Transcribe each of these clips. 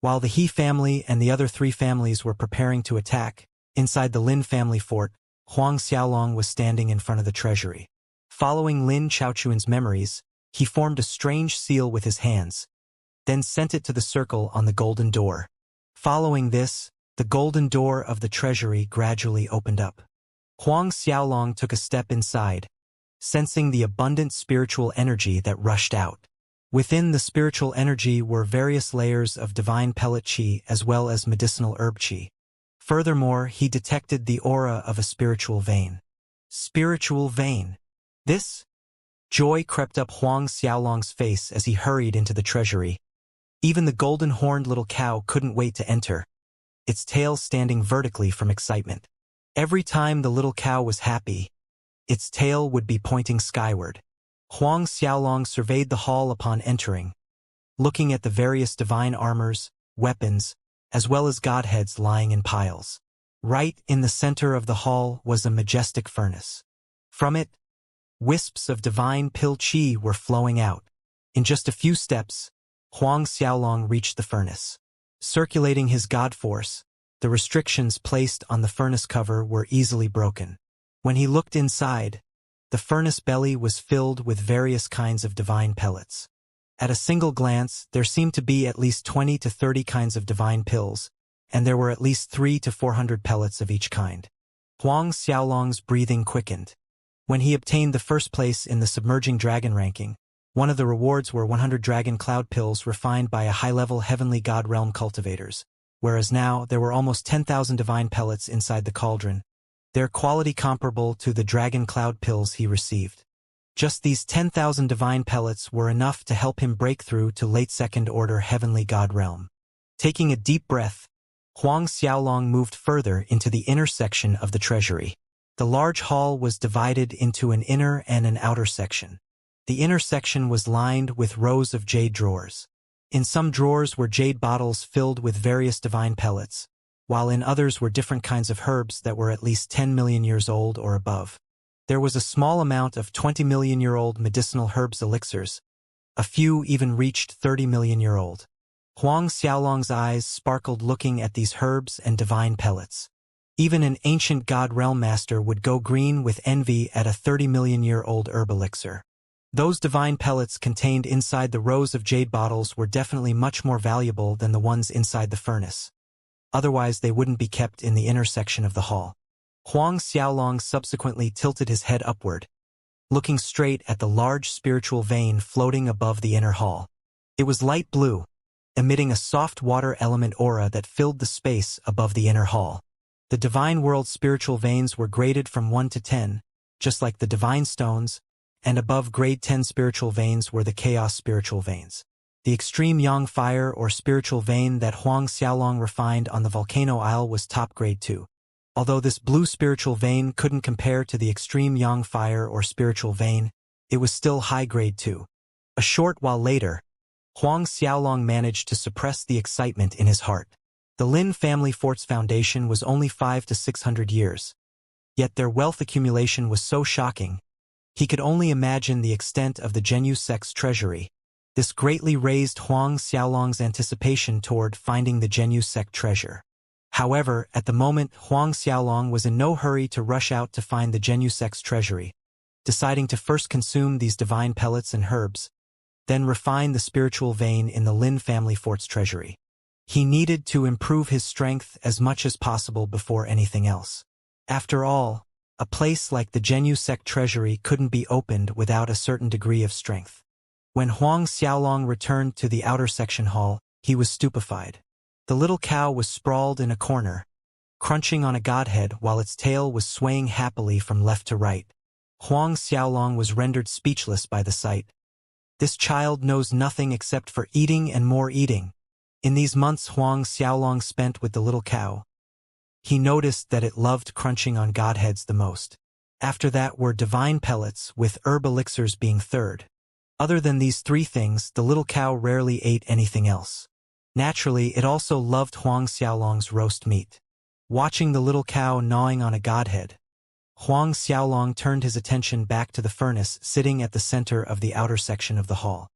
While the He family and the other three families were preparing to attack, inside the Lin family fort, Huang Xiaolong was standing in front of the treasury. Following Lin Chaochuan's memories, he formed a strange seal with his hands, then sent it to the circle on the golden door. Following this, the golden door of the treasury gradually opened up. Huang Xiaolong took a step inside, sensing the abundant spiritual energy that rushed out. Within the spiritual energy were various layers of divine pellet qi as well as medicinal herb qi. Furthermore, he detected the aura of a spiritual vein. Spiritual vein. This? Joy crept up Huang Xiaolong's face as he hurried into the treasury. Even the golden-horned little cow couldn't wait to enter, its tail standing vertically from excitement. Every time the little cow was happy, its tail would be pointing skyward. Huang Xiaolong surveyed the hall upon entering, looking at the various divine armors, weapons, as well as godheads lying in piles. Right in the center of the hall was a majestic furnace. From it, wisps of divine pill qi were flowing out. In just a few steps, Huang Xiaolong reached the furnace. Circulating his god force, the restrictions placed on the furnace cover were easily broken. When he looked inside, the furnace belly was filled with various kinds of divine pellets. At a single glance, there seemed to be at least 20 to 30 kinds of divine pills, and there were at least 300 to 400 pellets of each kind. Huang Xiaolong's breathing quickened. When he obtained the first place in the submerging dragon ranking, one of the rewards were 100 dragon cloud pills refined by a high-level heavenly god realm cultivators, whereas now there were almost 10,000 divine pellets inside the cauldron, their quality comparable to the dragon cloud pills he received. Just these 10,000 divine pellets were enough to help him break through to late second-order heavenly god realm. Taking a deep breath, Huang Xiaolong moved further into the inner section of the treasury. The large hall was divided into an inner and an outer section. The inner section was lined with rows of jade drawers. In some drawers were jade bottles filled with various divine pellets, while in others were different kinds of herbs that were at least 10 million years old or above. There was a small amount of 20-million-year-old medicinal herbs elixirs. A few even reached 30-million-year-old. Huang Xiaolong's eyes sparkled looking at these herbs and divine pellets. Even an ancient god realm master would go green with envy at a 30-million-year-old herb elixir. Those divine pellets contained inside the rows of jade bottles were definitely much more valuable than the ones inside the furnace. Otherwise, they wouldn't be kept in the inner section of the hall. Huang Xiaolong subsequently tilted his head upward, looking straight at the large spiritual vein floating above the inner hall. It was light blue, emitting a soft water element aura that filled the space above the inner hall. The divine world spiritual veins were graded from 1 to 10, just like the divine stones, and above grade 10 spiritual veins were the chaos spiritual veins. The extreme yang fire or spiritual vein that Huang Xiaolong refined on the volcano isle was top grade 2. Although this blue spiritual vein couldn't compare to the extreme yang fire or spiritual vein, it was still high grade 2. A short while later, Huang Xiaolong managed to suppress the excitement in his heart. The Lin family fort's foundation was only 500 to 600 years. Yet their wealth accumulation was so shocking, he could only imagine the extent of the Zhenyu sect's treasury. This greatly raised Huang Xiaolong's anticipation toward finding the Zhenyu sect treasure. However, at the moment, Huang Xiaolong was in no hurry to rush out to find the Zhenyu sect's treasury, deciding to first consume these divine pellets and herbs, then refine the spiritual vein in the Lin family fort's treasury. He needed to improve his strength as much as possible before anything else. After all, a place like the Zhenyu sect treasury couldn't be opened without a certain degree of strength. When Huang Xiaolong returned to the outer section hall, he was stupefied. The little cow was sprawled in a corner, crunching on a godhead while its tail was swaying happily from left to right. Huang Xiaolong was rendered speechless by the sight. This child knows nothing except for eating and more eating. In these months Huang Xiaolong spent with the little cow, he noticed that it loved crunching on godheads the most. After that were divine pellets, with herb elixirs being third. Other than these three things, the little cow rarely ate anything else. Naturally, it also loved Huang Xiaolong's roast meat. Watching the little cow gnawing on a godhead, Huang Xiaolong turned his attention back to the furnace sitting at the center of the outer section of the hall.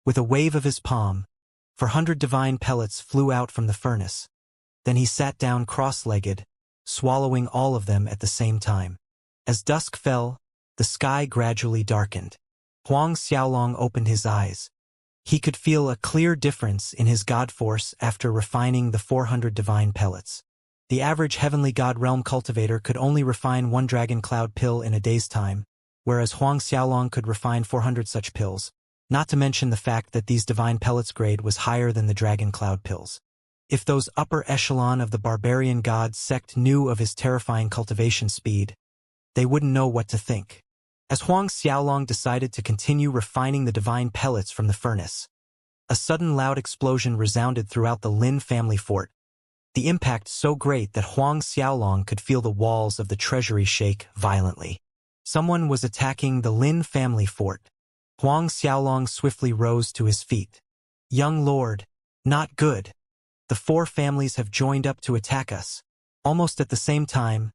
With a wave of his palm, 400 divine pellets flew out from the furnace. Then he sat down cross-legged, swallowing all of them at the same time. As dusk fell, the sky gradually darkened. Huang Xiaolong opened his eyes. He could feel a clear difference in his god force after refining the 400 divine pellets. The average heavenly god realm cultivator could only refine 1 dragon cloud pill in a day's time, whereas Huang Xiaolong could refine 400 such pills, not to mention the fact that these divine pellets grade was higher than the dragon cloud pills. If those upper echelon of the barbarian god sect knew of his terrifying cultivation speed, they wouldn't know what to think. As Huang Xiaolong decided to continue refining the divine pellets from the furnace, a sudden loud explosion resounded throughout the Lin family fort, the impact so great that Huang Xiaolong could feel the walls of the treasury shake violently. Someone was attacking the Lin family fort. Huang Xiaolong swiftly rose to his feet. "Young lord, not good. The 4 families have joined up to attack us." Almost at the same time,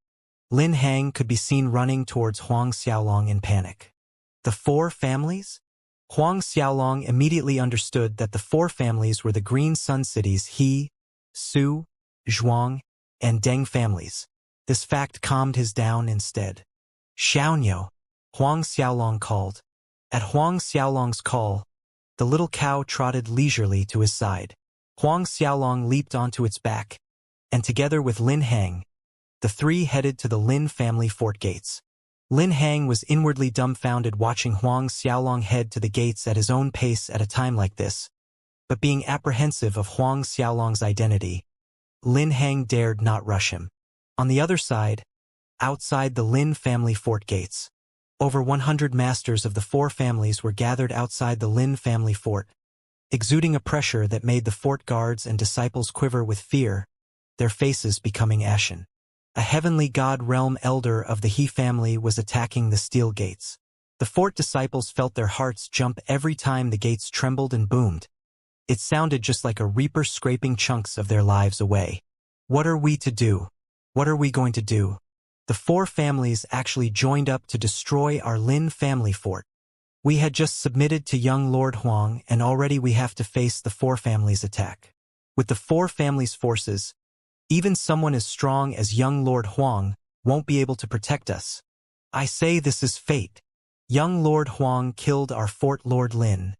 Lin Hang could be seen running towards Huang Xiaolong in panic. The 4 families? Huang Xiaolong immediately understood that the 4 families were the Green Sun cities He, Su, Zhuang, and Deng families. This fact calmed his down instead. "Xiaonyo," Huang Xiaolong called. At Huang Xiaolong's call, the little cow trotted leisurely to his side. Huang Xiaolong leaped onto its back, and together with Lin Hang, the 3 headed to the Lin family fort gates. Lin Hang was inwardly dumbfounded watching Huang Xiaolong head to the gates at his own pace at a time like this, but being apprehensive of Huang Xiaolong's identity, Lin Hang dared not rush him. On the other side, outside the Lin family fort gates, over 100 masters of the 4 families were gathered outside the Lin family fort, exuding a pressure that made the fort guards and disciples quiver with fear, their faces becoming ashen. A heavenly god realm elder of the He family was attacking the steel gates. The fort disciples felt their hearts jump every time the gates trembled and boomed. It sounded just like a reaper scraping chunks of their lives away. "What are we to do? What are we going to do?" The 4 families actually joined up to destroy our Lin family fort. "We had just submitted to young Lord Huang, and already we have to face the 4 families' attack. With the 4 families' forces, even someone as strong as young Lord Huang won't be able to protect us. I say this is fate. Young Lord Huang killed our fort Lord Lin.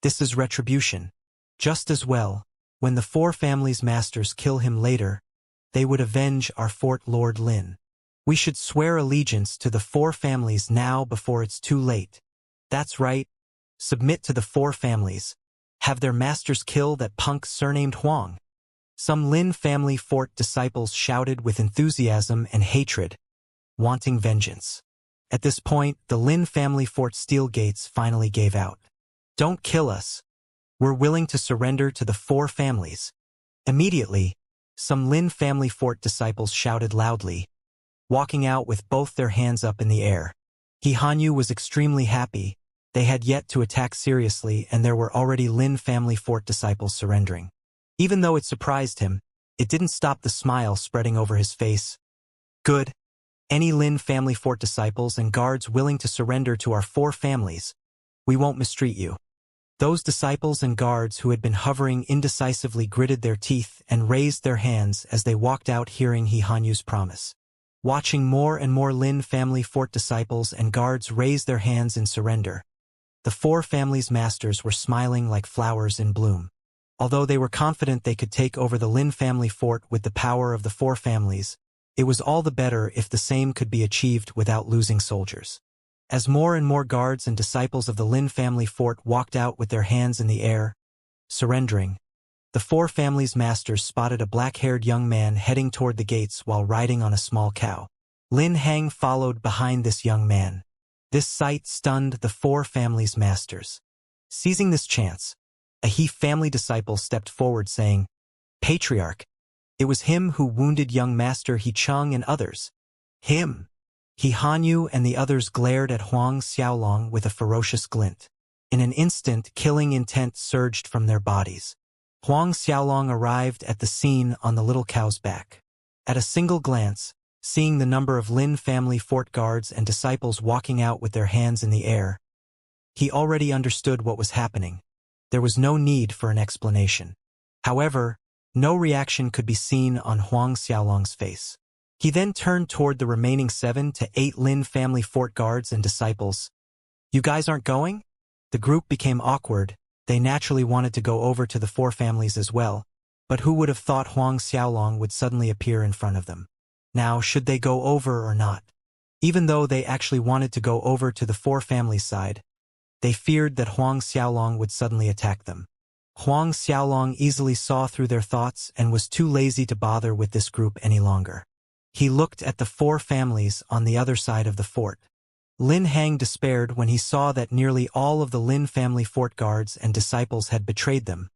This is retribution. Just as well, when the 4 families' masters kill him later, they would avenge our fort Lord Lin. We should swear allegiance to the 4 families now before it's too late. That's right. Submit to the 4 families. Have their masters kill that punk surnamed Huang." Some Lin family fort disciples shouted with enthusiasm and hatred, wanting vengeance. At this point, the Lin family fort steel gates finally gave out. "Don't kill us. We're willing to surrender to the 4 families." Immediately, some Lin family fort disciples shouted loudly, walking out with both their hands up in the air. He Hanyu was extremely happy. They had yet to attack seriously, and there were already Lin family fort disciples surrendering. Even though it surprised him, it didn't stop the smile spreading over his face. "Good. Any Lin family fort disciples and guards willing to surrender to our 4 families, we won't mistreat you." Those disciples and guards who had been hovering indecisively gritted their teeth and raised their hands as they walked out hearing He Hanyu's promise. Watching more and more Lin family fort disciples and guards raise their hands in surrender, the 4 families' masters were smiling like flowers in bloom. Although they were confident they could take over the Lin family fort with the power of the 4 families, it was all the better if the same could be achieved without losing soldiers. As more and more guards and disciples of the Lin family fort walked out with their hands in the air, surrendering, the 4 families' masters spotted a black-haired young man heading toward the gates while riding on a small cow. Lin Hang followed behind this young man. This sight stunned the 4 families' masters. Seizing this chance, a He family disciple stepped forward saying, "Patriarch, it was him who wounded young master He Cheng and others." "Him?" He Hanyu and the others glared at Huang Xiaolong with a ferocious glint. In an instant, killing intent surged from their bodies. Huang Xiaolong arrived at the scene on the little cow's back. At a single glance, seeing the number of Lin family fort guards and disciples walking out with their hands in the air, he already understood what was happening. There was no need for an explanation. However, no reaction could be seen on Huang Xiaolong's face. He then turned toward the remaining 7 to 8 Lin family fort guards and disciples. "You guys aren't going?" The group became awkward. They naturally wanted to go over to the 4 families as well, but who would have thought Huang Xiaolong would suddenly appear in front of them? Now, should they go over or not? Even though they actually wanted to go over to the 4 families' side, they feared that Huang Xiaolong would suddenly attack them. Huang Xiaolong easily saw through their thoughts and was too lazy to bother with this group any longer. He looked at the 4 families on the other side of the fort. Lin Hang despaired when he saw that nearly all of the Lin family fort guards and disciples had betrayed them,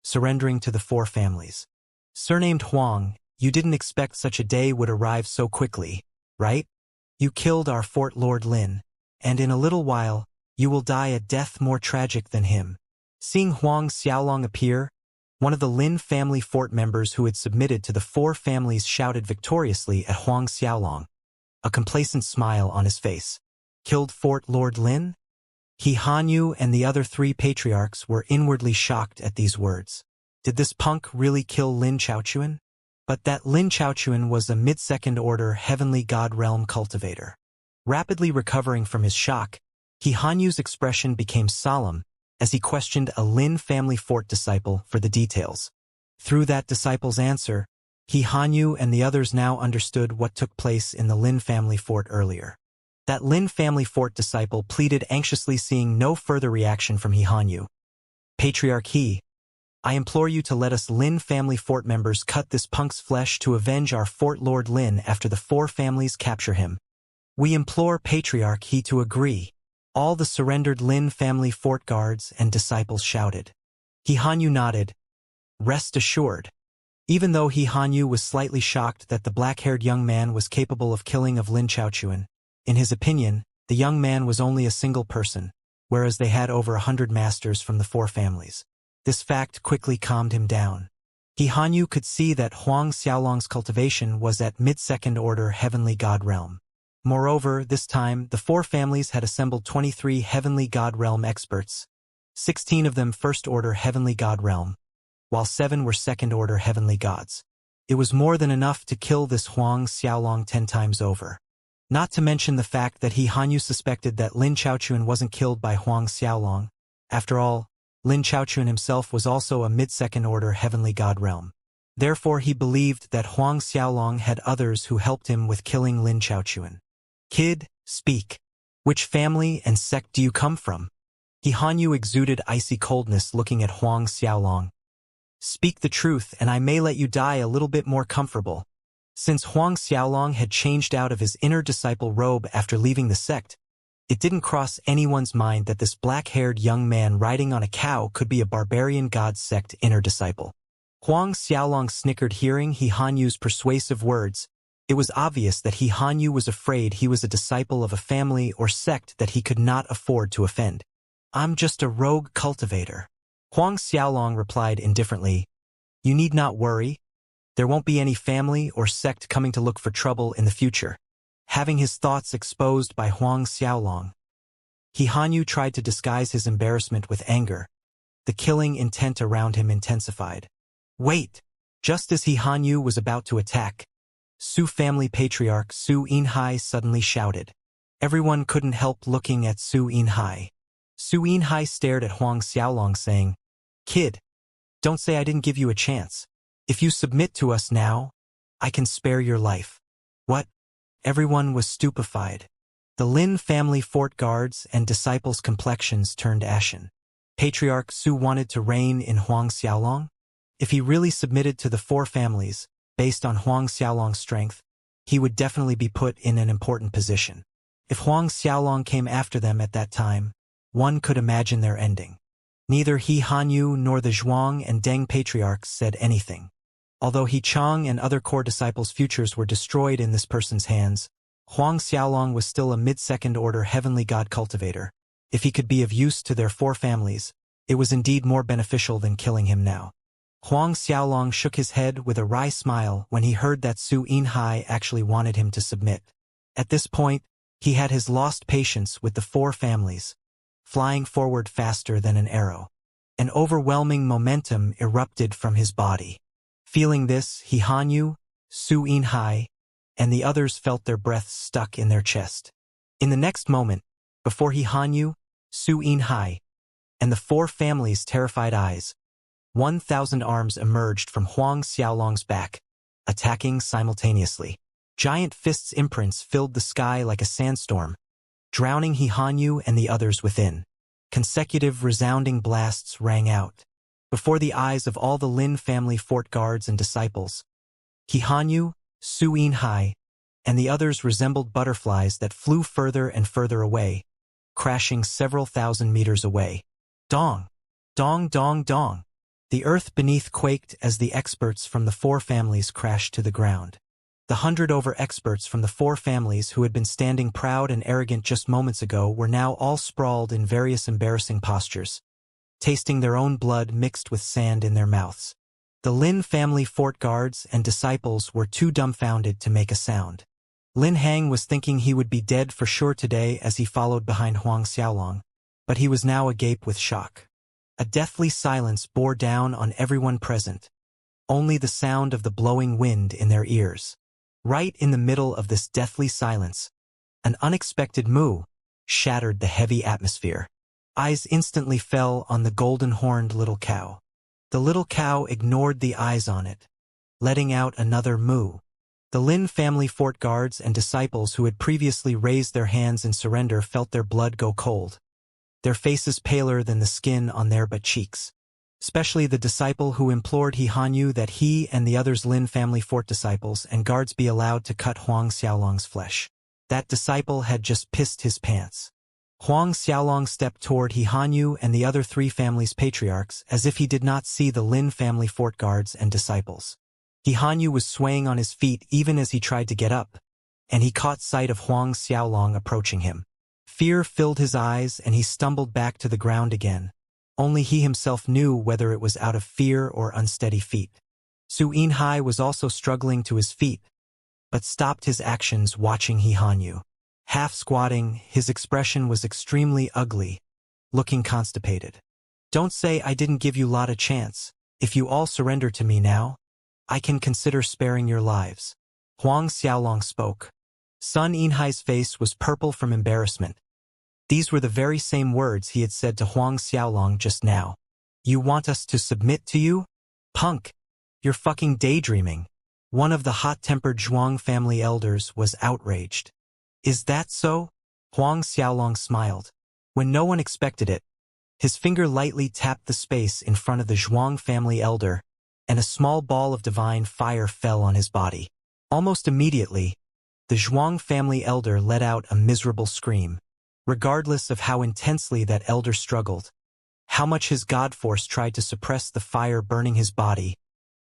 surrendering to the 4 families. "Surnamed Huang, you didn't expect such a day would arrive so quickly, right? You killed our fort Lord Lin, and in a little while, you will die a death more tragic than him." Seeing Huang Xiaolong appear, one of the Lin family fort members who had submitted to the 4 families shouted victoriously at Huang Xiaolong, a complacent smile on his face. "Killed Fort Lord Lin?" He Hanyu and the other 3 patriarchs were inwardly shocked at these words. Did this punk really kill Lin Chaochuan? But that Lin Chaochuan was a mid-second order heavenly god realm cultivator. Rapidly recovering from his shock, He Hanyu's expression became solemn as he questioned a Lin family fort disciple for the details. Through that disciple's answer, He Hanyu and the others now understood what took place in the Lin family fort earlier. That Lin family fort disciple pleaded anxiously, seeing no further reaction from He Hanyu. "Patriarch He, I implore you to let us Lin family fort members cut this punk's flesh to avenge our fort Lord Lin after the 4 families capture him. We implore Patriarch He to agree." All the surrendered Lin family fort guards and disciples shouted. He Hanyu nodded. "Rest assured." Even though He Hanyu was slightly shocked that the black-haired young man was capable of killing of Lin Chaochuan, in his opinion, the young man was only a single person, whereas they had over 100 masters from the 4 families. This fact quickly calmed him down. He Hanyu could see that Huang Xiaolong's cultivation was at mid-second order heavenly god realm. Moreover, this time, the 4 families had assembled 23 heavenly god realm experts, 16 of them first-order heavenly god realm, while 7 were second-order heavenly gods. It was more than enough to kill this Huang Xiaolong 10 times over. Not to mention the fact that He Hanyu suspected that Lin Chaochuan wasn't killed by Huang Xiaolong. After all, Lin Chaochuan himself was also a mid-second-order heavenly god realm. Therefore, he believed that Huang Xiaolong had others who helped him with killing Lin Chaochuan. "Kid, speak. Which family and sect do you come from?" He Hanyu exuded icy coldness looking at Huang Xiaolong. "Speak the truth and I may let you die a little bit more comfortable." Since Huang Xiaolong had changed out of his inner disciple robe after leaving the sect, it didn't cross anyone's mind that this black-haired young man riding on a cow could be a barbarian god sect inner disciple. Huang Xiaolong snickered hearing He Hanyu's persuasive words. It was obvious that He Hanyu was afraid he was a disciple of a family or sect that he could not afford to offend. "I'm just a rogue cultivator." Huang Xiaolong replied indifferently. "You need not worry. There won't be any family or sect coming to look for trouble in the future." Having his thoughts exposed by Huang Xiaolong, He Hanyu tried to disguise his embarrassment with anger. The killing intent around him intensified. "Wait!" Just as He Hanyu was about to attack, Su family patriarch Su Yinhai suddenly shouted. Everyone couldn't help looking at Su Yinhai. Su Yinhai stared at Huang Xiaolong saying, "Kid, don't say I didn't give you a chance. If you submit to us now, I can spare your life." "What?" Everyone was stupefied. The Lin family fort guards and disciples' complexions turned ashen. Patriarch Su wanted to reign in Huang Xiaolong? If he really submitted to the 4 families, based on Huang Xiaolong's strength, he would definitely be put in an important position. If Huang Xiaolong came after them at that time, one could imagine their ending. Neither He Hanyu nor the Zhuang and Deng patriarchs said anything. Although He Chang and other core disciples' futures were destroyed in this person's hands, Huang Xiaolong was still a mid-second order heavenly god cultivator. If he could be of use to their 4 families, it was indeed more beneficial than killing him now. Huang Xiaolong shook his head with a wry smile when he heard that Su Yinhai actually wanted him to submit. At this point, he had his lost patience with the 4 families, flying forward faster than an arrow. An overwhelming momentum erupted from his body. Feeling this, He Hanyu, Su Inhai, and the others felt their breaths stuck in their chest. In the next moment, before He Hanyu, Su Inhai, and the four families' terrified eyes, 1,000 arms emerged from Huang Xiaolong's back, attacking simultaneously. Giant fists' imprints filled the sky like a sandstorm, drowning He Hanyu and the others within. Consecutive resounding blasts rang out. Before the eyes of all the Lin family fort guards and disciples, He Hanyu, Su Inhai, and the others resembled butterflies that flew further and further away, crashing several thousand meters away. Dong! Dong dong dong! The earth beneath quaked as the experts from the four families crashed to the ground. The 100 experts from the four families who had been standing proud and arrogant just moments ago were now all sprawled in various embarrassing postures, tasting their own blood mixed with sand in their mouths. The Lin family fort guards and disciples were too dumbfounded to make a sound. Lin Hang was thinking he would be dead for sure today as he followed behind Huang Xiaolong, but he was now agape with shock. A deathly silence bore down on everyone present, only the sound of the blowing wind in their ears. Right in the middle of this deathly silence, an unexpected moo shattered the heavy atmosphere. Eyes instantly fell on the golden-horned little cow. The little cow ignored the eyes on it, letting out another moo. The Lin family fort guards and disciples who had previously raised their hands in surrender felt their blood go cold, their faces paler than the skin on their butt cheeks. Especially the disciple who implored He Hanyu that he and the others Lin family fort disciples and guards be allowed to cut Huang Xiaolong's flesh. That disciple had just pissed his pants. Huang Xiaolong stepped toward He Hanyu and the other three families' patriarchs as if he did not see the Lin family fort guards and disciples. He Hanyu was swaying on his feet even as he tried to get up, and he caught sight of Huang Xiaolong approaching him. Fear filled his eyes and he stumbled back to the ground again. Only he himself knew whether it was out of fear or unsteady feet. Su Inhai was also struggling to his feet, but stopped his actions watching He Hanyu. Half squatting, his expression was extremely ugly, looking constipated. Don't say I didn't give you lot a chance. If you all surrender to me now, I can consider sparing your lives. Huang Xiaolong spoke. Sun Inhai's face was purple from embarrassment. These were the very same words he had said to Huang Xiaolong just now. You want us to submit to you? Punk! You're fucking daydreaming. One of the hot-tempered Zhuang family elders was outraged. Is that so? Huang Xiaolong smiled. When no one expected it, his finger lightly tapped the space in front of the Zhuang family elder, and a small ball of divine fire fell on his body. Almost immediately, the Zhuang family elder let out a miserable scream. Regardless of how intensely that elder struggled, how much his god force tried to suppress the fire burning his body,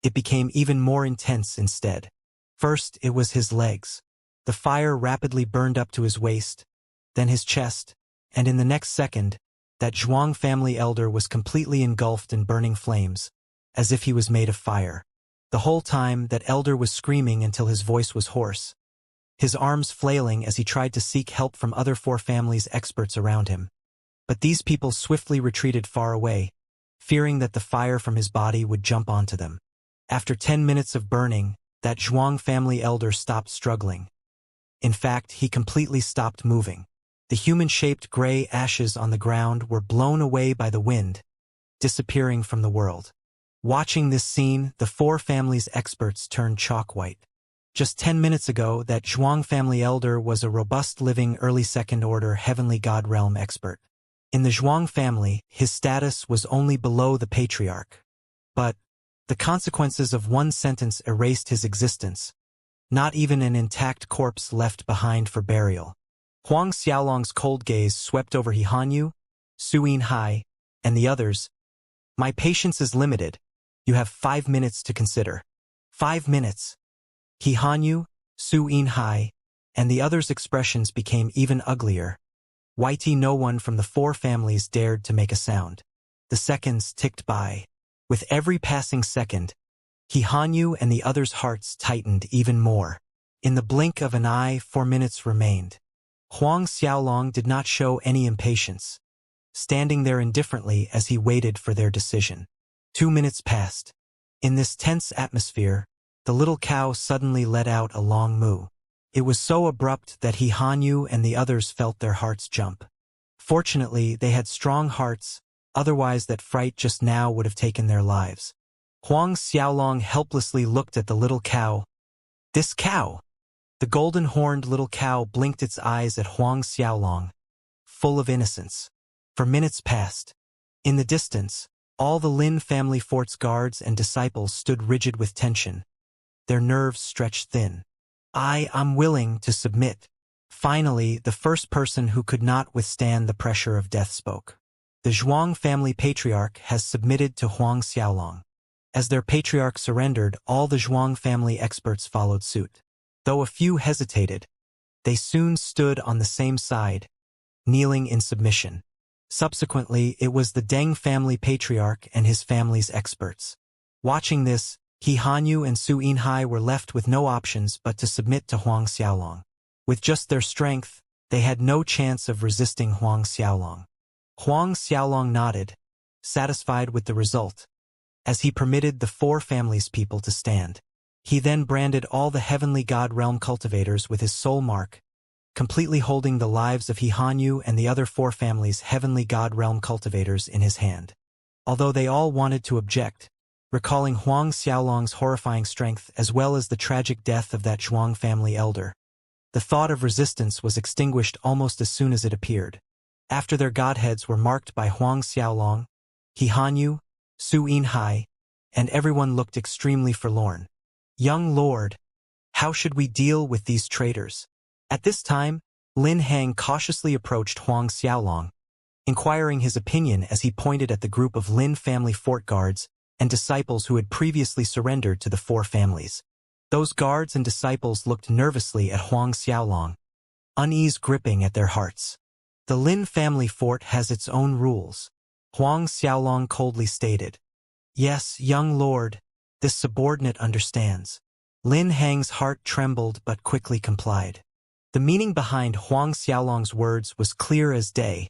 it became even more intense instead. First, it was his legs. The fire rapidly burned up to his waist, then his chest, and in the next second, that Zhuang family elder was completely engulfed in burning flames, as if he was made of fire. The whole time, that elder was screaming until his voice was hoarse, his arms flailing as he tried to seek help from other four families' experts around him. But these people swiftly retreated far away, fearing that the fire from his body would jump onto them. After 10 minutes of burning, that Zhuang family elder stopped struggling. In fact, he completely stopped moving. The human-shaped gray ashes on the ground were blown away by the wind, disappearing from the world. Watching this scene, the four families' experts turned chalk-white. Just 10 minutes ago, that Zhuang family elder was a robust living early second-order heavenly god realm expert. In the Zhuang family, his status was only below the patriarch. But the consequences of one sentence erased his existence. Not even an intact corpse left behind for burial. Huang Xiaolong's cold gaze swept over He Hanyu, Su Inhai, and the others. My patience is limited. You have 5 minutes to consider. 5 minutes. He Hanyu, Su Inhai, and the others' expressions became even uglier. No one from the four families dared to make a sound. The seconds ticked by. With every passing second, He Hanyu and the others' hearts tightened even more. In the blink of an eye, 4 minutes remained. Huang Xiaolong did not show any impatience. standing there indifferently as he waited for their decision. 2 minutes passed. In this tense atmosphere, the little cow suddenly let out a long moo. It was so abrupt that Hanyu and the others felt their hearts jump. Fortunately, they had strong hearts, otherwise that fright just now would have taken their lives. Huang Xiaolong helplessly looked at the little cow. This cow! The golden-horned little cow blinked its eyes at Huang Xiaolong, full of innocence. For minutes passed. In the distance, all the Lin family fort's guards and disciples stood rigid with tension, their nerves stretched thin. I'm willing to submit. Finally, the first person who could not withstand the pressure of death spoke. The Zhuang family patriarch has submitted to Huang Xiaolong. As their patriarch surrendered, all the Zhuang family experts followed suit. Though a few hesitated, they soon stood on the same side, kneeling in submission. Subsequently, it was the Deng family patriarch and his family's experts. Watching this, Hanyu and Su Yinhai were left with no options but to submit to Huang Xiaolong. With just their strength, they had no chance of resisting Huang Xiaolong. Huang Xiaolong nodded, satisfied with the result, as he permitted the four families' people to stand. He then branded all the heavenly god realm cultivators with his soul mark, completely holding the lives of Hanyu and the other four families' heavenly god realm cultivators in his hand. Although they all wanted to object, recalling Huang Xiaolong's horrifying strength as well as the tragic death of that Zhuang family elder, the thought of resistance was extinguished almost as soon as it appeared. After their godheads were marked by Huang Xiaolong, Hanyu, Su Yinhai, and everyone looked extremely forlorn. Young lord, how should we deal with these traitors? At this time, Lin Hang cautiously approached Huang Xiaolong, inquiring his opinion as he pointed at the group of Lin family fort guards and disciples who had previously surrendered to the four families. Those guards and disciples looked nervously at Huang Xiaolong, unease gripping at their hearts. The Lin family fort has its own rules, Huang Xiaolong coldly stated. Yes, young lord, this subordinate understands. Lin Hang's heart trembled but quickly complied. The meaning behind Huang Xiaolong's words was clear as day.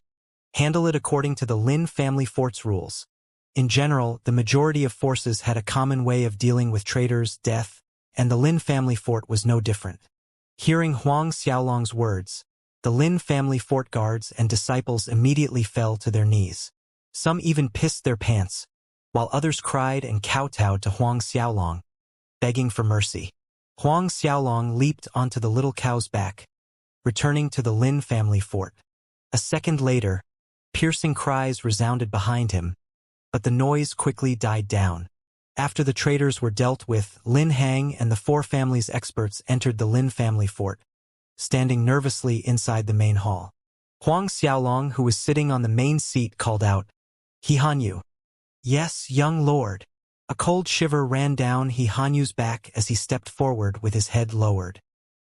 Handle it according to the Lin family fort's rules. In general, the majority of forces had a common way of dealing with traitors, death, and the Lin family fort was no different. Hearing Huang Xiaolong's words, the Lin family fort guards and disciples immediately fell to their knees. Some even pissed their pants, while others cried and kowtowed to Huang Xiaolong, begging for mercy. Huang Xiaolong leaped onto the little cow's back, returning to the Lin family fort. A second later, piercing cries resounded behind him, but the noise quickly died down. After the traitors were dealt with, Lin Hang and the four families' experts entered the Lin family fort, standing nervously inside the main hall. Huang Xiaolong, who was sitting on the main seat, called out, Hanyu. Yes, young lord. A cold shiver ran down Hanyu's back as he stepped forward with his head lowered.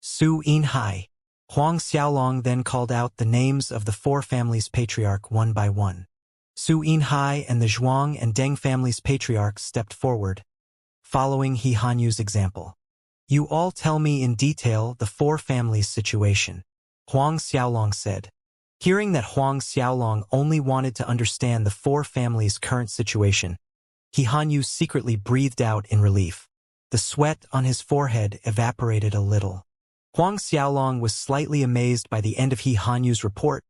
Su Yinhai. Huang Xiaolong then called out the names of the four families' patriarch one by one. Su Yinhai and the Zhuang and Deng families' patriarchs stepped forward, following Hanyu's example. You all tell me in detail the four families' situation, Huang Xiaolong said. Hearing that Huang Xiaolong only wanted to understand the four families' current situation, Hanyu secretly breathed out in relief. The sweat on his forehead evaporated a little. Huang Xiaolong was slightly amazed by the end of Hanyu's report.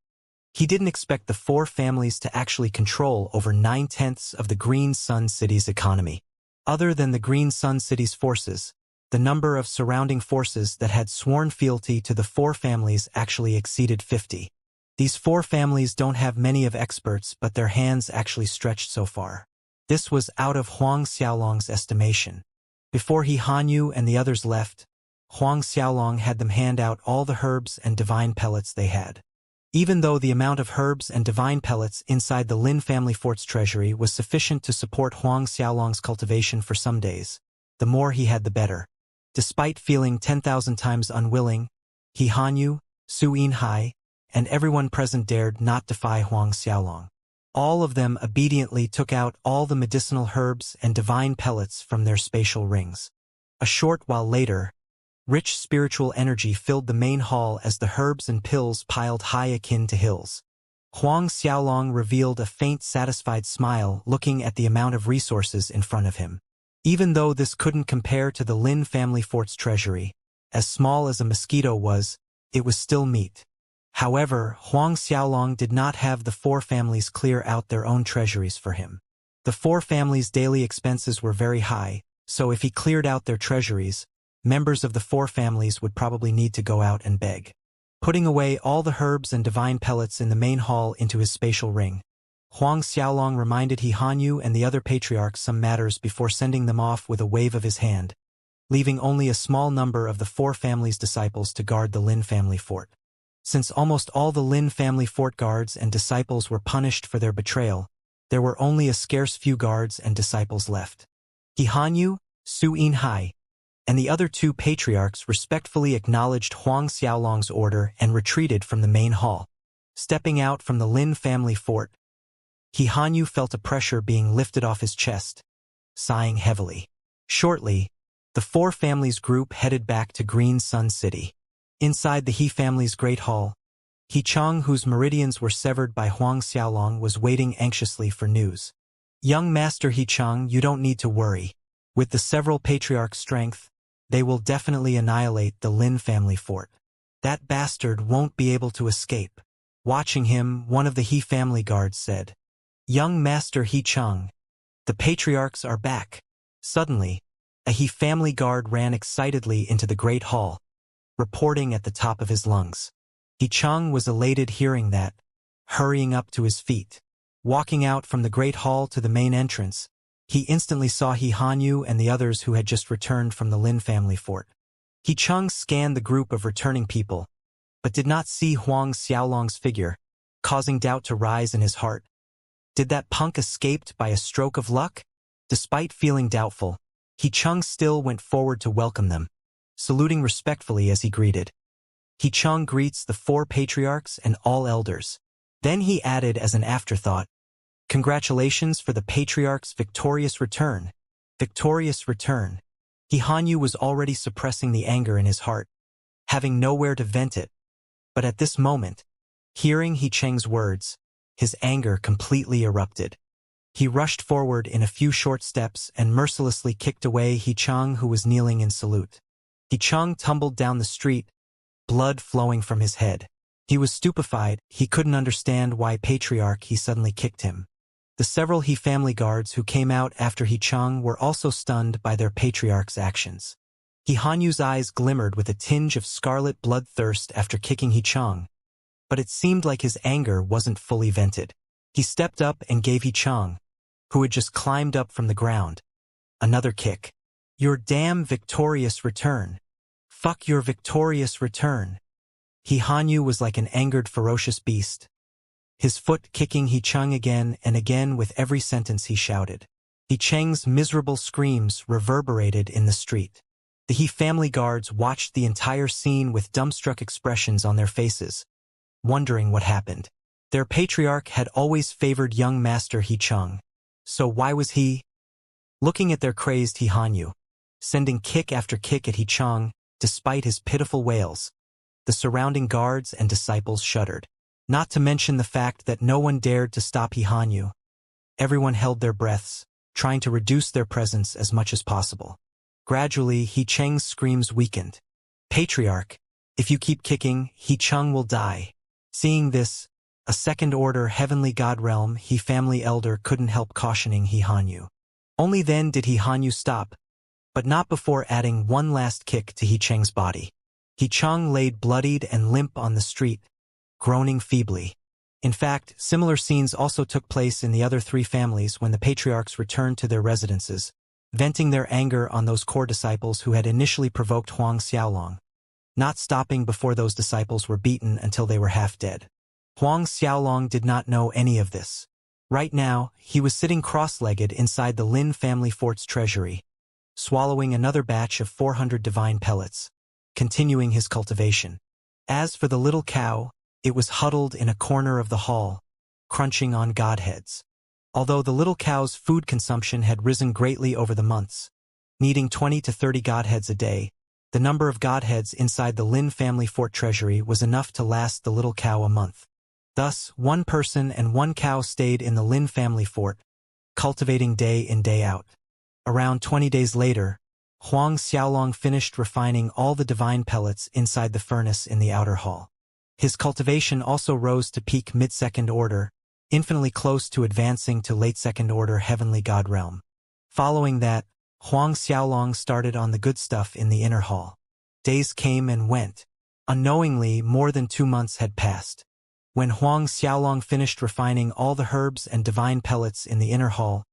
He didn't expect the four families to actually control over 9/10 of the Green Sun City's economy. Other than the Green Sun City's forces, the number of surrounding forces that had sworn fealty to the four families actually exceeded 50. These four families don't have many of experts, but their hands actually stretched so far. This was out of Huang Xiaolong's estimation. Before Hanyu and the others left, Huang Xiaolong had them hand out all the herbs and divine pellets they had. Even though the amount of herbs and divine pellets inside the Lin family fort's treasury was sufficient to support Huang Xiaolong's cultivation for some days, the more he had the better. Despite feeling 10,000 times unwilling, Hanyu, Su Yinhai, and everyone present dared not defy Huang Xiaolong. All of them obediently took out all the medicinal herbs and divine pellets from their spatial rings. A short while later, rich spiritual energy filled the main hall as the herbs and pills piled high akin to hills. Huang Xiaolong revealed a faint satisfied smile looking at the amount of resources in front of him. Even though this couldn't compare to the Lin family fort's treasury, as small as a mosquito was, it was still meat. However, Huang Xiaolong did not have the four families clear out their own treasuries for him. The four families' daily expenses were very high, so if he cleared out their treasuries, members of the four families would probably need to go out and beg. Putting away all the herbs and divine pellets in the main hall into his spatial ring, Huang Xiaolong reminded He Hanyu and the other patriarchs some matters before sending them off with a wave of his hand, leaving only a small number of the four families' disciples to guard the Lin family fort. Since almost all the Lin family fort guards and disciples were punished for their betrayal, there were only a scarce few guards and disciples left. He Hanyu, Su Yinhai, and the other two patriarchs respectfully acknowledged Huang Xiaolong's order and retreated from the main hall. Stepping out from the Lin family fort, He Hanyu felt a pressure being lifted off his chest, sighing heavily. Shortly, the four families group headed back to Green Sun City. Inside the He family's great hall, He Chang, whose meridians were severed by Huang Xiaolong, was waiting anxiously for news. Young Master He Chang, you don't need to worry. With the several patriarchs' strength, they will definitely annihilate the Lin family fort. That bastard won't be able to escape. Watching him, one of the He family guards said, Young Master He Chang, the patriarchs are back. Suddenly, a He family guard ran excitedly into the great hall, reporting at the top of his lungs. He Chang was elated hearing that, hurrying up to his feet. Walking out from the great hall to the main entrance, he instantly saw He Hanyu and the others who had just returned from the Lin family fort. He Chang scanned the group of returning people, but did not see Huang Xiaolong's figure, causing doubt to rise in his heart. Did that punk escaped by a stroke of luck? Despite feeling doubtful, He Chang still went forward to welcome them, saluting respectfully as he greeted. He Chang greets the four patriarchs and all elders. Then he added as an afterthought, Congratulations for the patriarch's victorious return. Victorious return. He Hanyu was already suppressing the anger in his heart, having nowhere to vent it. But at this moment, hearing He Chang's words, his anger completely erupted. He rushed forward in a few short steps and mercilessly kicked away He Chang, who was kneeling in salute. He Chang tumbled down the street, blood flowing from his head. He was stupefied. He couldn't understand why Patriarch He suddenly kicked him. The several He family guards who came out after He Chang were also stunned by their patriarch's actions. He Hanyu's eyes glimmered with a tinge of scarlet bloodthirst after kicking He Chang, but it seemed like his anger wasn't fully vented. He stepped up and gave He Chang, who had just climbed up from the ground, another kick. Your damn victorious return. Fuck your victorious return. He Hanyu was like an angered ferocious beast, his foot kicking He Chang again and again with every sentence he shouted. He Chang's miserable screams reverberated in the street. The He family guards watched the entire scene with dumbstruck expressions on their faces, wondering what happened. Their patriarch had always favored young Master He Chang, so why was he looking at their crazed He Hanyu, sending kick after kick at He Chang, despite his pitiful wails? The surrounding guards and disciples shuddered, not to mention the fact that no one dared to stop He Hanyu. Everyone held their breaths, trying to reduce their presence as much as possible. Gradually, He Chang's screams weakened. Patriarch, if you keep kicking, He Chang will die. Seeing this, a second-order heavenly god realm He family elder couldn't help cautioning He Hanyu. Only then did He Hanyu stop, but not before adding one last kick to He Chang's body. He Chang laid bloodied and limp on the street, groaning feebly. In fact, similar scenes also took place in the other three families when the patriarchs returned to their residences, venting their anger on those core disciples who had initially provoked Huang Xiaolong, not stopping before those disciples were beaten until they were half dead. Huang Xiaolong did not know any of this. Right now, he was sitting cross-legged inside the Lin family fort's treasury, swallowing another batch of 400 divine pellets, continuing his cultivation. As for the little cow, it was huddled in a corner of the hall, crunching on godheads. Although the little cow's food consumption had risen greatly over the months, needing 20 to 30 godheads a day, the number of godheads inside the Lin family fort treasury was enough to last the little cow a month. Thus, one person and one cow stayed in the Lin family fort, cultivating day in day out. Around 20 days later, Huang Xiaolong finished refining all the divine pellets inside the furnace in the outer hall. His cultivation also rose to peak mid-second order, infinitely close to advancing to late second order heavenly god realm. Following that, Huang Xiaolong started on the good stuff in the inner hall. Days came and went. Unknowingly, more than 2 months had passed. When Huang Xiaolong finished refining all the herbs and divine pellets in the inner hall,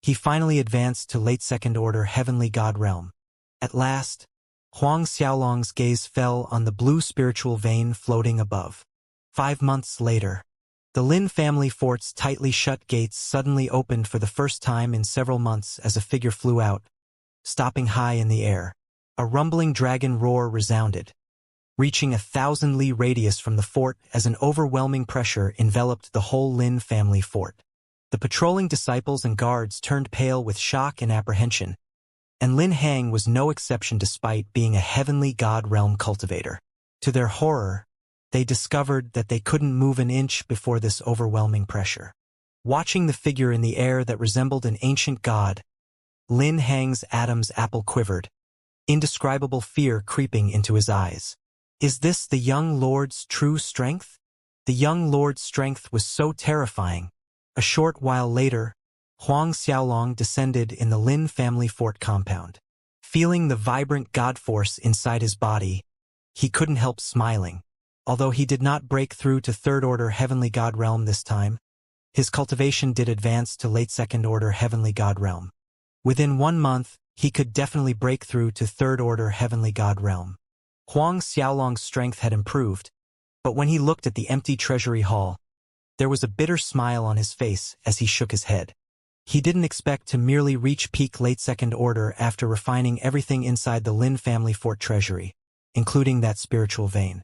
he finally advanced to late second order heavenly god realm. At last, Huang Xiaolong's gaze fell on the blue spiritual vein floating above. 5 months later, the Lin family fort's tightly shut gates suddenly opened for the first time in several months as a figure flew out, stopping high in the air. A rumbling dragon roar resounded, reaching 1,000-li radius from the fort as an overwhelming pressure enveloped the whole Lin family fort. The patrolling disciples and guards turned pale with shock and apprehension, and Lin Hang was no exception despite being a heavenly god realm cultivator. To their horror, they discovered that they couldn't move an inch before this overwhelming pressure. Watching the figure in the air that resembled an ancient god, Lin Hang's Adam's apple quivered, indescribable fear creeping into his eyes. Is this the young lord's true strength? The young lord's strength was so terrifying. A short while later, Huang Xiaolong descended in the Lin family fort compound. Feeling the vibrant god force inside his body, he couldn't help smiling. Although he did not break through to third-order heavenly god realm this time, his cultivation did advance to late second-order heavenly god realm. Within 1 month, he could definitely break through to third-order heavenly god realm. Huang Xiaolong's strength had improved, but when he looked at the empty treasury hall, there was a bitter smile on his face as he shook his head. He didn't expect to merely reach peak late second order after refining everything inside the Lin family fort treasury, including that spiritual vein.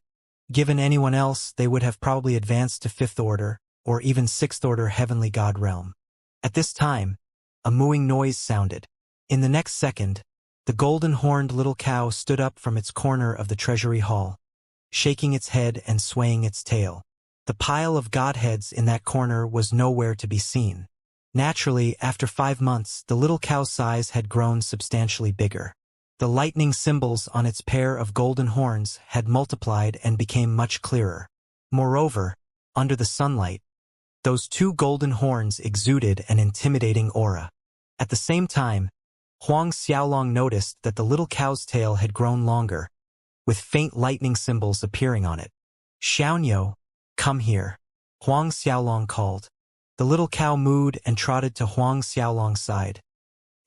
Given anyone else, they would have probably advanced to 5th order, or even 6th order heavenly god realm. At this time, a mooing noise sounded. In the next second, the golden-horned little cow stood up from its corner of the treasury hall, shaking its head and swaying its tail. The pile of godheads in that corner was nowhere to be seen. Naturally, after 5 months, the little cow's size had grown substantially bigger. The lightning symbols on its pair of golden horns had multiplied and became much clearer. Moreover, under the sunlight, those 2 golden horns exuded an intimidating aura. At the same time, Huang Xiaolong noticed that the little cow's tail had grown longer, with faint lightning symbols appearing on it. "Xianxia, come here," Huang Xiaolong called. The little cow mooed and trotted to Huang Xiaolong's side.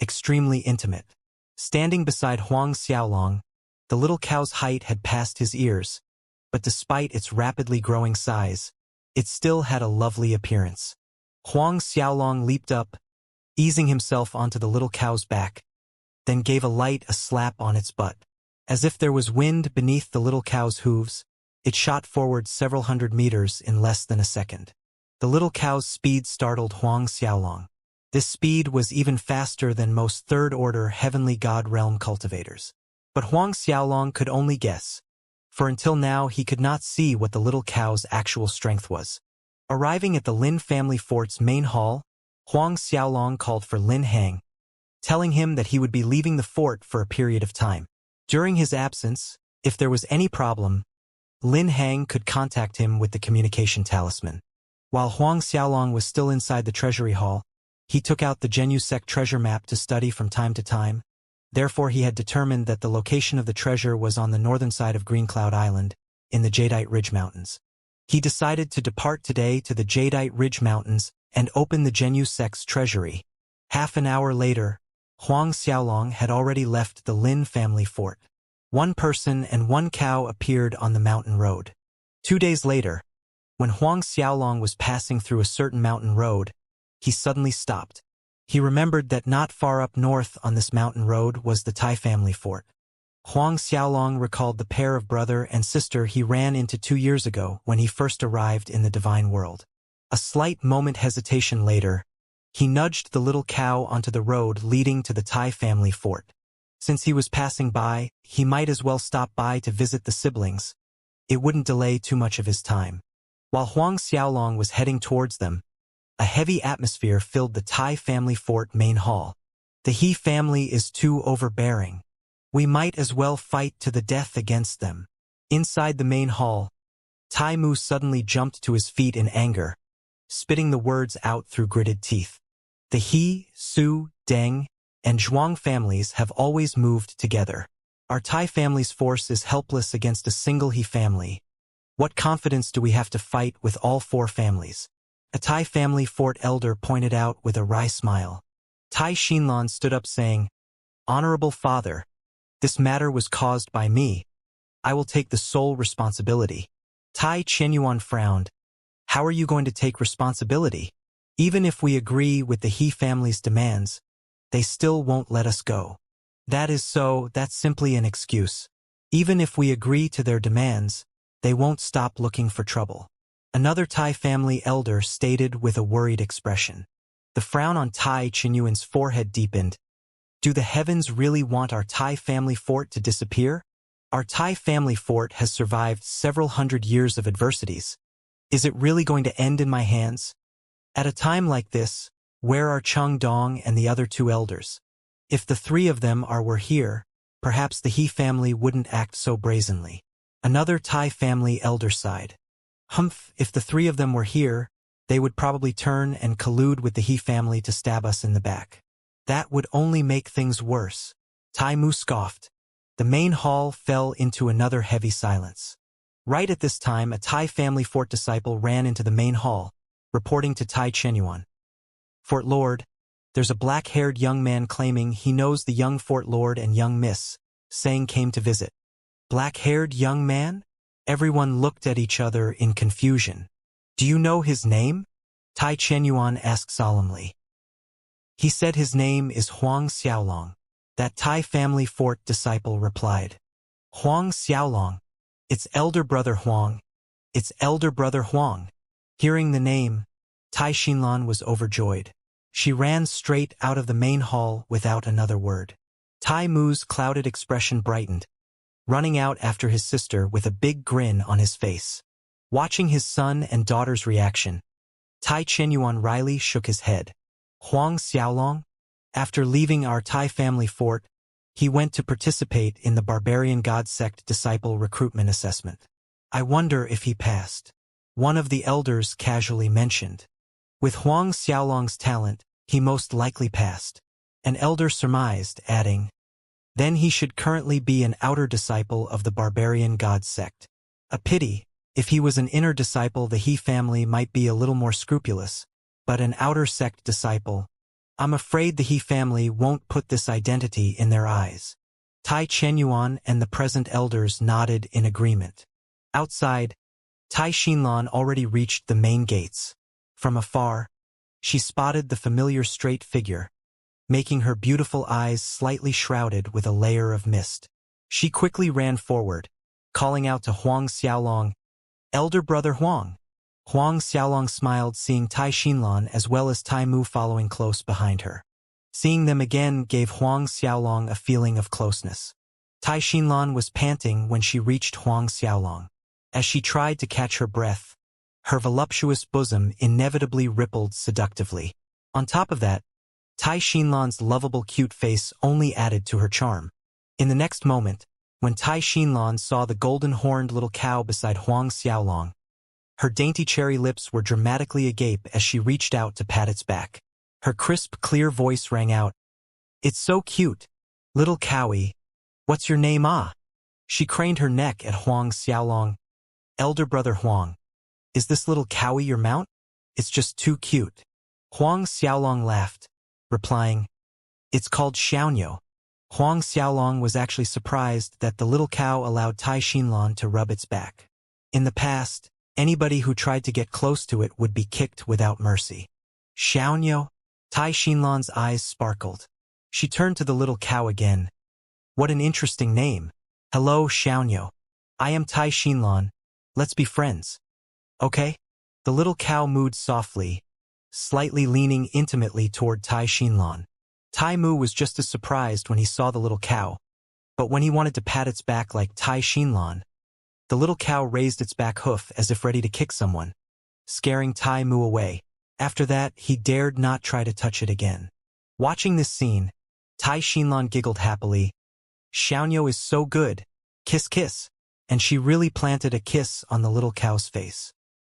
Extremely intimate. Standing beside Huang Xiaolong, the little cow's height had passed his ears, but despite its rapidly growing size, it still had a lovely appearance. Huang Xiaolong leaped up, easing himself onto the little cow's back, then gave a slap on its butt. As if there was wind beneath the little cow's hooves, it shot forward several hundred meters in less than a second. The little cow's speed startled Huang Xiaolong. This speed was even faster than most third-order heavenly god realm cultivators. But Huang Xiaolong could only guess, for until now he could not see what the little cow's actual strength was. Arriving at the Lin family fort's main hall, Huang Xiaolong called for Lin Hang, telling him that he would be leaving the fort for a period of time. During his absence, if there was any problem, Lin Hang could contact him with the communication talisman. While Huang Xiaolong was still inside the treasury hall, he took out the Genusec treasure map to study from time to time. Therefore, he had determined that the location of the treasure was on the northern side of Green Cloud Island, in the Jadeite Ridge Mountains. He decided to depart today to the Jadeite Ridge Mountains and open the Genusec's treasury. Half an hour later, Huang Xiaolong had already left the Lin family fort. 1 person and 1 cow appeared on the mountain road. 2 days later, when Huang Xiaolong was passing through a certain mountain road, he suddenly stopped. He remembered that not far up north on this mountain road was the Tai family fort. Huang Xiaolong recalled the pair of brother and sister he ran into 2 years ago when he first arrived in the divine world. A slight moment hesitation later, he nudged the little cow onto the road leading to the Tai family fort. Since he was passing by, he might as well stop by to visit the siblings. It wouldn't delay too much of his time. While Huang Xiaolong was heading towards them, a heavy atmosphere filled the Tai family fort main hall. The He family is too overbearing. We might as well fight to the death against them. Inside the main hall, Tai Mu suddenly jumped to his feet in anger, spitting the words out through gritted teeth. The He, Su, Deng, and Zhuang families have always moved together. Our Tai family's force is helpless against a single He family. What confidence do we have to fight with all four families? A Tai family fort elder pointed out with a wry smile. Tai Xinlan stood up saying, "Honorable father, this matter was caused by me. I will take the sole responsibility." Tai Qianyuan frowned. "How are you going to take responsibility? Even if we agree with the He family's demands, they still won't let us go." "That is so, that's simply an excuse. Even if we agree to their demands, they won't stop looking for trouble." Another Tai family elder stated with a worried expression. The frown on Tai Qianyuan's forehead deepened. "Do the heavens really want our Tai family fort to disappear? Our Tai family fort has survived several hundred years of adversities. Is it really going to end in my hands? At a time like this, where are Cheng Dong and the other two elders? If the three of them were here, perhaps the He family wouldn't act so brazenly." Another Tai family elder sighed. "Humph, if the three of them were here, they would probably turn and collude with the He family to stab us in the back. That would only make things worse." Tai Mu scoffed. The main hall fell into another heavy silence. Right at this time, a Tai family fort disciple ran into the main hall, reporting to Tai Qianyuan. "Fort Lord, there's a black-haired young man claiming he knows the young Fort Lord and young Miss Sang came to visit." "Black-haired young man?" Everyone looked at each other in confusion. "Do you know his name?" Tai Qianyuan asked solemnly. "He said his name is Huang Xiaolong," that Tai family fort disciple replied. "Huang Xiaolong. It's elder brother Huang. It's elder brother Huang." Hearing the name, Tai Xinlan was overjoyed. She ran straight out of the main hall without another word. Tai Mu's clouded expression brightened, running out after his sister with a big grin on his face. Watching his son and daughter's reaction, Tai Qianyuan wryly shook his head. Huang Xiaolong? After leaving our Tai family fort, he went to participate in the Barbarian God Sect Disciple Recruitment Assessment. "I wonder if he passed," one of the elders casually mentioned. "With Huang Xiaolong's talent, he most likely passed," an elder surmised, adding, "Then he should currently be an outer disciple of the Barbarian God Sect. A pity. If he was an inner disciple, the He family might be a little more scrupulous, but an outer sect disciple, I'm afraid the He family won't put this identity in their eyes." Tai Qianyuan and the present elders nodded in agreement. Outside, Tai Xinlan already reached the main gates. From afar, she spotted the familiar straight figure, making her beautiful eyes slightly shrouded with a layer of mist. She quickly ran forward, calling out to Huang Xiaolong, "Elder brother Huang." Huang Xiaolong smiled, seeing Tai Xinlan as well as Tai Mu following close behind her. Seeing them again gave Huang Xiaolong a feeling of closeness. Tai Xinlan was panting when she reached Huang Xiaolong. As she tried to catch her breath, her voluptuous bosom inevitably rippled seductively. On top of that, Tai Xinlan's lovable cute face only added to her charm. In the next moment, when Tai Xinlan saw the golden-horned little cow beside Huang Xiaolong, her dainty cherry lips were dramatically agape as she reached out to pat its back. Her crisp, clear voice rang out, "It's so cute. Little cowie. What's your name, ah?" She craned her neck at Huang Xiaolong. "Elder brother Huang, is this little cowie your mount? It's just too cute." Huang Xiaolong laughed, replying, "It's called Xianxia." Huang Xiaolong was actually surprised that the little cow allowed Tai Xinlan to rub its back. In the past, anybody who tried to get close to it would be kicked without mercy. "Xianxia?" Tai Xinlan's eyes sparkled. She turned to the little cow again. "What an interesting name. Hello, Xianxia. I am Tai Xinlan. Let's be friends. Okay?" The little cow mooed softly, slightly leaning intimately toward Tai Xinlan. Tai Mu was just as surprised when he saw the little cow, but when he wanted to pat its back like Tai Xinlan, the little cow raised its back hoof as if ready to kick someone. scaring Tai Mu away. After that, he dared not try to touch it again. Watching this scene, Tai Xinlan giggled happily. Xianxia is so good. Kiss kiss. And she really planted a kiss on the little cow's face.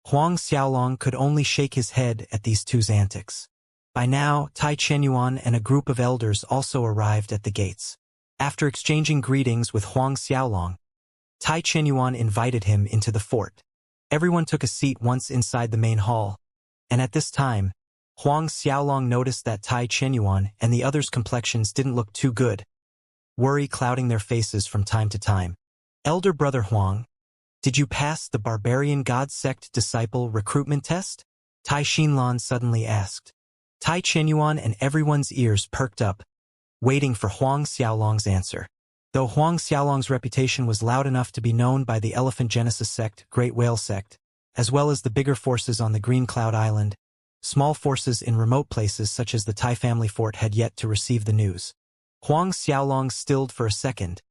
Huang Xiaolong could only shake his head at these two's antics. By now, Tai Chenyuan and a group of elders also arrived at the gates. After exchanging greetings with Huang Xiaolong, Tai Chenyuan invited him into the fort. Everyone took a seat once inside the main hall, and at this time, Huang Xiaolong noticed that Tai Chenyuan and the others' complexions didn't look too good, worry clouding their faces from time to time. Elder brother Huang, did you pass the barbarian god sect disciple recruitment test? Tai Xinlan suddenly asked. Tai Chenyuan and everyone's ears perked up, waiting for Huang Xiaolong's answer. Though Huang Xiaolong's reputation was loud enough to be known by the Elephant Genesis sect, Great Whale sect, as well as the bigger forces on the Green Cloud Island, small forces in remote places such as the Tai family fort had yet to receive the news. Huang Xiaolong stilled for a second,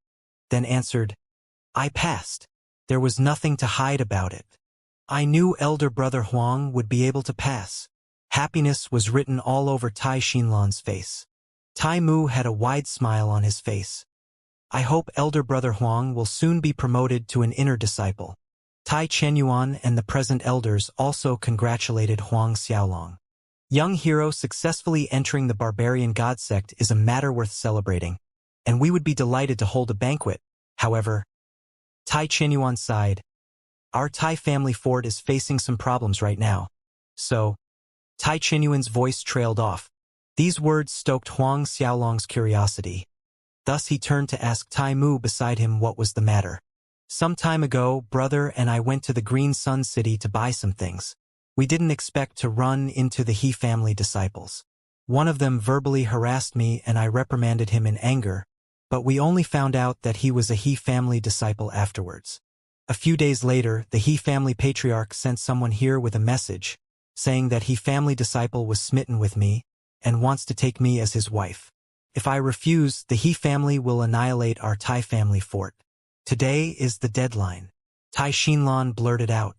then answered, I passed. There was nothing to hide about it. I knew elder brother Huang would be able to pass. Happiness was written all over Tai Xinlan's face. Tai Mu had a wide smile on his face. I hope elder brother Huang will soon be promoted to an inner disciple. Tai Chenyuan and the present elders also congratulated Huang Xiaolong. Young hero successfully entering the barbarian god sect is a matter worth celebrating, and we would be delighted to hold a banquet. However, Tai Chenyuan sighed. Our Tai family fort is facing some problems right now. So, Tai Chenyuan's voice trailed off. These words stoked Huang Xiaolong's curiosity. Thus he turned to ask Tai Mu beside him what was the matter. Some time ago, brother and I went to the Green Sun City to buy some things. We didn't expect to run into the He family disciples. One of them verbally harassed me and I reprimanded him in anger, but we only found out that he was a He family disciple afterwards. A few days later, the He family patriarch sent someone here with a message, saying that He family disciple was smitten with me and wants to take me as his wife. If I refuse, the He family will annihilate our Tai family fort. Today is the deadline. Tai Xinlan blurted out.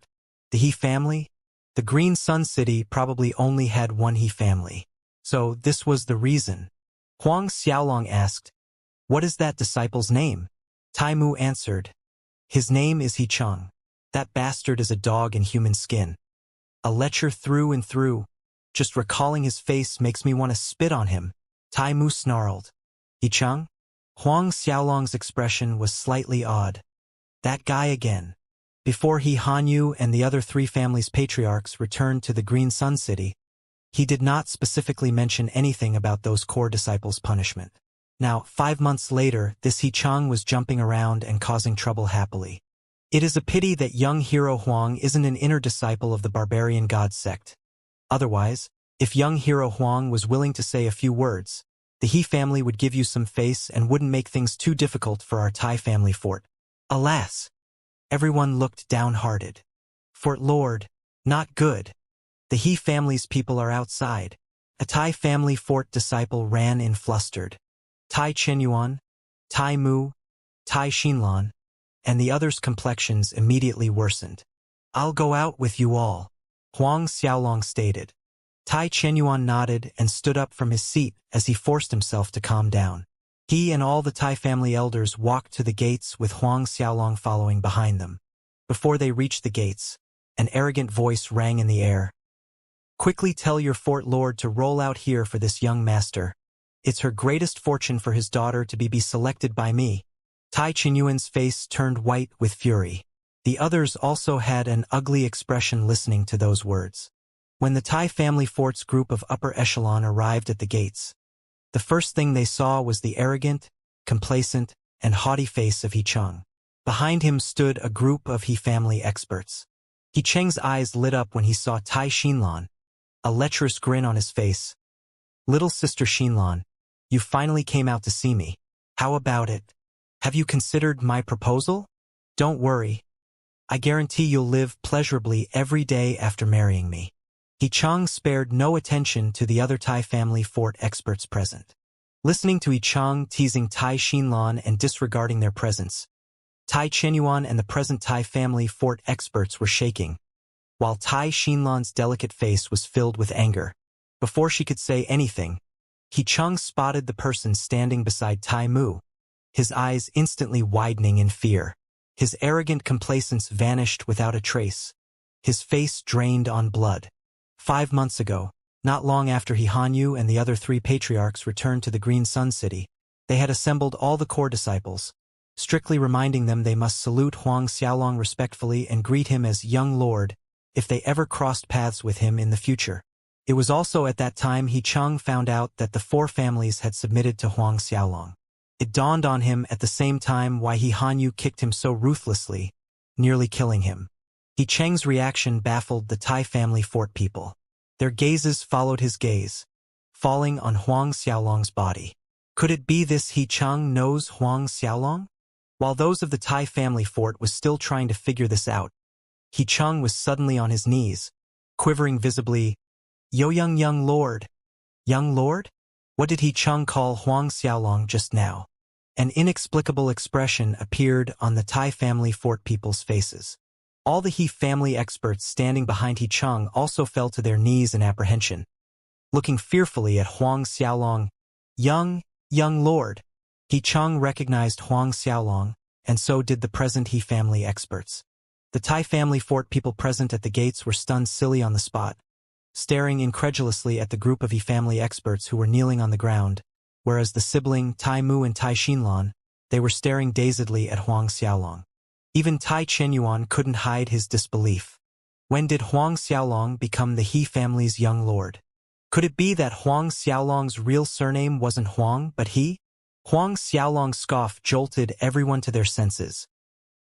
The He family? The Green Sun City probably only had one He family. So this was the reason. Huang Xiaolong asked, what is that disciple's name? Tai Mu answered, his name is He Cheng. That bastard is a dog in human skin. A lecher through and through. Just recalling his face makes me want to spit on him. Tai Mu snarled. He Cheng? Huang Xiaolong's expression was slightly odd. That guy again. Before He Hanyu and the other three families' patriarchs returned to the Green Sun City, he did not specifically mention anything about those core disciples' punishment. Now, 5 months later, this He Cheng was jumping around and causing trouble happily. It is a pity that young hero Huang isn't an inner disciple of the barbarian god sect. Otherwise, if young hero Huang was willing to say a few words, the He family would give you some face and wouldn't make things too difficult for our Tai family fort. Alas! Everyone looked downhearted. Fort Lord, not good. The He family's people are outside. A Tai family fort disciple ran in flustered. Tai Chenyuan, Tai Mu, Tai Xinlan, and the others' complexions immediately worsened. I'll go out with you all, Huang Xiaolong stated. Tai Chenyuan nodded and stood up from his seat as he forced himself to calm down. He and all the Tai family elders walked to the gates with Huang Xiaolong following behind them. Before they reached the gates, an arrogant voice rang in the air. Quickly tell your fort lord to roll out here for this young master. It's her greatest fortune for his daughter to be selected by me. Tai Chenyuan's face turned white with fury. The others also had an ugly expression listening to those words. When the Tai family fort's group of upper echelon arrived at the gates, the first thing they saw was the arrogant, complacent, and haughty face of He Cheng. Behind him stood a group of He family experts. He Cheng's eyes lit up when he saw Tai Xinlan, a lecherous grin on his face. Little sister Xinlan, you finally came out to see me. How about it? Have you considered my proposal? Don't worry. I guarantee you'll live pleasurably every day after marrying me. He Cheng spared no attention to the other Tai family fort experts present. Listening to He Cheng teasing Tai Xinlan and disregarding their presence, Tai Chenyuan and the present Tai family fort experts were shaking. while Tai Xinlan's delicate face was filled with anger. Before she could say anything, He Cheng spotted the person standing beside Tai Mu, his eyes instantly widening in fear. His arrogant complacence vanished without a trace. His face drained on blood. 5 months ago, not long after He Hanyu and the other 3 patriarchs returned to the Green Sun City, they had assembled all the core disciples, strictly reminding them they must salute Huang Xiaolong respectfully and greet him as young lord if they ever crossed paths with him in the future. It was also at that time He Cheng found out that the 4 families had submitted to Huang Xiaolong. It dawned on him at the same time why He Hanyu kicked him so ruthlessly, nearly killing him. He Cheng's reaction baffled the Tai family fort people. Their gazes followed his gaze, falling on Huang Xiaolong's body. Could it be this He Cheng knows Huang Xiaolong? While those of the Tai family fort was still trying to figure this out, He Cheng was suddenly on his knees, quivering visibly. Young lord. Young lord? What did He Cheng call Huang Xiaolong just now? An inexplicable expression appeared on the Tai family fort people's faces. All the He family experts standing behind He Cheng also fell to their knees in apprehension, looking fearfully at Huang Xiaolong. Young lord. He Cheng recognized Huang Xiaolong, and so did the present He family experts. The Tai family fort people present at the gates were stunned silly on the spot, staring incredulously at the group of He family experts who were kneeling on the ground, whereas the sibling Tai Mu and Tai Xinlan, they were staring dazedly at Huang Xiaolong. Even Tai Chenyuan couldn't hide his disbelief. When did Huang Xiaolong become the He family's young lord? Could it be that Huang Xiaolong's real surname wasn't Huang but He? Huang Xiaolong's scoff jolted everyone to their senses.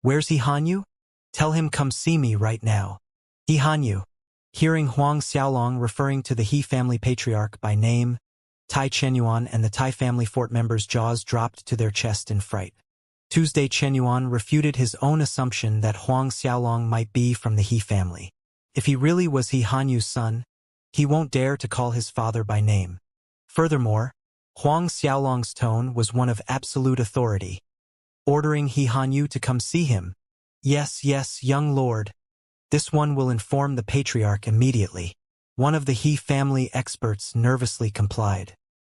Where's He Hanyu? Tell him come see me right now. He Hanyu. Hearing Huang Xiaolong referring to the He family patriarch by name, Tai Chenyuan and the Tai family fort members' jaws dropped to their chest in fright. Tuesday Chenyuan refuted his own assumption that Huang Xiaolong might be from the He family. If he really was He Hanyu's son, he won't dare to call his father by name. Furthermore, Huang Xiaolong's tone was one of absolute authority, ordering He Hanyu to come see him. Yes, young lord. This one will inform the patriarch immediately. One of the He family experts nervously complied.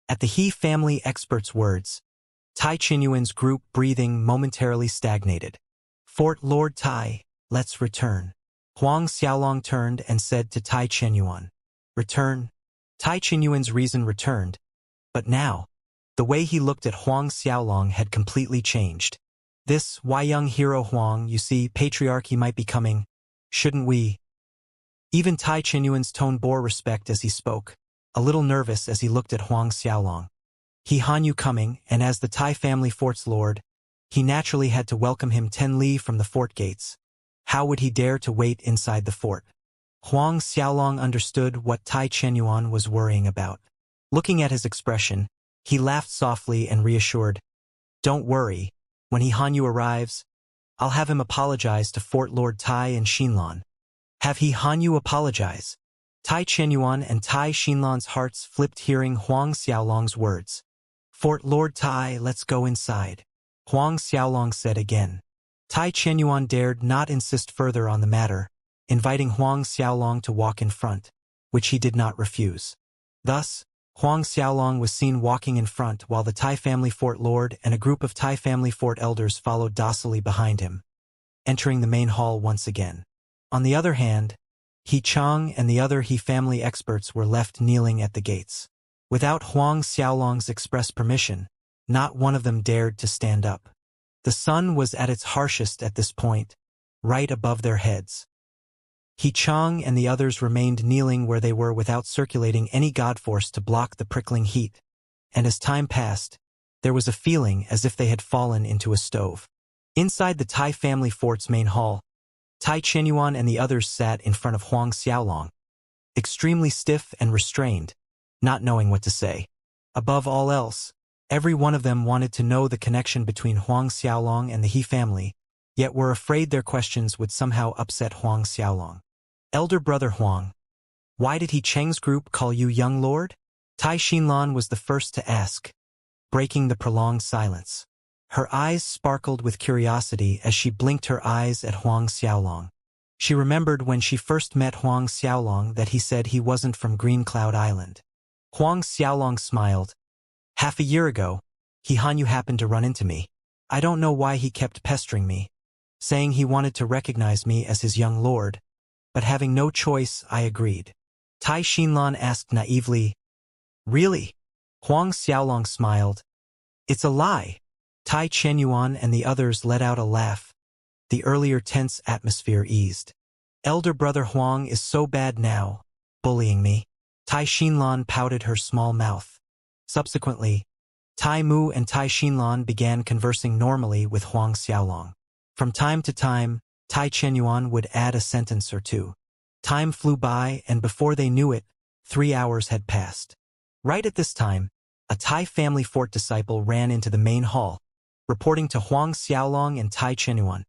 At the He family expert's words, Tai Chenyuan's group breathing momentarily stagnated. Fort Lord Tai, let's return. Huang Xiaolong turned and said to Tai Chenyuan. Return? Tai Chenyuan's reason returned, but now, the way he looked at Huang Xiaolong had completely changed. This, why young hero Huang, you see, patriarch he might be coming. Shouldn't we? Even Tai Chenyuan's tone bore respect as he spoke, a little nervous as he looked at Huang Xiaolong. He Hanyu coming, and as the Tai family fort's lord, he naturally had to welcome him 10 li from the fort gates. How would he dare to wait inside the fort? Huang Xiaolong understood what Tai Chenyuan was worrying about. Looking at his expression, he laughed softly and reassured, Don't worry, when He Hanyu arrives, I'll have him apologize to Fort Lord Tai and Xinlan. Have He Hanyu apologize? Tai Chenyuan and Tai Xinlan's hearts flipped hearing Huang Xiaolong's words. Fort Lord Tai, let's go inside, Huang Xiaolong said again. Tai Chenyuan dared not insist further on the matter, inviting Huang Xiaolong to walk in front, which he did not refuse. Thus, Huang Xiaolong was seen walking in front while the Tai family fort lord and a group of Tai family fort elders followed docilely behind him, entering the main hall once again. On the other hand, He Cheng and the other He family experts were left kneeling at the gates. Without Huang Xiaolong's express permission, not one of them dared to stand up. The sun was at its harshest at this point, right above their heads. He Cheng and the others remained kneeling where they were without circulating any god force to block the prickling heat, and as time passed, there was a feeling as if they had fallen into a stove. Inside the Tai family fort's main hall, Tai Chenyuan and the others sat in front of Huang Xiaolong, extremely stiff and restrained, not knowing what to say. Above all else, every one of them wanted to know the connection between Huang Xiaolong and the He family, yet were afraid their questions would somehow upset Huang Xiaolong. Elder brother Huang, why did He Cheng's group call you young lord? Tai Xinlan was the first to ask, breaking the prolonged silence. Her eyes sparkled with curiosity as she blinked her eyes at Huang Xiaolong. She remembered when she first met Huang Xiaolong that he said he wasn't from Green Cloud Island. Huang Xiaolong smiled. Half a year ago, He Hanyu happened to run into me. I don't know why he kept pestering me, saying he wanted to recognize me as his young lord, but having no choice, I agreed. Tai Xinlan asked naively, Really? Huang Xiaolong smiled. It's a lie. Tai Chenyuan and the others let out a laugh. The earlier tense atmosphere eased. Elder brother Huang is so bad now, bullying me. Tai Xinlan pouted her small mouth. Subsequently, Tai Mu and Tai Xinlan began conversing normally with Huang Xiaolong. From time to time, Tai Chenyuan would add a sentence or two. Time flew by, and before they knew it, 3 hours had passed. Right at this time, a Tai family fort disciple ran into the main hall, reporting to Huang Xiaolong and Tai Chenyuan.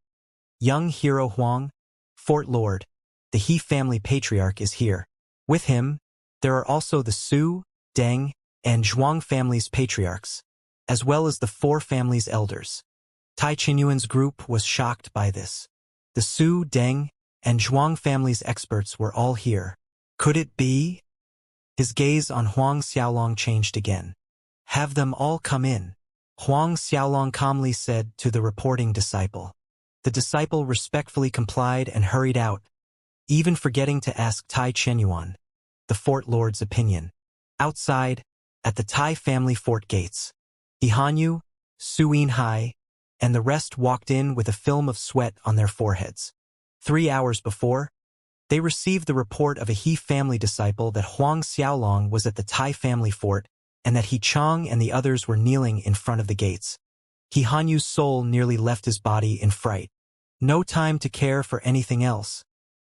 Young hero Huang, Fort Lord, the He family patriarch is here. With him, there are also the Su, Deng, and Zhuang families' patriarchs, as well as the 4 families' elders. Tai Chenyuan's group was shocked by this. The Su, Deng, and Zhuang families' experts were all here. Could it be? His gaze on Huang Xiaolong changed again. Have them all come in, Huang Xiaolong calmly said to the reporting disciple. The disciple respectfully complied and hurried out, even forgetting to ask Tai Chenyuan, the fort lord's opinion. Outside, at the Tai family fort gates, He Hanyu, Su Yinhai, and the rest walked in with a film of sweat on their foreheads. 3 hours before, they received the report of a He family disciple that Huang Xiaolong was at the Tai family fort and that He Chang and the others were kneeling in front of the gates. He Hanyu's soul nearly left his body in fright. No time to care for anything else.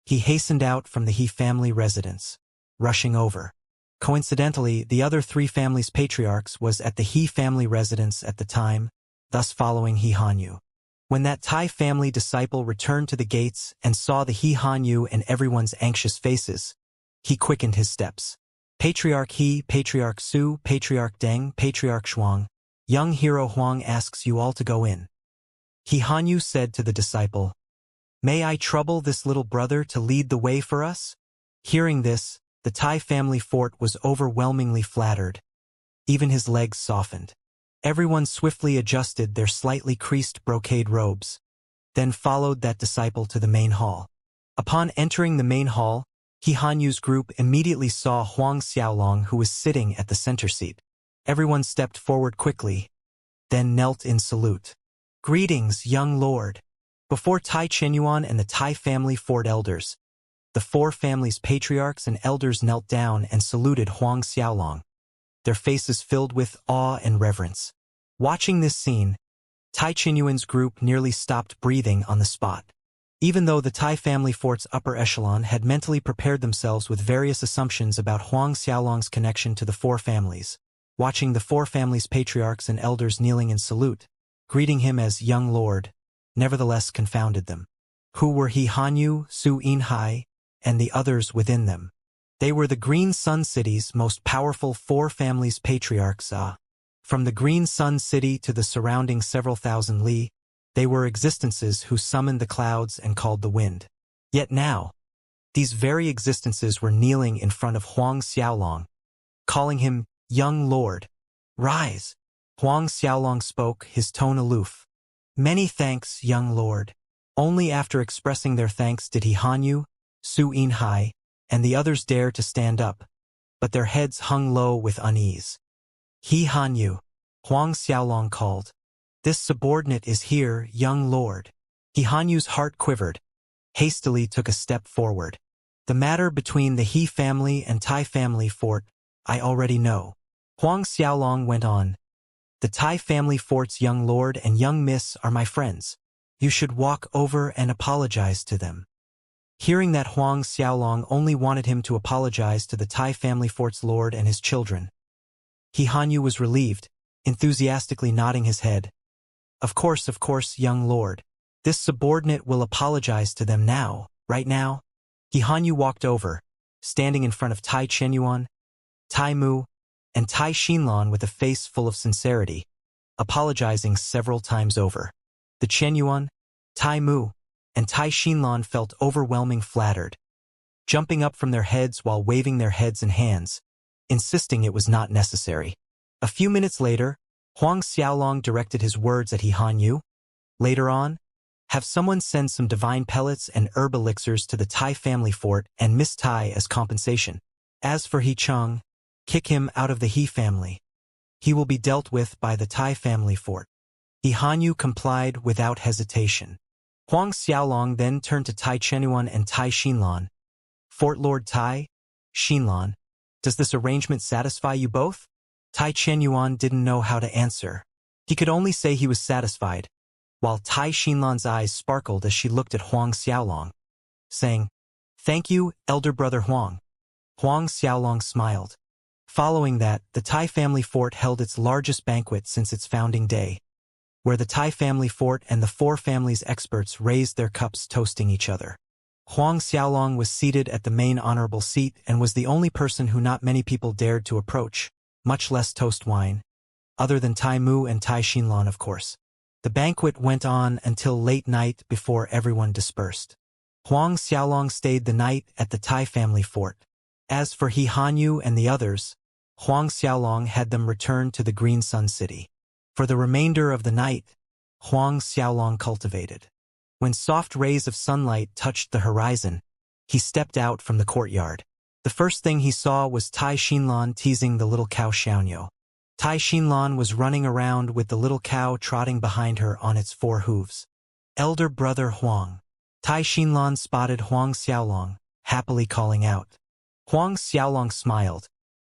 He hastened out from the He family residence, rushing over. Coincidentally, the other 3 families' patriarchs was at the He family residence at the time, thus following He Hanyu. When that Tai family disciple returned to the gates and saw the He Hanyu and everyone's anxious faces, he quickened his steps. Patriarch He, Patriarch Su, Patriarch Deng, Patriarch Shuang, young hero Huang asks you all to go in. He Hanyu said to the disciple, May I trouble this little brother to lead the way for us? Hearing this, the Tai family fort was overwhelmingly flattered. Even his legs softened. Everyone swiftly adjusted their slightly creased brocade robes, then followed that disciple to the main hall. Upon entering the main hall, He Hanyu's group immediately saw Huang Xiaolong, who was sitting at the center seat. Everyone stepped forward quickly, then knelt in salute. Greetings, young lord. Before Tai Chenyuan and the Tai family fort elders, the 4 families' patriarchs and elders knelt down and saluted Huang Xiaolong, their faces filled with awe and reverence. Watching this scene, Tai Chenyuan's group nearly stopped breathing on the spot. Even though the Tai family fort's upper echelon had mentally prepared themselves with various assumptions about Huang Xiaolong's connection to the 4 families, watching the 4 families' patriarchs and elders kneeling in salute, greeting him as young lord, nevertheless confounded them. Who were He Hanyu, Su Yinhai, and the others within them? They were the Green Sun City's most powerful 4 families' patriarchs. From the Green Sun City to the surrounding several thousand li, they were existences who summoned the clouds and called the wind. Yet now, these very existences were kneeling in front of Huang Xiaolong, calling him young lord. Rise. Huang Xiaolong spoke, his tone aloof. Many thanks, young lord. Only after expressing their thanks did He Hanyu, Su Yinhai, and the others dare to stand up, but their heads hung low with unease. He Hanyu, Huang Xiaolong called. This subordinate is here, young lord. He Hanyu's heart quivered, hastily took a step forward. The matter between the He family and Tai family fort, I already know. Huang Xiaolong went on. The Tai family fort's young lord and young miss are my friends. You should walk over and apologize to them. Hearing that Huang Xiaolong only wanted him to apologize to the Tai family fort's lord and his children, He Hanyu was relieved, enthusiastically nodding his head. Of course, young lord. This subordinate will apologize to them now, right now. He Hanyu walked over, standing in front of Tai Chenyuan, Tai Mu, and Tai Xinlan with a face full of sincerity, apologizing several times over. The Chenyuan, Tai Mu, and Tai Xinlan felt overwhelming flattered, jumping up from their heads while waving their heads and hands, insisting it was not necessary. A few minutes later, Huang Xiaolong directed his words at He Hanyu. Later on, have someone send some divine pellets and herb elixirs to the Tai family fort and Miss Tai as compensation. As for He Cheng, kick him out of the He family. He will be dealt with by the Tai family fort. He Hanyu complied without hesitation. Huang Xiaolong then turned to Tai Chenyuan and Tai Xinlan. Fort Lord Tai, Xinlan, does this arrangement satisfy you both? Tai Chenyuan didn't know how to answer. He could only say he was satisfied, while Tai Xinlan's eyes sparkled as she looked at Huang Xiaolong, saying, "Thank you, elder brother Huang." Huang Xiaolong smiled. Following that, the Tai family fort held its largest banquet since its founding day, where the Tai family fort and the four families' experts raised their cups toasting each other. Huang Xiaolong was seated at the main honorable seat and was the only person who not many people dared to approach, much less toast wine, other than Tai Mu and Tai Xinlan, of course. The banquet went on until late night before everyone dispersed. Huang Xiaolong stayed the night at the Tai family fort. As for He Hanyu and the others, Huang Xiaolong had them return to the Green Sun City. For the remainder of the night, Huang Xiaolong cultivated. When soft rays of sunlight touched the horizon, he stepped out from the courtyard. The first thing he saw was Tai Xinlan teasing the little cow Xianxia. Tai Xinlan was running around with the little cow trotting behind her on its four hooves. Elder brother Huang. Tai Xinlan spotted Huang Xiaolong, happily calling out. Huang Xiaolong smiled,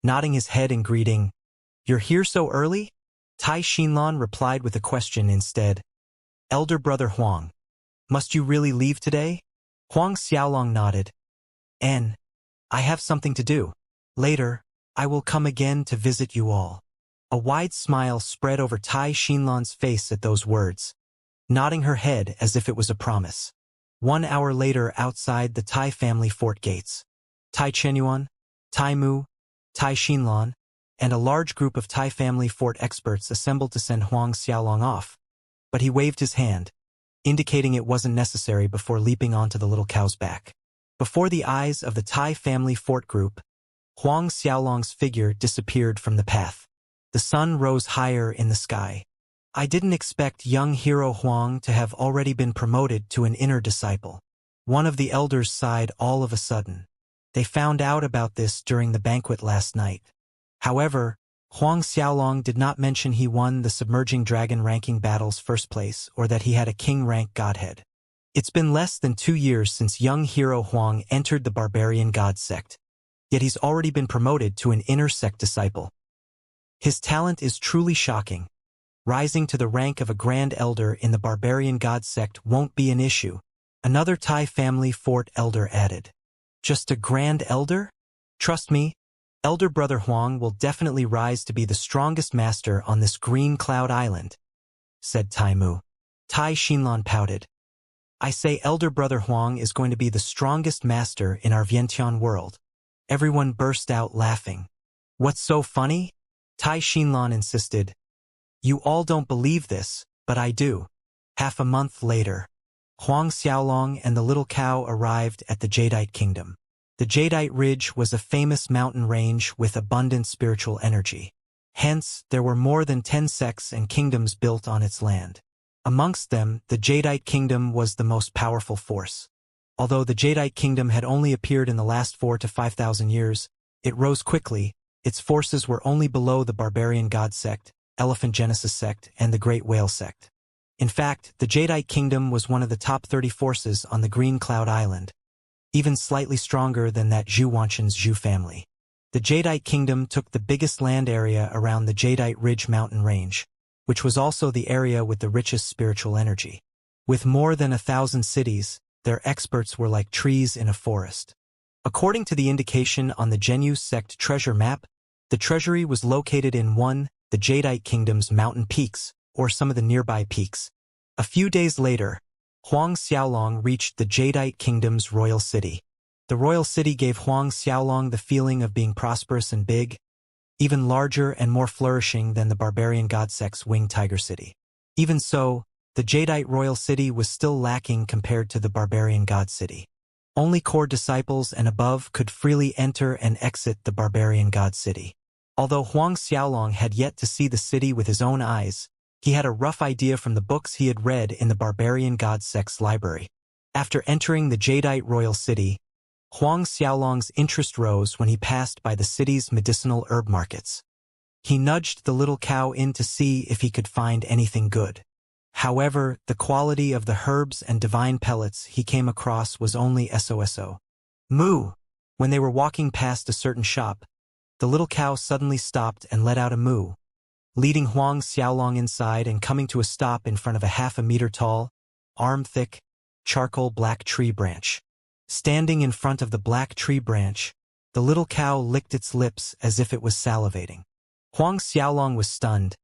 nodding his head in greeting. "You're here so early?" Tai Xinlan replied with a question instead. "Elder brother Huang, must you really leave today?" Huang Xiaolong nodded. I have something to do. Later, I will come again to visit you all." A wide smile spread over Tai Xinlan's face at those words, nodding her head as if it was a promise. 1 hour later outside the Tai family fort gates, Tai Chenyuan, Tai Mu, Tai Xinlan, and a large group of Tai family fort experts assembled to send Huang Xiaolong off, but he waved his hand, indicating it wasn't necessary before leaping onto the little cow's back. Before the eyes of the Tai family fort group, Huang Xiaolong's figure disappeared from the path. The sun rose higher in the sky. I didn't expect young hero Huang to have already been promoted to an inner disciple. One of the elders sighed all of a sudden. They found out about this during the banquet last night. However, Huang Xiaolong did not mention he won the Submerging Dragon ranking battles first place or that he had a king rank godhead. It's been less than 2 years since young hero Huang entered the barbarian god sect, yet he's already been promoted to an inner sect disciple. His talent is truly shocking. Rising to the rank of a grand elder in the barbarian god sect won't be an issue, another Tai family fort elder added. Just a grand elder? Trust me, elder brother Huang will definitely rise to be the strongest master on this green cloud island, said Tai Mu. Tai Xinlan pouted. I say elder brother Huang is going to be the strongest master in our Vientiane world. Everyone burst out laughing. What's so funny? Tai Xinlan insisted. You all don't believe this, but I do. Half a month later, Huang Xiaolong and the little cow arrived at the Jadeite Kingdom. The Jadeite Ridge was a famous mountain range with abundant spiritual energy. Hence, there were more than 10 sects and kingdoms built on its land. Amongst them, the Jadeite Kingdom was the most powerful force. Although the Jadeite Kingdom had only appeared in the last 4,000 to 5,000 years, it rose quickly. Its forces were only below the Barbarian God sect, Elephant Genesis sect, and the Great Whale sect. In fact, the Jadeite Kingdom was one of the top 30 forces on the Green Cloud Island, even slightly stronger than that Zhu Wanshan's Zhu family. The Jadeite Kingdom took the biggest land area around the Jadeite Ridge mountain range, which was also the area with the richest spiritual energy. With more than 1,000 cities, their experts were like trees in a forest. According to the indication on the Zhenyu sect treasure map, the treasury was located in the Jadeite Kingdom's mountain peaks, or some of the nearby peaks. A few days later, Huang Xiaolong reached the Jadeite Kingdom's royal city. The royal city gave Huang Xiaolong the feeling of being prosperous and big, even larger and more flourishing than the barbarian god sect's winged tiger city. Even so, The Jadeite royal city was still lacking compared to the barbarian god city. Only core disciples and above could freely enter and exit the barbarian god city. Although Huang Xiaolong had yet to see the city with his own eyes, he had a rough idea from the books he had read in the barbarian god sect's library. After entering the Jadeite royal city, Huang Xiaolong's interest rose when he passed by the city's medicinal herb markets. He nudged the little cow in to see if he could find anything good. However, the quality of the herbs and divine pellets he came across was only so. Moo! When they were walking past a certain shop, the little cow suddenly stopped and let out a moo, leading Huang Xiaolong inside and coming to a stop in front of a half-a-meter-tall, arm-thick, charcoal black tree branch. Standing in front of the black tree branch, the little cow licked its lips as if it was salivating. Huang Xiaolong was stunned.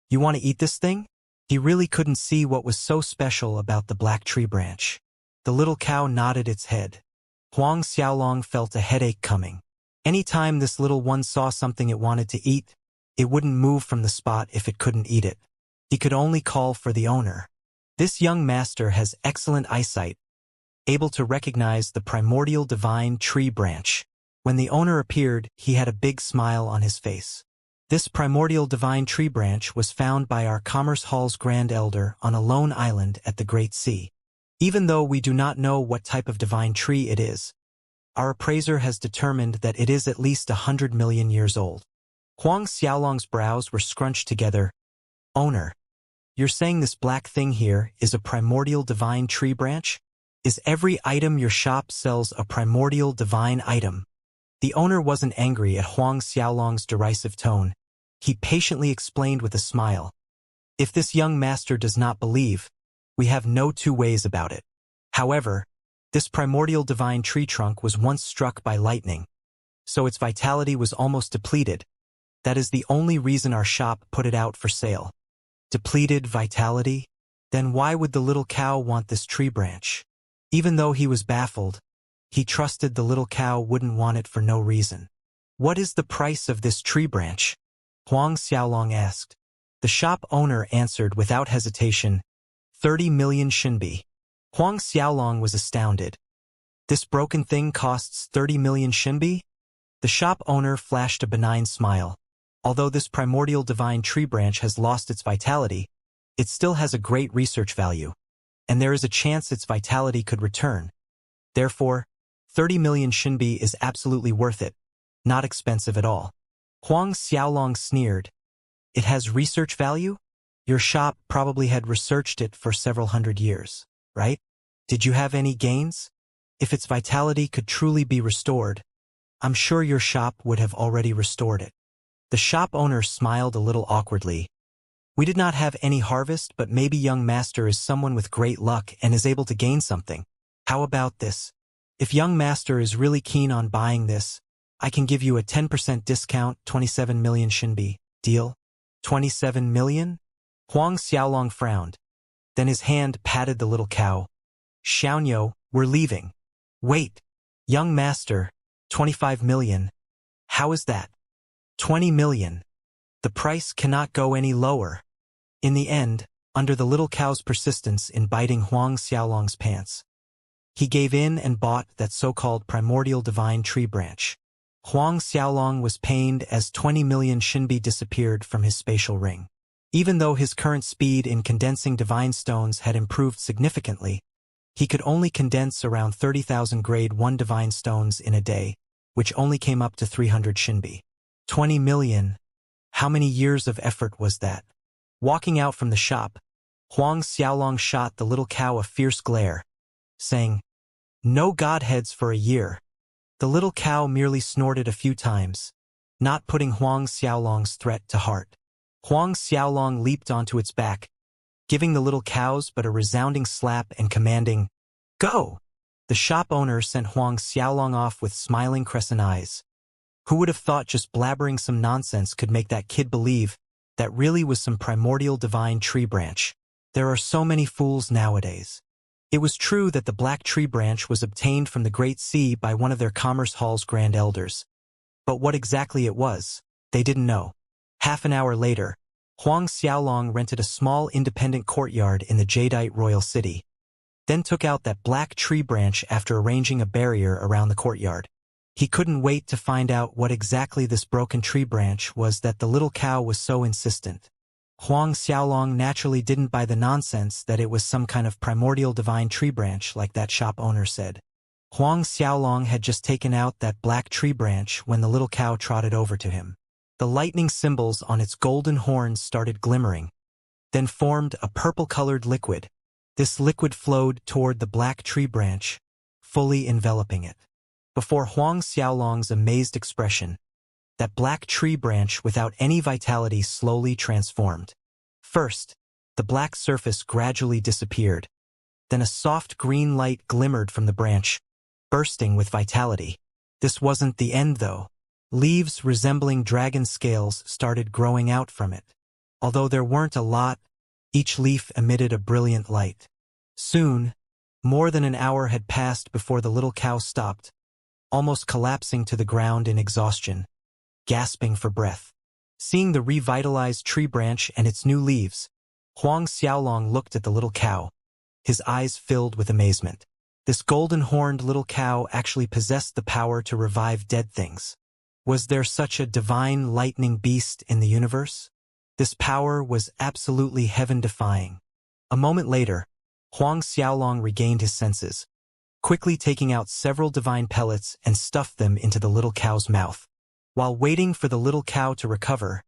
"You want to eat this thing?" He really couldn't see what was so special about the black tree branch. The little cow nodded its head. Huang Xiaolong felt a headache coming. Anytime this little one saw something it wanted to eat, it wouldn't move from the spot if it couldn't eat it. He could only call for the owner. This young master has excellent eyesight, able to recognize the primordial divine tree branch. When the owner appeared, he had a big smile on his face. This primordial divine tree branch was found by our Commerce Hall's Grand Elder on a lone island at the Great Sea. Even though we do not know what type of divine tree it is, our appraiser has determined that it is at least 100 million years old. Huang Xiaolong's brows were scrunched together. "Owner, you're saying this black thing here is a primordial divine tree branch? Is every item your shop sells a primordial divine item?" The owner wasn't angry at Huang Xiaolong's derisive tone. He patiently explained with a smile. "If this young master does not believe, we have no two ways about it. However, this primordial divine tree trunk was once struck by lightning, so its vitality was almost depleted. That is the only reason our shop put it out for sale." Depleted vitality? Then why would the little cow want this tree branch? Even though he was baffled, he trusted the little cow wouldn't want it for no reason. "What is the price of this tree branch?" Huang Xiaolong asked. The shop owner answered without hesitation, 30 million Shinbi. Huang Xiaolong was astounded. "This broken thing costs 30 million Shinbi?" The shop owner flashed a benign smile. "Although this primordial divine tree branch has lost its vitality, it still has a great research value, and there is a chance its vitality could return. Therefore, 30 million Shinbi is absolutely worth it, not expensive at all." Huang Xiaolong sneered. "It has research value? Your shop probably had researched it for several hundred years, right? Did you have any gains? If its vitality could truly be restored, I'm sure your shop would have already restored it." The shop owner smiled a little awkwardly. "We did not have any harvest, but maybe young master is someone with great luck and is able to gain something. How about this? If young master is really keen on buying this, I can give you a 10% discount, 27 million Shinbi. Deal?" 27 million? Huang Xiaolong frowned. Then his hand patted the little cow. "Xianxia, we're leaving." "Wait, young master, 25 million. How is that?" 20 million. The price cannot go any lower. In the end, under the little cow's persistence in biting Huang Xiaolong's pants, he gave in and bought that so-called primordial divine tree branch. Huang Xiaolong was pained as 20 million Shinbi disappeared from his spatial ring. Even though his current speed in condensing divine stones had improved significantly, he could only condense around 30,000 grade 1 divine stones in a day, which only came up to 300 Shinbi. 20 million. How many years of effort was that? Walking out from the shop, Huang Xiaolong shot the little cow a fierce glare, saying, "No godheads for a year." The little cow merely snorted a few times, not putting Huang Xiaolong's threat to heart. Huang Xiaolong leaped onto its back, giving the little cows but a resounding slap and commanding, "Go!" The shop owner sent Huang Xiaolong off with smiling crescent eyes. Who would have thought just blabbering some nonsense could make that kid believe that really was some primordial divine tree branch? There are so many fools nowadays. It was true that the black tree branch was obtained from the Great Sea by one of their Commerce Hall's Grand Elders. But what exactly it was, they didn't know. Half an hour later, Huang Xiaolong rented a small independent courtyard in the Jadeite royal city, then took out that black tree branch after arranging a barrier around the courtyard. He couldn't wait to find out what exactly this broken tree branch was that the little cow was so insistent. Huang Xiaolong naturally didn't buy the nonsense that it was some kind of primordial divine tree branch like that shop owner said. Huang Xiaolong had just taken out that black tree branch when the little cow trotted over to him. The lightning symbols on its golden horns started glimmering, then formed a purple-colored liquid. This liquid flowed toward the black tree branch, fully enveloping it. Before Huang Xiaolong's amazed expression, that black tree branch without any vitality slowly transformed. First, the black surface gradually disappeared. Then a soft green light glimmered from the branch, bursting with vitality. This wasn't the end, though. Leaves resembling dragon scales started growing out from it. Although there weren't a lot, each leaf emitted a brilliant light. Soon, more than an hour had passed before the little cow stopped, almost collapsing to the ground in exhaustion, gasping for breath. Seeing the revitalized tree branch and its new leaves, Huang Xiaolong looked at the little cow, his eyes filled with amazement. This golden-horned little cow actually possessed the power to revive dead things. Was there such a divine lightning beast in the universe? This power was absolutely heaven-defying. A moment later, Huang Xiaolong regained his senses, quickly taking out several divine pellets and stuffed them into the little cow's mouth. While waiting for the little cow to recover,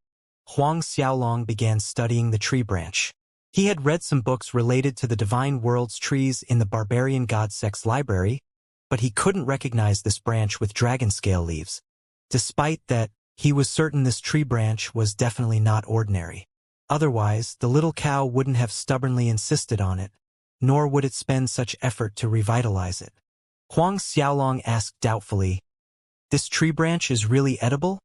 Huang Xiaolong began studying the tree branch. He had read some books related to the divine world's trees in the barbarian god sect's library, but he couldn't recognize this branch with dragon scale leaves. Despite that, he was certain this tree branch was definitely not ordinary. Otherwise, the little cow wouldn't have stubbornly insisted on it, nor would it spend such effort to revitalize it. Huang Xiaolong asked doubtfully, "This tree branch is really edible?"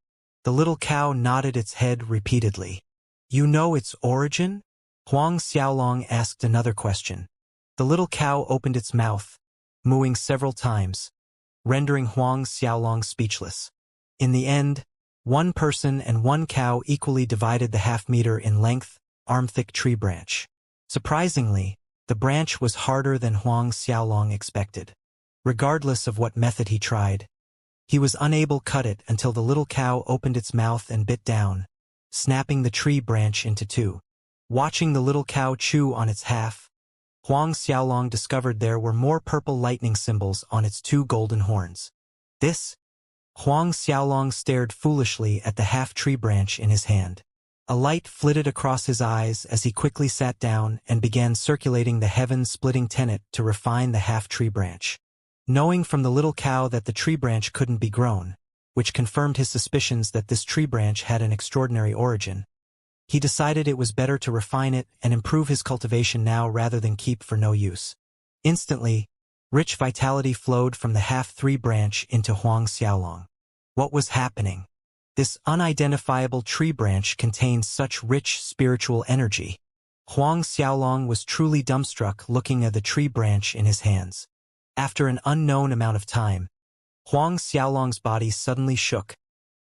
The little cow nodded its head repeatedly. "You know its origin?" Huang Xiaolong asked another question. The little cow opened its mouth, mooing several times, rendering Huang Xiaolong speechless. In the end, one person and one cow equally divided the half-meter in length, arm-thick tree branch. Surprisingly, the branch was harder than Huang Xiaolong expected. Regardless of what method he tried, he was unable to cut it until the little cow opened its mouth and bit down, snapping the tree branch into two. Watching the little cow chew on its half, Huang Xiaolong discovered there were more purple lightning symbols on its two golden horns. This? Huang Xiaolong stared foolishly at the half-tree branch in his hand. A light flitted across his eyes as he quickly sat down and began circulating the heaven-splitting tenet to refine the half-tree branch. Knowing from the little cow that the tree branch couldn't be grown, which confirmed his suspicions that this tree branch had an extraordinary origin, he decided it was better to refine it and improve his cultivation now rather than keep for no use. Instantly, rich vitality flowed from the half-tree branch into Huang Xiaolong. What was happening? This unidentifiable tree branch contained such rich spiritual energy. Huang Xiaolong was truly dumbstruck looking at the tree branch in his hands. After an unknown amount of time, Huang Xiaolong's body suddenly shook,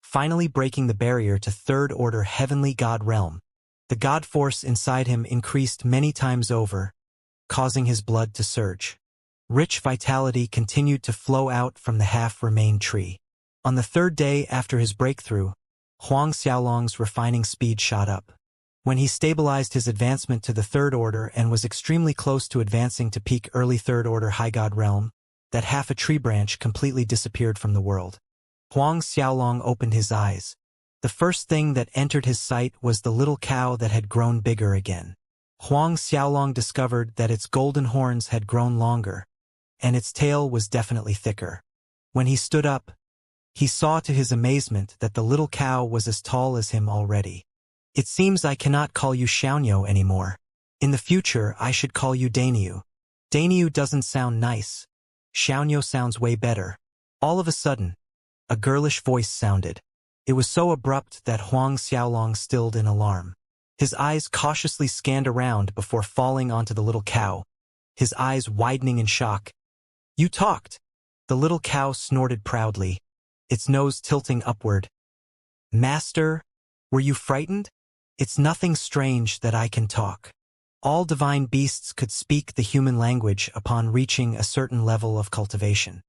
finally breaking the barrier to third-order heavenly god realm. The god force inside him increased many times over, causing his blood to surge. Rich vitality continued to flow out from the half-remained tree. On the third day after his breakthrough, Huang Xiaolong's refining speed shot up. When he stabilized his advancement to the third order and was extremely close to advancing to peak early third-order high god realm, that half-a-tree branch completely disappeared from the world. Huang Xiaolong opened his eyes. The first thing that entered his sight was the little cow that had grown bigger again. Huang Xiaolong discovered that its golden horns had grown longer, and its tail was definitely thicker. When he stood up, he saw to his amazement that the little cow was as tall as him already. "It seems I cannot call you Xianxia anymore. In the future, I should call you Daniu. Daniu doesn't sound nice. Xianxia sounds way better." All of a sudden, a girlish voice sounded. It was so abrupt that Huang Xiaolong stilled in alarm. His eyes cautiously scanned around before falling onto the little cow, his eyes widening in shock. "You talked!" The little cow snorted proudly, its nose tilting upward. "Master, were you frightened?" It's nothing strange that I can talk. All divine beasts could speak the human language upon reaching a certain level of cultivation.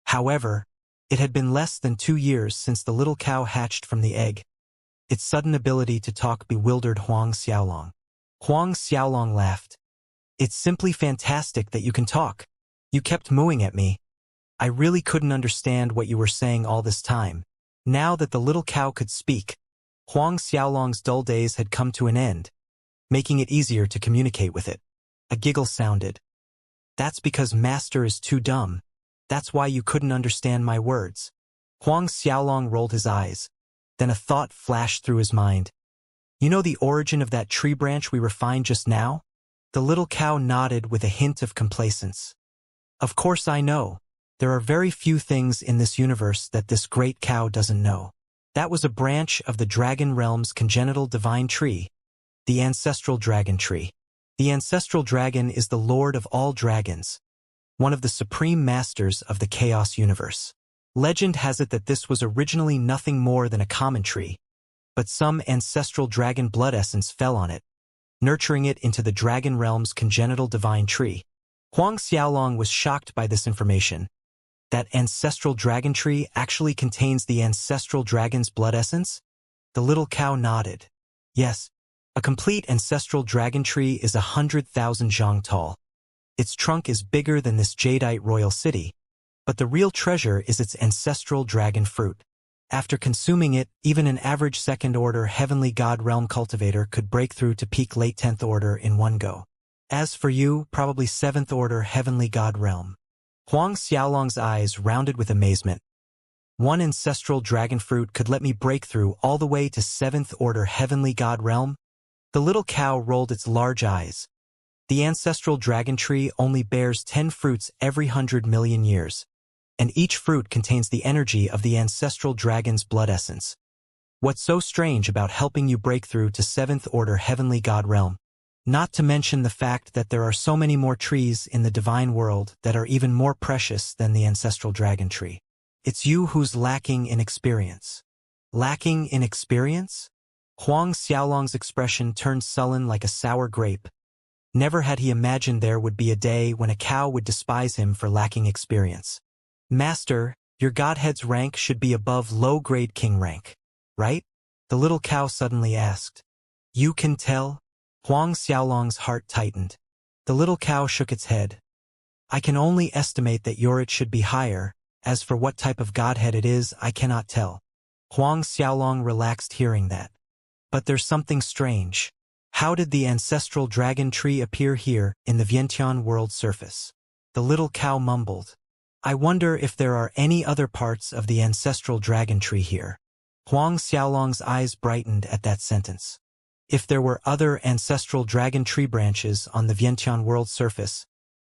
However, it had been less than 2 years since the little cow hatched from the egg. Its sudden ability to talk bewildered Huang Xiaolong. Huang Xiaolong laughed. It's simply fantastic that you can talk. You kept mooing at me. I really couldn't understand what you were saying all this time. Now that the little cow could speak, Huang Xiaolong's dull days had come to an end, making it easier to communicate with it. A giggle sounded. That's because Master is too dumb. That's why you couldn't understand my words. Huang Xiaolong rolled his eyes. Then a thought flashed through his mind. You know the origin of that tree branch we refined just now? The little cow nodded with a hint of complacence. Of course I know. There are very few things in this universe that this great cow doesn't know. That was a branch of the dragon realm's congenital divine tree, the ancestral dragon tree. The ancestral dragon is the lord of all dragons, one of the supreme masters of the chaos universe. Legend has it that this was originally nothing more than a common tree, but some ancestral dragon blood essence fell on it, nurturing it into the dragon realm's congenital divine tree. Huang Xiaolong was shocked by this information. That ancestral dragon tree actually contains the ancestral dragon's blood essence? The little cow nodded. Yes, a complete ancestral dragon tree is 100,000 zhang tall. Its trunk is bigger than this jadeite royal city, but the real treasure is its ancestral dragon fruit. After consuming it, even an average second-order heavenly god realm cultivator could break through to peak late 10th order in one go. As for you, probably 7th order heavenly god realm. Huang Xiaolong's eyes rounded with amazement. One ancestral dragon fruit could let me break through all the way to 7th order heavenly god realm? The little cow rolled its large eyes. The ancestral dragon tree only bears 10 fruits every 100 million years, and each fruit contains the energy of the ancestral dragon's blood essence. What's so strange about helping you break through to 7th order heavenly god realm? Not to mention the fact that there are so many more trees in the divine world that are even more precious than the ancestral dragon tree. It's you who's lacking in experience. Lacking in experience? Huang Xiaolong's expression turned sullen like a sour grape. Never had he imagined there would be a day when a cow would despise him for lacking experience. Master, your godhead's rank should be above low-grade king rank, right? The little cow suddenly asked. You can tell? Huang Xiaolong's heart tightened. The little cow shook its head. I can only estimate that it should be higher. As for what type of godhead it is, I cannot tell. Huang Xiaolong relaxed hearing that. But there's something strange. How did the ancestral dragon tree appear here in the Vientiane world surface? The little cow mumbled. I wonder if there are any other parts of the ancestral dragon tree here. Huang Xiaolong's eyes brightened at that sentence. If there were other ancestral dragon tree branches on the Vientiane world surface,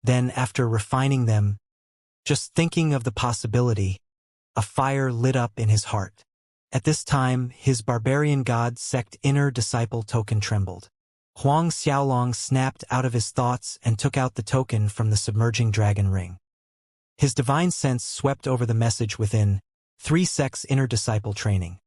then after refining them, just thinking of the possibility, a fire lit up in his heart. At this time, his barbarian god sect inner disciple token trembled. Huang Xiaolong snapped out of his thoughts and took out the token from the submerging dragon ring. His divine sense swept over the message within, 3 sects inner disciple training.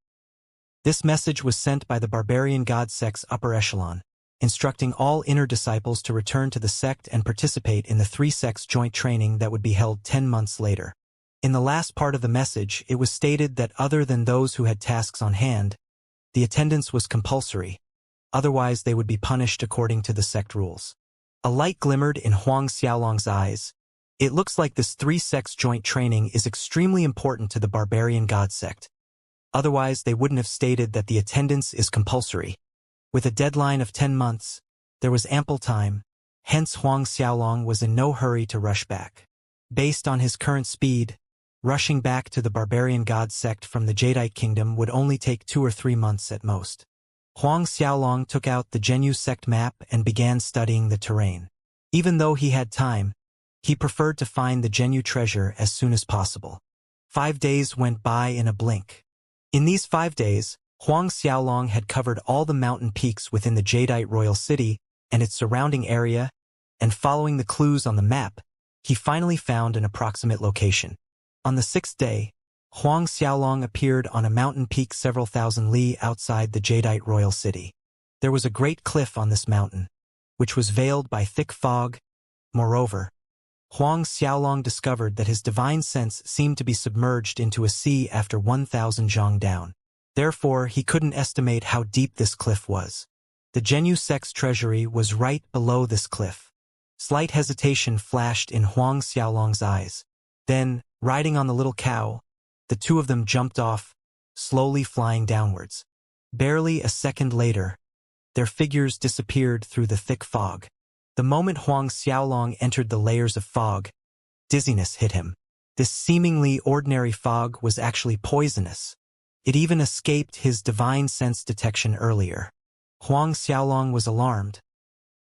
This message was sent by the barbarian god sect's upper echelon, instructing all inner disciples to return to the sect and participate in the 3 sects joint training that would be held 10 months later. In the last part of the message, it was stated that other than those who had tasks on hand, the attendance was compulsory, otherwise they would be punished according to the sect rules. A light glimmered in Huang Xiaolong's eyes. It looks like this 3 sects joint training is extremely important to the barbarian god sect. Otherwise, they wouldn't have stated that the attendance is compulsory. With a deadline of 10 months, there was ample time, hence Huang Xiaolong was in no hurry to rush back. Based on his current speed, rushing back to the barbarian god sect from the Jadeite kingdom would only take 2 or 3 months at most. Huang Xiaolong took out the Zhenyu sect map and began studying the terrain. Even though he had time, he preferred to find the Zhenyu treasure as soon as possible. 5 days went by in a blink. In these 5 days, Huang Xiaolong had covered all the mountain peaks within the Jadeite royal city and its surrounding area, and following the clues on the map, he finally found an approximate location. On the 6th day, Huang Xiaolong appeared on a mountain peak several thousand li outside the Jadeite royal city. There was a great cliff on this mountain, which was veiled by thick fog. Moreover, Huang Xiaolong discovered that his divine sense seemed to be submerged into a sea after 1,000 zhang down. Therefore, he couldn't estimate how deep this cliff was. The Zhenyu sect's treasury was right below this cliff. Slight hesitation flashed in Huang Xiaolong's eyes. Then, riding on the little cow, the two of them jumped off, slowly flying downwards. Barely a second later, their figures disappeared through the thick fog. The moment Huang Xiaolong entered the layers of fog, dizziness hit him. This seemingly ordinary fog was actually poisonous. It even escaped his divine sense detection earlier. Huang Xiaolong was alarmed,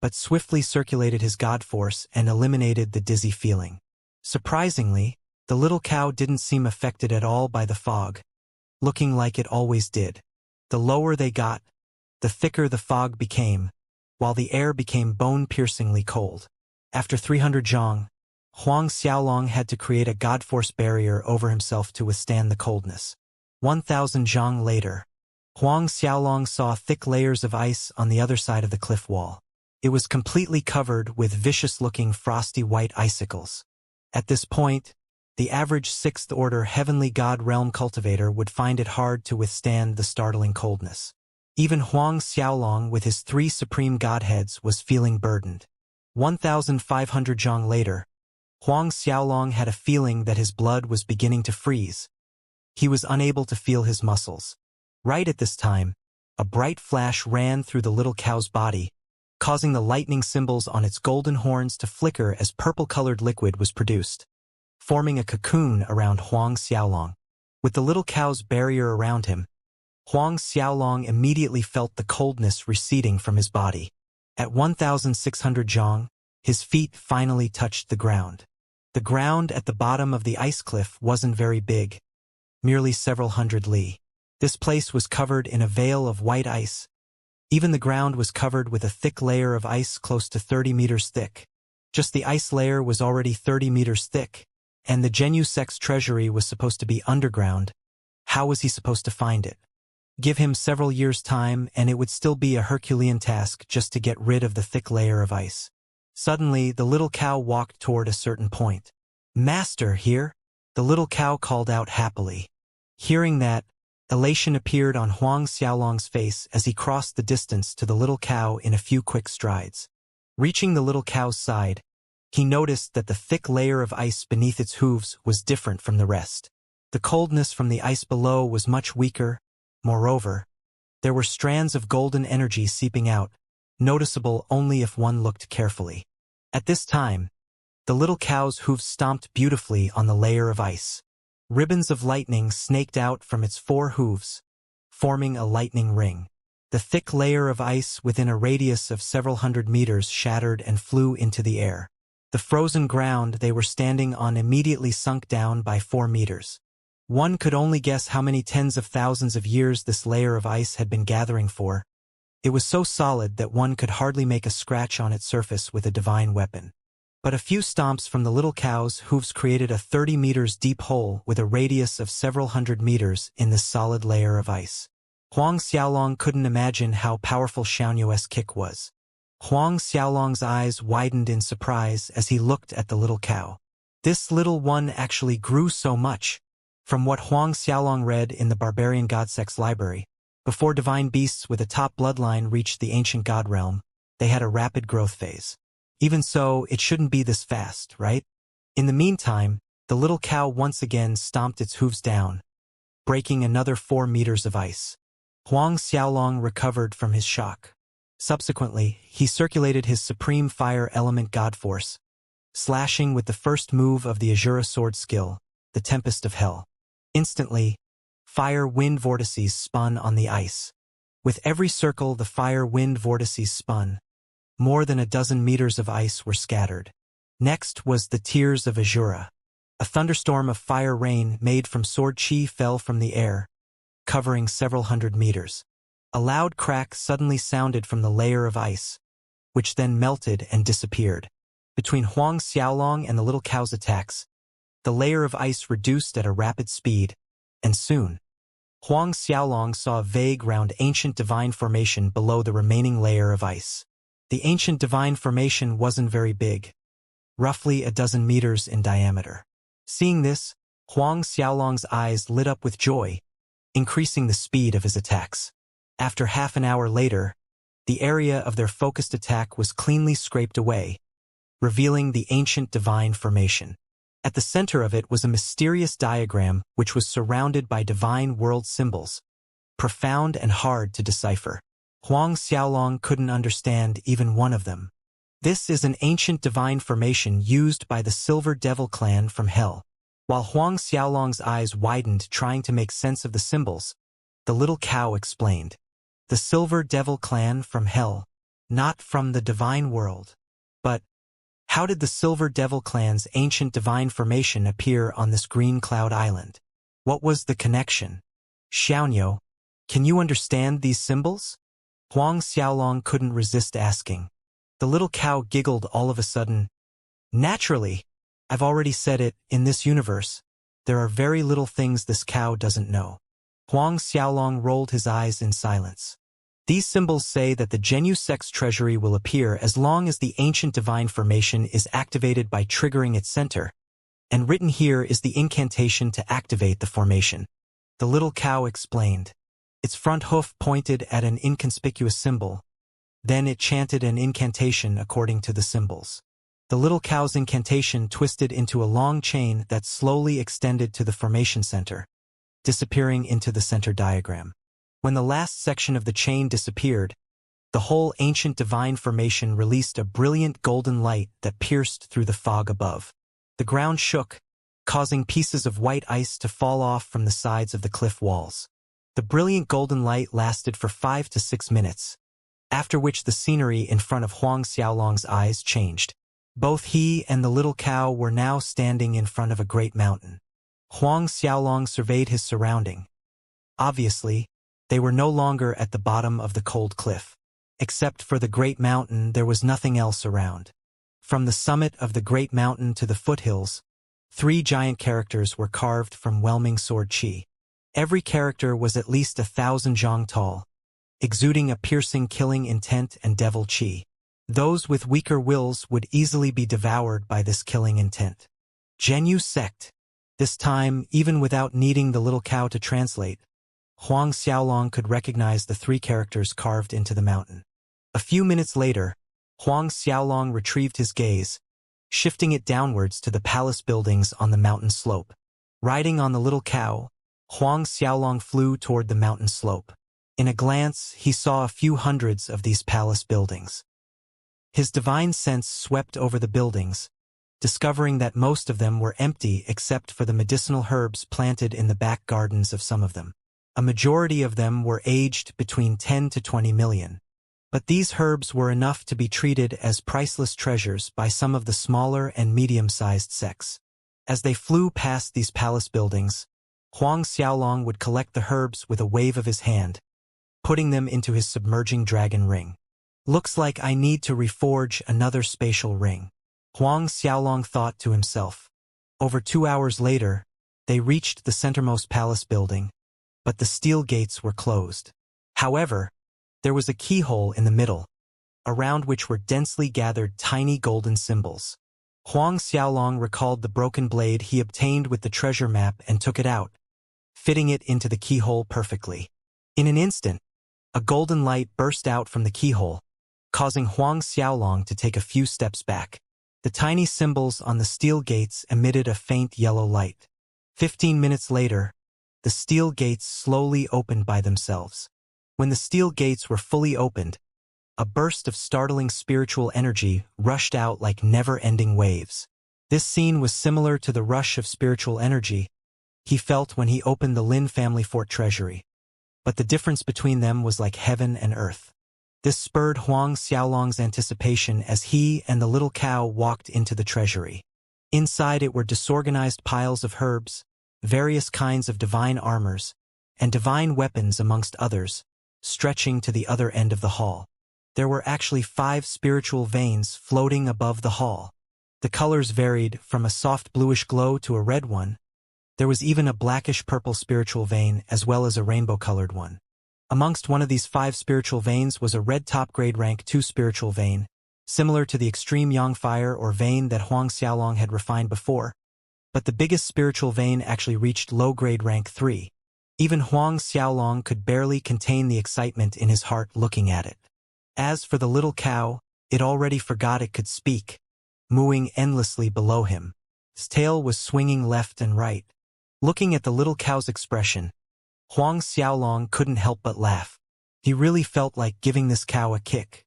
but swiftly circulated his god force and eliminated the dizzy feeling. Surprisingly, the little cow didn't seem affected at all by the fog, looking like it always did. The lower they got, the thicker the fog became, while the air became bone-piercingly cold. After 300 zhang, Huang Xiaolong had to create a god force barrier over himself to withstand the coldness. 1,000 zhang later, Huang Xiaolong saw thick layers of ice on the other side of the cliff wall. It was completely covered with vicious-looking frosty white icicles. At this point, the average 6th-order heavenly god realm cultivator would find it hard to withstand the startling coldness. Even Huang Xiaolong with his 3 supreme godheads was feeling burdened. 1,500 zhang later, Huang Xiaolong had a feeling that his blood was beginning to freeze. He was unable to feel his muscles. Right at this time, a bright flash ran through the little cow's body, causing the lightning symbols on its golden horns to flicker as purple-colored liquid was produced, forming a cocoon around Huang Xiaolong. With the little cow's barrier around him, Huang Xiaolong immediately felt the coldness receding from his body. At 1,600 zhang, his feet finally touched the ground. The ground at the bottom of the ice cliff wasn't very big, merely several hundred li. This place was covered in a veil of white ice. Even the ground was covered with a thick layer of ice close to 30 meters thick. Just the ice layer was already 30 meters thick, and the Zhenyu sect's treasury was supposed to be underground. How was he supposed to find it? Give him several years' time and it would still be a Herculean task just to get rid of the thick layer of ice. Suddenly, the little cow walked toward a certain point. "Master, here!" The little cow called out happily. Hearing that, elation appeared on Huang Xiaolong's face as he crossed the distance to the little cow in a few quick strides. Reaching the little cow's side, he noticed that the thick layer of ice beneath its hooves was different from the rest. The coldness from the ice below was much weaker. Moreover, there were strands of golden energy seeping out, noticeable only if one looked carefully. At this time, the little cow's hooves stomped beautifully on the layer of ice. Ribbons of lightning snaked out from its 4 hooves, forming a lightning ring. The thick layer of ice within a radius of several hundred meters shattered and flew into the air. The frozen ground they were standing on immediately sunk down by 4 meters. One could only guess how many tens of thousands of years this layer of ice had been gathering for. It was so solid that one could hardly make a scratch on its surface with a divine weapon. But a few stomps from the little cow's hooves created a 30 meters deep hole with a radius of several hundred meters in this solid layer of ice. Huang Xiaolong couldn't imagine how powerful Xianxia's kick was. Huang Xiaolong's eyes widened in surprise as he looked at the little cow. This little one actually grew so much. From what Huang Xiaolong read in the Barbarian God Sect's library, before divine beasts with a top bloodline reached the ancient god realm, they had a rapid growth phase. Even so, it shouldn't be this fast, right? In the meantime, the little cow once again stomped its hooves down, breaking another 4 meters of ice. Huang Xiaolong recovered from his shock. Subsequently, he circulated his supreme fire element god force, slashing with the first move of the Azura sword skill, the Tempest of Hell. Instantly, fire-wind vortices spun on the ice. With every circle the fire-wind vortices spun, more than a dozen meters of ice were scattered. Next was the Tears of Azura. A thunderstorm of fire rain made from sword chi fell from the air, covering several hundred meters. A loud crack suddenly sounded from the layer of ice, which then melted and disappeared. Between Huang Xiaolong and the little cow's attacks, the layer of ice reduced at a rapid speed, and soon, Huang Xiaolong saw a vague round ancient divine formation below the remaining layer of ice. The ancient divine formation wasn't very big, roughly a dozen meters in diameter. Seeing this, Huang Xiaolong's eyes lit up with joy, increasing the speed of his attacks. After half an hour later, the area of their focused attack was cleanly scraped away, revealing the ancient divine formation. At the center of it was a mysterious diagram which was surrounded by divine world symbols, profound and hard to decipher. Huang Xiaolong couldn't understand even one of them. This is an ancient divine formation used by the Silver Devil clan from Hell. While Huang Xiaolong's eyes widened trying to make sense of the symbols, the little cow explained. The Silver Devil clan from Hell, not from the divine world. But how did the Silver Devil clan's ancient divine formation appear on this green cloud island? What was the connection? Xianxia, can you understand these symbols? Huang Xiaolong couldn't resist asking. The little cow giggled all of a sudden. Naturally, I've already said it, in this universe, there are very little things this cow doesn't know. Huang Xiaolong rolled his eyes in silence. These symbols say that the Genu Sex treasury will appear as long as the ancient divine formation is activated by triggering its center, and written here is the incantation to activate the formation. The little cow explained. Its front hoof pointed at an inconspicuous symbol. Then it chanted an incantation according to the symbols. The little cow's incantation twisted into a long chain that slowly extended to the formation center, disappearing into the center diagram. When the last section of the chain disappeared, the whole ancient divine formation released a brilliant golden light that pierced through the fog above. The ground shook, causing pieces of white ice to fall off from the sides of the cliff walls. The brilliant golden light lasted for 5 to 6 minutes, after which the scenery in front of Huang Xiaolong's eyes changed. Both he and the little cow were now standing in front of a great mountain. Huang Xiaolong surveyed his surrounding. Obviously, they were no longer at the bottom of the cold cliff. Except for the great mountain, there was nothing else around. From the summit of the great mountain to the foothills, 3 giant characters were carved from whelming sword qi. Every character was at least 1,000 zhang tall, exuding a piercing killing intent and devil qi. Those with weaker wills would easily be devoured by this killing intent. Genu sect. This time, even without needing the little cow to translate, Huang Xiaolong could recognize the 3 characters carved into the mountain. A few minutes later, Huang Xiaolong retrieved his gaze, shifting it downwards to the palace buildings on the mountain slope. Riding on the little cow, Huang Xiaolong flew toward the mountain slope. In a glance, he saw a few hundreds of these palace buildings. His divine sense swept over the buildings, discovering that most of them were empty except for the medicinal herbs planted in the back gardens of some of them. A majority of them were aged between 10 to 20 million. But these herbs were enough to be treated as priceless treasures by some of the smaller and medium-sized sects. As they flew past these palace buildings, Huang Xiaolong would collect the herbs with a wave of his hand, putting them into his submerging dragon ring. Looks like I need to reforge another spatial ring, Huang Xiaolong thought to himself. Over 2 hours later, they reached the centermost palace building, but the steel gates were closed. However, there was a keyhole in the middle, around which were densely gathered tiny golden symbols. Huang Xiaolong recalled the broken blade he obtained with the treasure map and took it out, fitting it into the keyhole perfectly. In an instant, a golden light burst out from the keyhole, causing Huang Xiaolong to take a few steps back. The tiny symbols on the steel gates emitted a faint yellow light. 15 minutes later, the steel gates slowly opened by themselves. When the steel gates were fully opened, a burst of startling spiritual energy rushed out like never-ending waves. This scene was similar to the rush of spiritual energy he felt when he opened the Lin family fort treasury. But the difference between them was like heaven and earth. This spurred Huang Xiaolong's anticipation as he and the little cow walked into the treasury. Inside it were disorganized piles of herbs, various kinds of divine armors, and divine weapons amongst others, stretching to the other end of the hall. There were actually 5 spiritual veins floating above the hall. The colors varied from a soft bluish glow to a red one. There was even a blackish-purple spiritual vein as well as a rainbow-colored one. Amongst one of these 5 spiritual veins was a red top-grade rank 2 spiritual vein, similar to the extreme yang fire or vein that Huang Xiaolong had refined before, but the biggest spiritual vein actually reached low-grade rank 3. Even Huang Xiaolong could barely contain the excitement in his heart looking at it. As for the little cow, it already forgot it could speak, mooing endlessly below him. Its tail was swinging left and right. Looking at the little cow's expression, Huang Xiaolong couldn't help but laugh. He really felt like giving this cow a kick.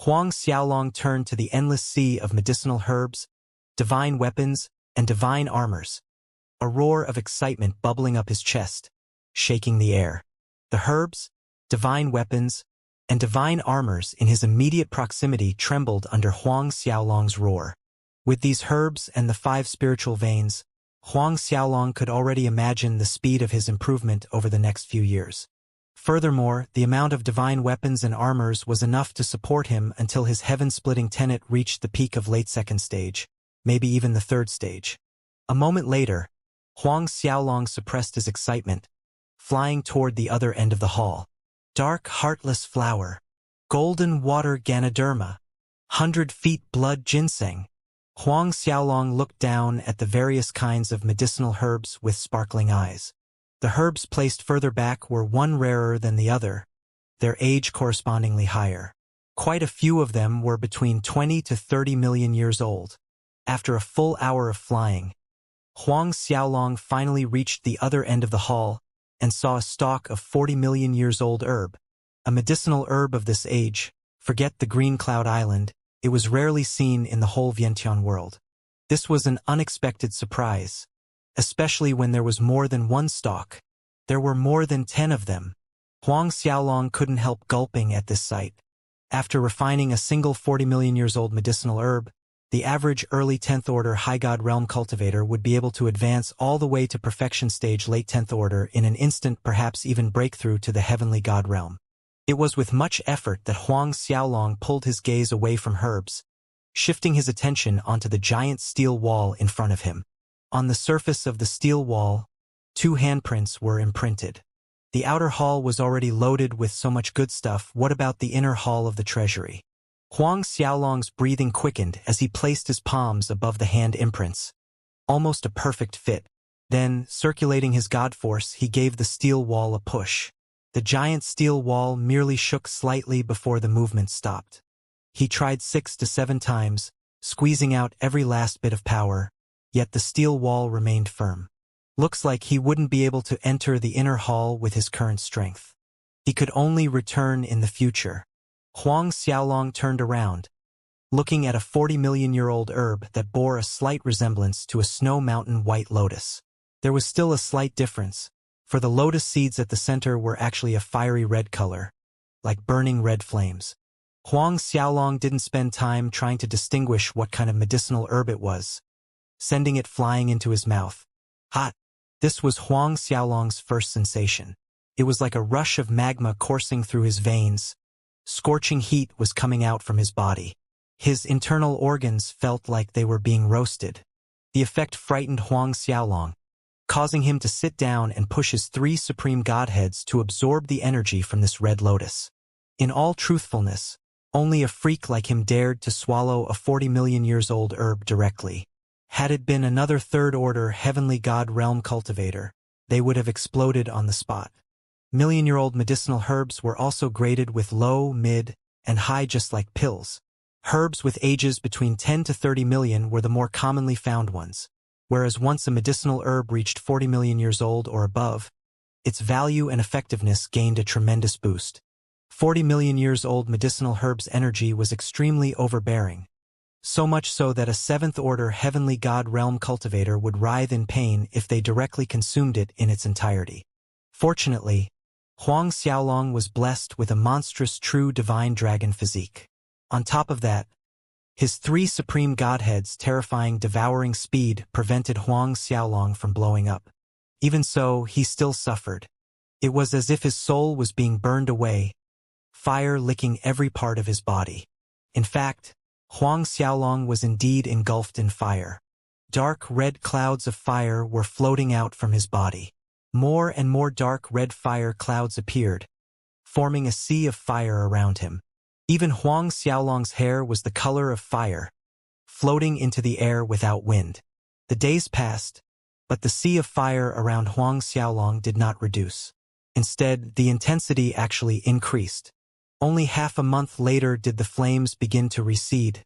Huang Xiaolong turned to the endless sea of medicinal herbs, divine weapons, and divine armors, a roar of excitement bubbling up his chest, shaking the air. The herbs, divine weapons, and divine armors in his immediate proximity trembled under Huang Xiaolong's roar. With these herbs and the 5 spiritual veins, Huang Xiaolong could already imagine the speed of his improvement over the next few years. Furthermore, the amount of divine weapons and armors was enough to support him until his heaven-splitting tenet reached the peak of late 2nd stage, maybe even the 3rd stage. A moment later, Huang Xiaolong suppressed his excitement, flying toward the other end of the hall. Dark heartless flower, golden water Ganoderma, 100 feet blood ginseng. Huang Xiaolong looked down at the various kinds of medicinal herbs with sparkling eyes. The herbs placed further back were one rarer than the other, their age correspondingly higher. Quite a few of them were between 20 to 30 million years old. After a full hour of flying, Huang Xiaolong finally reached the other end of the hall and saw a stalk of 40 million years old herb. A medicinal herb of this age, forget the Green Cloud Island, it was rarely seen in the whole Vientiane world. This was an unexpected surprise, especially when there was more than one stalk. There were more than 10 of them. Huang Xiaolong couldn't help gulping at this sight. After refining a single 40 million years old medicinal herb, the average early 10th order High God Realm cultivator would be able to advance all the way to perfection stage late 10th order in an instant, perhaps even breakthrough to the Heavenly God Realm. It was with much effort that Huang Xiaolong pulled his gaze away from herbs, shifting his attention onto the giant steel wall in front of him. On the surface of the steel wall, 2 handprints were imprinted. The outer hall was already loaded with so much good stuff. What about the inner hall of the treasury? Huang Xiaolong's breathing quickened as he placed his palms above the hand imprints. Almost a perfect fit. Then, circulating his god force, he gave the steel wall a push. The giant steel wall merely shook slightly before the movement stopped. He tried 6 to 7 times, squeezing out every last bit of power, yet the steel wall remained firm. Looks like he wouldn't be able to enter the inner hall with his current strength. He could only return in the future. Huang Xiaolong turned around, looking at a 40 million year old herb that bore a slight resemblance to a snow mountain white lotus. There was still a slight difference, for the lotus seeds at the center were actually a fiery red color, like burning red flames. Huang Xiaolong didn't spend time trying to distinguish what kind of medicinal herb it was, sending it flying into his mouth. Hot! This was Huang Xiaolong's first sensation. It was like a rush of magma coursing through his veins. Scorching heat was coming out from his body. His internal organs felt like they were being roasted. The effect frightened Huang Xiaolong, causing him to sit down and push his 3 supreme godheads to absorb the energy from this red lotus. In all truthfulness, only a freak like him dared to swallow a 40 million years old herb directly. Had it been another 3rd order Heavenly God Realm cultivator, they would have exploded on the spot. Million-year-old medicinal herbs were also graded with low, mid, and high, just like pills. Herbs with ages between 10 to 30 million were the more commonly found ones, whereas once a medicinal herb reached 40 million years old or above, its value and effectiveness gained a tremendous boost. 40 million years old medicinal herb's energy was extremely overbearing, so much so that a 7th order Heavenly God Realm cultivator would writhe in pain if they directly consumed it in its entirety. Fortunately, Huang Xiaolong was blessed with a monstrous true divine dragon physique. On top of that, his 3 supreme godheads' terrifying devouring speed prevented Huang Xiaolong from blowing up. Even so, he still suffered. It was as if his soul was being burned away, fire licking every part of his body. In fact, Huang Xiaolong was indeed engulfed in fire. Dark red clouds of fire were floating out from his body. More and more dark red fire clouds appeared, forming a sea of fire around him. Even Huang Xiaolong's hair was the color of fire, floating into the air without wind. The days passed, but the sea of fire around Huang Xiaolong did not reduce. Instead, the intensity actually increased. Only half a month later did the flames begin to recede,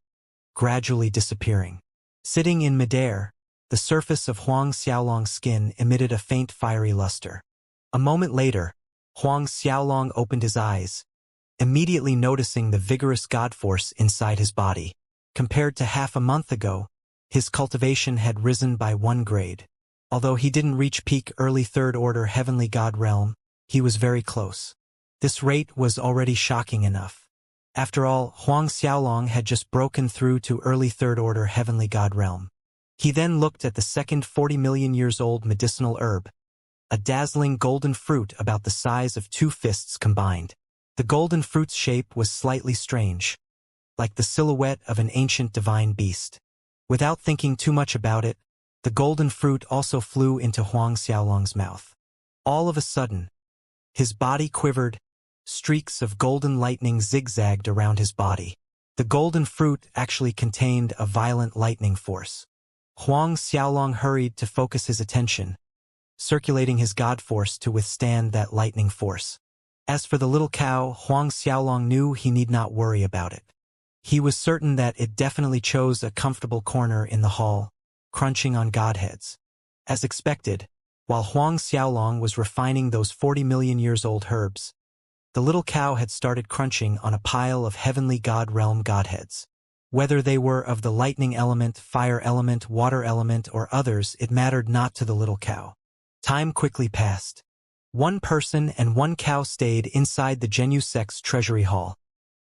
gradually disappearing. Sitting in midair, the surface of Huang Xiaolong's skin emitted a faint fiery luster. A moment later, Huang Xiaolong opened his eyes, immediately noticing the vigorous god force inside his body. Compared to half a month ago, his cultivation had risen by 1 grade. Although he didn't reach peak early third order heavenly god realm, he was very close. This rate was already shocking enough. After all, Huang Xiaolong had just broken through to early third order heavenly god realm. He then looked at the second 40 million years old medicinal herb, a dazzling golden fruit about the size of 2 fists combined. The golden fruit's shape was slightly strange, like the silhouette of an ancient divine beast. Without thinking too much about it, the golden fruit also flew into Huang Xiaolong's mouth. All of a sudden, his body quivered, streaks of golden lightning zigzagged around his body. The golden fruit actually contained a violent lightning force. Huang Xiaolong hurried to focus his attention, circulating his god force to withstand that lightning force. As for the little cow, Huang Xiaolong knew he need not worry about it. He was certain that it definitely chose a comfortable corner in the hall, crunching on godheads. As expected, while Huang Xiaolong was refining those 40 million years old herbs, the little cow had started crunching on a pile of heavenly god realm godheads. Whether they were of the lightning element, fire element, water element, or others, it mattered not to the little cow. Time quickly passed. 1 person and 1 cow stayed inside the Genu Sect's treasury hall,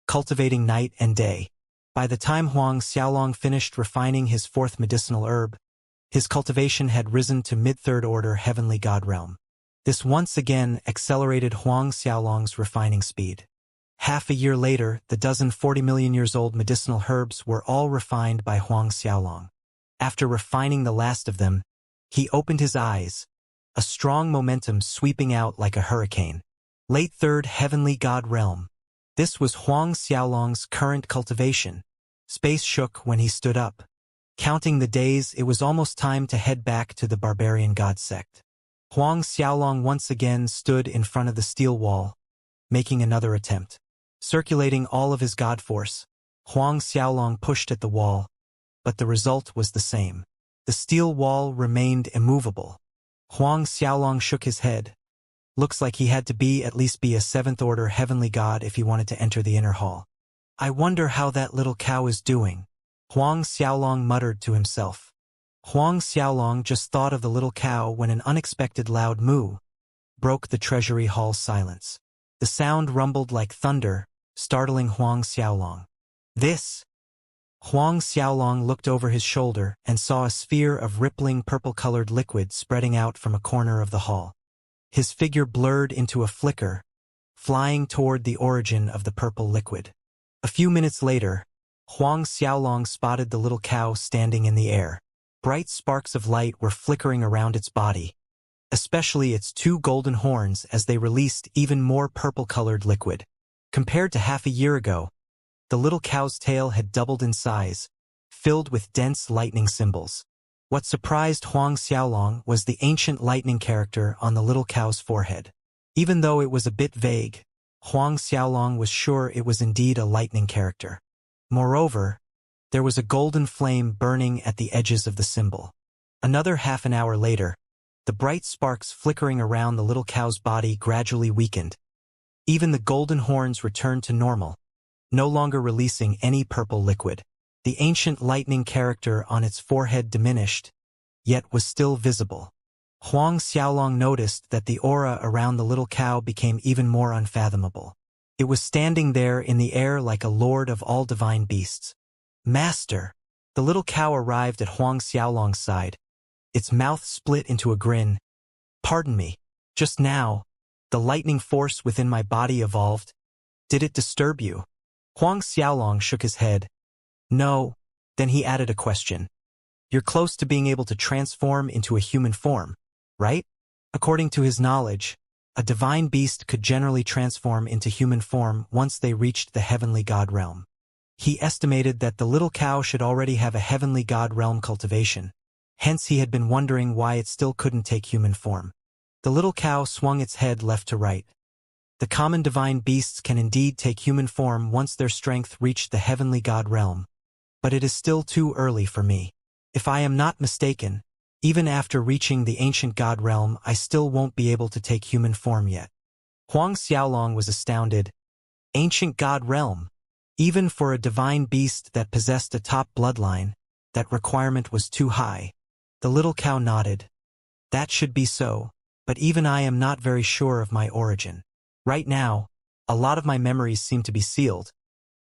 cultivating night and day. By the time Huang Xiaolong finished refining his 4th medicinal herb, his cultivation had risen to mid-third order heavenly god realm. This once again accelerated Huang Xiaolong's refining speed. Half a year later, the dozen 40 million years old medicinal herbs were all refined by Huang Xiaolong. After refining the last of them, he opened his eyes, a strong momentum sweeping out like a hurricane. Late third heavenly god realm. This was Huang Xiaolong's current cultivation. Space shook when he stood up. Counting the days, it was almost time to head back to the barbarian god sect. Huang Xiaolong once again stood in front of the steel wall, making another attempt. Circulating all of his god force, Huang Xiaolong pushed at the wall, but the result was the same. The steel wall remained immovable. Huang Xiaolong shook his head. Looks like he had to at least be a 7th order heavenly god if he wanted to enter the inner hall. I wonder how that little cow is doing, Huang Xiaolong muttered to himself. Huang Xiaolong just thought of the little cow when an unexpected loud moo broke the treasury hall's silence. The sound rumbled like thunder, startling Huang Xiaolong. This? Huang Xiaolong looked over his shoulder and saw a sphere of rippling purple-colored liquid spreading out from a corner of the hall. His figure blurred into a flicker, flying toward the origin of the purple liquid. A few minutes later, Huang Xiaolong spotted the little cow standing in the air. Bright sparks of light were flickering around its body, especially its 2 golden horns as they released even more purple-colored liquid. Compared to half a year ago, the little cow's tail had doubled in size, filled with dense lightning symbols. What surprised Huang Xiaolong was the ancient lightning character on the little cow's forehead. Even though it was a bit vague, Huang Xiaolong was sure it was indeed a lightning character. Moreover, there was a golden flame burning at the edges of the symbol. Another half an hour later, the bright sparks flickering around the little cow's body gradually weakened. Even the golden horns returned to normal, no longer releasing any purple liquid. The ancient lightning character on its forehead diminished, yet was still visible. Huang Xiaolong noticed that the aura around the little cow became even more unfathomable. It was standing there in the air like a lord of all divine beasts. Master! The little cow arrived at Huang Xiaolong's side. Its mouth split into a grin. Pardon me. Just now, the lightning force within my body evolved. Did it disturb you? Huang Xiaolong shook his head. No. Then he added a question. You're close to being able to transform into a human form, right? According to his knowledge, a divine beast could generally transform into human form once they reached the heavenly god realm. He estimated that the little cow should already have a heavenly god realm cultivation, hence he had been wondering why it still couldn't take human form. The little cow swung its head left to right. The common divine beasts can indeed take human form once their strength reached the heavenly god realm. But it is still too early for me. If I am not mistaken, even after reaching the ancient god realm I still won't be able to take human form yet. Huang Xiaolong was astounded. Ancient god realm? Even for a divine beast that possessed a top bloodline, that requirement was too high. The little cow nodded. That should be so, but even I am not very sure of my origin. Right now, a lot of my memories seem to be sealed,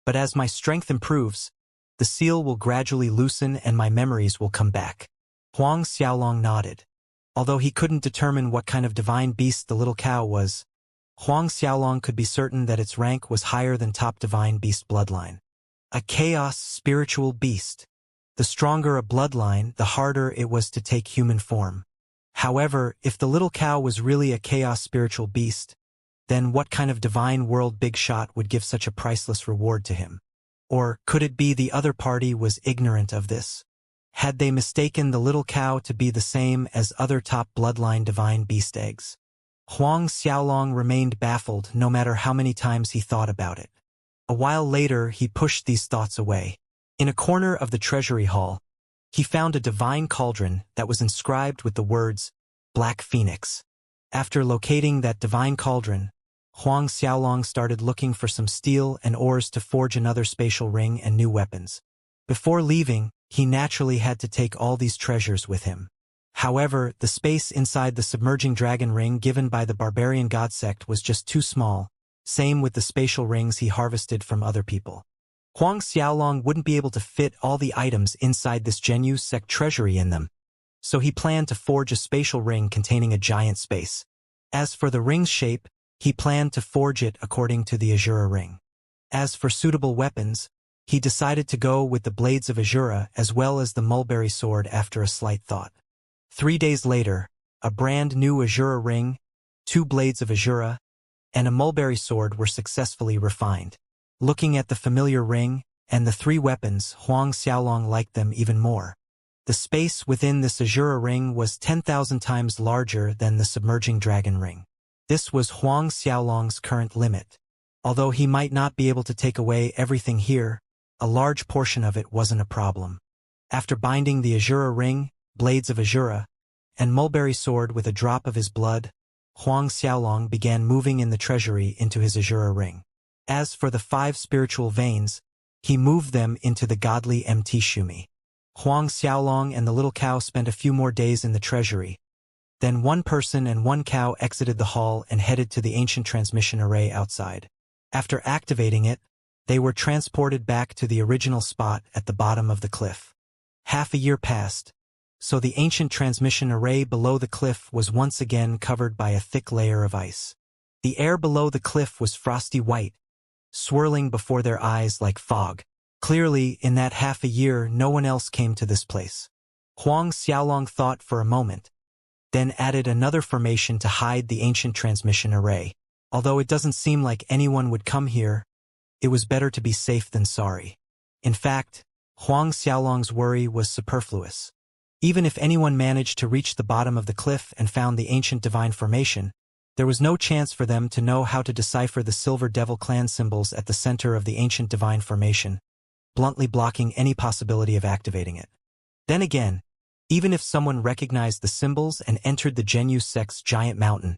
but as my strength improves, the seal will gradually loosen and my memories will come back. Huang Xiaolong nodded. Although he couldn't determine what kind of divine beast the little cow was, Huang Xiaolong could be certain that its rank was higher than top divine beast bloodline. A chaos spiritual beast. The stronger a bloodline, the harder it was to take human form. However, if the little cow was really a chaos spiritual beast, then what kind of divine world big shot would give such a priceless reward to him? Or could it be the other party was ignorant of this? Had they mistaken the little cow to be the same as other top bloodline divine beast eggs? Huang Xiaolong remained baffled no matter how many times he thought about it. A while later he pushed these thoughts away. In a corner of the treasury hall, he found a divine cauldron that was inscribed with the words, Black Phoenix. After locating that divine cauldron, Huang Xiaolong started looking for some steel and ores to forge another spatial ring and new weapons. Before leaving, he naturally had to take all these treasures with him. However, the space inside the submerging dragon ring given by the barbarian god sect was just too small, same with the spatial rings he harvested from other people. Huang Xiaolong wouldn't be able to fit all the items inside this Zhenyu sect treasury in them, so he planned to forge a spatial ring containing a giant space. As for the ring's shape, he planned to forge it according to the Azura ring. As for suitable weapons, he decided to go with the blades of Azura as well as the mulberry sword after a slight thought. 3 days later, a brand new Azura ring, 2 blades of Azura, and a mulberry sword were successfully refined. Looking at the familiar ring and the 3 weapons, Huang Xiaolong liked them even more. The space within this Azura ring was 10,000 times larger than the submerging dragon ring. This was Huang Xiaolong's current limit. Although he might not be able to take away everything here, a large portion of it wasn't a problem. After binding the Azura ring, blades of Azura, and mulberry sword with a drop of his blood, Huang Xiaolong began moving in the treasury into his Azura ring. As for the 5 spiritual veins, he moved them into the godly MT Shumi. Huang Xiaolong and the little cow spent a few more days in the treasury. Then 1 person and 1 cow exited the hall and headed to the ancient transmission array outside. After activating it, they were transported back to the original spot at the bottom of the cliff. Half a year passed, so the ancient transmission array below the cliff was once again covered by a thick layer of ice. The air below the cliff was frosty white, swirling before their eyes like fog. Clearly, in that half a year, no one else came to this place. Huang Xiaolong thought for a moment, then added another formation to hide the ancient transmission array. Although it doesn't seem like anyone would come here, it was better to be safe than sorry. In fact, Huang Xiaolong's worry was superfluous. Even if anyone managed to reach the bottom of the cliff and found the ancient divine formation, there was no chance for them to know how to decipher the Silver Devil clan symbols at the center of the ancient divine formation, bluntly blocking any possibility of activating it. Then again, even if someone recognized the symbols and entered the Zhenyu sect's giant mountain,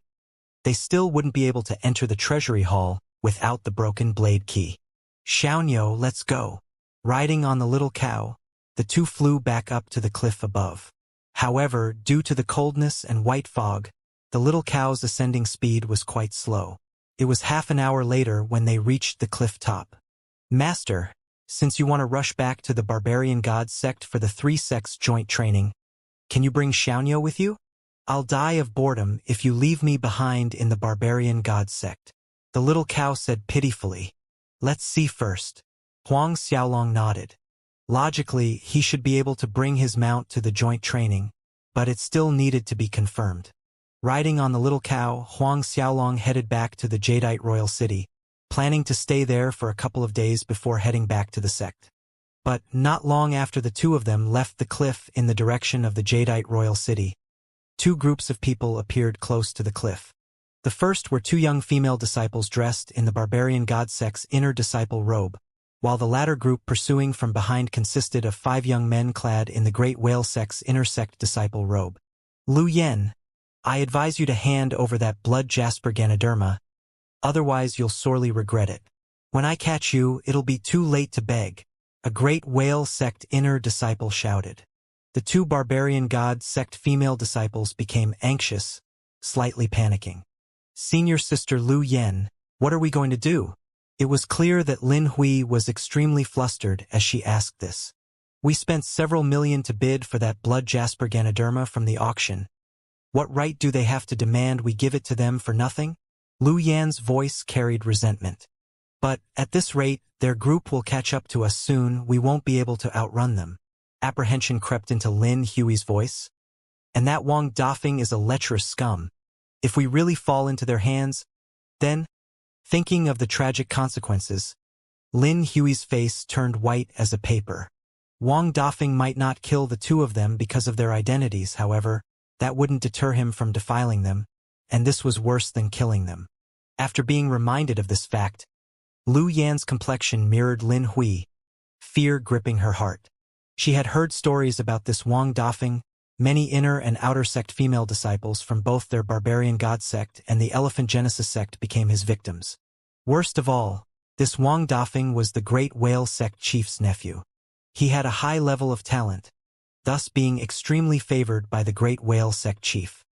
they still wouldn't be able to enter the treasury hall without the broken blade key. Xianxia, let's go. Riding on the little cow, the 2 flew back up to the cliff above. However, due to the coldness and white fog, the little cow's ascending speed was quite slow. It was half an hour later when they reached the cliff top. Master, since you want to rush back to the barbarian god sect for the 3 sects joint training, can you bring Xianxia with you? I'll die of boredom if you leave me behind in the barbarian god sect. The little cow said pitifully. Let's see first. Huang Xiaolong nodded. Logically, he should be able to bring his mount to the joint training, but it still needed to be confirmed. Riding on the little cow, Huang Xiaolong headed back to the Jadeite royal city, planning to stay there for a couple of days before heading back to the sect. But not long after the two of them left the cliff in the direction of the Jadeite royal city, two groups of people appeared close to the cliff. The first were two young female disciples dressed in the barbarian god sect's inner disciple robe, while the latter group pursuing from behind consisted of 5 young men clad in the great whale sect's inner sect disciple robe. Lu Yen, I advise you to hand over that blood jasper Ganoderma, otherwise you'll sorely regret it. When I catch you, it'll be too late to beg, a great whale sect inner disciple shouted. The two barbarian god sect female disciples became anxious, slightly panicking. Senior sister Lu Yen, what are we going to do? It was clear that Lin Hui was extremely flustered as she asked this. We spent several million to bid for that blood jasper Ganoderma from the auction. What right do they have to demand we give it to them for nothing? Lu Yan's voice carried resentment. But, at this rate, their group will catch up to us soon, we won't be able to outrun them. Apprehension crept into Lin Hui's voice. And that Wang Dafeng is a lecherous scum. If we really fall into their hands, then, thinking of the tragic consequences, Lin Hui's face turned white as a paper. Wang Dafeng might not kill the two of them because of their identities, however, that wouldn't deter him from defiling them, and this was worse than killing them. After being reminded of this fact, Lu Yan's complexion mirrored Lin Hui, fear gripping her heart. She had heard stories about this Wang Dafeng. Many inner and outer sect female disciples from both their barbarian god sect and the Elephant Genesis sect became his victims. Worst of all, this Wang Dafeng was the great whale sect chief's nephew. He had a high level of talent, thus being extremely favored by the great whale sect chief.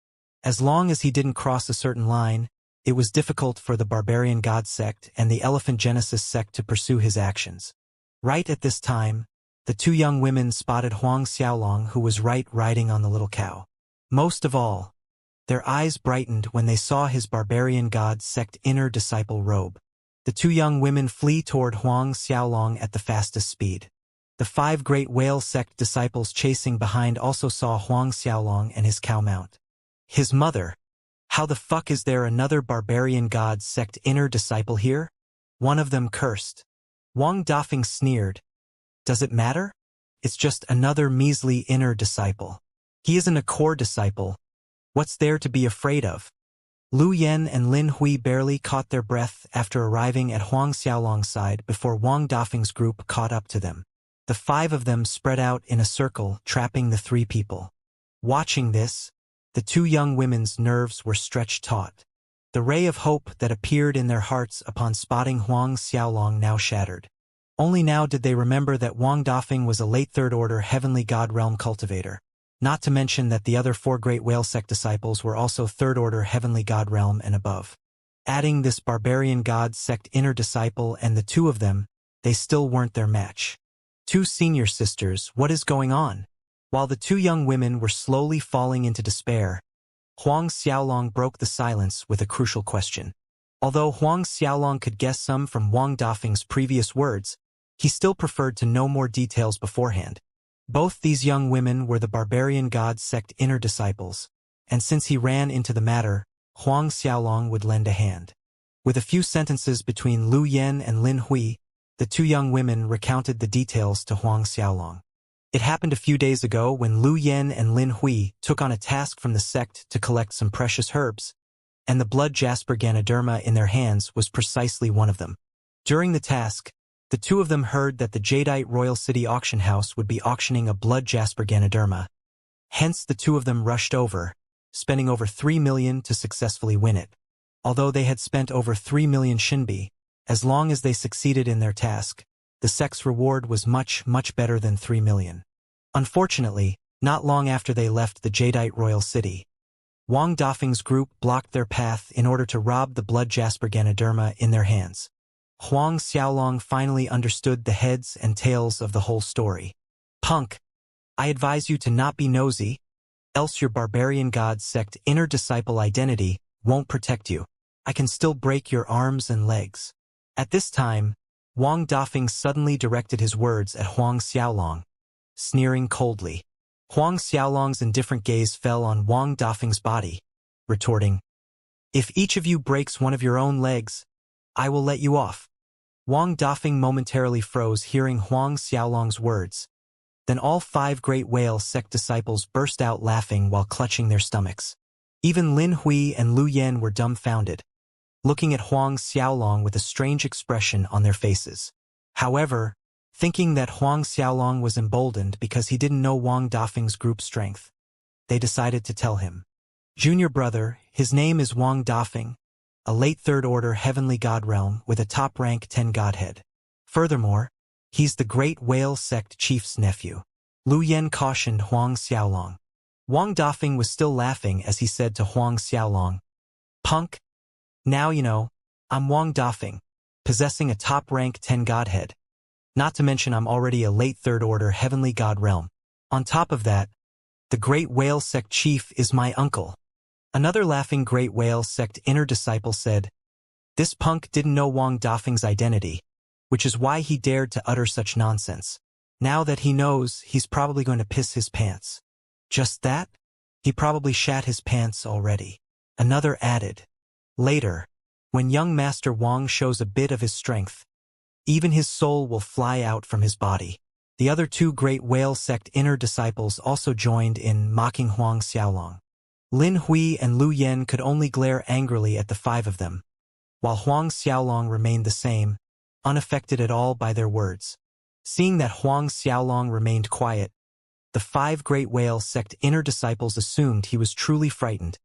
As long as he didn't cross a certain line, it was difficult for the barbarian god sect and the Elephant Genesis sect to pursue his actions. Right at this time, the two young women spotted Huang Xiaolong, who was riding on the little cow. Most of all, their eyes brightened when they saw his barbarian god sect inner disciple robe. The two young women flee toward Huang Xiaolong at the fastest speed. The 5 great whale sect disciples chasing behind also saw Huang Xiaolong and his cow mount. His mother. How the fuck is there another barbarian god sect inner disciple here? One of them cursed. Wang Dafeng sneered. Does it matter? It's just another measly inner disciple. He isn't a core disciple. What's there to be afraid of? Lu Yen and Lin Hui barely caught their breath after arriving at Huang Xiaolong's side before Wang Dafeng's group caught up to them. The 5 of them spread out in a circle, trapping the 3 people. Watching this, the 2 young women's nerves were stretched taut. The ray of hope that appeared in their hearts upon spotting Huang Xiaolong now shattered. Only now did they remember that Wang Dafeng was a late 3rd Order Heavenly God Realm cultivator, not to mention that the other 4 great whale sect disciples were also 3rd Order Heavenly God Realm and above. Adding this barbarian god sect inner disciple and the 2 of them, they still weren't their match. 2 senior sisters, what is going on? While the 2 young women were slowly falling into despair, Huang Xiaolong broke the silence with a crucial question. Although Huang Xiaolong could guess some from Wang Dafeng's previous words, he still preferred to know more details beforehand. Both these young women were the barbarian god sect inner disciples, and since he ran into the matter, Huang Xiaolong would lend a hand. With a few sentences between Lu Yen and Lin Hui, the 2 young women recounted the details to Huang Xiaolong. It happened a few days ago when Lu Yen and Lin Hui took on a task from the sect to collect some precious herbs, and the blood jasper Ganoderma in their hands was precisely one of them. During the task, the 2 of them heard that the Jadeite Royal City auction house would be auctioning a blood jasper Ganoderma. Hence the 2 of them rushed over, spending over 3 million to successfully win it. Although they had spent over 3 million Shinbi, as long as they succeeded in their task, the sect's reward was much, much better than 3 million. Unfortunately, not long after they left the Jadeite Royal City, Wang Dafeng's group blocked their path in order to rob the blood jasper Ganoderma in their hands. Huang Xiaolong finally understood the heads and tails of the whole story. Punk, I advise you to not be nosy, else your barbarian god sect inner disciple identity won't protect you. I can still break your arms and legs. At this time, Wang Dafeng suddenly directed his words at Huang Xiaolong, sneering coldly. Huang Xiaolong's indifferent gaze fell on Wang Dafeng's body, retorting, "If each of you breaks one of your own legs, I will let you off." Wang Dafeng momentarily froze hearing Huang Xiaolong's words. Then all 5 Great Whale sect disciples burst out laughing while clutching their stomachs. Even Lin Hui and Lu Yan were dumbfounded, looking at Huang Xiaolong with a strange expression on their faces. However, thinking that Huang Xiaolong was emboldened because he didn't know Wang Dafeng's group strength, they decided to tell him. "Junior brother, his name is Wang Dafeng, a late third order heavenly god realm with a top rank 10 godhead. Furthermore, he's the Great Whale sect chief's nephew." Lu Yan cautioned Huang Xiaolong. Wang Dafeng was still laughing as he said to Huang Xiaolong, "Punk, now you know, I'm Wang Dafeng, possessing a top rank 10 godhead. Not to mention I'm already a late third order heavenly god realm. On top of that, the Great Whale sect chief is my uncle." Another laughing Great Whale sect inner disciple said, "This punk didn't know Wang Dafeng's identity, which is why he dared to utter such nonsense. Now that he knows, he's probably going to piss his pants." "Just that? He probably shat his pants already." Another added. "Later, when young Master Wang shows a bit of his strength, even his soul will fly out from his body." The other 2 Great Whale sect inner disciples also joined in mocking Huang Xiaolong. Lin Hui and Lu Yan could only glare angrily at the 5 of them, while Huang Xiaolong remained the same, unaffected at all by their words. Seeing that Huang Xiaolong remained quiet, the 5 Great Whale sect inner disciples assumed he was truly frightened,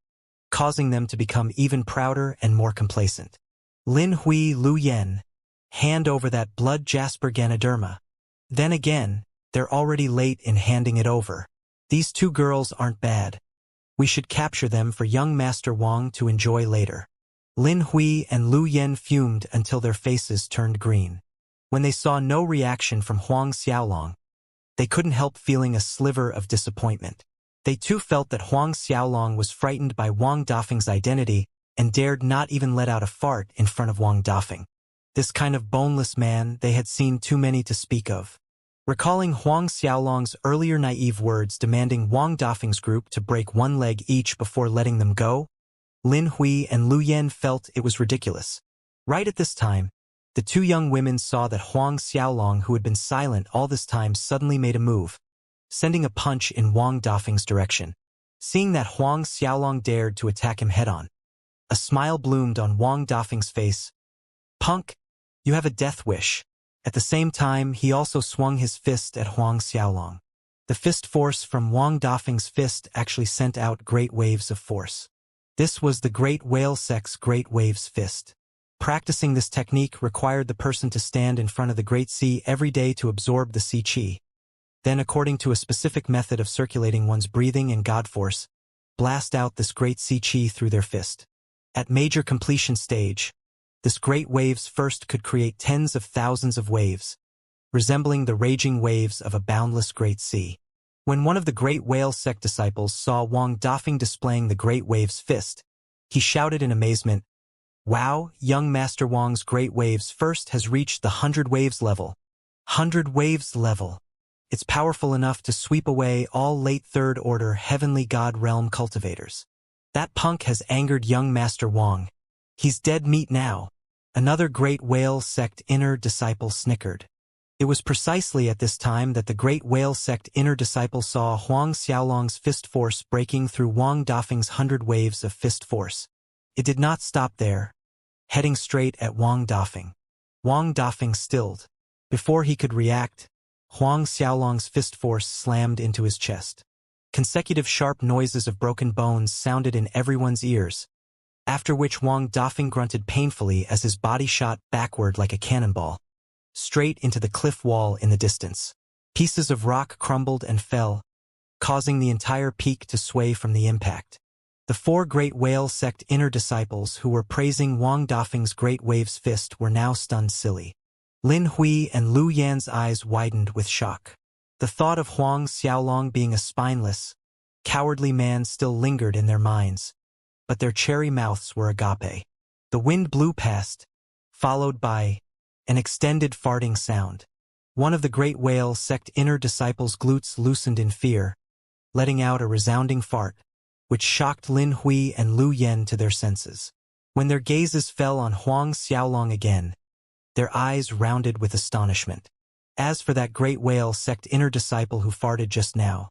causing them to become even prouder and more complacent. "Lin Hui, Lu Yan, hand over that blood jasper Ganoderma." Then again, they're already late in handing it over. "These 2 girls aren't bad. We should capture them for young Master Wang to enjoy later." Lin Hui and Lu Yan fumed until their faces turned green. When they saw no reaction from Huang Xiaolong, they couldn't help feeling a sliver of disappointment. They too felt that Huang Xiaolong was frightened by Wang Dafeng's identity and dared not even let out a fart in front of Wang Dafeng. This kind of boneless man they had seen too many to speak of. Recalling Huang Xiaolong's earlier naive words demanding Wang Dafeng's group to break 1 leg each before letting them go, Lin Hui and Lu Yan felt it was ridiculous. Right at this time, the 2 young women saw that Huang Xiaolong, who had been silent all this time, suddenly made a move, sending a punch in Wang Dafeng's direction. Seeing that Huang Xiaolong dared to attack him head-on, a smile bloomed on Wang Dafeng's face. "Punk, you have a death wish." At the same time, he also swung his fist at Huang Xiaolong. The fist force from Wang Dafeng's fist actually sent out great waves of force. This was the Great Whale sect's Great Waves Fist. Practicing this technique required the person to stand in front of the Great Sea every day to absorb the sea qi. Then, according to a specific method of circulating one's breathing and God force, blast out this great sea qi through their fist. At major completion stage, this great waves first could create tens of thousands of waves, resembling the raging waves of a boundless great sea. When one of the Great Whale sect disciples saw Wang Dafeng displaying the Great Waves Fist, he shouted in amazement, "Wow, young Master Wang's Great Waves First has reached the 100 waves level. 100 waves level. It's powerful enough to sweep away all late third order heavenly god realm cultivators. That punk has angered young Master Wang. He's dead meat now." Another Great Whale sect inner disciple snickered. It was precisely at this time that the Great Whale sect inner disciple saw Huang Xiaolong's fist force breaking through Wang Dafeng's 100 waves of fist force. It did not stop there, heading straight at Wang Dafeng. Wang Dafeng stilled. Before he could react, Huang Xiaolong's fist force slammed into his chest. Consecutive sharp noises of broken bones sounded in everyone's ears, after which Wang Dafeng grunted painfully as his body shot backward like a cannonball, straight into the cliff wall in the distance. Pieces of rock crumbled and fell, causing the entire peak to sway from the impact. The 4 Great Whale sect inner disciples who were praising Wang Dafeng's Great Waves Fist were now stunned silly. Lin Hui and Lu Yan's eyes widened with shock. The thought of Huang Xiaolong being a spineless, cowardly man still lingered in their minds, but their cherry mouths were agape. The wind blew past, followed by An extended farting sound. One of the great whale sect inner disciples' glutes loosened in fear, letting out a resounding fart, which shocked Lin Hui and Lu Yen to their senses. When their gazes fell on Huang Xiaolong again, their eyes rounded with astonishment. As for that great whale sect inner disciple who farted just now,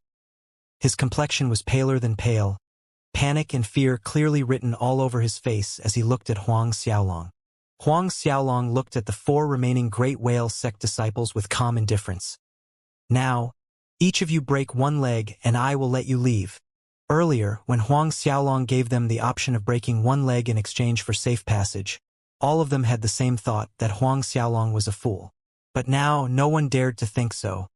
his complexion was paler than pale, panic and fear clearly written all over his face as he looked at Huang Xiaolong. Huang Xiaolong looked at the 4 remaining great whale sect disciples with calm indifference. Now, each of you break 1 leg and I will let you leave. Earlier, when Huang Xiaolong gave them the option of breaking 1 leg in exchange for safe passage, all of them had the same thought, that Huang Xiaolong was a fool. But now no one dared to think so.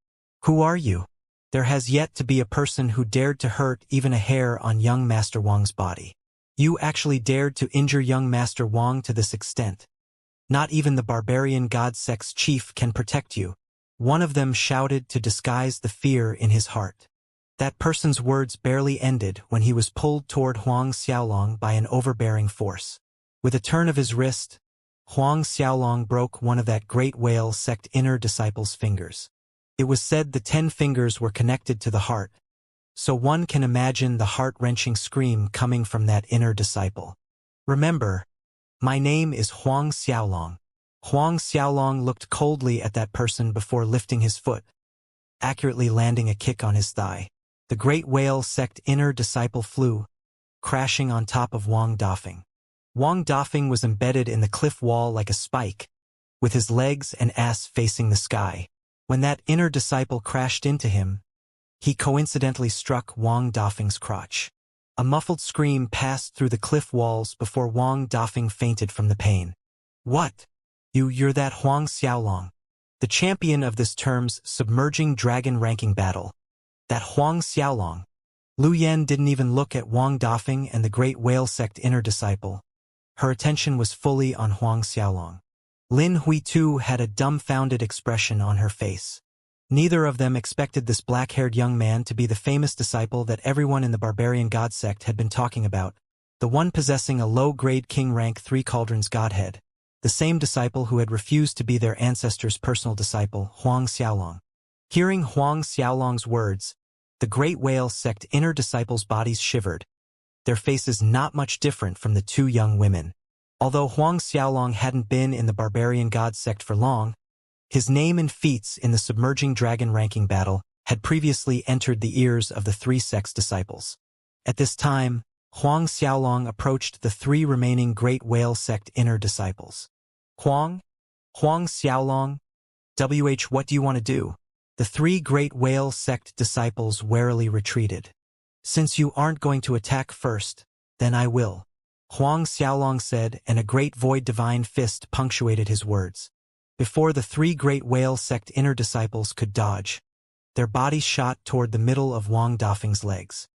Who are you? There has yet to be a person who dared to hurt even a hair on young Master Wang's body. You actually dared to injure young Master Wang to this extent. Not even the barbarian god sect's chief can protect you. One of them shouted to disguise the fear in his heart. That person's words barely ended when he was pulled toward Huang Xiaolong by an overbearing force. With a turn of his wrist, Huang Xiaolong broke one of that great whale sect inner disciple's fingers. It was said the 10 fingers were connected to the heart, so one can imagine the heart-wrenching scream coming from that inner disciple. Remember, my name is Huang Xiaolong. Huang Xiaolong looked coldly at that person before lifting his foot, accurately landing a kick on his thigh. The great whale sect inner disciple flew, crashing on top of Wang Dafeng. Wang Dafeng was embedded in the cliff wall like a spike, with his legs and ass facing the sky. When that inner disciple crashed into him, he coincidentally struck Wang Dafeng's crotch. A muffled scream passed through the cliff walls before Wang Dafeng fainted from the pain. What? You're that Huang Xiaolong, the champion of this term's submerging dragon ranking battle. That Huang Xiaolong. Lu Yen didn't even look at Wang Dafeng and the great whale sect inner disciple. Her attention was fully on Huang Xiaolong. Lin Hui too had a dumbfounded expression on her face. Neither of them expected this black-haired young man to be the famous disciple that everyone in the barbarian god sect had been talking about, the one possessing a low-grade king rank 3 cauldrons godhead, the same disciple who had refused to be their ancestor's personal disciple, Huang Xiaolong. Hearing Huang Xiaolong's words, the great whale sect inner disciples' bodies shivered, their faces not much different from the 2 young women. Although Huang Xiaolong hadn't been in the barbarian god sect for long, his name and feats in the submerging dragon ranking battle had previously entered the ears of the 3 sect's disciples. At this time, Huang Xiaolong approached the 3 remaining great whale sect inner disciples. Huang Xiaolong, what do you want to do? The 3 great whale sect disciples warily retreated. Since you aren't going to attack first, then I will, Huang Xiaolong said, and a great void divine fist punctuated his words. Before the 3 great whale sect inner disciples could dodge, their bodies shot toward the middle of Wang Dafeng's legs.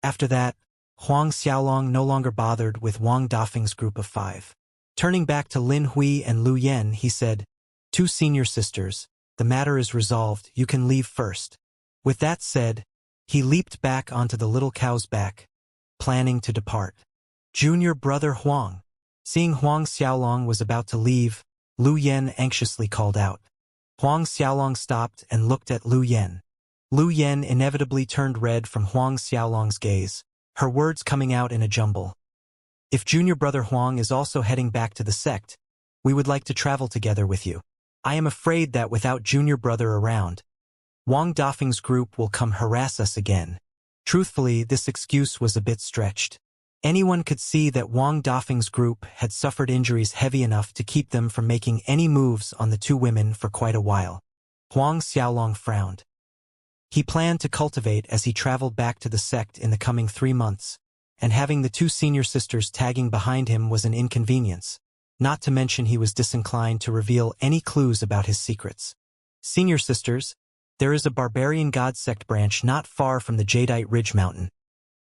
After that, Huang Xiaolong no longer bothered with Wang Dafeng's group of 5. Turning back to Lin Hui and Lu Yen, he said, 2 senior sisters, the matter is resolved, you can leave first. With that said, he leaped back onto the little cow's back, planning to depart. Junior brother Huang. Seeing Huang Xiaolong was about to leave, Lu Yen anxiously called out. Huang Xiaolong stopped and looked at Lu Yen. Lu Yen inevitably turned red from Huang Xiaolong's gaze, her words coming out in a jumble. If junior brother Huang is also heading back to the sect, we would like to travel together with you. I am afraid that without junior brother around, Wang Dafeng's group will come harass us again. Truthfully, this excuse was a bit stretched. Anyone could see that Wang Dafeng's group had suffered injuries heavy enough to keep them from making any moves on the 2 women for quite a while. Huang Xiaolong frowned. He planned to cultivate as he traveled back to the sect in the coming 3 months, and having the 2 senior sisters tagging behind him was an inconvenience, not to mention he was disinclined to reveal any clues about his secrets. Senior sisters, there is a barbarian god sect branch not far from the Jadeite Ridge Mountain.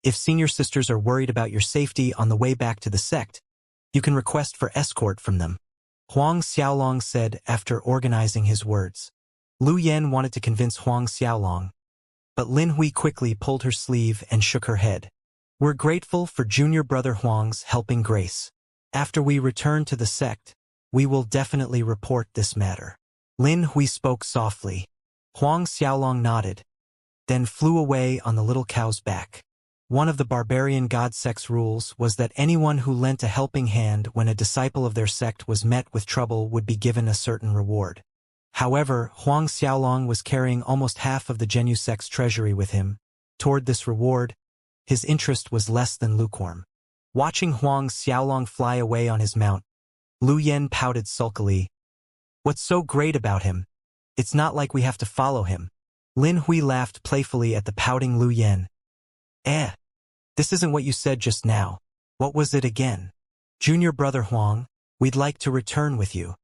If senior sisters are worried about your safety on the way back to the sect, you can request for escort from them, Huang Xiaolong said after organizing his words. Lu Yen wanted to convince Huang Xiaolong, but Lin Hui quickly pulled her sleeve and shook her head. We're grateful for junior brother Huang's helping grace. After we return to the sect, We will definitely report this matter. Lin Hui spoke softly. Huang Xiaolong nodded, then flew away on the little cow's back. One of the barbarian god sect's rules was that anyone who lent a helping hand when a disciple of their sect was met with trouble would be given a certain reward. However, Huang Xiaolong was carrying almost half of the Genu sect's treasury with him. Toward this reward, his interest was less than lukewarm. Watching Huang Xiaolong fly away on his mount, Lu Yen pouted sulkily. What's so great about him? It's not like we have to follow him. Lin Hui laughed playfully at the pouting Lu Yen. This isn't what you said just now. What was it again? Junior brother Huang, we'd like to return with you.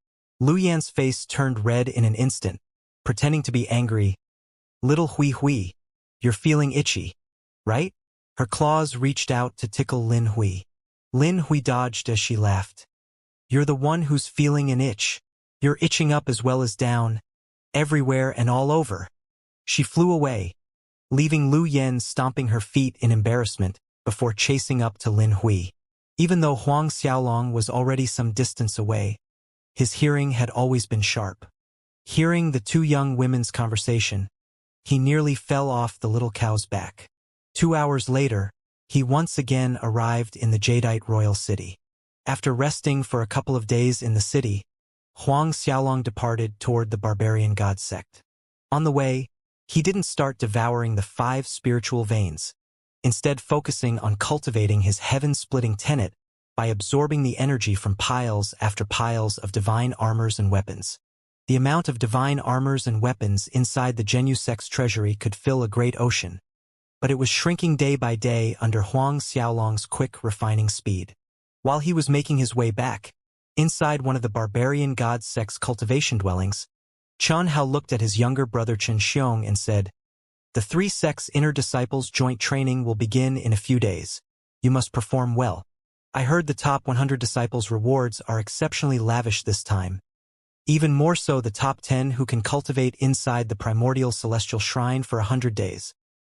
Lu Yan's face turned red in an instant, pretending to be angry. Little Hui, you're feeling itchy, right? Her claws reached out to tickle Lin Hui. Lin Hui dodged as she laughed. You're the one who's feeling an itch. You're itching up as well as down, everywhere and all over. She flew away, leaving Lu Yen stomping her feet in embarrassment before chasing up to Lin Hui. Even though Huang Xiaolong was already some distance away, his hearing had always been sharp. Hearing the two young women's conversation, he nearly fell off the little cow's back. 2 hours later, he once again arrived in the Jadeite royal city. After resting for a couple of days in the city, Huang Xiaolong departed toward the barbarian god sect. On the way, he didn't start devouring the 5 spiritual veins, instead focusing on cultivating his heaven-splitting tenet by absorbing the energy from piles after piles of divine armors and weapons. The amount of divine armors and weapons inside the Genu sect's treasury could fill a great ocean, but it was shrinking day by day under Huang Xiaolong's quick, refining speed. While he was making his way back, inside one of the barbarian god sect's cultivation dwellings, Chen Hao looked at his younger brother Chen Xiong and said, "The 3 sects' inner disciples joint training will begin in a few days. You must perform well. I heard the top 100 disciples' rewards are exceptionally lavish this time. Even more so the top 10 who can cultivate inside the primordial celestial shrine for 100 days.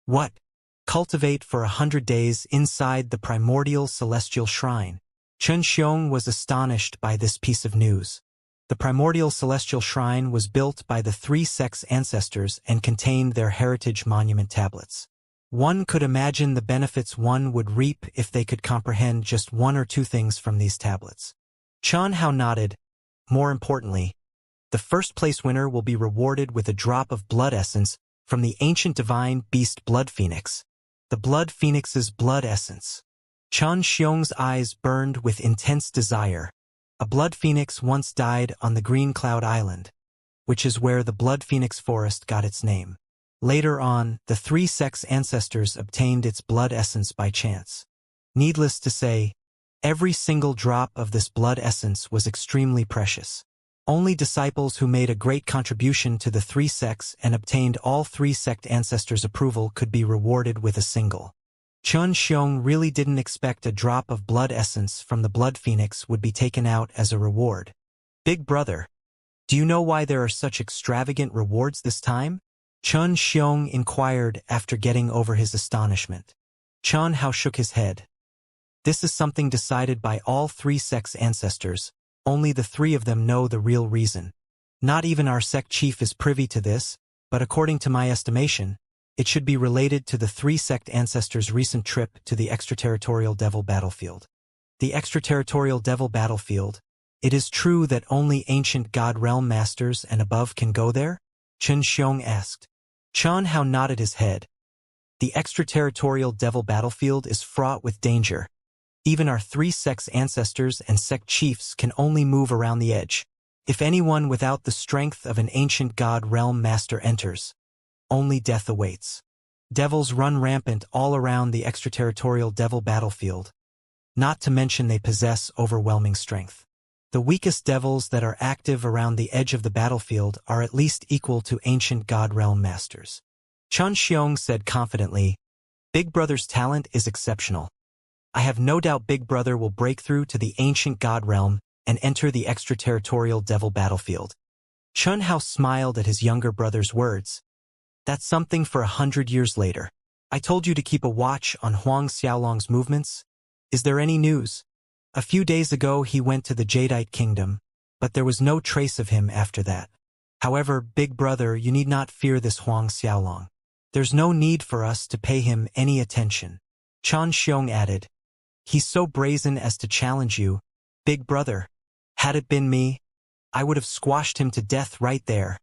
What? Cultivate for 100 days inside the primordial celestial shrine? Chen Xiong was astonished by this piece of news. The primordial celestial shrine was built by the 3 sects' ancestors and contained their heritage monument tablets. One could imagine the benefits one would reap if they could comprehend just 1 or 2 things from these tablets. Chen Hao nodded. More importantly, the first-place winner will be rewarded with a drop of blood essence from the ancient divine beast Blood Phoenix. The Blood Phoenix's blood essence. Chen Xiong's eyes burned with intense desire. A Blood Phoenix once died on the Green Cloud Island, which is where the Blood Phoenix Forest got its name. Later on, the 3 sects' ancestors obtained its blood essence by chance. Needless to say, every single drop of this blood essence was extremely precious. Only disciples who made a great contribution to the 3 sects and obtained all 3 sect ancestors' approval could be rewarded with a single. Chen Xiong really didn't expect a drop of blood essence from the Blood Phoenix would be taken out as a reward. Big brother, do you know why there are such extravagant rewards this time? Chen Xiong inquired after getting over his astonishment. Chen Hao shook his head. This is something decided by all 3 sects' ancestors. Only the 3 of them know the real reason. Not even our sect chief is privy to this, but according to my estimation, it should be related to the 3 sect ancestors' recent trip to the extraterritorial devil battlefield. The extraterritorial devil battlefield, it is true that only ancient god realm masters and above can go there? Chen Xiong asked. Chen Hao nodded his head. The extraterritorial devil battlefield is fraught with danger. Even our 3 sects ancestors and sect chiefs can only move around the edge. If anyone without the strength of an ancient god realm master enters, only death awaits. Devils run rampant all around the extraterritorial devil battlefield, not to mention they possess overwhelming strength. The weakest devils that are active around the edge of the battlefield are at least equal to ancient god realm masters. Chen Xiong said confidently, Big Brother's talent is exceptional. I have no doubt Big Brother will break through to the ancient god realm and enter the extraterritorial devil battlefield. Chen Hao smiled at his younger brother's words. That's something for 100 years later. I told you to keep a watch on Huang Xiaolong's movements. Is there any news? A few days ago he went to the Jadeite kingdom, but there was no trace of him after that. However, big brother, you need not fear this Huang Xiaolong. There's no need for us to pay him any attention. Chen Xiong added. He's so brazen as to challenge you, big brother. Had it been me, I would have squashed him to death right there.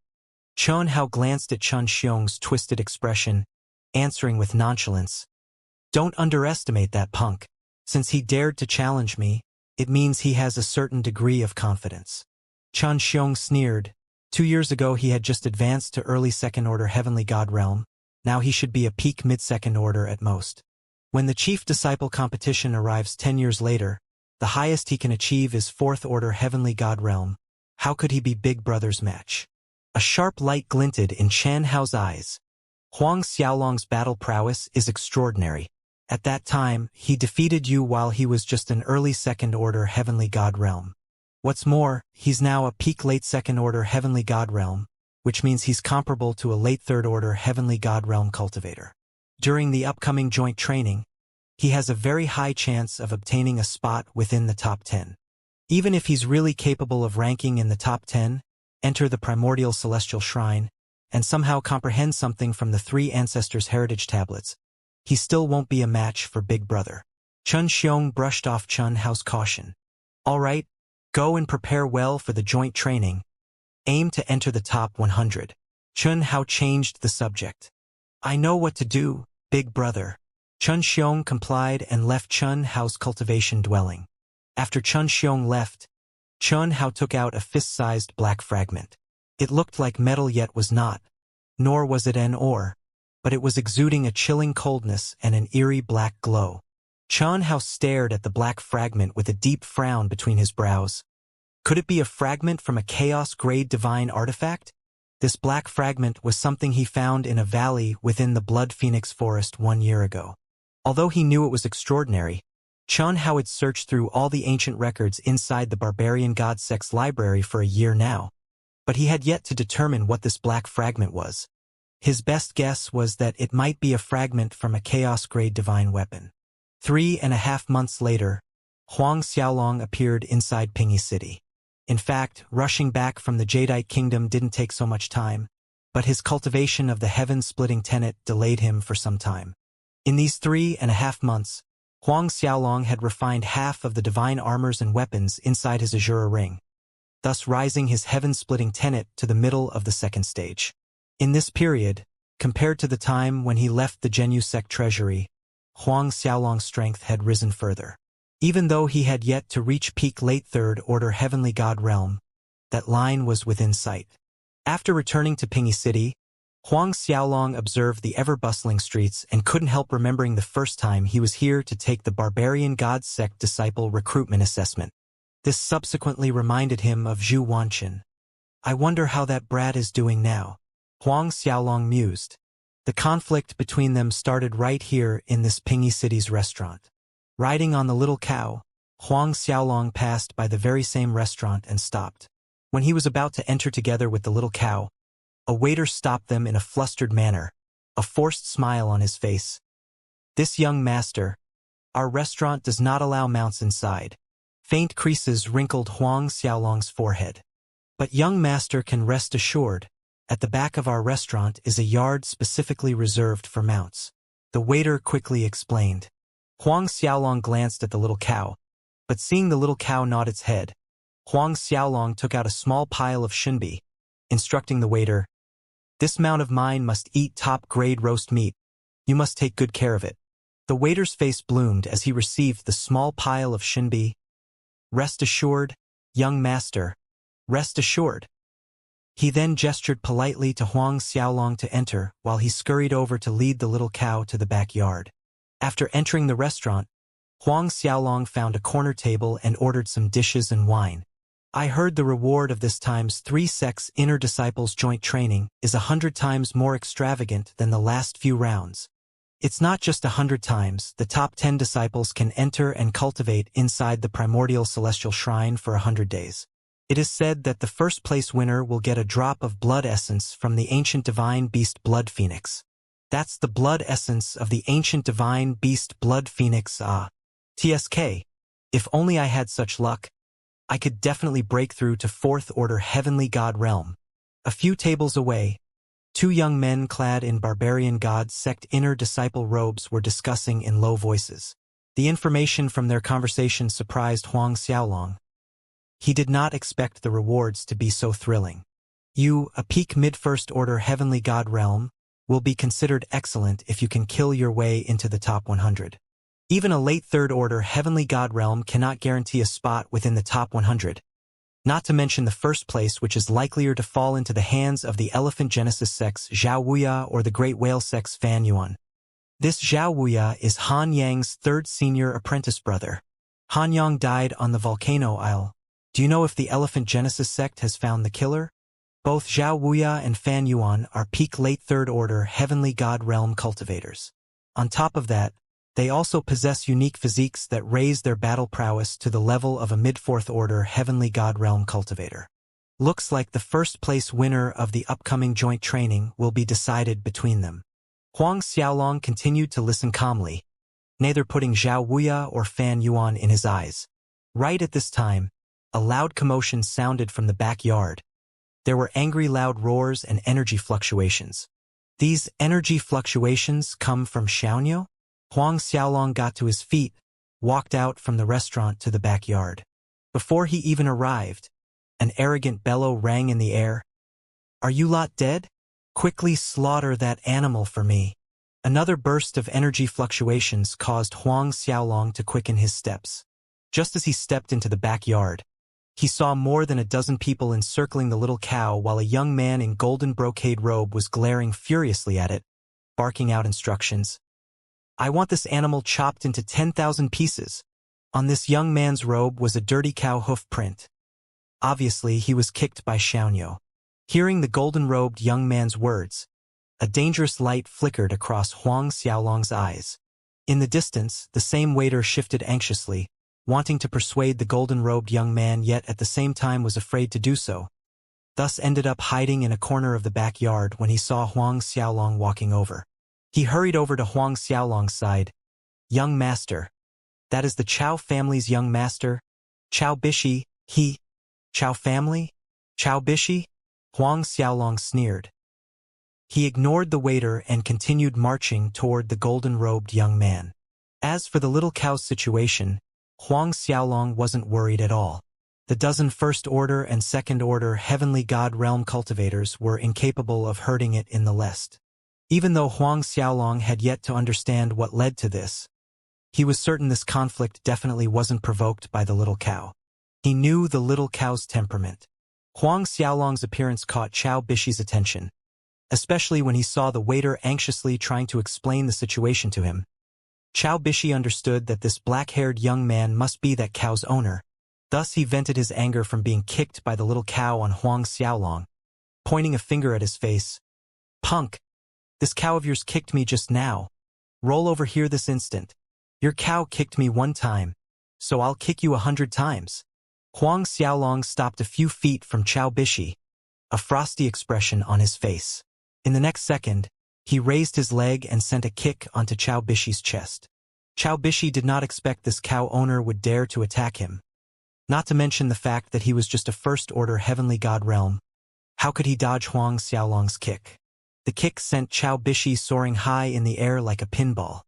Chen Hao glanced at Chen Xiong's twisted expression, answering with nonchalance. Don't underestimate that punk. Since he dared to challenge me, it means he has a certain degree of confidence. Chen Xiong sneered. 2 years ago he had just advanced to early second-order heavenly god realm. Now he should be a peak mid-second order at most. When the chief disciple competition arrives 10 years later, the highest he can achieve is fourth-order heavenly god realm. How could he be big brother's match? A sharp light glinted in Chen Hao's eyes. Huang Xiaolong's battle prowess is extraordinary. At that time, he defeated you while he was just an early second-order heavenly god realm. What's more, he's now a peak late second-order heavenly god realm, which means he's comparable to a late third-order heavenly god realm cultivator. During the upcoming joint training, he has a very high chance of obtaining a spot within the top 10. Even if he's really capable of ranking in the top 10, enter the primordial celestial shrine, and somehow comprehend something from the 3 ancestors' heritage tablets, he still won't be a match for big brother. Chen Xiong brushed off Chen Hao's caution. All right, go and prepare well for the joint training. Aim to enter the top 100. Chen Hao changed the subject. I know what to do, big brother. Chen Xiong complied and left Chen Hao's cultivation dwelling. After Chen Xiong left, Chen Hao took out a fist-sized black fragment. It looked like metal yet was not, nor was it an ore, but it was exuding a chilling coldness and an eerie black glow. Chen Hao stared at the black fragment with a deep frown between his brows. Could it be a fragment from a chaos-grade divine artifact? This black fragment was something he found in a valley within the Blood Phoenix Forest 1 year ago. Although he knew it was extraordinary, Chen Hao had searched through all the ancient records inside the Barbarian God Sect's library for a year now, but he had yet to determine what this black fragment was. His best guess was that it might be a fragment from a chaos-grade divine weapon. 3.5 months later, Huang Xiaolong appeared inside Pingy City. In fact, rushing back from the Jadeite Kingdom didn't take so much time, but his cultivation of the heaven-splitting tenet delayed him for some time. In these 3.5 months, Huang Xiaolong had refined half of the divine armors and weapons inside his Azura ring, thus rising his heaven-splitting tenet to the middle of the second stage. In this period, compared to the time when he left the Zhenyu sect treasury, Huang Xiaolong's strength had risen further. Even though he had yet to reach peak late third-order heavenly god realm, that line was within sight. After returning to Pingy City, Huang Xiaolong observed the ever-bustling streets and couldn't help remembering the first time he was here to take the Barbarian God Sect Disciple Recruitment Assessment. This subsequently reminded him of Zhu Wanqin. I wonder how that brat is doing now. Huang Xiaolong mused. The conflict between them started right here in this Pingy City's restaurant. Riding on the little cow, Huang Xiaolong passed by the very same restaurant and stopped. When he was about to enter together with the little cow, a waiter stopped them in a flustered manner, a forced smile on his face. This young master, our restaurant does not allow mounts inside. Faint creases wrinkled Huang Xiaolong's forehead. But young master can rest assured, at the back of our restaurant is a yard specifically reserved for mounts. The waiter quickly explained. Huang Xiaolong glanced at the little cow, but seeing the little cow nod its head, Huang Xiaolong took out a small pile of shinbi, instructing the waiter, this mount of mine must eat top-grade roast meat. You must take good care of it. The waiter's face bloomed as he received the small pile of shinbi. Rest assured, young master, rest assured. He then gestured politely to Huang Xiaolong to enter while he scurried over to lead the little cow to the backyard. After entering the restaurant, Huang Xiaolong found a corner table and ordered some dishes and wine. I heard the reward of this times 3 sects inner disciples joint training is 100 times more extravagant than the last few rounds. It's not just 100 times, the top 10 disciples can enter and cultivate inside the primordial celestial shrine for 100 days. It is said that the first place winner will get a drop of blood essence from the ancient divine beast Blood Phoenix. That's the blood essence of the ancient divine beast Blood Phoenix. TSK. If only I had such luck. I could definitely break through to fourth order heavenly god realm. A few tables away, two young men clad in barbarian god sect inner disciple robes were discussing in low voices. The information from their conversation surprised Huang Xiaolong. He did not expect the rewards to be so thrilling. You, a peak mid-first order heavenly god realm, will be considered excellent if you can kill your way into the top 100. Even a late third order heavenly god realm cannot guarantee a spot within the top 100. Not to mention the first place, which is likelier to fall into the hands of the Elephant Genesis sex Zhao Wuya or the Great Whale sex Fan Yuan. This Zhao Wuya is Han Yang's third senior apprentice brother. Han Yang died on the volcano isle. Do you know if the Elephant Genesis sect has found the killer? Both Zhao Wuya and Fan Yuan are peak late third order heavenly god realm cultivators. On top of that, they also possess unique physiques that raise their battle prowess to the level of a mid-fourth order heavenly god realm cultivator. Looks like the first place winner of the upcoming joint training will be decided between them. Huang Xiaolong continued to listen calmly, neither putting Zhao Wuya or Fan Yuan in his eyes. Right at this time, a loud commotion sounded from the backyard. There were angry loud roars and energy fluctuations. These energy fluctuations come from Xianxia? Huang Xiaolong got to his feet, walked out from the restaurant to the backyard. Before he even arrived, an arrogant bellow rang in the air. Are you lot dead? Quickly slaughter that animal for me. Another burst of energy fluctuations caused Huang Xiaolong to quicken his steps. Just as he stepped into the backyard, he saw more than a dozen people encircling the little cow while a young man in golden brocade robe was glaring furiously at it, barking out instructions. I want this animal chopped into 10,000 pieces. On this young man's robe was a dirty cow hoof print. Obviously, he was kicked by Xianxia. Hearing the golden-robed young man's words, a dangerous light flickered across Huang Xiaolong's eyes. In the distance, the same waiter shifted anxiously, wanting to persuade the golden-robed young man yet at the same time was afraid to do so. Thus ended up hiding in a corner of the backyard when he saw Huang Xiaolong walking over. He hurried over to Huang Xiaolong's side. Young master. That is the Chao family's young master? Chao Bishi, he? Chao family? Chao Bishi? Huang Xiaolong sneered. He ignored the waiter and continued marching toward the golden-robed young man. As for the little cow's situation, Huang Xiaolong wasn't worried at all. The dozen first-order and second-order heavenly god realm cultivators were incapable of hurting it in the least. Even though Huang Xiaolong had yet to understand what led to this, he was certain this conflict definitely wasn't provoked by the little cow. He knew the little cow's temperament. Huang Xiaolong's appearance caught Chao Bishi's attention, especially when he saw the waiter anxiously trying to explain the situation to him. Chao Bishi understood that this black-haired young man must be that cow's owner. Thus he vented his anger from being kicked by the little cow on Huang Xiaolong, pointing a finger at his face. Punk! This cow of yours kicked me just now. Roll over here this instant. Your cow kicked me one time, so I'll kick you 100 times. Huang Xiaolong stopped a few feet from Chao Bishi, a frosty expression on his face. In the next second, he raised his leg and sent a kick onto Chao Bishi's chest. Chao Bishi did not expect this cow owner would dare to attack him. Not to mention the fact that he was just a first-order heavenly god realm. How could he dodge Huang Xiaolong's kick? The kick sent Chao Bishi soaring high in the air like a pinball.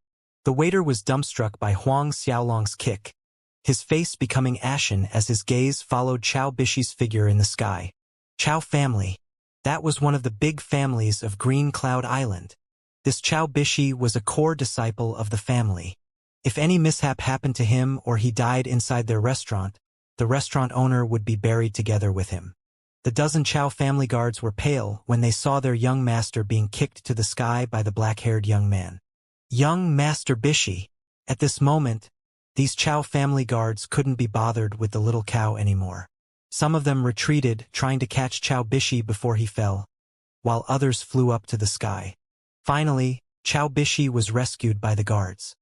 The waiter was dumbstruck by Huang Xiaolong's kick, his face becoming ashen as his gaze followed Chao Bishi's figure in the sky. Chao family. That was one of the big families of Green Cloud Island. This Chao Bishi was a core disciple of the family. If any mishap happened to him or he died inside their restaurant, the restaurant owner would be buried together with him. The dozen Chao family guards were pale when they saw their young master being kicked to the sky by the black-haired young man. Young Master Bishi. At this moment, these Chao family guards couldn't be bothered with the little cow anymore. Some of them retreated, trying to catch Chao Bishi before he fell, while others flew up to the sky. Finally, Chao Bishi was rescued by the guards.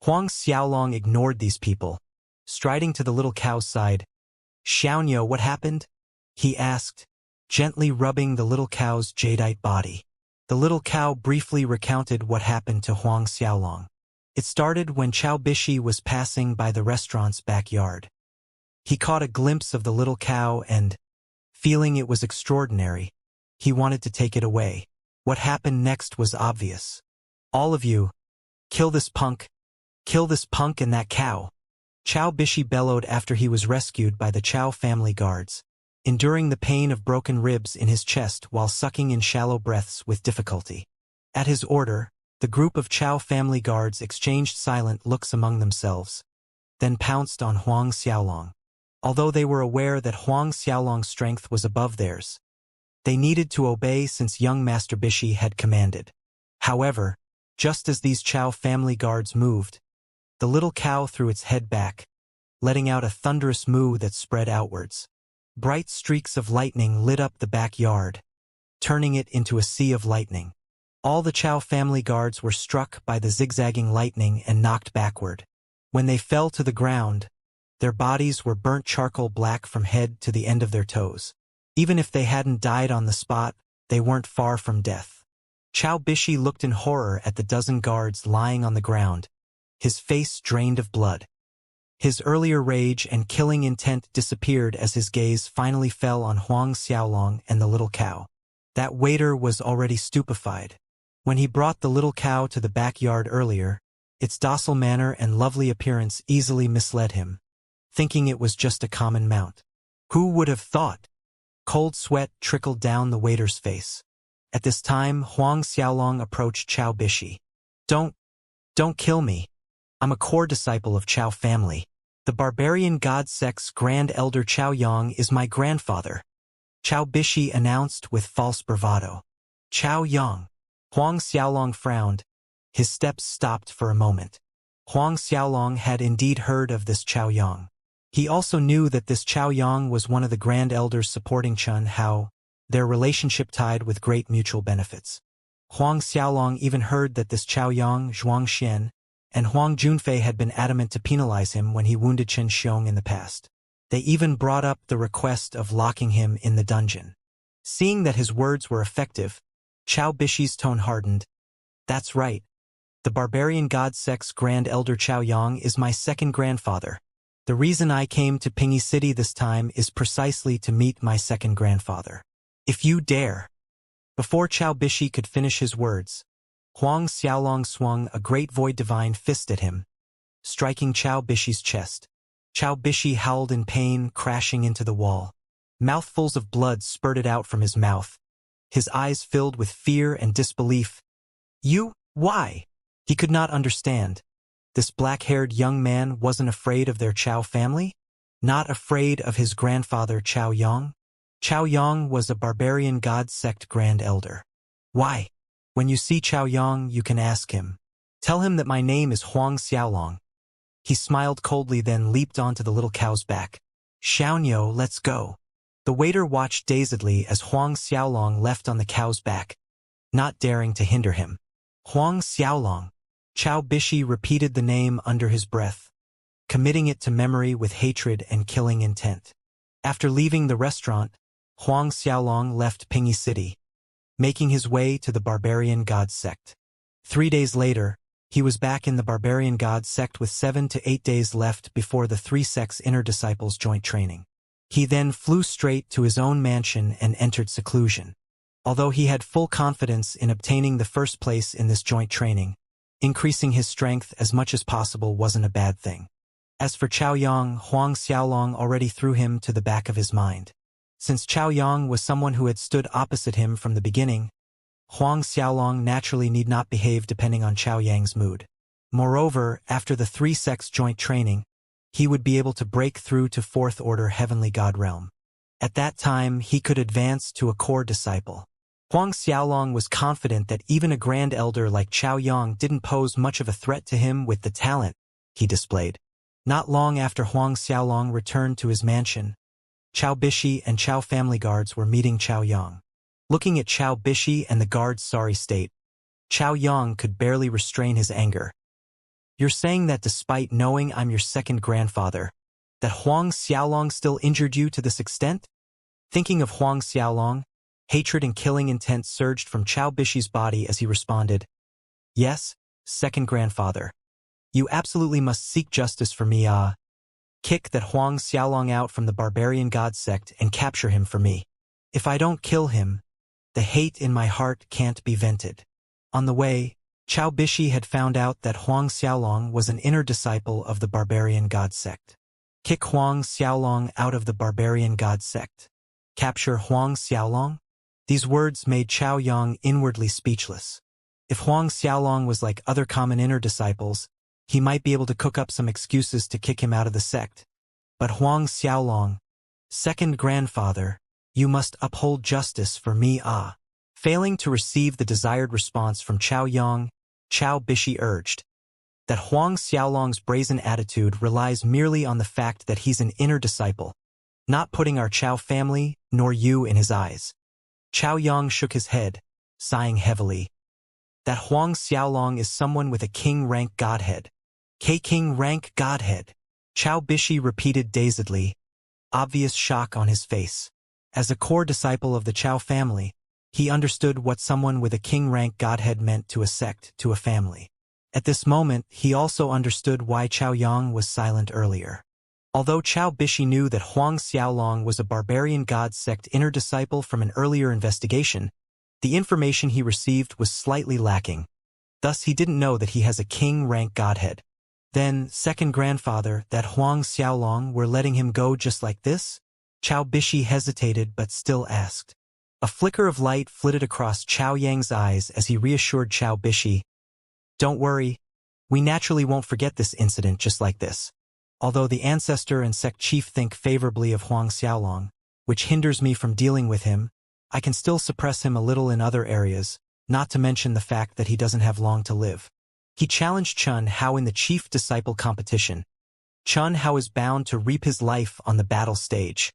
Huang Xiaolong ignored these people, striding to the little cow's side. Xianxia, what happened? He asked, gently rubbing the little cow's jadeite body. The little cow briefly recounted what happened to Huang Xiaolong. It started when Chao Bishi was passing by the restaurant's backyard. He caught a glimpse of the little cow and, feeling it was extraordinary, he wanted to take it away. What happened next was obvious. "All of you, kill this punk and that cow." Chow Bishi bellowed after he was rescued by the Chow family guards, enduring the pain of broken ribs in his chest while sucking in shallow breaths with difficulty. At his order, the group of Chow family guards exchanged silent looks among themselves, then pounced on Huang Xiaolong. Although they were aware that Huang Xiaolong's strength was above theirs, they needed to obey since young Master Bishi had commanded. However, just as these Chow family guards moved, the little cow threw its head back, letting out a thunderous moo that spread outwards. Bright streaks of lightning lit up the backyard, turning it into a sea of lightning. All the Chow family guards were struck by the zigzagging lightning and knocked backward. When they fell to the ground, their bodies were burnt charcoal black from head to the end of their toes. Even if they hadn't died on the spot, they weren't far from death. Chow Bishi looked in horror at the dozen guards lying on the ground, his face drained of blood. His earlier rage and killing intent disappeared as his gaze finally fell on Huang Xiaolong and the little cow. That waiter was already stupefied. When he brought the little cow to the backyard earlier, its docile manner and lovely appearance easily misled him, thinking it was just a common mount. Who would have thought? Cold sweat trickled down the waiter's face. At this time, Huang Xiaolong approached Chow Bishi. Don't kill me. I'm a core disciple of Chow family. The barbarian god sect's Grand Elder Chow Yang is my grandfather, Chow Bishi announced with false bravado. Chow Yang. Huang Xiaolong frowned. His steps stopped for a moment. Huang Xiaolong had indeed heard of this Chow Yang. He also knew that this Chow Yang was one of the Grand Elders supporting Chun Hao, their relationship tied with great mutual benefits. Huang Xiaolong even heard that this Chow Yang, Zhuang Xian, and Huang Junfei had been adamant to penalize him when he wounded Chen Xiong in the past. They even brought up the request of locking him in the dungeon. Seeing that his words were effective, Chow Bishi's tone hardened. That's right. The barbarian god sect's Grand Elder Chow Yang is my second grandfather. The reason I came to Pingy City this time is precisely to meet my second grandfather. If you dare. Before Chow Bishi could finish his words, Huang Xiaolong swung a great void divine fist at him, striking Chow Bishi's chest. Chow Bishi howled in pain, crashing into the wall. Mouthfuls of blood spurted out from his mouth, his eyes filled with fear and disbelief. Why? He could not understand. This black-haired young man wasn't afraid of their Chow family? Not afraid of his grandfather Chow Yang? Chow Yang was a barbarian god sect Grand Elder. Why? When you see Chow Yang, you can ask him. Tell him that my name is Huang Xiaolong. He smiled coldly, then leaped onto the little cow's back. Xiaonyo, let's go. The waiter watched dazedly as Huang Xiaolong left on the cow's back, not daring to hinder him. Huang Xiaolong. Chow Bishi repeated the name under his breath, committing it to memory with hatred and killing intent. After leaving the restaurant, Huang Xiaolong left Pingy City, making his way to the barbarian god sect. 3 days later, he was back in the barbarian god sect with 7 to 8 days left before the 3 sects' inner disciples joint training. He then flew straight to his own mansion and entered seclusion. Although he had full confidence in obtaining the first place in this joint training, increasing his strength as much as possible wasn't a bad thing. As for Chow Yang, Huang Xiaolong already threw him to the back of his mind. Since Chow Yang was someone who had stood opposite him from the beginning, Huang Xiaolong naturally need not behave depending on Chow Yang's mood. Moreover, after the 3 sects joint training, he would be able to break through to 4th order heavenly god realm. At that time, he could advance to a core disciple. Huang Xiaolong was confident that even a grand elder like Chow Yang didn't pose much of a threat to him with the talent he displayed. Not long after Huang Xiaolong returned to his mansion, Chow Bishi and Chow family guards were meeting Chow Yang. Looking at Chow Bishi and the guard's sorry state, Chow Yang could barely restrain his anger. You're saying that despite knowing I'm your second grandfather, that Huang Xiaolong still injured you to this extent? Thinking of Huang Xiaolong, hatred and killing intent surged from Chow Bishi's body as he responded, Yes, second grandfather. You absolutely must seek justice for me, Kick that Huang Xiaolong out from the barbarian god sect and capture him for me. If I don't kill him, the hate in my heart can't be vented. On the way, Chao Bishi had found out that Huang Xiaolong was an inner disciple of the barbarian god sect. Kick Huang Xiaolong out of the barbarian god sect. Capture Huang Xiaolong? These words made Chao Yang inwardly speechless. If Huang Xiaolong was like other common inner disciples, he might be able to cook up some excuses to kick him out of the sect. But Huang Xiaolong, second grandfather, you must uphold justice for me. Failing to receive the desired response from Chao Yang, Chao Bishi urged that Huang Xiaolong's brazen attitude relies merely on the fact that he's an inner disciple, not putting our Chao family nor you in his eyes. Chao Yang shook his head, sighing heavily. That Huang Xiaolong is someone with a king-rank godhead. King-rank godhead. Chao Bishi repeated dazedly, obvious shock on his face. As a core disciple of the Chao family, he understood what someone with a king-rank godhead meant to a sect, to a family. At this moment, he also understood why Chao Yang was silent earlier. Although Chao Bishi knew that Huang Xiaolong was a barbarian god sect inner disciple from an earlier investigation, the information he received was slightly lacking. Thus, he didn't know that he has a king-rank godhead. Then, second grandfather, that Huang Xiaolong were letting him go just like this? Chao Bishi hesitated but still asked. A flicker of light flitted across Chao Yang's eyes as he reassured Chao Bishi, "Don't worry, we naturally won't forget this incident just like this. Although the ancestor and sect chief think favorably of Huang Xiaolong, which hinders me from dealing with him, I can still suppress him a little in other areas, not to mention the fact that he doesn't have long to live." He challenged Chun Hao in the chief disciple competition. Chun Hao is bound to reap his life on the battle stage.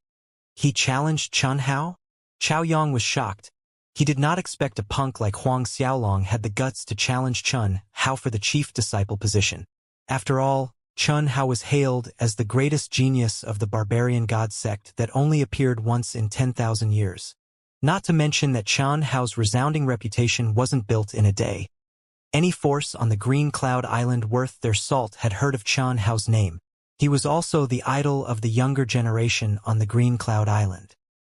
He challenged Chun Hao? Chao Yang was shocked. He did not expect a punk like Huang Xiaolong had the guts to challenge Chun Hao for the chief disciple position. After all, Chun Hao was hailed as the greatest genius of the barbarian god sect that only appeared once in 10,000 years. Not to mention that Chun Hao's resounding reputation wasn't built in a day. Any force on the Green Cloud Island worth their salt had heard of Chun Hao's name. He was also the idol of the younger generation on the Green Cloud Island.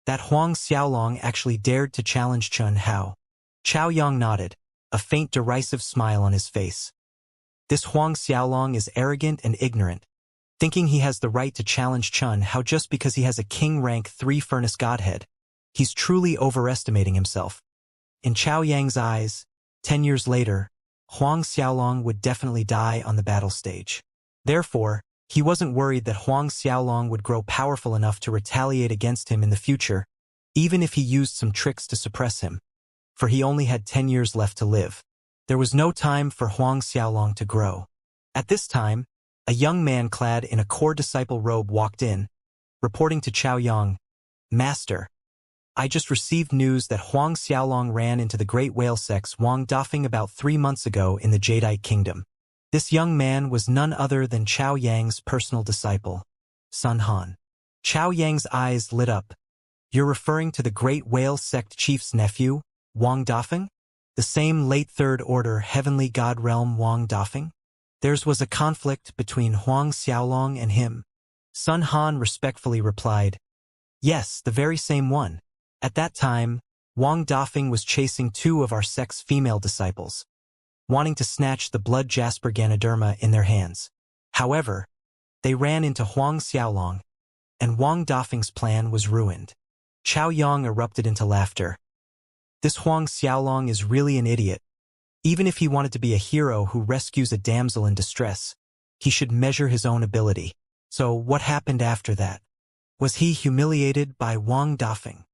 That Huang Xiaolong actually dared to challenge Chun Hao. Chao Yang nodded, a faint derisive smile on his face. This Huang Xiaolong is arrogant and ignorant, thinking he has the right to challenge Chun Hao just because he has a king-rank 3-furnace godhead. He's truly overestimating himself. In Chao Yang's eyes, 10 years later, Huang Xiaolong would definitely die on the battle stage. Therefore, he wasn't worried that Huang Xiaolong would grow powerful enough to retaliate against him in the future, even if he used some tricks to suppress him, for he only had 10 years left to live. There was no time for Huang Xiaolong to grow. At this time, a young man clad in a core disciple robe walked in, reporting to Chao Yang, "Master, I just received news that Huang Xiaolong ran into the great whale sect's Wang Dafeng about 3 months ago in the Jadeite Kingdom." This young man was none other than Chao Yang's personal disciple, Sun Han. Chao Yang's eyes lit up. "You're referring to the great whale sect chief's nephew, Wang Dafeng? The same late Third Order heavenly god realm Wang Dafeng? Theirs was a conflict between Huang Xiaolong and him." Sun Han respectfully replied, "Yes, the very same one. At that time, Wang Dafeng was chasing 2 of our sect's female disciples, wanting to snatch the blood jasper Ganoderma in their hands. However, they ran into Huang Xiaolong, and Wang Dafeng's plan was ruined." Chao Yang erupted into laughter. "This Huang Xiaolong is really an idiot. Even if he wanted to be a hero who rescues a damsel in distress, he should measure his own ability. So what happened after that? Was he humiliated by Wang Dafeng?"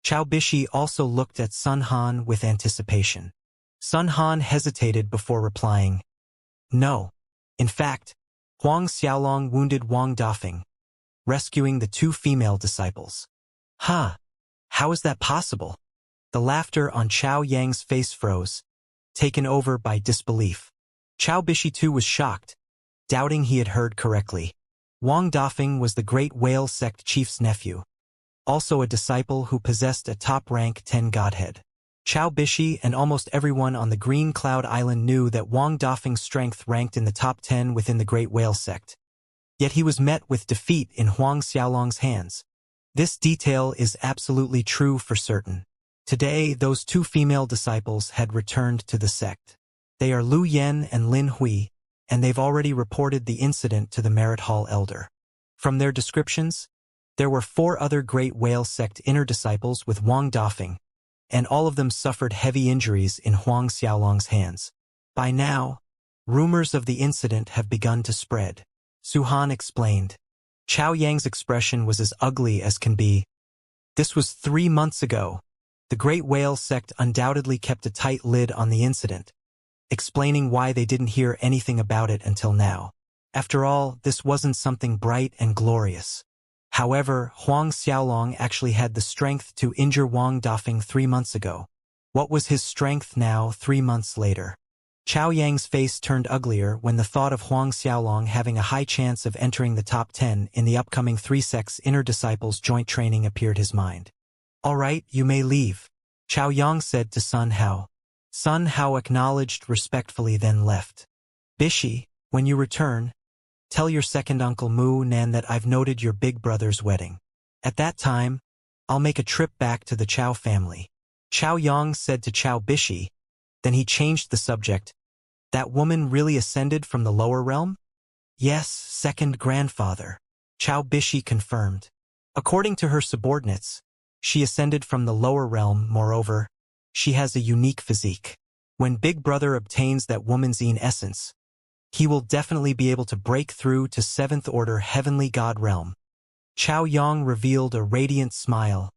Chao Bishi also looked at Sun Han with anticipation. Sun Han hesitated before replying, "No. In fact, Huang Xiaolong wounded Wang Dafeng, rescuing the 2 female disciples." "Huh? How is that possible?" The laughter on Chao Yang's face froze, taken over by disbelief. Chao Bishi too was shocked, doubting he had heard correctly. Wang Dafeng was the great whale sect chief's nephew, also a disciple who possessed a top-rank 10 godhead. Chao Bishi and almost everyone on the Green Cloud Island knew that Wang Dafeng's strength ranked in the top 10 within the Great Whale sect. Yet he was met with defeat in Huang Xiaolong's hands. This detail is absolutely true for certain. Today, those two female disciples had returned to the sect. They are Lu Yen and Lin Hui, and they've already reported the incident to the Merit Hall elder. From their descriptions, there were 4 other Great Whale sect inner disciples with Wang Dafeng, and all of them suffered heavy injuries in Huang Xiaolong's hands. By now, rumors of the incident have begun to spread. Su Han explained. Chao Yang's expression was as ugly as can be. This was 3 months ago. The Great Whale sect undoubtedly kept a tight lid on the incident, explaining why they didn't hear anything about it until now. After all, this wasn't something bright and glorious. However, Huang Xiaolong actually had the strength to injure Wang Dafeng 3 months ago. What was his strength now 3 months later? Chao Yang's face turned uglier when the thought of Huang Xiaolong having a high chance of entering the top 10 in the upcoming 3 sects inner disciples joint training appeared his mind. All right, you may leave, Chao Yang said to Sun Hao. Sun Hao acknowledged respectfully then left. Bishi, when you return, tell your second uncle Mu Nan that I've noted your big brother's wedding. At that time, I'll make a trip back to the Chao family. Chao Yang said to Chao Bishi. Then he changed the subject. That woman really ascended from the lower realm? Yes, second grandfather. Chao Bishi confirmed. According to her subordinates, she ascended from the lower realm. Moreover, she has a unique physique. When Big Brother obtains that woman's essence, he will definitely be able to break through to 7th order heavenly god realm. Chao Yang revealed a radiant smile,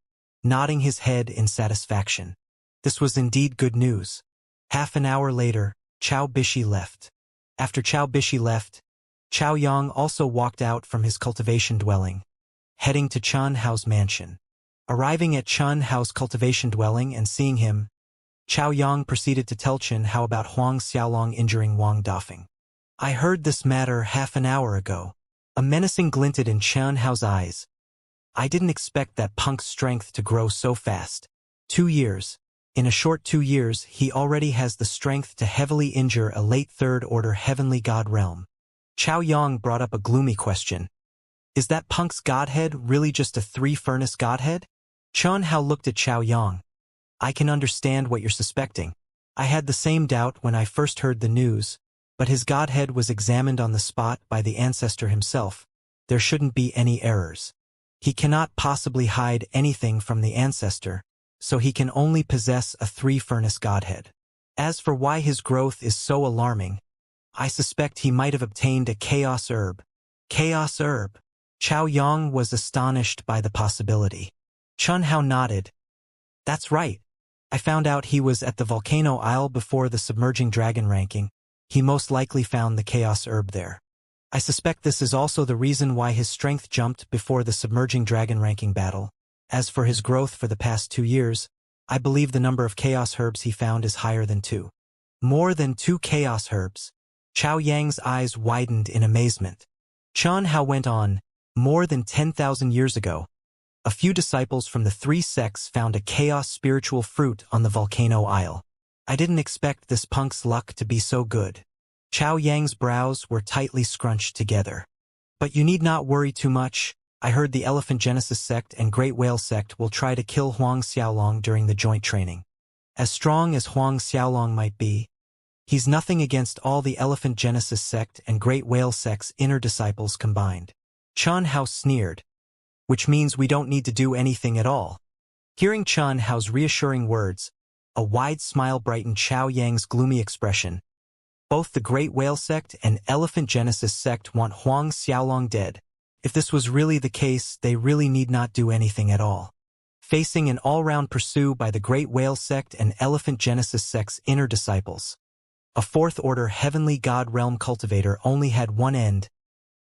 nodding his head in satisfaction. This was indeed good news. Half an hour later, Chao Bishi left. After Chao Bishi left, Chao Yang also walked out from his cultivation dwelling, heading to Chun Hao's mansion. Arriving at Chun Hao's cultivation dwelling and seeing him, Chao Yang proceeded to tell Chun Hao about Huang Xiaolong injuring Wang Dafeng. I heard this matter half an hour ago. A menacing glinted in Chun Hao's eyes. I didn't expect that punk's strength to grow so fast. 2 years. In a short 2 years, he already has the strength to heavily injure a late 3rd order heavenly god realm. Chao Yang brought up a gloomy question. Is that punk's godhead really just a 3-furnace godhead? Chun Hao looked at Chao Yang. I can understand what you're suspecting. I had the same doubt when I first heard the news, but his godhead was examined on the spot by the ancestor himself. There shouldn't be any errors. He cannot possibly hide anything from the ancestor, so he can only possess a 3-furnace godhead. As for why his growth is so alarming, I suspect he might have obtained a chaos herb. Chaos herb? Chao Yang was astonished by the possibility. Chun Hao nodded. That's right. I found out he was at the Volcano Isle before the submerging dragon ranking. He most likely found the chaos herb there. I suspect this is also the reason why his strength jumped before the submerging dragon ranking battle. As for his growth for the past 2 years, I believe the number of chaos herbs he found is higher than 2. More than 2 chaos herbs. Chao Yang's eyes widened in amazement. Chun Hao went on, more than 10,000 years ago, a few disciples from the 3 sects found a chaos spiritual fruit on the Volcano Isle. I didn't expect this punk's luck to be so good. Chao Yang's brows were tightly scrunched together. But you need not worry too much. I heard the Elephant Genesis sect and Great Whale sect will try to kill Huang Xiaolong during the joint training. As strong as Huang Xiaolong might be, he's nothing against all the Elephant Genesis sect and Great Whale sect's inner disciples combined. Chun Hao sneered. Which means we don't need to do anything at all. Hearing Chun Hao's reassuring words, a wide smile brightened Chao Yang's gloomy expression. Both the Great Whale sect and Elephant Genesis sect want Huang Xiaolong dead. If this was really the case, they really need not do anything at all. Facing an all-round pursuit by the Great Whale sect and Elephant Genesis sect's inner disciples, a 4th order heavenly god realm cultivator only had one end: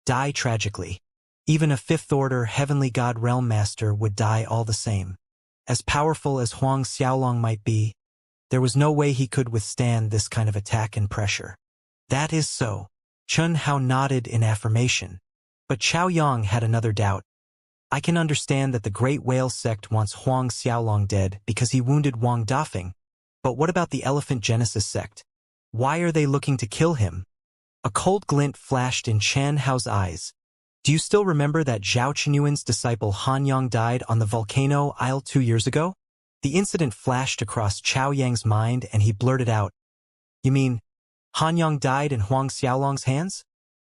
die tragically. Even a 5th order heavenly god realm master would die all the same. As powerful as Huang Xiaolong might be, there was no way he could withstand this kind of attack and pressure. That is so. Chun Hao nodded in affirmation. But Chao Yang had another doubt. I can understand that the Great Whale sect wants Huang Xiaolong dead because he wounded Wang Dafeng, but what about the Elephant Genesis sect? Why are they looking to kill him? A cold glint flashed in Chan Hao's eyes. Do you still remember that Zhao Qinyuan's disciple Han Yang died on the volcano Isle 2 years ago? The incident flashed across Chao Yang's mind and he blurted out, "You mean, Han Yang died in Huang Xiaolong's hands?"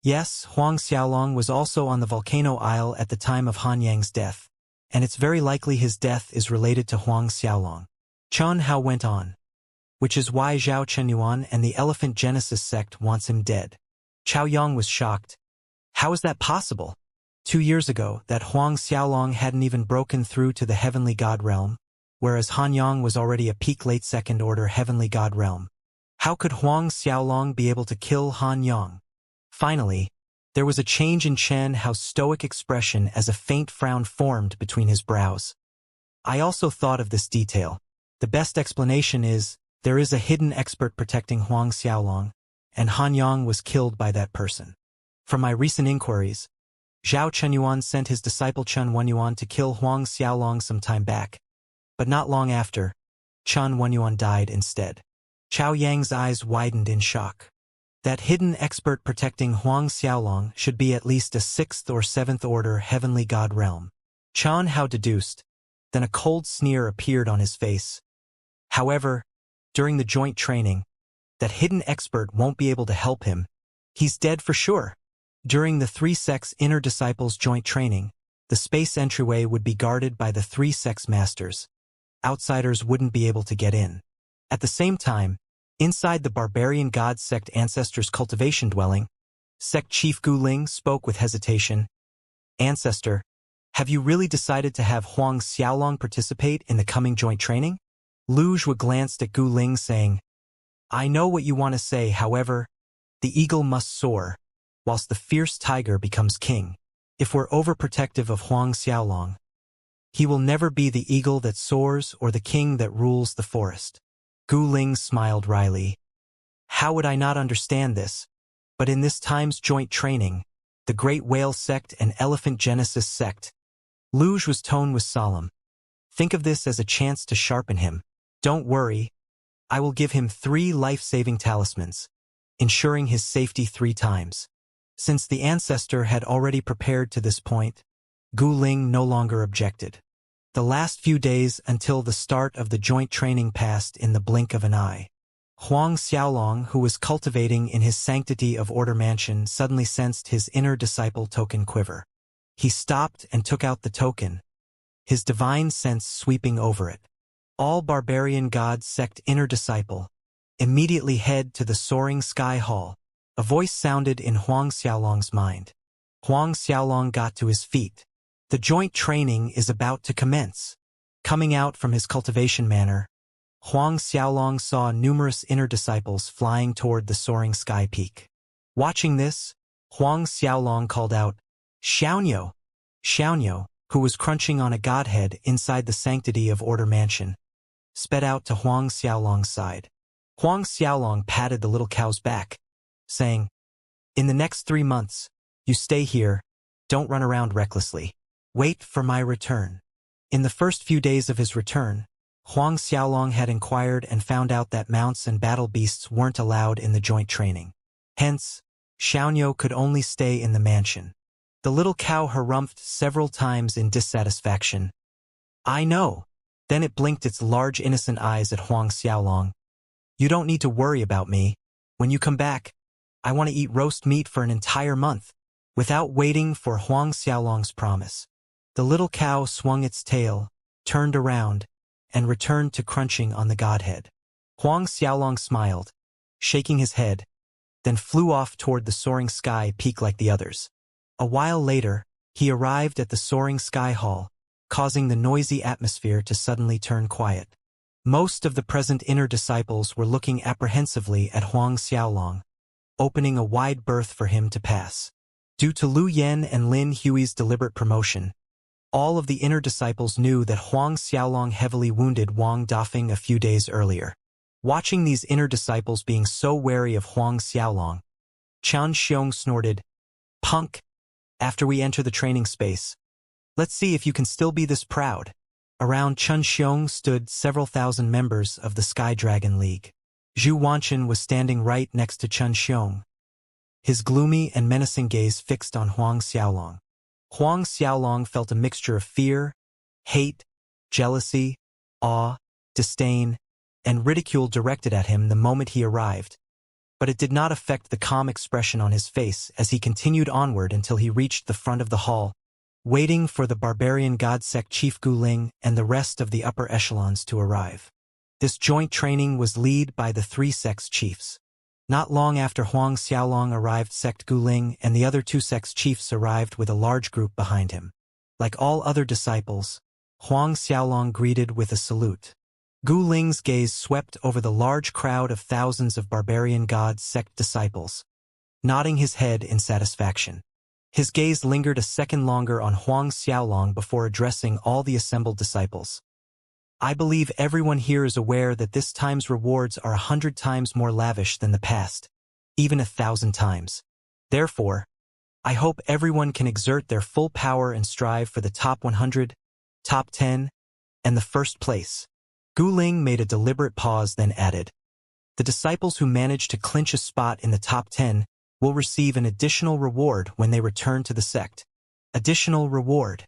Yes, Huang Xiaolong was also on the volcano Isle at the time of Han Yang's death, and it's very likely his death is related to Huang Xiaolong. Chen Hao went on, which is why Zhao Qinyuan and the Elephant Genesis sect wants him dead. Chao Yang was shocked. How is that possible? 2 years ago, that Huang Xiaolong hadn't even broken through to the heavenly god realm, whereas Han Yang was already a peak late second-order heavenly god realm. How could Huang Xiaolong be able to kill Han Yang? Finally, there was a change in Chen Hao's stoic expression as a faint frown formed between his brows. I also thought of this detail. The best explanation is, there is a hidden expert protecting Huang Xiaolong, and Han Yang was killed by that person. From my recent inquiries, Zhao Qinyuan sent his disciple Chen Wenyuan to kill Huang Xiaolong some time back, but not long after, Chen Wenyuan died instead. Chao Yang's eyes widened in shock. That hidden expert protecting Huang Xiaolong should be at least a 6th or 7th order heavenly god realm. Chen Hao deduced. Then a cold sneer appeared on his face. However, during the joint training, that hidden expert won't be able to help him. He's dead for sure. During the 3 sects inner disciples joint training, the space entryway would be guarded by the 3 sects masters. Outsiders wouldn't be able to get in. At the same time, inside the barbarian god sect ancestors' cultivation dwelling, sect chief Gu Ling spoke with hesitation. "Ancestor, have you really decided to have Huang Xiaolong participate in the coming joint training?" Lu Zhua glanced at Gu Ling saying, "I know what you want to say, however, the eagle must soar, whilst the fierce tiger becomes king. If we're overprotective of Huang Xiaolong, he will never be the eagle that soars or the king that rules the forest." Gu Ling smiled wryly. "How would I not understand this? But in this time's joint training, the Great Whale sect and Elephant Genesis sect." Lu Zhua's tone was solemn. "Think of this as a chance to sharpen him. Don't worry, I will give him 3 life-saving talismans, ensuring his safety 3 times. Since the ancestor had already prepared to this point, Gu Ling no longer objected. The last few days until the start of the joint training passed in the blink of an eye. Huang Xiaolong, who was cultivating in his Sanctity of Order mansion, suddenly sensed his inner disciple token quiver. He stopped and took out the token, his divine sense sweeping over it. "All barbarian god sect inner disciple, immediately head to the soaring sky hall," a voice sounded in Huang Xiaolong's mind. Huang Xiaolong got to his feet. The joint training is about to commence. Coming out from his cultivation manor, Huang Xiaolong saw numerous inner disciples flying toward the soaring sky peak. Watching this, Huang Xiaolong called out, "Xianxia!" Xianxia, who was crunching on a godhead inside the Sanctity of Order mansion, sped out to Huang Xiaolong's side. Huang Xiaolong patted the little cow's back, saying, "In the next 3 months, you stay here, don't run around recklessly. Wait for my return." In the first few days of his return, Huang Xiaolong had inquired and found out that mounts and battle beasts weren't allowed in the joint training. Hence, Xianxia could only stay in the mansion. The little cow harumphed several times in dissatisfaction. "I know." Then it blinked its large innocent eyes at Huang Xiaolong. "You don't need to worry about me. When you come back, I want to eat roast meat for an entire month." Without waiting for Huang Xiaolong's promise, the little cow swung its tail, turned around, and returned to crunching on the godhead. Huang Xiaolong smiled, shaking his head, then flew off toward the soaring sky peak like the others. A while later, he arrived at the soaring sky hall, causing the noisy atmosphere to suddenly turn quiet. Most of the present inner disciples were looking apprehensively at Huang Xiaolong, opening a wide berth for him to pass. Due to Lu Yan and Lin Hui's deliberate promotion, all of the inner disciples knew that Huang Xiaolong heavily wounded Wang Dafeng a few days earlier. Watching these inner disciples being so wary of Huang Xiaolong, Qian Xiong snorted, "Punk, after we enter the training space, let's see if you can still be this proud." Around Chen Xiong stood several thousand members of the Sky Dragon League. Zhu Wanchen was standing right next to Chen Xiong. his gloomy and menacing gaze fixed on Huang Xiaolong. Huang Xiaolong felt a mixture of fear, hate, jealousy, awe, disdain, and ridicule directed at him the moment he arrived, but it did not affect the calm expression on his face as he continued onward until he reached the front of the hall, waiting for the barbarian god sect chief Guling and the rest of the upper echelons to arrive. This joint training was led by the three sects chiefs. Not long after Huang Xiaolong arrived, sect Guling and the other two sects chiefs arrived with a large group behind him. Like all other disciples, Huang Xiaolong greeted with a salute. Guling's gaze swept over the large crowd of thousands of barbarian god sect disciples, nodding his head in satisfaction. His gaze lingered a second longer on Huang Xiaolong before addressing all the assembled disciples. I believe everyone here is aware that this time's rewards are 100 times more lavish than the past, even 1,000 times. Therefore, I hope everyone can exert their full power and strive for the top 100, top 10, and the first place. Guling made a deliberate pause, then added, the disciples who manage to clinch a spot in the top 10 will receive an additional reward when they return to the sect. Additional reward.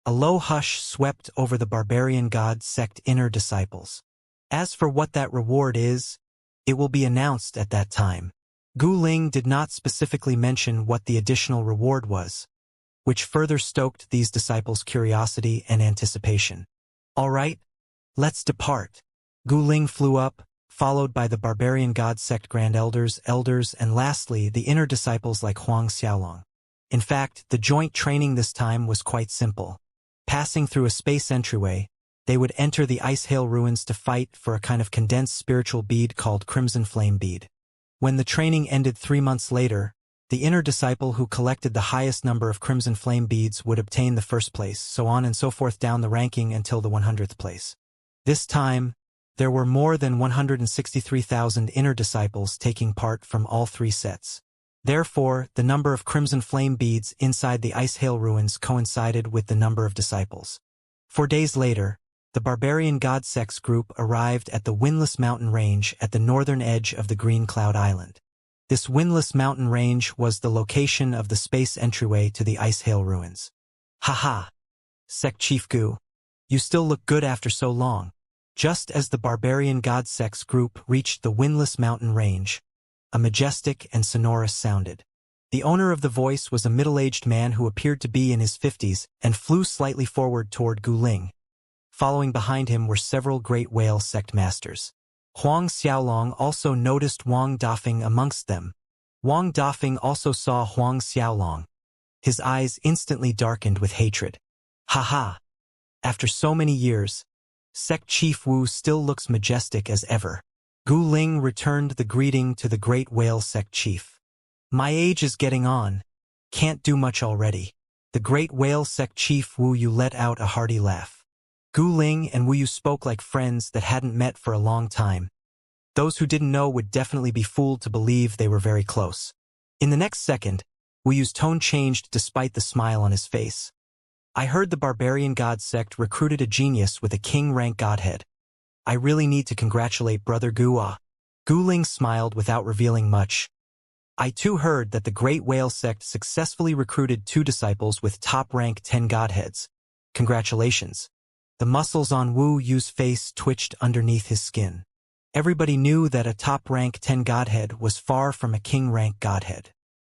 A low hush swept over the barbarian god sect inner disciples. As for what that reward is, it will be announced at that time. Guling did not specifically mention what the additional reward was, which further stoked these disciples' curiosity and anticipation. All right, let's depart. Guling flew up, followed by the barbarian god sect grand elders, and lastly the inner disciples like Huang Xiaolong. In fact, the joint training this time was quite simple. Passing through a space entryway, they would enter the Ice Hail ruins to fight for a kind of condensed spiritual bead called Crimson Flame Bead. When the training ended 3 months later, the inner disciple who collected the highest number of Crimson Flame Beads would obtain the first place, so on and so forth down the ranking until the 100th place. This time, there were more than 163,000 inner disciples taking part from all three sets. Therefore, the number of Crimson Flame Beads inside the Ice Hail ruins coincided with the number of disciples. 4 days later, the barbarian god sects group arrived at the Windless Mountain Range at the northern edge of the Green Cloud Island. This Windless Mountain Range was the location of the space entryway to the Ice Hail ruins. Haha! Sect Chief Gu, you still look good after so long. Just as the barbarian god sects group reached the Windless Mountain Range, a majestic and sonorous sounded. The owner of the voice was a middle-aged man who appeared to be in his 50s and flew slightly forward toward Guling. Following behind him were several great whale sect masters. Huang Xiaolong also noticed Wang Dafeng amongst them. Wang Dafeng also saw Huang Xiaolong. His eyes instantly darkened with hatred. Haha! After so many years, Sect Chief Wu still looks majestic as ever. Guling returned the greeting to the great whale sect chief. My age is getting on. Can't do much already. The great whale sect chief Wu Yu let out a hearty laugh. Guling and Wu Yu spoke like friends that hadn't met for a long time. Those who didn't know would definitely be fooled to believe they were very close. In the next second, Wu Yu's tone changed despite the smile on his face. I heard the barbarian god sect recruited a genius with a king-rank godhead. I really need to congratulate Brother Gu. Guling smiled without revealing much. I too heard that the Great Whale sect successfully recruited 2 disciples with top-rank 10 godheads. Congratulations. The muscles on Wu Yu's face twitched underneath his skin. Everybody knew that a top-rank 10 godhead was far from a king-rank godhead.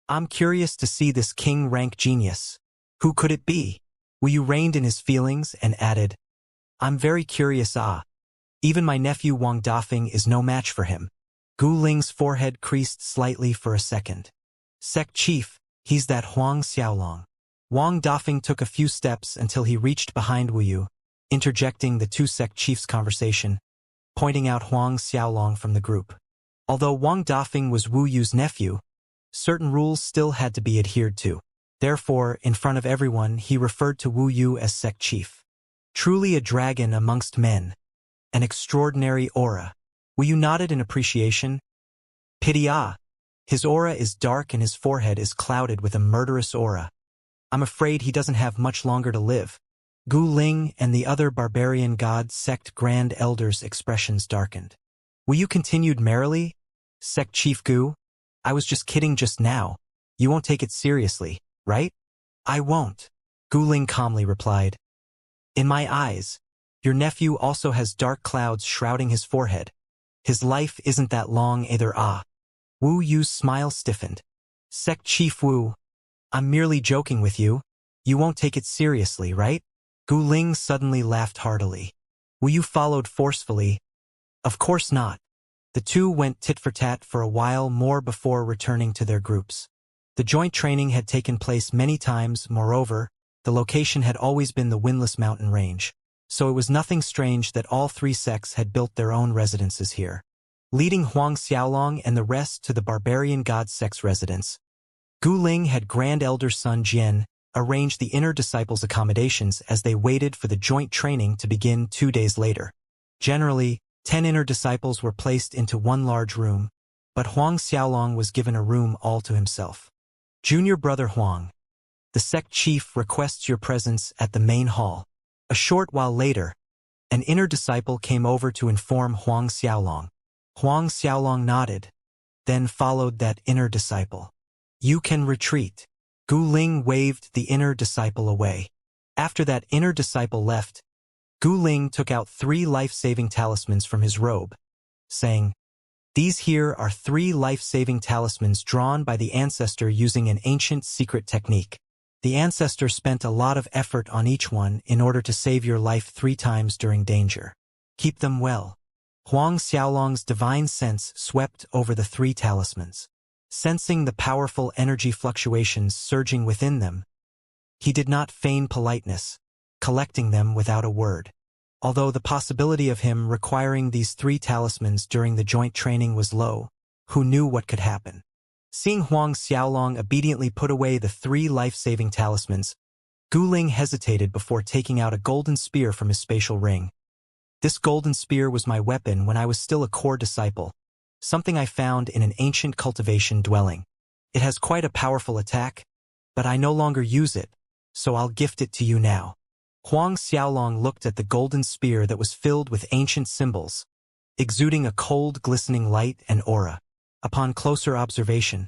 I'm curious to see this king-rank genius. Who could it be? Wu Yu reined in his feelings and added, I'm very curious. Even my nephew Wang Dafeng is no match for him. Guling's forehead creased slightly for a second. Sect Chief, he's that Huang Xiaolong. Wang Dafeng took a few steps until he reached behind Wu Yu, interjecting the 2 sect chiefs' conversation, pointing out Huang Xiaolong from the group. Although Wang Dafeng was Wu Yu's nephew, certain rules still had to be adhered to. Therefore, in front of everyone, he referred to Wu Yu as Sect Chief. Truly a dragon amongst men. An extraordinary aura. Wu Yu nodded in appreciation. Pity. His aura is dark and his forehead is clouded with a murderous aura. I'm afraid he doesn't have much longer to live. Guling and the other barbarian god sect grand elders' expressions darkened. Wu Yu continued merrily, Sect Chief Gu, I was just kidding just now. You won't take it seriously, right? I won't, Gu Ling calmly replied. In my eyes, your nephew also has dark clouds shrouding his forehead. His life isn't that long either. Wu Yu's smile stiffened. Sect Chief Wu, I'm merely joking with you. You won't take it seriously, right? Gu Ling suddenly laughed heartily. Wu Yu followed forcefully. Of course not. The two went tit-for-tat for a while more before returning to their groups. The joint training had taken place many times. Moreover, the location had always been the windless mountain range, so it was nothing strange that all three sects had built their own residences here. Leading Huang Xiaolong and the rest to the barbarian god sect's residence, Gu Ling had Grand Elder Sun Jian arrange the inner disciples' accommodations as they waited for the joint training to begin 2 days later. Generally, 10 inner disciples were placed into one large room, but Huang Xiaolong was given a room all to himself. Junior brother Huang, the sect chief requests your presence at the main hall. A short while later, an inner disciple came over to inform Huang Xiaolong. Huang Xiaolong nodded, then followed that inner disciple. You can retreat. Gu Ling waved the inner disciple away. After that inner disciple left, Gu Ling took out 3 life-saving talismans from his robe, saying, These here are 3 life-saving talismans drawn by the ancestor using an ancient secret technique. The ancestor spent a lot of effort on each one in order to save your life 3 times during danger. Keep them well. Huang Xiaolong's divine sense swept over the 3 talismans. Sensing the powerful energy fluctuations surging within them, he did not feign politeness, collecting them without a word. Although the possibility of him requiring these 3 talismans during the joint training was low, who knew what could happen? Seeing Huang Xiaolong obediently put away the 3 life-saving talismans, Gu Ling hesitated before taking out a golden spear from his spatial ring. This golden spear was my weapon when I was still a core disciple, something I found in an ancient cultivation dwelling. It has quite a powerful attack, but I no longer use it, so I'll gift it to you now. Huang Xiaolong looked at the golden spear that was filled with ancient symbols, exuding a cold, glistening light and aura. Upon closer observation,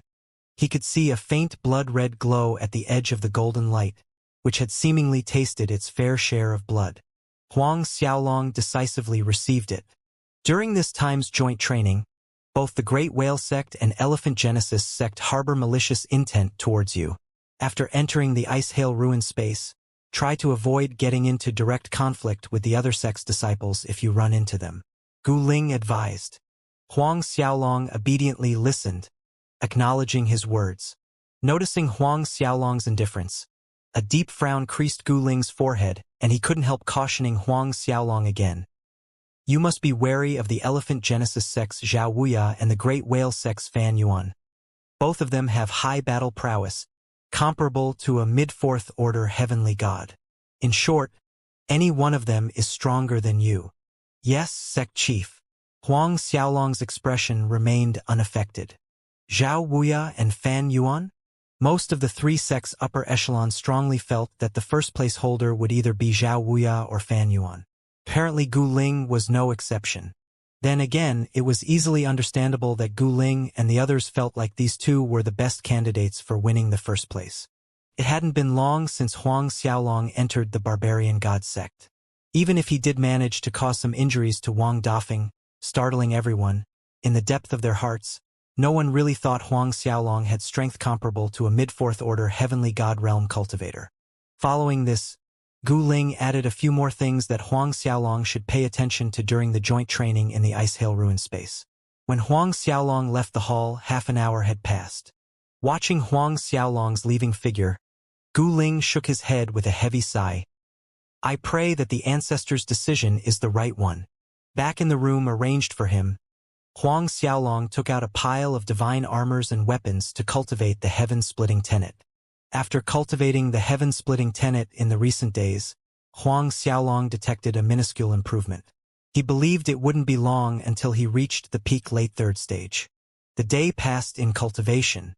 he could see a faint blood-red glow at the edge of the golden light, which had seemingly tasted its fair share of blood. Huang Xiaolong decisively received it. During this time's joint training, both the Great Whale Sect and Elephant Genesis Sect harbor malicious intent towards you. After entering the Ice Hail Ruin space, try to avoid getting into direct conflict with the other sect's disciples if you run into them, Gu Ling advised. Huang Xiaolong obediently listened, acknowledging his words. Noticing Huang Xiaolong's indifference, a deep frown creased Gu Ling's forehead, and he couldn't help cautioning Huang Xiaolong again. You must be wary of the Elephant Genesis sect's Zhao Wuya and the Great Whale sect's Fan Yuan. Both of them have high battle prowess, comparable to a mid-4th order heavenly god. In short, any one of them is stronger than you. Yes, sect chief. Huang Xiaolong's expression remained unaffected. Zhao Wuya and Fan Yuan? Most of the 3 sects' upper echelon strongly felt that the first place holder would either be Zhao Wuya or Fan Yuan. Apparently Gu Ling was no exception. Then again, it was easily understandable that Gu Ling and the others felt like these 2 were the best candidates for winning the first place. It hadn't been long since Huang Xiaolong entered the barbarian god sect. Even if he did manage to cause some injuries to Wang Dafeng, startling everyone, in the depth of their hearts, no one really thought Huang Xiaolong had strength comparable to a mid-4th order heavenly god realm cultivator. Following this, Gu Ling added a few more things that Huang Xiaolong should pay attention to during the joint training in the Ice Hail Ruin space. When Huang Xiaolong left the hall, half an hour had passed. Watching Huang Xiaolong's leaving figure, Gu Ling shook his head with a heavy sigh. I pray that the ancestor's decision is the right one. Back in the room arranged for him, Huang Xiaolong took out a pile of divine armors and weapons to cultivate the heaven-splitting tenet. After cultivating the heaven-splitting tenet in the recent days, Huang Xiaolong detected a minuscule improvement. He believed it wouldn't be long until he reached the peak late 3rd stage. The day passed in cultivation.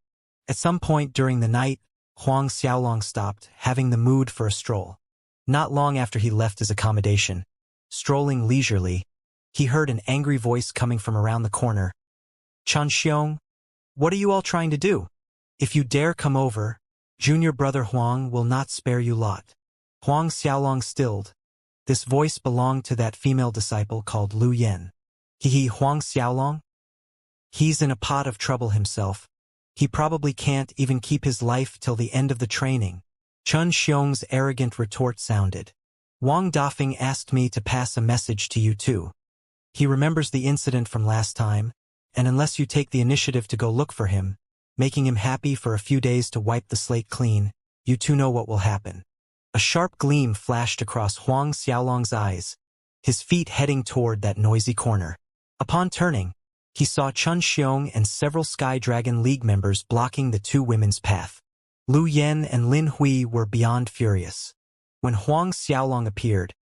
At some point during the night, Huang Xiaolong stopped, having the mood for a stroll. Not long after he left his accommodation, strolling leisurely, he heard an angry voice coming from around the corner. Xianxia, what are you all trying to do? If you dare come over, junior brother Huang will not spare you lot. Huang Xiaolong stilled. This voice belonged to that female disciple called Lu Yen. Huang Xiaolong? He's in a pot of trouble himself. He probably can't even keep his life till the end of the training. Chun Xiong's arrogant retort sounded. Wang Dafeng asked me to pass a message to you too. He remembers the incident from last time, and unless you take the initiative to go look for him, making him happy for a few days to wipe the slate clean, you two know what will happen. A sharp gleam flashed across Huang Xiaolong's eyes, his feet heading toward that noisy corner. Upon turning, he saw Chun Xiong and several Sky Dragon League members blocking the two women's path. Lu Yen and Lin Hui were beyond furious. When Huang Xiaolong appeared,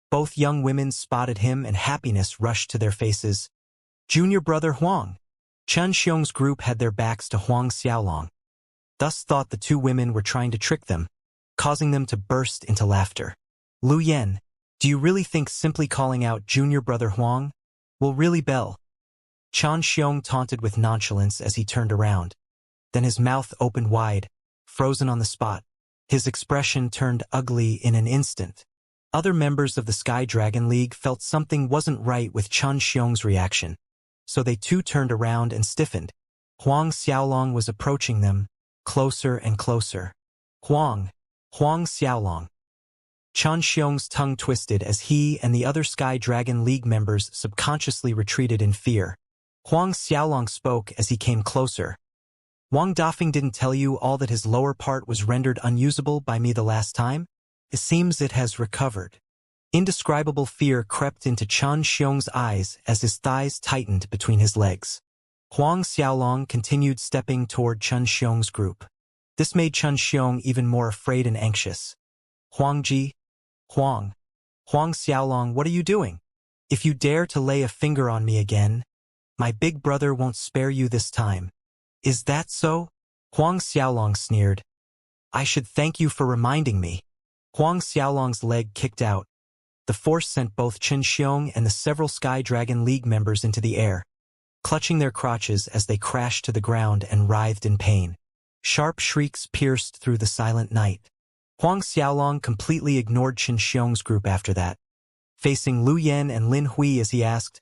both young women spotted him and happiness rushed to their faces. Junior brother Huang. Chun Xiong's group had their backs to Huang Xiaolong. Thus thought the two women were trying to trick them, causing them to burst into laughter. Lu Yen, do you really think simply calling out junior brother Huang will really bell? Chun Xiong taunted with nonchalance as he turned around. Then his mouth opened wide, frozen on the spot. His expression turned ugly in an instant. Other members of the Sky Dragon League felt something wasn't right with Chun Xiong's reaction, so they too turned around and stiffened. Huang Xiaolong was approaching them, closer and closer. Huang Xiaolong. Chun Xiong's tongue twisted as he and the other Sky Dragon League members subconsciously retreated in fear. Huang Xiaolong spoke as he came closer. Wang Dafeng didn't tell you all that his lower part was rendered unusable by me the last time? It seems it has recovered. Indescribable fear crept into Chun Xiong's eyes as his thighs tightened between his legs. Huang Xiaolong continued stepping toward Chun Xiong's group. This made Chun Xiong even more afraid and anxious. Huang Xiaolong, what are you doing? If you dare to lay a finger on me again, my big brother won't spare you this time. Is that so? Huang Xiaolong sneered. I should thank you for reminding me. Huang Xiaolong's leg kicked out. The force sent both Chun Xiong and the several Sky Dragon League members into the air, clutching their crotches as they crashed to the ground and writhed in pain. Sharp shrieks pierced through the silent night. Huang Xiaolong completely ignored Chun Xiong's group after that, facing Lu Yen and Lin Hui as he asked,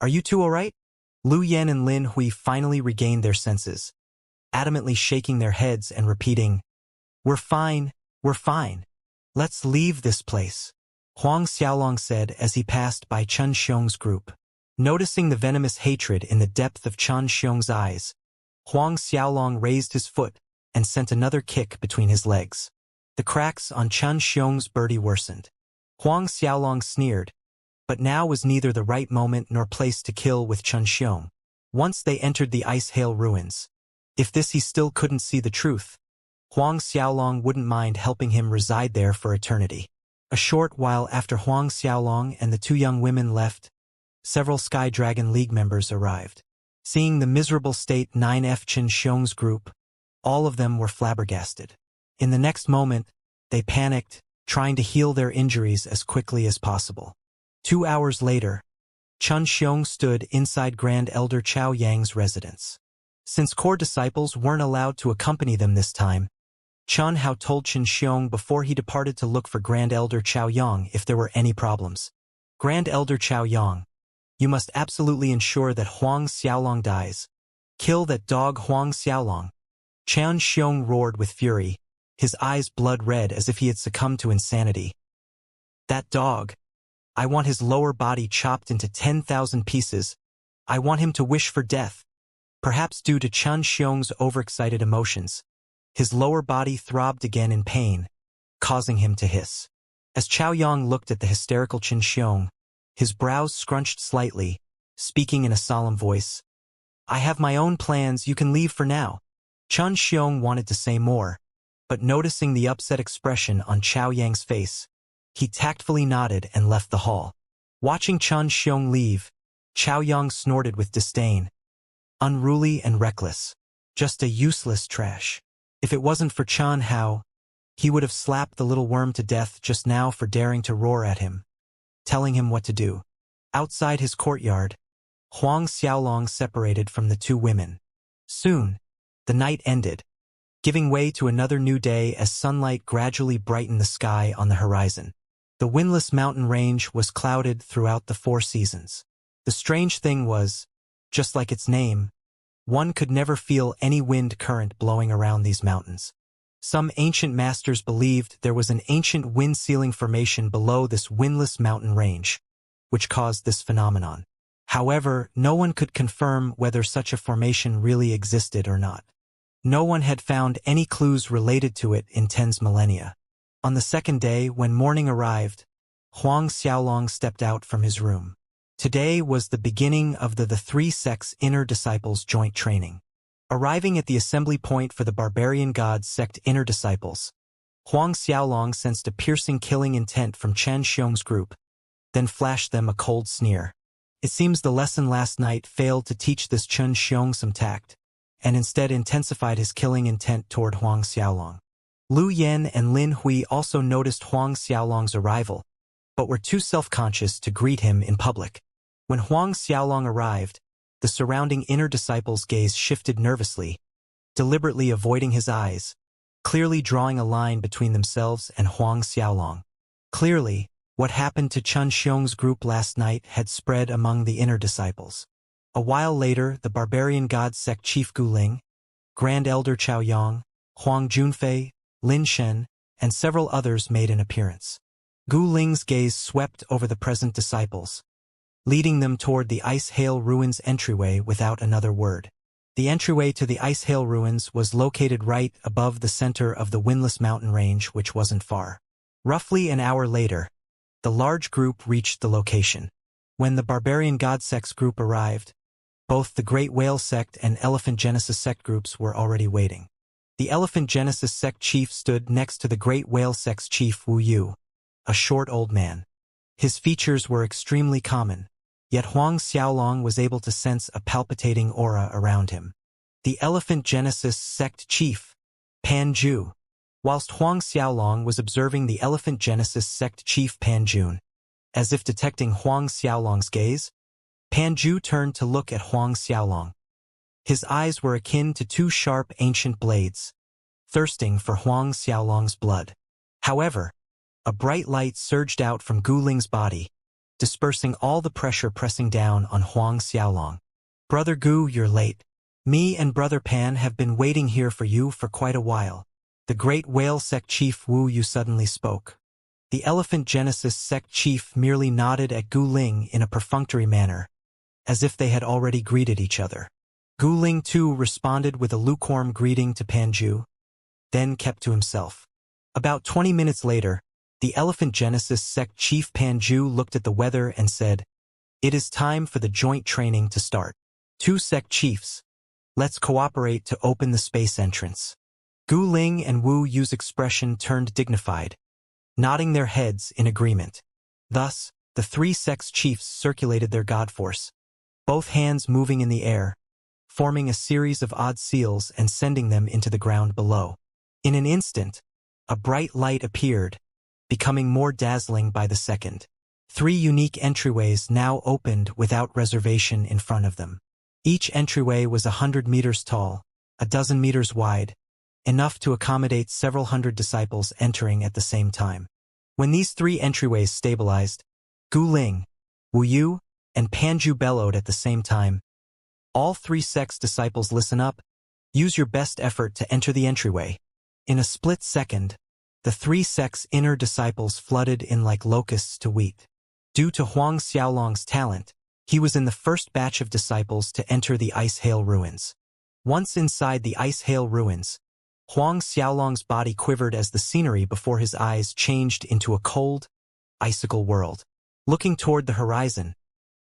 "Are you two all right?" Lu Yen and Lin Hui finally regained their senses, adamantly shaking their heads and repeating, we're fine. Let's leave this place," Huang Xiaolong said as he passed by Chun Xiong's group. Noticing the venomous hatred in the depth of Chun Xiong's eyes, Huang Xiaolong raised his foot and sent another kick between his legs. The cracks on Chun Xiong's body worsened. Huang Xiaolong sneered, but now was neither the right moment nor place to kill with Chun Xiong. Once they entered the Ice Hail ruins, if this he still couldn't see the truth, Huang Xiaolong wouldn't mind helping him reside there for eternity. A short while after Huang Xiaolong and the two young women left, several Sky Dragon League members arrived. Seeing the miserable state 9F Chun Xiong's group, all of them were flabbergasted. In the next moment, they panicked, trying to heal their injuries as quickly as possible. 2 hours later, Chun Xiong stood inside Grand Elder Chao Yang's residence. Since core disciples weren't allowed to accompany them this time, Chun Hao told Chun Xiong before he departed to look for Grand Elder Chao Yang if there were any problems. Grand Elder Chao Yang, you must absolutely ensure that Huang Xiaolong dies. Kill that dog Huang Xiaolong. Chun Xiong roared with fury, his eyes blood red as if he had succumbed to insanity. That dog. I want his lower body chopped into 10,000 pieces. I want him to wish for death. Perhaps due to Chun Xiong's overexcited emotions, his lower body throbbed again in pain, causing him to hiss. As Chao Yang looked at the hysterical Chun Xiong, his brows scrunched slightly, speaking in a solemn voice. I have my own plans, you can leave for now. Chun Xiong wanted to say more, but noticing the upset expression on Chao Yang's face, he tactfully nodded and left the hall. Watching Chun Xiong leave, Chao Yang snorted with disdain. Unruly and reckless. Just a useless trash. If it wasn't for Chun Hao, he would have slapped the little worm to death just now for daring to roar at him, telling him what to do. Outside his courtyard, Huang Xiaolong separated from the two women. Soon, the night ended, giving way to another new day as sunlight gradually brightened the sky on the horizon. The windless mountain range was clouded throughout the 4 seasons. The strange thing was, just like its name, one could never feel any wind current blowing around these mountains. Some ancient masters believed there was an ancient wind-sealing formation below this windless mountain range, which caused this phenomenon. However, no one could confirm whether such a formation really existed or not. No one had found any clues related to it in tens millennia. On the second day, when morning arrived, Huang Xiaolong stepped out from his room. Today was the beginning of the 3 sects' inner disciples joint training. Arriving at the assembly point for the barbarian gods sect inner disciples, Huang Xiaolong sensed a piercing killing intent from Chen Xiong's group, then flashed them a cold sneer. It seems the lesson last night failed to teach this Chen Xiong some tact, and instead intensified his killing intent toward Huang Xiaolong. Lu Yan and Lin Hui also noticed Huang Xiaolong's arrival, but were too self-conscious to greet him in public. When Huang Xiaolong arrived, the surrounding inner disciples' gaze shifted nervously, deliberately avoiding his eyes, clearly drawing a line between themselves and Huang Xiaolong. Clearly, what happened to Chen Xiong's group last night had spread among the inner disciples. A while later, the barbarian god sect chief Gu Ling, Grand Elder Chao Yang, Huang Junfei, Lin Shen, and several others made an appearance. Gu Ling's gaze swept over the present disciples, leading them toward the Ice Hail Ruins entryway without another word. The entryway to the Ice Hail Ruins was located right above the center of the windless mountain range, which wasn't far. Roughly an hour later, the large group reached the location. When the barbarian god sects group arrived, both the Great Whale sect and Elephant Genesis sect groups were already waiting. The Elephant Genesis sect chief stood next to the Great Whale sect's chief Wu Yu, a short old man. His features were extremely common, yet Huang Xiaolong was able to sense a palpitating aura around him. The Elephant Genesis sect chief, Pan Ju. Whilst Huang Xiaolong was observing the Elephant Genesis sect chief Pan Jun, as if detecting Huang Xiaolong's gaze, Pan Ju turned to look at Huang Xiaolong. His eyes were akin to 2 sharp ancient blades, thirsting for Huang Xiaolong's blood. However, a bright light surged out from Gu Ling's body, dispersing all the pressure pressing down on Huang Xiaolong. "Brother Gu, you're late. Me and Brother Pan have been waiting here for you for quite a while." The Great Whale sect chief Wu Yu suddenly spoke. The Elephant Genesis sect chief merely nodded at Gu Ling in a perfunctory manner, as if they had already greeted each other. Gu Ling too responded with a lukewarm greeting to Pan Ju, then kept to himself. About 20 minutes later, the Elephant Genesis sect chief Pan Ju looked at the weather and said, "It is time for the joint training to start. 2 sect chiefs, let's cooperate to open the space entrance." Gu Ling and Wu Yu's expression turned dignified, nodding their heads in agreement. Thus, the 3 sects chiefs circulated their god force, both hands moving in the air, forming a series of odd seals and sending them into the ground below. In an instant, a bright light appeared, becoming more dazzling by the second. 3 unique entryways now opened without reservation in front of them. Each entryway was 100 meters tall, a dozen meters wide, enough to accommodate several hundred disciples entering at the same time. When these 3 entryways stabilized, Gu Ling, Wu Yu, and Pan Ju bellowed at the same time, "All 3 sects disciples, listen up. Use your best effort to enter the entryway." In a split second, the 3 sects' inner disciples flooded in like locusts to wheat. Due to Huang Xiaolong's talent, he was in the first batch of disciples to enter the Ice Hail Ruins. Once inside the Ice Hail Ruins, Huang Xiaolong's body quivered as the scenery before his eyes changed into a cold, icicle world. Looking toward the horizon,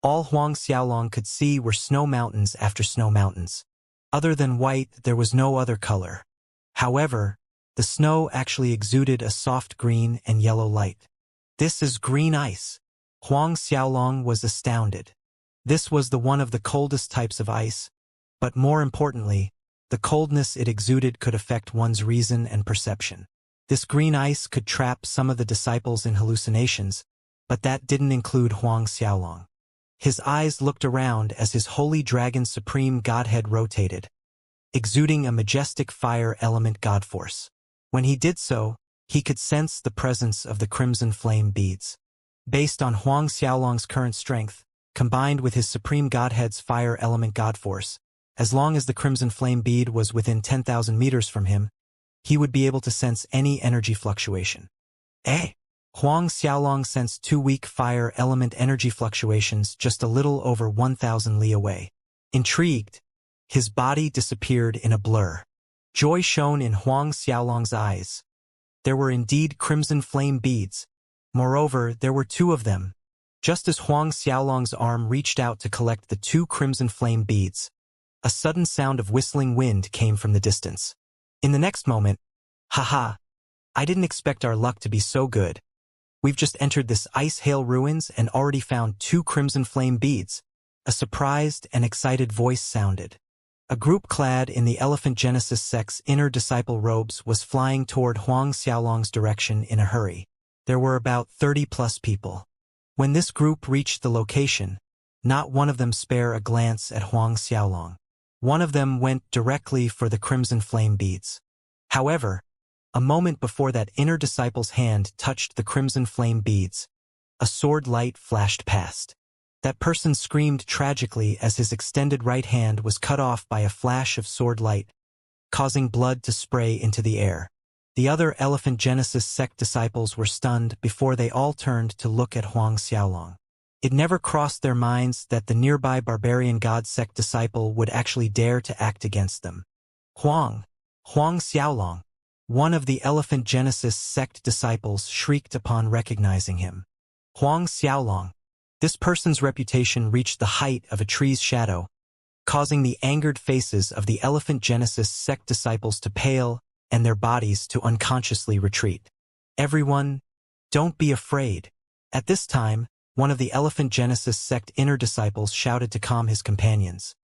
all Huang Xiaolong could see were snow mountains after snow mountains. Other than white, there was no other color. However, the snow actually exuded a soft green and yellow light. "This is green ice." Huang Xiaolong was astounded. This was one of the coldest types of ice, but more importantly, the coldness it exuded could affect one's reason and perception. This green ice could trap some of the disciples in hallucinations, but that didn't include Huang Xiaolong. His eyes looked around as his holy dragon supreme godhead rotated, exuding a majestic fire element god force. When he did so, he could sense the presence of the crimson flame beads. Based on Huang Xiaolong's current strength, combined with his supreme godhead's fire element god force, as long as the crimson flame bead was within 10,000 meters from him, he would be able to sense any energy fluctuation. Huang Xiaolong sensed 2 weak fire element energy fluctuations just a little over 1,000 li away. Intrigued, his body disappeared in a blur. Joy shone in Huang Xiaolong's eyes. There were indeed crimson flame beads. Moreover, there were 2 of them. Just as Huang Xiaolong's arm reached out to collect the 2 crimson flame beads, a sudden sound of whistling wind came from the distance. In the next moment, haha, I didn't expect our luck to be so good. We've just entered this ice-hail ruins and already found 2 crimson flame beads. A surprised and excited voice sounded. A group clad in the Elephant Genesis sect's inner disciple robes was flying toward Huang Xiaolong's direction in a hurry. There were about 30+ people. When this group reached the location, not one of them spared a glance at Huang Xiaolong. One of them went directly for the crimson flame beads. However, a moment before that inner disciple's hand touched the crimson flame beads, a sword light flashed past. That person screamed tragically as his extended right hand was cut off by a flash of sword light, causing blood to spray into the air. The other Elephant Genesis sect disciples were stunned before they all turned to look at Huang Xiaolong. It never crossed their minds that the nearby barbarian god sect disciple would actually dare to act against them. Huang Xiaolong, one of the Elephant Genesis sect disciples, shrieked upon recognizing him. Huang Xiaolong. This person's reputation reached the height of a tree's shadow, causing the angered faces of the Elephant Genesis sect disciples to pale and their bodies to unconsciously retreat. Everyone, don't be afraid. At this time, one of the Elephant Genesis sect inner disciples shouted to calm his companions.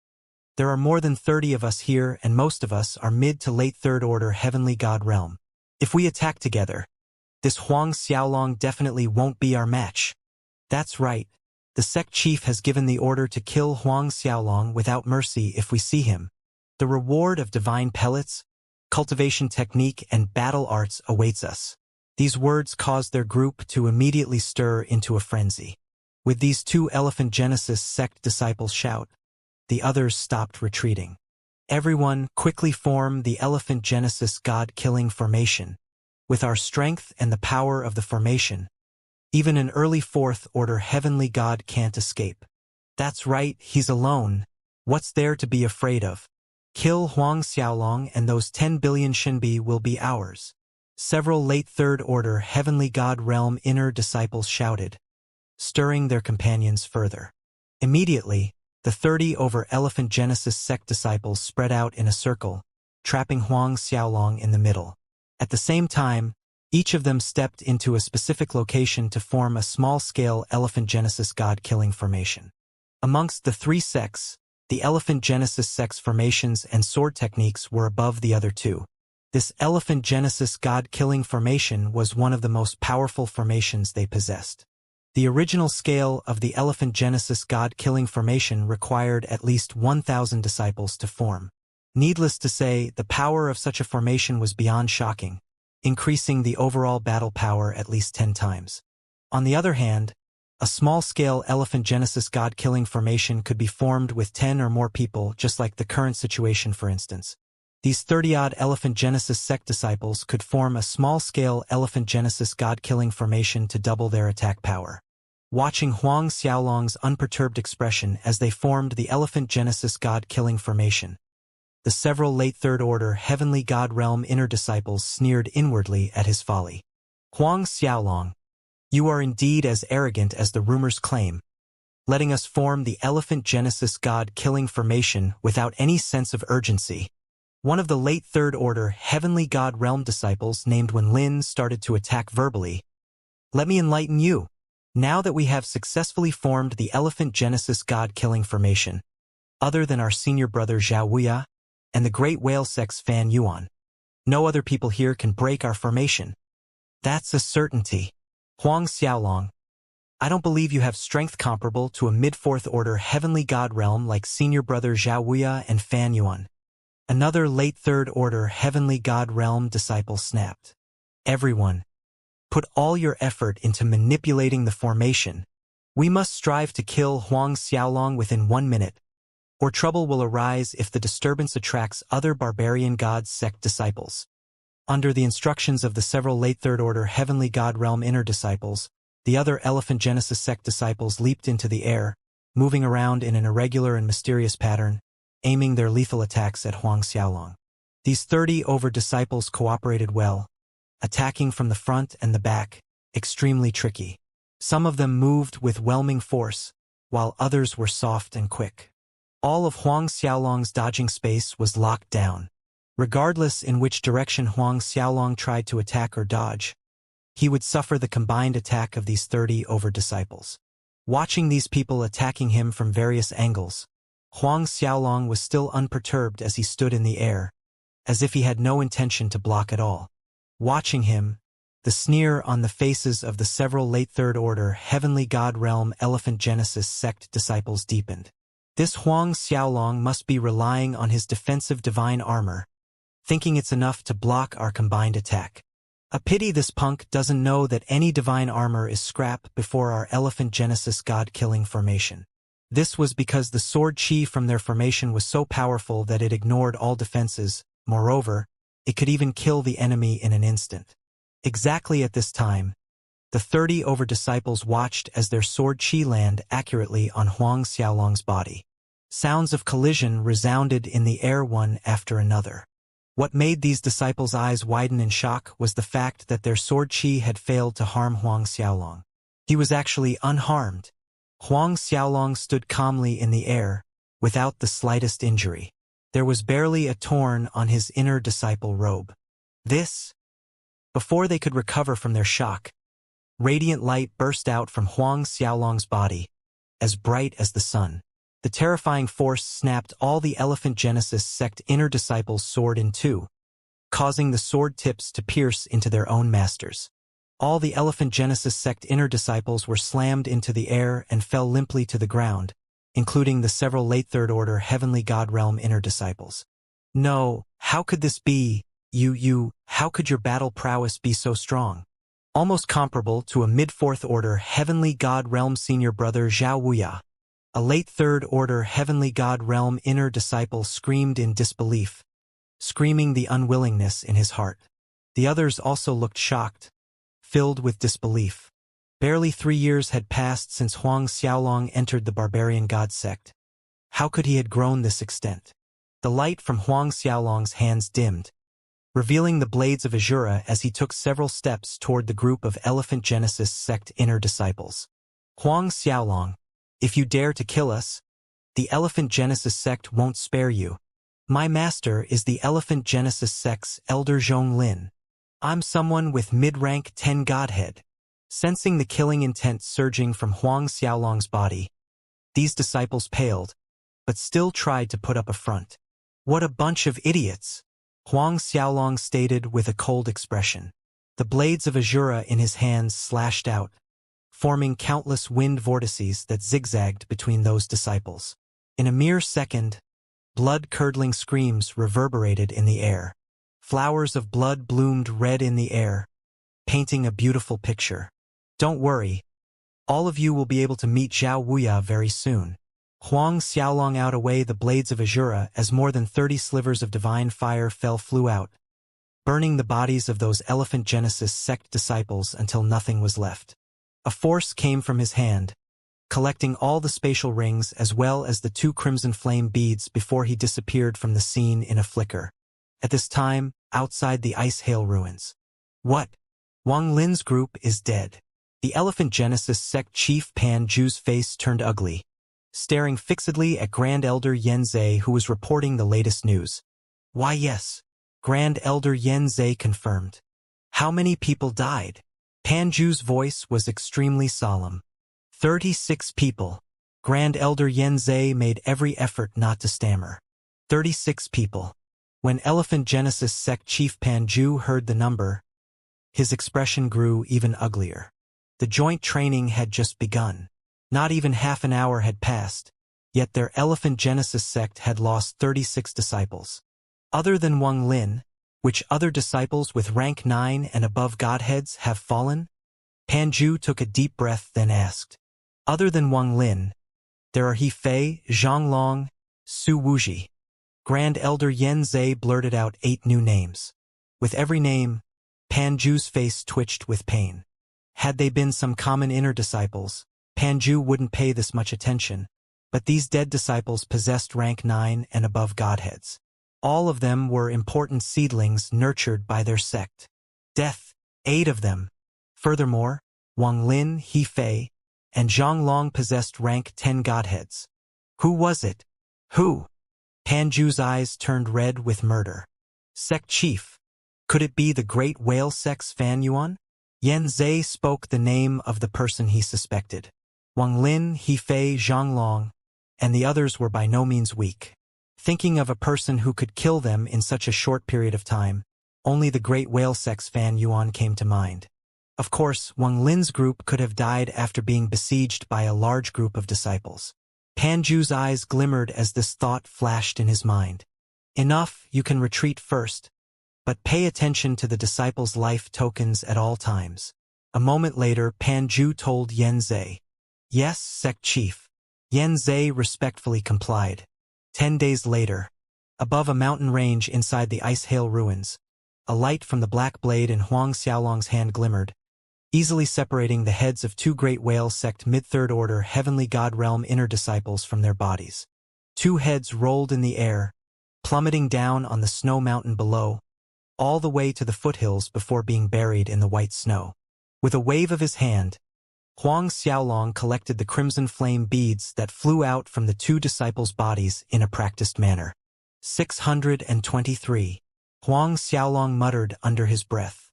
There are more than 30 of us here, and most of us are mid to late third order heavenly god realm. If we attack together, this Huang Xiaolong definitely won't be our match. That's right. The sect chief has given the order to kill Huang Xiaolong without mercy if we see him. The reward of divine pellets, cultivation technique, and battle arts awaits us. These words caused their group to immediately stir into a frenzy. With these 2 Elephant Genesis sect disciples shout, the others stopped retreating. Everyone quickly form the Elephant Genesis God-killing formation. With our strength and the power of the formation, even an early 4th order heavenly god can't escape. That's right, he's alone. What's there to be afraid of? Kill Huang Xiaolong and those 10 billion Shinbi will be ours. Several late 3rd order heavenly god realm inner disciples shouted, stirring their companions further. Immediately, the 30 over Elephant Genesis sect disciples spread out in a circle, trapping Huang Xiaolong in the middle. At the same time, each of them stepped into a specific location to form a small-scale Elephant Genesis God-killing formation. Amongst the 3 sects, the Elephant Genesis sect's formations and sword techniques were above the other 2. This Elephant Genesis God-killing formation was one of the most powerful formations they possessed. The original scale of the Elephant Genesis God-killing formation required at least 1,000 disciples to form. Needless to say, the power of such a formation was beyond shocking, increasing the overall battle power at least 10 times. On the other hand, a small-scale Elephant Genesis God-killing formation could be formed with 10 or more people, just like the current situation for instance. These 30-odd Elephant Genesis sect disciples could form a small-scale Elephant Genesis God-killing formation to double their attack power. Watching Huang Xiaolong's unperturbed expression as they formed the Elephant Genesis God-killing formation, the several late third order heavenly god realm inner disciples sneered inwardly at his folly. Huang Xiaolong, you are indeed as arrogant as the rumors claim, letting us form the Elephant Genesis God-killing formation without any sense of urgency. One of the late third order heavenly god realm disciples named Wen Lin started to attack verbally. Let me enlighten you. Now that we have successfully formed the Elephant Genesis God-killing formation, other than our senior brother Wuxia and the Great Whale Sect's Fan Yuan, no other people here can break our formation. That's a certainty. Huang Xiaolong, I don't believe you have strength comparable to a mid-4th order heavenly god realm like senior brother Wuxia and Fan Yuan. Another late Third Order Heavenly God Realm disciple snapped. Everyone, put all your effort into manipulating the formation. We must strive to kill Huang Xiaolong within 1 minute, or trouble will arise if the disturbance attracts other barbarian god sect disciples. Under the instructions of the several late Third Order Heavenly God Realm inner disciples, the other Elephant Genesis sect disciples leaped into the air, moving around in an irregular and mysterious pattern, aiming their lethal attacks at Huang Xiaolong. These 30 over disciples cooperated well, attacking from the front and the back, extremely tricky. Some of them moved with whelming force, while others were soft and quick. All of Huang Xiaolong's dodging space was locked down. Regardless in which direction Huang Xiaolong tried to attack or dodge, he would suffer the combined attack of these 30 over disciples. Watching these people attacking him from various angles, Huang Xiaolong was still unperturbed as he stood in the air, as if he had no intention to block at all. Watching him, the sneer on the faces of the several late Third Order Heavenly God Realm Elephant Genesis sect disciples deepened. This Huang Xiaolong must be relying on his defensive divine armor, thinking it's enough to block our combined attack. A pity this punk doesn't know that any divine armor is scrap before our Elephant Genesis god-killing formation. This was because the sword chi from their formation was so powerful that it ignored all defenses. Moreover, it could even kill the enemy in an instant. Exactly at this time, the 30 over disciples watched as their sword chi land accurately on Huang Xiaolong's body. Sounds of collision resounded in the air one after another. What made these disciples' eyes widen in shock was the fact that their sword chi had failed to harm Huang Xiaolong. He was actually unharmed. Huang Xiaolong stood calmly in the air, without the slightest injury. There was barely a torn on his inner disciple robe. Before they could recover from their shock, radiant light burst out from Huang Xiaolong's body, as bright as the sun. The terrifying force snapped all the Elephant Genesis sect inner disciples' sword in two, causing the sword tips to pierce into their own masters. All the Elephant Genesis sect inner disciples were slammed into the air and fell limply to the ground, including the several late Third Order Heavenly God Realm inner disciples. No, how could this be? How could your battle prowess be so strong? Almost comparable to a mid-Fourth Order Heavenly God Realm senior brother Zhao Wuya. A late Third Order Heavenly God Realm inner disciple screamed in disbelief, screaming the unwillingness in his heart. The others also looked shocked, filled with disbelief. Barely 3 years had passed since Huang Xiaolong entered the barbarian god sect. How could he have grown this extent? The light from Huang Xiaolong's hands dimmed, revealing the blades of Azura as he took several steps toward the group of Elephant Genesis sect inner disciples. Huang Xiaolong, if you dare to kill us, the Elephant Genesis sect won't spare you. My master is the Elephant Genesis sect's Elder Zhonglin. I'm someone with mid-rank 10 godhead. Sensing the killing intent surging from Huang Xiaolong's body, these disciples paled, but still tried to put up a front. What a bunch of idiots, Huang Xiaolong stated with a cold expression. The blades of Azura in his hands slashed out, forming countless wind vortices that zigzagged between those disciples. In a mere second, blood-curdling screams reverberated in the air. Flowers of blood bloomed red in the air, painting a beautiful picture. Don't worry, all of you will be able to meet Zhao Wuya very soon. Huang Xiaolong out away the blades of Azura as more than 30 slivers of divine fire flew out, burning the bodies of those Elephant Genesis sect disciples until nothing was left. A force came from his hand, collecting all the spatial rings as well as the 2 crimson flame beads before he disappeared from the scene in a flicker. At this time, outside the Ice Hail ruins. What? Wang Lin's group is dead. The Elephant Genesis sect chief Pan Ju's face turned ugly, staring fixedly at Grand Elder Yen Zhe, who was reporting the latest news. Why yes, Grand Elder Yen Zhe confirmed. How many people died? Pan Ju's voice was extremely solemn. 36 people. Grand Elder Yen Zhe made every effort not to stammer. 36 people. When Elephant Genesis sect chief Pan Ju heard the number, his expression grew even uglier. The joint training had just begun. Not even half an hour had passed, yet their Elephant Genesis sect had lost 36 disciples. Other than Wang Lin, which other disciples with rank 9 and above godheads have fallen? Panju took a deep breath then asked. Other than Wang Lin, there are He Fei, Zhang Long, Su Wuji. Grand Elder Yen Zhe blurted out 8 new names. With every name, Panju's face twitched with pain. Had they been some common inner disciples, Panju wouldn't pay this much attention, but these dead disciples possessed rank 9 and above godheads. All of them were important seedlings nurtured by their sect. Death, 8 of them. Furthermore, Wang Lin, He Fei, and Zhang Long possessed rank 10 godheads. Who was it? Who? Panju's eyes turned red with murder. Sect chief. Could it be the great whale sect's Fan Yuan? Yen Zhe spoke the name of the person he suspected. Wang Lin, He Fei, Zhang Long, and the others were by no means weak. Thinking of a person who could kill them in such a short period of time, only the great whale sect's Fan Yuan came to mind. Of course, Wang Lin's group could have died after being besieged by a large group of disciples. Panju's eyes glimmered as this thought flashed in his mind. Enough, you can retreat first, but pay attention to the disciples' life tokens at all times. A moment later, Panju told Yen Zhe. Yes, sect chief. Yen Zhe respectfully complied. 10 days later, above a mountain range inside the Ice Hail ruins, a light from the black blade in Huang Xiaolong's hand glimmered, easily separating the heads of 2 great whale sect mid-third order heavenly god realm inner disciples from their bodies. 2 heads rolled in the air, plummeting down on the snow mountain below, all the way to the foothills before being buried in the white snow. With a wave of his hand, Huang Xiaolong collected the crimson flame beads that flew out from the 2 disciples' bodies in a practiced manner. 623. Huang Xiaolong muttered under his breath.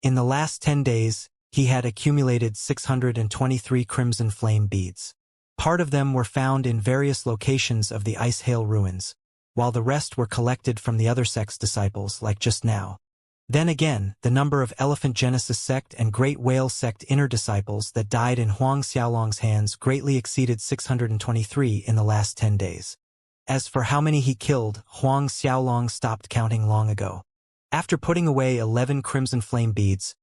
In the last 10 days, he had accumulated 623 crimson flame beads. Part of them were found in various locations of the Ice Hail ruins, while the rest were collected from the other sect's disciples like just now. Then again, the number of Elephant Genesis sect and Great Whale sect inner disciples that died in Huang Xiaolong's hands greatly exceeded 623 in the last 10 days. As for how many he killed, Huang Xiaolong stopped counting long ago. After putting away 11 crimson flame beads,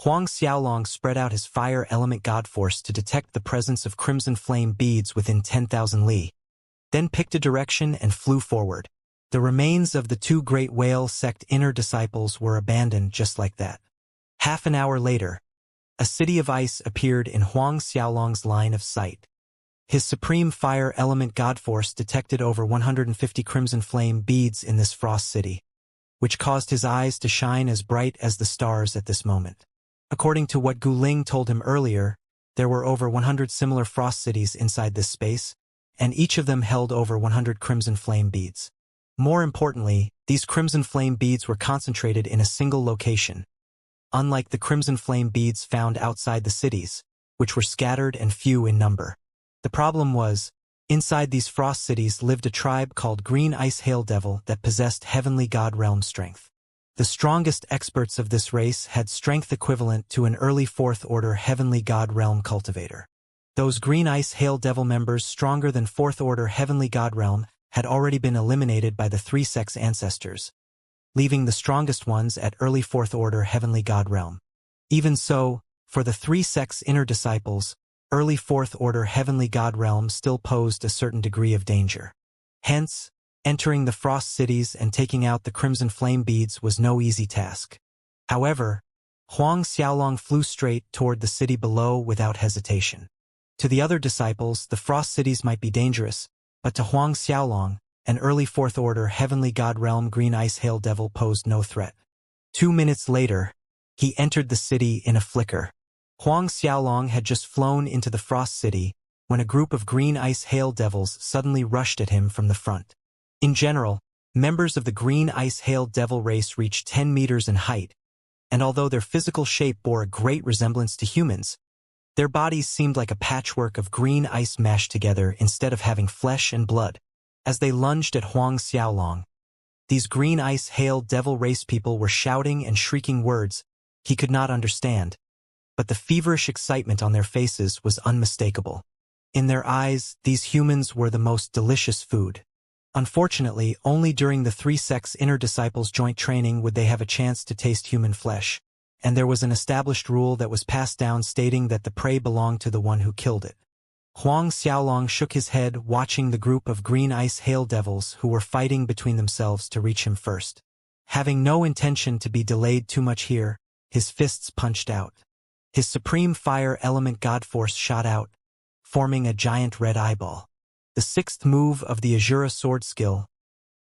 Huang Xiaolong spread out his fire element god force to detect the presence of crimson flame beads within 10,000 li, then picked a direction and flew forward. The remains of the 2 Great Whale sect inner disciples were abandoned just like that. Half an hour later, a city of ice appeared in Huang Xiaolong's line of sight. His supreme fire element god force detected over 150 crimson flame beads in this frost city, which caused his eyes to shine as bright as the stars at this moment. According to what Gu Ling told him earlier, there were over 100 similar frost cities inside this space, and each of them held over 100 crimson flame beads. More importantly, these crimson flame beads were concentrated in a single location, unlike the crimson flame beads found outside the cities, which were scattered and few in number. The problem was, inside these frost cities lived a tribe called Green Ice Hail Devil that possessed heavenly god realm strength. The strongest experts of this race had strength equivalent to an early 4th order heavenly god realm cultivator. Those Green Ice Hail Devil members stronger than 4th order heavenly god realm had already been eliminated by the 3 sects' ancestors, leaving the strongest ones at early 4th order heavenly god realm. Even so, for the 3 sects' inner disciples, early 4th order heavenly god realm still posed a certain degree of danger. Hence, entering the frost cities and taking out the crimson flame beads was no easy task. However, Huang Xiaolong flew straight toward the city below without hesitation. To the other disciples, the frost cities might be dangerous, but to Huang Xiaolong, an early 4th order heavenly god realm Green Ice Hail Devil posed no threat. 2 minutes later, he entered the city in a flicker. Huang Xiaolong had just flown into the frost city when a group of Green Ice Hail Devils suddenly rushed at him from the front. In general, members of the Green Ice Hail Devil race reached 10 meters in height, and although their physical shape bore a great resemblance to humans, their bodies seemed like a patchwork of green ice mashed together instead of having flesh and blood. As they lunged at Huang Xiaolong, these Green Ice Hail Devil race people were shouting and shrieking words he could not understand, but the feverish excitement on their faces was unmistakable. In their eyes, these humans were the most delicious food. Unfortunately, only during the three sects' inner disciples' joint training would they have a chance to taste human flesh, and there was an established rule that was passed down stating that the prey belonged to the one who killed it. Huang Xiaolong shook his head, watching the group of green ice hail devils who were fighting between themselves to reach him first. Having no intention to be delayed too much here, his fists punched out. His supreme fire element god force shot out, forming a giant red eyeball. The sixth move of the Azura sword skill,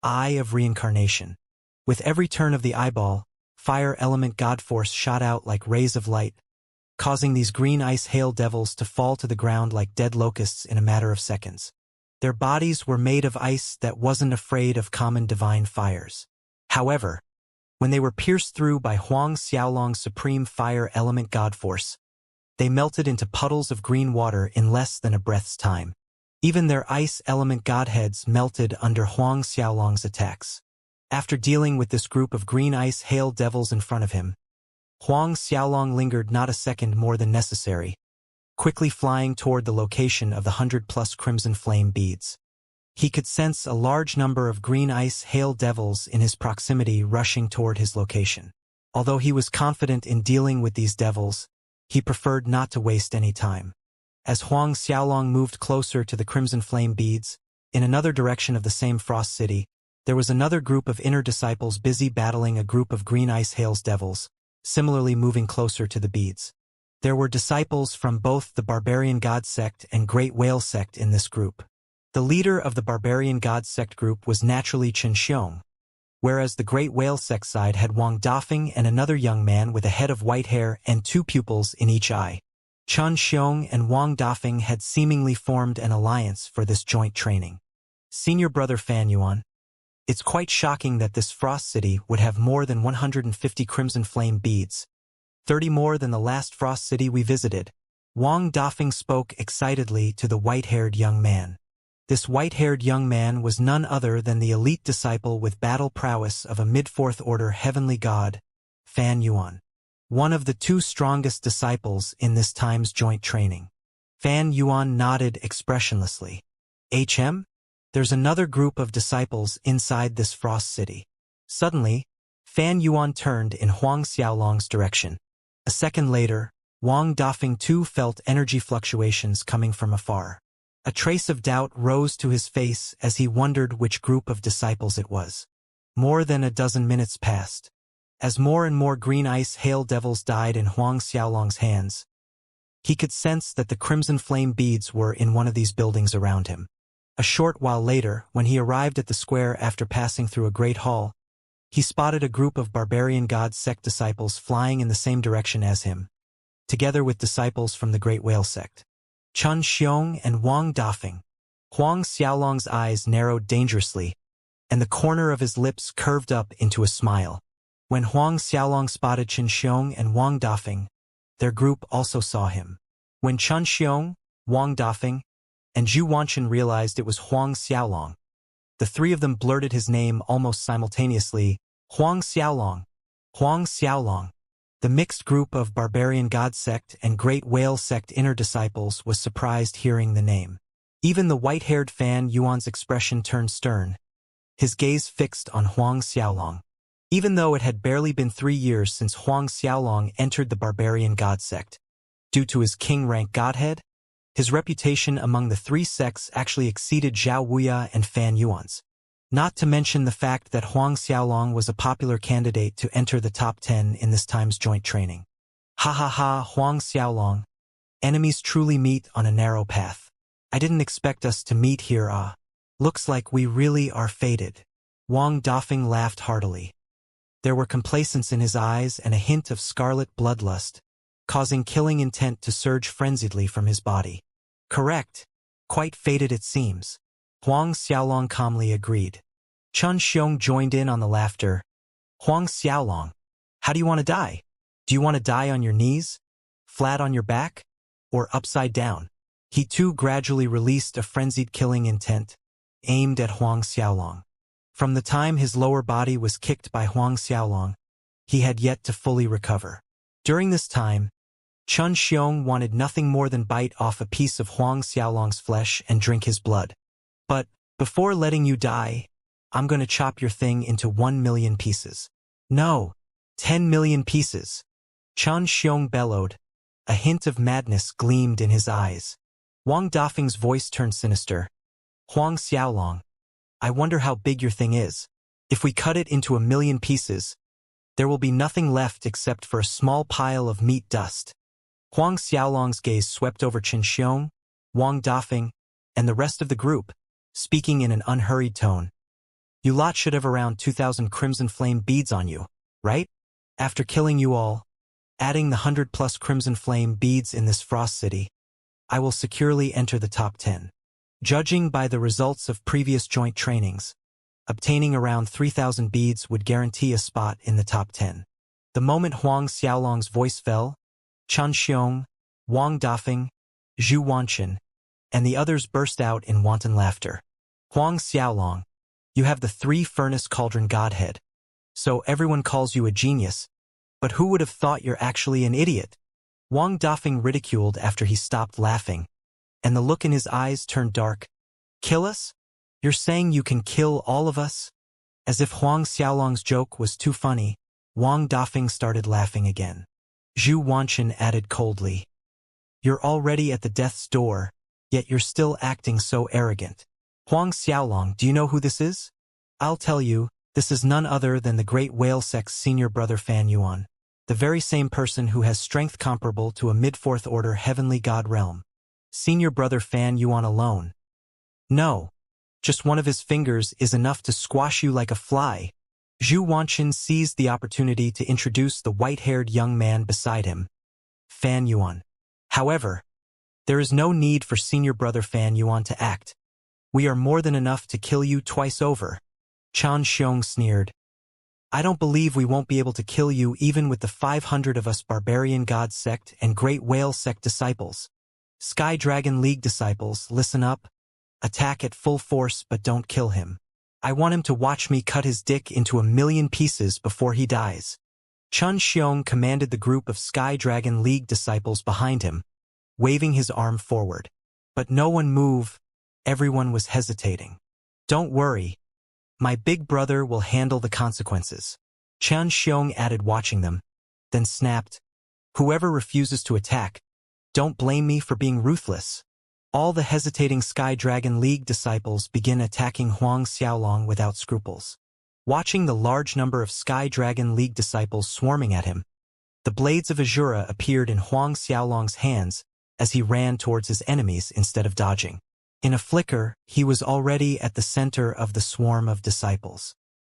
Eye of Reincarnation. With every turn of the eyeball, fire element god force shot out like rays of light, causing these green ice hail devils to fall to the ground like dead locusts in a matter of seconds. Their bodies were made of ice that wasn't afraid of common divine fires. However, when they were pierced through by Huang Xiaolong's supreme fire element god force, they melted into puddles of green water in less than a breath's time. Even their ice element godheads melted under Huang Xiaolong's attacks. After dealing with this group of green ice hail devils in front of him, Huang Xiaolong lingered not a second more than necessary, quickly flying toward the location of the 100+ crimson flame beads. He could sense a large number of green ice hail devils in his proximity rushing toward his location. Although he was confident in dealing with these devils, he preferred not to waste any time. As Huang Xiaolong moved closer to the crimson flame beads, in another direction of the same frost city, there was another group of inner disciples busy battling a group of green ice hail's devils, similarly moving closer to the beads. There were disciples from both the Barbarian God Sect and Great Whale Sect in this group. The leader of the Barbarian God Sect group was naturally Xianxia, whereas the Great Whale Sect side had Wang Dafeng and another young man with a head of white hair and two pupils in each eye. Xianxia and Wang Dafeng had seemingly formed an alliance for this joint training. Senior brother Fan Yuan, it's quite shocking that this frost city would have more than 150 crimson flame beads, 30 more than the last frost city we visited. Wang Dafeng spoke excitedly to the white-haired young man. This white-haired young man was none other than the elite disciple with battle prowess of a mid-fourth order heavenly god, Fan Yuan, one of the two strongest disciples in this time's joint training. Fan Yuan nodded expressionlessly. HM? There's another group of disciples inside this frost city. Suddenly, Fan Yuan turned in Huang Xiaolong's direction. A second later, Wang Dafeng too felt energy fluctuations coming from afar. A trace of doubt rose to his face as he wondered which group of disciples it was. More than a dozen minutes passed. As more and more green ice hail devils died in Huang Xiaolong's hands, he could sense that the crimson flame beads were in one of these buildings around him. A short while later, when he arrived at the square after passing through a great hall, he spotted a group of Barbarian God Sect disciples flying in the same direction as him, together with disciples from the Great Whale Sect. Chun Xiong and Wang Dafeng. Huang Xiaolong's eyes narrowed dangerously, and the corner of his lips curved up into a smile. When Huang Xiaolong spotted Chun Xiong and Wang Dafeng, their group also saw him. When Chun Xiong, Wang Dafeng, and Zhu Wanchen realized it was Huang Xiaolong, the three of them blurted his name almost simultaneously. Huang Xiaolong. Huang Xiaolong. The mixed group of Barbarian God Sect and Great Whale Sect inner disciples was surprised hearing the name. Even the white-haired Fan Yuan's expression turned stern, his gaze fixed on Huang Xiaolong. Even though it had barely been 3 years since Huang Xiaolong entered the Barbarian God Sect, due to his king-rank godhead, his reputation among the three sects actually exceeded Zhao Wuya and Fan Yuan's. Not to mention the fact that Huang Xiaolong was a popular candidate to enter the top 10 in this time's joint training. Ha ha ha, Huang Xiaolong. Enemies truly meet on a narrow path. I didn't expect us to meet here, ah. Looks like we really are fated. Wang Dafeng laughed heartily. There were complacence in his eyes and a hint of scarlet bloodlust, causing killing intent to surge frenziedly from his body. Correct. Quite fated it seems. Huang Xiaolong calmly agreed. Chun Xiong joined in on the laughter. Huang Xiaolong, how do you want to die? Do you want to die on your knees? Flat on your back? Or upside down? He too gradually released a frenzied killing intent, aimed at Huang Xiaolong. From the time his lower body was kicked by Huang Xiaolong, he had yet to fully recover. During this time, Chun Xiong wanted nothing more than bite off a piece of Huang Xiaolong's flesh and drink his blood. But, Before letting you die, I'm gonna chop your thing into 1 million pieces. No, 10 million pieces. Chen Xiong bellowed. A hint of madness gleamed in his eyes. Wang Dafeng's voice turned sinister. Huang Xiaolong, I wonder how big your thing is. If we cut it into 1 million pieces, there will be nothing left except for a small pile of meat dust. Huang Xiaolong's gaze swept over Chen Xiong, Wang Dafeng, and the rest of the group, speaking in an unhurried tone. You lot should have around 2,000 crimson flame beads on you, right? After killing you all, adding the 100+ crimson flame beads in this frost city, I will securely enter the top 10. Judging by the results of previous joint trainings, obtaining around 3,000 beads would guarantee a spot in the top 10. The moment Huang Xiaolong's voice fell, Chen Xiong, Wang Dafeng, Zhu Wanchen, and the others burst out in wanton laughter. Huang Xiaolong, you have the 3-furnace cauldron godhead, so everyone calls you a genius, but who would have thought you're actually an idiot? Wang Dafeng ridiculed after he stopped laughing, and the look in his eyes turned dark. Kill us? You're saying you can kill all of us? As if Huang Xiaolong's joke was too funny, Wang Dafeng started laughing again. Zhu Wanchen added coldly. You're already at the death's door, yet you're still acting so arrogant. Huang Xiaolong, do you know who this is? I'll tell you, this is none other than the great whale sect's senior brother Fan Yuan, the very same person who has strength comparable to a mid-4th order heavenly god realm. Senior brother Fan Yuan alone. No, just one of his fingers is enough to squash you like a fly. Zhu Wanchen seized the opportunity to introduce the white-haired young man beside him, Fan Yuan. However, there is no need for senior brother Fan Yuan to act. We are more than enough to kill you twice over. Chen Xiong sneered. I don't believe we won't be able to kill you even with the 500 of us Barbarian God Sect and Great Whale Sect disciples. Sky Dragon League disciples, listen up. Attack at full force but don't kill him. I want him to watch me cut his dick into 1 million pieces before he dies. Chen Xiong commanded the group of Sky Dragon League disciples behind him, waving his arm forward. But no one moved. Everyone was hesitating. Don't worry. My big brother will handle the consequences. Chen Xiong added, watching them, then snapped. Whoever refuses to attack, don't blame me for being ruthless. All the hesitating Sky Dragon League disciples begin attacking Huang Xiaolong without scruples. Watching the large number of Sky Dragon League disciples swarming at him, the blades of Azura appeared in Huang Xiaolong's hands as he ran towards his enemies instead of dodging. In a flicker, he was already at the center of the swarm of disciples.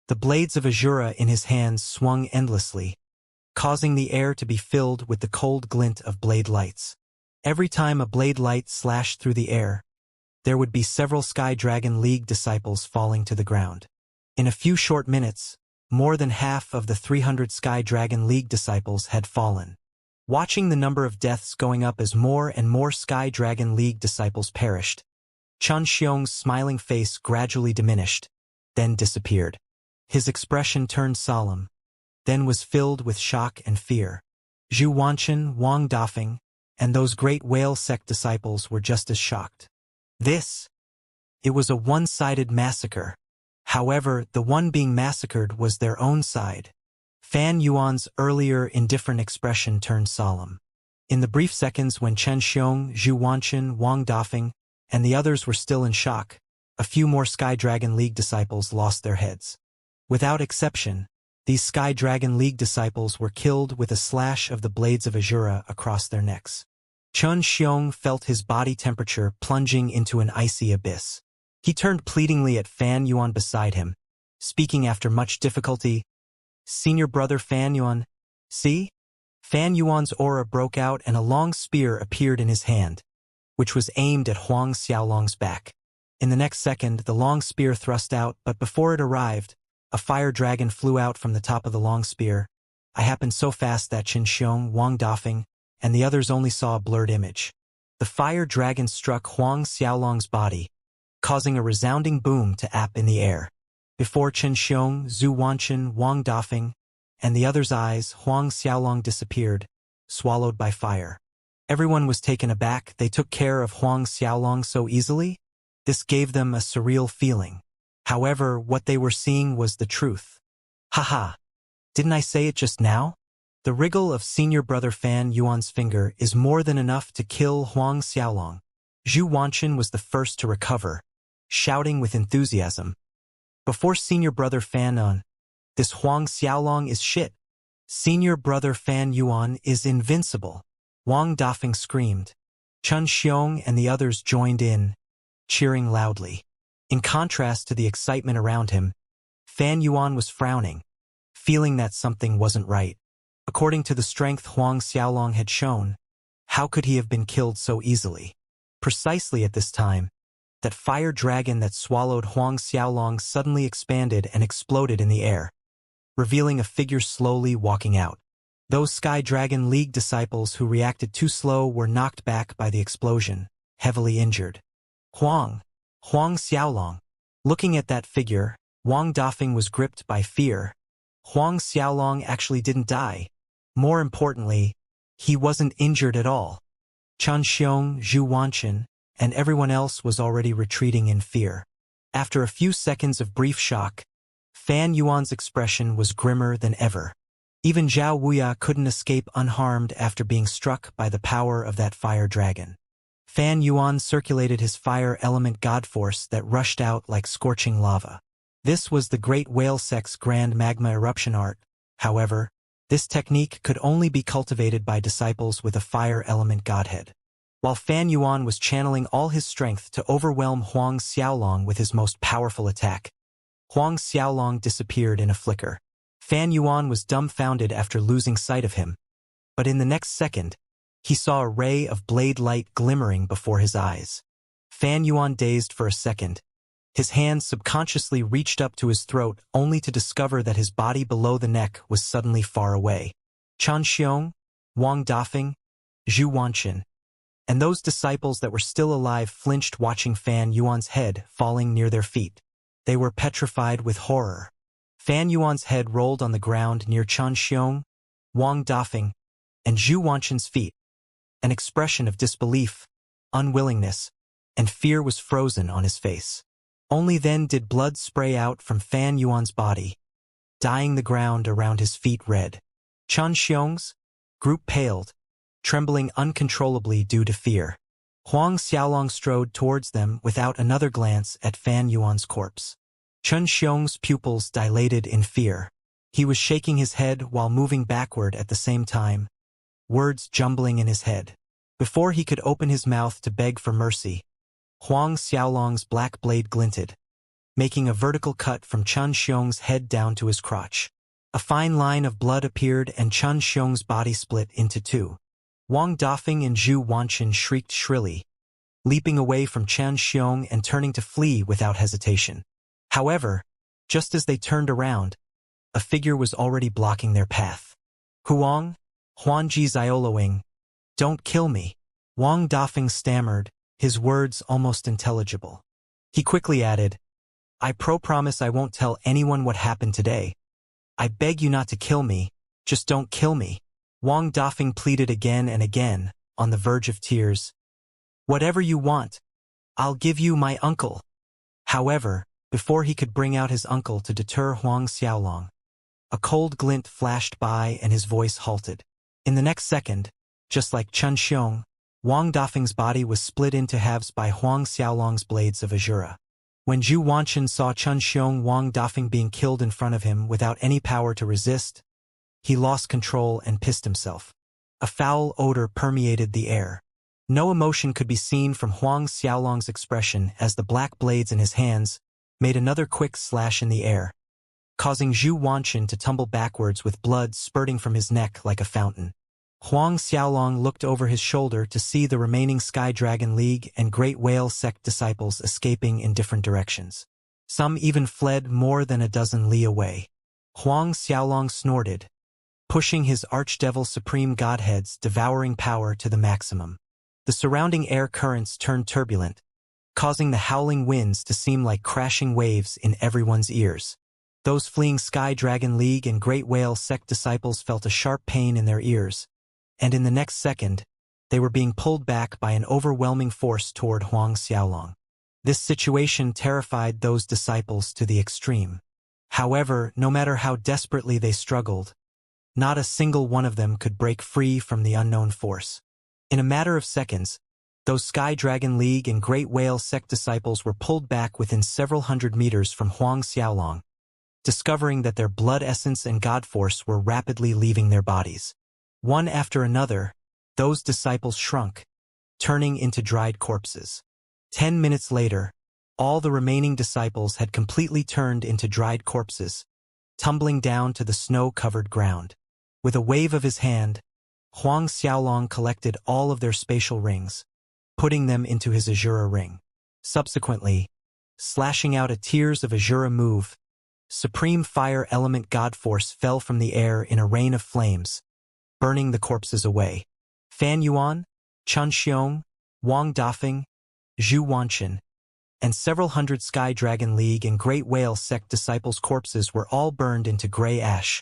The blades of Azura in his hands swung endlessly, causing the air to be filled with the cold glint of blade lights. Every time a blade light slashed through the air, there would be several Sky Dragon League disciples falling to the ground. In a few short minutes, more than half of the 300 Sky Dragon League disciples had fallen. Watching the number of deaths going up as more and more Sky Dragon League disciples perished, Chen Xiong's smiling face gradually diminished, then disappeared. His expression turned solemn, then was filled with shock and fear. Zhu Wanchen, Wang Dafeng, and those great whale sect disciples were just as shocked. It was a one-sided massacre. However, the one being massacred was their own side. Fan Yuan's earlier indifferent expression turned solemn. In the brief seconds when Chen Xiong, Zhu Wanchen, Wang Dafeng, and the others were still in shock, a few more Sky Dragon League disciples lost their heads. Without exception, these Sky Dragon League disciples were killed with a slash of the blades of Azura across their necks. Chen Xiong felt his body temperature plunging into an icy abyss. He turned pleadingly at Fan Yuan beside him, speaking after much difficulty. Senior brother Fan Yuan, see? Fan Yuan's aura broke out and a long spear appeared in his hand, which was aimed at Huang Xiaolong's back. In the next second, the long spear thrust out, but before it arrived, a fire dragon flew out from the top of the long spear. It happened so fast that Chen Xiong, Wang Dafeng, and the others only saw a blurred image. The fire dragon struck Huang Xiaolong's body, causing a resounding boom to up in the air. Before Chen Xiong, Zhu Wanchen, Wang Dafeng, and the others' eyes, Huang Xiaolong disappeared, swallowed by fire. Everyone was taken aback. They took care of Huang Xiaolong so easily? This gave them a surreal feeling. However, what they were seeing was the truth. Haha, didn't I say it just now? The wriggle of senior brother Fan Yuan's finger is more than enough to kill Huang Xiaolong. Zhu Wanchen was the first to recover, shouting with enthusiasm. Before senior brother Fan Yuan, this Huang Xiaolong is shit. Senior brother Fan Yuan is invincible. Wang Dafeng screamed. Chun Xiong and the others joined in, cheering loudly. In contrast to the excitement around him, Fan Yuan was frowning, feeling that something wasn't right. According to the strength Huang Xiaolong had shown, how could he have been killed so easily? Precisely at this time, that fire dragon that swallowed Huang Xiaolong suddenly expanded and exploded in the air, revealing a figure slowly walking out. Those Sky Dragon League disciples who reacted too slow were knocked back by the explosion, heavily injured. Huang Xiaolong. Looking at that figure, Wang Dafeng was gripped by fear. Huang Xiaolong actually didn't die. More importantly, he wasn't injured at all. Chun Xiong, Zhu Wanchen, and everyone else was already retreating in fear. After a few seconds of brief shock, Fan Yuan's expression was grimmer than ever. Even Zhao Wuya couldn't escape unharmed after being struck by the power of that fire dragon. Fan Yuan circulated his fire element god force that rushed out like scorching lava. This was the Great Whale Sect's grand magma eruption art. However, this technique could only be cultivated by disciples with a fire element godhead. While Fan Yuan was channeling all his strength to overwhelm Huang Xiaolong with his most powerful attack, Huang Xiaolong disappeared in a flicker. Fan Yuan was dumbfounded after losing sight of him, but in the next second, he saw a ray of blade light glimmering before his eyes. Fan Yuan dazed for a second. His hand subconsciously reached up to his throat only to discover that his body below the neck was suddenly far away. Chun Xiong, Wang Dafeng, Zhu Wanchen, and those disciples that were still alive flinched watching Fan Yuan's head falling near their feet. They were petrified with horror. Fan Yuan's head rolled on the ground near Chun Xiong, Wang Dafeng, and Zhu Wanchen's feet. An expression of disbelief, unwillingness, and fear was frozen on his face. Only then did blood spray out from Fan Yuan's body, dyeing the ground around his feet red. Chun Xiong's group paled, trembling uncontrollably due to fear. Huang Xiaolong strode towards them without another glance at Fan Yuan's corpse. Chun Xiong's pupils dilated in fear. He was shaking his head while moving backward at the same time, words jumbling in his head. Before he could open his mouth to beg for mercy, Huang Xiaolong's black blade glinted, making a vertical cut from Chun Xiong's head down to his crotch. A fine line of blood appeared and Chun Xiong's body split into two. Wang Dafeng and Zhu Wanchen shrieked shrilly, leaping away from Chun Xiong and turning to flee without hesitation. However, just as they turned around, a figure was already blocking their path. Huang, Huanji Xiaolowing, don't kill me. Wang Dafeng stammered, his words almost intelligible. He quickly added, I promise I won't tell anyone what happened today. I beg you not to kill me, just don't kill me. Wang Dafeng pleaded again and again, on the verge of tears. Whatever you want, I'll give you my uncle. However, before he could bring out his uncle to deter Huang Xiaolong, a cold glint flashed by and his voice halted. In the next second, just like Chun Xiong, Wang Dafeng's body was split into halves by Huang Xiaolong's blades of Azura. When Zhu Wanchen saw Chun Xiong Wang Dafeng being killed in front of him without any power to resist, he lost control and pissed himself. A foul odor permeated the air. No emotion could be seen from Huang Xiaolong's expression as the black blades in his hands made another quick slash in the air, causing Zhu Wanchen to tumble backwards with blood spurting from his neck like a fountain. Huang Xiaolong looked over his shoulder to see the remaining Sky Dragon League and Great Whale Sect disciples escaping in different directions. Some even fled more than a dozen li away. Huang Xiaolong snorted, pushing his Archdevil Supreme Godhead's devouring power to the maximum. The surrounding air currents turned turbulent, causing the howling winds to seem like crashing waves in everyone's ears. Those fleeing Sky Dragon League and Great Whale Sect disciples felt a sharp pain in their ears, and in the next second, they were being pulled back by an overwhelming force toward Huang Xiaolong. This situation terrified those disciples to the extreme. However, no matter how desperately they struggled, not a single one of them could break free from the unknown force. In a matter of seconds, those Sky Dragon League and Great Whale sect disciples were pulled back within several hundred meters from Huang Xiaolong, discovering that their blood essence and God force were rapidly leaving their bodies. One after another, those disciples shrunk, turning into dried corpses. 10 minutes later, all the remaining disciples had completely turned into dried corpses, tumbling down to the snow-covered ground. With a wave of his hand, Huang Xiaolong collected all of their spatial rings, putting them into his Azura ring. Subsequently, slashing out a Tears of Azura move, Supreme Fire Element God Force fell from the air in a rain of flames, burning the corpses away. Fan Yuan, Chun Xiong, Wang Dafeng, Zhu Wanchen, and several hundred Sky Dragon League and Great Whale sect disciples' corpses were all burned into gray ash,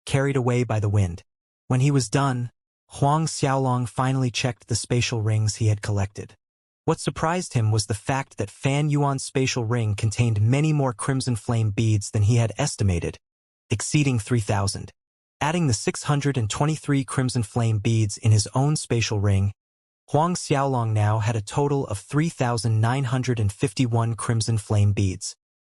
carried away by the wind. When he was done, Huang Xiaolong finally checked the spatial rings he had collected. What surprised him was the fact that Fan Yuan's spatial ring contained many more crimson flame beads than he had estimated, exceeding 3,000. Adding the 623 crimson flame beads in his own spatial ring, Huang Xiaolong now had a total of 3,951 crimson flame beads.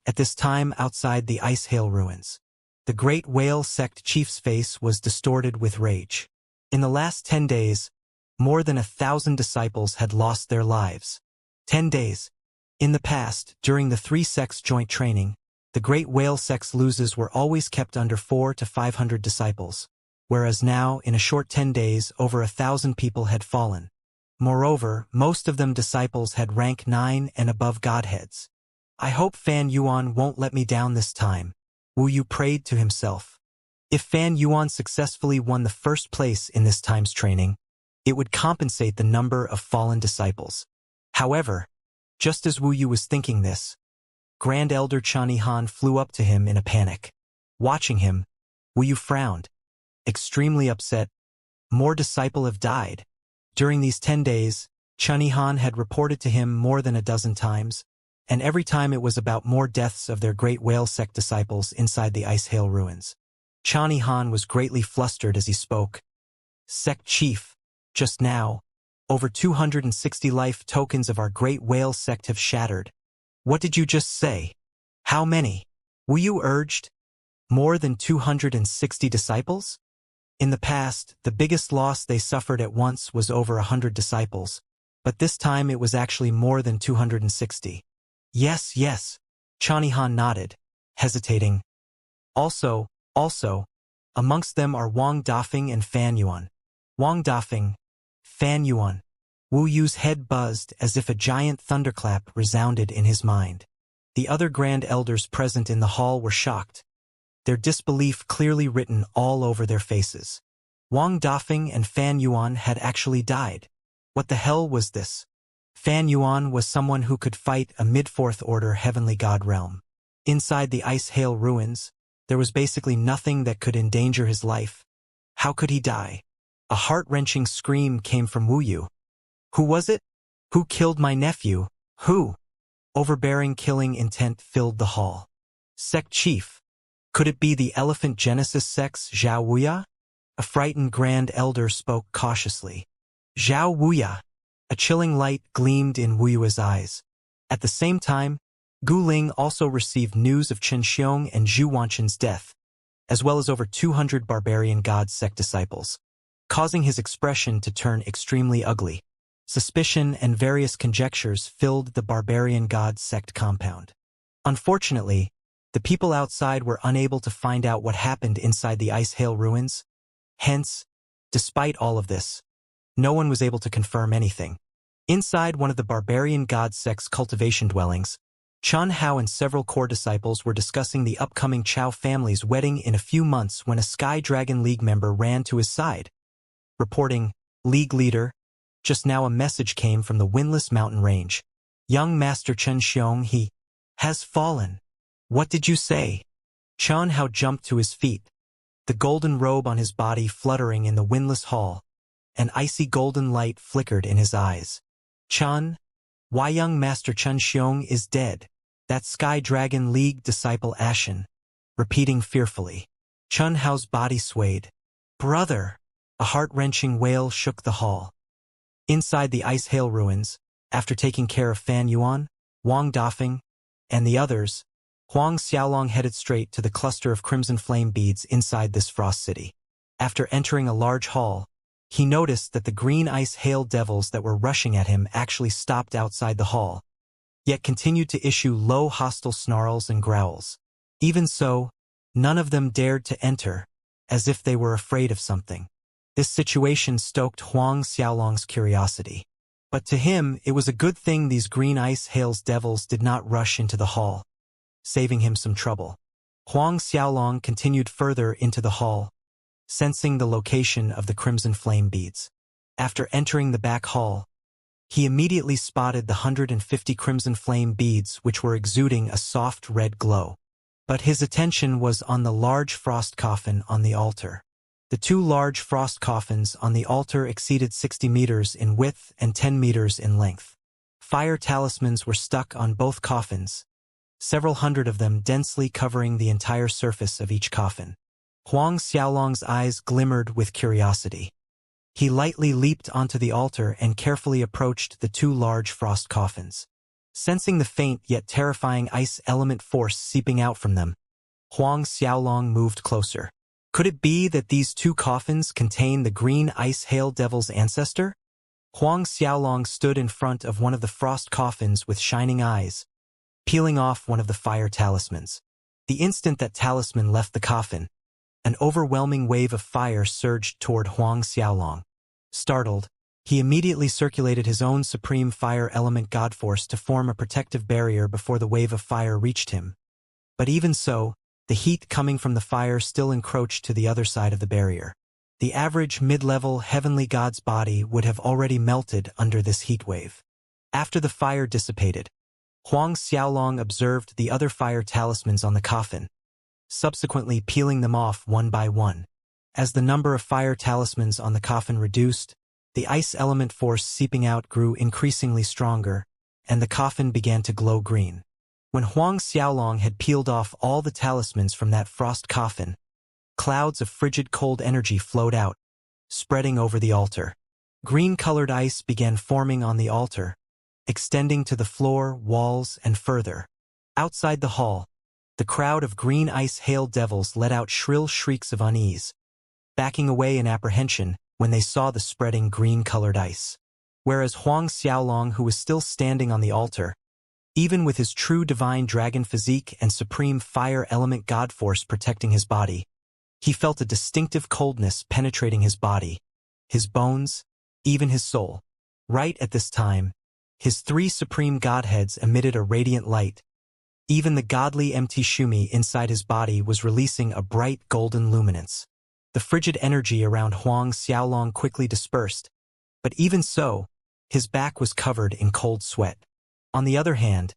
At this time outside the Ice Hail ruins, the Great Whale sect chief's face was distorted with rage. In the last 10 days, more than 1,000 disciples had lost their lives. 10 days. In the past, during the three sects joint training, the Great Whale sect's losses were always kept under 400 to 500 disciples, whereas now, in a short 10 days, over 1,000 people had fallen. Moreover, most of them disciples had rank 9 and above godheads. I hope Fan Yuan won't let me down this time, Wu Yu prayed to himself. If Fan Yuan successfully won the first place in this time's training, it would compensate the number of fallen disciples. However, just as Wu Yu was thinking this, Grand Elder Chani Han flew up to him in a panic. Watching him, Wu Yu frowned, extremely upset. More disciples have died. During these 10 days, Chani Han had reported to him more than a dozen times, and every time it was about more deaths of their Great Whale sect disciples inside the Ice Hail ruins. Chani Han was greatly flustered as he spoke. Sect Chief, just now, over 260 life tokens of our Great Whale sect have shattered. What did you just say? How many? Wu Yu urged. More than 260 disciples? In the past, the biggest loss they suffered at once was over 100 disciples, but this time it was actually more than 260. Yes, Chani Han nodded, hesitating. Also, amongst them are Wang Dafeng and Fan Yuan. Wang Dafeng, Fan Yuan. Wu Yu's head buzzed as if a giant thunderclap resounded in his mind. The other Grand Elders present in the hall were shocked, their disbelief clearly written all over their faces. Wang Dafeng and Fan Yuan had actually died. What the hell was this? Fan Yuan was someone who could fight a mid-fourth order heavenly god realm. Inside the Ice Hail ruins, there was basically nothing that could endanger his life. How could he die? A heart-wrenching scream came from Wu Yu. Who was it? Who killed my nephew? Who? Overbearing killing intent filled the hall. Sect Chief. Could it be the Elephant Genesis sect's Zhao Wuya? A frightened Grand Elder spoke cautiously. Zhao Wuya. A chilling light gleamed in Wu Yu's eyes. At the same time, Gu Ling also received news of Chen Xiong and Zhu Wanchen's death, as well as over 200 barbarian god sect disciples, causing his expression to turn extremely ugly. Suspicion and various conjectures filled the barbarian god sect compound. Unfortunately, the people outside were unable to find out what happened inside the Ice Hail ruins. Hence, despite all of this, no one was able to confirm anything. Inside one of the barbarian god sect's cultivation dwellings, Chun Hao and several core disciples were discussing the upcoming Chao family's wedding in a few months when a Sky Dragon League member ran to his side, reporting, "League leader, just now a message came from the Windless Mountain Range. Young Master Chen Xiong, he has fallen." "What did you say?" Chun Hao jumped to his feet, the golden robe on his body fluttering in the windless hall. An icy golden light flickered in his eyes. "Chun, Young Master Chen Xiong is dead. That Sky Dragon League disciple Ashen, repeating fearfully. Chun Hao's body swayed. Brother! A heart-wrenching wail shook the hall. Inside the Ice Hail ruins, after taking care of Fan Yuan, Wang Dafeng, and the others, Huang Xiaolong headed straight to the cluster of crimson flame beads inside this frost city. After entering a large hall, he noticed that the green ice hail devils that were rushing at him actually stopped outside the hall, yet continued to issue low hostile snarls and growls. Even so, none of them dared to enter, as if they were afraid of something. This situation stoked Huang Xiaolong's curiosity. But to him, it was a good thing these green ice hail's devils did not rush into the hall, saving him some trouble. Huang Xiaolong continued further into the hall, sensing the location of the crimson flame beads. After entering the back hall, he immediately spotted the 150 crimson flame beads which were exuding a soft red glow. But his attention was on the large frost coffin on the altar. The two large frost coffins on the altar exceeded 60 meters in width and 10 meters in length. Fire talismans were stuck on both coffins, several hundred of them densely covering the entire surface of each coffin. Huang Xiaolong's eyes glimmered with curiosity. He lightly leaped onto the altar and carefully approached the two large frost coffins. Sensing the faint yet terrifying ice element force seeping out from them, Huang Xiaolong moved closer. Could it be that these two coffins contain the green ice hail devil's ancestor? Huang Xiaolong stood in front of one of the frost coffins with shining eyes, peeling off one of the fire talismans. The instant that talisman left the coffin, an overwhelming wave of fire surged toward Huang Xiaolong. Startled, he immediately circulated his own supreme fire element god force to form a protective barrier before the wave of fire reached him. But even so, the heat coming from the fire still encroached to the other side of the barrier. The average mid-level heavenly god's body would have already melted under this heat wave. After the fire dissipated, Huang Xiaolong observed the other fire talismans on the coffin, subsequently peeling them off one by one. As the number of fire talismans on the coffin reduced, the ice element force seeping out grew increasingly stronger, and the coffin began to glow green. When Huang Xiaolong had peeled off all the talismans from that frost coffin, clouds of frigid cold energy flowed out, spreading over the altar. Green-colored ice began forming on the altar, extending to the floor, walls, and further. Outside the hall, the crowd of green ice hail devils let out shrill shrieks of unease, backing away in apprehension when they saw the spreading green-colored ice. Whereas Huang Xiaolong, who was still standing on the altar, even with his true divine dragon physique and supreme fire element god force protecting his body, he felt a distinctive coldness penetrating his body, his bones, even his soul. Right at this time, his three supreme godheads emitted a radiant light. Even the godly empty Shumi inside his body was releasing a bright golden luminance. The frigid energy around Huang Xiaolong quickly dispersed, but even so, his back was covered in cold sweat. On the other hand,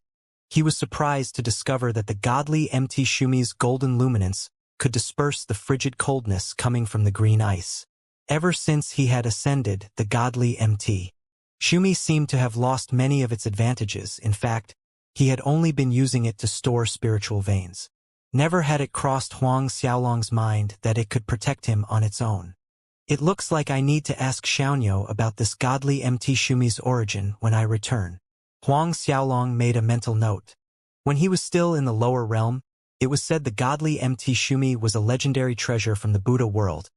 he was surprised to discover that the godly empty Shumi's golden luminance could disperse the frigid coldness coming from the green ice. Ever since he had ascended the godly MT, Shumi seemed to have lost many of its advantages. In fact, he had only been using it to store spiritual veins. Never had it crossed Huang Xiaolong's mind that it could protect him on its own. It looks like I need to ask Xianxia about this godly MT Shumi's origin when I return. Huang Xiaolong made a mental note. When he was still in the lower realm, it was said the godly MT Shumi was a legendary treasure from the Buddha world.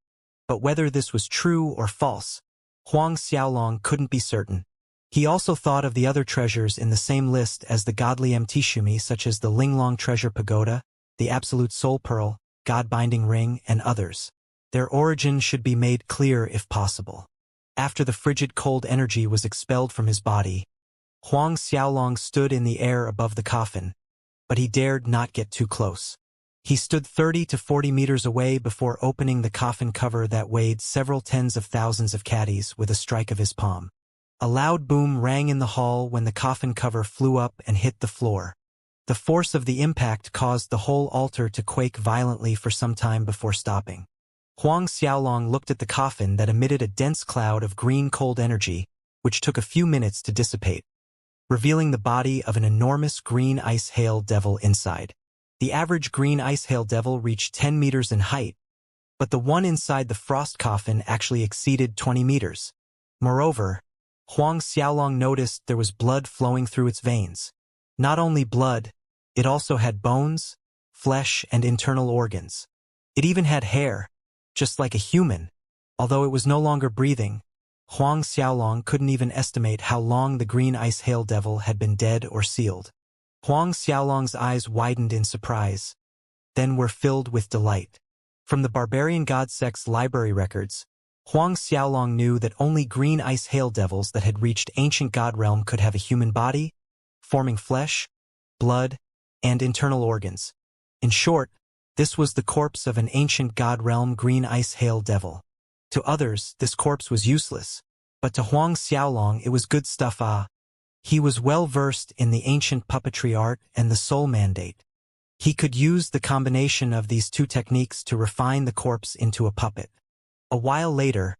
But whether this was true or false, Huang Xiaolong couldn't be certain. He also thought of the other treasures in the same list as the godly MT Shumi, such as the Linglong Treasure Pagoda, the Absolute Soul Pearl, God-Binding Ring, and others. Their origin should be made clear if possible. After the frigid cold energy was expelled from his body, Huang Xiaolong stood in the air above the coffin, but he dared not get too close. He stood 30 to 40 meters away before opening the coffin cover that weighed several tens of thousands of caddies with a strike of his palm. A loud boom rang in the hall when the coffin cover flew up and hit the floor. The force of the impact caused the whole altar to quake violently for some time before stopping. Huang Xiaolong looked at the coffin that emitted a dense cloud of green cold energy, which took a few minutes to dissipate, revealing the body of an enormous green ice hail devil inside. The average green ice hail devil reached 10 meters in height, but the one inside the frost coffin actually exceeded 20 meters. Moreover, Huang Xiaolong noticed there was blood flowing through its veins. Not only blood, it also had bones, flesh, and internal organs. It even had hair, just like a human. Although it was no longer breathing, Huang Xiaolong couldn't even estimate how long the green ice hail devil had been dead or sealed. Huang Xiaolong's eyes widened in surprise, then were filled with delight. From the barbarian god sect's library records, Huang Xiaolong knew that only green ice hail devils that had reached ancient god realm could have a human body, forming flesh, blood, and internal organs. In short, this was the corpse of an ancient god realm green ice hail devil. To others, this corpse was useless, but to Huang Xiaolong it was good stuff. He was well versed in the ancient puppetry art and the soul mandate. He could use the combination of these two techniques to refine the corpse into a puppet. A while later,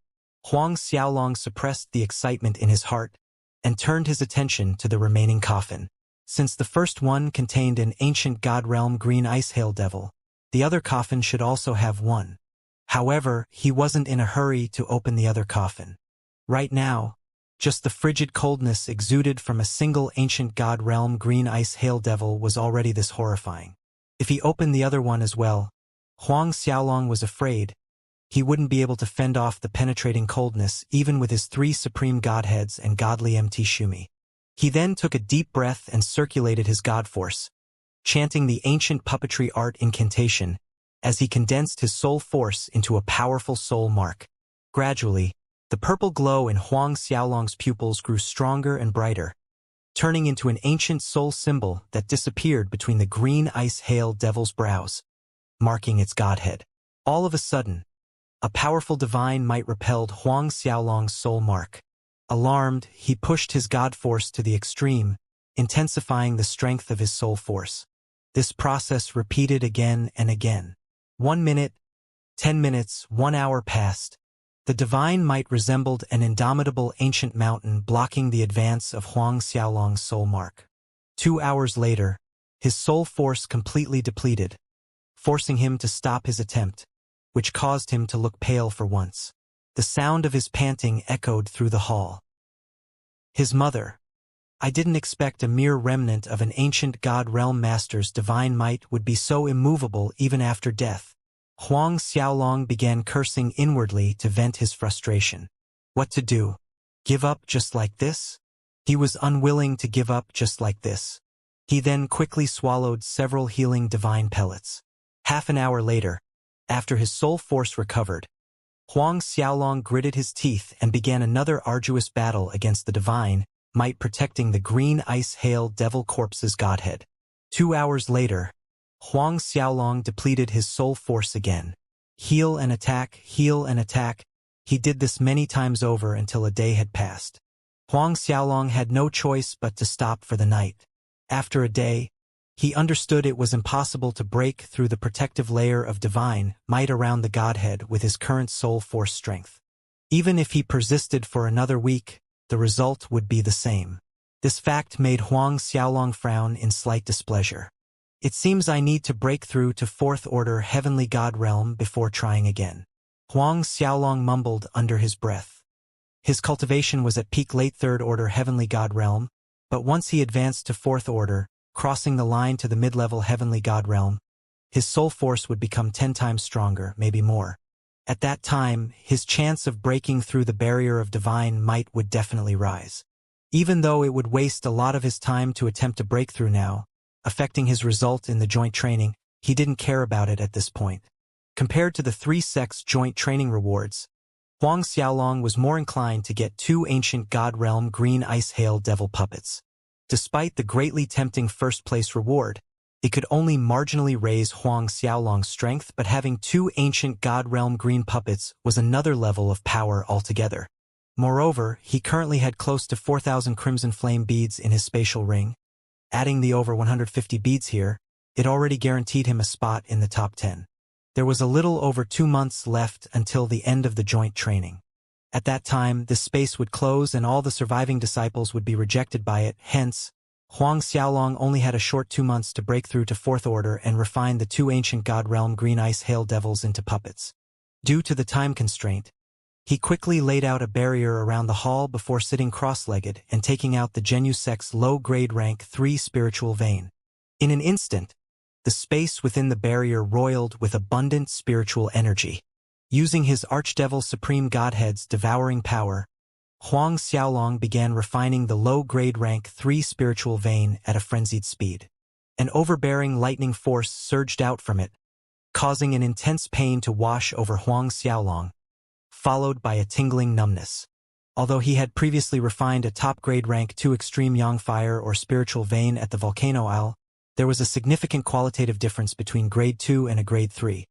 Huang Xiaolong suppressed the excitement in his heart and turned his attention to the remaining coffin. Since the first one contained an ancient god realm green ice hail devil, the other coffin should also have one. However, he wasn't in a hurry to open the other coffin. Right now, just the frigid coldness exuded from a single ancient god realm green ice hail devil was already this horrifying. If he opened the other one as well, Huang Xiaolong was afraid he wouldn't be able to fend off the penetrating coldness even with his 3 supreme godheads and godly MT Shumi. He then took a deep breath and circulated his god force, chanting the ancient puppetry art incantation as he condensed his soul force into a powerful soul mark. Gradually, the purple glow in Huang Xiaolong's pupils grew stronger and brighter, turning into an ancient soul symbol that disappeared between the green ice hail devil's brows, marking its godhead. All of a sudden, a powerful divine might repelled Huang Xiaolong's soul mark. Alarmed, he pushed his god force to the extreme, intensifying the strength of his soul force. This process repeated again and again. 1 minute, 10 minutes, 1 hour passed. The divine might resembled an indomitable ancient mountain blocking the advance of Huang Xiaolong's soul mark. 2 hours later, his soul force completely depleted, forcing him to stop his attempt, which caused him to look pale for once. The sound of his panting echoed through the hall. His mother. I didn't expect a mere remnant of an ancient god realm master's divine might would be so immovable even after death. Huang Xiaolong began cursing inwardly to vent his frustration. What to do? Give up just like this? He was unwilling to give up just like this. He then quickly swallowed several healing divine pellets. Half an hour later, after his soul force recovered, Huang Xiaolong gritted his teeth and began another arduous battle against the divine might protecting the green ice hail devil corpse's godhead. 2 hours later, Huang Xiaolong depleted his soul force again. Heal and attack, heal and attack. He did this many times over until a day had passed. Huang Xiaolong had no choice but to stop for the night. After a day, he understood it was impossible to break through the protective layer of divine might around the godhead with his current soul force strength. Even if he persisted for another week, the result would be the same. This fact made Huang Xiaolong frown in slight displeasure. It seems I need to break through to 4th order heavenly god realm before trying again. Huang Xiaolong mumbled under his breath. His cultivation was at peak late 3rd order heavenly god realm, but once he advanced to 4th order, crossing the line to the mid-level heavenly god realm, his soul force would become 10 times stronger, maybe more. At that time, his chance of breaking through the barrier of divine might would definitely rise. Even though it would waste a lot of his time to attempt to break through now, affecting his result in the joint training, he didn't care about it at this point. Compared to the 3 sects joint training rewards, Huang Xiaolong was more inclined to get 2 ancient god realm green ice hail devil puppets. Despite the greatly tempting first-place reward, it could only marginally raise Huang Xiaolong's strength, but having 2 ancient god realm green puppets was another level of power altogether. Moreover, he currently had close to 4,000 crimson flame beads in his spatial ring. Adding the over 150 beads here, it already guaranteed him a spot in the top 10. There was a little over 2 months left until the end of the joint training. At that time, this space would close and all the surviving disciples would be rejected by it. Hence, Huang Xiaolong only had a short 2 months to break through to Fourth Order and refine the 2 ancient god realm green ice hail devils into puppets. Due to the time constraint, he quickly laid out a barrier around the hall before sitting cross-legged and taking out the Genusec's low-grade rank 3 spiritual vein. In an instant, the space within the barrier roiled with abundant spiritual energy. Using his Archdevil Supreme Godhead's devouring power, Huang Xiaolong began refining the low-grade rank 3 spiritual vein at a frenzied speed. An overbearing lightning force surged out from it, causing an intense pain to wash over Huang Xiaolong, followed by a tingling numbness. Although he had previously refined a top-grade rank 2 extreme yang fire or spiritual vein at the Volcano Isle, there was a significant qualitative difference between grade 2 and a grade 3.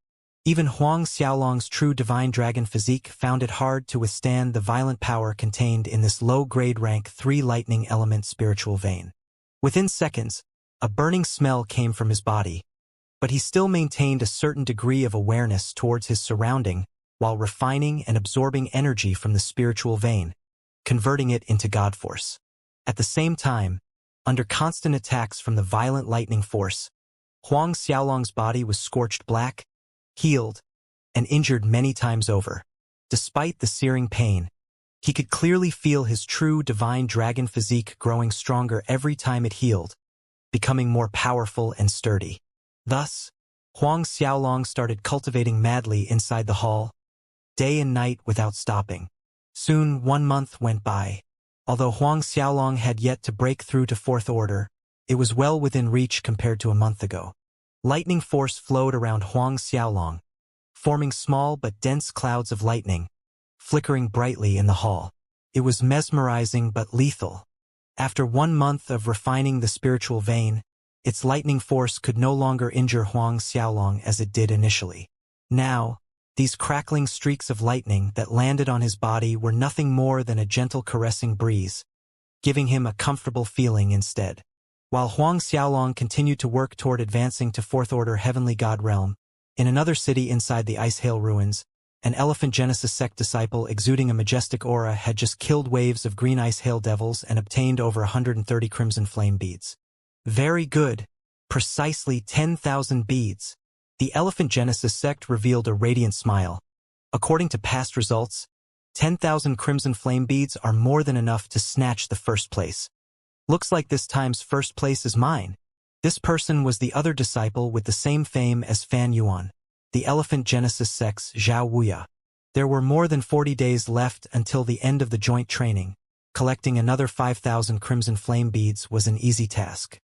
Even Huang Xiaolong's true divine dragon physique found it hard to withstand the violent power contained in this low-grade rank 3 lightning element spiritual vein. Within seconds, a burning smell came from his body, but he still maintained a certain degree of awareness towards his surrounding while refining and absorbing energy from the spiritual vein, converting it into God force. At the same time, under constant attacks from the violent lightning force, Huang Xiaolong's body was scorched black, healed, and injured many times over. Despite the searing pain, he could clearly feel his true divine dragon physique growing stronger every time it healed, becoming more powerful and sturdy. Thus, Huang Xiaolong started cultivating madly inside the hall, day and night without stopping. Soon 1 month went by. Although Huang Xiaolong had yet to break through to Fourth Order, it was well within reach compared to a month ago. Lightning force flowed around Huang Xiaolong, forming small but dense clouds of lightning, flickering brightly in the hall. It was mesmerizing but lethal. After 1 month of refining the spiritual vein, its lightning force could no longer injure Huang Xiaolong as it did initially. Now, these crackling streaks of lightning that landed on his body were nothing more than a gentle caressing breeze, giving him a comfortable feeling instead. While Huang Xiaolong continued to work toward advancing to Fourth Order Heavenly God Realm, in another city inside the Ice Hail ruins, an Elephant Genesis sect disciple exuding a majestic aura had just killed waves of green Ice Hail devils and obtained over 130 crimson flame beads. Very good. Precisely 10,000 beads. The Elephant Genesis sect revealed a radiant smile. According to past results, 10,000 crimson flame beads are more than enough to snatch the first place. Looks like this time's first place is mine. This person was the other disciple with the same fame as Fan Yuan, the Elephant Genesis sect's Zhao Wuya. There were more than 40 days left until the end of the joint training. Collecting another 5,000 crimson flame beads was an easy task.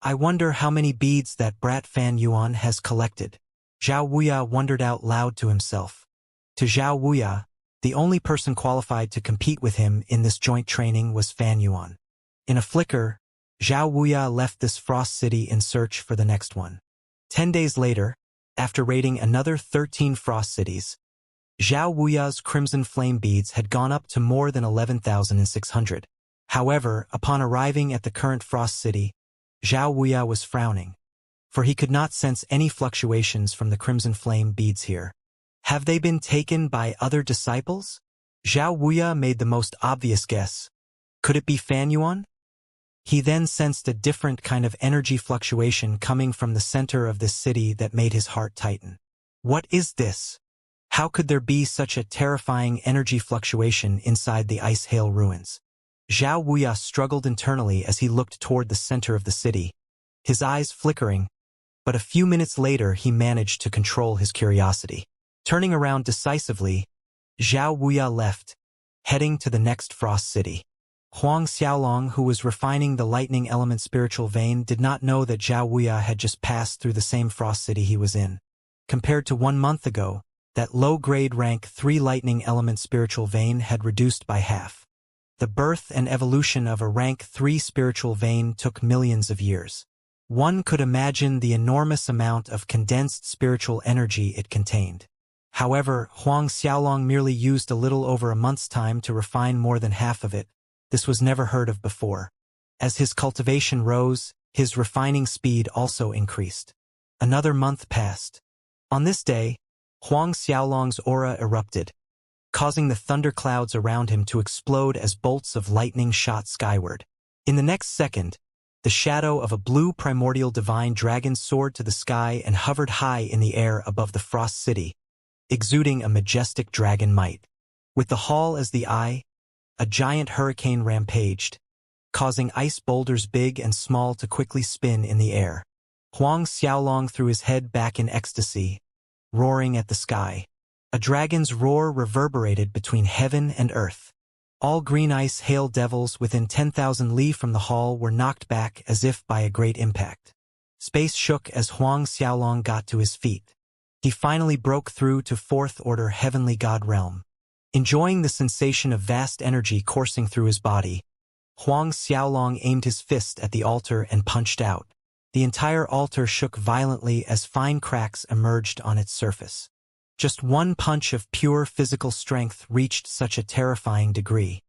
I wonder how many beads that brat Fan Yuan has collected. Zhao Wuya wondered out loud to himself. To Zhao Wuya, the only person qualified to compete with him in this joint training was Fan Yuan. In a flicker, Zhao Wuya left this frost city in search for the next one. 10 days later, after raiding another 13 frost cities, Zhao Wuya's crimson flame beads had gone up to more than 11,600. However, upon arriving at the current frost city, Zhao Wuya was frowning, for he could not sense any fluctuations from the crimson flame beads here. Have they been taken by other disciples? Zhao Wuya made the most obvious guess. Could it be Fan Yuan? He then sensed a different kind of energy fluctuation coming from the center of this city that made his heart tighten. What is this? How could there be such a terrifying energy fluctuation inside the Ice Hail ruins? Zhao Wuya struggled internally as he looked toward the center of the city, his eyes flickering, but a few minutes later he managed to control his curiosity. Turning around decisively, Zhao Wuya left, heading to the next frost city. Huang Xiaolong, who was refining the lightning element spiritual vein, did not know that Zhao Wuya had just passed through the same frost city he was in. Compared to 1 month ago, that low-grade rank 3 lightning element spiritual vein had reduced by half. The birth and evolution of a rank 3 spiritual vein took millions of years. One could imagine the enormous amount of condensed spiritual energy it contained. However, Huang Xiaolong merely used a little over a month's time to refine more than half of it. This was never heard of before. As his cultivation rose, his refining speed also increased. Another month passed. On this day, Huang Xiaolong's aura erupted, causing the thunderclouds around him to explode as bolts of lightning shot skyward. In the next second, the shadow of a blue primordial divine dragon soared to the sky and hovered high in the air above the Frost City, exuding a majestic dragon might. With the hall as the eye, a giant hurricane rampaged, causing ice boulders big and small to quickly spin in the air. Huang Xiaolong threw his head back in ecstasy, roaring at the sky. A dragon's roar reverberated between heaven and earth. All green ice hail devils within 10,000 li from the hall were knocked back as if by a great impact. Space shook as Huang Xiaolong got to his feet. He finally broke through to Fourth Order Heavenly God Realm. Enjoying the sensation of vast energy coursing through his body, Huang Xiaolong aimed his fist at the altar and punched out. The entire altar shook violently as fine cracks emerged on its surface. Just one punch of pure physical strength reached such a terrifying degree.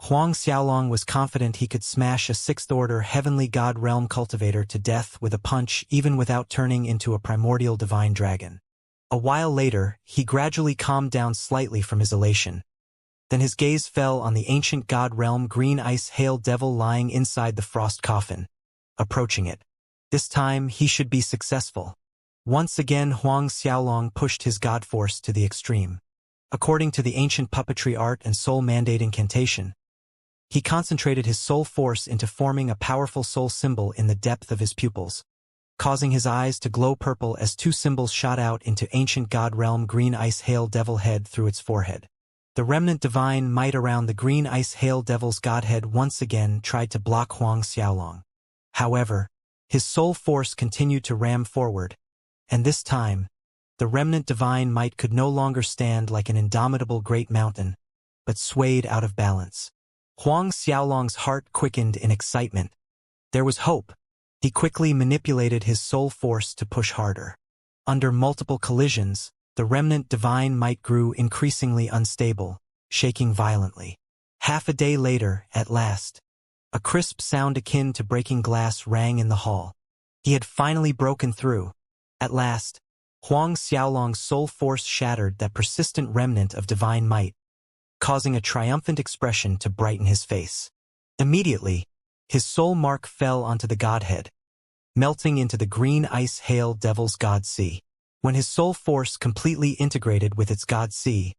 Huang Xiaolong was confident he could smash a sixth-order Heavenly God Realm cultivator to death with a punch even without turning into a primordial divine dragon. A while later, he gradually calmed down slightly from his elation. Then his gaze fell on the ancient God Realm green ice hail devil lying inside the frost coffin, approaching it. This time, he should be successful. Once again, Huang Xiaolong pushed his god force to the extreme. According to the ancient puppetry art and soul mandate incantation, he concentrated his soul force into forming a powerful soul symbol in the depth of his pupils, causing his eyes to glow purple as two symbols shot out into ancient God Realm green ice hail devil head through its forehead. The remnant divine might around the green ice hail devil's godhead once again tried to block Huang Xiaolong. However, his soul force continued to ram forward, and this time, the remnant divine might could no longer stand like an indomitable great mountain, but swayed out of balance. Huang Xiaolong's heart quickened in excitement. There was hope. He quickly manipulated his soul force to push harder. Under multiple collisions, the remnant divine might grew increasingly unstable, shaking violently. Half a day later, at last, a crisp sound akin to breaking glass rang in the hall. He had finally broken through. At last, Huang Xiaolong's soul force shattered that persistent remnant of divine might, causing a triumphant expression to brighten his face. Immediately, his soul mark fell onto the godhead, melting into the green ice hail devil's god sea. When his soul force completely integrated with its god sea,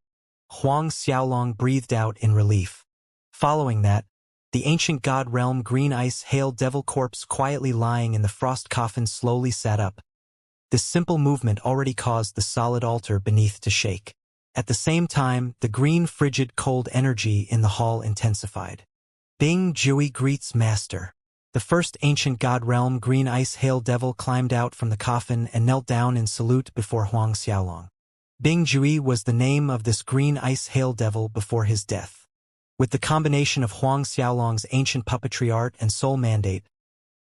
Huang Xiaolong breathed out in relief. Following that, the ancient god realm green ice hail devil corpse quietly lying in the frost coffin slowly sat up. This simple movement already caused the solid altar beneath to shake. At the same time, the green frigid cold energy in the hall intensified. Bing Jui greets Master. The first ancient god realm green ice hail devil climbed out from the coffin and knelt down in salute before Huang Xiaolong. Bing Jui was the name of this green ice hail devil before his death. With the combination of Huang Xiaolong's ancient puppetry art and soul mandate,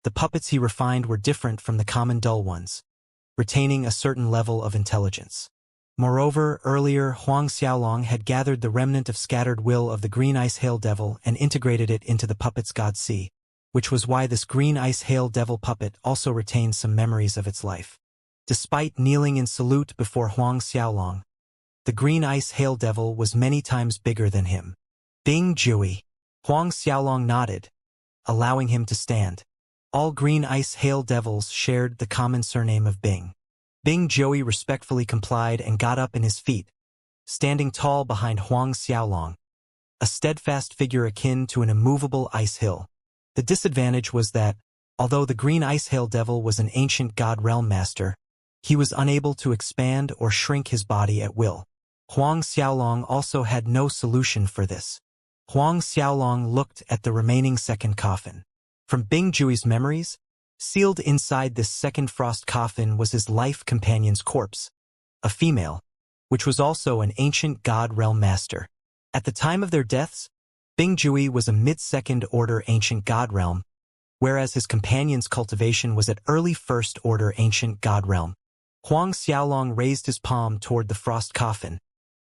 the puppets he refined were different from the common dull ones, retaining a certain level of intelligence. Moreover, earlier, Huang Xiaolong had gathered the remnant of scattered will of the green ice hail devil and integrated it into the puppet's god sea, which was why this green ice hail devil puppet also retained some memories of its life. Despite kneeling in salute before Huang Xiaolong, the green ice hail devil was many times bigger than him. Bing Jui. Huang Xiaolong nodded, allowing him to stand. All green ice hail devils shared the common surname of Bing. Bing Jui respectfully complied and got up in his feet, standing tall behind Huang Xiaolong, a steadfast figure akin to an immovable ice hill. The disadvantage was that, although the green ice hail devil was an ancient god realm master, he was unable to expand or shrink his body at will. Huang Xiaolong also had no solution for this. Huang Xiaolong looked at the remaining second coffin. From Bing Jui's memories, sealed inside this second frost coffin was his life companion's corpse, a female, which was also an ancient god realm master. At the time of their deaths, Bing Jui was a mid-second order ancient god realm, whereas his companion's cultivation was at early first order ancient god realm. Huang Xiaolong raised his palm toward the frost coffin,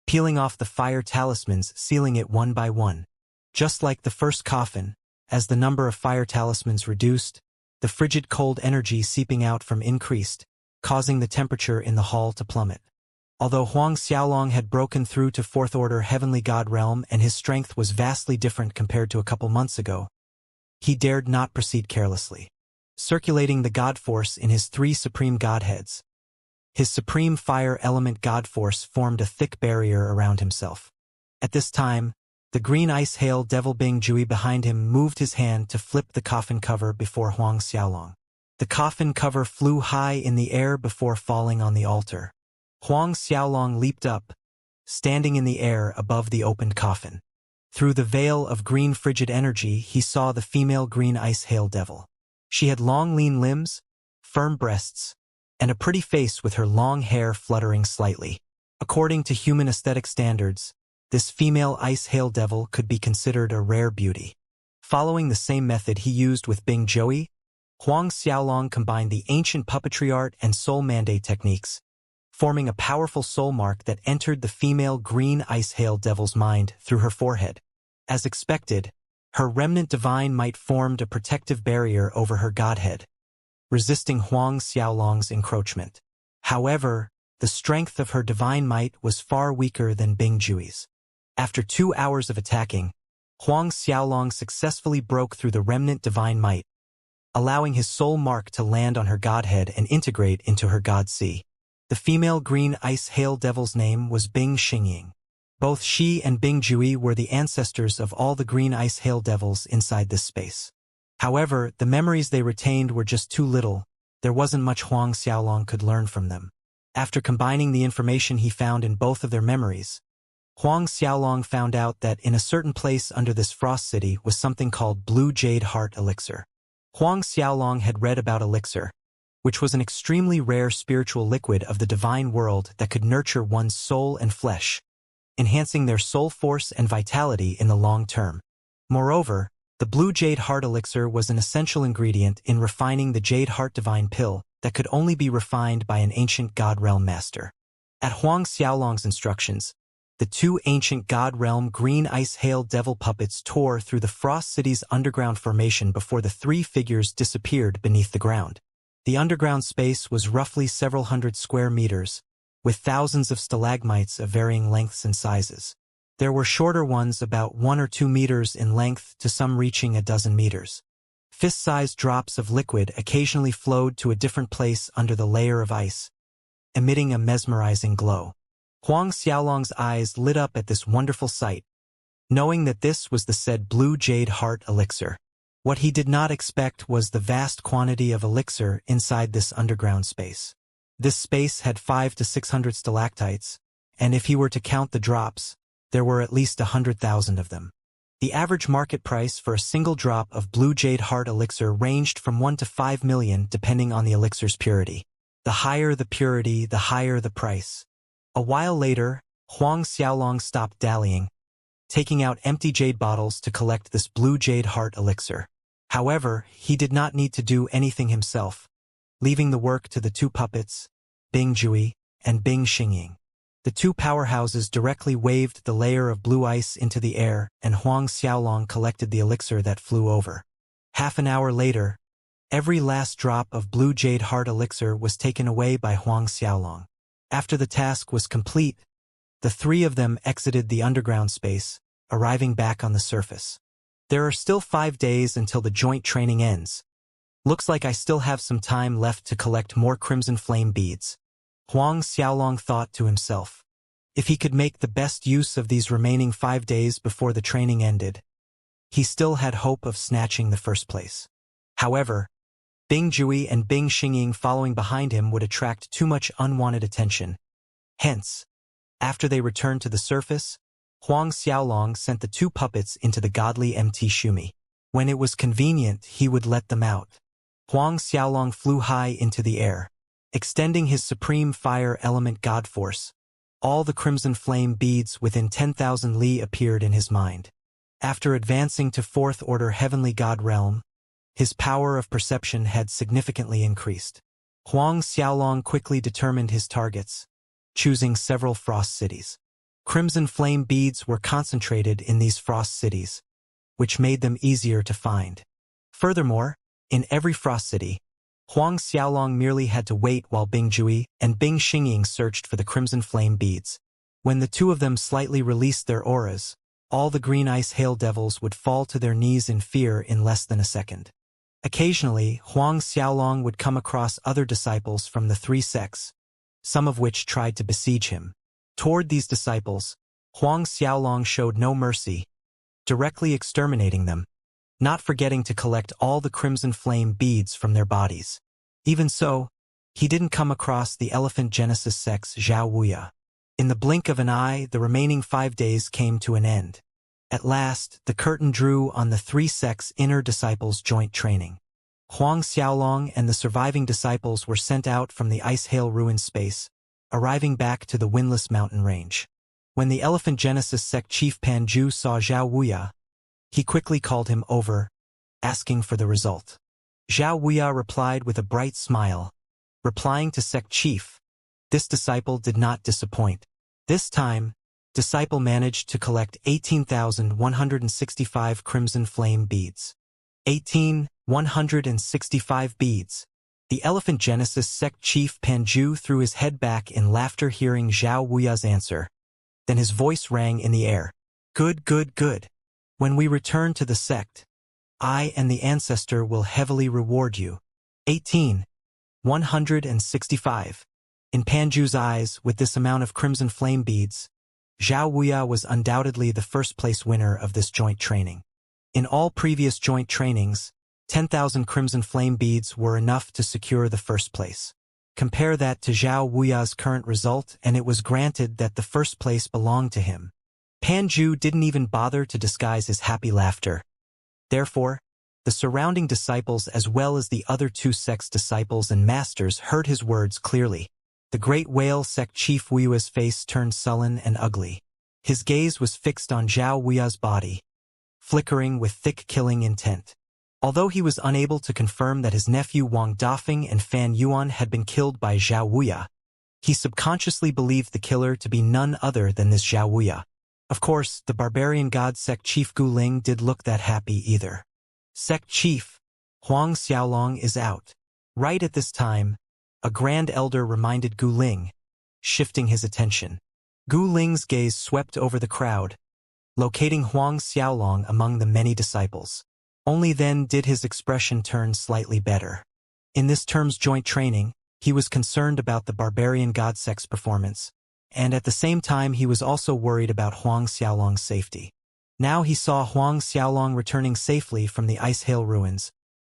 peeling off the fire talismans, sealing it one by one. Just like the first coffin, as the number of fire talismans reduced, the frigid cold energy seeping out from increased, causing the temperature in the hall to plummet. Although Huang Xiaolong had broken through to Fourth Order Heavenly God realm and his strength was vastly different compared to a couple months ago, he dared not proceed carelessly. Circulating the God Force in his three supreme Godheads, his supreme fire element God Force formed a thick barrier around himself. At this time, the green ice hail devil Bing Jui behind him moved his hand to flip the coffin cover before Huang Xiaolong. The coffin cover flew high in the air before falling on the altar. Huang Xiaolong leaped up, standing in the air above the opened coffin. Through the veil of green frigid energy, he saw the female green ice hail devil. She had long lean limbs, firm breasts, and a pretty face with her long hair fluttering slightly. According to human aesthetic standards, this female ice hail devil could be considered a rare beauty. Following the same method he used with Bing Jui, Huang Xiaolong combined the ancient puppetry art and soul mandate techniques, forming a powerful soul mark that entered the female green ice hail devil's mind through her forehead. As expected, her remnant divine might formed a protective barrier over her godhead, resisting Huang Xiaolong's encroachment. However, the strength of her divine might was far weaker than Bing Jui's. After 2 hours of attacking, Huang Xiaolong successfully broke through the remnant divine might, allowing his soul mark to land on her godhead and integrate into her god sea. The female green ice hail devil's name was Bing Xingying. Both she and Bing Jui were the ancestors of all the green ice hail devils inside this space. However, the memories they retained were just too little. There wasn't much Huang Xiaolong could learn from them. After combining the information he found in both of their memories, Huang Xiaolong found out that in a certain place under this frost city was something called Blue Jade Heart Elixir. Huang Xiaolong had read about elixir, which was an extremely rare spiritual liquid of the divine world that could nurture one's soul and flesh, enhancing their soul force and vitality in the long term. Moreover, the Blue Jade Heart Elixir was an essential ingredient in refining the Jade Heart Divine Pill that could only be refined by an ancient God Realm master. At Huang Xiaolong's instructions, the two ancient God Realm green ice hail devil puppets tore through the Frost City's underground formation before the three figures disappeared beneath the ground. The underground space was roughly several hundred square meters, with thousands of stalagmites of varying lengths and sizes. There were shorter ones about 1 or 2 meters in length to some reaching a dozen meters. Fist-sized drops of liquid occasionally flowed to a different place under the layer of ice, emitting a mesmerizing glow. Huang Xiaolong's eyes lit up at this wonderful sight, knowing that this was the said Blue Jade Heart Elixir. What he did not expect was the vast quantity of elixir inside this underground space. This space had 500 to 600 stalactites, and if he were to count the drops, there were at least 100,000 of them. The average market price for a single drop of Blue Jade Heart Elixir ranged from 1 to 5 million depending on the elixir's purity. The higher the purity, the higher the price. A while later, Huang Xiaolong stopped dallying, taking out empty jade bottles to collect this Blue Jade Heart Elixir. However, he did not need to do anything himself, leaving the work to the two puppets, Bing Jui and Bing Xingying. The two powerhouses directly waved the layer of blue ice into the air, and Huang Xiaolong collected the elixir that flew over. Half an hour later, every last drop of Blue Jade Heart Elixir was taken away by Huang Xiaolong. After the task was complete, the three of them exited the underground space, arriving back on the surface. There are still 5 days until the joint training ends. Looks like I still have some time left to collect more crimson flame beads. Huang Xiaolong thought to himself. If he could make the best use of these remaining 5 days before the training ended, he still had hope of snatching the first place. However, Bing Jui and Bing Xingying following behind him would attract too much unwanted attention. Hence, after they returned to the surface, Huang Xiaolong sent the two puppets into the godly MT Shumi. When it was convenient, he would let them out. Huang Xiaolong flew high into the air, extending his supreme fire element god force. All the crimson flame beads within 10,000 li appeared in his mind. After advancing to Fourth Order Heavenly God Realm, his power of perception had significantly increased. Huang Xiaolong quickly determined his targets, choosing several frost cities. Crimson flame beads were concentrated in these frost cities, which made them easier to find. Furthermore, in every frost city, Huang Xiaolong merely had to wait while Bing Jui and Bing Xingying searched for the crimson flame beads. When the two of them slightly released their auras, all the green ice hail devils would fall to their knees in fear in less than a second. Occasionally, Huang Xiaolong would come across other disciples from the three sects, some of which tried to besiege him. Toward these disciples, Huang Xiaolong showed no mercy, directly exterminating them, not forgetting to collect all the crimson flame beads from their bodies. Even so, he didn't come across the Elephant Genesis sect's Zhao Wuya. In the blink of an eye, the remaining 5 days came to an end. At last, the curtain drew on the three sects' inner disciples' joint training. Huang Xiaolong and the surviving disciples were sent out from the ice hail ruined space, arriving back to the windless mountain range. When the Elephant Genesis sect chief Pan Ju saw Zhao Wuya, he quickly called him over, asking for the result. Zhao Wuya replied with a bright smile. Replying to sect chief, this disciple did not disappoint. This time, disciple managed to collect 18,165 crimson flame beads. 18,165 beads. The Elephant Genesis sect chief Panju threw his head back in laughter hearing Zhao Wuya's answer. Then his voice rang in the air. Good, good, good. When we return to the sect, I and the ancestor will heavily reward you. 18,165. In Panju's eyes, with this amount of crimson flame beads, Zhao Wuya was undoubtedly the first-place winner of this joint training. In all previous joint trainings, 10,000 crimson flame beads were enough to secure the first place. Compare that to Zhao Wuya's current result and it was granted that the first place belonged to him. Panju didn't even bother to disguise his happy laughter. Therefore, the surrounding disciples as well as the other two sects' disciples and masters heard his words clearly. The great whale sect chief Wuya's face turned sullen and ugly. His gaze was fixed on Zhao Wuya's body, flickering with thick killing intent. Although he was unable to confirm that his nephew Wang Dafeng and Fan Yuan had been killed by Zhao Wuya, he subconsciously believed the killer to be none other than this Zhao Wuya. Of course, the barbarian god sect chief Gu Ling did look that happy either. Sect chief, Huang Xiaolong is out. Right at this time, a grand elder reminded Gu Ling, shifting his attention. Gu Ling's gaze swept over the crowd, locating Huang Xiaolong among the many disciples. Only then did his expression turn slightly better. In this term's joint training, he was concerned about the barbarian god sect's performance, and at the same time he was also worried about Huang Xiaolong's safety. Now he saw Huang Xiaolong returning safely from the ice hail ruins,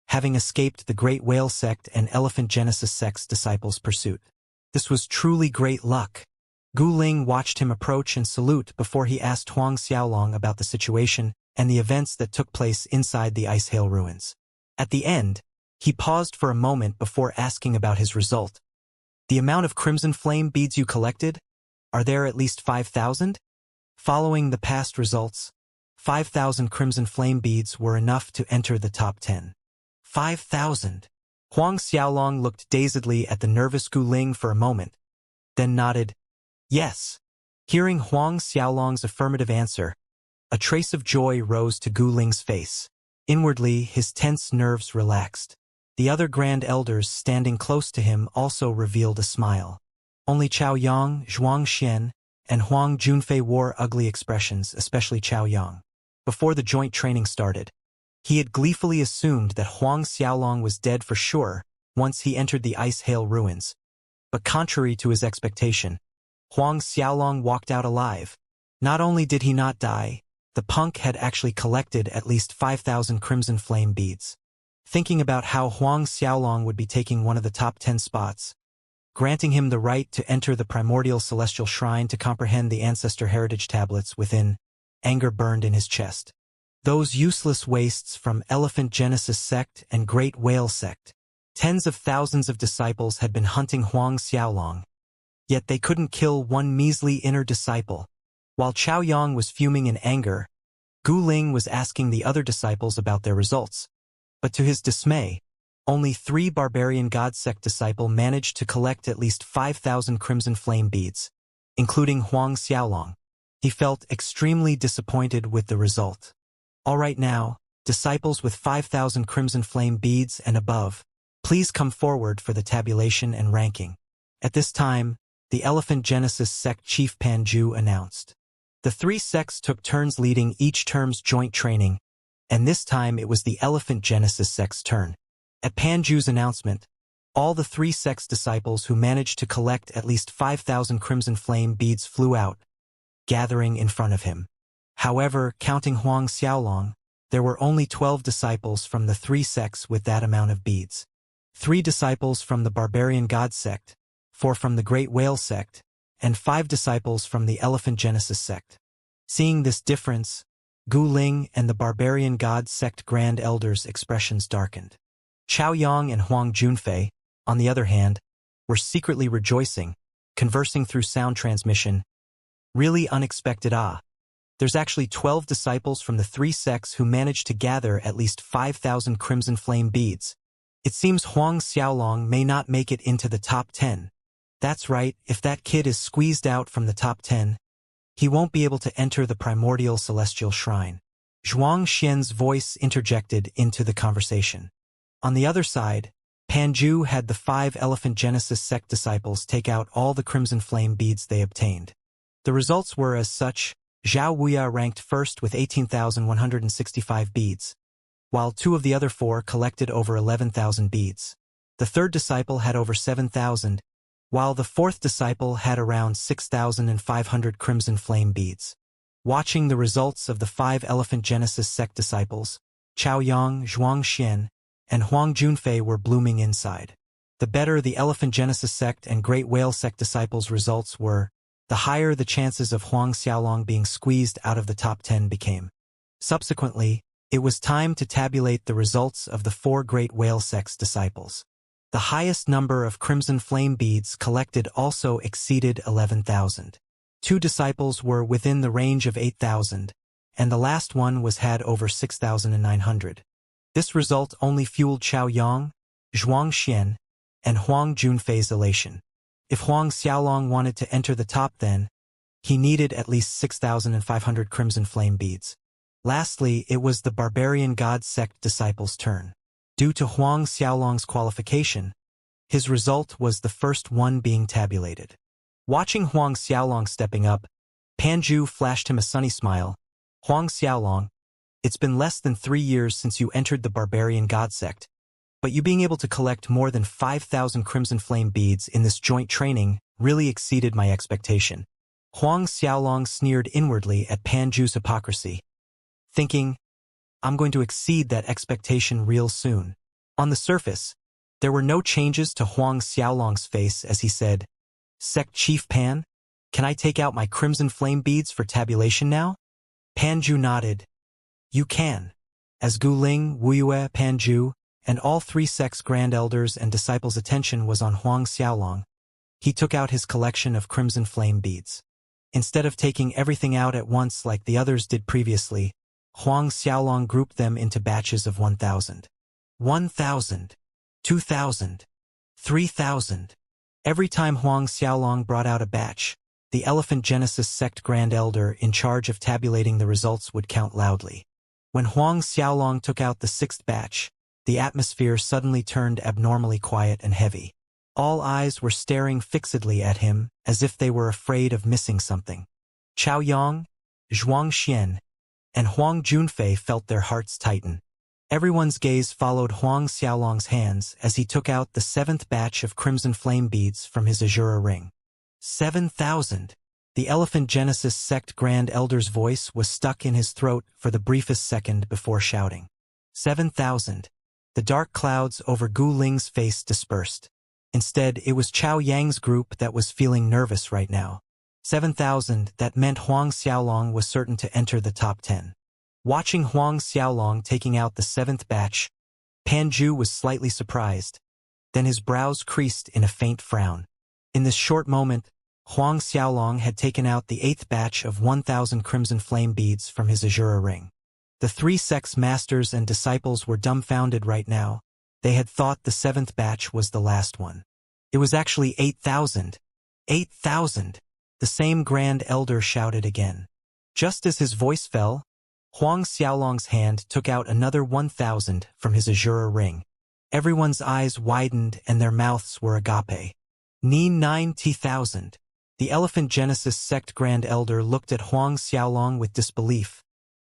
having escaped the Great Whale sect and Elephant Genesis sect's disciples' pursuit. This was truly great luck. Gu Ling watched him approach and salute before he asked Huang Xiaolong about the situation and the events that took place inside the ice hail ruins. At the end, he paused for a moment before asking about his result. The amount of crimson flame beads you collected? Are there at least 5,000? Following the past results, 5,000 crimson flame beads were enough to enter the top 10. 5,000. Huang Xiaolong looked dazedly at the nervous Gu Ling for a moment, then nodded, yes. Hearing Huang Xiaolong's affirmative answer, a trace of joy rose to Gu Ling's face. Inwardly, his tense nerves relaxed. The other grand elders standing close to him also revealed a smile. Only Chao Yang, Zhuang Xian, and Huang Junfei wore ugly expressions, especially Chao Yang. Before the joint training started, he had gleefully assumed that Huang Xiaolong was dead for sure once he entered the ice hail ruins. But contrary to his expectation, Huang Xiaolong walked out alive. Not only did he not die, the punk had actually collected at least 5,000 crimson flame beads. Thinking about how Huang Xiaolong would be taking one of the top 10 spots, granting him the right to enter the primordial celestial shrine to comprehend the ancestor heritage tablets within, anger burned in his chest. Those useless wastes from Elephant Genesis sect and Great Whale sect. Tens of thousands of disciples had been hunting Huang Xiaolong, yet they couldn't kill one measly inner disciple. While Chao Yang was fuming in anger, Gu Ling was asking the other disciples about their results. But to his dismay, only 3 barbarian god sect disciples managed to collect at least 5,000 crimson flame beads, including Huang Xiaolong. He felt extremely disappointed with the result. All right now, disciples with 5,000 crimson flame beads and above, Please come forward for the tabulation and ranking. At this time, the Elephant Genesis sect chief Panju announced. The three sects took turns leading each term's joint training, and this time it was the Elephant Genesis sect's turn. At Panju's announcement, all the three sects' disciples who managed to collect at least 5,000 crimson flame beads flew out, gathering in front of him. However, counting Huang Xiaolong, there were only 12 disciples from the three sects with that amount of beads. 3 disciples from the Barbarian God sect, 4 from the Great Whale sect, and 5 disciples from the Elephant Genesis sect. Seeing this difference, Gu Ling and the Barbarian God sect Grand Elders' expressions darkened. Chao Yang and Huang Junfei, on the other hand, were secretly rejoicing, conversing through sound transmission. Really unexpected. There's actually 12 disciples from the three sects who managed to gather at least 5,000 crimson flame beads. It seems Huang Xiaolong may not make it into the top 10. That's right, if that kid is squeezed out from the top 10, he won't be able to enter the primordial celestial shrine. Zhuang Xian's voice interjected into the conversation. On the other side, Panju had the 5 Elephant Genesis sect disciples take out all the crimson flame beads they obtained. The results were as such: Zhao Wuya ranked first with 18,165 beads, while 2 of the other 4 collected over 11,000 beads. The third disciple had over 7,000, while the fourth disciple had around 6,500 crimson flame beads. Watching the results of the 5 Elephant Genesis sect disciples, Chao Yang, Zhuang Xian, and Huang Junfei were blooming inside. The better the Elephant Genesis sect and Great Whale sect disciples' results were, the higher the chances of Huang Xiaolong being squeezed out of the top 10 became. Subsequently, it was time to tabulate the results of the 4 Great Whale sect's disciples. The highest number of crimson flame beads collected also exceeded 11,000. 2 disciples were within the range of 8,000, and the last one had over 6,900. This result only fueled Chao Yang, Zhuang Xian, and Huang Junfei's elation. If Huang Xiaolong wanted to enter the top, then he needed at least 6,500 crimson flame beads. Lastly, it was the Barbarian God sect disciples' turn. Due to Huang Xiaolong's qualification, his result was the first one being tabulated. Watching Huang Xiaolong stepping up, Panju flashed him a sunny smile. Huang Xiaolong, it's been less than 3 years since you entered the Barbarian God sect, but you being able to collect more than 5,000 crimson flame beads in this joint training really exceeded my expectation. Huang Xiaolong sneered inwardly at Panju's hypocrisy, thinking, I'm going to exceed that expectation real soon. On the surface, there were no changes to Huang Xiaolong's face as he said, Sect Chief Pan, can I take out my crimson flame beads for tabulation now? Panju nodded. You can. As Gu Ling, Wuyue, Panju, and all 3 sects' grand elders and disciples' attention was on Huang Xiaolong, he took out his collection of crimson flame beads. Instead of taking everything out at once like the others did previously, Huang Xiaolong grouped them into batches of 1,000. 1,000. 2,000. 3,000. Every time Huang Xiaolong brought out a batch, the Elephant Genesis sect grand elder in charge of tabulating the results would count loudly. When Huang Xiaolong took out the 6th batch, the atmosphere suddenly turned abnormally quiet and heavy. All eyes were staring fixedly at him, as if they were afraid of missing something. Chao Yang, Zhuang Xian, and Huang Junfei felt their hearts tighten. Everyone's gaze followed Huang Xiaolong's hands as he took out the 7th batch of crimson flame beads from his azure ring. 7,000! The Elephant Genesis sect Grand Elder's voice was stuck in his throat for the briefest second before shouting. 7,000! The dark clouds over Gu Ling's face dispersed. Instead, it was Chao Yang's group that was feeling nervous right now. 7,000, that meant Huang Xiaolong was certain to enter the top 10. Watching Huang Xiaolong taking out the 7th batch, Panju was slightly surprised. Then his brows creased in a faint frown. In this short moment, Huang Xiaolong had taken out the 8th batch of 1,000 crimson flame beads from his azure ring. The 3 sects' masters and disciples were dumbfounded right now. They had thought the 7th batch was the last one. It was actually 8,000. 8,000! The same Grand Elder shouted again. Just as his voice fell, Huang Xiaolong's hand took out another 1,000 from his azure ring. Everyone's eyes widened and their mouths were agape. Ni 90,000. The Elephant Genesis sect Grand Elder looked at Huang Xiaolong with disbelief,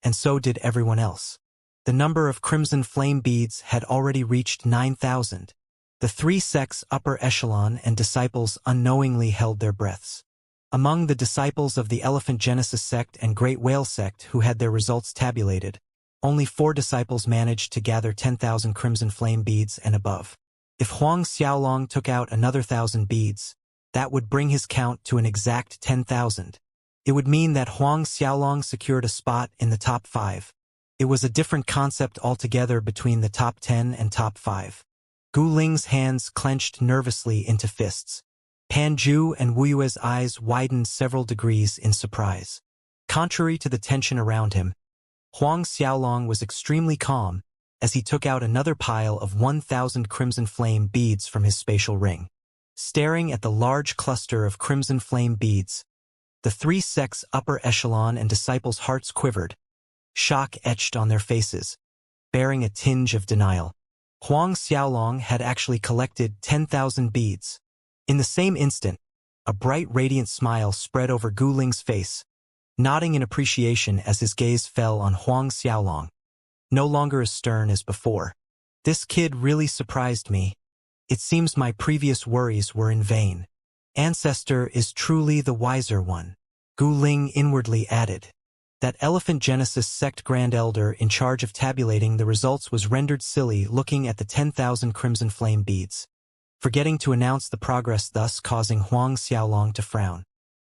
and so did everyone else. The number of crimson flame beads had already reached 9,000. The three sects upper echelon and disciples unknowingly held their breaths. Among the disciples of the Elephant Genesis sect and Great Whale sect who had their results tabulated, only 4 disciples managed to gather 10,000 crimson flame beads and above. If Huang Xiaolong took out another 1,000 beads, that would bring his count to an exact 10,000. It would mean that Huang Xiaolong secured a spot in the top 5. It was a different concept altogether between the top 10 and top 5. Gu Ling's hands clenched nervously into fists. Pan Zhu and Wu Yue's eyes widened several degrees in surprise. Contrary to the tension around him, Huang Xiaolong was extremely calm as he took out another pile of 1,000 crimson flame beads from his spatial ring. Staring at the large cluster of crimson flame beads, the three sects upper echelon and disciples' hearts quivered, shock etched on their faces, bearing a tinge of denial. Huang Xiaolong had actually collected 10,000 beads. In the same instant, a bright radiant smile spread over Gu Ling's face, nodding in appreciation as his gaze fell on Huang Xiaolong. No longer as stern as before. This kid really surprised me. It seems my previous worries were in vain. Ancestor is truly the wiser one. Gu Ling inwardly added. That Elephant Genesis sect Grand Elder in charge of tabulating the results was rendered silly looking at the 10,000 crimson flame beads, forgetting to announce the progress, thus causing Huang Xiaolong to frown.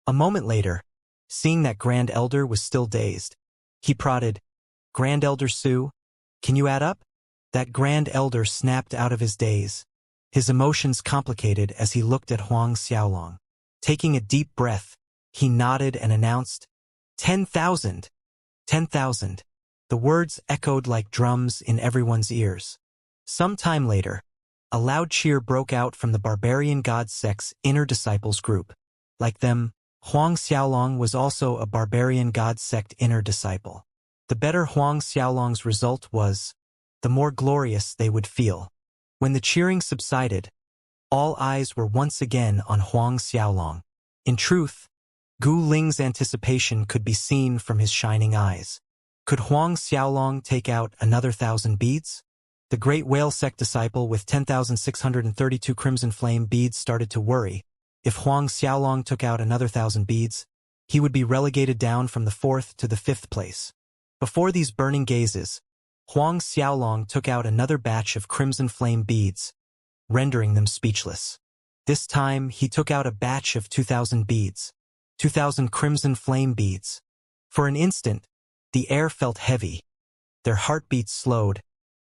A moment later, seeing that Grand Elder was still dazed, he prodded, "Grand Elder Su, can you add up?" That Grand Elder snapped out of his daze, his emotions complicated as he looked at Huang Xiaolong. Taking a deep breath, he nodded and announced, 10,000! 10,000! The words echoed like drums in everyone's ears. Some time later, a loud cheer broke out from the Barbarian God sect's inner disciples group. Like them, Huang Xiaolong was also a Barbarian God sect inner disciple. The better Huang Xiaolong's result was, the more glorious they would feel. When the cheering subsided, all eyes were once again on Huang Xiaolong. In truth, Gu Ling's anticipation could be seen from his shining eyes. Could Huang Xiaolong take out another 1,000 beads? The Great Whale sect disciple with 10,632 crimson flame beads started to worry. If Huang Xiaolong took out another 1,000 beads, he would be relegated down from the 4th to the 5th place. Before these burning gazes, Huang Xiaolong took out another batch of crimson flame beads, rendering them speechless. This time, he took out a batch of 2,000 beads. 2,000 crimson flame beads. For an instant, the air felt heavy. Their heartbeats slowed.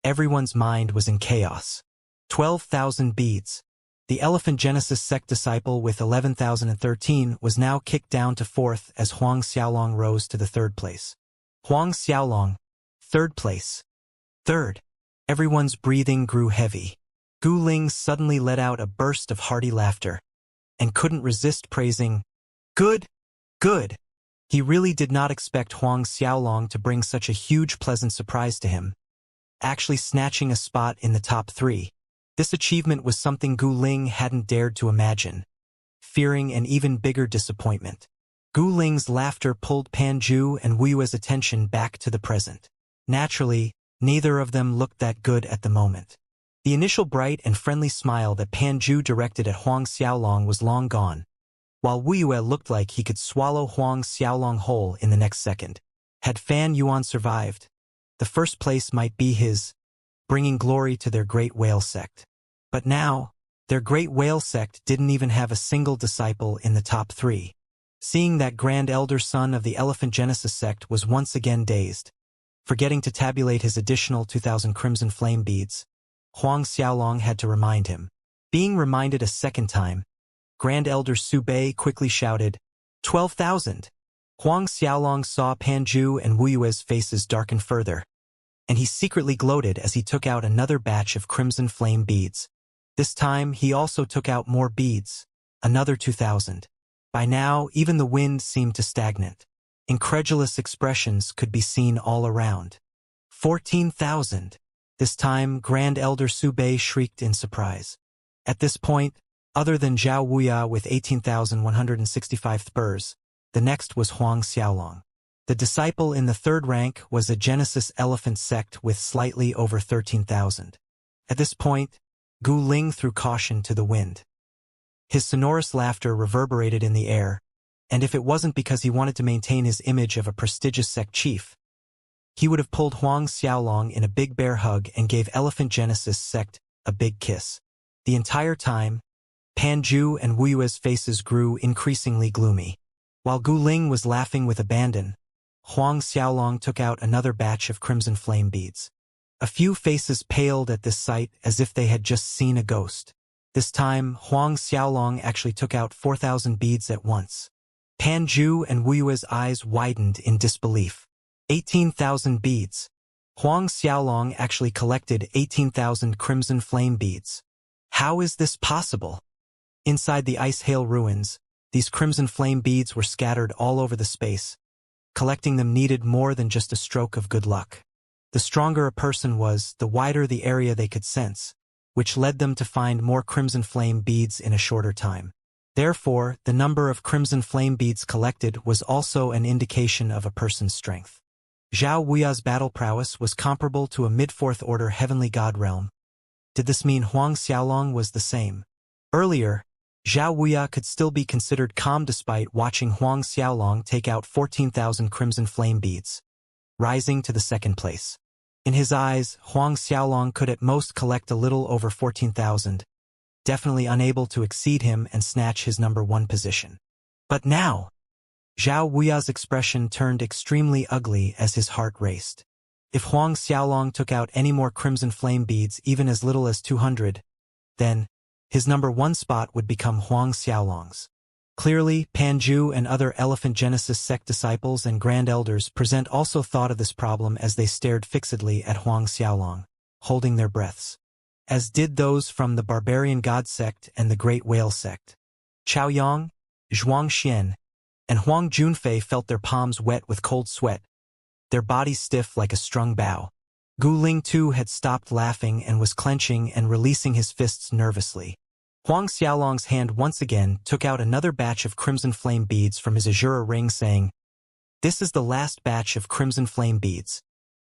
Everyone's mind was in chaos. 12,000 beads. The Elephant Genesis sect disciple with 11,013 was now kicked down to 4th as Huang Xiaolong rose to the 3rd place. Huang Xiaolong, 3rd place. 3rd. Everyone's breathing grew heavy. Gu Ling suddenly let out a burst of hearty laughter, and couldn't resist praising, "Good, good." He really did not expect Huang Xiaolong to bring such a huge pleasant surprise to him, actually snatching a spot in the top 3. This achievement was something Gu Ling hadn't dared to imagine, fearing an even bigger disappointment. Gu Ling's laughter pulled Pan Zhu and Wu Yue's attention back to the present. Naturally, neither of them looked that good at the moment. The initial bright and friendly smile that Pan Zhu directed at Huang Xiaolong was long gone, while Wu Yue looked like he could swallow Huang Xiaolong whole in the next second. Had Fan Yuan survived, the 1st place might be his, bringing glory to their Great Whale sect. But now, their Great Whale sect didn't even have a single disciple in the top 3. Seeing that Grand Elder son of the Elephant Genesis sect was once again dazed, forgetting to tabulate his additional 2,000 crimson flame beads, Huang Xiaolong had to remind him. Being reminded a second time, Grand Elder Su Bei quickly shouted, 12,000! Huang Xiaolong saw Pan Zhu and Wu Yue's faces darken further, and he secretly gloated as he took out another batch of crimson flame beads. This time, he also took out more beads, another 2,000. By now, even the wind seemed to stagnate. Incredulous expressions could be seen all around. 14,000. This time, Grand Elder Su Bei shrieked in surprise. At this point, other than Zhao Wuya with 18,165 spurs, the next was Huang Xiaolong. The disciple in the third rank was a Genesis elephant sect with slightly over 13,000. At this point, Gu Ling threw caution to the wind. His sonorous laughter reverberated in the air, and if it wasn't because he wanted to maintain his image of a prestigious sect chief, he would have pulled Huang Xiaolong in a big bear hug and gave Elephant Genesis sect a big kiss. The entire time, Panju and Wuyue's faces grew increasingly gloomy. While Gu Ling was laughing with abandon, Huang Xiaolong took out another batch of crimson flame beads. A few faces paled at this sight as if they had just seen a ghost. This time, Huang Xiaolong actually took out 4,000 beads at once. Panju and Wuyue's eyes widened in disbelief. 18,000 beads. Huang Xiaolong actually collected 18,000 crimson flame beads. How is this possible? Inside the Ice Hail ruins, these crimson flame beads were scattered all over the space. Collecting them needed more than just a stroke of good luck. The stronger a person was, the wider the area they could sense, which led them to find more crimson flame beads in a shorter time. Therefore, the number of crimson flame beads collected was also an indication of a person's strength. Zhao Wuya's battle prowess was comparable to a mid-fourth order heavenly god realm. Did this mean Huang Xiaolong was the same? Earlier, Zhao Wuya could still be considered calm despite watching Huang Xiaolong take out 14,000 crimson flame beads, rising to the second place. In his eyes, Huang Xiaolong could at most collect a little over 14,000, definitely unable to exceed him and snatch his number one position. But now, Zhao Wuya's expression turned extremely ugly as his heart raced. If Huang Xiaolong took out any more crimson flame beads, even as little as 200, then his number one spot would become Huang Xiaolong's. Clearly, Panju and other Elephant Genesis sect disciples and Grand Elders present also thought of this problem as they stared fixedly at Huang Xiaolong, holding their breaths. As did those from the Barbarian God sect and the Great Whale sect. Chao Yang, Zhuang Xian, and Huang Junfei felt their palms wet with cold sweat, their bodies stiff like a strung bow. Gu Ling too had stopped laughing and was clenching and releasing his fists nervously. Huang Xiaolong's hand once again took out another batch of crimson flame beads from his azure ring, saying, "This is the last batch of crimson flame beads."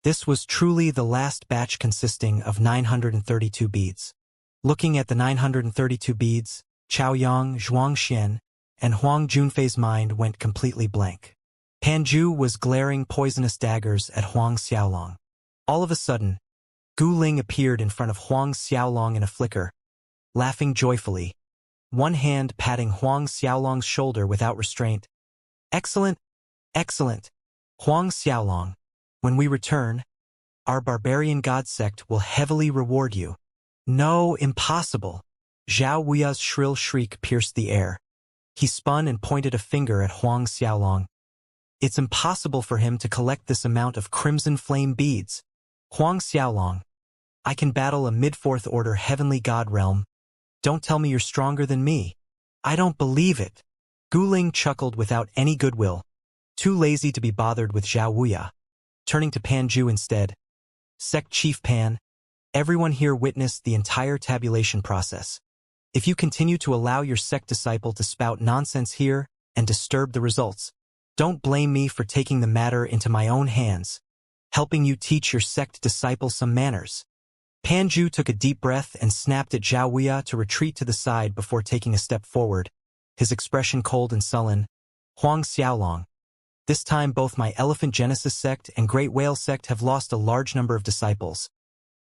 This was truly the last batch consisting of 932 beads. Looking at the 932 beads, Chao Yang, Zhuang Xian, and Huang Junfei's mind went completely blank. Panju was glaring poisonous daggers at Huang Xiaolong. All of a sudden, Gu Ling appeared in front of Huang Xiaolong in a flicker, laughing joyfully, one hand patting Huang Xiaolong's shoulder without restraint. "Excellent, excellent, Huang Xiaolong. When we return, our barbarian god sect will heavily reward you." "No, impossible." Zhao Wuya's shrill shriek pierced the air. He spun and pointed a finger at Huang Xiaolong. "It's impossible for him to collect this amount of crimson flame beads. Huang Xiaolong, I can battle a mid-fourth order heavenly god realm. Don't tell me you're stronger than me." "I don't believe it." Gu Ling chuckled without any goodwill, too lazy to be bothered with Zhao Wuya. Turning to Panju instead, "Sect Chief Pan, everyone here witnessed the entire tabulation process. If you continue to allow your sect disciple to spout nonsense here and disturb the results, don't blame me for taking the matter into my own hands, helping you teach your sect disciple some manners." Panju took a deep breath and snapped at Zhao Wuya to retreat to the side before taking a step forward, his expression cold and sullen. "Huang Xiaolong, this time both my Elephant Genesis sect and Great Whale sect have lost a large number of disciples.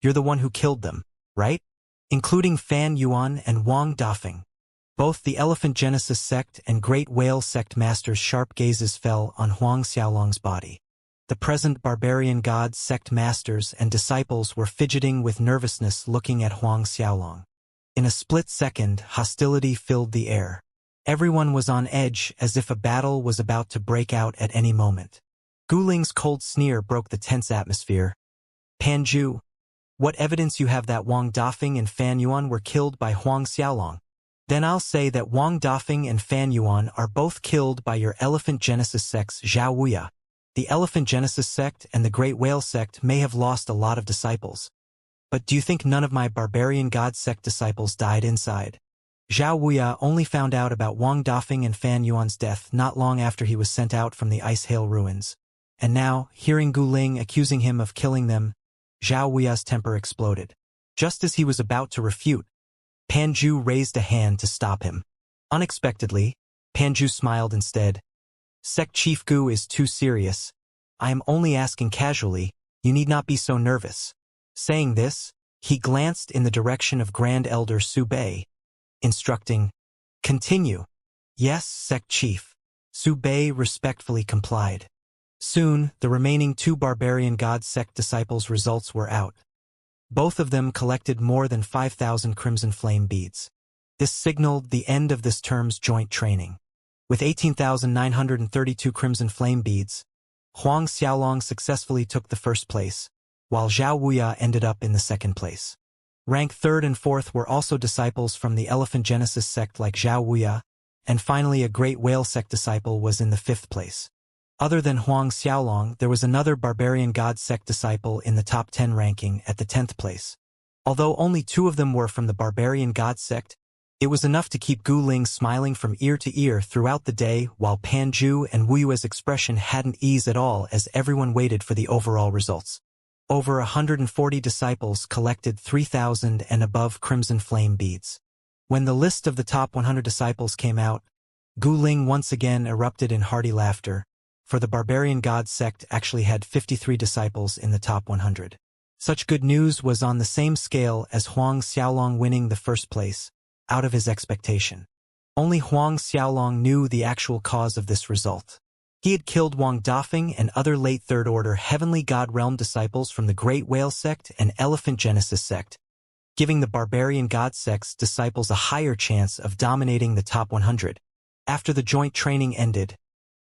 You're the one who killed them, right? Including Fan Yuan and Wang Dafeng." Both the Elephant Genesis sect and Great Whale sect masters' sharp gazes fell on Huang Xiaolong's body. The present barbarian god sect masters and disciples were fidgeting with nervousness looking at Huang Xiaolong. In a split second, hostility filled the air. Everyone was on edge as if a battle was about to break out at any moment. Gu Ling's cold sneer broke the tense atmosphere. "Panju, what evidence you have that Wang Dafeng and Fan Yuan were killed by Huang Xiaolong?" "Then I'll say that Wang Dafeng and Fan Yuan are both killed by your Elephant Genesis sect's Zhao Wuya. The Elephant Genesis sect and the Great Whale sect may have lost a lot of disciples, But do you think none of my barbarian god sect disciples died inside? Zhao Wuya only found out about Wang Dafeng and Fan Yuan's death not long after he was sent out from the Ice Hail ruins. And now, hearing Gu Ling accusing him of killing them, Zhao Wuya's temper exploded. Just as he was about to refute, Pan Zhu raised a hand to stop him. Unexpectedly, Pan Zhu smiled instead. Sect Chief Gu is too serious. I am only asking casually, you need not be so nervous. Saying this, he glanced in the direction of Grand Elder Su Bei, instructing, continue. Yes, Sect Chief. Su Bei respectfully complied. Soon, the remaining 2 barbarian god sect disciples' results were out. Both of them collected more than 5,000 crimson flame beads. This signaled the end of this term's joint training. With 18,932 crimson flame beads, Huang Xiaolong successfully took the first place, while Zhao Wuya ended up in the second place. Rank 3rd and 4th were also disciples from the Elephant Genesis sect like Zhao Wuya, and finally a Great Whale sect disciple was in the 5th place. Other than Huang Xiaolong, there was another barbarian god sect disciple in the top 10 ranking at the 10th place. Although only 2 of them were from the barbarian god sect, it was enough to keep Gu Ling smiling from ear to ear throughout the day, while Pan Zhu and Wu Yue's expression hadn't eased at all as everyone waited for the overall results. Over 140 disciples collected 3,000 and above crimson flame beads. When the list of the top 100 disciples came out, Gu Ling once again erupted in hearty laughter, for the barbarian god sect actually had 53 disciples in the top 100. Such good news was on the same scale as Huang Xiaolong winning the first place, out of his expectation. Only Huang Xiaolong knew the actual cause of this result. He had killed Wang Dafeng and other late Third Order Heavenly God Realm disciples from the Great Whale sect and Elephant Genesis sect, giving the barbarian god sect's disciples a higher chance of dominating the top 100. After the joint training ended,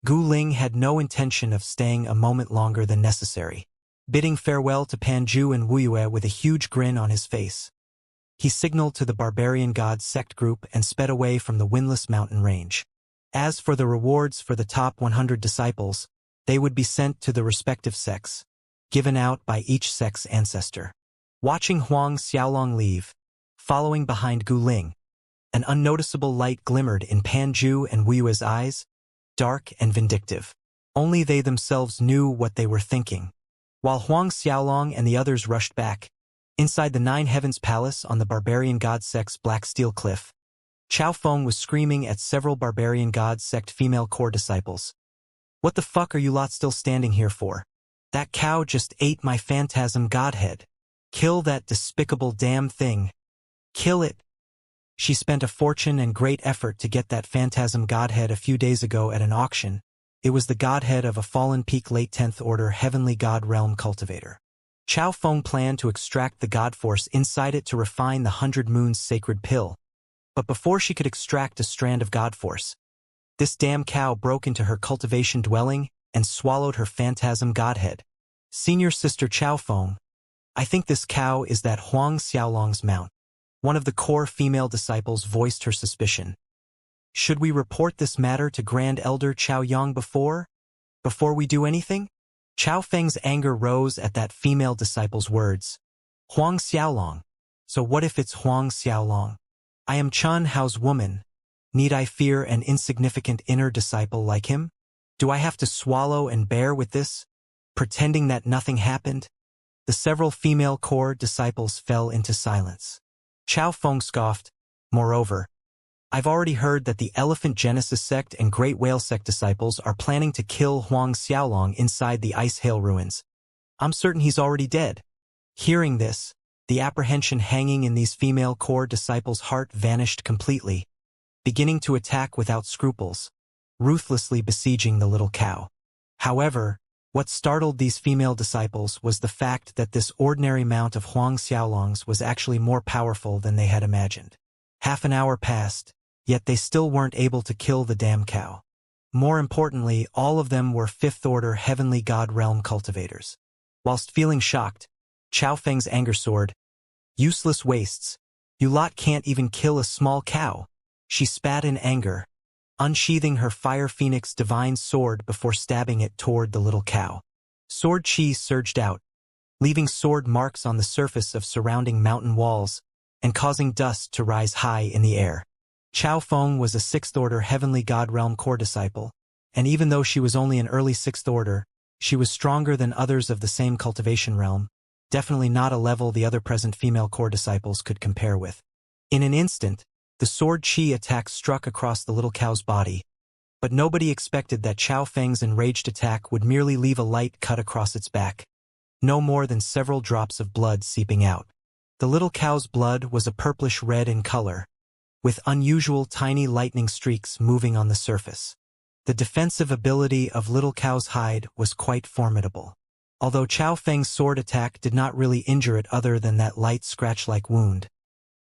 Gu Ling had no intention of staying a moment longer than necessary. Bidding farewell to Pan Zhu and Wu Yue with a huge grin on his face, he signaled to the barbarian god sect group and sped away from the windless mountain range. As for the rewards for the top 100 disciples, they would be sent to the respective sects, given out by each sect's ancestor. Watching Huang Xiaolong leave, following behind Gu Ling, an unnoticeable light glimmered in Pan Zhu and Wu Yue's eyes, dark and vindictive. Only they themselves knew what they were thinking. While Huang Xiaolong and the others rushed back, inside the Nine Heavens Palace on the barbarian god sect's Black Steel Cliff, Chao Feng was screaming at several barbarian god sect female core disciples. What the fuck are you lot still standing here for? That cow just ate my phantasm godhead. Kill that despicable damn thing. Kill it. She spent a fortune and great effort to get that phantasm godhead a few days ago at an auction. It was the godhead of a fallen peak late 10th Order Heavenly God Realm cultivator. Chao Feng planned to extract the god force inside it to refine the 100 Moons sacred pill. But before she could extract a strand of god force, this damn cow broke into her cultivation dwelling and swallowed her phantasm godhead. Senior Sister Chao Feng, I think this cow is that Huang Xiaolong's mount. One of the core female disciples voiced her suspicion. Should we report this matter to Grand Elder Chao Yang before we do anything? Chao Feng's anger rose at that female disciple's words. Huang Xiaolong. So what if it's Huang Xiaolong? I am Chen Hao's woman. Need I fear an insignificant inner disciple like him? Do I have to swallow and bear with this, pretending that nothing happened? The several female core disciples fell into silence. Chao Feng scoffed. Moreover, I've already heard that the Elephant Genesis sect and Great Whale sect disciples are planning to kill Huang Xiaolong inside the Ice Hail ruins. I'm certain he's already dead. Hearing this, the apprehension hanging in these female core disciples' heart vanished completely, beginning to attack without scruples, ruthlessly besieging the little cow. However, what startled these female disciples was the fact that this ordinary mount of Huang Xiaolong's was actually more powerful than they had imagined. Half an hour passed, yet they still weren't able to kill the damn cow. More importantly, all of them were Fifth Order Heavenly God Realm cultivators. Whilst feeling shocked, Chao Feng's anger soared. Useless wastes. You lot can't even kill a small cow. She spat in anger, unsheathing her Fire Phoenix divine sword before stabbing it toward the little cow. Sword chi surged out, leaving sword marks on the surface of surrounding mountain walls and causing dust to rise high in the air. Chao Feng was a 6th Order Heavenly God Realm core disciple, and even though she was only an early 6th Order, she was stronger than others of the same cultivation realm, definitely not a level the other present female core disciples could compare with. In an instant, the sword chi attack struck across the little cow's body, but nobody expected that Chao Feng's enraged attack would merely leave a light cut across its back, no more than several drops of blood seeping out. The little cow's blood was a purplish red in color, with unusual tiny lightning streaks moving on the surface. The defensive ability of little cow's hide was quite formidable. Although Chao Feng's sword attack did not really injure it other than that light scratch-like wound,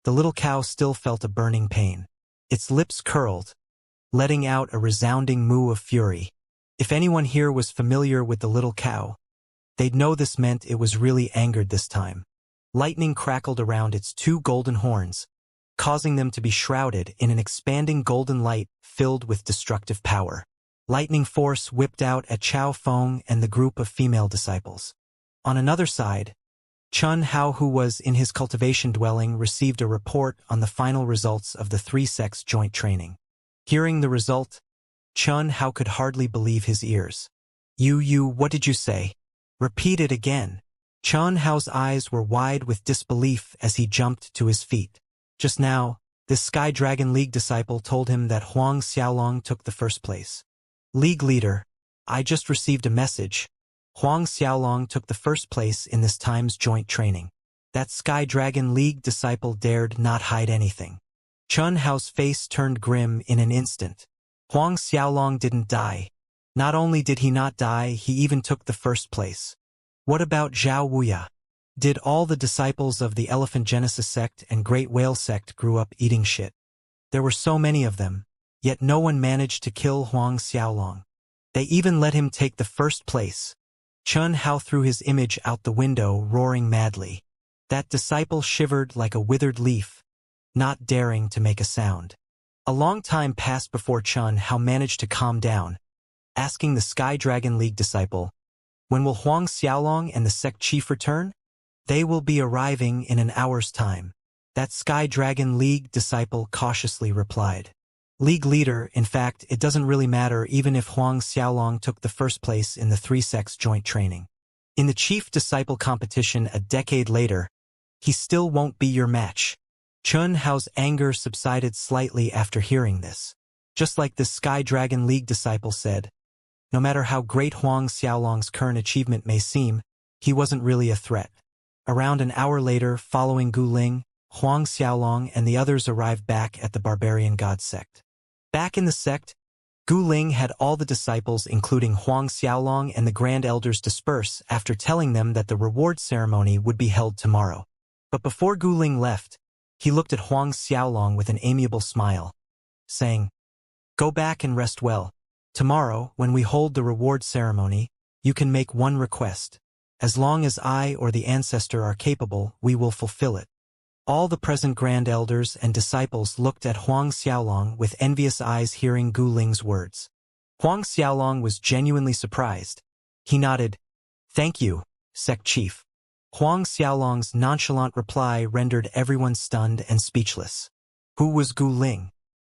the little cow still felt a burning pain. Its lips curled, letting out a resounding moo of fury. If anyone here was familiar with the little cow, they'd know this meant it was really angered this time. Lightning crackled around its 2 golden horns, causing them to be shrouded in an expanding golden light filled with destructive power. Lightning force whipped out at Chao Feng and the group of female disciples. On another side, Chun Hao, who was in his cultivation dwelling, received a report on the final results of the 3-sex joint training. Hearing the result, Chun Hao could hardly believe his ears. What did you say? Repeat it again. Chun Hao's eyes were wide with disbelief as he jumped to his feet. Just now, this Sky Dragon League disciple told him that Huang Xiaolong took the first place. League leader, I just received a message. Huang Xiaolong took the first place in this time's joint training. That Sky Dragon League disciple dared not hide anything. Chun Hao's face turned grim in an instant. Huang Xiaolong didn't die. Not only did he not die, he even took the first place. What about Zhao Wuya? Did all the disciples of the Elephant Genesis sect and Great Whale sect grew up eating shit? There were so many of them, yet no one managed to kill Huang Xiaolong. They even let him take the first place. Chun Hao threw his image out the window, roaring madly. That disciple shivered like a withered leaf, not daring to make a sound. A long time passed before Chun Hao managed to calm down, asking the Sky Dragon League disciple, "When will Huang Xiaolong and the sect chief return?" "They will be arriving in an hour's time," that Sky Dragon League disciple cautiously replied. League leader, in fact, it doesn't really matter even if Huang Xiaolong took the first place in the 3-sex joint training. In the chief disciple competition a decade later, he still won't be your match. Chun Hao's anger subsided slightly after hearing this. Just like the Sky Dragon League disciple said, no matter how great Huang Xiaolong's current achievement may seem, he wasn't really a threat. Around an hour later, following Gu Ling, Huang Xiaolong and the others arrived back at the Barbarian God sect. Back in the sect, Gu Ling had all the disciples including Huang Xiaolong and the Grand Elders disperse after telling them that the reward ceremony would be held tomorrow. But before Gu Ling left, he looked at Huang Xiaolong with an amiable smile, saying, "Go back and rest well. Tomorrow, when we hold the reward ceremony, you can make one request. As long as I or the ancestor are capable, we will fulfill it." All the present Grand Elders and disciples looked at Huang Xiaolong with envious eyes hearing Gu Ling's words. Huang Xiaolong was genuinely surprised. He nodded, "Thank you, sect chief." Huang Xiaolong's nonchalant reply rendered everyone stunned and speechless. Who was Gu Ling?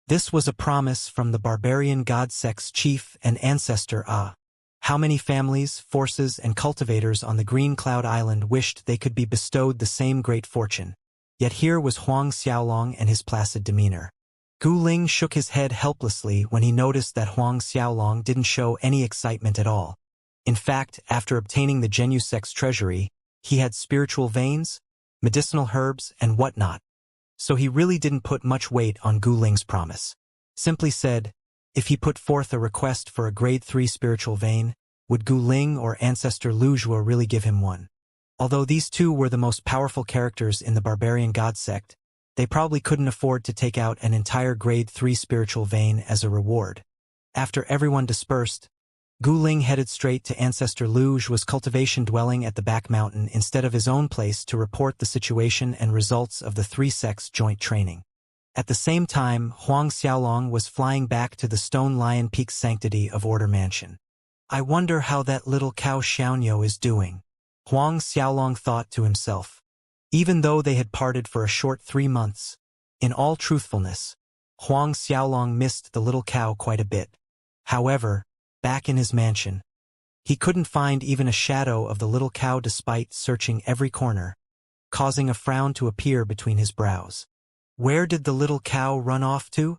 This was a promise from the Barbarian God sect's chief and ancestor Ah. How many families, forces, and cultivators on the Green Cloud Island wished they could be bestowed the same great fortune? Yet here was Huang Xiaolong and his placid demeanor. Gu Ling shook his head helplessly when he noticed that Huang Xiaolong didn't show any excitement at all. In fact, after obtaining the Genu sect's treasury, he had spiritual veins, medicinal herbs, and whatnot. So he really didn't put much weight on Gu Ling's promise. Simply said, if he put forth a request for a grade 3 spiritual vein, would Gu Ling or Ancestor Lu Zhuo really give him one? Although these two were the most powerful characters in the Barbarian God sect, they probably couldn't afford to take out an entire grade 3 spiritual vein as a reward. After everyone dispersed, Gu Ling headed straight to Ancestor Lu Zhuo's cultivation dwelling at the back mountain instead of his own place to report the situation and results of the 3-sex joint training. At the same time, Huang Xiaolong was flying back to the Stone Lion Peak sanctity of Order Mansion. "I wonder how that little cow Xianxia is doing." Huang Xiaolong thought to himself. Even though they had parted for a short 3 months, in all truthfulness, Huang Xiaolong missed the little cow quite a bit. However, back in his mansion, he couldn't find even a shadow of the little cow despite searching every corner, causing a frown to appear between his brows. Where did the little cow run off to?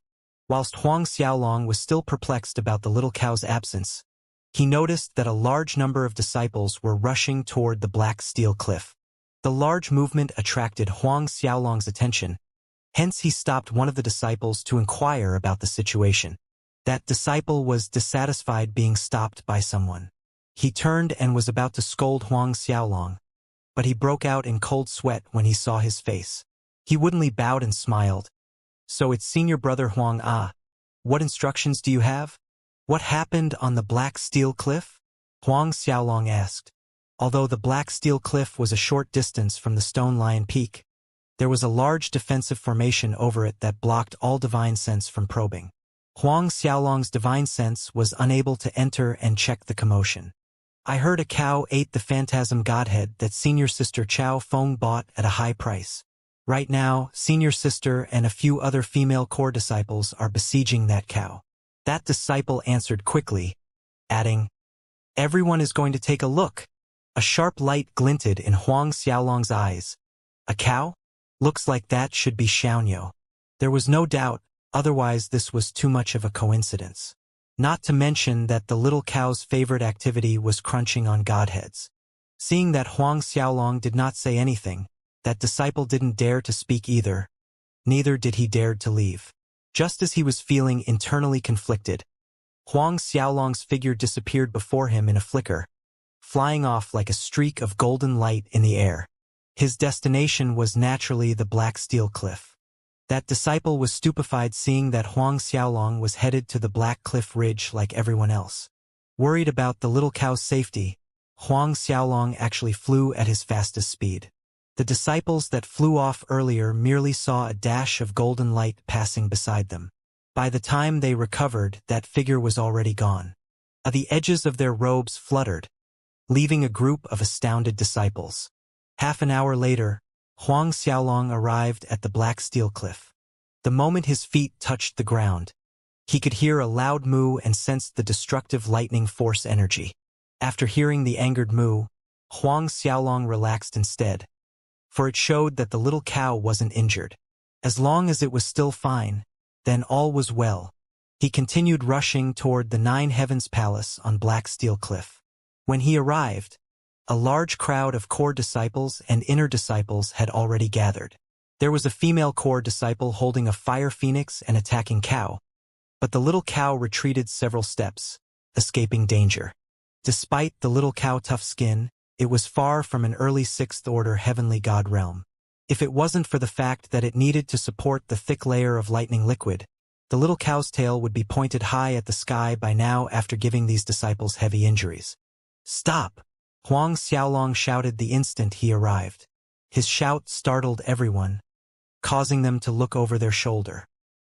Whilst Huang Xiaolong was still perplexed about the little cow's absence, he noticed that a large number of disciples were rushing toward the black steel cliff. The large movement attracted Huang Xiaolong's attention, hence he stopped one of the disciples to inquire about the situation. That disciple was dissatisfied being stopped by someone. He turned and was about to scold Huang Xiaolong, but he broke out in cold sweat when he saw his face. He woodenly bowed and smiled. So it's senior brother Huang Ah. What instructions do you have? What happened on the black steel cliff? Huang Xiaolong asked. Although the black steel cliff was a short distance from the Stone Lion Peak, there was a large defensive formation over it that blocked all divine sense from probing. Huang Xiaolong's divine sense was unable to enter and check the commotion. I heard a cow ate the phantasm godhead that senior sister Chao Feng bought at a high price. Right now, senior sister and a few other female core disciples are besieging that cow. That disciple answered quickly, adding, everyone is going to take a look. A sharp light glinted in Huang Xiaolong's eyes. A cow? Looks like that should be Xianxia. There was no doubt, otherwise this was too much of a coincidence. Not to mention that the little cow's favorite activity was crunching on godheads. Seeing that Huang Xiaolong did not say anything, that disciple didn't dare to speak either. Neither did he dare to leave. Just as he was feeling internally conflicted, Huang Xiaolong's figure disappeared before him in a flicker, flying off like a streak of golden light in the air. His destination was naturally the black steel cliff. That disciple was stupefied seeing that Huang Xiaolong was headed to the black cliff ridge like everyone else. Worried about the little cow's safety, Huang Xiaolong actually flew at his fastest speed. The disciples that flew off earlier merely saw a dash of golden light passing beside them. By the time they recovered, that figure was already gone. The edges of their robes fluttered, leaving a group of astounded disciples. Half an hour later, Huang Xiaolong arrived at the black steel cliff. The moment his feet touched the ground, he could hear a loud moo and sensed the destructive lightning force energy. After hearing the angered moo, Huang Xiaolong relaxed instead, for it showed that the little cow wasn't injured. As long as it was still fine, then all was well. He continued rushing toward the Nine Heavens Palace on Black Steel Cliff. When he arrived, a large crowd of core disciples and inner disciples had already gathered. There was a female core disciple holding a fire phoenix and attacking cow, but the little cow retreated several steps, escaping danger. Despite the little cow's tough skin, it was far from an early sixth-order heavenly god realm. If it wasn't for the fact that it needed to support the thick layer of lightning liquid, the little cow's tail would be pointed high at the sky by now after giving these disciples heavy injuries. Stop! Huang Xiaolong shouted the instant he arrived. His shout startled everyone, causing them to look over their shoulder.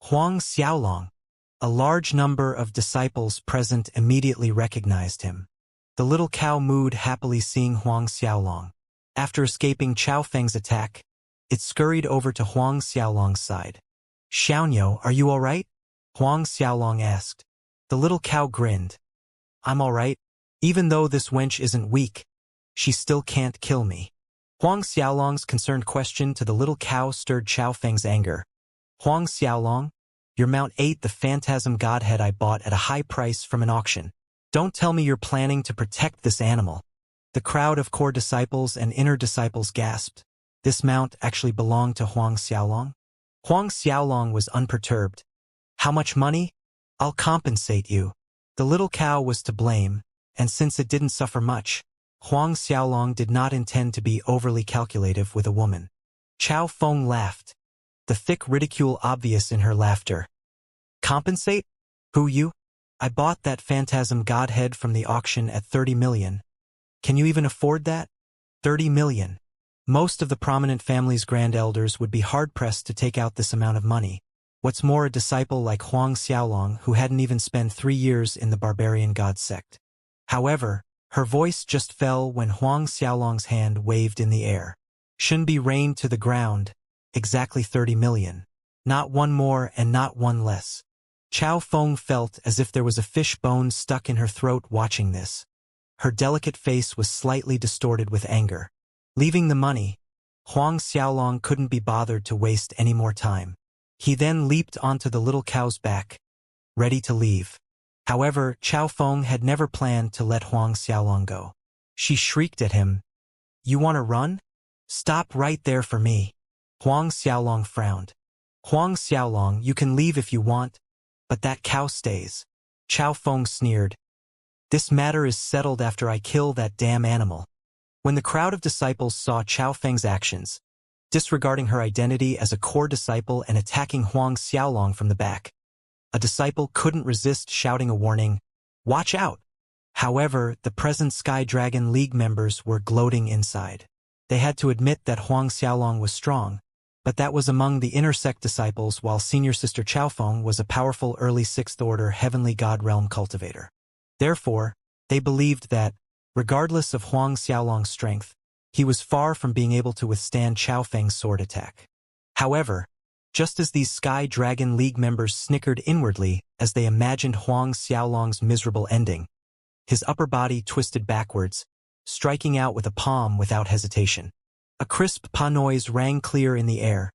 Huang Xiaolong! A large number of disciples present immediately recognized him. The little cow mooed happily seeing Huang Xiaolong. After escaping Chao Feng's attack, it scurried over to Huang Xiaolong's side. Xianxia, are you all right? Huang Xiaolong asked. The little cow grinned. I'm all right. Even though this wench isn't weak, she still can't kill me. Huang Xiaolong's concerned question to the little cow stirred Chao Feng's anger. Huang Xiaolong, your mount ate the phantasm godhead I bought at a high price from an auction. Don't tell me you're planning to protect this animal. The crowd of core disciples and inner disciples gasped. This mount actually belonged to Huang Xiaolong? Huang Xiaolong was unperturbed. How much money? I'll compensate you. The little cow was to blame, and since it didn't suffer much, Huang Xiaolong did not intend to be overly calculative with a woman. Chao Feng laughed, the thick ridicule obvious in her laughter. Compensate? Who, you? I bought that phantasm godhead from the auction at 30 million. Can you even afford that? 30 million. Most of the prominent family's grand elders would be hard-pressed to take out this amount of money. What's more, a disciple like Huang Xiaolong who hadn't even spent 3 years in the barbarian god sect. However, Her voice just fell when Huang Xiaolong's hand waved in the air. Shunbi rained to the ground, exactly 30 million. Not one more and not one less. Chao Feng felt as if there was a fish bone stuck in her throat watching this. Her delicate face was slightly distorted with anger. Leaving the money, Huang Xiaolong couldn't be bothered to waste any more time. He then leaped onto the little cow's back, ready to leave. However, Chao Feng had never planned to let Huang Xiaolong go. She shrieked at him, "You want to run? Stop right there for me." Huang Xiaolong frowned. "Huang Xiaolong, you can leave if you want, but that cow stays." Chao Feng sneered. "This matter is settled after I kill that damn animal." When the crowd of disciples saw Chao Feng's actions, disregarding her identity as a core disciple and attacking Huang Xiaolong from the back, a disciple couldn't resist shouting a warning, "Watch out!" However, the present Sky Dragon League members were gloating inside. They had to admit that Huang Xiaolong was strong, but that was among the inner sect disciples, while senior sister Chao Feng was a powerful early 6th Order Heavenly God Realm cultivator. Therefore, they believed that, regardless of Huang Xiaolong's strength, he was far from being able to withstand Chao Feng's sword attack. However, just as these Sky Dragon League members snickered inwardly as they imagined Huang Xiaolong's miserable ending, his upper body twisted backwards, striking out with a palm without hesitation. A crisp pa noise rang clear in the air,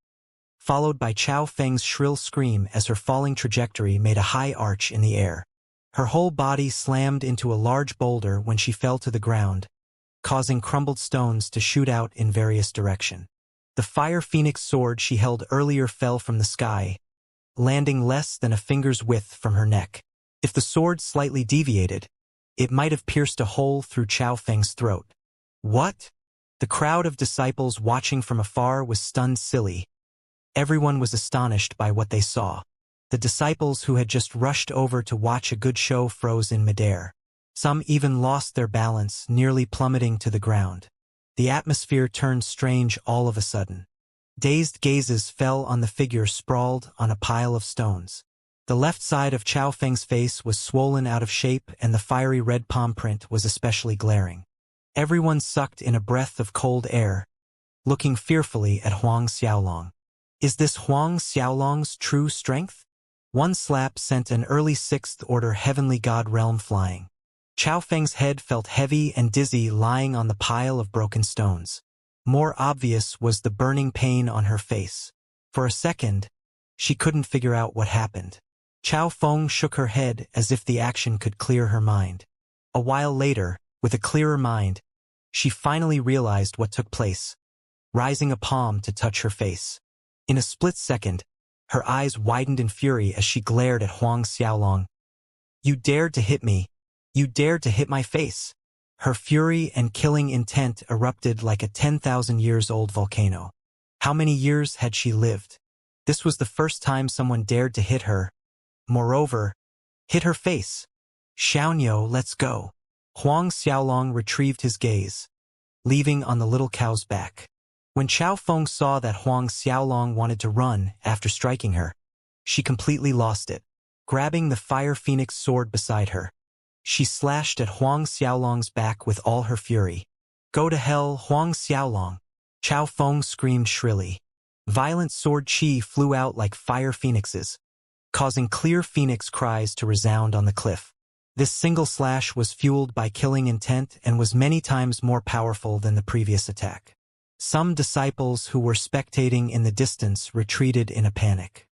followed by Chao Feng's shrill scream as her falling trajectory made a high arch in the air. Her whole body slammed into a large boulder when she fell to the ground, causing crumbled stones to shoot out in various directions. The Fire Phoenix sword she held earlier fell from the sky, landing less than a finger's width from her neck. If the sword slightly deviated, it might have pierced a hole through Chao Feng's throat. What? The crowd of disciples watching from afar was stunned silly. Everyone was astonished by what they saw. The disciples who had just rushed over to watch a good show froze in midair. Some even lost their balance, nearly plummeting to the ground. The atmosphere turned strange all of a sudden. Dazed gazes fell on the figure sprawled on a pile of stones. The left side of Chao Feng's face was swollen out of shape, and the fiery red palm print was especially glaring. Everyone sucked in a breath of cold air, looking fearfully at Huang Xiaolong. Is this Huang Xiaolong's true strength? One slap sent an early 6th Order Heavenly God realm flying. Chao Feng's head felt heavy and dizzy lying on the pile of broken stones. More obvious was the burning pain on her face. For a second, she couldn't figure out what happened. Chao Feng shook her head as if the action could clear her mind. A while later, with a clearer mind, she finally realized what took place, raising a palm to touch her face. In a split second, her eyes widened in fury as she glared at Huang Xiaolong. "You dared to hit me! You dared to hit my face!" Her fury and killing intent erupted like a 10,000 years old volcano. How many years had she lived? This was the first time someone dared to hit her. Moreover, hit her face. "Xianxia, let's go." Huang Xiaolong retrieved his gaze, leaving on the little cow's back. When Chao Feng saw that Huang Xiaolong wanted to run after striking her, she completely lost it. Grabbing the Fire Phoenix sword beside her, she slashed at Huang Xiaolong's back with all her fury. "Go to hell, Huang Xiaolong!" Chao Feng screamed shrilly. Violent sword chi flew out like fire phoenixes, causing clear phoenix cries to resound on the cliff. This single slash was fueled by killing intent and was many times more powerful than the previous attack. Some disciples who were spectating in the distance retreated in a panic.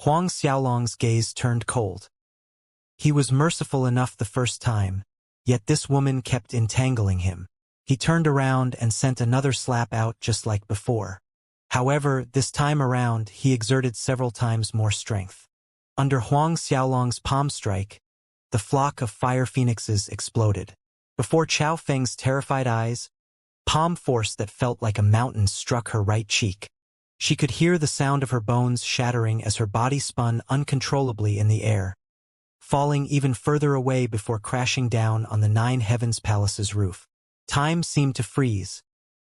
Huang Xiaolong's gaze turned cold. He was merciful enough the first time, yet this woman kept entangling him. He turned around and sent another slap out just like before. However, this time around he exerted several times more strength. Under Huang Xiaolong's palm strike, the flock of fire phoenixes exploded. Before Chao Feng's terrified eyes, palm force that felt like a mountain struck her right cheek. She could hear the sound of her bones shattering as her body spun uncontrollably in the air, falling even further away before crashing down on the Nine Heavens Palace's roof. Time seemed to freeze.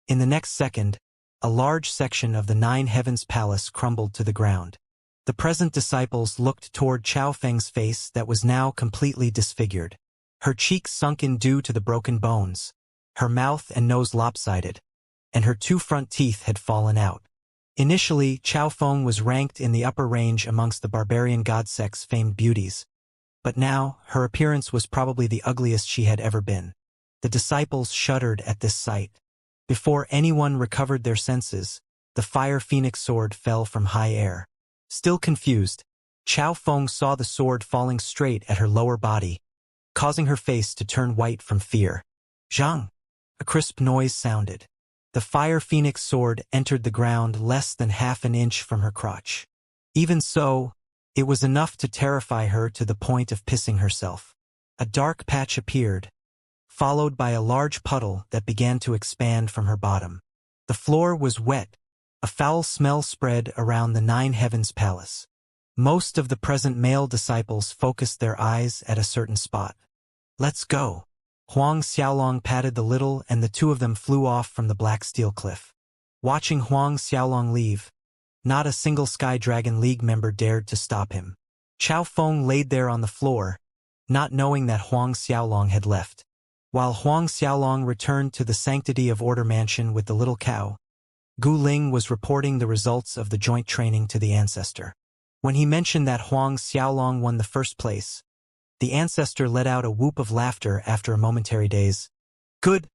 In the next second, a large section of the Nine Heavens Palace crumbled to the ground. The present disciples looked toward Chao Feng's face that was now completely disfigured. Her cheeks sunken due to the broken bones, her mouth and nose lopsided, and her 2 front teeth had fallen out. Initially, Chao Feng was ranked in the upper range amongst the barbarian godsect's famed beauties, but now her appearance was probably the ugliest she had ever been. The disciples shuddered at this sight. Before anyone recovered their senses, the fire phoenix sword fell from high air. Still confused, Chao Feng saw the sword falling straight at her lower body, causing her face to turn white from fear. Zhang! A crisp noise sounded. The fire phoenix sword entered the ground less than half an inch from her crotch. Even so, it was enough to terrify her to the point of pissing herself. A dark patch appeared, followed by a large puddle that began to expand from her bottom. The floor was wet. A foul smell spread around the 9 Heavens Palace. Most of the present male disciples focused their eyes at a certain spot. "Let's go." Huang Xiaolong patted the little and the 2 of them flew off from the black steel cliff. Watching Huang Xiaolong leave, not a single Sky Dragon League member dared to stop him. Chao Feng laid there on the floor, not knowing that Huang Xiaolong had left. While Huang Xiaolong returned to the sanctity of Order Mansion with the little cow, Gu Ling was reporting the results of the joint training to the ancestor. When he mentioned that Huang Xiaolong won the first place, the ancestor let out a whoop of laughter after a momentary daze. "Good,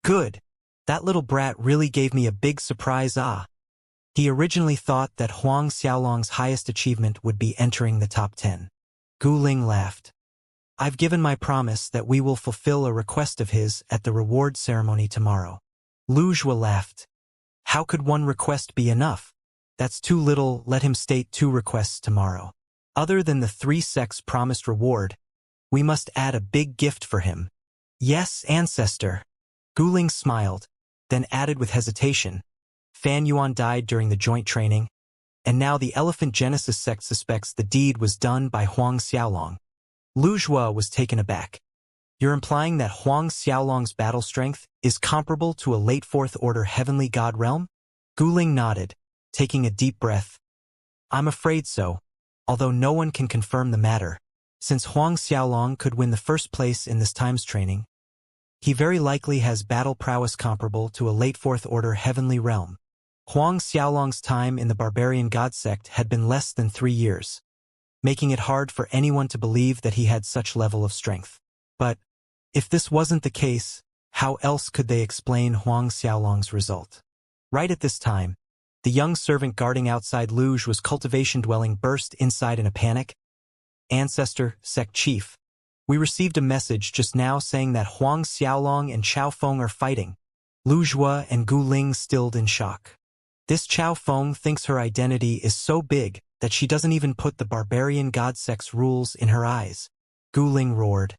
good. That little brat really gave me a big surprise, ah." He originally thought that Huang Xiaolong's highest achievement would be entering the top 10. Gu Ling laughed. "I've given my promise that we will fulfill a request of his at the reward ceremony tomorrow." Lu Zhuo laughed. "How could one request be enough? That's too little, let him state 2 requests tomorrow. Other than the 3 sects promised reward, we must add a big gift for him." "Yes, ancestor." Gu Ling smiled, then added with hesitation, "Fan Yuan died during the joint training, and now the Elephant Genesis sect suspects the deed was done by Huang Xiaolong." Lu Zhuo was taken aback. "You're implying that Huang Xiaolong's battle strength is comparable to a late 4th Order Heavenly God realm?" Gu Ling nodded, taking a deep breath. "I'm afraid so, although no one can confirm the matter. Since Huang Xiaolong could win the first place in this time's training, he very likely has battle prowess comparable to a late 4th Order Heavenly realm." Huang Xiaolong's time in the barbarian god sect had been less than 3 years, making it hard for anyone to believe that he had such level of strength. But if this wasn't the case, how else could they explain Huang Xiaolong's result? Right at this time, the young servant guarding outside Lu Zhuo's cultivation dwelling burst inside in a panic. "Ancestor, sect chief, we received a message just now saying that Huang Xiaolong and Chao Feng are fighting." Lu Zhuo and Gu Ling stilled in shock. "This Chao Feng thinks her identity is so big that she doesn't even put the barbarian god sect's rules in her eyes," Gu Ling roared.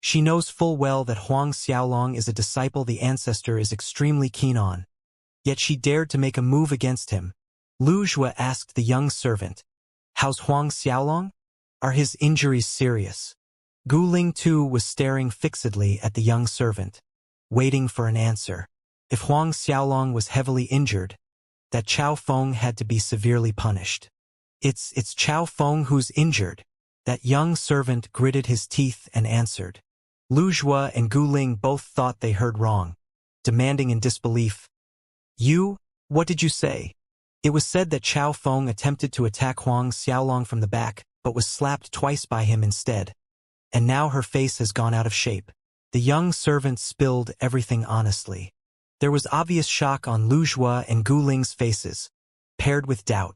"She knows full well that Huang Xiaolong is a disciple the ancestor is extremely keen on. Yet she dared to make a move against him." Lu Zhuo asked the young servant, "How's Huang Xiaolong? Are his injuries serious?" Gu Ling too was staring fixedly at the young servant, waiting for an answer. If Huang Xiaolong was heavily injured, that Chao Feng had to be severely punished. It's Chao Feng who's injured." That young servant gritted his teeth and answered. Lu Zhuo and Gu Ling both thought they heard wrong, demanding in disbelief, "You? What did you say?" It was said that Chao Feng attempted to attack Huang Xiaolong from the back, but was slapped twice by him instead. And now her face has gone out of shape. The young servant spilled everything honestly. There was obvious shock on Lu Zhuo and Gu Ling's faces, paired with doubt.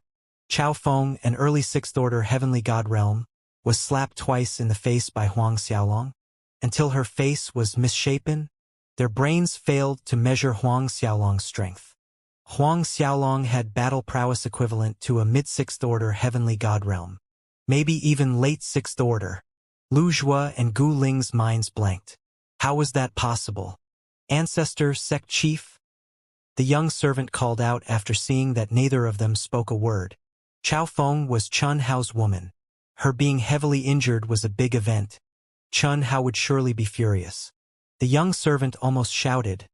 Chao Feng, an early 6th Order Heavenly God realm, was slapped twice in the face by Huang Xiaolong. Until her face was misshapen, their brains failed to measure Huang Xiaolong's strength. Huang Xiaolong had battle prowess equivalent to a mid-6th Order Heavenly God realm, maybe even late 6th Order. Lu Zhuo and Gu Ling's minds blanked. How was that possible? "Ancestor, sect chief?" the young servant called out after seeing that neither of them spoke a word. Chao Feng was Chun Hao's woman. Her being heavily injured was a big event. Chun Hao would surely be furious. The young servant almost shouted,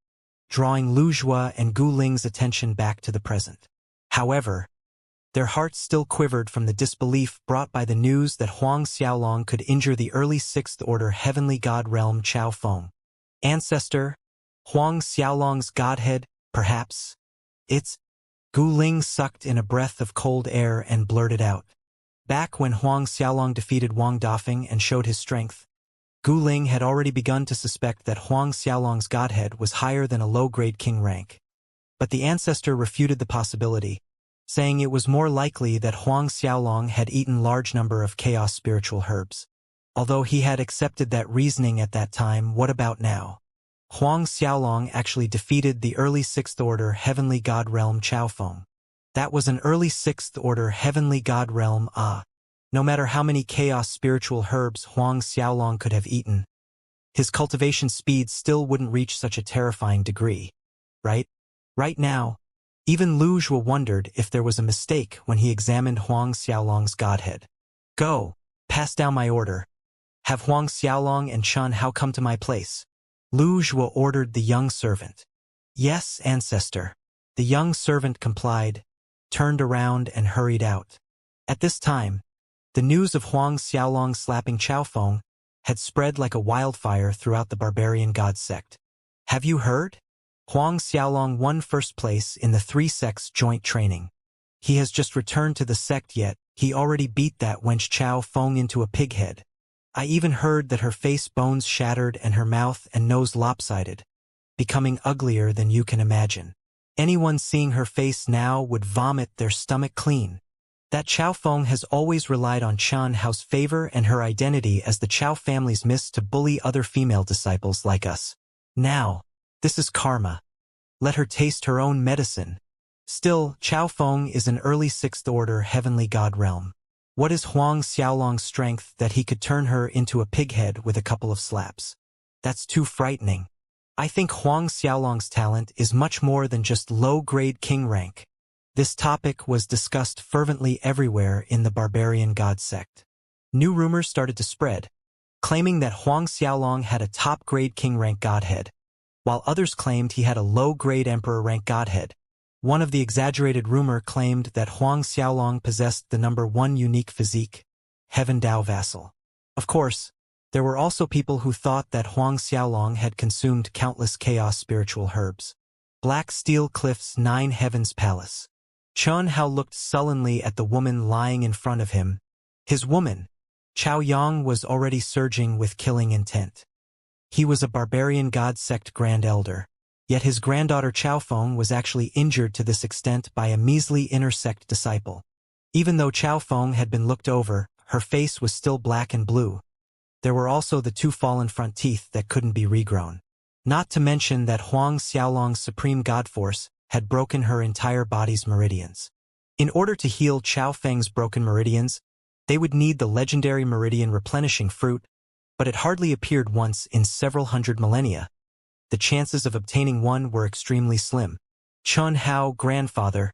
drawing Lu Zhuo and Gu Ling's attention back to the present. However, Their hearts still quivered from the disbelief brought by the news that Huang Xiaolong could injure the early Sixth Order Heavenly God Realm Chao Feng. Ancestor? Huang Xiaolong's godhead, perhaps? It's... Gu Ling sucked in a breath of cold air and blurted out. Back when Huang Xiaolong defeated Wang Dafeng and showed his strength, Gu Ling had already begun to suspect that Huang Xiaolong's godhead was higher than a low-grade king rank. But the ancestor refuted the possibility, saying it was more likely that Huang Xiaolong had eaten large number of chaos spiritual herbs. Although he had accepted that reasoning at that time, what about now? Huang Xiaolong actually defeated the early Sixth Order Heavenly God Realm Chao Feng. That was an early Sixth Order Heavenly God Realm, No matter how many chaos spiritual herbs Huang Xiaolong could have eaten, his cultivation speed still wouldn't reach such a terrifying degree. Right? Right now, even Lu Zhuo wondered if there was a mistake when he examined Huang Xiaolong's godhead. Go, pass down my order. Have Huang Xiaolong and Chen Hao come to my place. Lu Zhuo ordered the young servant. Yes, ancestor. The young servant complied, turned around and hurried out. At this time, the news of Huang Xiaolong slapping Chao Feng had spread like a wildfire throughout the barbarian god sect. Have you heard? Huang Xiaolong won first place in the 3 sects joint training. He has just returned to the sect yet he already beat that wench Chao Feng into a pighead. I even heard that her face bones shattered and her mouth and nose lopsided, becoming uglier than you can imagine. Anyone seeing her face now would vomit their stomach clean. That Chao Feng has always relied on Chen Hao's favor and her identity as the Chao family's miss to bully other female disciples like us. Now, this is karma. Let her taste her own medicine. Still, Chao Feng is an early Sixth Order Heavenly God Realm. What is Huang Xiaolong's strength that he could turn her into a pighead with a couple of slaps? That's too frightening. I think Huang Xiaolong's talent is much more than just low-grade king rank. This topic was discussed fervently everywhere in the barbarian god sect. New rumors started to spread, claiming that Huang Xiaolong had a top-grade king rank godhead, while others claimed he had a low-grade emperor rank godhead. One of the exaggerated rumor claimed that Huang Xiaolong possessed the number 1 unique physique, Heaven Dao Vassal. Of course, there were also people who thought that Huang Xiaolong had consumed countless chaos spiritual herbs. Black Steel Cliff's 9 Heavens Palace. Chen Hao looked sullenly at the woman lying in front of him. His woman, Chao Yang, was already surging with killing intent. He was a barbarian god sect grand elder. Yet his granddaughter Chao Feng was actually injured to this extent by a measly intersect disciple. Even though Chao Feng had been looked over, her face was still black and blue. There were also the 2 fallen front teeth that couldn't be regrown. Not to mention that Huang Xiaolong's supreme god force had broken her entire body's meridians. In order to heal Chao Feng's broken meridians, they would need the legendary meridian replenishing fruit, but it hardly appeared once in several hundred millennia. The chances of obtaining one were extremely slim. Chen Hao, grandfather,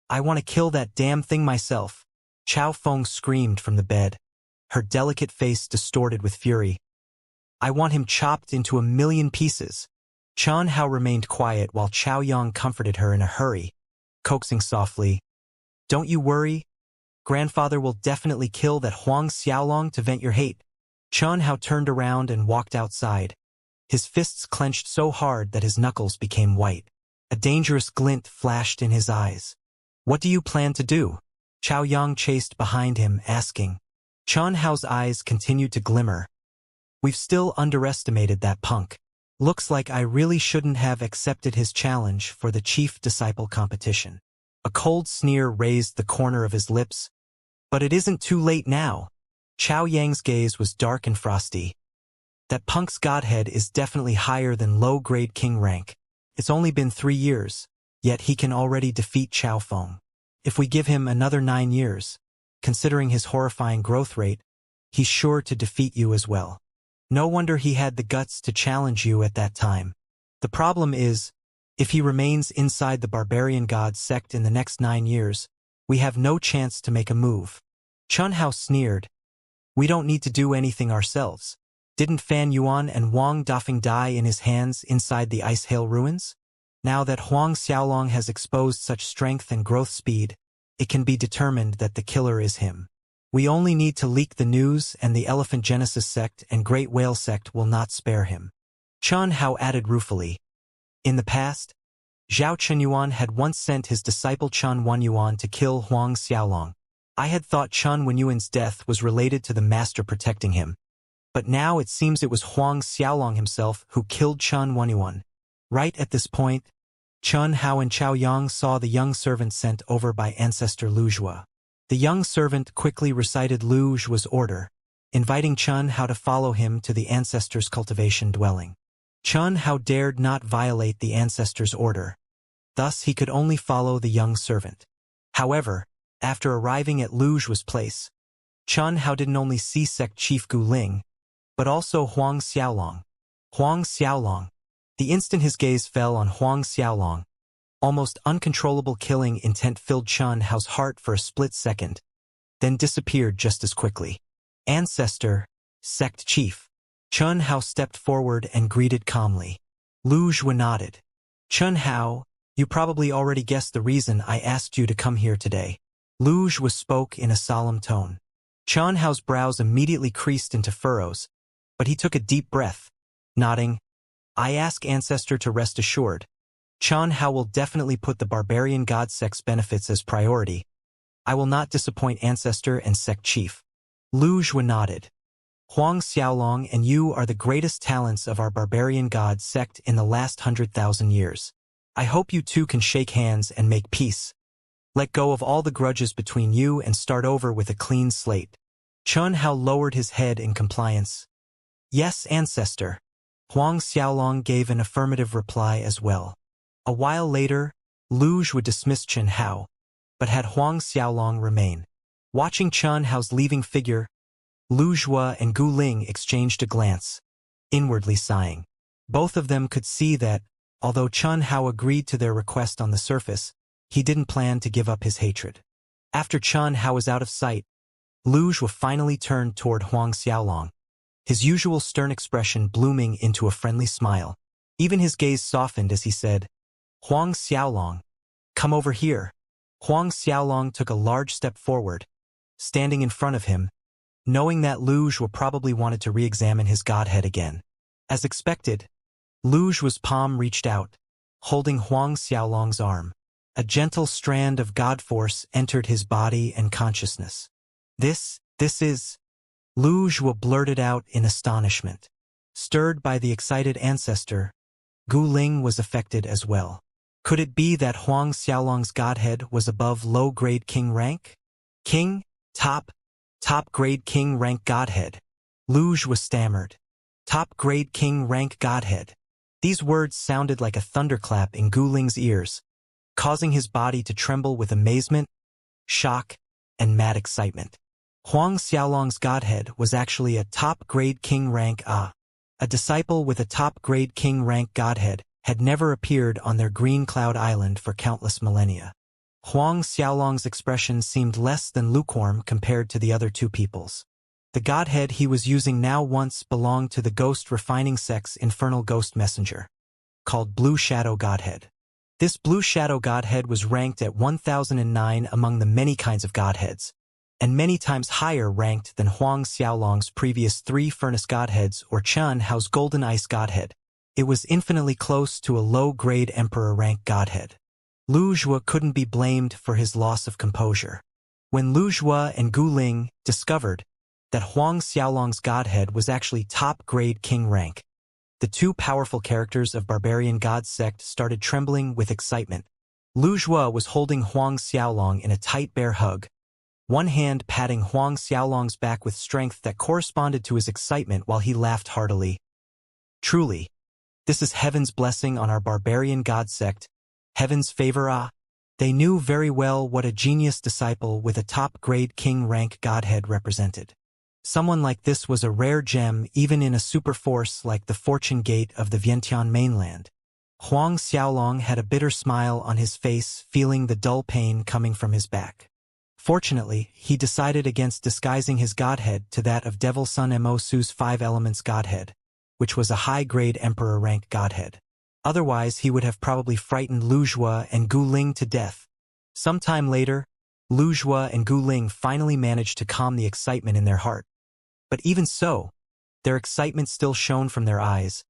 I want to kill that damn thing myself. Chao Feng screamed from the bed, her delicate face distorted with fury. I want him chopped into 1,000,000 pieces. Chen Hao remained quiet while Chao Yang comforted her in a hurry, coaxing softly. Don't you worry. Grandfather will definitely kill that Huang Xiaolong to vent your hate. Chen Hao turned around and walked outside. His fists clenched so hard that his knuckles became white. A dangerous glint flashed in his eyes. What do you plan to do? Chao Yang chased behind him, asking. Chen Hao's eyes continued to glimmer. We've still underestimated that punk. Looks like I really shouldn't have accepted his challenge for the chief disciple competition. A cold sneer raised the corner of his lips. But it isn't too late now. Chao Yang's gaze was dark and frosty. That punk's godhead is definitely higher than low-grade king rank. It's only been 3 years, yet he can already defeat Chao Feng. If we give him another 9 years, considering his horrifying growth rate, he's sure to defeat you as well. No wonder he had the guts to challenge you at that time. The problem is, if he remains inside the barbarian god sect in the next 9 years, we have no chance to make a move. Chen Hao sneered. We don't need to do anything ourselves. Didn't Fan Yuan and Wang Dafeng die in his hands inside the Ice Hail ruins? Now that Huang Xiaolong has exposed such strength and growth speed, it can be determined that the killer is him. We only need to leak the news and the Elephant Genesis sect and Great Whale sect will not spare him. Chen Hao added ruefully. In the past, Zhao Chenyuan had once sent his disciple Chen Wenyuan to kill Huang Xiaolong. I had thought Chen Wenyuan's death was related to the master protecting him. But now it seems it was Huang Xiaolong himself who killed Chen Wenyuan. Right at this point, Chen Hao and Chao Yang saw the young servant sent over by ancestor Lu Zhua. The young servant quickly recited Lu Zhua's order, inviting Chen Hao to follow him to the ancestor's cultivation dwelling. Chen Hao dared not violate the ancestor's order. Thus he could only follow the young servant. However, after arriving at Lu Zhua's place, Chen Hao didn't only see sect chief Gu Ling, but also Huang Xiaolong. Huang Xiaolong. The instant his gaze fell on Huang Xiaolong, almost uncontrollable killing intent filled Chen Hao's heart for a split second, then disappeared just as quickly. Ancestor, sect chief. Chen Hao stepped forward and greeted calmly. Lu Zhua nodded. Chen Hao, you probably already guessed the reason I asked you to come here today. Lu Zhua spoke in a solemn tone. Chen Hao's brows immediately creased into furrows, but he took a deep breath, nodding. I ask Ancestor to rest assured. Chen Hao will definitely put the barbarian god sect's benefits as priority. I will not disappoint Ancestor and sect chief. Lu Zhua nodded. Huang Xiaolong and you are the greatest talents of our barbarian god sect in the last 100,000 years. I hope you two can shake hands and make peace. Let go of all the grudges between you and start over with a clean slate. Chen Hao lowered his head in compliance. Yes, Ancestor. Huang Xiaolong gave an affirmative reply as well. A while later, Lu Zhua dismissed Chen Hao, but had Huang Xiaolong remain. Watching Chen Hao's leaving figure, Lu Zhua and Gu Ling exchanged a glance, inwardly sighing. Both of them could see that, although Chen Hao agreed to their request on the surface, he didn't plan to give up his hatred. After Chen Hao was out of sight, Lu Zhua finally turned toward Huang Xiaolong, his usual stern expression blooming into a friendly smile. Even his gaze softened as he said, Huang Xiaolong, come over here. Huang Xiaolong took a large step forward, standing in front of him, knowing that Lu Zhua probably wanted to re-examine his godhead again. As expected, Lu Zhua's palm reached out, holding Huang Xiaolong's arm. A gentle strand of god force entered his body and consciousness. This is... Lu Zhua blurted out in astonishment. Stirred by the excited ancestor, Gu Ling was affected as well. Could it be that Huang Xiaolong's godhead was above low-grade king rank? King? Top-grade king rank godhead. Lu Zhua stammered. Top-grade king rank godhead. These words sounded like a thunderclap in Gu Ling's ears, causing his body to tremble with amazement, shock, and mad excitement. Huang Xiaolong's godhead was actually a top-grade king rank A. A disciple with a top-grade king rank godhead had never appeared on their green cloud island for countless millennia. Huang Xiaolong's expression seemed less than lukewarm compared to the other two people's. The godhead he was using now once belonged to the ghost refining sect's infernal ghost messenger, called Blue Shadow Godhead. This Blue Shadow Godhead was ranked at 1009 among the many kinds of godheads, and many times higher ranked than Huang Xiaolong's previous 3 furnace godheads or Chen Hao's golden ice godhead. It was infinitely close to a low-grade emperor rank godhead. Lu Zhua couldn't be blamed for his loss of composure. When Lu Zhua and Gu Ling discovered that Huang Xiaolong's godhead was actually top-grade king rank, the two powerful characters of barbarian god sect started trembling with excitement. Lu Zhua was holding Huang Xiaolong in a tight bear hug, one hand patting Huang Xiaolong's back with strength that corresponded to his excitement while he laughed heartily. Truly, this is heaven's blessing on our barbarian god sect, heaven's favor. They knew very well what a genius disciple with a top-grade king rank godhead represented. Someone like this was a rare gem even in a superforce like the Fortune Gate of the Vientiane mainland. Huang Xiaolong had a bitter smile on his face, feeling the dull pain coming from his back. Fortunately, he decided against disguising his godhead to that of Devil Sun Mo Su's 5 Elements godhead, which was a high-grade emperor rank godhead. Otherwise, he would have probably frightened Lu Zhua and Gu Ling to death. Sometime later, Lu Zhua and Gu Ling finally managed to calm the excitement in their heart. But even so, their excitement still shone from their eyes,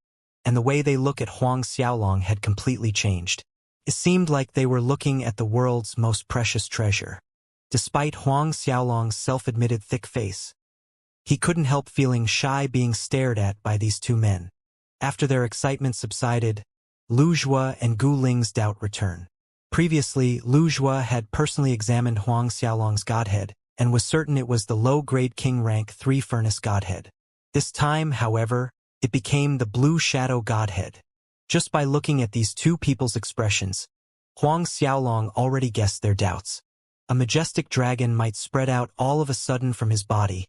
and the way they looked at Huang Xiaolong had completely changed. It seemed like they were looking at the world's most precious treasure. Despite Huang Xiaolong's self-admitted thick face, he couldn't help feeling shy being stared at by these two men. After their excitement subsided, Lu Zhua and Gu Ling's doubt returned. Previously, Lu Zhua had personally examined Huang Xiaolong's godhead and was certain it was the low-grade king rank 3 furnace godhead. This time, however, it became the blue shadow godhead. Just by looking at these two people's expressions, Huang Xiaolong already guessed their doubts. A majestic dragon might spread out all of a sudden from his body,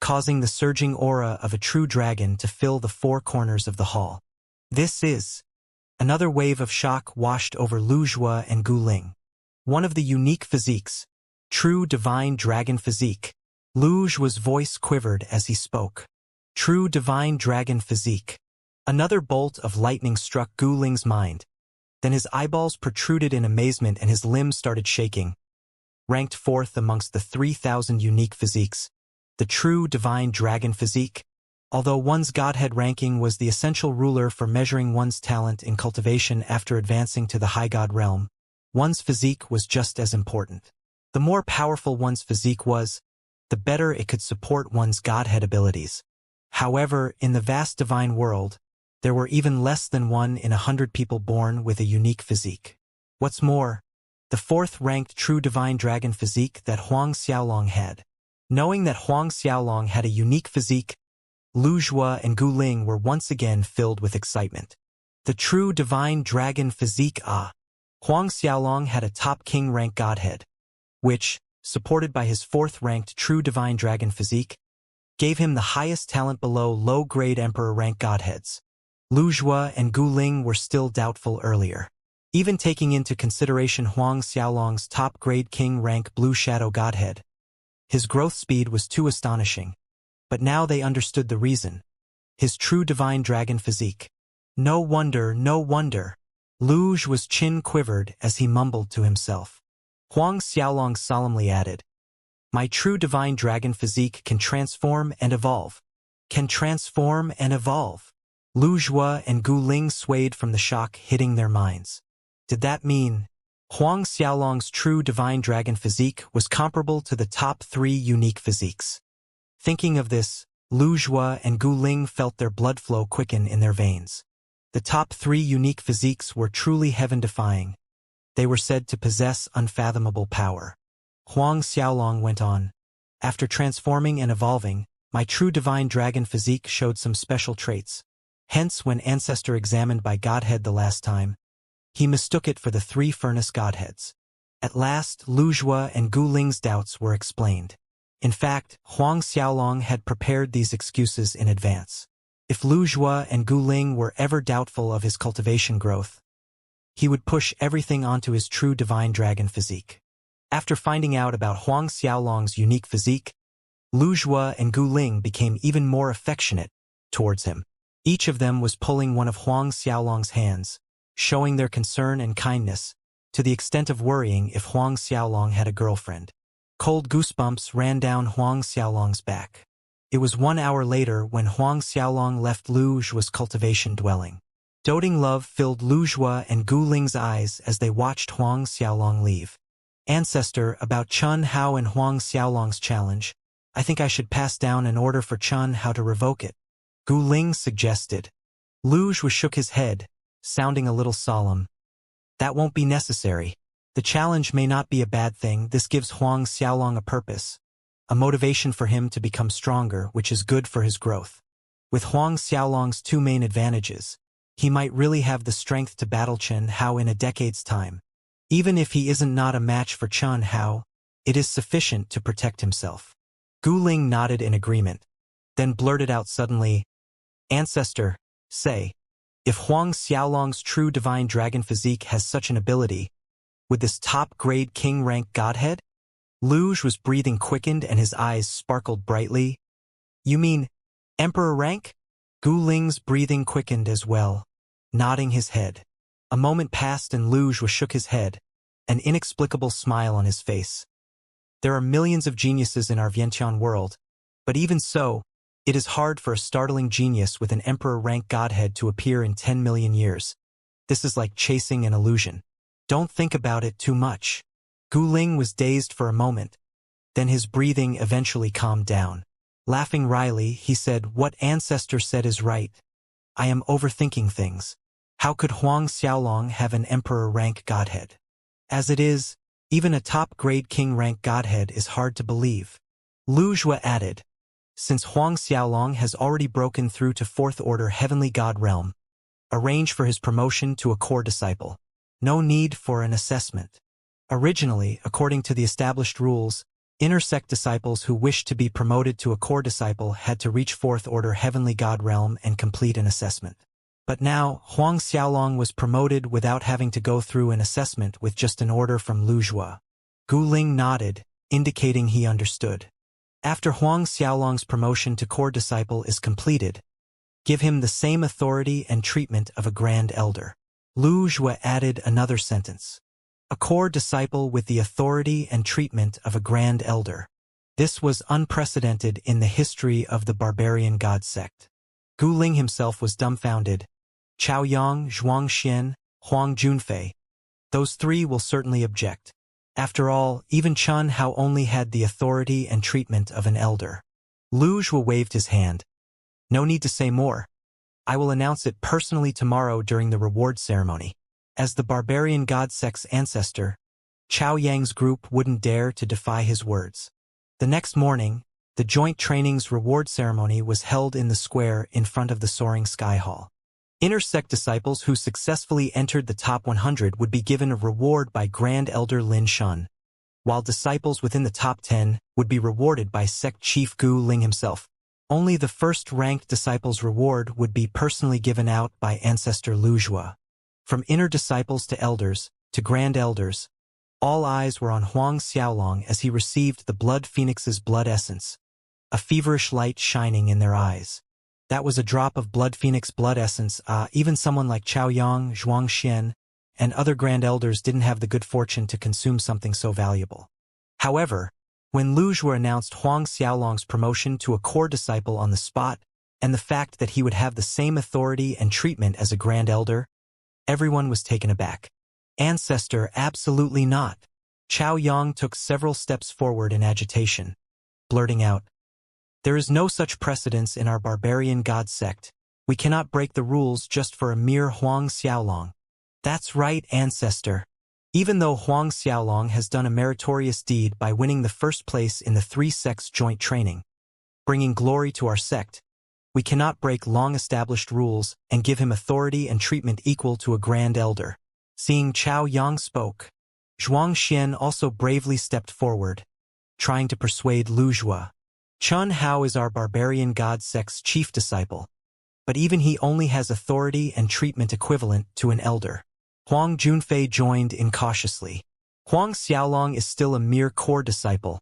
causing the surging aura of a true dragon to fill the 4 corners of the hall. This is... Another wave of shock washed over Lu Zhua and Gu Ling. One of the unique physiques, true divine dragon physique. Lu Zhua's voice quivered as he spoke. True divine dragon physique. Another bolt of lightning struck Gu Ling's mind. Then his eyeballs protruded in amazement and his limbs started shaking. Ranked 4th amongst the 3,000 unique physiques, the true divine dragon physique. Although one's godhead ranking was the essential ruler for measuring one's talent in cultivation after advancing to the high god realm, one's physique was just as important. The more powerful one's physique was, the better it could support one's godhead abilities. However, in the vast divine world, there were even less than 1 in 100 people born with a unique physique. What's more, the 4th-ranked true divine dragon physique that Huang Xiaolong had. Knowing that Huang Xiaolong had a unique physique, Lu Zhua and Gu Ling were once again filled with excitement. The true divine dragon physique Huang Xiaolong had a top king rank godhead, which, supported by his 4th-ranked true divine dragon physique, gave him the highest talent below low-grade emperor rank godheads. Lu Zhua and Gu Ling were still doubtful earlier. Even taking into consideration Huang Xiaolong's top-grade king rank blue shadow godhead, his growth speed was too astonishing. But now they understood the reason. His true divine dragon physique. No wonder, no wonder. Lu Zhua's chin quivered as he mumbled to himself. Huang Xiaolong solemnly added, "My true divine dragon physique can transform and evolve. Can transform and evolve." Lu Zhua and Gu Ling swayed from the shock hitting their minds. Did that mean Huang Xiaolong's true divine dragon physique was comparable to the top 3 unique physiques? Thinking of this, Lu Zhua and Gu Ling felt their blood flow quicken in their veins. The top 3 unique physiques were truly heaven-defying. They were said to possess unfathomable power. Huang Xiaolong went on, "After transforming and evolving, my true divine dragon physique showed some special traits. Hence, when Ancestor examined by Godhead the last time, he mistook it for the 3 furnace Godheads." At last, Lu Zhua and Gu Ling's doubts were explained. In fact, Huang Xiaolong had prepared these excuses in advance. If Lu Zhua and Gu Ling were ever doubtful of his cultivation growth, he would push everything onto his true divine dragon physique. After finding out about Huang Xiaolong's unique physique, Lu Zhua and Gu Ling became even more affectionate towards him. Each of them was pulling one of Huang Xiaolong's hands, showing their concern and kindness, to the extent of worrying if Huang Xiaolong had a girlfriend. Cold goosebumps ran down Huang Xiaolong's back. It was 1 hour later when Huang Xiaolong left Lu Zhua's cultivation dwelling. Doting love filled Lu Zhua and Gu Ling's eyes as they watched Huang Xiaolong leave. "Ancestor, about Chun Hao and Huang Xiaolong's challenge, I think I should pass down an order for Chun Hao to revoke it," Gu Ling suggested. Lu Zhua shook his head, sounding a little solemn. "That won't be necessary. The challenge may not be a bad thing. This gives Huang Xiaolong a purpose, a motivation for him to become stronger, which is good for his growth. With Huang Xiaolong's 2 main advantages, he might really have the strength to battle Chun Hao in a decade's time. Even if he isn't not a match for Chun Hao, it is sufficient to protect himself." Gu Ling nodded in agreement, then blurted out suddenly, "Ancestor, say, if Huang Xiaolong's true divine dragon physique has such an ability, with this top-grade king-rank godhead?" Lu Zhua's breathing quickened and his eyes sparkled brightly. "You mean emperor rank?" Gu Ling's breathing quickened as well, nodding his head. A moment passed and Lu Zhua shook his head, an inexplicable smile on his face. There are millions of geniuses in our Vientiane world, but even so, it is hard for a startling genius with an emperor-rank godhead to appear in 10 million years. This is like chasing an illusion. Don't think about it too much. Gu Ling was dazed for a moment. Then his breathing eventually calmed down. Laughing wryly, he said, "What ancestor said is right. I am overthinking things. How could Huang Xiaolong have an emperor-rank godhead? As it is, even a top-grade king-rank godhead is hard to believe." Lu Zhua added, "Since Huang Xiaolong has already broken through to fourth-order heavenly god realm, arrange for his promotion to a core disciple. No need for an assessment." Originally, according to the established rules, inner-sect disciples who wished to be promoted to a core disciple had to reach fourth-order heavenly god realm and complete an assessment. But now, Huang Xiaolong was promoted without having to go through an assessment with just an order from Lu Zhua. Gu Ling nodded, indicating he understood. After Huang Xiaolong's promotion to core disciple is completed, give him the same authority and treatment of a grand elder. Lu Zhua added another sentence. A core disciple with the authority and treatment of a grand elder. This was unprecedented in the history of the barbarian god sect. Gu Ling himself was dumbfounded. Chao Yang, Zhuang Xian, Huang Junfei. Those three will certainly object. After all, even Chun Hao only had the authority and treatment of an elder. Lu Zhua waved his hand. "No need to say more. I will announce it personally tomorrow during the reward ceremony." As the barbarian god sect's ancestor, Chao Yang's group wouldn't dare to defy his words. The next morning, the joint training's reward ceremony was held in the square in front of the soaring sky hall. Inner-sect disciples who successfully entered the top 100 would be given a reward by Grand Elder Lin Shun, while disciples within the top 10 would be rewarded by sect chief Gu Ling himself. Only the first-ranked disciples' reward would be personally given out by ancestor Lu Zhua. From inner disciples to elders, to grand elders, all eyes were on Huang Xiaolong as he received the Blood Phoenix's blood essence, a feverish light shining in their eyes. That was a drop of Blood Phoenix blood essence. Even someone like Chao Yang, Zhuang Xian, and other grand elders didn't have the good fortune to consume something so valuable. However, when Lu Zhua announced Huang Xiaolong's promotion to a core disciple on the spot, and the fact that he would have the same authority and treatment as a grand elder, everyone was taken aback. "Ancestor, absolutely not." Chao Yang took several steps forward in agitation, blurting out, "There is no such precedence in our barbarian god sect. We cannot break the rules just for a mere Huang Xiaolong." "That's right, ancestor. Even though Huang Xiaolong has done a meritorious deed by winning the first place in the three sects' joint training, bringing glory to our sect, we cannot break long-established rules and give him authority and treatment equal to a grand elder." Seeing Chao Yang spoke, Zhuang Xian also bravely stepped forward, trying to persuade Lu Zhua. "Chun Hao is our barbarian god sect's chief disciple, but even he only has authority and treatment equivalent to an elder." Huang Junfei joined in cautiously. "Huang Xiaolong is still a mere core disciple.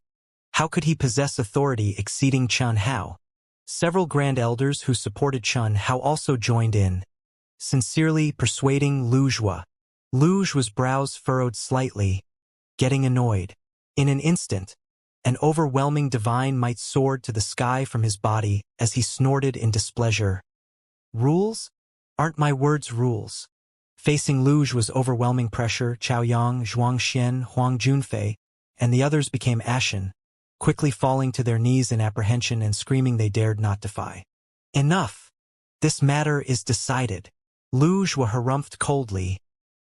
How could he possess authority exceeding Chun Hao?" Several grand elders who supported Chun Hao also joined in, sincerely persuading Lu Zhua. Lu Zhua's brows furrowed slightly, getting annoyed. In an instant, an overwhelming divine might soared to the sky from his body as he snorted in displeasure. "Rules? Aren't my words rules?" Facing Lu Zhua's overwhelming pressure, Chao Yang, Zhuang Xian, Huang Junfei, and the others became ashen, quickly falling to their knees in apprehension and screaming they dared not defy. "Enough! This matter is decided." Lu Zhua harumphed coldly,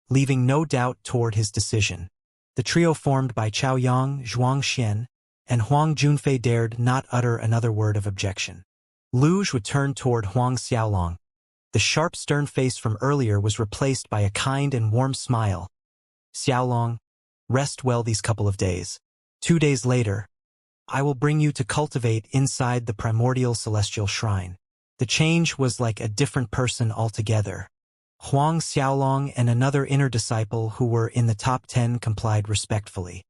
leaving no doubt toward his decision. The trio formed by Chao Yang, Zhuang Xian, and Huang Junfei dared not utter another word of objection. Lu Zhua turned toward Huang Xiaolong. The sharp, stern face from earlier was replaced by a kind and warm smile. "Xiaolong, rest well these couple of days. 2 days later, I will bring you to cultivate inside the primordial celestial shrine." The change was like a different person altogether. Huang Xiaolong and another inner disciple who were in the top 10 complied respectfully.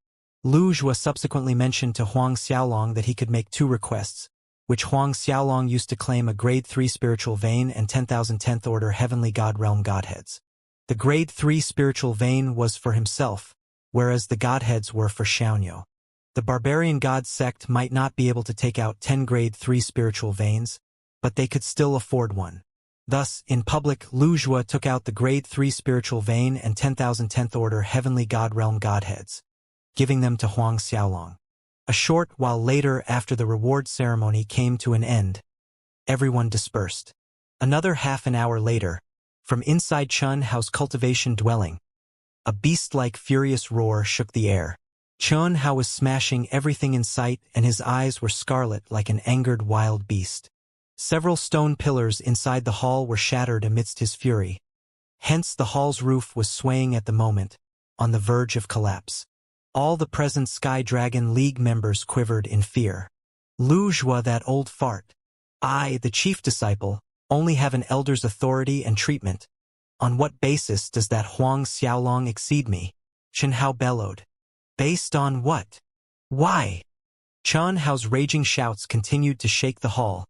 Lu Zhua subsequently mentioned to Huang Xiaolong that he could make 2 requests, which Huang Xiaolong used to claim a grade 3 spiritual vein and 10,000 10th order heavenly god realm godheads. The grade 3 spiritual vein was for himself, whereas the godheads were for Xianxia. The barbarian god sect might not be able to take out 10 grade 3 spiritual veins, but they could still afford one. Thus, in public, Wuxia took out the grade 3 spiritual vein and 10,000 10th order heavenly god realm godheads, giving them to Huang Xiaolong. A short while later, after the reward ceremony came to an end, everyone dispersed. Another half an hour later, from inside Chun Hao's cultivation dwelling, a beast-like furious roar shook the air. Chun Hao was smashing everything in sight, and his eyes were scarlet like an angered wild beast. Several stone pillars inside the hall were shattered amidst his fury. Hence the hall's roof was swaying at the moment, on the verge of collapse. All the present Sky Dragon League members quivered in fear. Wuxia, that old fart. I, the chief disciple, only have an elder's authority and treatment. On what basis does that Huang Xiaolong exceed me? Chun Hao bellowed. Based on what? Why? Chun Hao's raging shouts continued to shake the hall,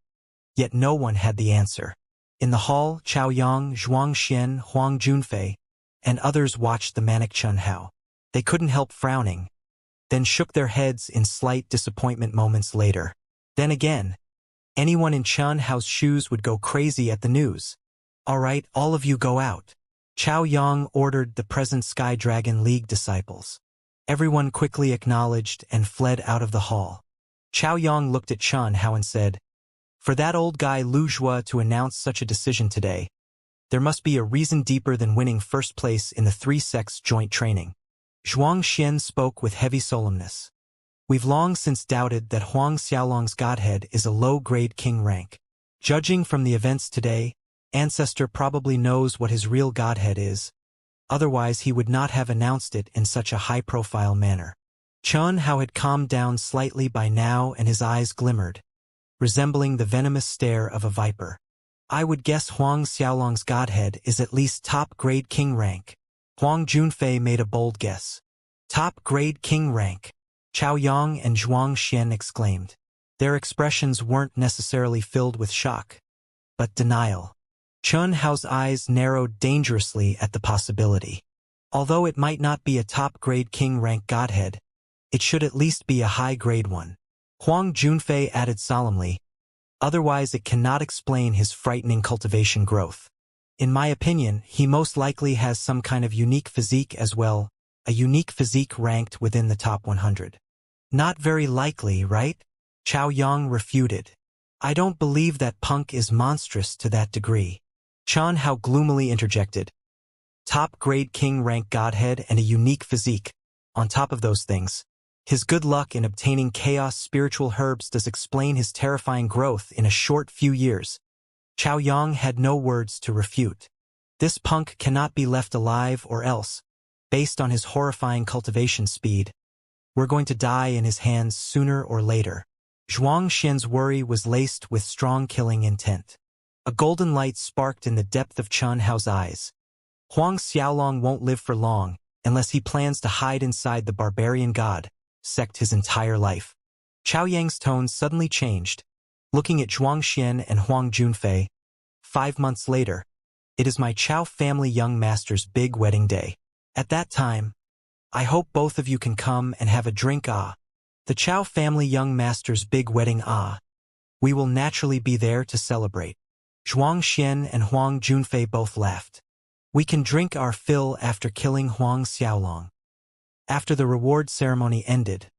yet no one had the answer. In the hall, Chao Yang, Zhuang Xian, Huang Junfei, and others watched the manic Chun Hao. They couldn't help frowning, then shook their heads in slight disappointment moments later. Then again, anyone in Chun Hao's shoes would go crazy at the news. All right, all of you go out. Chao Yang ordered the present Sky Dragon League disciples. Everyone quickly acknowledged and fled out of the hall. Chao Yang looked at Chun Hao and said, "For that old guy Wuxia to announce such a decision today, there must be a reason deeper than winning first place in the 3 sects joint training." Zhuang Xian spoke with heavy solemnness. We've long since doubted that Huang Xiaolong's godhead is a low-grade king rank. Judging from the events today, Ancestor probably knows what his real godhead is. Otherwise he would not have announced it in such a high-profile manner. Chun Hao had calmed down slightly by now, and his eyes glimmered, resembling the venomous stare of a viper. I would guess Huang Xiaolong's godhead is at least top-grade king rank. Huang Junfei made a bold guess. Top-grade king rank. Chao Yang and Zhuang Xian exclaimed. Their expressions weren't necessarily filled with shock, but denial. Chun Hao's eyes narrowed dangerously at the possibility. Although it might not be a top-grade king rank godhead, it should at least be a high-grade one. Huang Junfei added solemnly, otherwise it cannot explain his frightening cultivation growth. In my opinion, he most likely has some kind of unique physique as well, a unique physique ranked within the top 100. Not very likely, right? Chao Yang refuted. I don't believe that punk is monstrous to that degree. Chun Hao gloomily interjected. Top-grade king rank godhead and a unique physique. On top of those things, his good luck in obtaining chaos spiritual herbs does explain his terrifying growth in a short few years. Chao Yang had no words to refute. This punk cannot be left alive, or else, based on his horrifying cultivation speed, we're going to die in his hands sooner or later. Zhuang Xian's worry was laced with strong killing intent. A golden light sparked in the depth of Chun Hao's eyes. Huang Xiaolong won't live for long unless he plans to hide inside the barbarian god sect his entire life. Chao Yang's tone suddenly changed. Looking at Zhuang Xian and Huang Junfei, 5 months later, it is my Chao family young master's big wedding day. At that time, I hope both of you can come and have a drink. The Chao family young master's big wedding. We will naturally be there to celebrate. Zhuang Xian and Huang Junfei both laughed. We can drink our fill after killing Huang Xiaolong. After the reward ceremony ended,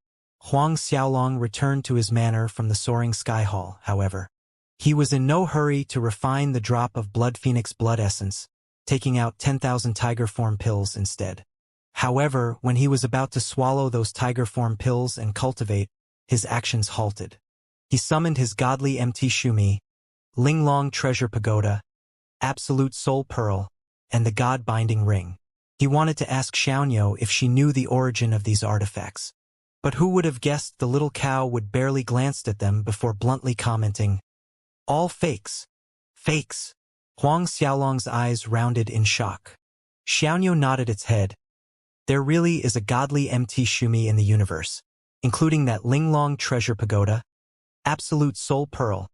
Huang Xiaolong returned to his manor from the soaring sky hall, however. He was in no hurry to refine the drop of Blood Phoenix blood essence, taking out 10,000 tiger form pills instead. However, when he was about to swallow those tiger form pills and cultivate, his actions halted. He summoned his godly MT Shumi, Linglong Treasure Pagoda, Absolute Soul Pearl, and the God-binding ring. He wanted to ask Xianxia if she knew the origin of these artifacts. But who would have guessed the little cow would barely glanced at them before bluntly commenting, "All fakes. Fakes." Huang Xiaolong's eyes rounded in shock. Xianxia nodded its head. There really is a godly MT Shumi in the universe, including that Linglong Treasure Pagoda, Absolute Soul Pearl,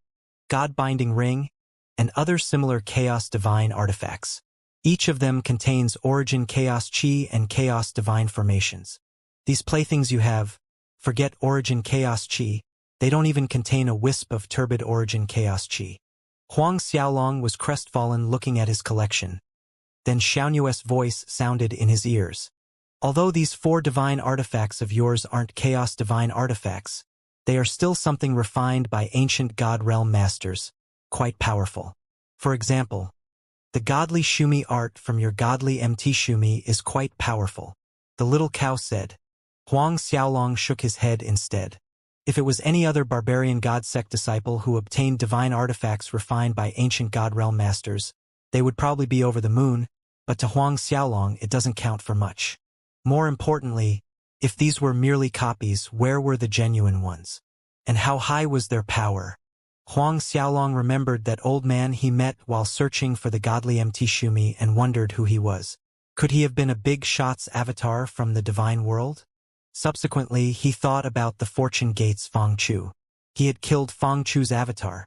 God-binding ring, and other similar Chaos Divine artifacts. Each of them contains Origin Chaos Chi and Chaos Divine formations. These playthings you have, Forget origin chaos chi, they don't even contain a wisp of turbid origin chaos chi. Huang Xiaolong was crestfallen looking at his collection. Then Xianxua's voice sounded in his ears. Although these 4 divine artifacts of yours aren't chaos divine artifacts, they are still something refined by ancient god realm masters, quite powerful. For example, the godly Shumi art from your godly MT Shumi is quite powerful. The little cow said. Huang Xiaolong shook his head instead. If it was any other barbarian god sect disciple who obtained divine artifacts refined by ancient god realm masters, they would probably be over the moon, but to Huang Xiaolong it doesn't count for much. More importantly, if these were merely copies, where were the genuine ones? And how high was their power? Huang Xiaolong remembered that old man he met while searching for the godly MT Shumi and wondered who he was. Could he have been a big shot's avatar from the divine world? Subsequently, he thought about the fortune gates Feng Chu. He had killed Feng Chu's avatar,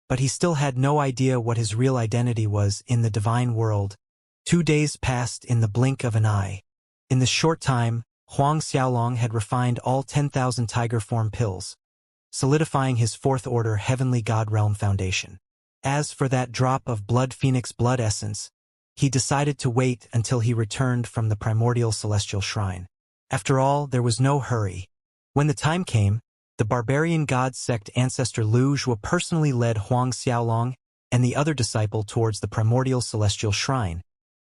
but he still had no idea what his real identity was in the divine world. 2 days passed in the blink of an eye. In this short time, Huang Xiaolong had refined all 10,000 tiger form pills, solidifying his 4th order heavenly god realm foundation. As for that drop of blood phoenix blood essence, he decided to wait until he returned from the primordial celestial shrine. After all, there was no hurry. When the time came, the barbarian god sect ancestor Lu Zhuo personally led Huang Xiaolong and the other disciple towards the primordial celestial shrine,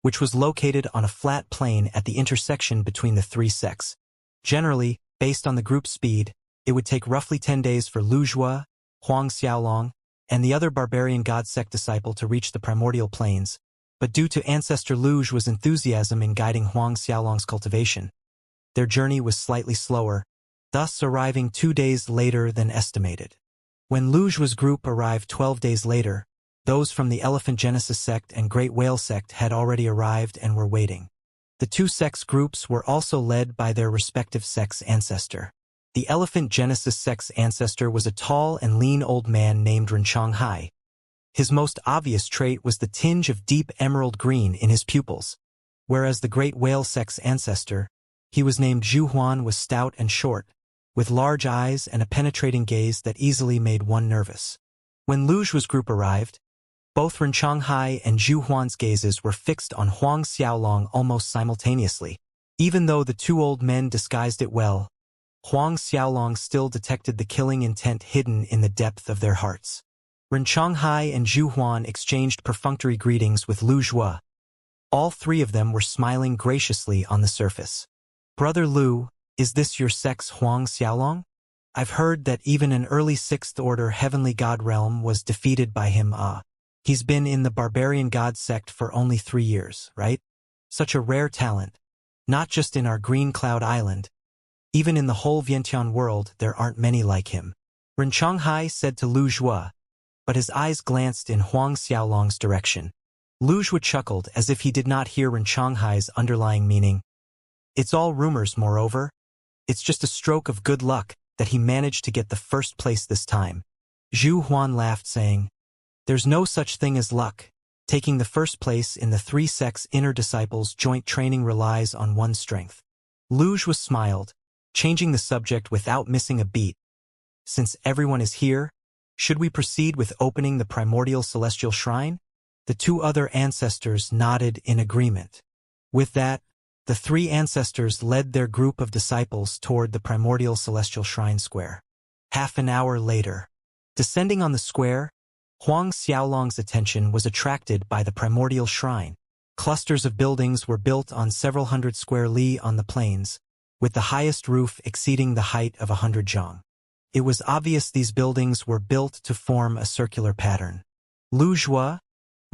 which was located on a flat plain at the intersection between the 3 sects. Generally, based on the group speed, it would take roughly 10 days for Lu Zhuo, Huang Xiaolong, and the other barbarian god sect disciple to reach the primordial plains, but due to ancestor Lu Zhuo's enthusiasm in guiding Huang Xiaolong's cultivation, their journey was slightly slower, thus arriving 2 days later than estimated. When Lu Zhuo's group arrived 12 days later, those from the Elephant Genesis sect and Great Whale sect had already arrived and were waiting. The 2 sects groups were also led by their respective sects' ancestor. The Elephant Genesis sect's ancestor was a tall and lean old man named Reincarnated. His most obvious trait was the tinge of deep emerald green in his pupils, whereas the Great Whale sect's ancestor, he was named Zhu Huan, was stout and short, with large eyes and a penetrating gaze that easily made one nervous. When Lu Zhuo's group arrived, both Reincarnated and Zhu Huan's gazes were fixed on Huang Xiaolong almost simultaneously. Even though the 2 old men disguised it well, Huang Xiaolong still detected the killing intent hidden in the depth of their hearts. Reincarnated and Zhu Huan exchanged perfunctory greetings with Lu Zhuo. All 3 of them were smiling graciously on the surface. Brother Lu, is this your sect's Huang Xiaolong? I've heard that even an early 6th order heavenly god realm was defeated by him. He's been in the barbarian god sect for only 3 years, right? Such a rare talent. Not just in our Green Cloud Island. Even in the whole Vientiane world, there aren't many like him. Reincarnated said to Lu Zhuo, but his eyes glanced in Huang Xiaolong's direction. Lu Zhuo chuckled as if he did not hear Reincarnated's underlying meaning. It's all rumors, moreover. It's just a stroke of good luck that he managed to get the 1st place this time. Zhu Huan laughed, saying, there's no such thing as luck. Taking the 1st place in the 3 sects' inner disciples' joint training relies on one's strength. Lu Zhuo smiled, changing the subject without missing a beat. Since everyone is here, should we proceed with opening the primordial celestial shrine? The 2 other ancestors nodded in agreement. With that, the 3 ancestors led their group of disciples toward the primordial celestial shrine square. Half an hour later, descending on the square, Huang Xiaolong's attention was attracted by the primordial shrine. Clusters of buildings were built on several hundred square li on the plains, with the highest roof exceeding the height of 100 zhang. It was obvious these buildings were built to form a circular pattern. Lu Zhuo,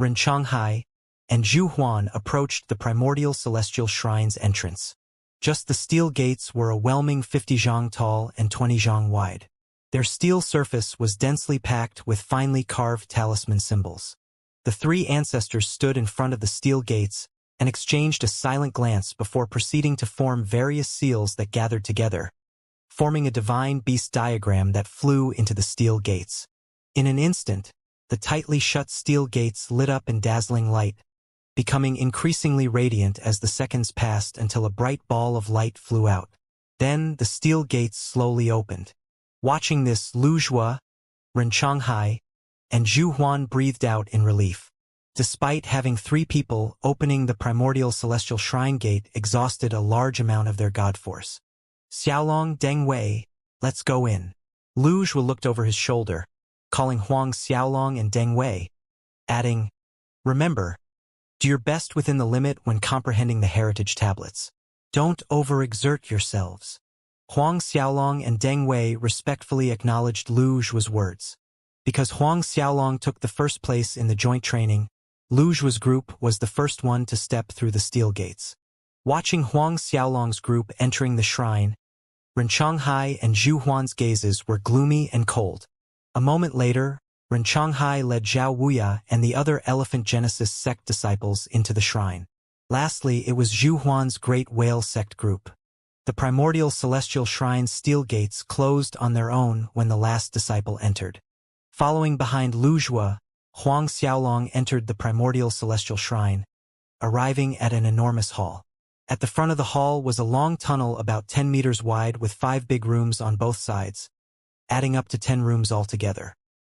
Reincarnated, and Zhu Huan approached the primordial celestial shrine's entrance. Just the steel gates were a whelming 50 zhang tall and 20 zhang wide. Their steel surface was densely packed with finely carved talisman symbols. The 3 ancestors stood in front of the steel gates and exchanged a silent glance before proceeding to form various seals that gathered together, forming a divine beast diagram that flew into the steel gates. In an instant, the tightly shut steel gates lit up in dazzling light, becoming increasingly radiant as the seconds passed until a bright ball of light flew out. Then the steel gates slowly opened. Watching this, Lu Zhua, Ren Changhai, and Zhu Huan breathed out in relief. Despite having 3 people, opening the primordial celestial shrine gate exhausted a large amount of their god force. Xiaolong, Deng Wei, let's go in. Lu Zhua looked over his shoulder, calling Huang Xiaolong and Deng Wei, adding, remember, do your best within the limit when comprehending the heritage tablets. Don't overexert yourselves. Huang Xiaolong and Deng Wei respectfully acknowledged Lu Zhua's words. Because Huang Xiaolong took the first place in the joint training, Lu Zhua's group was the first one to step through the steel gates. Watching Huang Xiaolong's group entering the shrine, Ren Changhai and Zhu Huan's gazes were gloomy and cold. A moment later, Ren Changhai led Zhao Wuya and the other Elephant Genesis sect disciples into the shrine. Lastly, it was Zhu Huan's Great Whale sect group. The primordial celestial shrine's steel gates closed on their own when the last disciple entered. Following behind Lu Zhua, Huang Xiaolong entered the primordial celestial shrine, arriving at an enormous hall. At the front of the hall was a long tunnel about 10 meters wide with 5 big rooms on both sides, adding up to 10 rooms altogether.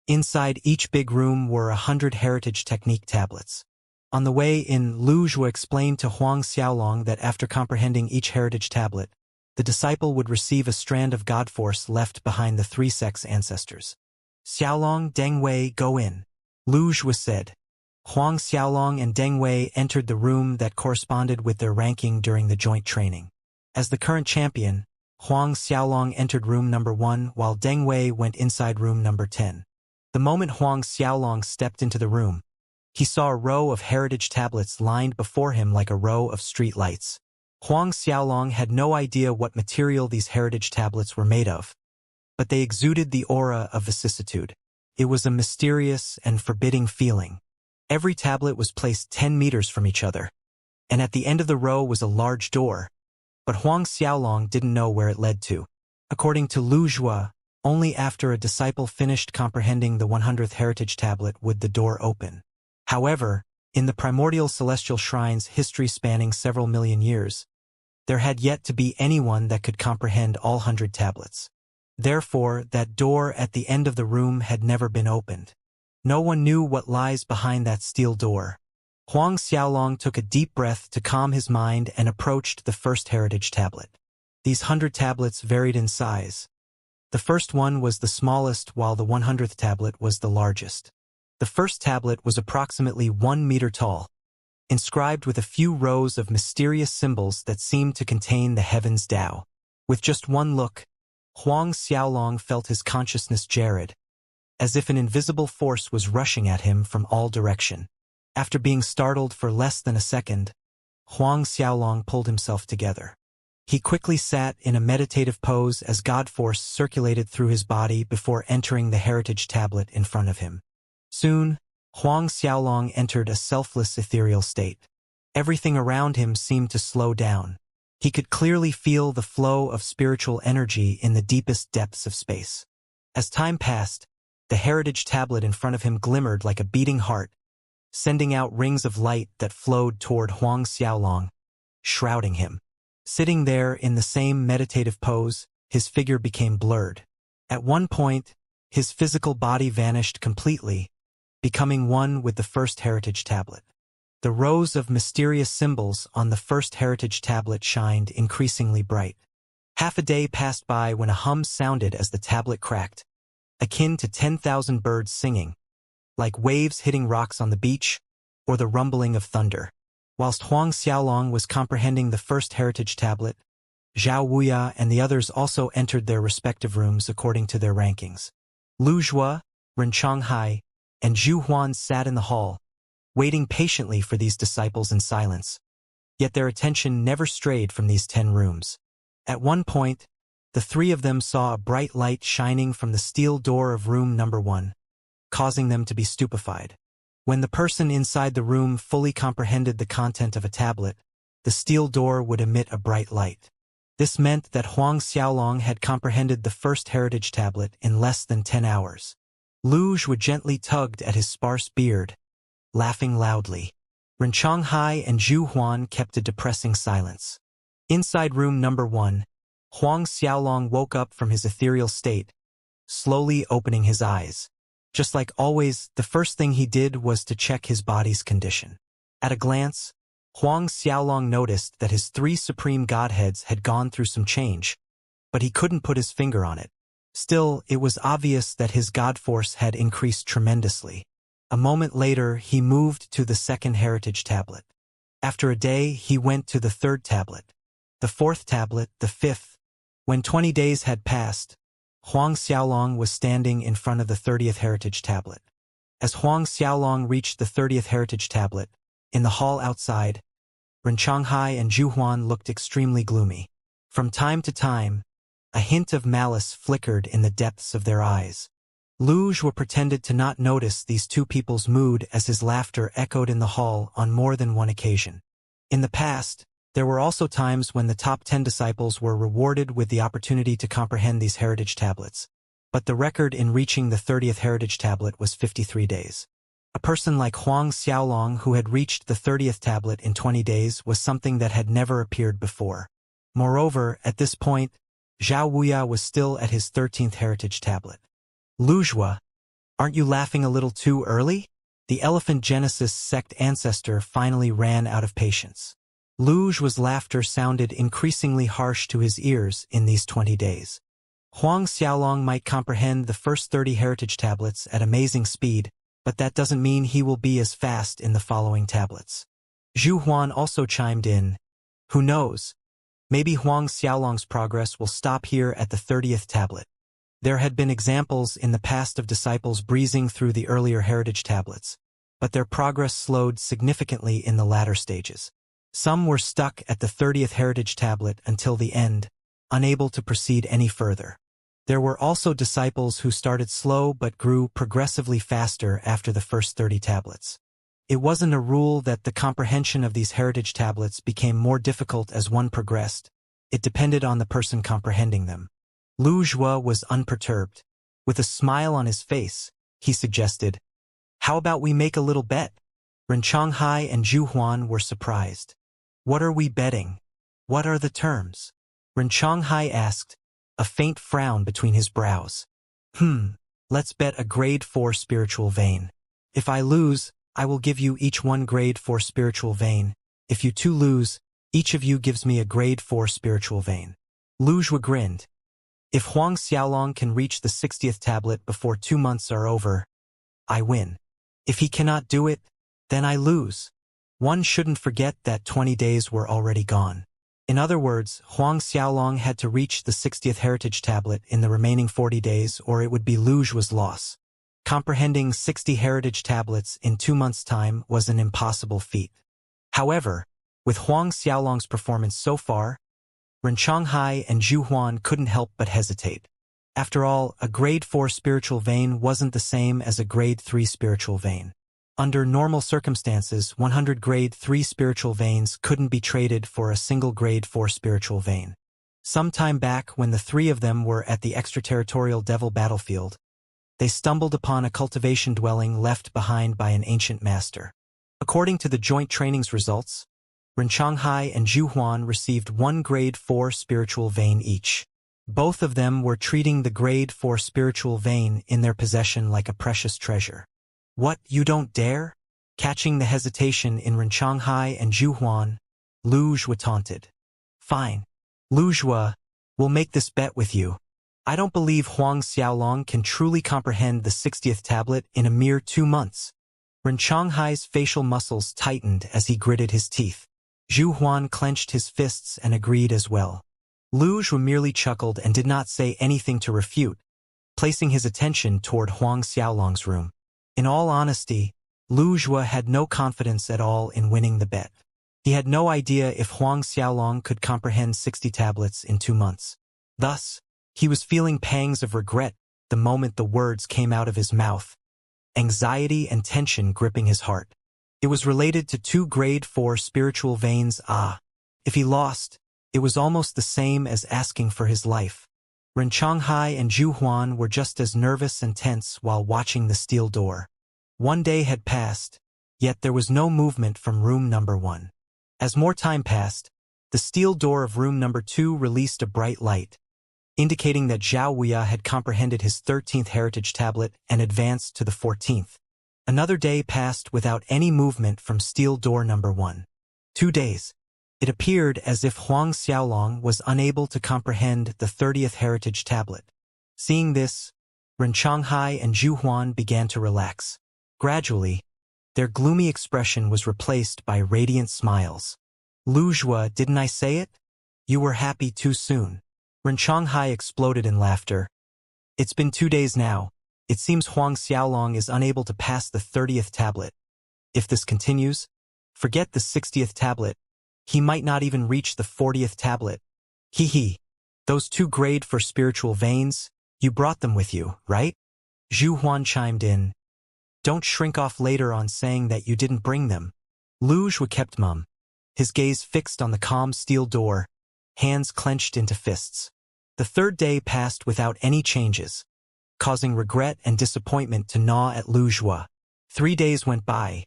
Inside each big room were 100 heritage technique tablets. On the way in, Lu Zhua explained to Huang Xiaolong that after comprehending each heritage tablet, the disciple would receive a strand of god force left behind the 3 sects' ancestors. Xiaolong, Deng Wei, go in. Lu Zhua said. Huang Xiaolong and Deng Wei entered the room that corresponded with their ranking during the joint training. As the current champion, Huang Xiaolong entered room number 1 while Deng Wei went inside room number 10. The moment Huang Xiaolong stepped into the room, he saw a row of heritage tablets lined before him like a row of street lights. Huang Xiaolong had no idea what material these heritage tablets were made of, but they exuded the aura of vicissitude. It was a mysterious and forbidding feeling. Every tablet was placed 10 meters from each other, and at the end of the row was a large door, but Huang Xiaolong didn't know where it led to. According to Lu Zhua, only after a disciple finished comprehending the 100th heritage tablet would the door open. However, in the primordial celestial shrine's history spanning several million years, there had yet to be anyone that could comprehend all 100 tablets. Therefore, that door at the end of the room had never been opened. No one knew what lies behind that steel door. Huang Xiaolong took a deep breath to calm his mind and approached the first heritage tablet. These 100 tablets varied in size. The first one was the smallest while the 100th tablet was the largest. The first tablet was approximately 1 meter tall, inscribed with a few rows of mysterious symbols that seemed to contain the heavens' Tao. With just one look, Huang Xiaolong felt his consciousness jarred, as if an invisible force was rushing at him from all direction. After being startled for less than a second, Huang Xiaolong pulled himself together. He quickly sat in a meditative pose as God force circulated through his body before entering the heritage tablet in front of him. Soon, Huang Xiaolong entered a selfless ethereal state. Everything around him seemed to slow down. He could clearly feel the flow of spiritual energy in the deepest depths of space. As time passed, the heritage tablet in front of him glimmered like a beating heart, sending out rings of light that flowed toward Huang Xiaolong, shrouding him. Sitting there in the same meditative pose, his figure became blurred. At one point, his physical body vanished completely, becoming one with the first heritage tablet. The rows of mysterious symbols on the first heritage tablet shined increasingly bright. Half a day passed by when a hum sounded as the tablet cracked, akin to 10,000 birds singing, like waves hitting rocks on the beach, or the rumbling of thunder. Whilst Huang Xiaolong was comprehending the first heritage tablet, Zhao Wuya and the others also entered their respective rooms according to their rankings. Lu Zhua, Ren Changhai, and Zhu Huan sat in the hall, waiting patiently for these disciples in silence. Yet their attention never strayed from these 10 rooms. At one point, the 3 of them saw a bright light shining from the steel door of room number 1, causing them to be stupefied. When the person inside the room fully comprehended the content of a tablet, the steel door would emit a bright light. This meant that Huang Xiaolong had comprehended the first heritage tablet in less than 10 hours. Lu Zhua gently tugged at his sparse beard, laughing loudly. Ren Changhai and Zhu Huan kept a depressing silence. Inside room number 1, Huang Xiaolong woke up from his ethereal state, slowly opening his eyes. Just like always, the first thing he did was to check his body's condition. At a glance, Huang Xiaolong noticed that his three supreme godheads had gone through some change, but he couldn't put his finger on it. Still, it was obvious that his god force had increased tremendously. A moment later, he moved to the second heritage tablet. After a day, he went to the third tablet, the fourth tablet, the fifth. When 20 days had passed, Huang Xiaolong was standing in front of the 30th heritage tablet. As Huang Xiaolong reached the 30th heritage tablet, in the hall outside, Reincarnated and Zhuhuan looked extremely gloomy. From time to time, a hint of malice flickered in the depths of their eyes. Luge pretended to not notice these two people's mood as his laughter echoed in the hall on more than one occasion. In the past, there were also times when the top 10 disciples were rewarded with the opportunity to comprehend these heritage tablets, but the record in reaching the 30th heritage tablet was 53 days. A person like Huang Xiaolong who had reached the 30th tablet in 20 days was something that had never appeared before. Moreover, at this point, Zhao Wuya was still at his 13th heritage tablet. Luzhua, aren't you laughing a little too early? The Elephant Genesis sect ancestor finally ran out of patience. Luge's laughter sounded increasingly harsh to his ears in these 20 days. Huang Xiaolong might comprehend the first 30 heritage tablets at amazing speed, but that doesn't mean he will be as fast in the following tablets. Zhu Huan also chimed in. Who knows? Maybe Huang Xiaolong's progress will stop here at the 30th tablet. There had been examples in the past of disciples breezing through the earlier heritage tablets, but their progress slowed significantly in the latter stages. Some were stuck at the 30th heritage tablet until the end, unable to proceed any further. There were also disciples who started slow but grew progressively faster after the first 30 tablets. It wasn't a rule that the comprehension of these heritage tablets became more difficult as one progressed. It depended on the person comprehending them. Lu Zhuo was unperturbed. With a smile on his face, he suggested, "How about we make a little bet?" Reincarnated and Zhu Huan were surprised. "What are we betting? What are the terms?" Reincarnated asked, a faint frown between his brows. Let's bet a grade 4 spiritual vein. If I lose, I will give you each one grade 4 spiritual vein. If you two lose, each of you gives me a grade 4 spiritual vein. Lu Zhuo grinned. If Huang Xiaolong can reach the 60th tablet before 2 months are over, I win. If he cannot do it, then I lose. One shouldn't forget that 20 days were already gone. In other words, Huang Xiaolong had to reach the 60th heritage tablet in the remaining 40 days or it would be Lu Zhuo's loss. Comprehending 60 heritage tablets in 2 months' time was an impossible feat. However, with Huang Xiaolong's performance so far, Reincarnated and Zhu Huan couldn't help but hesitate. After all, a grade 4 spiritual vein wasn't the same as a grade 3 spiritual vein. Under normal circumstances, 100 grade 3 spiritual veins couldn't be traded for a single grade 4 spiritual vein. Some time back, when the three of them were at the extraterritorial devil battlefield, they stumbled upon a cultivation dwelling left behind by an ancient master. According to the joint trainings results, Reincarnated and Zhu Huan received 1 grade 4 spiritual vein each. Both of them were treating the grade 4 spiritual vein in their possession like a precious treasure. "What, you don't dare?" Catching the hesitation in Reincarnated and Zhu Huan, Lu Zhuo taunted. "Fine. Lu Zhuo, we'll make this bet with you. I don't believe Huang Xiaolong can truly comprehend the 60th tablet in a mere 2 months." Reincarnated's facial muscles tightened as he gritted his teeth. Zhu Huan clenched his fists and agreed as well. Lu Zhuo merely chuckled and did not say anything to refute, placing his attention toward Huang Xiaolong's room. In all honesty, Lu Zhuo had no confidence at all in winning the bet. He had no idea if Huang Xiaolong could comprehend 60 tablets in 2 months. Thus, he was feeling pangs of regret the moment the words came out of his mouth, anxiety and tension gripping his heart. It was related to 2 grade 4 spiritual veins. If he lost, it was almost the same as asking for his life. Reincarnated and Zhu Huan were just as nervous and tense while watching the steel door. 1 day had passed, yet there was no movement from room number 1. As more time passed, The steel door of room number 2 released a bright light, indicating that Zhao Wuya had comprehended his 13th heritage tablet and advanced to the 14th. Another day passed without any movement from steel door number 1. 2 days. It appeared as if Huang Xiaolong was unable to comprehend the 30th heritage tablet. Seeing this, Ren Changhai and Zhu Huan began to relax. Gradually, their gloomy expression was replaced by radiant smiles. Lu Zhua, didn't I say it? You were happy too soon. Ren Changhai exploded in laughter. It's been 2 days now. It seems Huang Xiaolong is unable to pass the 30th tablet. If this continues, forget the 60th tablet. He might not even reach the 40th tablet. Hee. Those 2 grade for spiritual veins, you brought them with you, right? Zhu Huan chimed in. Don't shrink off later on saying that you didn't bring them. Lu Zhua kept mum, his gaze fixed on the calm steel door, hands clenched into fists. The 3rd day passed without any changes, causing regret and disappointment to gnaw at Lu Zhua. 3 days went by,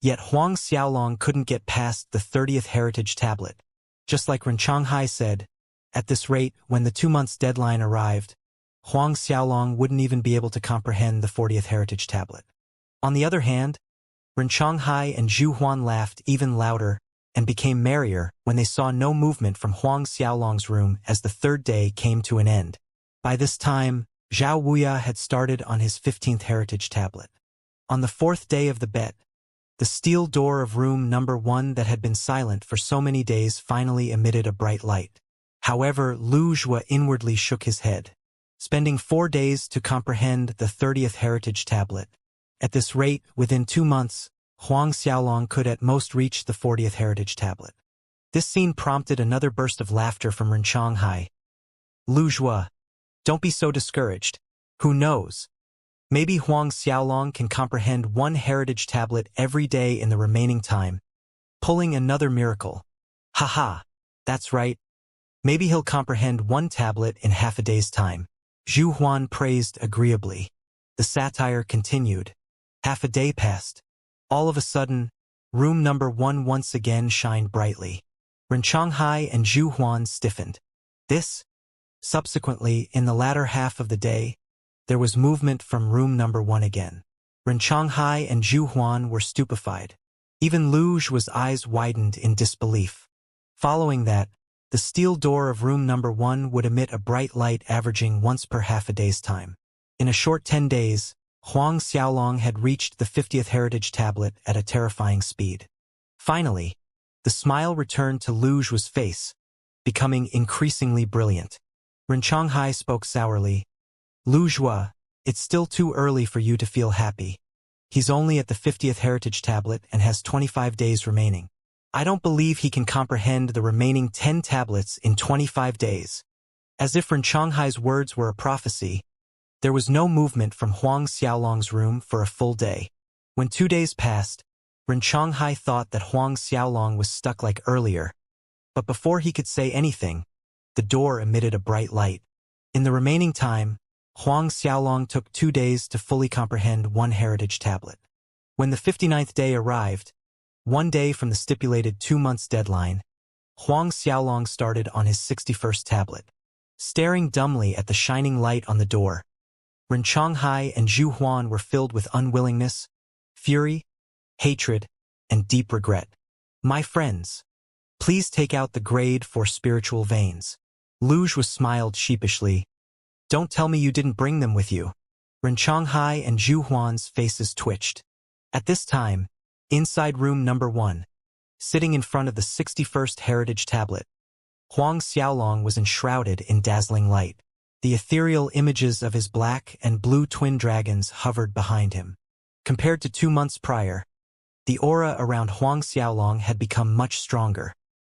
yet Huang Xiaolong couldn't get past the 30th heritage tablet. Just like Ren Changhai said, at this rate, when the 2 months deadline arrived, Huang Xiaolong wouldn't even be able to comprehend the 40th heritage tablet. On the other hand, Ren Changhai and Zhu Huan laughed even louder and became merrier when they saw no movement from Huang Xiaolong's room as the 3rd day came to an end. By this time, Zhao Wuya had started on his 15th heritage tablet. On the 4th day of the bet, the steel door of room number 1 that had been silent for so many days finally emitted a bright light. However, Lu Zhua inwardly shook his head. Spending 4 days to comprehend the 30th heritage tablet. At this rate, within 2 months, Huang Xiaolong could at most reach the 40th heritage tablet. This scene prompted another burst of laughter from Ren Changhai. Lu Zhua, don't be so discouraged. Who knows? Maybe Huang Xiaolong can comprehend 1 heritage tablet every day in the remaining time, pulling another miracle. Haha, that's right. Maybe he'll comprehend 1 tablet in half a day's time. Zhu Huan praised agreeably. The satire continued. Half a day passed. All of a sudden, room number 1 once again shined brightly. Ren Changhai and Zhu Huan stiffened. Subsequently, in the latter half of the day, there was movement from room number 1 again. Ren Changhai and Zhu Huan were stupefied. Even Lu Zhua's eyes widened in disbelief. Following that, the steel door of room number 1 would emit a bright light averaging once per half a day's time. In a short 10 days, Huang Xiaolong had reached the 50th heritage tablet at a terrifying speed. Finally, the smile returned to Lu Zhua's face, becoming increasingly brilliant. Ren Changhai spoke sourly. Lu Zhua, it's still too early for you to feel happy. He's only at the 50th heritage tablet and has 25 days remaining. I don't believe he can comprehend the remaining 10 tablets in 25 days. As if Ren Changhai's words were a prophecy, there was no movement from Huang Xiaolong's room for a full day. When 2 days passed, Ren Changhai thought that Huang Xiaolong was stuck like earlier. But before he could say anything, the door emitted a bright light. In the remaining time, Huang Xiaolong took 2 days to fully comprehend 1 heritage tablet. When the 59th day arrived, 1 day from the stipulated 2 months deadline, Huang Xiaolong started on his 61st tablet. Staring dumbly at the shining light on the door, Ren Changhai and Zhu Huan were filled with unwillingness, fury, hatred, and deep regret. My friends, please take out the grade for spiritual veins. Lu Zhua smiled sheepishly. Don't tell me you didn't bring them with you. Ren Changhai and Zhu Huan's faces twitched. At this time, inside room number 1, sitting in front of the 61st heritage tablet, Huang Xiaolong was enshrouded in dazzling light. The ethereal images of his black and blue twin dragons hovered behind him. Compared to 2 months prior, the aura around Huang Xiaolong had become much stronger.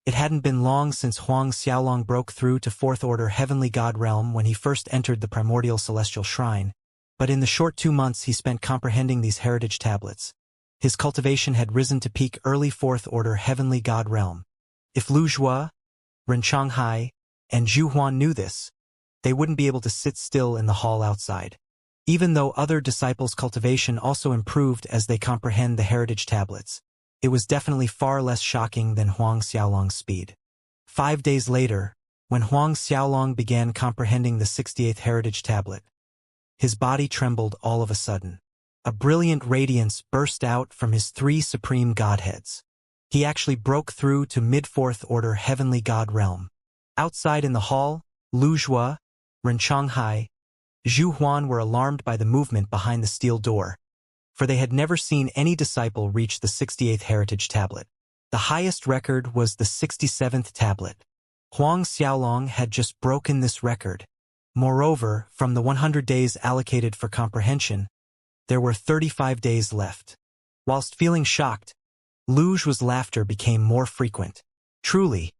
It hadn't been long since Huang Xiaolong broke through to 4th Order Heavenly God Realm when he first entered the primordial celestial shrine, but in the short 2 months he spent comprehending these heritage tablets, his cultivation had risen to peak early 4th Order Heavenly God Realm. If Lu Zhua, Ren Changhai, and Zhu Huan knew this, they wouldn't be able to sit still in the hall outside. Even though other disciples' cultivation also improved as they comprehend the heritage tablets, it was definitely far less shocking than Huang Xiaolong's speed. 5 days later, when Huang Xiaolong began comprehending the 68th heritage tablet, his body trembled all of a sudden. A brilliant radiance burst out from his 3 supreme godheads. He actually broke through to mid-4th order heavenly god realm. Outside in the hall, Lu Zhuo, Ren Changhai, Zhu Huan were alarmed by the movement behind the steel door, for they had never seen any disciple reach the 68th heritage tablet. The highest record was the 67th tablet. Huang Xiaolong had just broken this record. Moreover, from the 100 days allocated for comprehension, there were 35 days left. Whilst feeling shocked, Lu Zhuo's laughter became more frequent. Truly,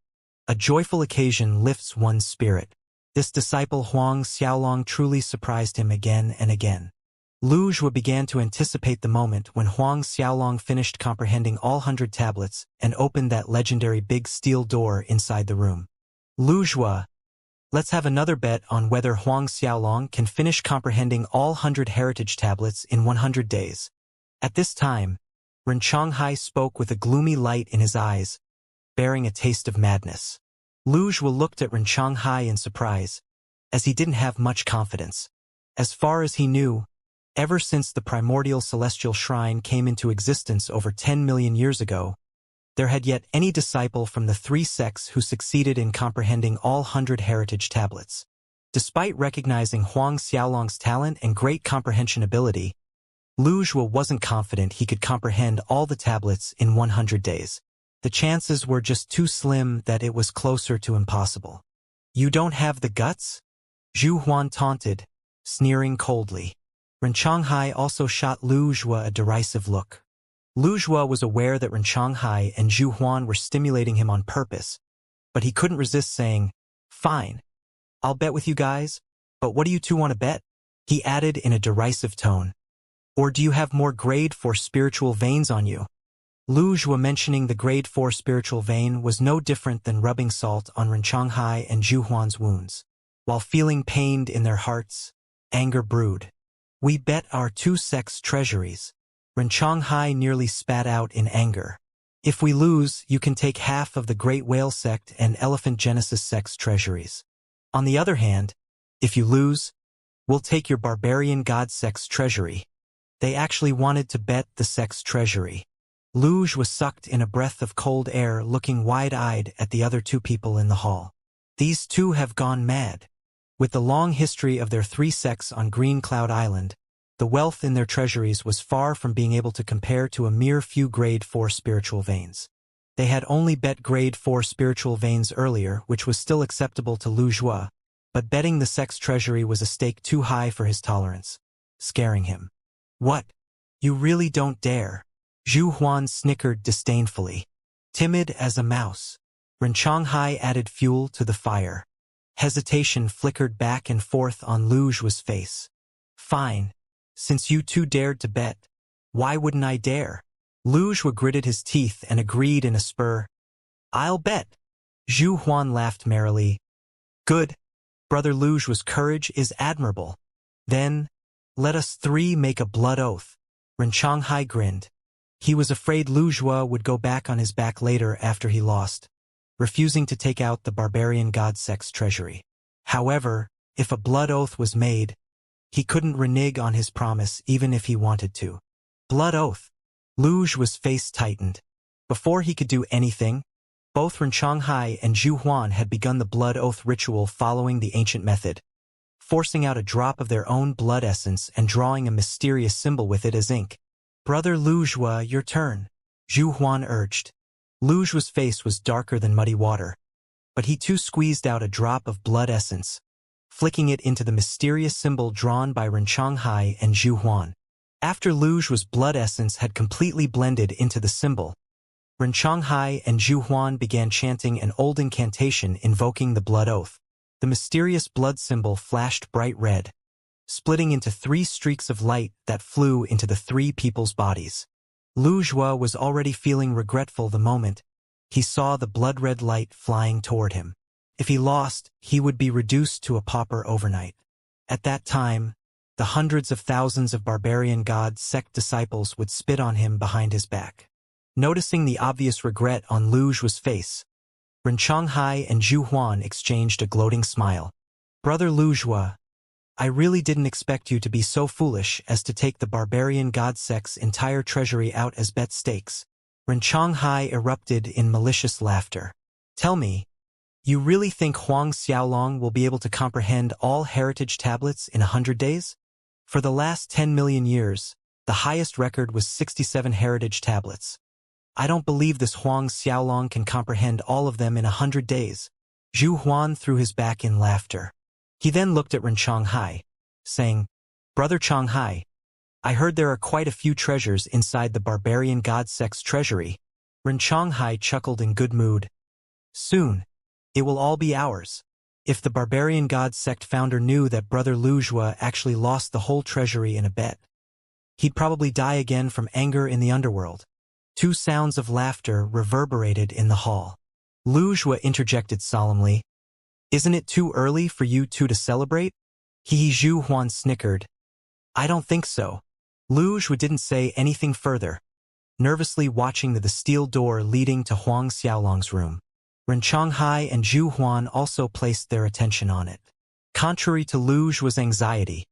a joyful occasion lifts one's spirit. This disciple Huang Xiaolong truly surprised him again and again. Lu Zhuo began to anticipate the moment when Huang Xiaolong finished comprehending all 100 tablets and opened that legendary big steel door inside the room. Lu Zhuo, let's have another bet on whether Huang Xiaolong can finish comprehending all 100 heritage tablets in 100 days. At this time, Ren Changhai spoke with a gloomy light in his eyes, bearing a taste of madness. Lu Zhuo looked at Ren Changhai in surprise, as he didn't have much confidence. As far as he knew, ever since the primordial celestial shrine came into existence over 10 million years ago, there had yet any disciple from the 3 sects who succeeded in comprehending all 100 heritage tablets. Despite recognizing Huang Xiaolong's talent and great comprehension ability, Lu Zhuo wasn't confident he could comprehend all the tablets in 100 days. The chances were just too slim that it was closer to impossible. You don't have the guts? Zhu Huan taunted, sneering coldly. Ren Changhai also shot Lu Zhuo a derisive look. Lu Zhuo was aware that Ren Changhai and Zhu Huan were stimulating him on purpose, but he couldn't resist saying, "Fine, I'll bet with you guys, but what do you two want to bet?" He added in a derisive tone. "Or do you have more grade 4 spiritual veins on you?" Lu Zhuo mentioning the grade 4 spiritual vein was no different than rubbing salt on Ren Changhai and Zhu Huan's wounds. While feeling pained in their hearts, anger brewed. "We bet our 2 sects' treasuries." Ren Changhai nearly spat out in anger. "If we lose, you can take half of the Great Whale sect and Elephant Genesis sect's treasuries. On the other hand, if you lose, we'll take your Barbarian God sect's treasury." They actually wanted to bet the sect's treasury. Lu Zhuo was sucked in a breath of cold air, looking wide-eyed at the other 2 people in the hall. These 2 have gone mad. With the long history of their 3 sects on Green Cloud Island, the wealth in their treasuries was far from being able to compare to a mere few grade 4 spiritual veins. They had only bet grade 4 spiritual veins earlier, which was still acceptable to Lu Zhuo, but betting the sect's treasury was a stake too high for his tolerance, scaring him. "What? You really don't dare?" Zhu Huan snickered disdainfully. Timid as a mouse, Ren Changhai added fuel to the fire. Hesitation flickered back and forth on Lu Zhuo's face. "Fine. Since you 2 dared to bet, why wouldn't I dare?" Lu Zhuo gritted his teeth and agreed in a spur. "I'll bet." Zhu Huan laughed merrily. "Good. Brother Lu Zhuo's courage is admirable. Then, let us 3 make a blood oath." Ren Changhai grinned. He was afraid Lu Zhuo would go back on his back later after he lost, refusing to take out the Barbarian God sect's treasury. However, if a blood oath was made, he couldn't renege on his promise even if he wanted to. Blood oath. Lu Zhuo's face tightened. Before he could do anything, both Ren Changhai and Zhu Huan had begun the blood oath ritual following the ancient method, forcing out a drop of their own blood essence and drawing a mysterious symbol with it as ink. "Brother Lu Zhuo, your turn," Zhu Huan urged. Lu Zhuo's face was darker than muddy water, but he too squeezed out a drop of blood essence, flicking it into the mysterious symbol drawn by Ren Changhai and Zhu Huan. After Lu Zhuo's blood essence had completely blended into the symbol, Ren Changhai and Zhu Huan began chanting an old incantation invoking the blood oath. The mysterious blood symbol flashed bright red, splitting into 3 streaks of light that flew into the 3 people's bodies. Lu Zhuo was already feeling regretful the moment he saw the blood-red light flying toward him. If he lost, he would be reduced to a pauper overnight. At that time, the hundreds of thousands of Barbarian God sect disciples would spit on him behind his back. Noticing the obvious regret on Lu Zhuo's face, Ren Changhai and Zhu Huan exchanged a gloating smile. Brother Lu Zhua, I really didn't expect you to be so foolish as to take the barbarian god sect's entire treasury out as bet stakes. Ren Changhai erupted in malicious laughter. Tell me, you really think Huang Xiaolong will be able to comprehend all heritage tablets in 100 days? For the last 10 million years, the highest record was 67 heritage tablets. I don't believe this Huang Xiaolong can comprehend all of them in 100 days. Zhu Huan threw his back in laughter. He then looked at Ren Changhai, saying, Brother Changhai, I heard there are quite a few treasures inside the barbarian god sect's treasury. Ren Changhai chuckled in good mood. Soon, it will all be ours. If the barbarian god sect founder knew that Brother Lu Zhua actually lost the whole treasury in a bet, he'd probably die again from anger in the underworld. Two sounds of laughter reverberated in the hall. Lu Zhua interjected solemnly, Isn't it too early for you two to celebrate? Zhu Huan snickered. I don't think so. Lu Zhua didn't say anything further, nervously watching the steel door leading to Huang Xiaolong's room. Ren Changhai and Zhu Huan also placed their attention on it. Contrary to Lu Zhua's anxiety,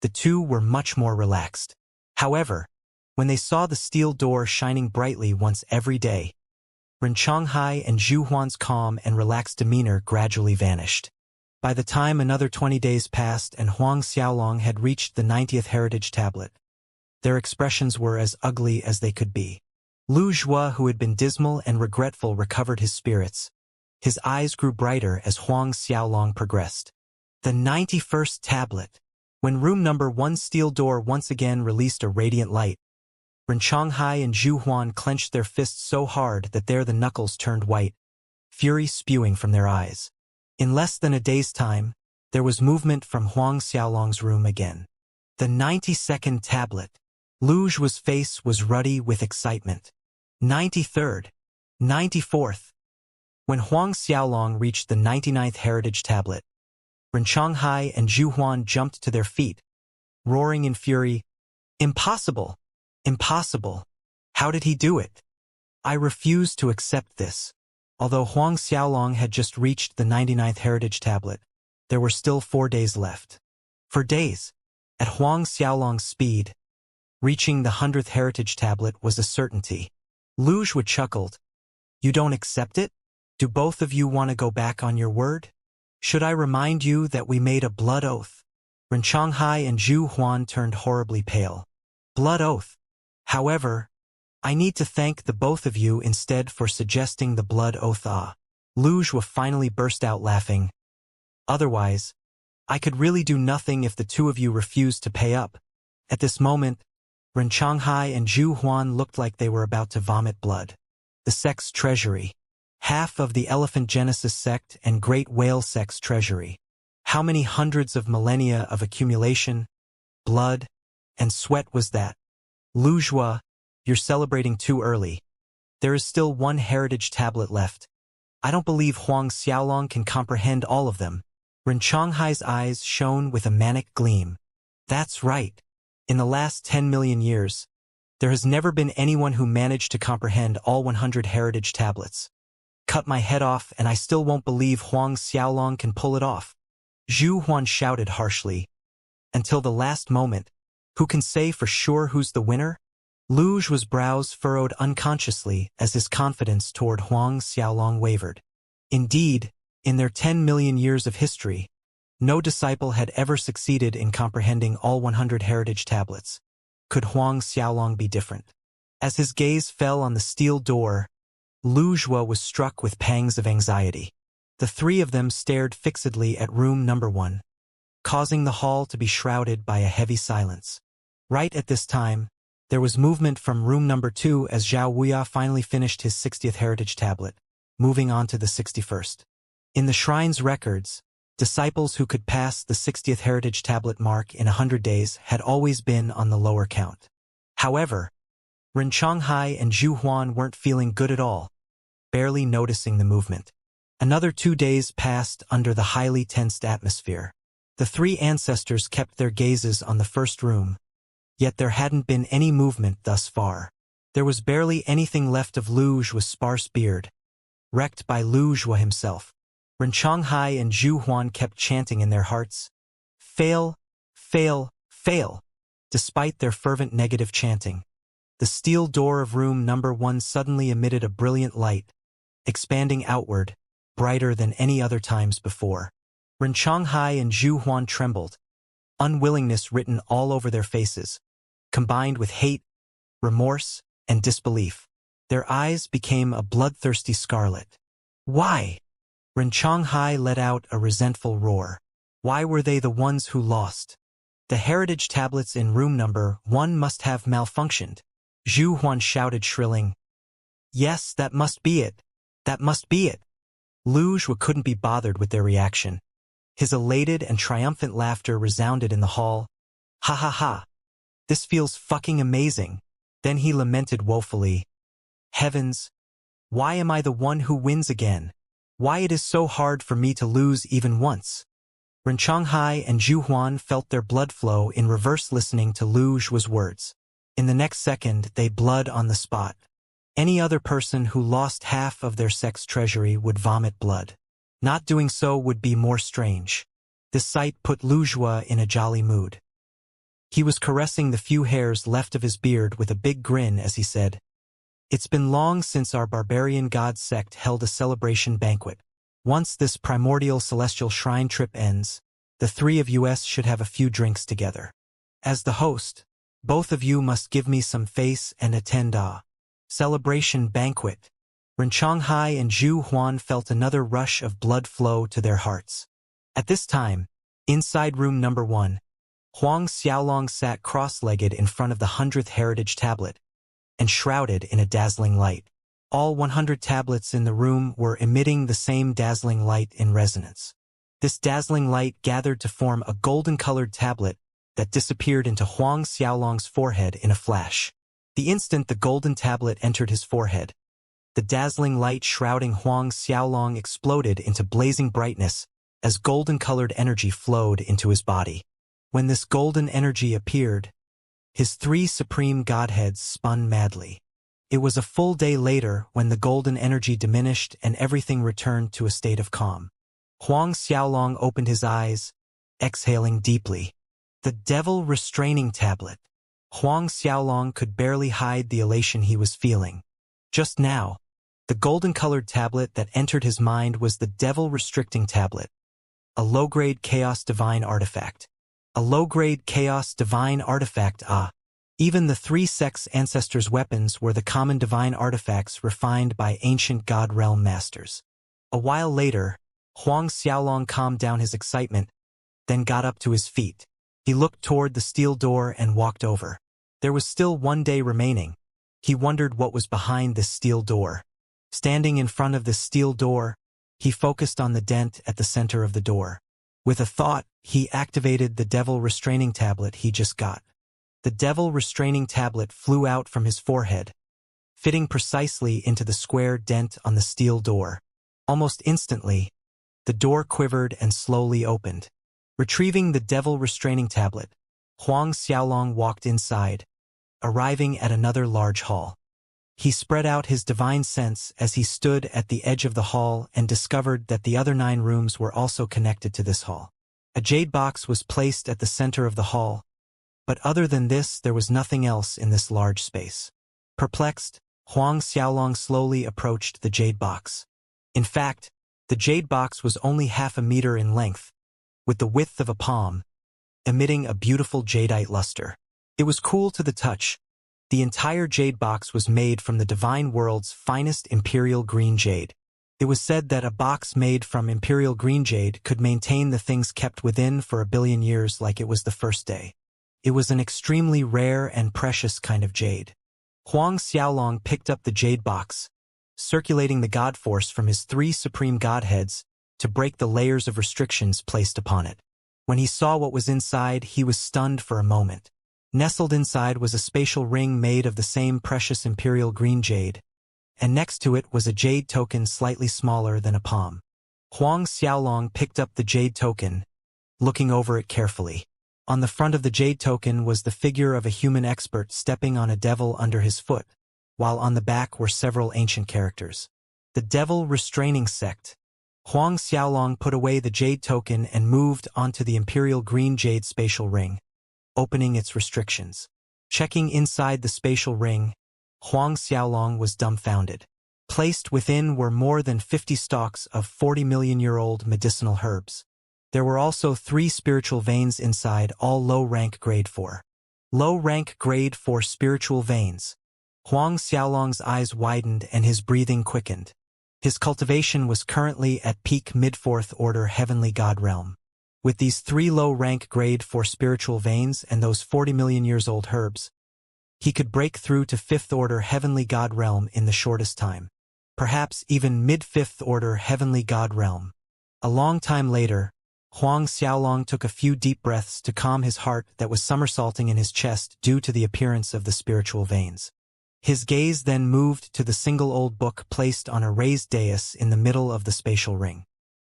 the two were much more relaxed. However, when they saw the steel door shining brightly once every day, Ren Changhai and Zhu Huan's calm and relaxed demeanor gradually vanished. By the time another 20 days passed and Huang Xiaolong had reached the 90th heritage tablet, their expressions were as ugly as they could be. Lu Zhua, who had been dismal and regretful, recovered his spirits. His eyes grew brighter as Huang Xiaolong progressed. The 91st tablet. When room number 1 steel door once again released a radiant light, Ren Changhai and Zhu Huan clenched their fists so hard that the knuckles turned white, fury spewing from their eyes. In less than a day's time, there was movement from Huang Xiaolong's room again. The 92nd tablet. Lu Zhua's face was ruddy with excitement. 93rd. 94th. When Huang Xiaolong reached the 99th heritage tablet, Ren Changhai and Zhu Huan jumped to their feet, roaring in fury, Impossible! Impossible! How did he do it? I refuse to accept this. Although Huang Xiaolong had just reached the 99th heritage tablet, there were still 4 days left. For days, at Huang Xiaolong's speed, reaching the 100th heritage tablet was a certainty. Lu Zhua chuckled. You don't accept it? Do both of you want to go back on your word? Should I remind you that we made a blood oath? Ren Changhai and Zhu Huan turned horribly pale. Blood oath. However, I need to thank the both of you instead for suggesting the blood oath. Lu Zhua finally burst out laughing. Otherwise, I could really do nothing if the two of you refused to pay up. At this moment, Ren Changhai and Zhu Huan looked like they were about to vomit blood. The sect's treasury. Half of the Elephant Genesis sect and Great Whale sect's treasury. How many hundreds of millennia of accumulation, blood, and sweat was that? Lu Zhua, you're celebrating too early. There is still 1 heritage tablet left. I don't believe Huang Xiaolong can comprehend all of them. Ren Changhai's eyes shone with a manic gleam. That's right. In the last 10 million years, there has never been anyone who managed to comprehend all 100 heritage tablets. Cut my head off and I still won't believe Huang Xiaolong can pull it off. Zhu Huan shouted harshly. Until the last moment, who can say for sure who's the winner? Lu Zhua's brows furrowed unconsciously as his confidence toward Huang Xiaolong wavered. Indeed, in their 10 million years of history, no disciple had ever succeeded in comprehending all 100 heritage tablets. Could Huang Xiaolong be different? As his gaze fell on the steel door, Lu Zhua was struck with pangs of anxiety. The three of them stared fixedly at room number 1, causing the hall to be shrouded by a heavy silence. Right at this time, there was movement from room number 2 as Zhao Wuya finally finished his 60th heritage tablet, moving on to the 61st. In the shrine's records, disciples who could pass the 60th heritage tablet mark in 100 days had always been on the lower count. However, Ren Changhai and Zhu Huan weren't feeling good at all, barely noticing the movement. Another 2 days passed under the highly tensed atmosphere. The three ancestors kept their gazes on the first room, yet there hadn't been any movement thus far. There was barely anything left of Lu Zhua's sparse beard, wrecked by Lu Zhuo himself. Ren Chonghai and Zhu Huan kept chanting in their hearts, "Fail, fail, fail." Despite their fervent negative chanting, the steel door of room number 1 suddenly emitted a brilliant light, expanding outward, brighter than any other times before. Ren Chonghai and Zhu Huan trembled, unwillingness written all over their faces, combined with hate, remorse, and disbelief. Their eyes became a bloodthirsty scarlet. Why? Ren Chonghai let out a resentful roar. Why were they the ones who lost? The heritage tablets in room number 1 must have malfunctioned. Zhu Huan shouted, shrilling, "Yes, that must be it. That must be it." Lu Zhuo couldn't be bothered with their reaction. His elated and triumphant laughter resounded in the hall. "Ha ha ha. This feels fucking amazing." Then he lamented woefully, "Heavens, why am I the one who wins again? Why it is so hard for me to lose even once?" Ren Chonghai and Zhu Huan felt their blood flow in reverse listening to Lu Zhuo's words. In the next second, they bled on the spot. Any other person who lost half of their sex treasury would vomit blood. Not doing so would be more strange. This sight put Lu Zhuo in a jolly mood. He was caressing the few hairs left of his beard with a big grin as he said, "It's been long since our barbarian god sect held a celebration banquet. Once this primordial celestial shrine trip ends, the three of us should have a few drinks together. As the host, both of you must give me some face and attend a celebration banquet." Ren Chonghai and Zhu Huan felt another rush of blood flow to their hearts. At this time, inside room number 1, Huang Xiaolong sat cross-legged in front of the 100th heritage tablet, and shrouded in a dazzling light. All 100 tablets in the room were emitting the same dazzling light in resonance. This dazzling light gathered to form a golden-colored tablet that disappeared into Huang Xiaolong's forehead in a flash. The instant the golden tablet entered his forehead, the dazzling light shrouding Huang Xiaolong exploded into blazing brightness as golden-colored energy flowed into his body. When this golden energy appeared, his 3 supreme godheads spun madly. It was a full day later when the golden energy diminished and everything returned to a state of calm. Huang Xiaolong opened his eyes, exhaling deeply. The devil restraining tablet. Huang Xiaolong could barely hide the elation he was feeling. Just now, the golden-colored tablet that entered his mind was the devil restricting tablet, a low-grade chaos divine artifact. A low-grade chaos divine artifact, Even the 3 sects' ancestors' weapons were the common divine artifacts refined by ancient god realm masters. A while later, Huang Xiaolong calmed down his excitement, then got up to his feet. He looked toward the steel door and walked over. There was still 1 day remaining. He wondered what was behind this steel door. Standing in front of this steel door, he focused on the dent at the center of the door. With a thought, he activated the devil restraining tablet he just got. The devil restraining tablet flew out from his forehead, fitting precisely into the square dent on the steel door. Almost instantly, the door quivered and slowly opened. Retrieving the devil restraining tablet, Huang Xiaolong walked inside, arriving at another large hall. He spread out his divine sense as he stood at the edge of the hall and discovered that the other 9 rooms were also connected to this hall. A jade box was placed at the center of the hall, but other than this there was nothing else in this large space. Perplexed, Huang Xiaolong slowly approached the jade box. In fact, the jade box was only half a meter in length, with the width of a palm, emitting a beautiful jadeite luster. It was cool to the touch. The entire jade box was made from the divine world's finest imperial green jade. It was said that a box made from imperial green jade could maintain the things kept within for 1 billion years like it was the first day. It was an extremely rare and precious kind of jade. Huang Xiaolong picked up the jade box, circulating the god force from his 3 supreme godheads to break the layers of restrictions placed upon it. When he saw what was inside, he was stunned for a moment. Nestled inside was a spatial ring made of the same precious imperial green jade, and next to it was a jade token slightly smaller than a palm. Huang Xiaolong picked up the jade token, looking over it carefully. On the front of the jade token was the figure of a human expert stepping on a devil under his foot, while on the back were several ancient characters. The Devil Restraining Sect. Huang Xiaolong put away the jade token and moved onto the Imperial Green Jade spatial ring, opening its restrictions. Checking inside the spatial ring, Huang Xiaolong was dumbfounded. Placed within were more than 50 stalks of 40-million-year-old medicinal herbs. There were also 3 spiritual veins inside, all low-rank grade 4. Low-rank grade 4 spiritual veins. Huang Xiaolong's eyes widened and his breathing quickened. His cultivation was currently at peak mid-4th order heavenly god realm. With these 3 low-rank grade 4 spiritual veins and those 40 million years old herbs, he could break through to 5th order heavenly god realm in the shortest time. Perhaps even mid-5th order heavenly god realm. A long time later, Huang Xiaolong took a few deep breaths to calm his heart that was somersaulting in his chest due to the appearance of the spiritual veins. His gaze then moved to the single old book placed on a raised dais in the middle of the spatial ring.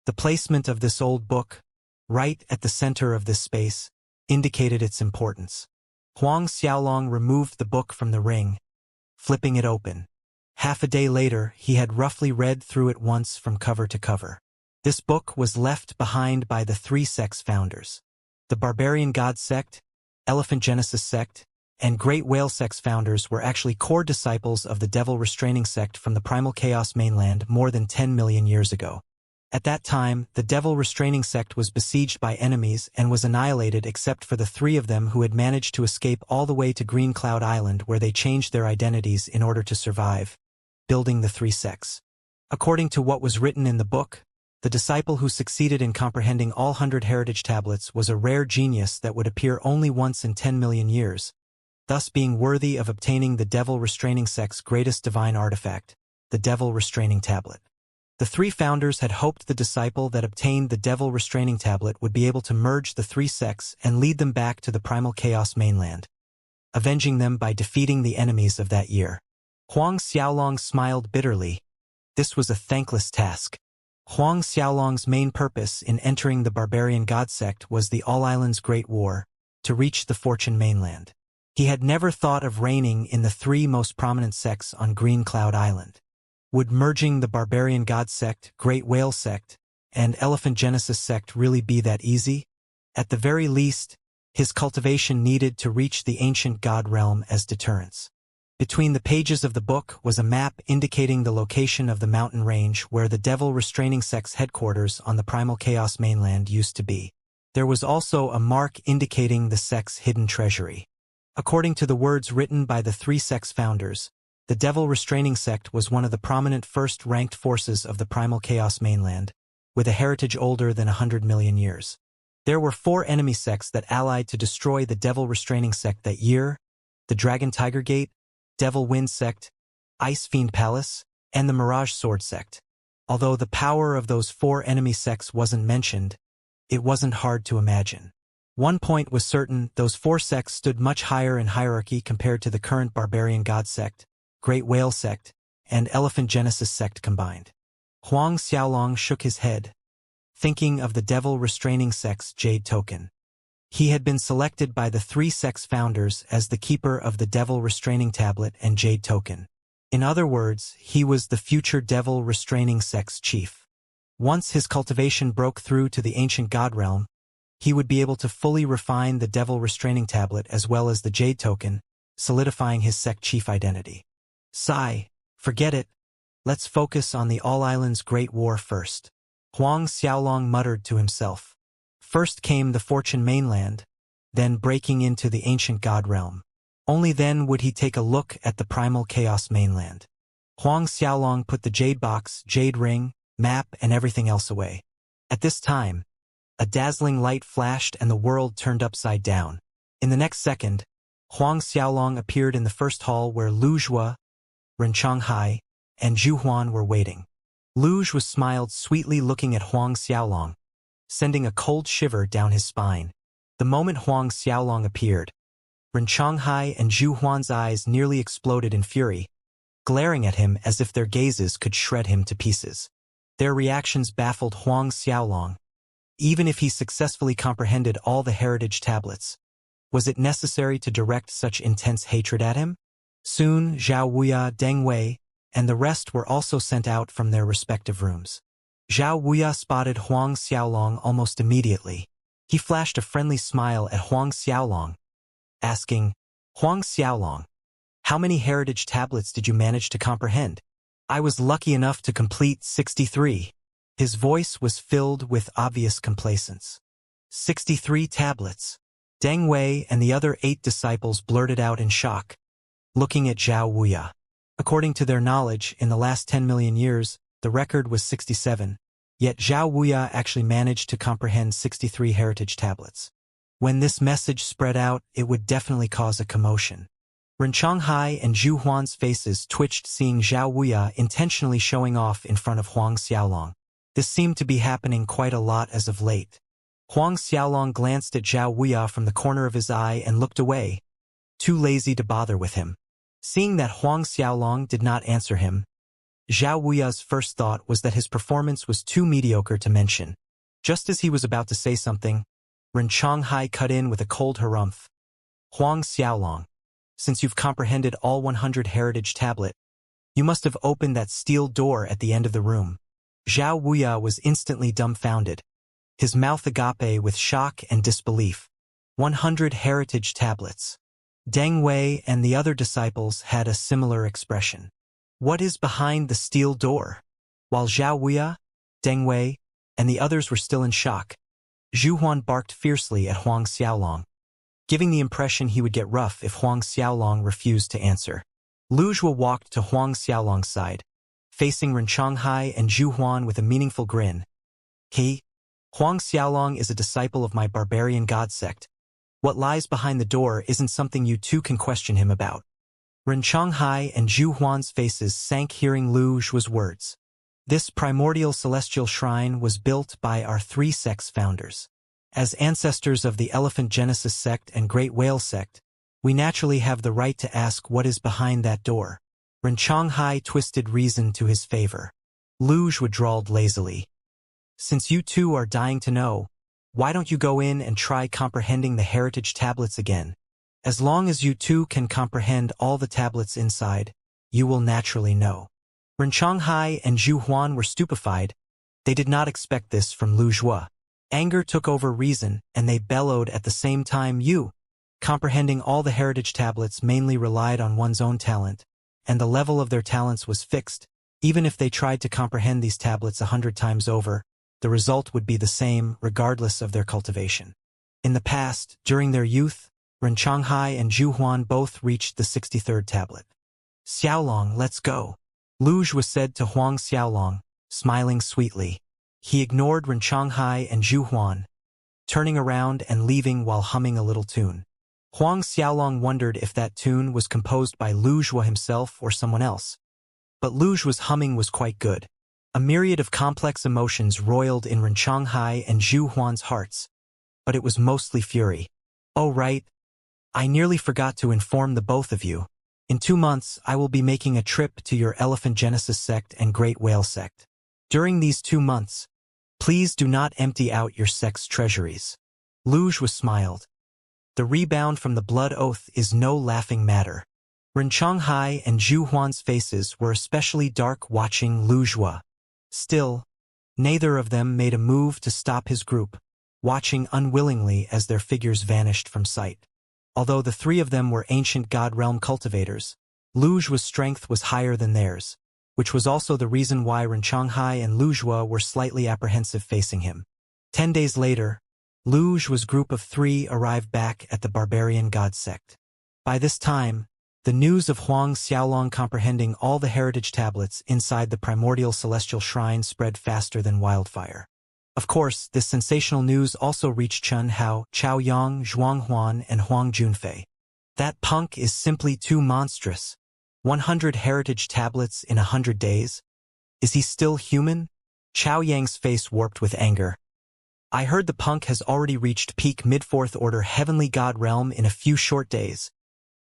The placement of this old book, right at the center of this space, indicated its importance. Huang Xiaolong removed the book from the ring, flipping it open. Half a day later, he had roughly read through it once from cover to cover. This book was left behind by the 3 sects founders. The Barbarian God Sect, Elephant Genesis Sect, and Great Whale Sect's founders were actually core disciples of the Devil Restraining Sect from the Primal Chaos mainland more than 10 million years ago. At that time, the Devil Restraining Sect was besieged by enemies and was annihilated except for the 3 of them who had managed to escape all the way to Green Cloud Island where they changed their identities in order to survive, building the 3 sects. According to what was written in the book, the disciple who succeeded in comprehending all 100 heritage tablets was a rare genius that would appear only once in 10 million years, thus being worthy of obtaining the Devil Restraining Sect's greatest divine artifact, the Devil Restraining Tablet. The 3 founders had hoped the disciple that obtained the Devil Restraining Tablet would be able to merge the 3 sects and lead them back to the Primal Chaos mainland, avenging them by defeating the enemies of that year. Huang Xiaolong smiled bitterly. This was a thankless task. Huang Xiaolong's main purpose in entering the Barbarian God Sect was the All Islands Great War, to reach the Fortune mainland. He had never thought of reigning in the 3 most prominent sects on Green Cloud Island. Would merging the Barbarian God Sect, Great Whale Sect, and Elephant Genesis Sect really be that easy? At the very least, his cultivation needed to reach the ancient god realm as deterrence. Between the pages of the book was a map indicating the location of the mountain range where the Devil Restraining Sect's headquarters on the Primal Chaos mainland used to be. There was also a mark indicating the sect's hidden treasury. According to the words written by the 3 sects founders, the Devil Restraining Sect was one of the prominent first-ranked forces of the Primal Chaos mainland, with a heritage older than 100 million years. There were 4 enemy sects that allied to destroy the Devil Restraining Sect that year: the Dragon Tiger Gate, Devil Wind Sect, Ice Fiend Palace, and the Mirage Sword Sect. Although the power of those 4 enemy sects wasn't mentioned, it wasn't hard to imagine. One point was certain: those 4 sects stood much higher in hierarchy compared to the current Barbarian God Sect, Great Whale Sect, and Elephant Genesis Sect combined. Huang Xiaolong shook his head, thinking of the Devil Restraining Sect's Jade Token. He had been selected by the 3 sects founders as the keeper of the Devil Restraining Tablet and Jade Token. In other words, he was the future Devil Restraining Sect's chief. Once his cultivation broke through to the ancient god realm, he would be able to fully refine the Devil Restraining Tablet as well as the Jade Token, solidifying his sect chief identity. Forget it. Let's focus on the All Islands Great War first. Huang Xiaolong muttered to himself. First came the Fortune mainland, then breaking into the ancient god realm. Only then would he take a look at the Primal Chaos mainland. Huang Xiaolong put the jade box, jade ring, map, and everything else away. At this time, a dazzling light flashed and the world turned upside down. In the next second, Huang Xiaolong appeared in the first hall where Lu Zhua, Ren Changhai, and Zhu Huan were waiting. Lu Zhua smiled sweetly looking at Huang Xiaolong, sending a cold shiver down his spine. The moment Huang Xiaolong appeared, Ren Changhai and Zhu Huan's eyes nearly exploded in fury, glaring at him as if their gazes could shred him to pieces. Their reactions baffled Huang Xiaolong. Even if he successfully comprehended all the heritage tablets, was it necessary to direct such intense hatred at him? Soon, Zhao Wuya, Deng Wei, and the rest were also sent out from their respective rooms. Zhao Wuya spotted Huang Xiaolong almost immediately. He flashed a friendly smile at Huang Xiaolong, asking, "Huang Xiaolong, how many heritage tablets did you manage to comprehend?" "I was lucky enough to complete 63. His voice was filled with obvious complacence. 63 tablets. Deng Wei and the other 8 disciples blurted out in shock, looking at Zhao Wuya. According to their knowledge, in the last 10 million years, the record was 67, yet Zhao Wuya actually managed to comprehend 63 heritage tablets. When this message spread out, it would definitely cause a commotion. Ren Changhai and Zhu Huan's faces twitched seeing Zhao Wuya intentionally showing off in front of Huang Xiaolong. This seemed to be happening quite a lot as of late. Huang Xiaolong glanced at Zhao Wuya from the corner of his eye and looked away, too lazy to bother with him. Seeing that Huang Xiaolong did not answer him, Zhao Wuya's first thought was that his performance was too mediocre to mention. Just as he was about to say something, Ren Changhai cut in with a cold harumph. "Huang Xiaolong, since you've comprehended all 100 heritage tablet, you must have opened that steel door at the end of the room." Zhao Wuya was instantly dumbfounded, his mouth agape with shock and disbelief. 100 heritage tablets. Deng Wei and the other disciples had a similar expression. What is behind the steel door? While Zhao Wuya, Deng Wei, and the others were still in shock, Zhu Huan barked fiercely at Huang Xiaolong, giving the impression he would get rough if Huang Xiaolong refused to answer. Lu Zhuo walked to Huang Xiaolong's side, facing Ren Changhai and Zhu Huan with a meaningful grin. Huang Xiaolong is a disciple of my barbarian god sect. What lies behind the door isn't something you two can question him about." Ren Changhai and Zhu Huan's faces sank hearing Lu Zhuo's words. This primordial celestial shrine was built by our 3 sects founders. As ancestors of the Elephant Genesis sect and Great Whale sect, we naturally have the right to ask what is behind that door. Ren Changhai twisted reason to his favor. Lu Zhuo drawled lazily. "Since you two are dying to know, why don't you go in and try comprehending the heritage tablets again? As long as you two can comprehend all the tablets inside, you will naturally know." Ren Changhai and Zhu Huan were stupefied. They did not expect this from Lu Zhuo. Anger took over reason, and they bellowed at the same time. Comprehending all the heritage tablets mainly relied on one's own talent, and the level of their talents was fixed. Even if they tried to comprehend these tablets 100 times over, the result would be the same regardless of their cultivation. In the past, during their youth, Ren Changhai and Zhu Huan both reached the 63rd tablet. "Xiaolong, let's go," Lu Zhuo said to Huang Xiaolong, smiling sweetly. He ignored Ren Changhai and Zhu Huan, turning around and leaving while humming a little tune. Huang Xiaolong wondered if that tune was composed by Lu Zhuo himself or someone else. But Lu Zhuo's humming was quite good. A myriad of complex emotions roiled in Ren Changhai and Zhu Huan's hearts, but it was mostly fury. "Oh right, I nearly forgot to inform the both of you. In 2 months, I will be making a trip to your Elephant Genesis sect and Great Whale sect. During these 2 months, please do not empty out your sect's treasuries." Lu Zhuo smiled. The rebound from the blood oath is no laughing matter. Ren Changhai and Zhu Huan's faces were especially dark watching Lu Zhuo. Still, neither of them made a move to stop his group, watching unwillingly as their figures vanished from sight. Although the 3 of them were ancient god realm cultivators, Lu Zhuo's strength was higher than theirs, which was also the reason why Ren Changhai and Lu Zhuo were slightly apprehensive facing him. 10 days later, Lu Zhuo's group of 3 arrived back at the barbarian god sect. By this time, the news of Huang Xiaolong comprehending all the heritage tablets inside the primordial celestial shrine spread faster than wildfire. Of course, this sensational news also reached Chen Hao, Chao Yang, Zhuang Huan, and Huang Junfei. "That punk is simply too monstrous. 100 heritage tablets in 100 days? Is he still human?" Chao Yang's face warped with anger. "I heard the punk has already reached peak mid-4th order heavenly god realm in a few short days.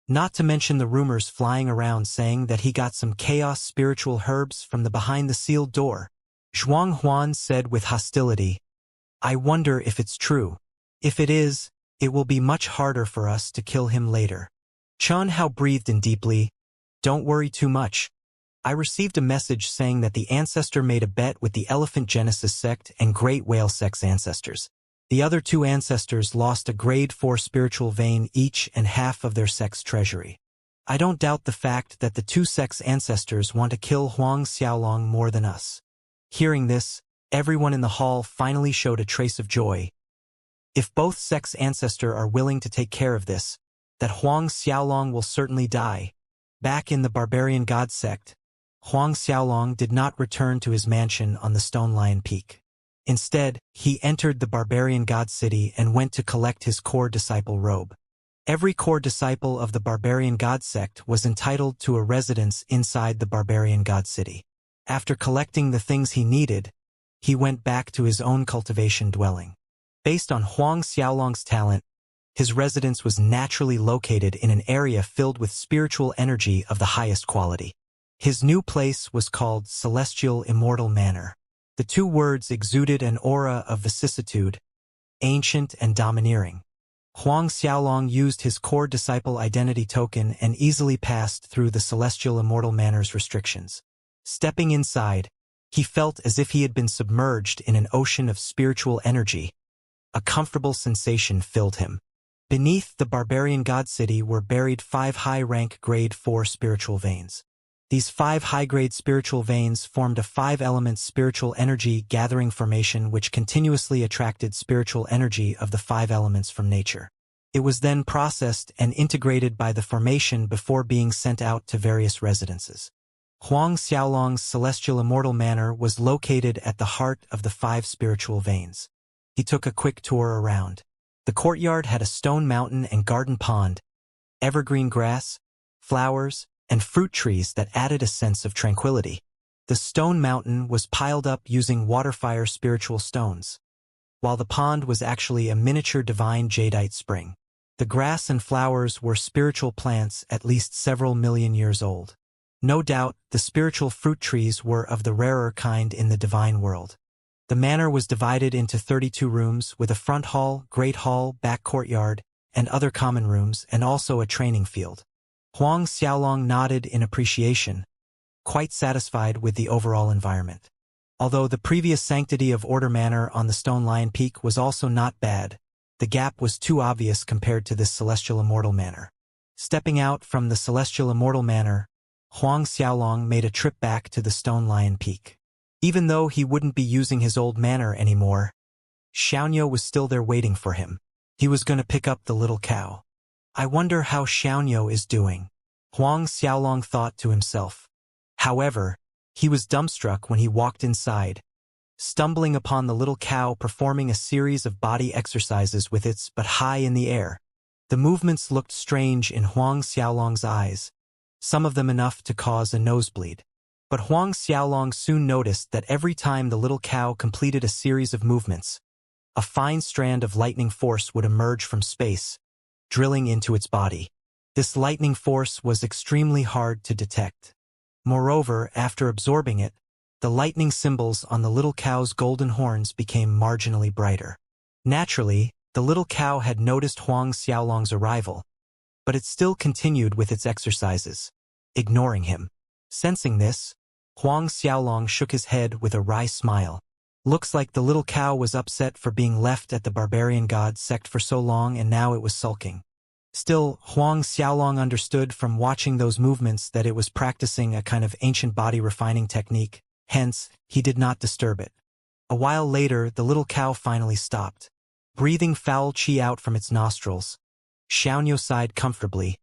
Not to mention the rumors flying around saying that he got some chaos spiritual herbs from the behind the sealed door," Zhuang Huan said with hostility. "I wonder if it's true. If it is, it will be much harder for us to kill him later." Chen Hao breathed in deeply. "Don't worry too much. I received a message saying that the ancestor made a bet with the Elephant Genesis sect and Great Whale sect's ancestors. The other two ancestors lost a grade 4 spiritual vein each and half of their sect's treasury. I don't doubt the fact that the two sects' ancestors want to kill Huang Xiaolong more than us. Hearing this, everyone in the hall finally showed a trace of joy. If both sects' ancestors are willing to take care of this, that Huang Xiaolong will certainly die. Back in the Barbarian God sect, Huang Xiaolong did not return to his mansion on the Stone Lion Peak. Instead, he entered the Barbarian God City and went to collect his core disciple robe. Every core disciple of the Barbarian God sect was entitled to a residence inside the Barbarian God City. After collecting the things he needed, he went back to his own cultivation dwelling. Based on Huang Xiaolong's talent, his residence was naturally located in an area filled with spiritual energy of the highest quality. His new place was called Celestial Immortal Manor. The two words exuded an aura of vicissitude, ancient and domineering. Huang Xiaolong used his core disciple identity token and easily passed through the Celestial Immortal Manor's restrictions. Stepping inside, he felt as if he had been submerged in an ocean of spiritual energy. A comfortable sensation filled him. Beneath the Barbarian God City were buried 5 high-rank grade 4 spiritual veins. These 5 high-grade spiritual veins formed a 5-element spiritual energy gathering formation which continuously attracted spiritual energy of the 5 elements from nature. It was then processed and integrated by the formation before being sent out to various residences. Huang Xiaolong's Celestial Immortal Manor was located at the heart of the 5 spiritual veins. He took a quick tour around. The courtyard had a stone mountain and garden pond, evergreen grass, flowers, and fruit trees that added a sense of tranquility. The stone mountain was piled up using water-fire spiritual stones, while the pond was actually a miniature divine jadeite spring. The grass and flowers were spiritual plants at least several million years old. No doubt, the spiritual fruit trees were of the rarer kind in the divine world. The manor was divided into 32 rooms with a front hall, great hall, back courtyard, and other common rooms, and also a training field. Huang Xiaolong nodded in appreciation, quite satisfied with the overall environment. Although the previous Sanctity of Order Manor on the Stone Lion Peak was also not bad, the gap was too obvious compared to this Celestial Immortal Manor. Stepping out from the Celestial Immortal Manor, Huang Xiaolong made a trip back to the Stone Lion Peak. Even though he wouldn't be using his old manor anymore, Xianxia was still there waiting for him. He was going to pick up the little cow. I wonder how Xianxia is doing, Huang Xiaolong thought to himself. However, he was dumbstruck when he walked inside, stumbling upon the little cow performing a series of body exercises with its butt high in the air. The movements looked strange in Huang Xiaolong's eyes, some of them enough to cause a nosebleed. But Huang Xiaolong soon noticed that every time the little cow completed a series of movements, a fine strand of lightning force would emerge from space, drilling into its body. This lightning force was extremely hard to detect. Moreover, after absorbing it, the lightning symbols on the little cow's golden horns became marginally brighter. Naturally, the little cow had noticed Huang Xiaolong's arrival, but it still continued with its exercises, ignoring him. Sensing this, Huang Xiaolong shook his head with a wry smile. Looks like the little cow was upset for being left at the Barbarian God sect for so long and now it was sulking. Still, Huang Xiaolong understood from watching those movements that it was practicing a kind of ancient body refining technique, hence, he did not disturb it. A while later, the little cow finally stopped, breathing foul qi out from its nostrils. Xianxia sighed comfortably,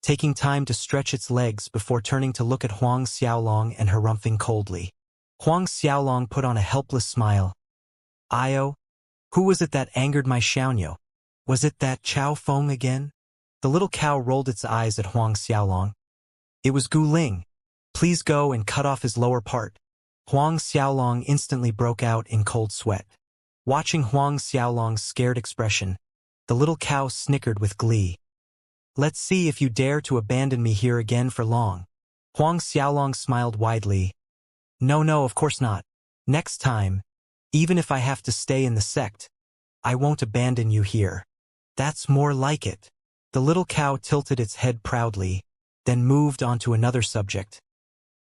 taking time to stretch its legs before turning to look at Huang Xiaolong and harumphing coldly. Huang Xiaolong put on a helpless smile. Io? Who was it that angered my Xianxia? Was it that Chao Feng again? The little cow rolled its eyes at Huang Xiaolong. It was Gu Ling. Please go and cut off his lower part. Huang Xiaolong instantly broke out in cold sweat. Watching Huang Xiaolong's scared expression, the little cow snickered with glee. Let's see if you dare to abandon me here again for long. Huang Xiaolong smiled widely. No, of course not. Next time, even if I have to stay in the sect, I won't abandon you here. That's more like it. The little cow tilted its head proudly, then moved on to another subject.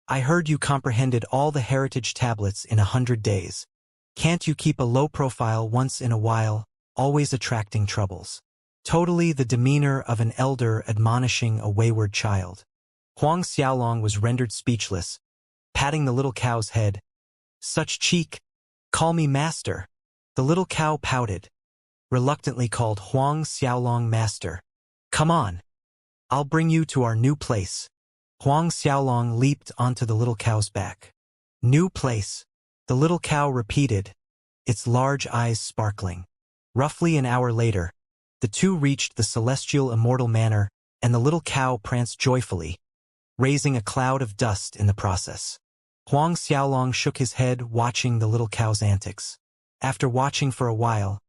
I heard you comprehended all the heritage tablets in 100 days. Can't you keep a low profile once in a while, always attracting troubles? Totally the demeanor of an elder admonishing a wayward child. Huang Xiaolong was rendered speechless, patting the little cow's head. Such cheek! Call me master. The little cow pouted, reluctantly called Huang Xiaolong master. Come on. I'll bring you to our new place. Huang Xiaolong leaped onto the little cow's back. New place, the little cow repeated, its large eyes sparkling. Roughly an hour later, the two reached the celestial immortal manor, and the little cow pranced joyfully, raising a cloud of dust in the process. Huang Xiaolong shook his head, watching the little cow's antics. After watching for a while,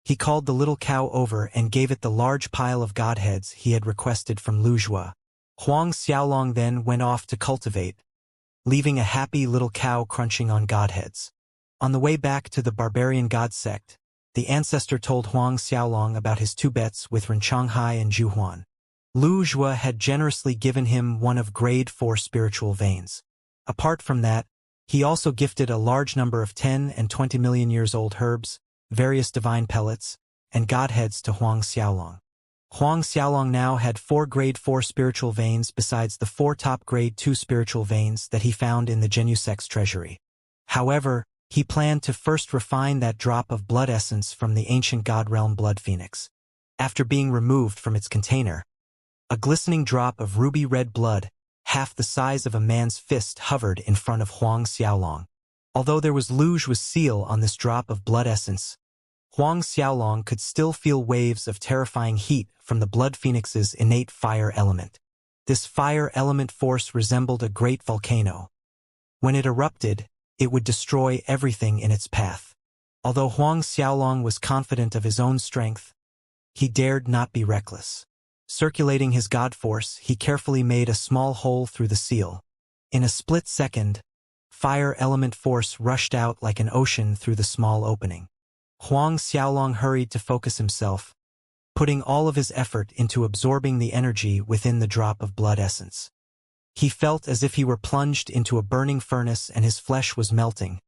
he called the little cow over and gave it the large pile of godheads he had requested from Luzhua. Huang Xiaolong then went off to cultivate, leaving a happy little cow crunching on godheads. On the way back to the barbarian god sect, the ancestor told Huang Xiaolong about his two bets with Reincarnated and Zhuhuan. Luzhua had generously given him one of grade 4 spiritual veins. Apart from that, he also gifted a large number of 10 and 20 million years old herbs, various divine pellets, and godheads to Huang Xiaolong. Huang Xiaolong now had 4 grade 4 spiritual veins besides the 4 top grade 2 spiritual veins that he found in the Genu sect's treasury. However, he planned to first refine that drop of blood essence from the ancient god realm blood phoenix. After being removed from its container, a glistening drop of ruby-red blood, half the size of a man's fist, hovered in front of Huang Xiaolong. Although there was Luzhua's seal on this drop of blood essence, Huang Xiaolong could still feel waves of terrifying heat from the blood phoenix's innate fire element. This fire element force resembled a great volcano. When it erupted, it would destroy everything in its path. Although Huang Xiaolong was confident of his own strength, he dared not be reckless. Circulating his god force, he carefully made a small hole through the seal. In a split second, fire element force rushed out like an ocean through the small opening. Huang Xiaolong hurried to focus himself, putting all of his effort into absorbing the energy within the drop of blood essence. He felt as if he were plunged into a burning furnace and his flesh was melting.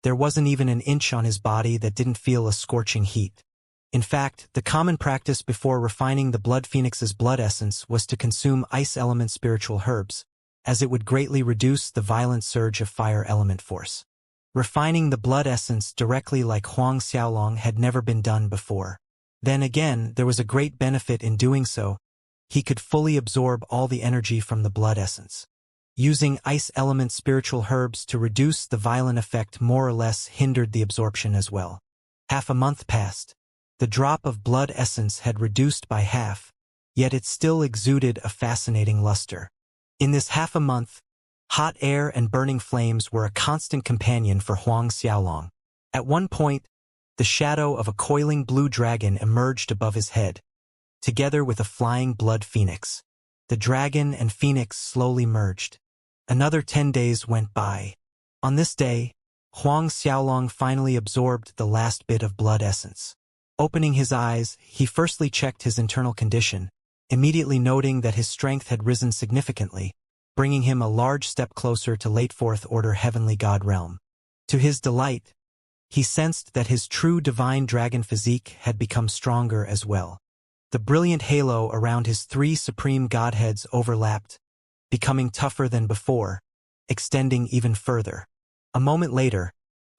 There wasn't even an inch on his body that didn't feel a scorching heat. In fact, the common practice before refining the blood phoenix's blood essence was to consume ice element spiritual herbs, as it would greatly reduce the violent surge of fire element force. Refining the blood essence directly like Huang Xiaolong had never been done before. Then again, there was a great benefit in doing so. He could fully absorb all the energy from the blood essence. Using ice element spiritual herbs to reduce the violent effect more or less hindered the absorption as well. Half a month passed. The drop of blood essence had reduced by half, yet it still exuded a fascinating luster. In this half a month, hot air and burning flames were a constant companion for Huang Xiaolong. At one point, the shadow of a coiling blue dragon emerged above his head, together with a flying blood phoenix. The dragon and phoenix slowly merged. Another 10 days went by. On this day, Huang Xiaolong finally absorbed the last bit of blood essence. Opening his eyes, he firstly checked his internal condition, immediately noting that his strength had risen significantly, bringing him a large step closer to late Fourth Order Heavenly God realm. To his delight, he sensed that his true divine dragon physique had become stronger as well. The brilliant halo around his 3 supreme godheads overlapped, becoming tougher than before, extending even further. A moment later,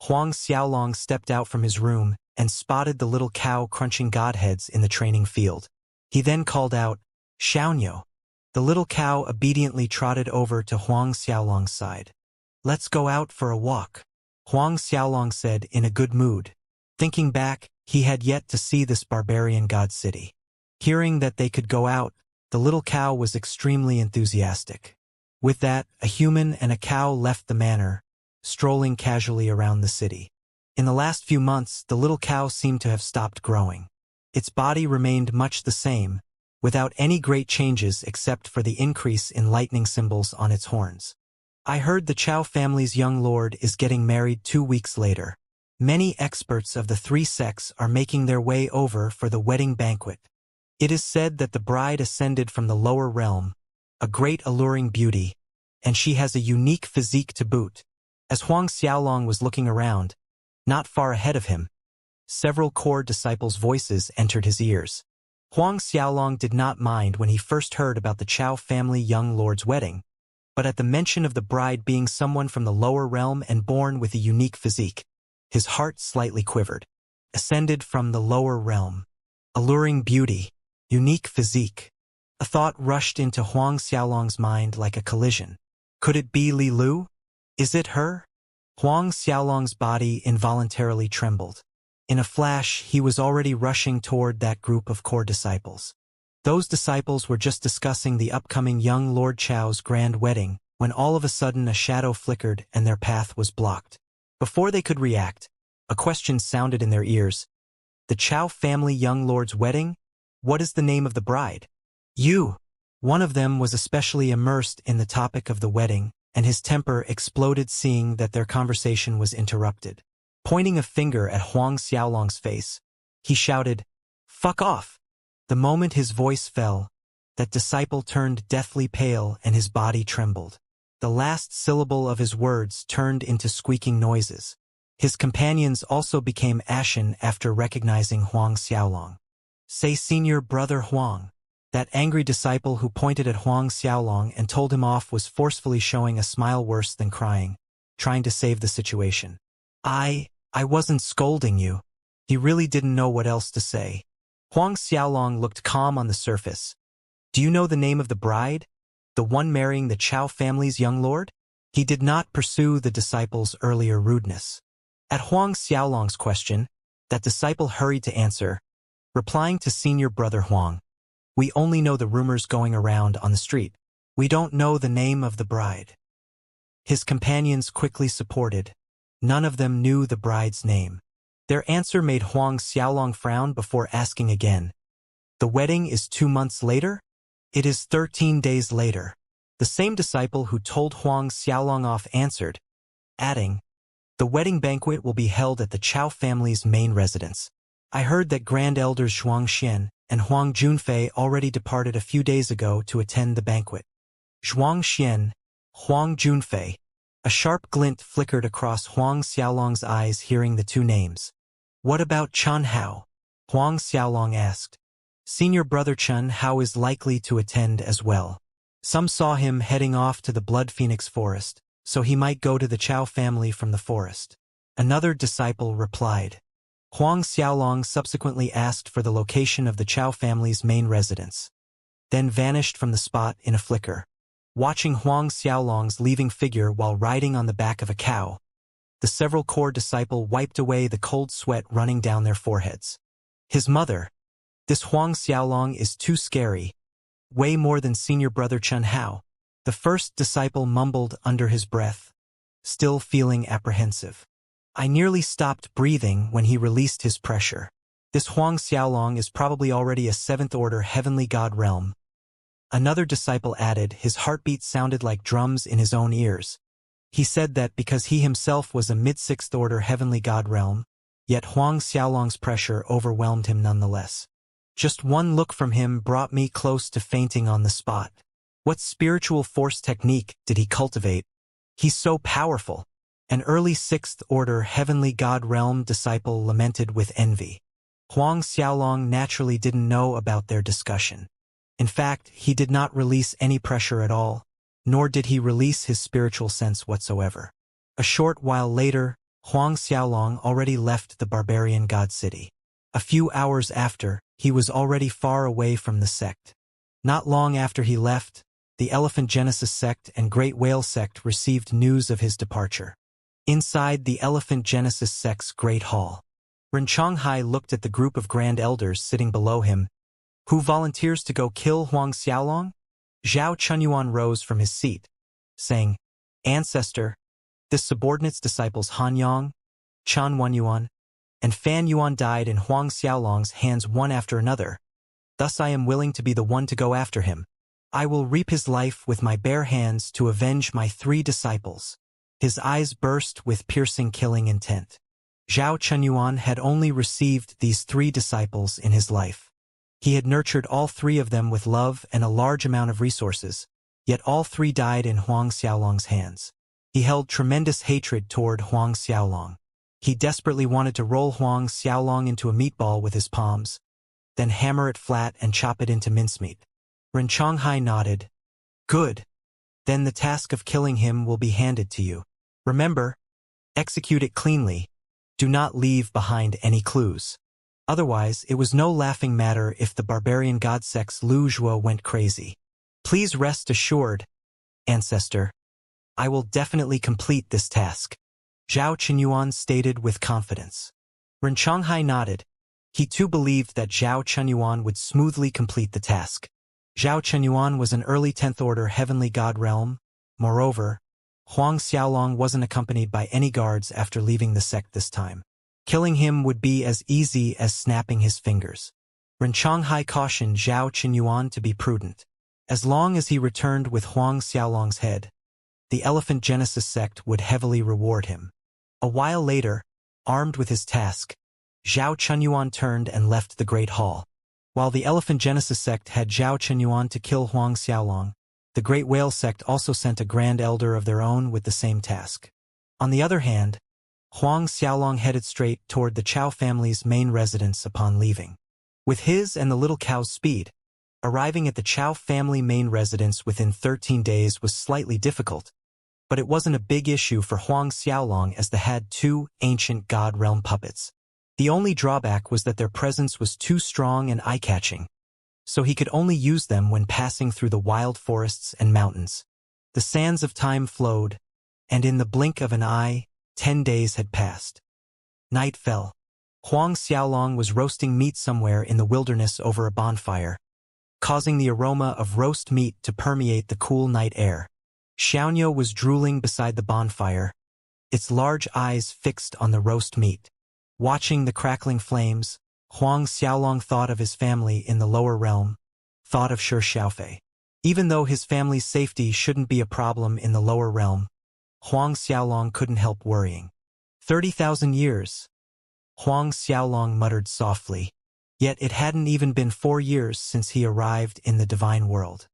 Huang Xiaolong stepped out from his room and spotted the little cow crunching godheads in the training field. He then called out, "Xianxia." The little cow obediently trotted over to Huang Xiaolong's side. "Let's go out for a walk," Huang Xiaolong said in a good mood. Thinking back, he had yet to see this barbarian god city. Hearing that they could go out, the little cow was extremely enthusiastic. With that, a human and a cow left the manor, strolling casually around the city. In the last few months, the little cow seemed to have stopped growing. Its body remained much the same, without any great changes except for the increase in lightning symbols on its horns. "I heard the Chow family's young lord is getting married 2 weeks later. Many experts of the 3 sects are making their way over for the wedding banquet. It is said that the bride ascended from the lower realm, a great alluring beauty, and she has a unique physique to boot. As Huang Xiaolong was looking around, not far ahead of him, several core disciples' voices entered his ears. Huang Xiaolong did not mind when he first heard about the Chao family young lord's wedding, but at the mention of the bride being someone from the lower realm and born with a unique physique, his heart slightly quivered. Ascended from the lower realm. Alluring beauty. Unique physique. A thought rushed into Huang Xiaolong's mind like a collision. Could it be Li Lu? Is it her? Huang Xiaolong's body involuntarily trembled. In a flash, he was already rushing toward that group of core disciples. Those disciples were just discussing the upcoming young Lord Chao's grand wedding, when all of a sudden a shadow flickered and their path was blocked. Before they could react, a question sounded in their ears. The Chao family young lord's wedding? What is the name of the bride? You. One of them was especially immersed in the topic of the wedding, and his temper exploded seeing that their conversation was interrupted. Pointing a finger at Huang Xiaolong's face, he shouted, "Fuck off!" The moment his voice fell, that disciple turned deathly pale and his body trembled. The last syllable of his words turned into squeaking noises. His companions also became ashen after recognizing Huang Xiaolong. "Say senior brother Huang." That angry disciple who pointed at Huang Xiaolong and told him off was forcefully showing a smile worse than crying, trying to save the situation. I wasn't scolding you." He really didn't know what else to say. Huang Xiaolong looked calm on the surface. "Do you know the name of the bride? The one marrying the Chao family's young lord?" He did not pursue the disciple's earlier rudeness. At Huang Xiaolong's question, that disciple hurried to answer, replying to senior brother Huang. "We only know the rumors going around on the street. We don't know the name of the bride." His companions quickly supported. None of them knew the bride's name. Their answer made Huang Xiaolong frown before asking again. "The wedding is 2 months later?" "It is 13 days later." The same disciple who told Huang Xiaolong off answered, adding, "The wedding banquet will be held at the Chao family's main residence. I heard that Grand Elders Zhuang Xian and Huang Junfei already departed a few days ago to attend the banquet." Zhuang Xian, Huang Junfei. A sharp glint flickered across Huang Xiaolong's eyes hearing the two names. "What about Chen Hao?" Huang Xiaolong asked. "Senior brother Chen Hao is likely to attend as well. Some saw him heading off to the Blood Phoenix Forest, so he might go to the Chao family from the forest." Another disciple replied. Huang Xiaolong subsequently asked for the location of the Chao family's main residence, then vanished from the spot in a flicker. Watching Huang Xiaolong's leaving figure while riding on the back of a cow, the several core disciple wiped away the cold sweat running down their foreheads. His mother. This Huang Xiaolong is too scary. Way more than senior brother Chen Hao. The first disciple mumbled under his breath, still feeling apprehensive. "I nearly stopped breathing when he released his pressure. This Huang Xiaolong is probably already a 7th-order heavenly god realm." Another disciple added his heartbeat sounded like drums in his own ears. He said that because he himself was a mid-6th-order heavenly god realm, yet Huang Xiaolong's pressure overwhelmed him nonetheless. "Just one look from him brought me close to fainting on the spot. What spiritual force technique did he cultivate? He's so powerful." An early 6th-order heavenly god realm disciple lamented with envy. Huang Xiaolong naturally didn't know about their discussion. In fact, he did not release any pressure at all, nor did he release his spiritual sense whatsoever. A short while later, Huang Xiaolong already left the barbarian god city. A few hours after, he was already far away from the sect. Not long after he left, the Elephant Genesis sect and Great Whale sect received news of his departure. Inside the Elephant Genesis sect's Great Hall, Ren Chonghai looked at the group of Grand Elders sitting below him. "Who volunteers to go kill Huang Xiaolong?" Zhao Chunyuan rose from his seat, saying, "Ancestor, this subordinate's disciples Han Yang, Chan Wenyuan, and Fan Yuan died in Huang Xiaolong's hands one after another. Thus I am willing to be the one to go after him. I will reap his life with my bare hands to avenge my 3 disciples." His eyes burst with piercing killing intent. Zhao Chunyuan had only received these 3 disciples in his life. He had nurtured all 3 of them with love and a large amount of resources, Yet all three died in Huang Xiaolong's hands. He held tremendous hatred toward Huang Xiaolong. He desperately wanted to roll Huang Xiaolong into a meatball with his palms, then hammer it flat and chop it into mincemeat. Ren Chonghai nodded. Good. Then the task of killing him will be handed to you. Remember, execute it cleanly. Do not leave behind any clues. Otherwise, it was no laughing matter if the barbarian god sects Lu Zhuo went crazy. Please rest assured, ancestor. I will definitely complete this task, Zhao Qinyuan stated with confidence. Ren Chonghai nodded. He too believed that Zhao Qinyuan would smoothly complete the task. Zhao Qinyuan was an early 10th Order heavenly god realm. Moreover, Huang Xiaolong wasn't accompanied by any guards after leaving the sect this time. Killing him would be as easy as snapping his fingers. Ren Chonghai cautioned Zhao Qinyuan to be prudent. As long as he returned with Huang Xiaolong's head, the Elephant Genesis sect would heavily reward him. A while later, armed with his task, Zhao Qinyuan turned and left the Great Hall. While the Elephant Genesis sect had Zhao Qinyuan to kill Huang Xiaolong, the Great Whale sect also sent a Grand Elder of their own with the same task. On the other hand, Huang Xiaolong headed straight toward the Chao family's main residence upon leaving. With his and the little cow's speed, arriving at the Chao family main residence within 13 days was slightly difficult, but it wasn't a big issue for Huang Xiaolong as they had two ancient god realm puppets. The only drawback was that their presence was too strong and eye-catching, so he could only use them when passing through the wild forests and mountains. The sands of time flowed, and in the blink of an eye, 10 days had passed. Night fell. Huang Xiaolong was roasting meat somewhere in the wilderness over a bonfire, causing the aroma of roast meat to permeate the cool night air. Xianxia was drooling beside the bonfire, its large eyes fixed on the roast meat. Watching the crackling flames, Huang Xiaolong thought of his family in the lower realm, thought of Shi Xiaofei. Even though his family's safety shouldn't be a problem in the lower realm, Huang Xiaolong couldn't help worrying. 30,000 years, Huang Xiaolong muttered softly. Yet it hadn't even been 4 years since he arrived in the divine world.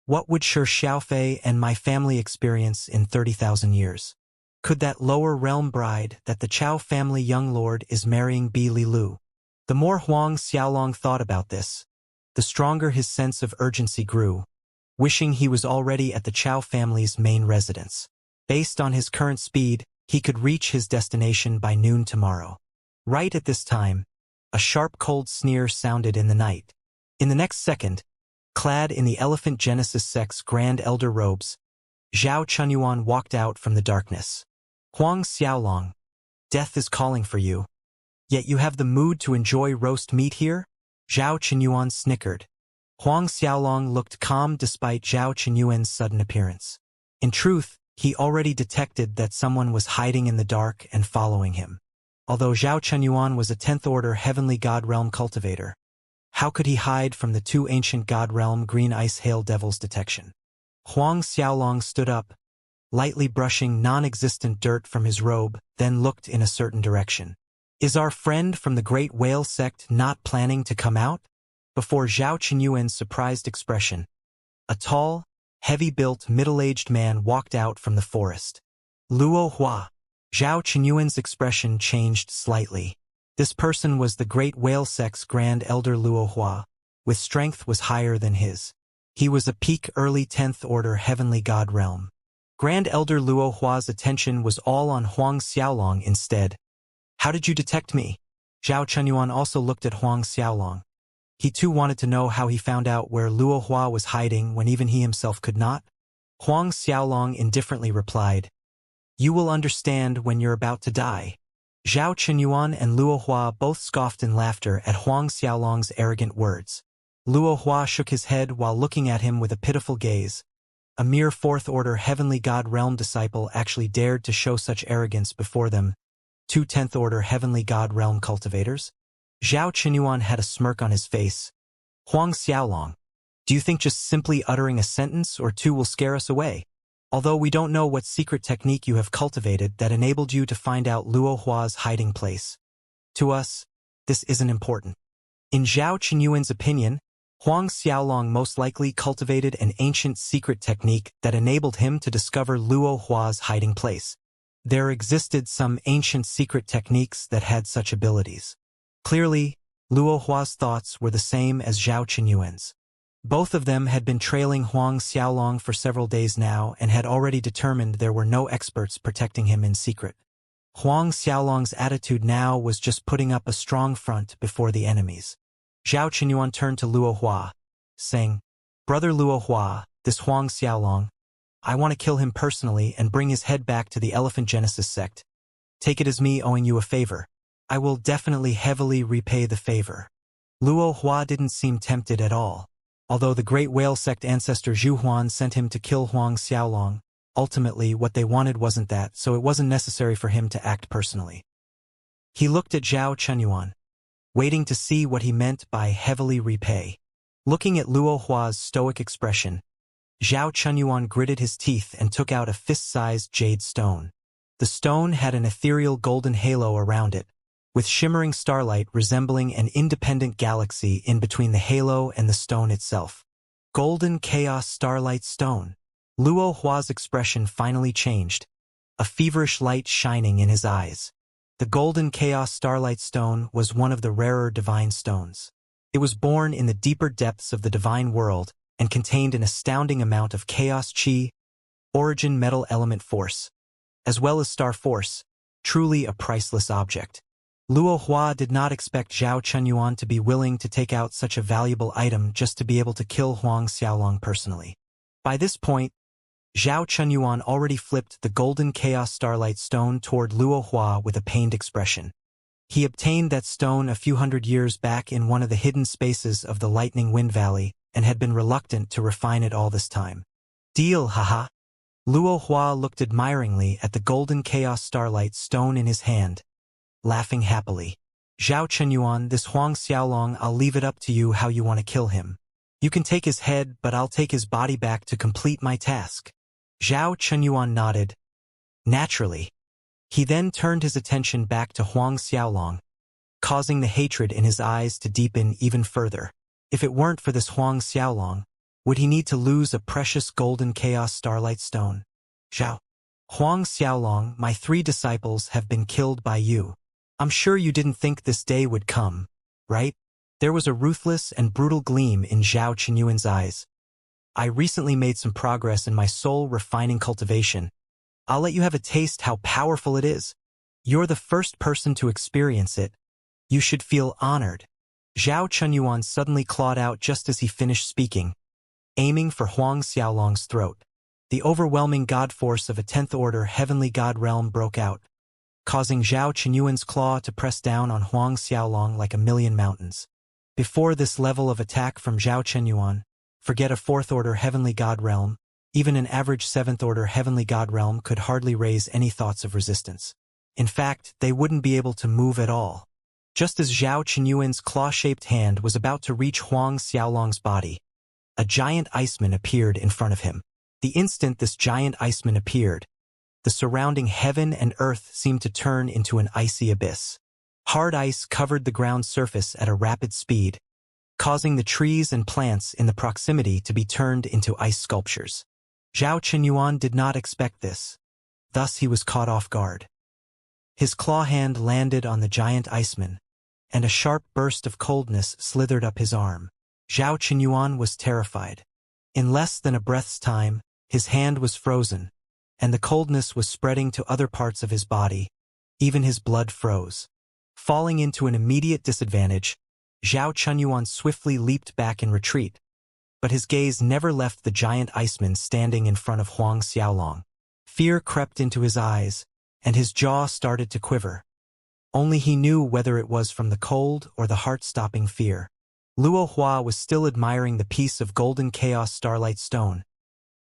What would Shi Xiaofei and my family experience in 30,000 years? Could that lower realm bride that the Chao family young lord is marrying be Li Lu? The more Huang Xiaolong thought about this, the stronger his sense of urgency grew, wishing he was already at the Chao family's main residence. Based on his current speed, he could reach his destination by noon tomorrow. Right at this time, a sharp cold sneer sounded in the night. In the next second, clad in the Elephant Genesis sect's Grand Elder robes, Zhao Qinyuan walked out from the darkness. Huang Xiaolong, death is calling for you. Yet you have the mood to enjoy roast meat here? Zhao Qinyuan snickered. Huang Xiaolong looked calm despite Zhao Qinyuan's sudden appearance. In truth, he already detected that someone was hiding in the dark and following him. Although Zhao Qinyuan was a 10th Order Heavenly God Realm cultivator, how could he hide from the two ancient God Realm Green Ice Hail Devils detection? Huang Xiaolong stood up, lightly brushing non-existent dirt from his robe, then looked in a certain direction. Is our friend from the Great Whale sect not planning to come out? Before Zhao Qinyuan's surprised expression, a tall, heavy-built, middle-aged man walked out from the forest. Luo Hua. Zhao Qinyuan's expression changed slightly. This person was the Great Whale sect's Grand Elder Luo Hua, with strength was higher than his. He was a peak early 10th Order Heavenly God Realm. Grand Elder Luo Hua's attention was all on Huang Xiaolong instead. How did you detect me? Zhao Qinyuan also looked at Huang Xiaolong. He too wanted to know how he found out where Luo Hua was hiding when even he himself could not. Huang Xiaolong indifferently replied, You will understand when you're about to die. Zhao Qinyuan and Luo Hua both scoffed in laughter at Huang Xiaolong's arrogant words. Luo Hua shook his head while looking at him with a pitiful gaze. A mere 4th Order Heavenly God Realm disciple actually dared to show such arrogance before them, two 10th Order Heavenly God Realm cultivators? Zhao Qinyuan had a smirk on his face. Huang Xiaolong, do you think just simply uttering a sentence or two will scare us away? Although we don't know what secret technique you have cultivated that enabled you to find out Luo Hua's hiding place. To us, this isn't important. In Zhao Qinyuan's opinion, Huang Xiaolong most likely cultivated an ancient secret technique that enabled him to discover Luo Hua's hiding place. There existed some ancient secret techniques that had such abilities. Clearly, Luo Hua's thoughts were the same as Zhao Qinyuan's. Both of them had been trailing Huang Xiaolong for several days now and had already determined there were no experts protecting him in secret. Huang Xiaolong's attitude now was just putting up a strong front before the enemies. Zhao Qinyuan turned to Luo Hua, saying, "Brother Luo Hua, this Huang Xiaolong, I want to kill him personally and bring his head back to the Elephant Genesis sect. Take it as me owing you a favor. I will definitely heavily repay the favor." Luo Hua didn't seem tempted at all. Although the Great Whale sect ancestor Zhu Huan sent him to kill Huang Xiaolong, ultimately what they wanted wasn't that, so it wasn't necessary for him to act personally. He looked at Zhao Qinyuan, waiting to see what he meant by heavily repay. Looking at Luo Hua's stoic expression, Zhao Qinyuan gritted his teeth and took out a fist-sized jade stone. The stone had an ethereal golden halo around it, with shimmering starlight resembling an independent galaxy in between the halo and the stone itself. Golden Chaos Starlight Stone. Luo Hua's expression finally changed, a feverish light shining in his eyes. The Golden Chaos Starlight Stone was one of the rarer divine stones. It was born in the deeper depths of the divine world and contained an astounding amount of chaos chi, origin metal element force, as well as star force, truly a priceless object. Luo Hua did not expect Zhao Qinyuan to be willing to take out such a valuable item just to be able to kill Huang Xiaolong personally. By this point, Zhao Qinyuan already flipped the Golden Chaos Starlight Stone toward Luo Hua with a pained expression. He obtained that stone a few hundred years back in one of the hidden spaces of the Lightning Wind Valley and had been reluctant to refine it all this time. Deal, haha. Luo Hua looked admiringly at the Golden Chaos Starlight Stone in his hand, laughing happily. Zhao Qinyuan, this Huang Xiaolong, I'll leave it up to you how you want to kill him. You can take his head, but I'll take his body back to complete my task. Zhao Qinyuan nodded. Naturally. He then turned his attention back to Huang Xiaolong, causing the hatred in his eyes to deepen even further. If it weren't for this Huang Xiaolong, would he need to lose a precious Golden Chaos Starlight Stone? Zhao. Huang Xiaolong, my 3 disciples have been killed by you. I'm sure you didn't think this day would come, right? There was a ruthless and brutal gleam in Zhao Qinyuan's eyes. I recently made some progress in my soul-refining cultivation. I'll let you have a taste how powerful it is. You're the first person to experience it. You should feel honored. Zhao Qinyuan suddenly clawed out just as he finished speaking, aiming for Huang Xiaolong's throat. The overwhelming god force of a 10th order heavenly god realm broke out, causing Zhao Qinyuan's claw to press down on Huang Xiaolong like a million mountains. Before this level of attack from Zhao Qinyuan, forget a 4th order heavenly god realm, even an average 7th order heavenly god realm could hardly raise any thoughts of resistance. In fact, they wouldn't be able to move at all. Just as Zhao Qinyuan's claw-shaped hand was about to reach Huang Xiaolong's body, a giant iceman appeared in front of him. The instant this giant iceman appeared, the surrounding heaven and earth seemed to turn into an icy abyss. Hard ice covered the ground surface at a rapid speed, causing the trees and plants in the proximity to be turned into ice sculptures. Zhao Qinyuan did not expect this. Thus he was caught off guard. His claw hand landed on the giant iceman, and a sharp burst of coldness slithered up his arm. Zhao Qinyuan was terrified. In less than a breath's time, his hand was frozen, and the coldness was spreading to other parts of his body. Even his blood froze. Falling into an immediate disadvantage, Zhao Qinyuan swiftly leaped back in retreat, but his gaze never left the giant iceman standing in front of Huang Xiaolong. Fear crept into his eyes, and his jaw started to quiver. Only he knew whether it was from the cold or the heart-stopping fear. Luo Hua was still admiring the piece of Golden Chaos Starlight Stone,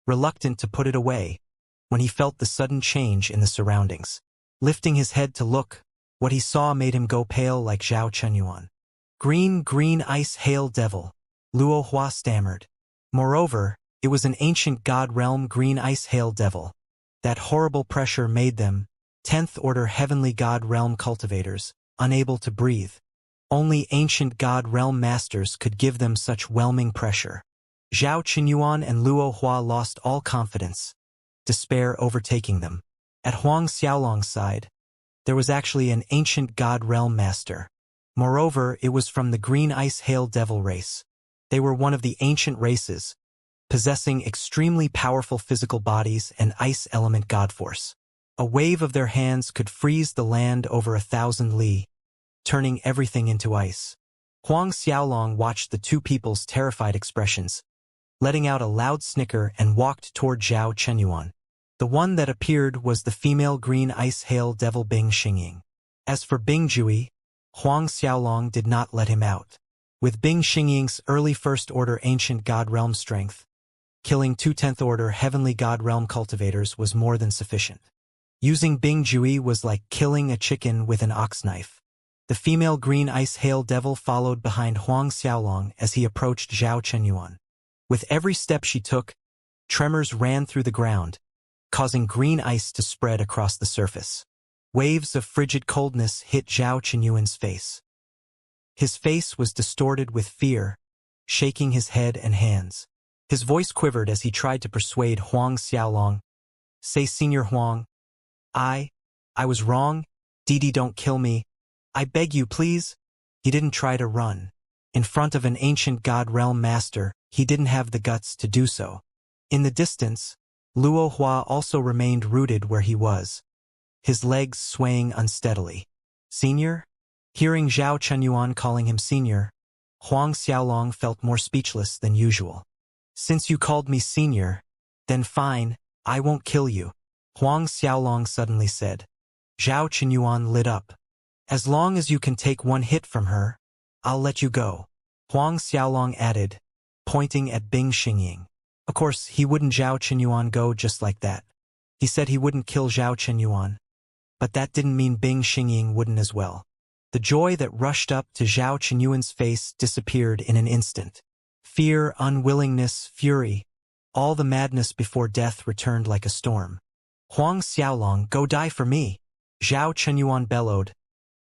reluctant to put it away, when he felt the sudden change in the surroundings. Lifting his head to look, what he saw made him go pale like Zhao Qinyuan. Green ice hail devil, Luo Hua stammered. Moreover, it was an ancient god realm green ice hail devil. That horrible pressure made them, 10th order heavenly god realm cultivators, unable to breathe. Only ancient God realm masters could give them such whelming pressure. Zhao Qinyuan and Luo Hua lost all confidence, despair overtaking them. At Huang Xiaolong's side, there was actually an ancient God realm master. Moreover, it was from the Green Ice Hail Devil race. They were one of the ancient races, possessing extremely powerful physical bodies and ice element god force. A wave of their hands could freeze the land over 1,000 li, turning everything into ice. Huang Xiaolong watched the two people's terrified expressions, letting out a loud snicker and walked toward Zhao Chenyuan. The one that appeared was the female Green Ice Hail Devil Bing Xingying. As for Bing Jui, Huang Xiaolong did not let him out. With Bing Xingying's early First Order Ancient God Realm strength, killing 2 10th Order Heavenly God Realm cultivators was more than sufficient. Using Bing Jui was like killing a chicken with an ox knife. The female Green Ice Hail Devil followed behind Huang Xiaolong as he approached Zhao Chenyuan. With every step she took, tremors ran through the ground, causing green ice to spread across the surface. Waves of frigid coldness hit Zhao Chenyuan's face. His face was distorted with fear, shaking his head and hands. His voice quivered as he tried to persuade Huang Xiaolong. Say, Senior Huang, I was wrong. Didi, don't kill me. I beg you, please. He didn't try to run. In front of an ancient God realm master, he didn't have the guts to do so. In the distance, Luo Hua also remained rooted where he was, his legs swaying unsteadily. Senior? Hearing Zhao Chenyuan calling him senior, Huang Xiaolong felt more speechless than usual. Since you called me senior, then fine, I won't kill you, Huang Xiaolong suddenly said. Zhao Chenyuan lit up. As long as you can take one hit from her, I'll let you go, Huang Xiaolong added, pointing at Bing Xingying. Of course, he wouldn't Zhao Chenyuan go just like that. He said he wouldn't kill Zhao Chenyuan. But that didn't mean Bing Xingying wouldn't as well. The joy that rushed up to Zhao Chenyuan's face disappeared in an instant. Fear, unwillingness, fury, all the madness before death returned like a storm. Huang Xiaolong, go die for me, Zhao Chenyuan bellowed,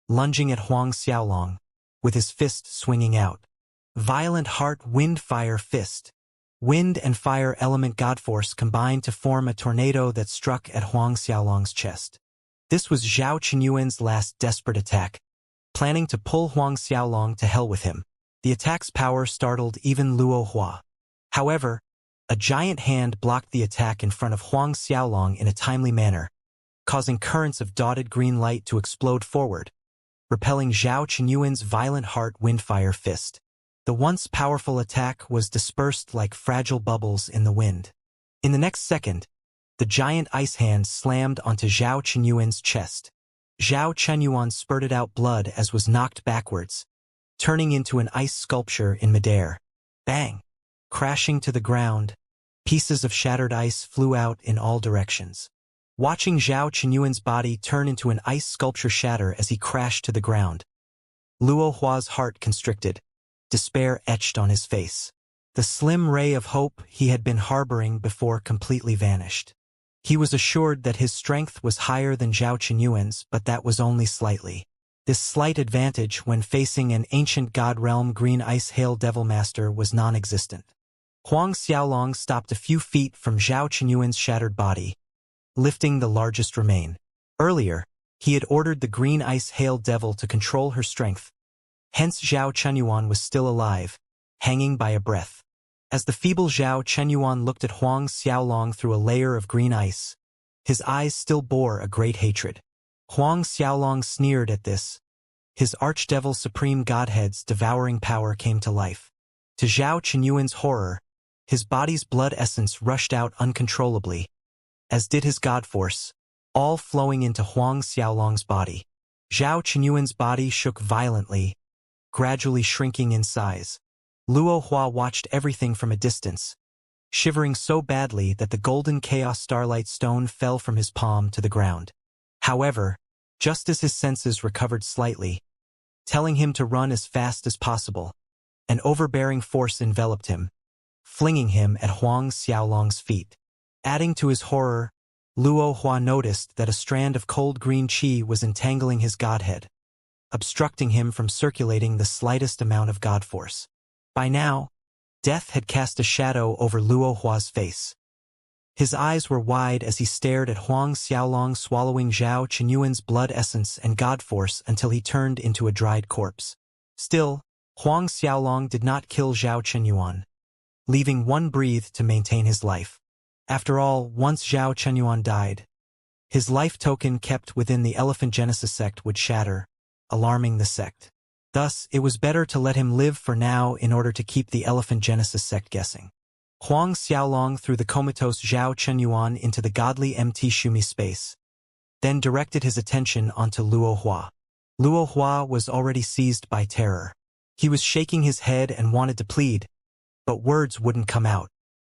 lunging at Huang Xiaolong, with his fist swinging out. Violent Heart Wind Fire Fist. Wind and fire element godforce combined to form a tornado that struck at Huang Xiaolong's chest. This was Zhao Chenyuan's last desperate attack, planning to pull Huang Xiaolong to hell with him. The attack's power startled even Luo Hua. However, a giant hand blocked the attack in front of Huang Xiaolong in a timely manner, causing currents of dotted green light to explode forward, repelling Zhao Chenyuan's Violent Heart Windfire Fist. The once powerful attack was dispersed like fragile bubbles in the wind. In the next second, the giant ice hand slammed onto Zhao Chenyuan's chest. Zhao Chenyuan spurted out blood as was knocked backwards, turning into an ice sculpture in midair. Bang! Crashing to the ground, pieces of shattered ice flew out in all directions. Watching Zhao Chenyuan's body turn into an ice sculpture shatter as he crashed to the ground, Luo Hua's heart constricted, despair etched on his face. The slim ray of hope he had been harboring before completely vanished. He was assured that his strength was higher than Zhao Chenyuan's, but that was only slightly. This slight advantage when facing an ancient god realm Green Ice Hail Devil Master was non-existent. Huang Xiaolong stopped a few feet from Zhao Chenyuan's shattered body, lifting the largest remain. Earlier, he had ordered the Green Ice Hail Devil to control her strength. Hence Zhao Chenyuan was still alive, hanging by a breath. As the feeble Zhao Chenyuan looked at Huang Xiaolong through a layer of green ice, his eyes still bore a great hatred. Huang Xiaolong sneered at this. His archdevil supreme godhead's devouring power came to life. To Zhao Chenyuan's horror, his body's blood essence rushed out uncontrollably, as did his god force, all flowing into Huang Xiaolong's body. Zhao Chenyuan's body shook violently, gradually shrinking in size. Luo Hua watched everything from a distance, shivering so badly that the golden chaos starlight stone fell from his palm to the ground. However, just as his senses recovered slightly, telling him to run as fast as possible, an overbearing force enveloped him, flinging him at Huang Xiaolong's feet. Adding to his horror, Luo Hua noticed that a strand of cold green qi was entangling his godhead. obstructing him from circulating the slightest amount of God force. By now, death had cast a shadow over Luo Hua's face. His eyes were wide as he stared at Huang Xiaolong swallowing Zhao Qinyuan's blood essence and God force until he turned into a dried corpse. Still, Huang Xiaolong did not kill Zhao Qinyuan, leaving one breathe to maintain his life. After all, once Zhao Qinyuan died, his life token kept within the Elephant Genesis sect would shatter, alarming the sect. Thus, it was better to let him live for now in order to keep the Elephant Genesis sect guessing. Huang Xiaolong threw the comatose Zhao Qinyuan into the godly MT Shumi space, then directed his attention onto Luo Hua. Luo Hua was already seized by terror. He was shaking his head and wanted to plead, but words wouldn't come out.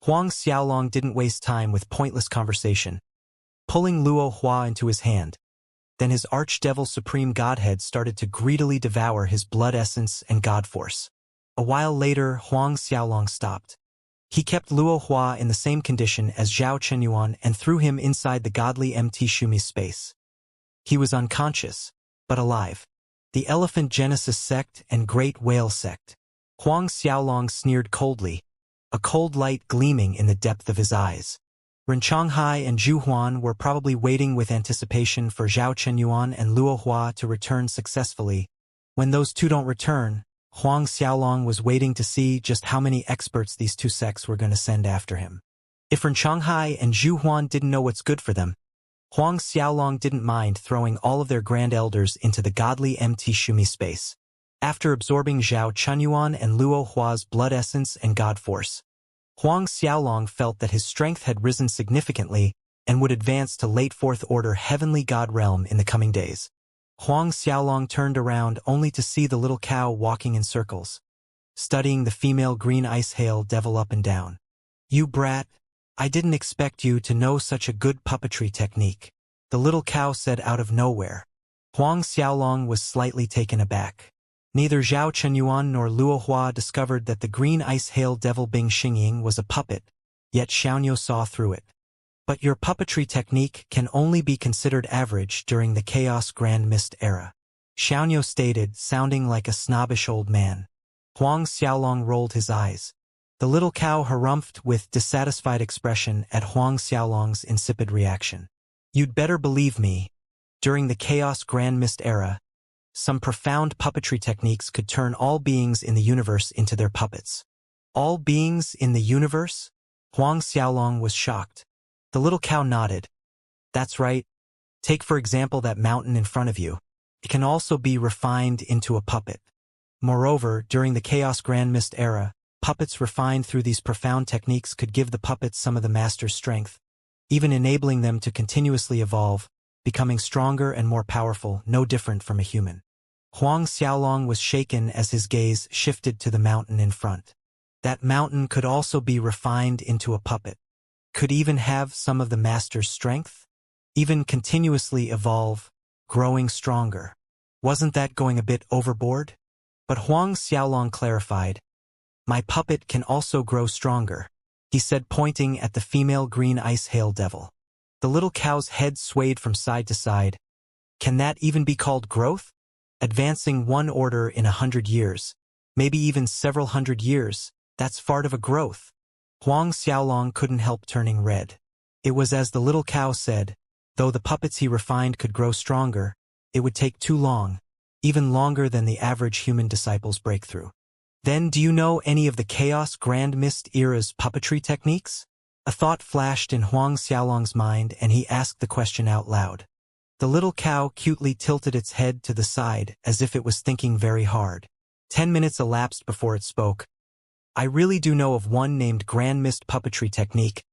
Huang Xiaolong didn't waste time with pointless conversation, pulling Luo Hua into his hand. Then his archdevil supreme godhead started to greedily devour his blood essence and God force. A while later, Huang Xiaolong stopped. He kept Luo Hua in the same condition as Zhao Qinyuan and threw him inside the godly MT Shumi space. He was unconscious, but alive. The Elephant Genesis sect and Great Whale sect. Huang Xiaolong sneered coldly, a cold light gleaming in the depth of his eyes. Ren Changhai and Zhu Huan were probably waiting with anticipation for Zhao Qinyuan and Luo Hua to return successfully. When those two don't return, Huang Xiaolong was waiting to see just how many experts these two sects were going to send after him. If Ren Changhai and Zhu Huan didn't know what's good for them, Huang Xiaolong didn't mind throwing all of their grand elders into the godly MT Shumi space. After absorbing Zhao Qinyuan and Luo Hua's blood essence and God force, Huang Xiaolong felt that his strength had risen significantly and would advance to late Fourth Order Heavenly God realm in the coming days. Huang Xiaolong turned around only to see the little cow walking in circles, studying the female green ice hail devil up and down. "You brat, I didn't expect you to know such a good puppetry technique," the little cow said out of nowhere. Huang Xiaolong was slightly taken aback. Neither Zhao Qinyuan nor Luo Hua discovered that the green ice hail devil Bing Xingying was a puppet, yet Xianxia saw through it. "But your puppetry technique can only be considered average during the Chaos Grand Mist era," Xianxia stated, sounding like a snobbish old man. Huang Xiaolong rolled his eyes. The little cow harumphed with dissatisfied expression at Huang Xiaolong's insipid reaction. "You'd better believe me. During the Chaos Grand Mist era, some profound puppetry techniques could turn all beings in the universe into their puppets." "All beings in the universe?" Huang Xiaolong was shocked. The little cow nodded. "That's right. Take for example that mountain in front of you. It can also be refined into a puppet. Moreover, during the Chaos Grand Mist era, puppets refined through these profound techniques could give the puppets some of the master's strength, even enabling them to continuously evolve, becoming stronger and more powerful, no different from a human." Huang Xiaolong was shaken as his gaze shifted to the mountain in front. That mountain could also be refined into a puppet. Could even have some of the master's strength? Even continuously evolve, growing stronger. Wasn't that going a bit overboard? But Huang Xiaolong clarified, "My puppet can also grow stronger," he said, pointing at the female green ice hail devil. The little cow's head swayed from side to side. "Can that even be called growth? Advancing one order in 100 years, maybe even several hundred years, that's fart of a growth." Huang Xiaolong couldn't help turning red. It was as the little cow said, though the puppets he refined could grow stronger, it would take too long, even longer than the average human disciple's breakthrough. "Then do you know any of the Chaos Grand Mist era's puppetry techniques?" A thought flashed in Huang Xiaolong's mind and he asked the question out loud. The little cow cutely tilted its head to the side as if it was thinking very hard. 10 minutes elapsed before it spoke. "I really do know of one named Grand Mist puppetry technique,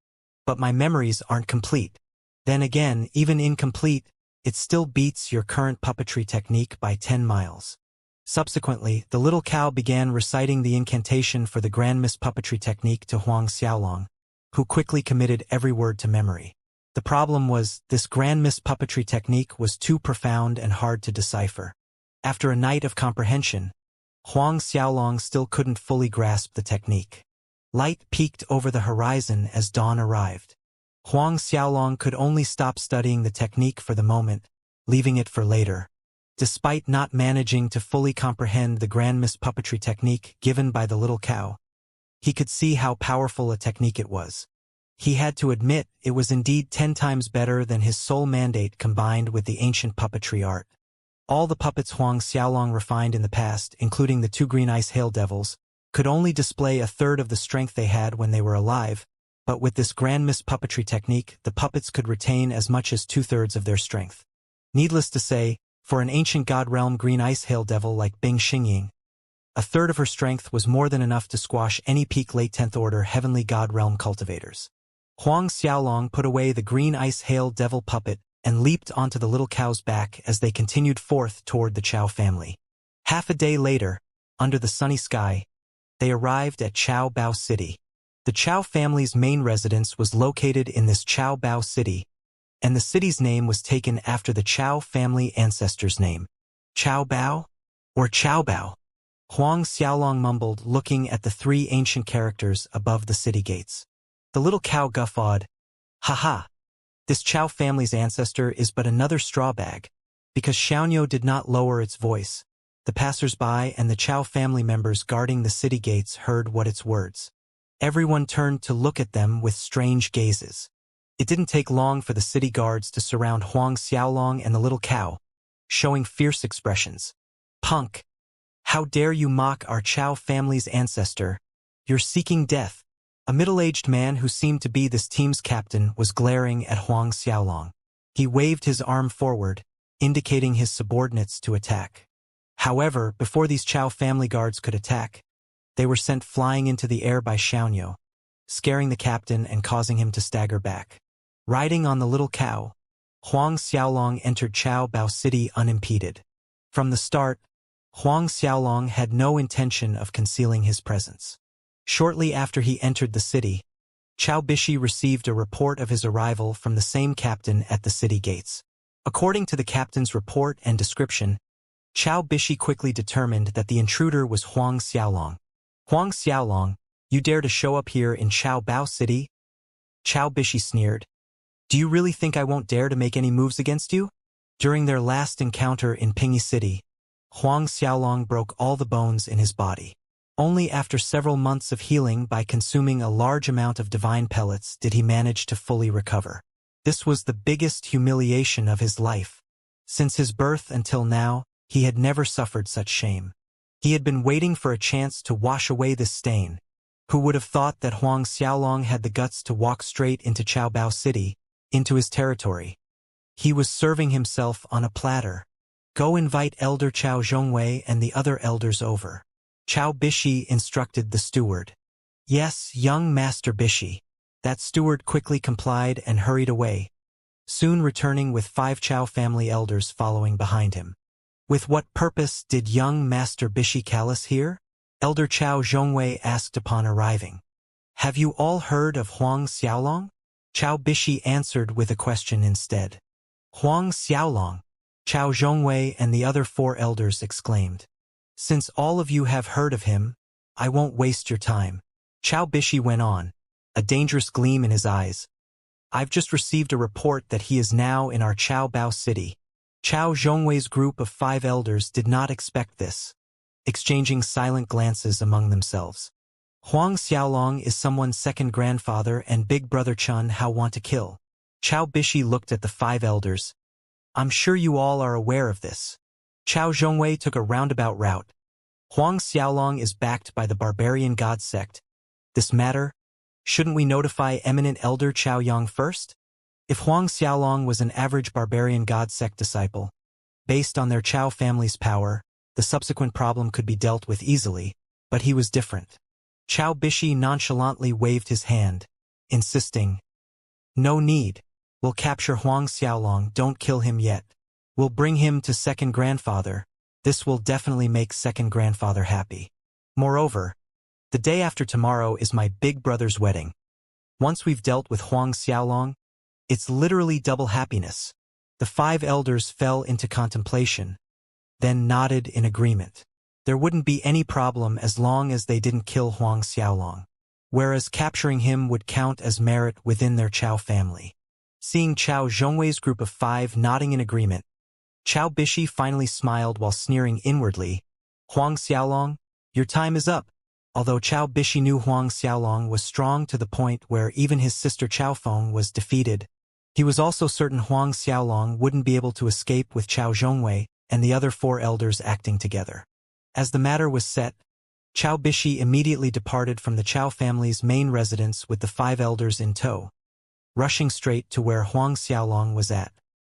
but my memories aren't complete. Then again, even incomplete, it still beats your current puppetry technique by 10 miles. Subsequently, the little cow began reciting the incantation for the Grand Mist puppetry technique to Huang Xiaolong, who quickly committed every word to memory. The problem was, this Grand Mist puppetry technique was too profound and hard to decipher. After a night of comprehension, Huang Xiaolong still couldn't fully grasp the technique. Light peeked over the horizon as dawn arrived. Huang Xiaolong could only stop studying the technique for the moment, leaving it for later. Despite not managing to fully comprehend the grand mispuppetry technique given by the little cow, he could see how powerful a technique it was. He had to admit it was indeed 10 times better than his sole mandate combined with the ancient puppetry art. All the puppets Huang Xiaolong refined in the past, including the 2 green ice hail devils, could only display a third of the strength they had when they were alive, but with this grand mispuppetry technique, the puppets could retain as much as 2/3 of their strength. Needless to say, for an ancient god realm green ice hail devil like Bing Xingying, a third of her strength was more than enough to squash any peak late 10th order heavenly god realm cultivators. Huang Xiaolong put away the green ice hail devil puppet and leaped onto the little cow's back as they continued forth toward the Chao family. Half a day later, under the sunny sky, they arrived at Chao Bao City. The Chao family's main residence was located in this Chao Bao City, and the city's name was taken after the Chao family ancestor's name. Chao Bao? Or Chao Bao? Huang Xiaolong mumbled, looking at the 3 ancient characters above the city gates. The little cow guffawed. Ha! This Chao family's ancestor is but another straw bag. Because Xianxia did not lower its voice, the passers-by and the Chao family members guarding the city gates heard what its words. Everyone turned to look at them with strange gazes. It didn't take long for the city guards to surround Huang Xiaolong and the little cow, showing fierce expressions. Punk! How dare you mock our Chao family's ancestor? You're seeking death. A middle-aged man who seemed to be this team's captain was glaring at Huang Xiaolong. He waved his arm forward, indicating his subordinates to attack. However, before these Chao family guards could attack, they were sent flying into the air by Xianxia, scaring the captain and causing him to stagger back. Riding on the little cow, Huang Xiaolong entered Chao Bao City unimpeded. From the start, Huang Xiaolong had no intention of concealing his presence. Shortly after he entered the city, Chao Bishi received a report of his arrival from the same captain at the city gates. According to the captain's report and description, Chao Bishi quickly determined that the intruder was Huang Xiaolong. Huang Xiaolong, you dare to show up here in Chao Bao City? Chao Bishi sneered. Do you really think I won't dare to make any moves against you? During their last encounter in Pingyi City, Huang Xiaolong broke all the bones in his body. Only after several months of healing by consuming a large amount of divine pellets did he manage to fully recover. This was the biggest humiliation of his life. Since his birth until now, he had never suffered such shame. He had been waiting for a chance to wash away this stain. Who would have thought that Huang Xiaolong had the guts to walk straight into Chao Bao City, into his territory? He was serving himself on a platter. Go invite Elder Chao Zhongwei and the other elders over. Chao Bishi instructed the steward. Yes, young Master Bishi. That steward quickly complied and hurried away, soon returning with 5 Chao family elders following behind him. With what purpose did young Master Bishi call us here? Elder Chao Zhongwei asked upon arriving. Have you all heard of Huang Xiaolong? Chao Bishi answered with a question instead. Huang Xiaolong? Chao Zhongwei and the other 4 elders exclaimed. Since all of you have heard of him, I won't waste your time. Chao Bishi went on, a dangerous gleam in his eyes. I've just received a report that he is now in our Chao Bao City. Chao Zhongwei's group of 5 elders did not expect this, exchanging silent glances among themselves. Huang Xiaolong is someone's second grandfather and big brother Chun how want to kill. Chao Bishi looked at the 5 elders. I'm sure you all are aware of this. Chao Zhongwei took a roundabout route. Huang Xiaolong is backed by the barbarian god sect. This matter? Shouldn't we notify eminent elder Chao Yang first? If Huang Xiaolong was an average barbarian god sect disciple, based on their Chao family's power, the subsequent problem could be dealt with easily, but he was different. Chao Bishi nonchalantly waved his hand, insisting, No need. We'll capture Huang Xiaolong, don't kill him yet. We'll bring him to second grandfather. This will definitely make second grandfather happy. Moreover, the day after tomorrow is my big brother's wedding. Once we've dealt with Huang Xiaolong, it's literally double happiness. The 5 elders fell into contemplation, then nodded in agreement. There wouldn't be any problem as long as they didn't kill Huang Xiaolong, whereas capturing him would count as merit within their Chao family. Seeing Chao Zhongwei's group of 5 nodding in agreement, Chao Bishi finally smiled while sneering inwardly. Huang Xiaolong, your time is up. Although Chao Bishi knew Huang Xiaolong was strong to the point where even his sister Chao Feng was defeated, he was also certain Huang Xiaolong wouldn't be able to escape with Chao Zhongwei and the other 4 elders acting together. As the matter was set, Chao Bishi immediately departed from the Chao family's main residence with the 5 elders in tow, rushing straight to where Huang Xiaolong was at.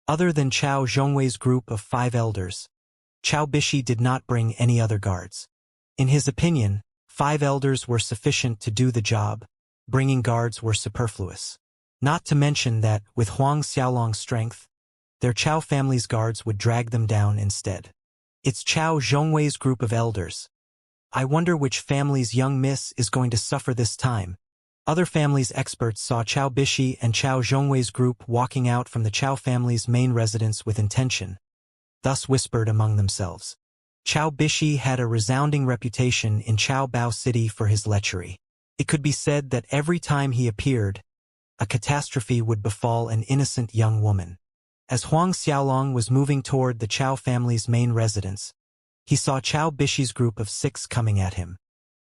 Other than Chao Zhongwei's group of 5 elders, Chao Bishi did not bring any other guards. In his opinion, 5 elders were sufficient to do the job. Bringing guards were superfluous. Not to mention that, with Huang Xiaolong's strength, their Chao family's guards would drag them down instead. It's Chao Zhongwei's group of elders. I wonder which family's young miss is going to suffer this time. Other families' experts saw Chao Bishi and Chao Zhongwei's group walking out from the Chao family's main residence with intention, thus whispered among themselves. Chao Bishi had a resounding reputation in Chao Bao City for his lechery. It could be said that every time he appeared, a catastrophe would befall an innocent young woman. As Huang Xiaolong was moving toward the Chao family's main residence, he saw Chao Bishi's group of 6 coming at him.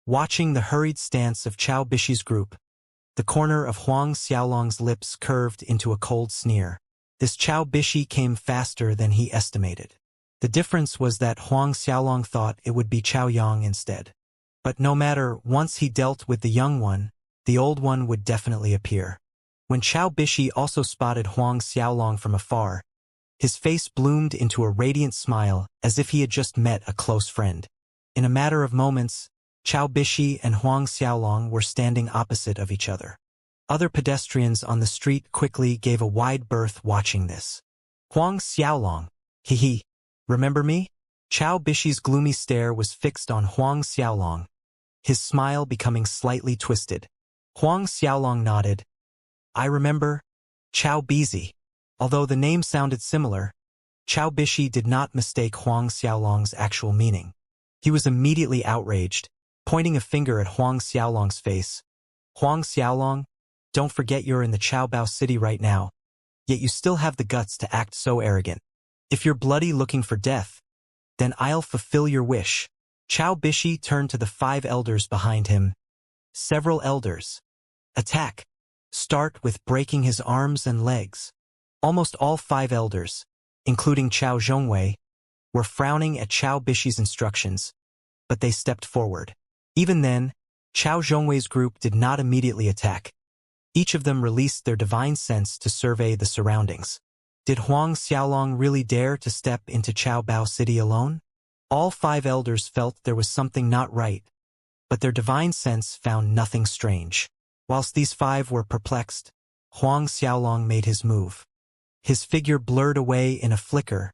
Watching the hurried stance of Chao Bishi's group, the corner of Huang Xiaolong's lips curved into a cold sneer. This Chao Bishi came faster than he estimated. The difference was that Huang Xiaolong thought it would be Chao Yang instead. But no matter, once he dealt with the young one, the old one would definitely appear. When Chao Bishi also spotted Huang Xiaolong from afar, his face bloomed into a radiant smile as if he had just met a close friend. In a matter of moments, Chao Bishi and Huang Xiaolong were standing opposite of each other. Other pedestrians on the street quickly gave a wide berth watching this. Huang Xiaolong, hee. Remember me? Chao Bishi's gloomy stare was fixed on Huang Xiaolong, his smile becoming slightly twisted. Huang Xiaolong nodded. I remember. Chao Bizi. Although the name sounded similar, Chao Bishi did not mistake Huang Xiaolong's actual meaning. He was immediately outraged, pointing a finger at Huang Xiaolong's face. Huang Xiaolong, don't forget you're in the Chao Bao City right now, yet you still have the guts to act so arrogant. If you're bloody looking for death, then I'll fulfill your wish. Chao Bishi turned to the 5 elders behind him. Several elders. Attack. Start with breaking his arms and legs. Almost all 5 elders, including Chao Zhongwei, were frowning at Chao Bishi's instructions, but they stepped forward. Even then, Chao Zhongwei's group did not immediately attack. Each of them released their divine sense to survey the surroundings. Did Huang Xiaolong really dare to step into Chao Bao City alone? All 5 elders felt there was something not right, but their divine sense found nothing strange. Whilst these 5 were perplexed, Huang Xiaolong made his move. His figure blurred away in a flicker,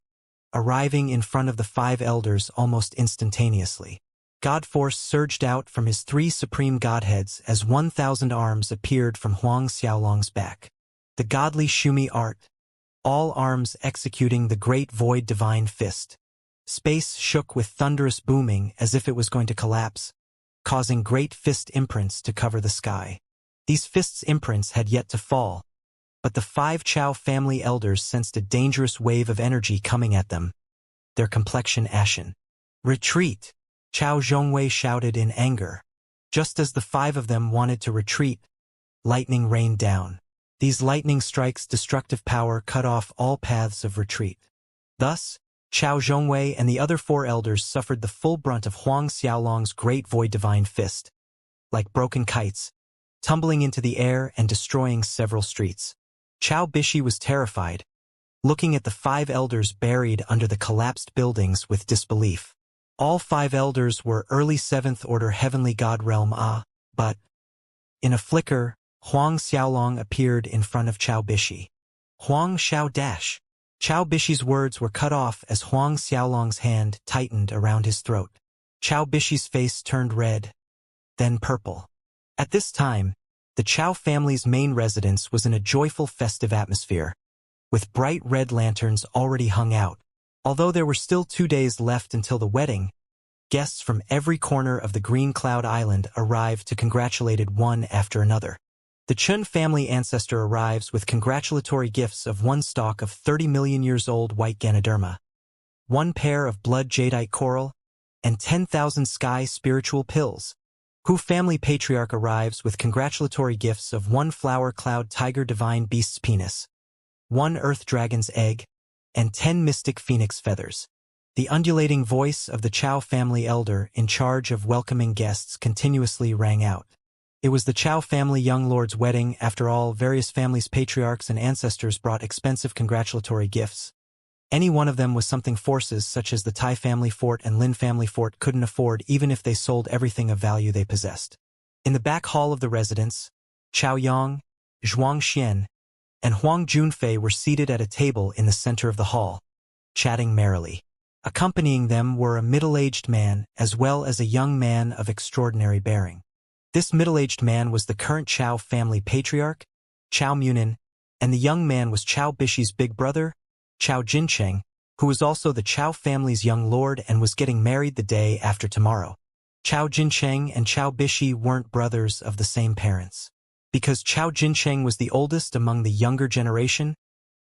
arriving in front of the 5 elders almost instantaneously. God force surged out from his 3 supreme godheads as 1,000 arms appeared from Huang Xiaolong's back. The godly Shumi art, all arms executing the great void divine fist. Space shook with thunderous booming as if it was going to collapse, causing great fist imprints to cover the sky. These fists' imprints had yet to fall, but the 5 Chao family elders sensed a dangerous wave of energy coming at them, their complexion ashen. Retreat! Chao Zhongwei shouted in anger. Just as the 5 of them wanted to retreat, lightning rained down. These lightning strikes' destructive power cut off all paths of retreat. Thus, Chao Zhongwei and the other 4 elders suffered the full brunt of Huang Xiaolong's great void divine fist, like broken kites, tumbling into the air and destroying several streets. Chao Bishi was terrified, looking at the 5 elders buried under the collapsed buildings with disbelief. All 5 elders were early 7th order heavenly god realm but, in a flicker, Huang Xiaolong appeared in front of Chao Bishi. Huang Xiao dash. Chao Bishi's words were cut off as Huang Xiaolong's hand tightened around his throat. Chao Bishi's face turned red, then purple. At this time, the Chao family's main residence was in a joyful festive atmosphere, with bright red lanterns already hung out. Although there were still 2 days left until the wedding, guests from every corner of the Green Cloud Island arrived to congratulate it one after another. The Chun family ancestor arrives with congratulatory gifts of 1 stalk of 30 million years old white Ganoderma. 1 pair of blood jadeite coral, and 10,000 sky spiritual pills. Hu family patriarch arrives with congratulatory gifts of 1 flower cloud tiger divine beast's penis, 1 earth dragon's egg, and 10 mystic phoenix feathers. The undulating voice of the Chow family elder in charge of welcoming guests continuously rang out. It was the Chow family young lord's wedding. After all, various families' patriarchs and ancestors brought expensive congratulatory gifts. Any one of them was something forces such as the Tai family fort and Lin family fort couldn't afford even if they sold everything of value they possessed. In the back hall of the residence, Chao Yang, Zhuang Xian, and Huang Junfei were seated at a table in the center of the hall, chatting merrily. Accompanying them were a middle-aged man as well as a young man of extraordinary bearing. This middle-aged man was the current Chow family patriarch, Chow Munin, and the young man was Chow Bishi's big brother, Chow Jincheng, who was also the Chow family's young lord and was getting married the day after tomorrow. Chow Jincheng and Chow Bishi weren't brothers of the same parents. Because Chow Jincheng was the oldest among the younger generation,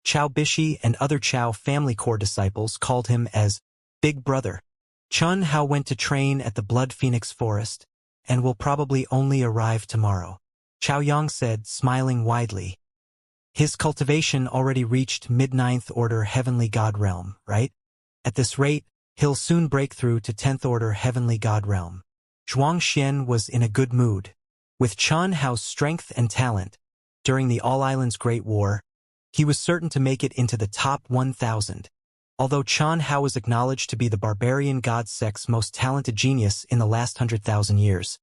Chow Bishi and other Chow family core disciples called him as Big Brother. Chun Hao went to train at the Blood Phoenix Forest, and will probably only arrive tomorrow, Chao Yang said, smiling widely. His cultivation already reached mid-9th order heavenly god realm, right? At this rate, he'll soon break through to 10th order heavenly god realm. Zhuang Xian was in a good mood. With Chun Hao's strength and talent, during the All Islands Great War, he was certain to make it into the top 1,000. Although Chun Hao was acknowledged to be the barbarian god sect's most talented genius in the last 100,000 years,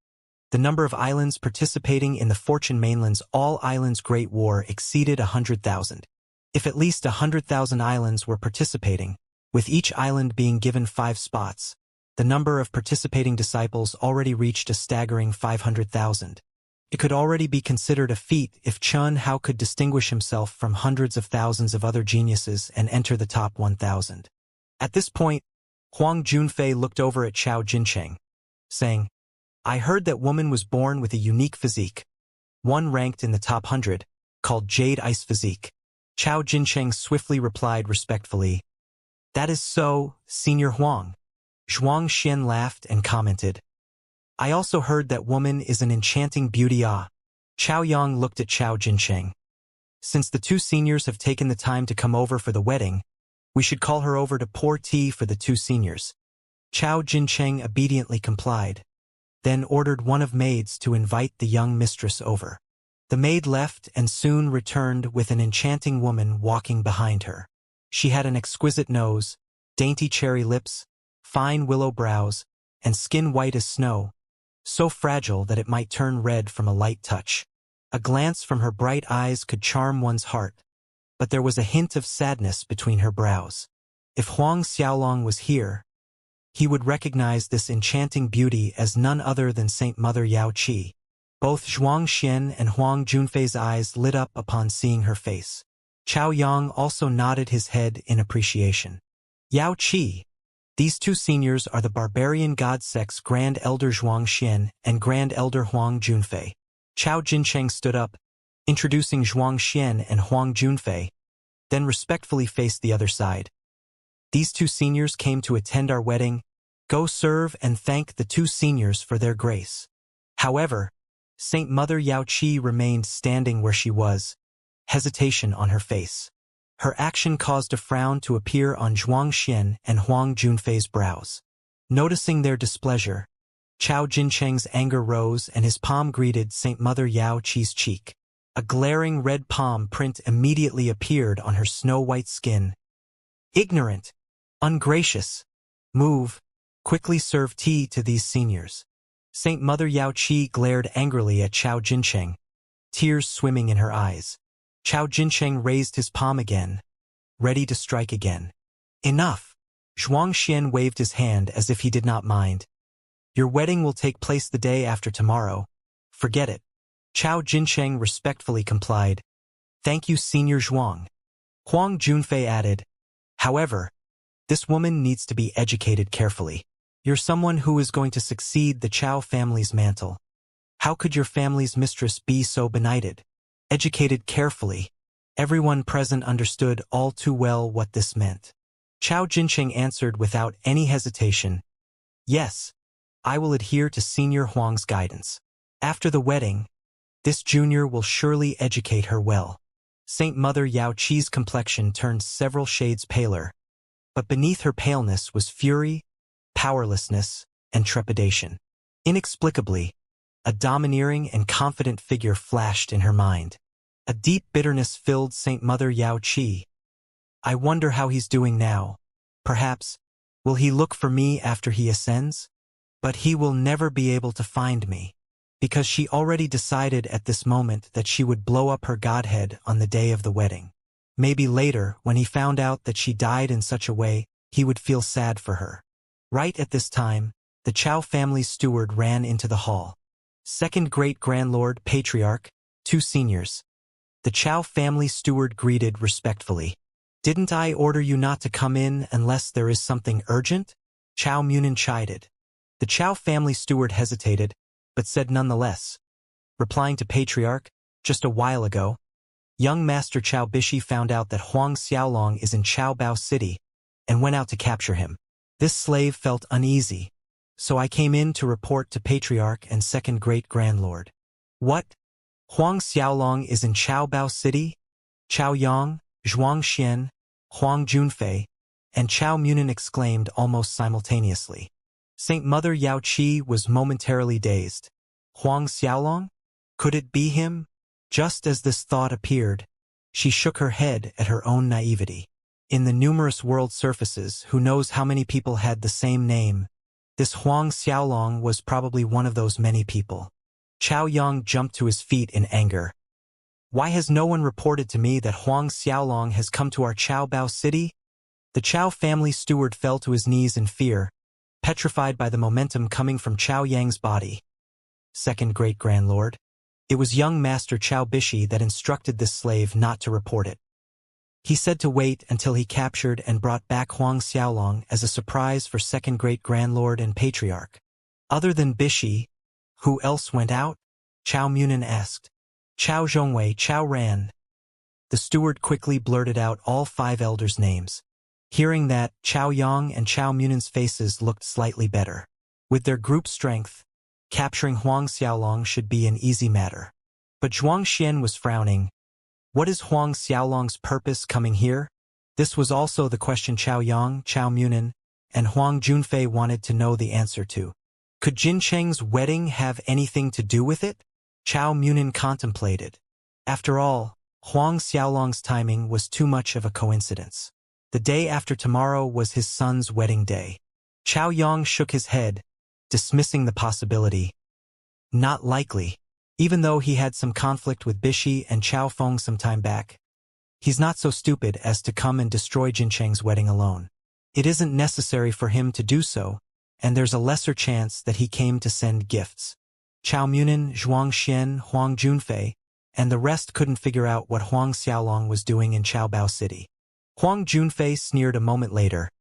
the number of islands participating in the Fortune Mainland's All Islands Great War exceeded 100,000. If at least 100,000 islands were participating, with each island being given 5 spots, the number of participating disciples already reached a staggering 500,000. It could already be considered a feat if Chun Hao could distinguish himself from hundreds of thousands of other geniuses and enter the top 1,000. At this point, Huang Junfei looked over at Chow Jincheng, saying, I heard that woman was born with a unique physique, one ranked in the top 100, called Jade Ice Physique. Chow Jincheng swiftly replied respectfully, That is so, Senior Huang. Zhuang Xian laughed and commented, I also heard that woman is an enchanting beauty. Chao Yang looked at Chow Jincheng. Since the 2 seniors have taken the time to come over for the wedding, we should call her over to pour tea for the 2 seniors. Chow Jincheng obediently complied, then ordered one of maids to invite the young mistress over. The maid left and soon returned with an enchanting woman walking behind her. She had an exquisite nose, dainty cherry lips, fine willow brows, and skin white as snow, so fragile that it might turn red from a light touch. A glance from her bright eyes could charm one's heart, but there was a hint of sadness between her brows. If Huang Xiaolong was here, he would recognize this enchanting beauty as none other than Saint Mother Yao Qi. Both Zhuang Xian and Huang Junfei's eyes lit up upon seeing her face. Chao Yang also nodded his head in appreciation. Yao Qi. These 2 seniors are the barbarian god sect's Grand Elder Zhuang Xian and Grand Elder Huang Junfei. Chao Jincheng stood up, introducing Zhuang Xian and Huang Junfei, then respectfully faced the other side. These 2 seniors came to attend our wedding. Go serve and thank the 2 seniors for their grace. However, Saint Mother Yao Qi remained standing where she was, hesitation on her face. Her action caused a frown to appear on Zhuang Xian and Huang Junfei's brows. Noticing their displeasure, Chao Jincheng's anger rose and his palm greeted Saint Mother Yao Qi's cheek. A glaring red palm print immediately appeared on her snow-white skin. Ignorant, ungracious, move, quickly serve tea to these seniors. Saint Mother Yao Qi glared angrily at Chao Jincheng, tears swimming in her eyes. Chao Jincheng raised his palm again, ready to strike again. Enough! Zhuang Xian waved his hand as if he did not mind. Your wedding will take place the day after tomorrow. Forget it. Chao Jincheng respectfully complied. Thank you, Senior Zhuang. Huang Junfei added, However, this woman needs to be educated carefully. You're someone who is going to succeed the Chao family's mantle. How could your family's mistress be so benighted? Educated carefully. Everyone present understood all too well what this meant. Chao Jincheng answered without any hesitation, "Yes, I will adhere to Senior Huang's guidance. After the wedding, this junior will surely educate her well." Saint Mother Yao Qi's complexion turned several shades paler, but beneath her paleness was fury, powerlessness, and trepidation. Inexplicably, a domineering and confident figure flashed in her mind. A deep bitterness filled Saint Mother Yao Qi. "I wonder how he's doing now. Perhaps, will he look for me after he ascends? But he will never be able to find me." Because she already decided at this moment that she would blow up her godhead on the day of the wedding. Maybe later, when he found out that she died in such a way, he would feel sad for her. Right at this time, the Chao family's steward ran into the hall. Second Great-Grand Lord Patriarch, 2 seniors. The Chao family steward greeted respectfully. "Didn't I order you not to come in unless there is something urgent?" Chao Munin chided. The Chao family steward hesitated, but said nonetheless, replying to Patriarch, "Just a while ago, young Master Chao Bishi found out that Huang Xiaolong is in Chaobao City and went out to capture him. This slave felt uneasy, so I came in to report to Patriarch and Second Great-Grand Lord." "What? Huang Xiaolong is in Chaobao City?" Chao Yang, Zhuang Xian, Huang Junfei, and Chao Munin exclaimed almost simultaneously. Saint Mother Yao Qi was momentarily dazed. Huang Xiaolong? Could it be him? Just as this thought appeared, she shook her head at her own naivety. In the numerous world surfaces, who knows how many people had the same name, this Huang Xiaolong was probably one of those many people. Chao Yang jumped to his feet in anger. "Why has no one reported to me that Huang Xiaolong has come to our Chaobao City?" The Chao family steward fell to his knees in fear, petrified by the momentum coming from Chao Yang's body. Second Great-Grand Lord. It was young Master Chao Bishi that instructed this slave not to report it. He said to wait until he captured and brought back Huang Xiaolong as a surprise for Second Great-Grand Lord and Patriarch. "Other than Bishi, who else went out?" Chao Munin asked. "Chao Zhongwei, Chao Ran." The steward quickly blurted out all 5 elders' names. Hearing that, Chao Yang and Chao Munin's faces looked slightly better. With their group strength, capturing Huang Xiaolong should be an easy matter. But Zhuang Xian was frowning. What is Huang Xiaolong's purpose coming here? This was also the question Chao Yang, Chao Munin, and Huang Junfei wanted to know the answer to. Could Jincheng's wedding have anything to do with it? Chao Munin contemplated. After all, Huang Xiaolong's timing was too much of a coincidence. The day after tomorrow was his son's wedding day. Chao Yang shook his head, dismissing the possibility. Not likely. Even though he had some conflict with Bishi and Chao Feng some time back, he's not so stupid as to come and destroy Jincheng's wedding alone. It isn't necessary for him to do so, and there's a lesser chance that he came to send gifts. Chao Munin, Zhuang Xian, Huang Junfei, and the rest couldn't figure out what Huang Xiaolong was doing in Chaobao City. Huang Junfei sneered a moment later.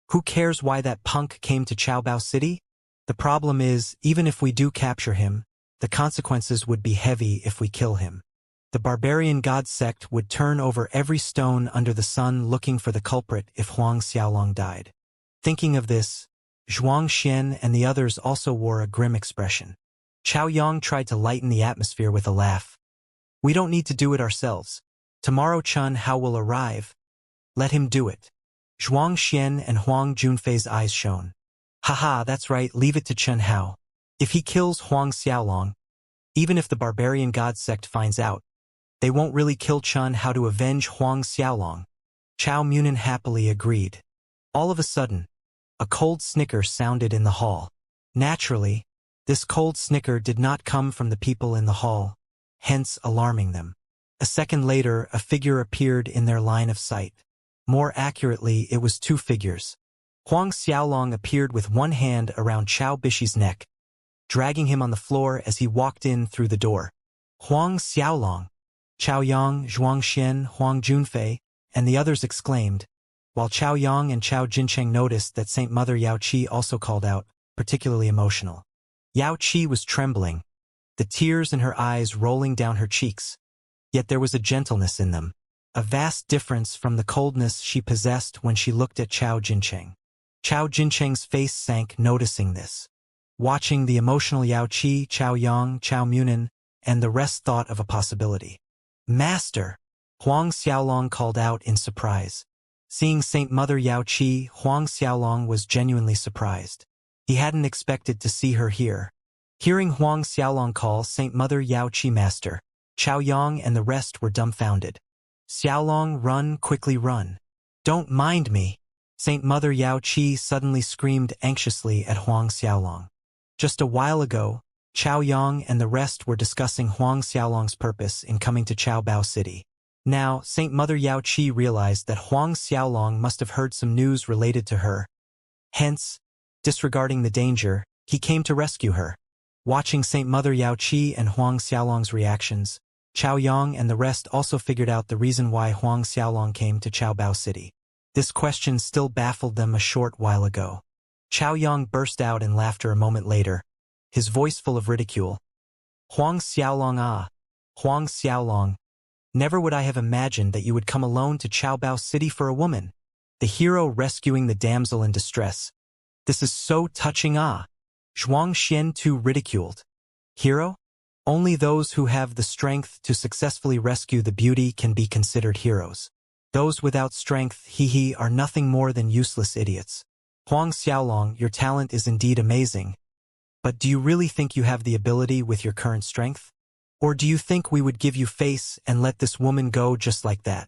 Who cares why that punk came to Chaobao City? The problem is, even if we do capture him, the consequences would be heavy if we kill him. The barbarian god sect would turn over every stone under the sun looking for the culprit if Huang Xiaolong died. Thinking of this, Zhuang Xian and the others also wore a grim expression. Chao Yang tried to lighten the atmosphere with a laugh. We don't need to do it ourselves. Tomorrow Chun Hao will arrive. Let him do it. Zhuang Xian and Huang Junfei's eyes shone. Haha, that's right, leave it to Chun Hao. If he kills Huang Xiaolong, even if the barbarian god sect finds out, they won't really kill Chun Hao to avenge Huang Xiaolong. Chao Munin happily agreed. All of a sudden, a cold snicker sounded in the hall. Naturally, this cold snicker did not come from the people in the hall, hence alarming them. A second later, a figure appeared in their line of sight. More accurately, it was two figures. Huang Xiaolong appeared with one hand around Chao Bishi's neck, dragging him on the floor as he walked in through the door. Huang Xiaolong! Chao Yang, Zhuang Xian, Huang Junfei, and the others exclaimed, while Chao Yang and Chao Jincheng noticed that Saint Mother Yao Qi also called out, particularly emotional. Yao Qi was trembling, the tears in her eyes rolling down her cheeks, yet there was a gentleness in them. a vast difference from the coldness she possessed when she looked at Chao Jincheng. Chao Jincheng's face sank noticing this. Watching the emotional Yao Qi, Chao Yang, Chao Munin, and the rest thought of a possibility. Master! Huang Xiaolong called out in surprise. Seeing Saint Mother Yao Qi, Huang Xiaolong was genuinely surprised. He hadn't expected to see her here. Hearing Huang Xiaolong call Saint Mother Yao Qi Master, Chao Yang and the rest were dumbfounded. Xiaolong, run, quickly run. Don't mind me. Saint Mother Yao Qi suddenly screamed anxiously at Huang Xiaolong. Just a while ago, Chao Yang and the rest were discussing Huang Xiaolong's purpose in coming to Chaobao City. Now, Saint Mother Yao Qi realized that Huang Xiaolong must have heard some news related to her. Hence, disregarding the danger, he came to rescue her. Watching Saint Mother Yao Qi and Huang Xiaolong's reactions, Chao Yang and the rest also figured out the reason why Huang Xiaolong came to Chaobao City. This question still baffled them a short while ago. Chao Yang burst out in laughter a moment later, his voice full of ridicule. Huang Xiaolong, ah! Huang Xiaolong! Never would I have imagined that you would come alone to Chaobao City for a woman. The hero rescuing the damsel in distress. This is so touching, ah! Zhuang Xian too ridiculed. Hero? Only those who have the strength to successfully rescue the beauty can be considered heroes. Those without strength, are nothing more than useless idiots. Huang Xiaolong, your talent is indeed amazing. But do you really think you have the ability with your current strength? Or do you think we would give you face and let this woman go just like that?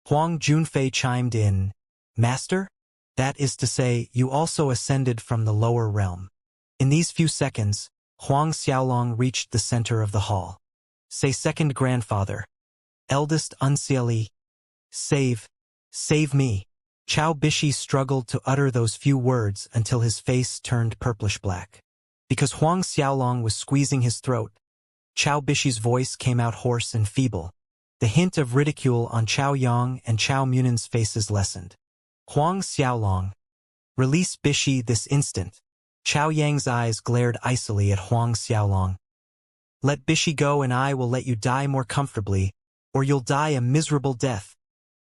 Huang Junfei chimed in. Master? That is to say, you also ascended from the lower realm. In these few seconds, Huang Xiaolong reached the center of the hall. Say second grandfather. Eldest Unseali. Save me. Chao Bishi struggled to utter those few words until his face turned purplish-black. Because Huang Xiaolong was squeezing his throat, Chao Bishi's voice came out hoarse and feeble. The hint of ridicule on Chao Yang and Chao Munin's faces lessened. Huang Xiaolong. Release Bishi this instant. Chao Yang's eyes glared icily at Huang Xiaolong. Let Bishi go and I will let you die more comfortably, or you'll die a miserable death.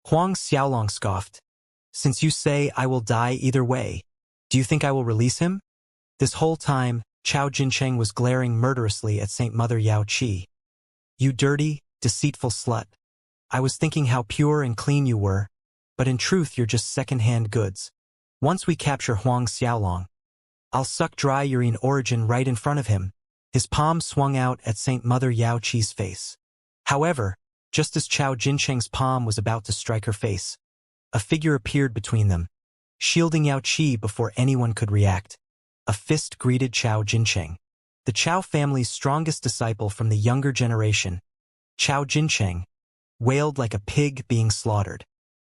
Huang Xiaolong scoffed. Since you say I will die either way, do you think I will release him? This whole time, Chao Jincheng was glaring murderously at Saint Mother Yao Qi. You dirty, deceitful slut. I was thinking how pure and clean you were, but in truth you're just second-hand goods. Once we capture Huang Xiaolong, I'll suck dry your origin right in front of him. His palm swung out at Saint Mother Yao Qi's face. However, just as Chao Jincheng's palm was about to strike her face, a figure appeared between them, shielding Yao Qi before anyone could react. A fist greeted Chao Jincheng. The Chao family's strongest disciple from the younger generation, Chao Jincheng, wailed like a pig being slaughtered.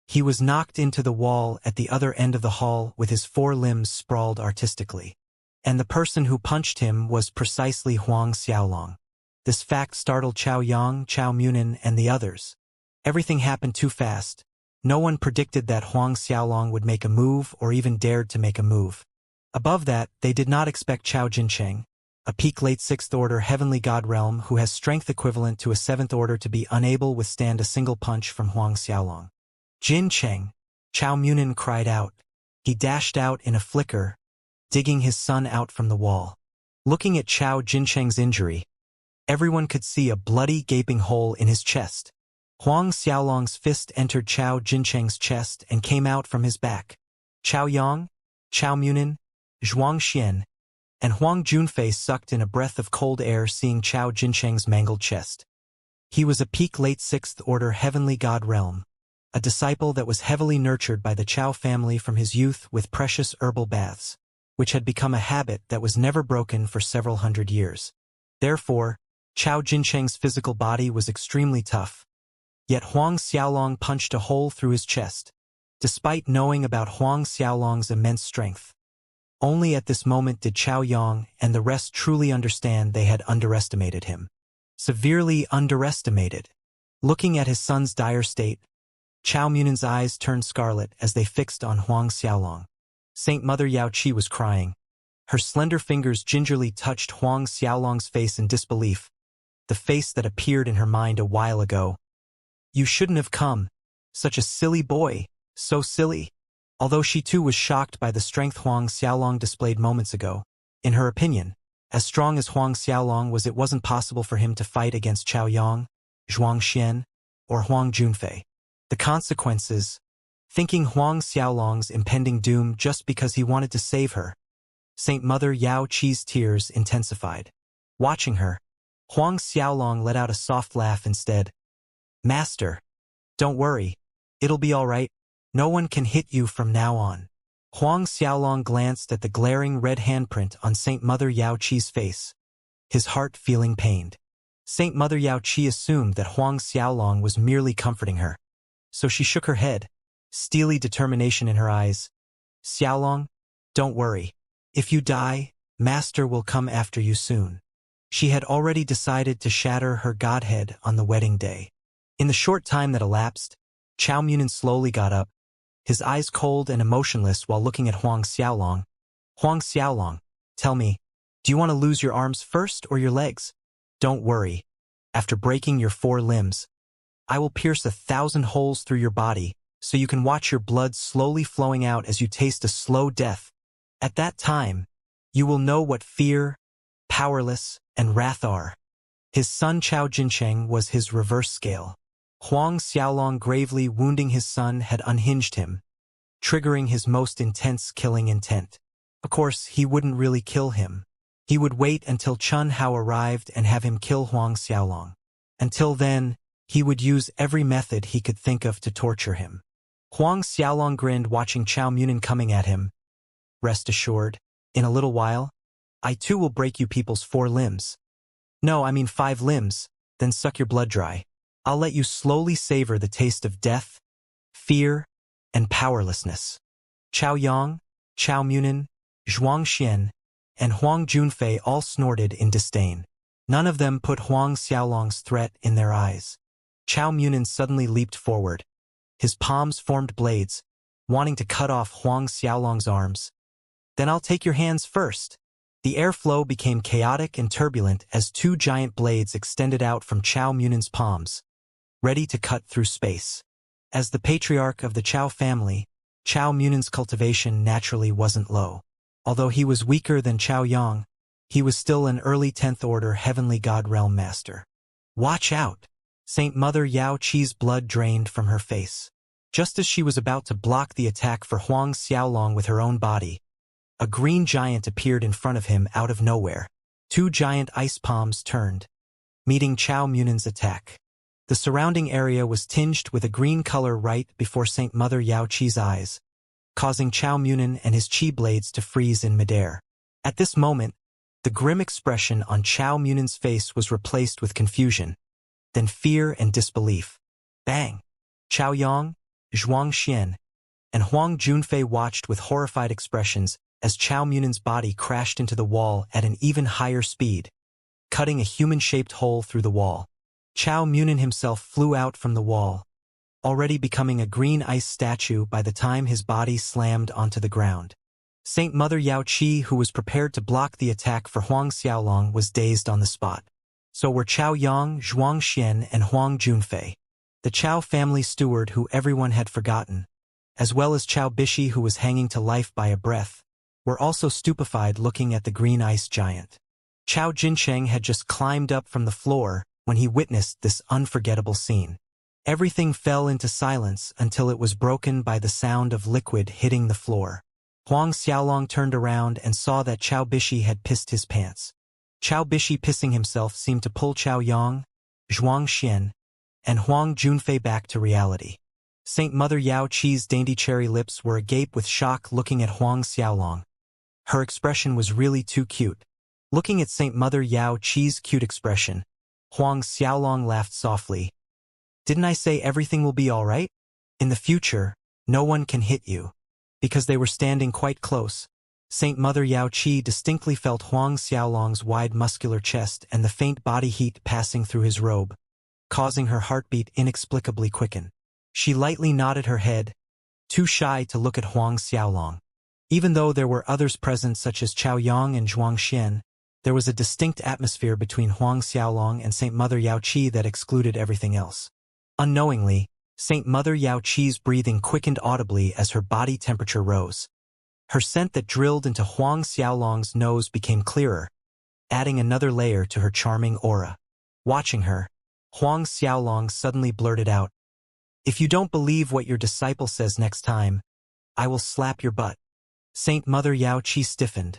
He was knocked into the wall at the other end of the hall with his four limbs sprawled artistically. And the person who punched him was precisely Huang Xiaolong. This fact startled Chao Yang, Chao Munin, and the others. Everything happened too fast. No one predicted that Huang Xiaolong would make a move or even dared to make a move. Above that, they did not expect Chao Jincheng, a peak late 6th order heavenly god realm who has strength equivalent to a 7th order, to be unable withstand a single punch from Huang Xiaolong. Jincheng! Chao Munin cried out. He dashed out in a flicker, digging his son out from the wall. Looking at Chao Jincheng's injury, everyone could see a bloody gaping hole in his chest. Huang Xiaolong's fist entered Chao Jincheng's chest and came out from his back. Chao Yang, Chao Munin, Zhuang Xian, and Huang Junfei sucked in a breath of cold air seeing Chao Jincheng's mangled chest. He was a peak late 6th order heavenly god realm, a disciple that was heavily nurtured by the Chao family from his youth with precious herbal baths, which had become a habit that was never broken for several hundred years. Therefore, Chao Jincheng's physical body was extremely tough. Yet Huang Xiaolong punched a hole through his chest, despite knowing about Huang Xiaolong's immense strength. Only at this moment did Chao Yang and the rest truly understand they had underestimated him. Severely underestimated. Looking at his son's dire state, Chao Munin's eyes turned scarlet as they fixed on Huang Xiaolong. Saint Mother Yao Qi was crying. Her slender fingers gingerly touched Huang Xiaolong's face in disbelief, the face that appeared in her mind a while ago. You shouldn't have come. Such a silly boy, so silly. Although she too was shocked by the strength Huang Xiaolong displayed moments ago, in her opinion, as strong as Huang Xiaolong was, it wasn't possible for him to fight against Chao Yang, Zhuang Xian, or Huang Junfei. The consequences, thinking Huang Xiaolong's impending doom just because he wanted to save her. Saint Mother Yao Qi's tears intensified. Watching her, Huang Xiaolong let out a soft laugh instead. Master, don't worry. It'll be all right. No one can hit you from now on. Huang Xiaolong glanced at the glaring red handprint on Saint Mother Yao Qi's face, his heart feeling pained. Saint Mother Yao Qi assumed that Huang Xiaolong was merely comforting her. So she shook her head, steely determination in her eyes. Xiaolong, don't worry. If you die, Master will come after you soon. She had already decided to shatter her godhead on the wedding day. In the short time that elapsed, Chao Munin slowly got up, his eyes cold and emotionless while looking at Huang Xiaolong. Huang Xiaolong, tell me, do you want to lose your arms first or your legs? Don't worry. After breaking your 4 limbs, I will pierce 1,000 holes through your body so you can watch your blood slowly flowing out as you taste a slow death. At that time, you will know what fear, powerless, and wrath are. His son Chao Jincheng was his reverse scale. Huang Xiaolong gravely wounding his son had unhinged him, triggering his most intense killing intent. Of course, he wouldn't really kill him. He would wait until Chun Hao arrived and have him kill Huang Xiaolong. Until then, he would use every method he could think of to torture him. Huang Xiaolong grinned watching Chao Munin coming at him. Rest assured, in a little while, I too will break you people's 4 limbs. No, I mean 5 limbs, then suck your blood dry. I'll let you slowly savor the taste of death, fear, and powerlessness. Chao Yang, Chao Munin, Zhuang Xian, and Huang Junfei all snorted in disdain. None of them put Huang Xiaolong's threat in their eyes. Chao Munin suddenly leaped forward. His palms formed blades, wanting to cut off Huang Xiaolong's arms. Then I'll take your hands first. The airflow became chaotic and turbulent as 2 giant blades extended out from Chao Munin's palms, ready to cut through space. As the patriarch of the Chao family, Chao Munin's cultivation naturally wasn't low. Although he was weaker than Chao Yang, he was still an early 10th order heavenly god realm master. Watch out! Saint Mother Yao Qi's blood drained from her face. Just as she was about to block the attack for Huang Xiaolong with her own body, a green giant appeared in front of him out of nowhere. 2 giant ice palms turned, meeting Chao Munin's attack. The surrounding area was tinged with a green color right before Saint Mother Yao Qi's eyes, causing Chao Munin and his chi blades to freeze in midair. At this moment, the grim expression on Chao Munin's face was replaced with confusion, then fear and disbelief. Bang! Chao Yang, Zhuang Xian, and Huang Junfei watched with horrified expressions as Chao Munin's body crashed into the wall at an even higher speed, cutting a human-shaped hole through the wall. Chao Munin himself flew out from the wall, already becoming a green ice statue by the time his body slammed onto the ground. Saint Mother Yao Qi, who was prepared to block the attack for Huang Xiaolong, was dazed on the spot. So were Chao Yang, Zhuang Xian, and Huang Junfei, the Chao family steward who everyone had forgotten, as well as Chao Bishi, who was hanging to life by a breath, were also stupefied looking at the green ice giant. Chao Jincheng had just climbed up from the floor when he witnessed this unforgettable scene. Everything fell into silence until it was broken by the sound of liquid hitting the floor. Huang Xiaolong turned around and saw that Chao Bishi had pissed his pants. Chao Bishi pissing himself seemed to pull Chao Yang, Zhuang Xian, and Huang Junfei back to reality. Saint Mother Yao Qi's dainty cherry lips were agape with shock looking at Huang Xiaolong. Her expression was really too cute. Looking at Saint Mother Yao Qi's cute expression, Huang Xiaolong laughed softly. Didn't I say everything will be all right? In the future, no one can hit you. Because they were standing quite close, Saint Mother Yao Qi distinctly felt Huang Xiaolong's wide muscular chest and the faint body heat passing through his robe, causing her heartbeat inexplicably quicken. She lightly nodded her head, too shy to look at Huang Xiaolong. Even though there were others present such as Chao Yang and Zhuang Xian, there was a distinct atmosphere between Huang Xiaolong and Saint Mother Yao Qi that excluded everything else. Unknowingly, Saint Mother Yao Qi's breathing quickened audibly as her body temperature rose. Her scent that drilled into Huang Xiaolong's nose became clearer, adding another layer to her charming aura. Watching her, Huang Xiaolong suddenly blurted out, "If you don't believe what your disciple says next time, I will slap your butt." Saint Mother Yao Qi stiffened.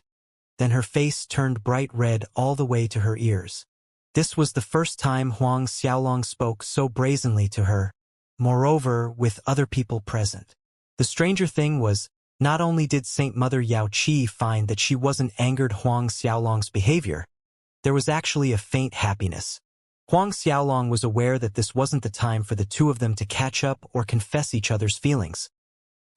Then her face turned bright red all the way to her ears. This was the first time Huang Xiaolong spoke so brazenly to her, moreover with other people present. The stranger thing was, not only did Saint Mother Yao Qi find that she wasn't angered Huang Xiaolong's behavior, there was actually a faint happiness. Huang Xiaolong was aware that this wasn't the time for the two of them to catch up or confess each other's feelings.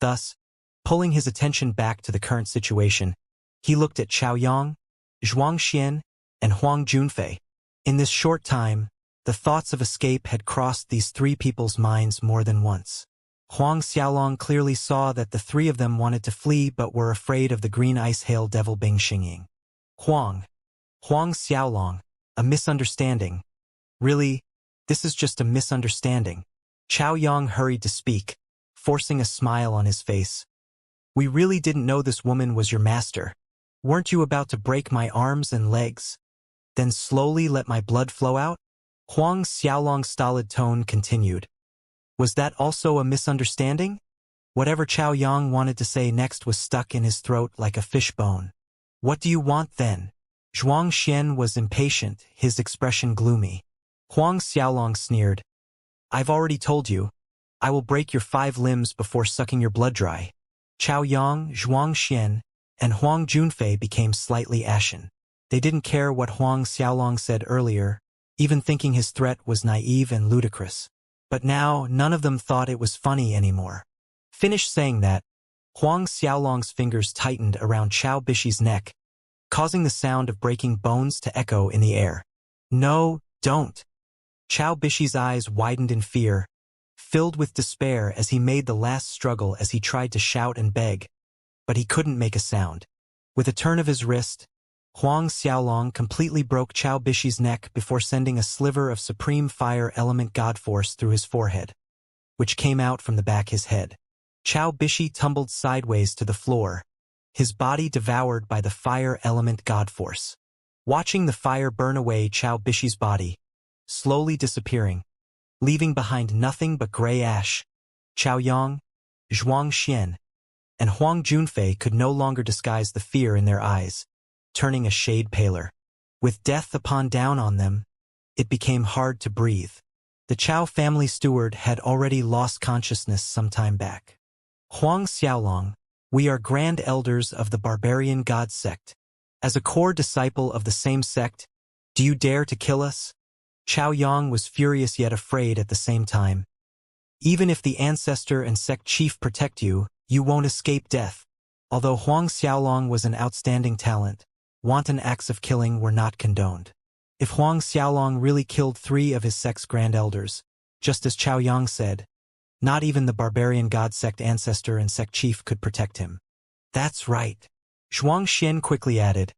Thus, pulling his attention back to the current situation, he looked at Chao Yang, Zhuang Xian, and Huang Junfei. In this short time, the thoughts of escape had crossed these three people's minds more than once. Huang Xiaolong clearly saw that the three of them wanted to flee but were afraid of the green ice hail devil Bing Xingying. Huang Xiaolong, a misunderstanding. Really, this is just a misunderstanding. Chao Yang hurried to speak, forcing a smile on his face. We really didn't know this woman was your master. Weren't you about to break my arms and legs, then slowly let my blood flow out? Huang Xiaolong's stolid tone continued. Was that also a misunderstanding? Whatever Chao Yang wanted to say next was stuck in his throat like a fishbone. What do you want then? Zhuang Xian was impatient, his expression gloomy. Huang Xiaolong sneered. I've already told you. I will break your 5 limbs before sucking your blood dry. Chao Yang, Zhuang Xian, and Huang Junfei became slightly ashen. They didn't care what Huang Xiaolong said earlier, even thinking his threat was naive and ludicrous. But now, none of them thought it was funny anymore. Finished saying that, Huang Xiaolong's fingers tightened around Chao Bishi's neck, causing the sound of breaking bones to echo in the air. No, don't. Chao Bishi's eyes widened in fear, filled with despair as he made the last struggle as he tried to shout and beg, but he couldn't make a sound. With a turn of his wrist, Huang Xiaolong completely broke Chao Bishi's neck before sending a sliver of supreme fire element god force through his forehead, which came out from the back of his head. Chao Bishi tumbled sideways to the floor, his body devoured by the fire element god force. Watching the fire burn away Chao Bishi's body, slowly disappearing, leaving behind nothing but gray ash, Chao Yang, Zhuang Xian, and Huang Junfei could no longer disguise the fear in their eyes, turning a shade paler. With death upon down on them, it became hard to breathe. The Chao family steward had already lost consciousness some time back. Huang Xiaolong, we are grand elders of the barbarian god sect. As a core disciple of the same sect, do you dare to kill us? Chao Yang was furious yet afraid at the same time. Even if the ancestor and sect chief protect you, you won't escape death. Although Huang Xiaolong was an outstanding talent, wanton acts of killing were not condoned. If Huang Xiaolong really killed 3 of his sect's grand elders, just as Chao Yang said, not even the barbarian god sect ancestor and sect chief could protect him. That's right. Zhuang Xian quickly added,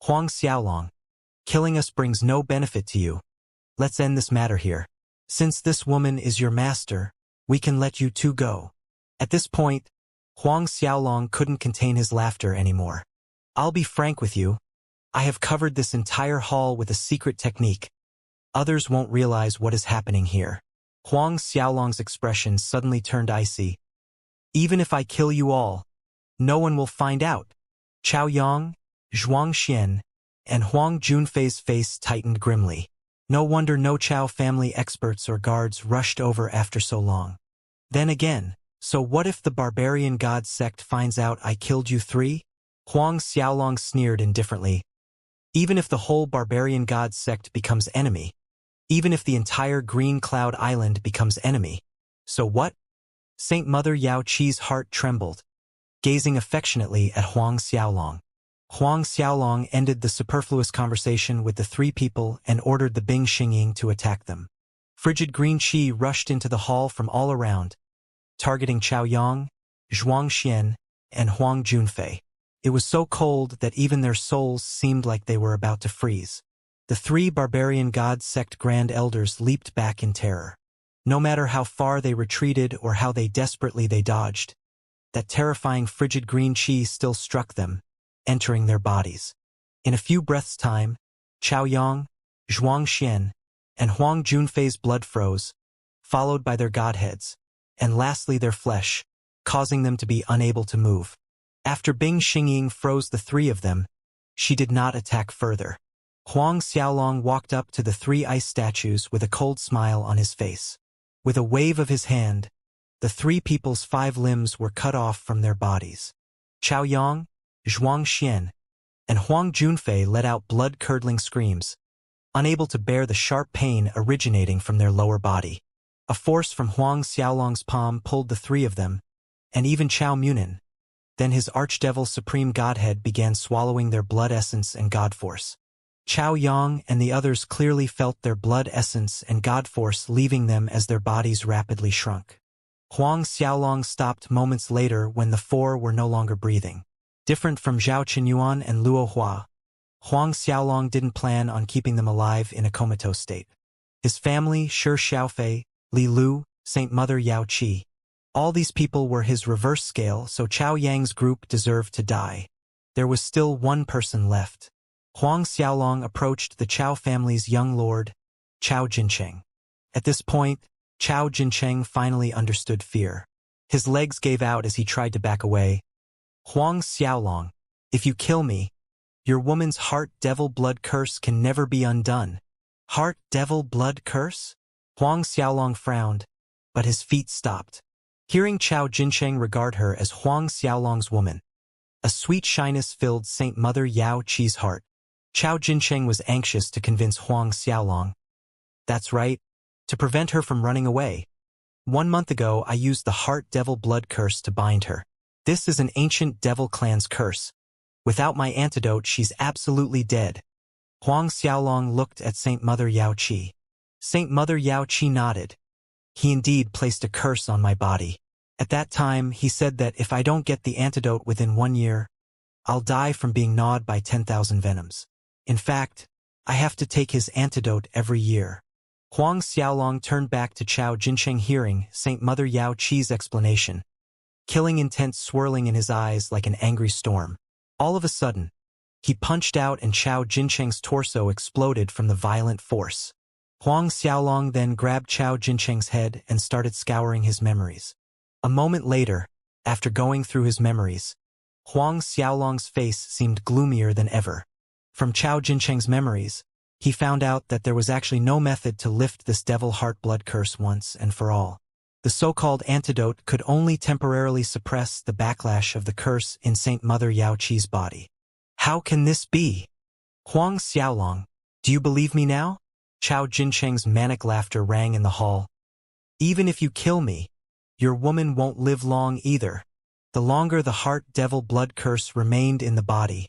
Huang Xiaolong, killing us brings no benefit to you. Let's end this matter here. Since this woman is your master, we can let you 2 go. At this point, Huang Xiaolong couldn't contain his laughter anymore. I'll be frank with you. I have covered this entire hall with a secret technique. Others won't realize what is happening here. Huang Xiaolong's expression suddenly turned icy. Even if I kill you all, no one will find out. Chao Yang, Zhuang Xian, and Huang Junfei's face tightened grimly. No wonder no Chao family experts or guards rushed over after so long. Then again, so what if the barbarian god sect finds out I killed you 3? Huang Xiaolong sneered indifferently. Even if the whole barbarian god sect becomes enemy, even if the entire Green Cloud Island becomes enemy, so what? Saint Mother Yao Qi's heart trembled, gazing affectionately at Huang Xiaolong. Huang Xiaolong ended the superfluous conversation with the 3 people and ordered the Bing Xingying to attack them. Frigid green qi rushed into the hall from all around, targeting Chao Yang, Zhuang Xian, and Huang Junfei. It was so cold that even their souls seemed like they were about to freeze. The 3 barbarian god sect grand elders leaped back in terror. No matter how far they retreated or how desperately they dodged, that terrifying frigid green chi still struck them, entering their bodies. In a few breaths' time, Chao Yang, Zhuang Xian, and Huang Junfei's blood froze, followed by their godheads, and lastly their flesh, causing them to be unable to move. After Bing Xingying froze the three of them, she did not attack further. Huang Xiaolong walked up to the three ice statues with a cold smile on his face. With a wave of his hand, the three people's 5 limbs were cut off from their bodies. Chao Yang, Zhuang Xian, and Huang Junfei let out blood-curdling screams, unable to bear the sharp pain originating from their lower body. A force from Huang Xiaolong's palm pulled the three of them, and even Chao Munin. Then his archdevil supreme godhead began swallowing their blood essence and god force. Chao Yang and the others clearly felt their blood essence and god force leaving them as their bodies rapidly shrunk. Huang Xiaolong stopped moments later when the 4 were no longer breathing. Different from Zhao Qinyuan and Luo Hua, Huang Xiaolong didn't plan on keeping them alive in a comatose state. His family, Shi Xiaofei, Li Lu, Saint Mother Yao Qi. All these people were his reverse scale, so Chao Yang's group deserved to die. There was still one person left. Huang Xiaolong approached the Chao family's young lord, Chao Jincheng. At this point, Chao Jincheng finally understood fear. His legs gave out as he tried to back away. Huang Xiaolong, if you kill me, your woman's heart devil blood curse can never be undone. Heart devil blood curse? Huang Xiaolong frowned, but his feet stopped. Hearing Chao Jincheng regard her as Huang Xiaolong's woman, a sweet shyness filled Saint Mother Yao Qi's heart. Chao Jincheng was anxious to convince Huang Xiaolong. That's right, to prevent her from running away. 1 month ago I used the heart devil blood curse to bind her. This is an ancient devil clan's curse. Without my antidote she's absolutely dead. Huang Xiaolong looked at Saint Mother Yao Qi. Saint Mother Yao Qi nodded. He indeed placed a curse on my body. At that time he said that if I don't get the antidote within 1 year, I'll die from being gnawed by 10,000 venoms. In fact, I have to take his antidote every year. Huang Xiaolong turned back to Chao Jincheng hearing Saint Mother Yao Qi's explanation, killing intent swirling in his eyes like an angry storm. All of a sudden, he punched out and Chao Jincheng's torso exploded from the violent force. Huang Xiaolong then grabbed Chao Jincheng's head and started scouring his memories. A moment later, after going through his memories, Huang Xiaolong's face seemed gloomier than ever. From Chao Jincheng's memories, he found out that there was actually no method to lift this devil heart blood curse once and for all. The so-called antidote could only temporarily suppress the backlash of the curse in Saint Mother Yao Qi's body. How can this be? Huang Xiaolong, do you believe me now? Chao Jincheng's manic laughter rang in the hall. Even if you kill me, your woman won't live long either. The longer the heart devil blood curse remained in the body,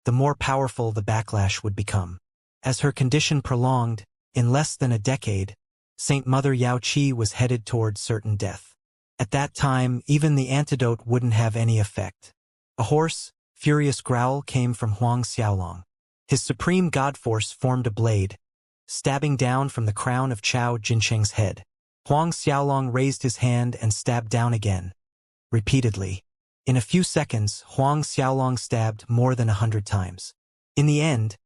the more powerful the backlash would become. As her condition prolonged, in less than a decade, Saint Mother Yao Qi was headed towards certain death. At that time, even the antidote wouldn't have any effect. A hoarse, furious growl came from Huang Xiaolong. His supreme god force formed a blade, stabbing down from the crown of Chao Jincheng's head. Huang Xiaolong raised his hand and stabbed down again, repeatedly. In a few seconds, Huang Xiaolong stabbed more than 100 times. In the end,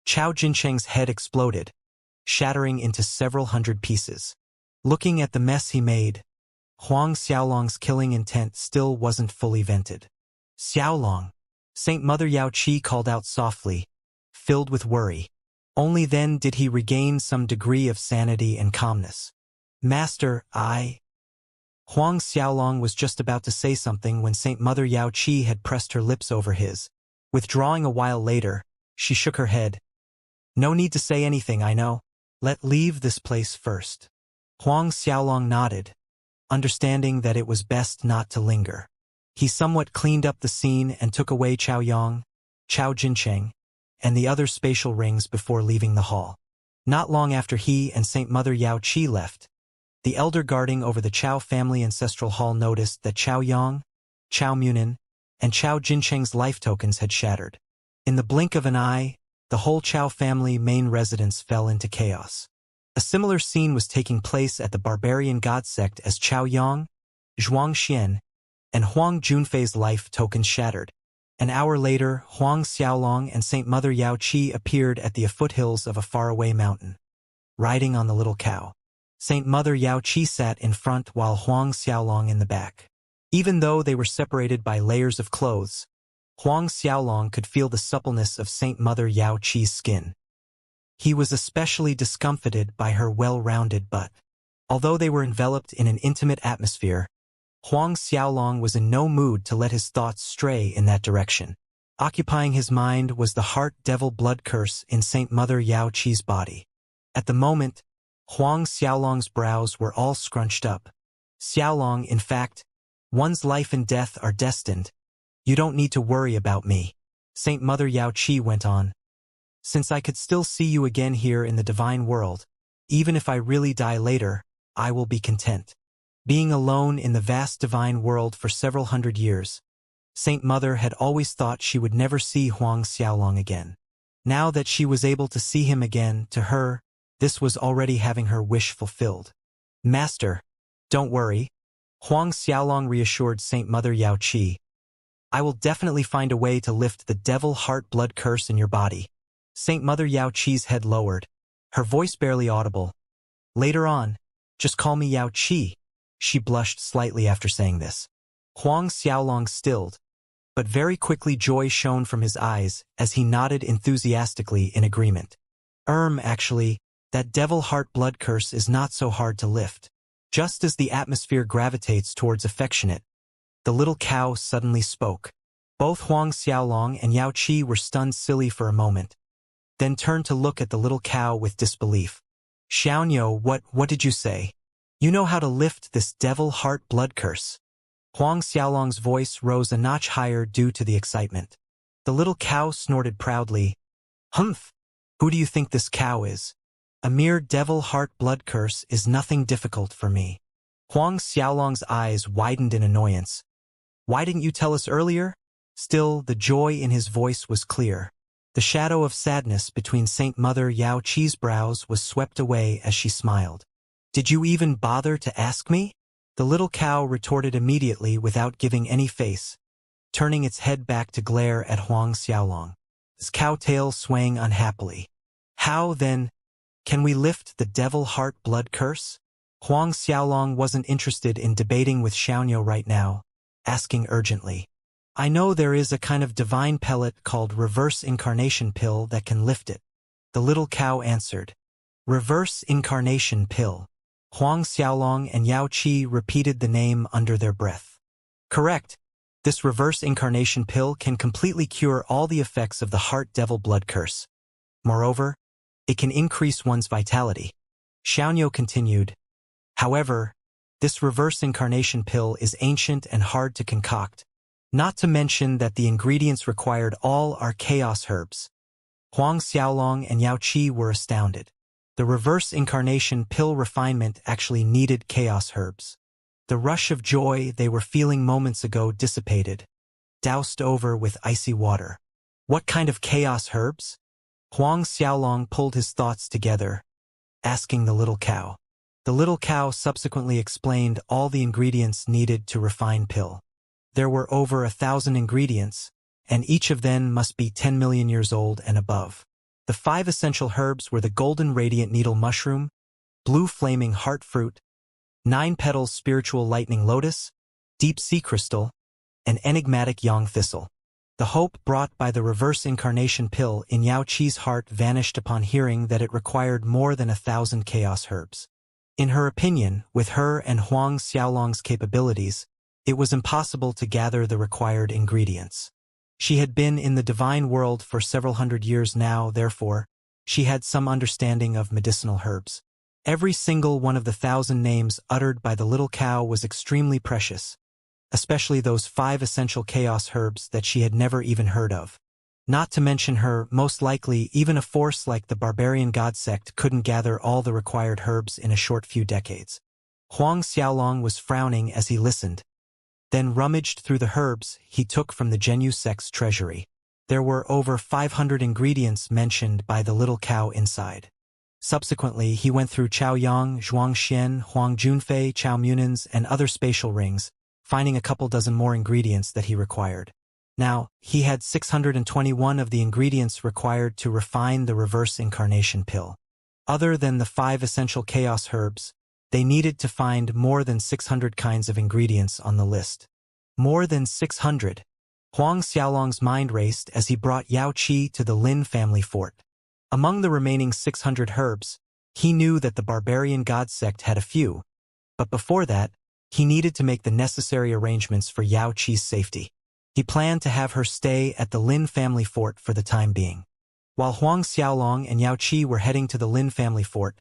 Chao Jincheng's head exploded, shattering into several hundred pieces. Looking at the mess he made, Huang Xiaolong's killing intent still wasn't fully vented. Xiaolong, Saint Mother Yao Qi called out softly, filled with worry. Only then did he regain some degree of sanity and calmness. Master, Huang Xiaolong was just about to say something when Saint Mother Yao Qi had pressed her lips over his. Withdrawing a while later, she shook her head. No need to say anything, I know. Let's leave this place first. Huang Xiaolong nodded, understanding that it was best not to linger. He somewhat cleaned up the scene and took away Chao Yang, Chao Jincheng, and the other spatial rings before leaving the hall. Not long after he and Saint Mother Yao Qi left, the elder guarding over the Chao family ancestral hall noticed that Chao Yang, Chao Munin, and Chao Jincheng's life tokens had shattered. In the blink of an eye, the whole Chao family main residence fell into chaos. A similar scene was taking place at the barbarian god sect as Chao Yang, Zhuang Xian, and Huang Junfei's life tokens shattered. An hour later, Huang Xiaolong and Saint Mother Yao Qi appeared at the foothills of a faraway mountain, riding on the little cow. Saint Mother Yao Qi sat in front while Huang Xiaolong in the back. Even though they were separated by layers of clothes, Huang Xiaolong could feel the suppleness of Saint Mother Yao Qi's skin. He was especially discomfited by her well-rounded butt. Although they were enveloped in an intimate atmosphere, Huang Xiaolong was in no mood to let his thoughts stray in that direction. Occupying his mind was the heart devil blood curse in Saint Mother Yao Qi's body. At the moment, Huang Xiaolong's brows were all scrunched up. Xiaolong, in fact, one's life and death are destined. You don't need to worry about me. Saint Mother Yao Qi went on. Since I could still see you again here in the divine world, even if I really die later, I will be content. Being alone in the vast divine world for several hundred years, Saint Mother had always thought she would never see Huang Xiaolong again. Now that she was able to see him again, to her, this was already having her wish fulfilled. Master, don't worry, Huang Xiaolong reassured Saint Mother Yao Qi. I will definitely find a way to lift the devil heart blood curse in your body. Saint Mother Yao Qi's head lowered, her voice barely audible. Later on, just call me Yao Qi. She blushed slightly after saying this. Huang Xiaolong stilled, but very quickly joy shone from his eyes as he nodded enthusiastically in agreement. Actually, that devil heart blood curse is not so hard to lift. Just as the atmosphere gravitates towards affectionate, the little cow suddenly spoke. Both Huang Xiaolong and Yao Qi were stunned silly for a moment, then turned to look at the little cow with disbelief. Xiaonyo, what did you say? You know how to lift this devil heart blood curse? Huang Xiaolong's voice rose a notch higher due to the excitement. The little cow snorted proudly. Humph! Who do you think this cow is? A mere devil heart blood curse is nothing difficult for me. Huang Xiaolong's eyes widened in annoyance. Why didn't you tell us earlier? Still, the joy in his voice was clear. The shadow of sadness between Saint Mother Yao Qi's brows was swept away as she smiled. Did you even bother to ask me? The little cow retorted immediately without giving any face, turning its head back to glare at Huang Xiaolong, its cow tail swaying unhappily. How, then, can we lift the devil heart blood curse? Huang Xiaolong wasn't interested in debating with Xiaonyo right now, asking urgently. I know there is a kind of divine pellet called reverse incarnation pill that can lift it. The little cow answered. Reverse incarnation pill. Huang Xiaolong and Yao Qi repeated the name under their breath. Correct. This reverse incarnation pill can completely cure all the effects of the heart devil blood curse. Moreover, it can increase one's vitality. Xiaonyo continued. However, this reverse incarnation pill is ancient and hard to concoct. Not to mention that the ingredients required all are chaos herbs. Huang Xiaolong and Yao Qi were astounded. The reverse incarnation pill refinement actually needed chaos herbs. The rush of joy they were feeling moments ago dissipated, doused over with icy water. What kind of chaos herbs? Huang Xiaolong pulled his thoughts together, asking the little cow. The little cow subsequently explained all the ingredients needed to refine pill. There were over 1,000 ingredients, and each of them must be 10 million years old and above. The 5 essential herbs were the golden radiant needle mushroom, blue flaming heart fruit, 9 petals spiritual lightning lotus, deep sea crystal, and enigmatic yang thistle. The hope brought by the reverse incarnation pill in Yao Qi's heart vanished upon hearing that it required more than 1,000 chaos herbs. In her opinion, with her and Huang Xiaolong's capabilities, it was impossible to gather the required ingredients. She had been in the divine world for several hundred years now, therefore, she had some understanding of medicinal herbs. Every single one of the 1,000 names uttered by the little cow was extremely precious, especially those 5 essential chaos herbs that she had never even heard of. Not to mention her, most likely, even a force like the barbarian god sect couldn't gather all the required herbs in a short few decades. Huang Xiaolong was frowning as he listened, then rummaged through the herbs he took from the Zhenyu sect's treasury. There were over 500 ingredients mentioned by the little cow inside. Subsequently, he went through Chaoyang, Zhuangxian, Huang Junfei, Chao Munins, and other spatial rings, finding a couple dozen more ingredients that he required. Now, he had 621 of the ingredients required to refine the reverse incarnation pill. Other than the 5 essential chaos herbs, they needed to find more than 600 kinds of ingredients on the list. More than 600. Huang Xiaolong's mind raced as he brought Yao Qi to the Lin family fort. Among the remaining 600 herbs, he knew that the barbarian god sect had a few, but before that, he needed to make the necessary arrangements for Yao Qi's safety. He planned to have her stay at the Lin family fort for the time being. While Huang Xiaolong and Yao Qi were heading to the Lin family fort,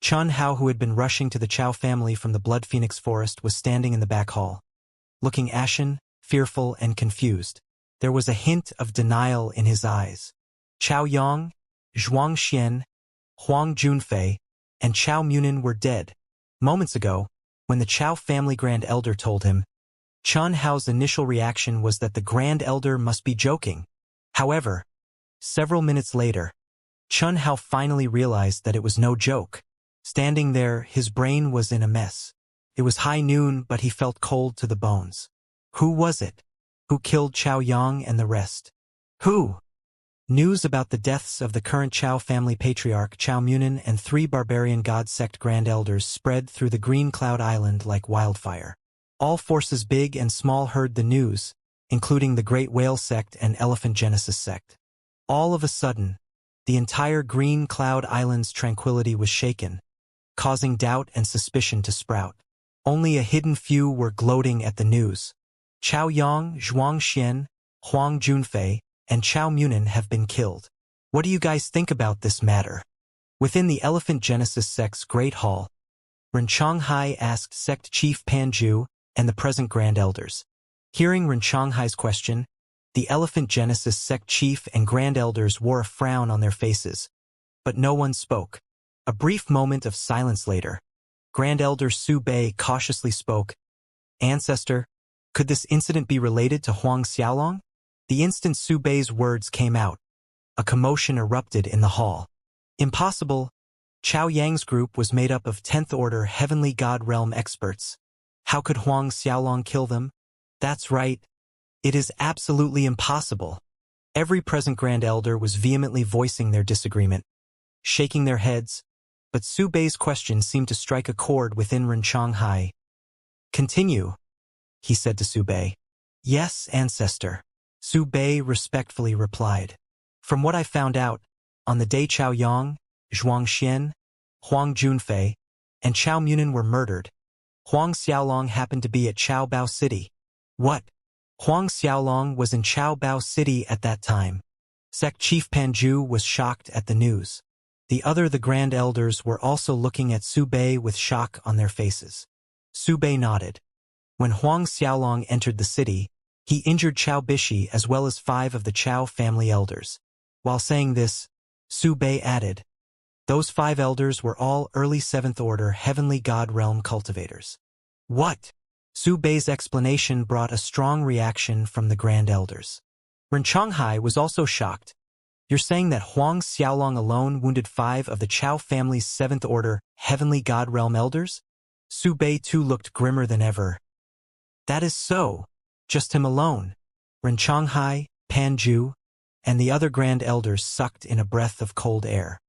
Chun Hao, who had been rushing to the Chao family from the Blood Phoenix forest, was standing in the back hall. Looking ashen, fearful, and confused. There was a hint of denial in his eyes. Chao Yang, Zhuangxian, Huang Junfei, and Chao Munin were dead. Moments ago, when the Chao family Grand Elder told him, Chun Hao's initial reaction was that the Grand Elder must be joking. However, several minutes later, Chun Hao finally realized that it was no joke. Standing there, his brain was in a mess. It was high noon, but he felt cold to the bones. Who was it? Who killed Chao Yang and the rest? Who? News about the deaths of the current Chao family patriarch Chao Munin and 3 barbarian god sect grand elders spread through the Green Cloud Island like wildfire. All forces big and small heard the news, including the Great Whale sect and Elephant Genesis sect. All of a sudden, the entire Green Cloud Island's tranquility was shaken, causing doubt and suspicion to sprout. Only a hidden few were gloating at the news. Chao Yang, Zhuangxian, Huang Junfei, and Chao Munin have been killed. What do you guys think about this matter? Within the Elephant Genesis sect's Great Hall, Reincarnated asked sect chief Panju and the present Grand Elders. Hearing Reincarnated's question, the Elephant Genesis sect chief and Grand Elders wore a frown on their faces, but no one spoke. A brief moment of silence later, Grand Elder Su Bei cautiously spoke. Ancestor, could this incident be related to Huang Xiaolong? The instant Su Bei's words came out, a commotion erupted in the hall. Impossible. Chao Yang's group was made up of 10th Order Heavenly God Realm experts. How could Huang Xiaolong kill them? That's right. It is absolutely impossible. Every present Grand Elder was vehemently voicing their disagreement, shaking their heads, but Su Bei's question seemed to strike a chord within Reincarnated. Continue, he said to Su Bei. Yes, Ancestor. Su Bei respectfully replied. From what I found out, on the day Chao Yang, Zhuangxian, Huang Junfei, and Chao Munin were murdered, Huang Xiaolong happened to be at Chao Bao City. What? Huang Xiaolong was in Chao Bao City at that time. Sect Chief Panju was shocked at the news. The Grand Elders were also looking at Su Bei with shock on their faces. Su Bei nodded. When Huang Xiaolong entered the city, he injured Chao Bishi as well as 5 of the Chao family elders. While saying this, Su Bei added, those 5 elders were all early 7th Order Heavenly God Realm cultivators. What? Su Bei's explanation brought a strong reaction from the Grand Elders. Reincarnated was also shocked. You're saying that Huang Xiaolong alone wounded 5 of the Chao family's 7th Order Heavenly God Realm elders? Su Bei too looked grimmer than ever. That is so. Just him alone. Reincarnated, Panju, and the other Grand Elders sucked in a breath of cold air.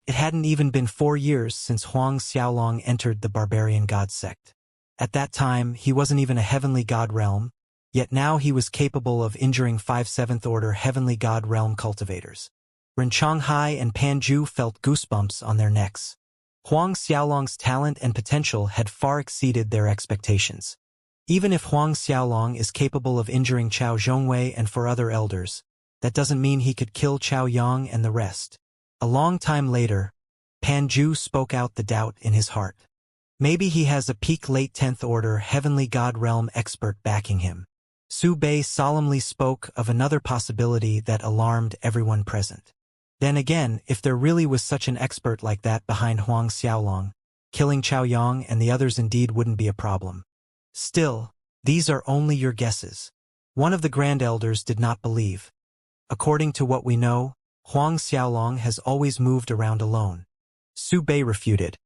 It hadn't even been 4 years since Huang Xiaolong entered the barbarian god sect. At that time, he wasn't even a heavenly god realm, yet now he was capable of injuring 5 7th Order heavenly god realm cultivators. Reincarnated and Panju felt goosebumps on their necks. Huang Xiaolong's talent and potential had far exceeded their expectations. Even if Huang Xiaolong is capable of injuring Chao Zhongwei and 4 other elders, that doesn't mean he could kill Chao Yang and the rest. A long time later, Panju spoke out the doubt in his heart. Maybe he has a peak late 10th Order Heavenly God Realm expert backing him. Su Bei solemnly spoke of another possibility that alarmed everyone present. Then again, if there really was such an expert like that behind Huang Xiaolong, killing Chao Yang and the others indeed wouldn't be a problem. Still, these are only your guesses. One of the Grand Elders did not believe. According to what we know, Huang Xiaolong has always moved around alone. Su Bei refuted.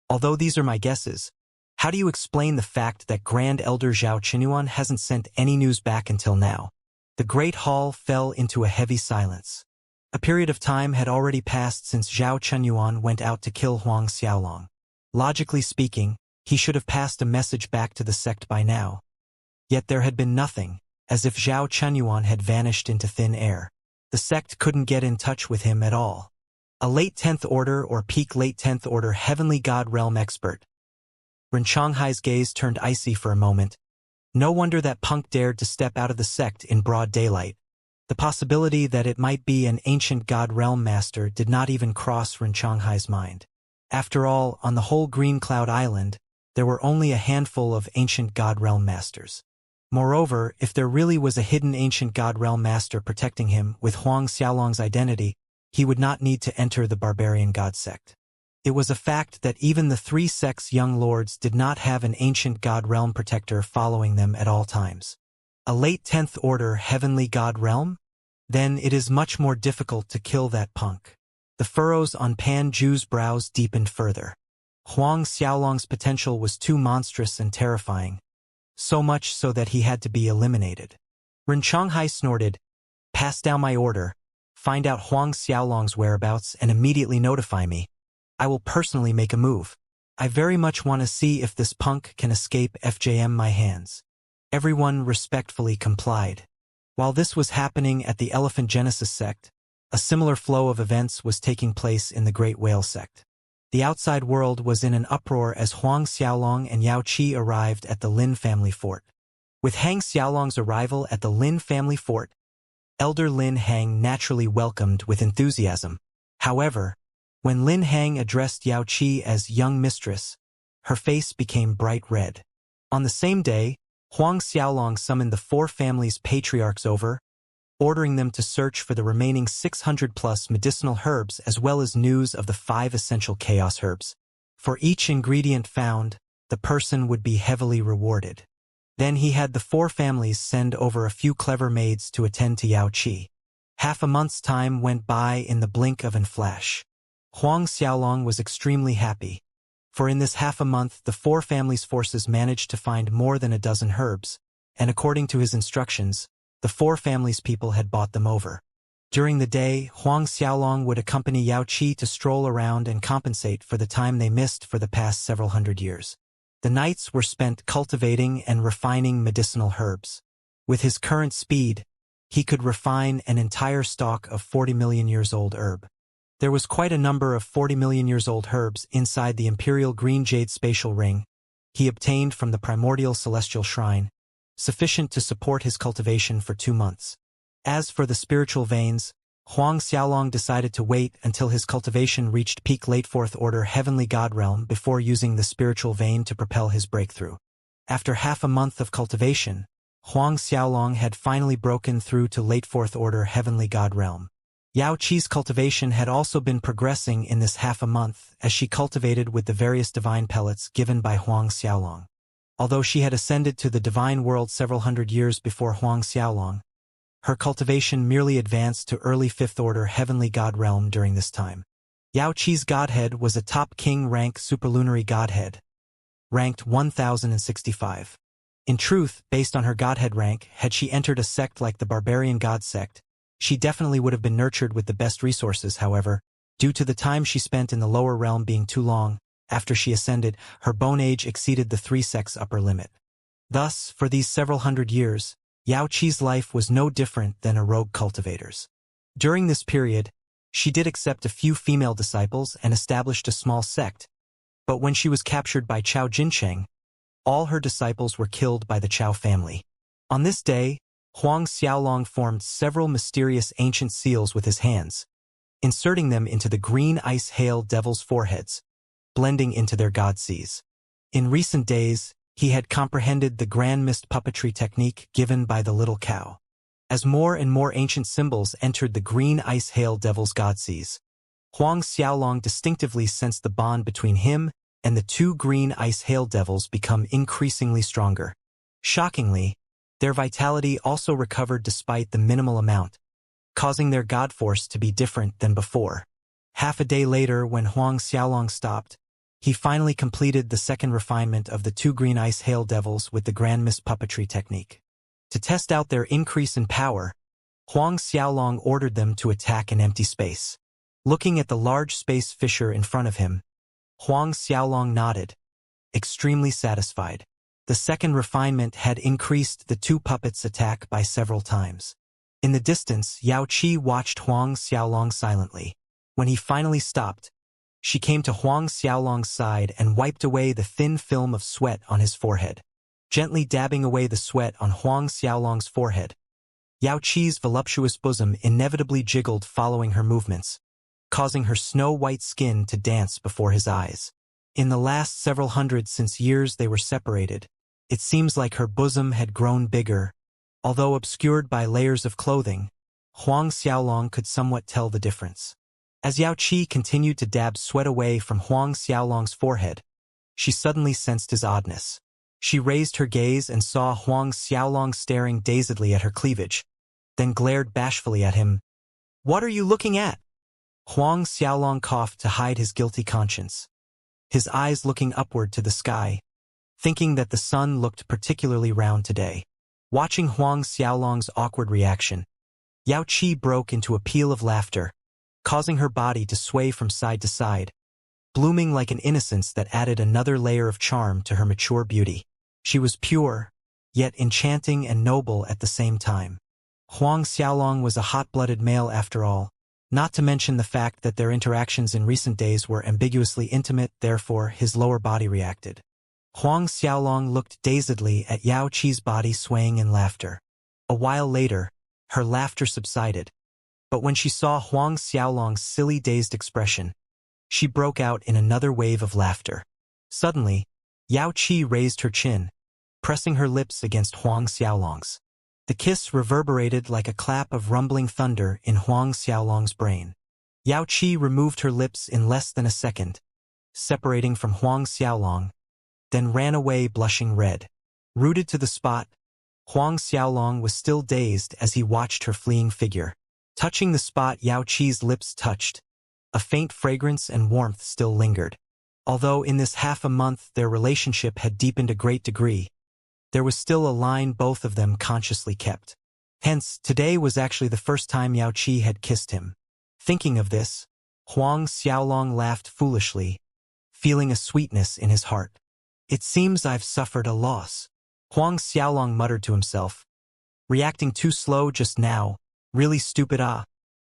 Although these are my guesses, how do you explain the fact that Grand Elder Zhao Qinyuan hasn't sent any news back until now? The Great Hall fell into a heavy silence. A period of time had already passed since Zhao Qinyuan went out to kill Huang Xiaolong. Logically speaking, he should have passed a message back to the sect by now. Yet there had been nothing, as if Zhao Qinyuan had vanished into thin air. The sect couldn't get in touch with him at all. A late 10th Order or peak late 10th Order Heavenly God Realm expert. Ren Changhai's gaze turned icy for a moment. No wonder that punk dared to step out of the sect in broad daylight. The possibility that it might be an ancient God Realm master did not even cross Ren Changhai's mind. After all, on the whole Green Cloud Island, there were only a handful of ancient God Realm masters. Moreover, if there really was a hidden ancient God Realm master protecting him with Huang Xiaolong's identity, he would not need to enter the barbarian god sect. It was a fact that even the three sect's young lords did not have an ancient God Realm protector following them at all times. A late 10th Order Heavenly God Realm? Then it is much more difficult to kill that punk. The furrows on Pan Ju's brows deepened further. Huang Xiaolong's potential was too monstrous and terrifying, so much so that he had to be eliminated. Ren Changhai snorted, "Pass down my order, find out Huang Xiaolong's whereabouts and immediately notify me. I will personally make a move. I very much want to see if this punk can escape FJM my hands." Everyone respectfully complied. While this was happening at the Elephant Genesis sect, a similar flow of events was taking place in the Great Whale sect. The outside world was in an uproar as Huang Xiaolong and Yao Qi arrived at the Lin family fort. With Hang Xiaolong's arrival at the Lin family fort, Elder Lin Hang naturally welcomed with enthusiasm. However, when Lin Hang addressed Yao Qi as young mistress, her face became bright red. On the same day, Huang Xiaolong summoned the four families' patriarchs over, ordering them to search for the remaining 600+ medicinal herbs as well as news of the 5 essential chaos herbs. For each ingredient found, the person would be heavily rewarded. Then he had the four families send over a few clever maids to attend to Yao Qi. Half a month's time went by in the blink of an flash. Huang Xiaolong was extremely happy, for in this half a month the four families' forces managed to find more than a dozen herbs, and according to his instructions, the four families' people had bought them over. During the day, Huang Xiaolong would accompany Yao Qi to stroll around and compensate for the time they missed for the past several hundred years. The nights were spent cultivating and refining medicinal herbs. With his current speed, he could refine an entire stalk of 40 million years old herb. There was quite a number of 40 million years old herbs inside the Imperial Green Jade Spatial Ring he obtained from the Primordial Celestial Shrine, sufficient to support his cultivation for 2 months. As for the spiritual veins, Huang Xiaolong decided to wait until his cultivation reached peak late 4th Order Heavenly God Realm before using the spiritual vein to propel his breakthrough. After half a month of cultivation, Huang Xiaolong had finally broken through to late 4th Order Heavenly God Realm. Yao Qi's cultivation had also been progressing in this half a month as she cultivated with the various divine pellets given by Huang Xiaolong. Although she had ascended to the divine world several hundred years before Huang Xiaolong, her cultivation merely advanced to early 5th Order Heavenly God Realm during this time. Yao Qi's godhead was a top king rank superlunary godhead, ranked 1065. In truth, based on her godhead rank, had she entered a sect like the Barbarian God sect, she definitely would have been nurtured with the best resources. However, due to the time she spent in the lower realm being too long, after she ascended, her bone age exceeded the 3 sects' upper limit. Thus, for these several hundred years, Yao Qi's life was no different than a rogue cultivator's. During this period, she did accept a few female disciples and established a small sect, but when she was captured by Chao Jincheng, all her disciples were killed by the Chao family. On this day, Huang Xiaolong formed several mysterious ancient seals with his hands, inserting them into the green ice hail devils' foreheads, blending into their god seas. In recent days, he had comprehended the grand mist puppetry technique given by the little cow. As more and more ancient symbols entered the green ice hail devils' god seas, Huang Xiaolong distinctively sensed the bond between him and the 2 green ice hail devils become increasingly stronger. Shockingly, their vitality also recovered despite the minimal amount, causing their god force to be different than before. Half a day later, when Huang Xiaolong stopped, he finally completed the second refinement of the two green ice hail devils with the grand mist puppetry technique. To test out their increase in power, Huang Xiaolong ordered them to attack an empty space. Looking at the large space fissure in front of him, Huang Xiaolong nodded, extremely satisfied. The second refinement had increased the two puppets' attack by several times. In the distance, Yao Qi watched Huang Xiaolong silently. When he finally stopped, she came to Huang Xiaolong's side and wiped away the thin film of sweat on his forehead. Gently dabbing away the sweat on Huang Xiaolong's forehead, Yao Qi's voluptuous bosom inevitably jiggled following her movements, causing her snow-white skin to dance before his eyes. In the last several hundred since years they were separated, it seems like her bosom had grown bigger. Although obscured by layers of clothing, Huang Xiaolong could somewhat tell the difference. As Yao Qi continued to dab sweat away from Huang Xiaolong's forehead, she suddenly sensed his oddness. She raised her gaze and saw Huang Xiaolong staring dazedly at her cleavage, then glared bashfully at him. "What are you looking at?" Huang Xiaolong coughed to hide his guilty conscience, his eyes looking upward to the sky, thinking that the sun looked particularly round today. Watching Huang Xiaolong's awkward reaction, Yao Qi broke into a peal of laughter, causing her body to sway from side to side, blooming like an innocence that added another layer of charm to her mature beauty. She was pure, yet enchanting and noble at the same time. Huang Xiaolong was a hot-blooded male after all, not to mention the fact that their interactions in recent days were ambiguously intimate, therefore his lower body reacted. Huang Xiaolong looked dazedly at Yao Qi's body swaying in laughter. A while later, her laughter subsided, but when she saw Huang Xiaolong's silly dazed expression, she broke out in another wave of laughter. Suddenly, Yao Qi raised her chin, pressing her lips against Huang Xiaolong's. The kiss reverberated like a clap of rumbling thunder in Huang Xiaolong's brain. Yao Qi removed her lips in less than a second, separating from Huang Xiaolong, then ran away blushing red. Rooted to the spot, Huang Xiaolong was still dazed as he watched her fleeing figure. Touching the spot Yao Qi's lips touched, a faint fragrance and warmth still lingered. Although in this half a month their relationship had deepened a great degree, there was still a line both of them consciously kept. Hence, today was actually the first time Yao Qi had kissed him. Thinking of this, Huang Xiaolong laughed foolishly, feeling a sweetness in his heart. "It seems I've suffered a loss," Huang Xiaolong muttered to himself. "Reacting too slow just now, really stupid.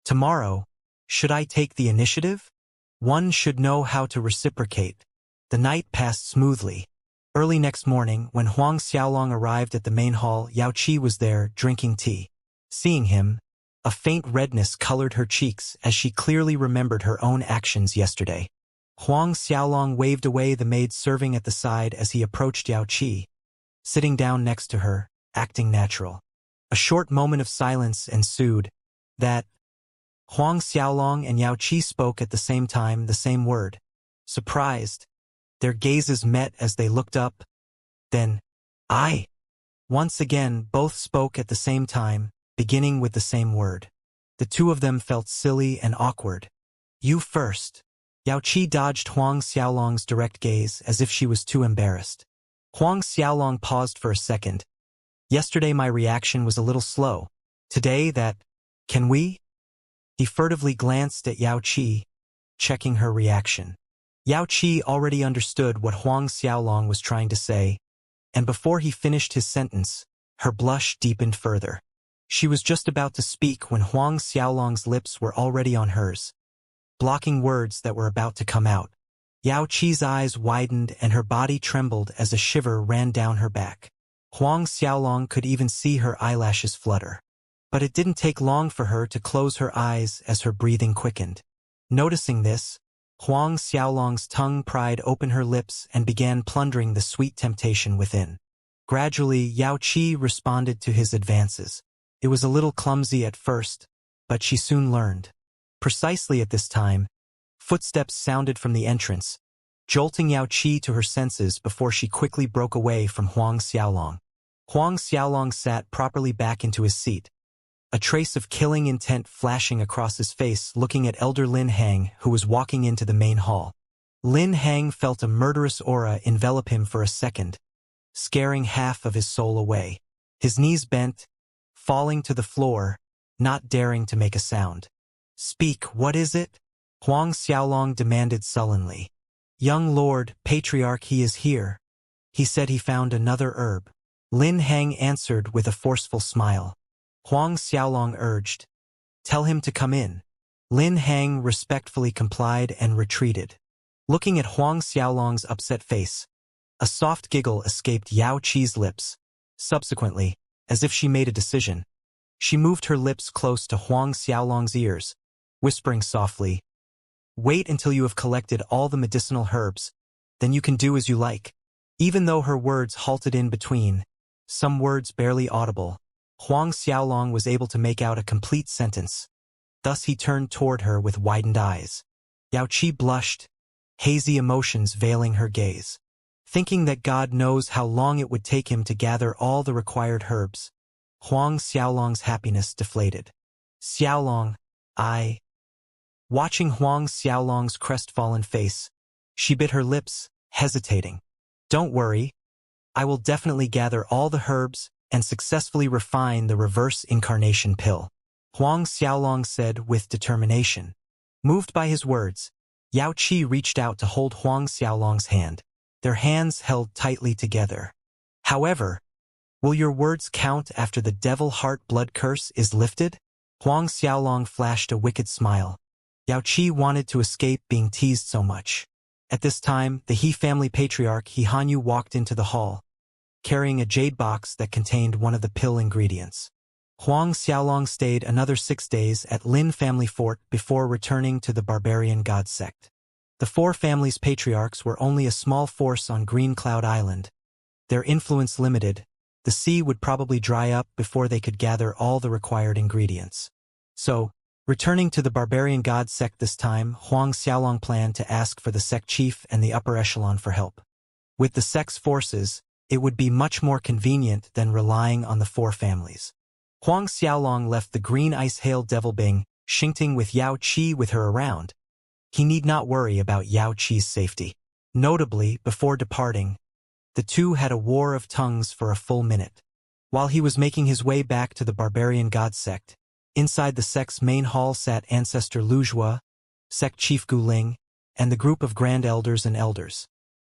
Tomorrow, should I take the initiative? One should know how to reciprocate." The night passed smoothly. Early next morning, when Huang Xiaolong arrived at the main hall, Yao Qi was there, drinking tea. Seeing him, a faint redness colored her cheeks as she clearly remembered her own actions yesterday. Huang Xiaolong waved away the maid serving at the side as he approached Yao Qi, sitting down next to her, acting natural. A short moment of silence ensued. That Huang Xiaolong and Yao Qi spoke at the same time, the same word. Surprised, their gazes met as they looked up. Then, "I." Once again, both spoke at the same time, beginning with the same word. The two of them felt silly and awkward. "You first." Yao Qi dodged Huang Xiaolong's direct gaze as if she was too embarrassed. Huang Xiaolong paused for a second. "Yesterday my reaction was a little slow. Today that, can we?" He furtively glanced at Yao Qi, checking her reaction. Yao Qi already understood what Huang Xiaolong was trying to say, and before he finished his sentence, her blush deepened further. She was just about to speak when Huang Xiaolong's lips were already on hers, blocking words that were about to come out. Yao Qi's eyes widened and her body trembled as a shiver ran down her back. Huang Xiaolong could even see her eyelashes flutter. But it didn't take long for her to close her eyes as her breathing quickened. Noticing this, Huang Xiaolong's tongue pried open her lips and began plundering the sweet temptation within. Gradually, Yao Qi responded to his advances. It was a little clumsy at first, but she soon learned. Precisely at this time, footsteps sounded from the entrance, jolting Yao Qi to her senses before she quickly broke away from Huang Xiaolong. Huang Xiaolong sat properly back into his seat, a trace of killing intent flashing across his face, looking at Elder Lin Hang, who was walking into the main hall. Lin Hang felt a murderous aura envelop him for a second, scaring half of his soul away. His knees bent, falling to the floor, not daring to make a sound. "Speak, what is it?" Huang Xiaolong demanded sullenly. "Young Lord, Patriarch, he is here. He said he found another herb." Lin Hang answered with a forceful smile. Huang Xiaolong urged, "Tell him to come in." Lin Hang respectfully complied and retreated. Looking at Huang Xiaolong's upset face, a soft giggle escaped Yao Qi's lips. Subsequently, as if she made a decision, she moved her lips close to Huang Xiaolong's ears, whispering softly, "Wait until you have collected all the medicinal herbs, then you can do as you like." Even though her words halted in between, some words barely audible, Huang Xiaolong was able to make out a complete sentence. Thus he turned toward her with widened eyes. Yao Qi blushed, hazy emotions veiling her gaze. Thinking that God knows how long it would take him to gather all the required herbs, Huang Xiaolong's happiness deflated. "Xiaolong, I..." Watching Huang Xiaolong's crestfallen face, she bit her lips, hesitating. "Don't worry. I will definitely gather all the herbs and successfully refine the reverse incarnation pill," Huang Xiaolong said with determination. Moved by his words, Yao Qi reached out to hold Huang Xiaolong's hand. Their hands held tightly together. "However, will your words count after the devil heart blood curse is lifted?" Huang Xiaolong flashed a wicked smile. Yao Qi wanted to escape being teased so much. At this time, the He family patriarch He Hanyu walked into the hall, carrying a jade box that contained one of the pill ingredients. Huang Xiaolong stayed another 6 days at Lin family fort before returning to the barbarian god sect. The four families' patriarchs were only a small force on Green Cloud Island. Their influence limited, the sea would probably dry up before they could gather all the required ingredients. So, returning to the barbarian god sect this time, Huang Xiaolong planned to ask for the sect chief and the upper echelon for help. With the sect's forces, it would be much more convenient than relying on the four families. Huang Xiaolong left the Green Ice Hail Devil Bing, Xingting with Yao Qi with her around. He need not worry about Yao Qi's safety. Notably, before departing, the two had a war of tongues for a full minute. While he was making his way back to the barbarian god sect, inside the sect's main hall sat Ancestor Luzhua, Sect Chief Guling, and the group of Grand Elders and Elders.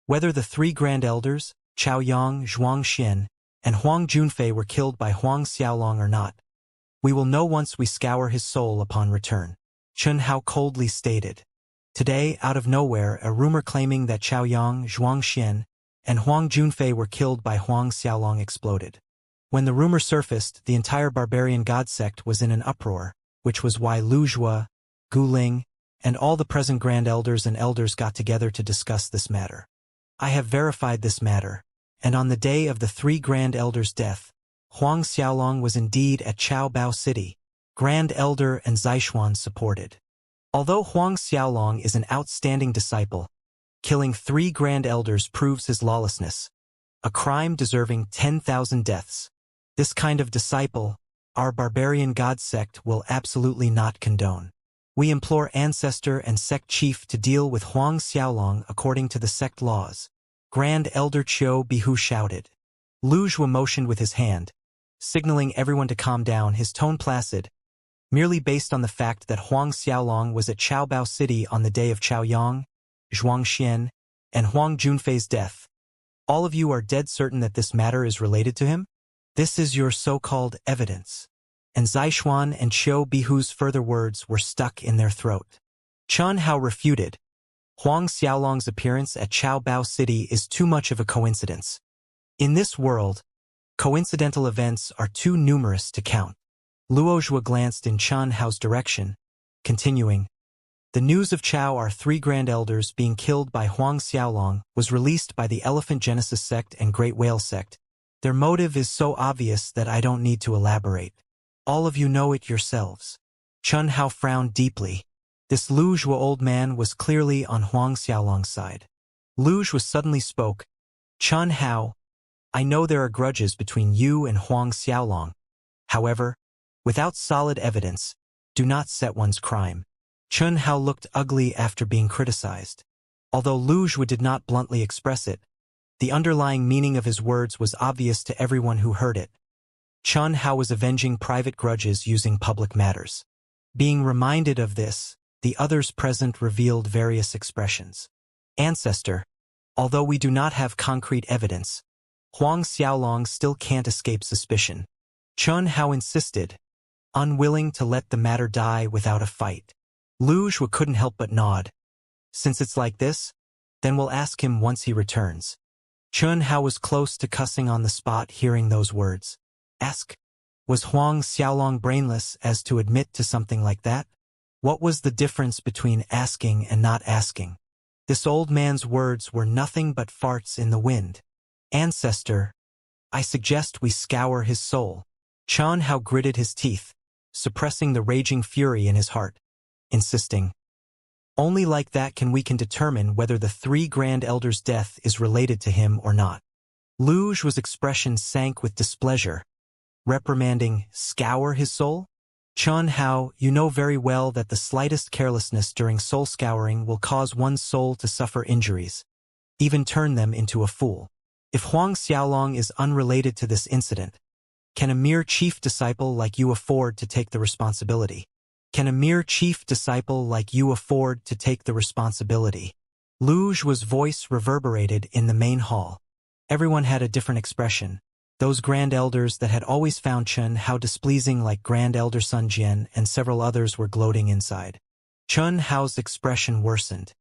Whether the three Grand Elders, Chao Yang, Zhuang Xian, and Huang Junfei were killed by Huang Xiaolong or not, we will know once we scour his soul upon return, Chun Hao coldly stated. Today, out of nowhere, a rumor claiming that Chao Yang, Zhuang Xian, and Huang Junfei were killed by Huang Xiaolong exploded. When the rumor surfaced, the entire barbarian god sect was in an uproar, which was why Luzhua, Guling, and all the present Grand Elders and Elders got together to discuss this matter. I have verified this matter, and on the day of the three Grand Elders' death, Huang Xiaolong was indeed at Chaobao City. Grand Elder and Zaichuan supported. Although Huang Xiaolong is an outstanding disciple, killing 3 Grand Elders proves his lawlessness, a crime deserving 10,000 deaths. This kind of disciple, our barbarian god sect will absolutely not condone. We implore Ancestor and Sect Chief to deal with Huang Xiaolong according to the sect laws. Grand Elder Qiu Bihu shouted. Luzhua motioned with his hand, signaling everyone to calm down, his tone placid, merely based on the fact that Huang Xiaolong was at Chaobao City on the day of Chao Yang, Zhuang Xian, and Huang Junfei's death. All of you are dead certain that this matter is related to him? This is your so-called evidence. And Zaichuan and Qiu Bihu's further words were stuck in their throat. Chun Hao refuted. Huang Xiaolong's appearance at Chaobao City is too much of a coincidence. In this world, coincidental events are too numerous to count. Luozhua glanced in Chun Hao's direction, continuing, the news of Chao, our 3 Grand Elders, being killed by Huang Xiaolong was released by the Elephant Genesis sect and Great Whale sect. Their motive is so obvious that I don't need to elaborate. All of you know it yourselves. Chun Hao frowned deeply. This Luzhua old man was clearly on Huang Xiaolong's side. Luzhua suddenly spoke. Chun Hao, I know there are grudges between you and Huang Xiaolong. However, Without solid evidence, do not set one's crime. Chun Hao looked ugly after being criticized. Although Lu Zhuo did not bluntly express it, the underlying meaning of his words was obvious to everyone who heard it. Chun Hao was avenging private grudges using public matters. Being reminded of this, the others present revealed various expressions. Ancestor, although we do not have concrete evidence, Huang Xiaolong still can't escape suspicion. Chun Hao insisted, unwilling to let the matter die without a fight. Lu Zhuo couldn't help but nod. Since it's like this, then we'll ask him once he returns. Chun Hao was close to cussing on the spot hearing those words. Ask? Was Huang Xiaolong brainless as to admit to something like that? What was the difference between asking and not asking? This old man's words were nothing but farts in the wind. Ancestor, I suggest we scour his soul. Chun Hao gritted his teeth, suppressing the raging fury in his heart, insisting, only like that can we determine whether the three Grand Elders' death is related to him or not. Lu Zhuo's expression sank with displeasure, reprimanding, scour his soul? Chun Hao, you know very well that the slightest carelessness during soul scouring will cause one's soul to suffer injuries, even turn them into a fool. If Huang Xiaolong is unrelated to this incident, can a mere chief disciple like you afford to take the responsibility? Can a mere chief disciple like you afford to take the responsibility? Lu Zhuo's voice reverberated in the main hall. Everyone had a different expression. Those Grand Elders that had always found Chun Hao displeasing like Grand Elder Sun Jian and several others were gloating inside. Chun Hao's expression worsened.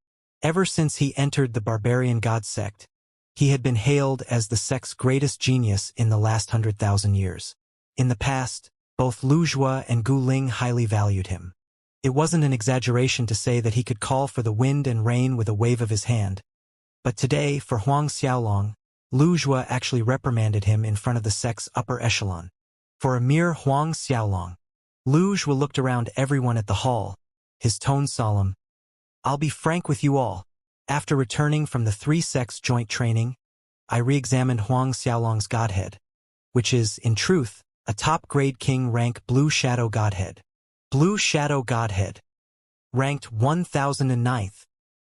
Ever since he entered the barbarian god sect, he had been hailed as the sect's greatest genius in the last 100,000 years. In the past, both Lu Zhuo and Gu Ling highly valued him. It wasn't an exaggeration to say that he could call for the wind and rain with a wave of his hand. But today, for Huang Xiaolong, Lu Zhuo actually reprimanded him in front of the sect's upper echelon. For a mere Huang Xiaolong, Lu Zhuo looked around everyone at the hall, his tone solemn. I'll be frank with you all. After returning from the three sects' joint training, I re-examined Huang Xiaolong's godhead, which is, in truth, a top-grade king rank Blue Shadow Godhead. Blue Shadow Godhead. Ranked 1009th.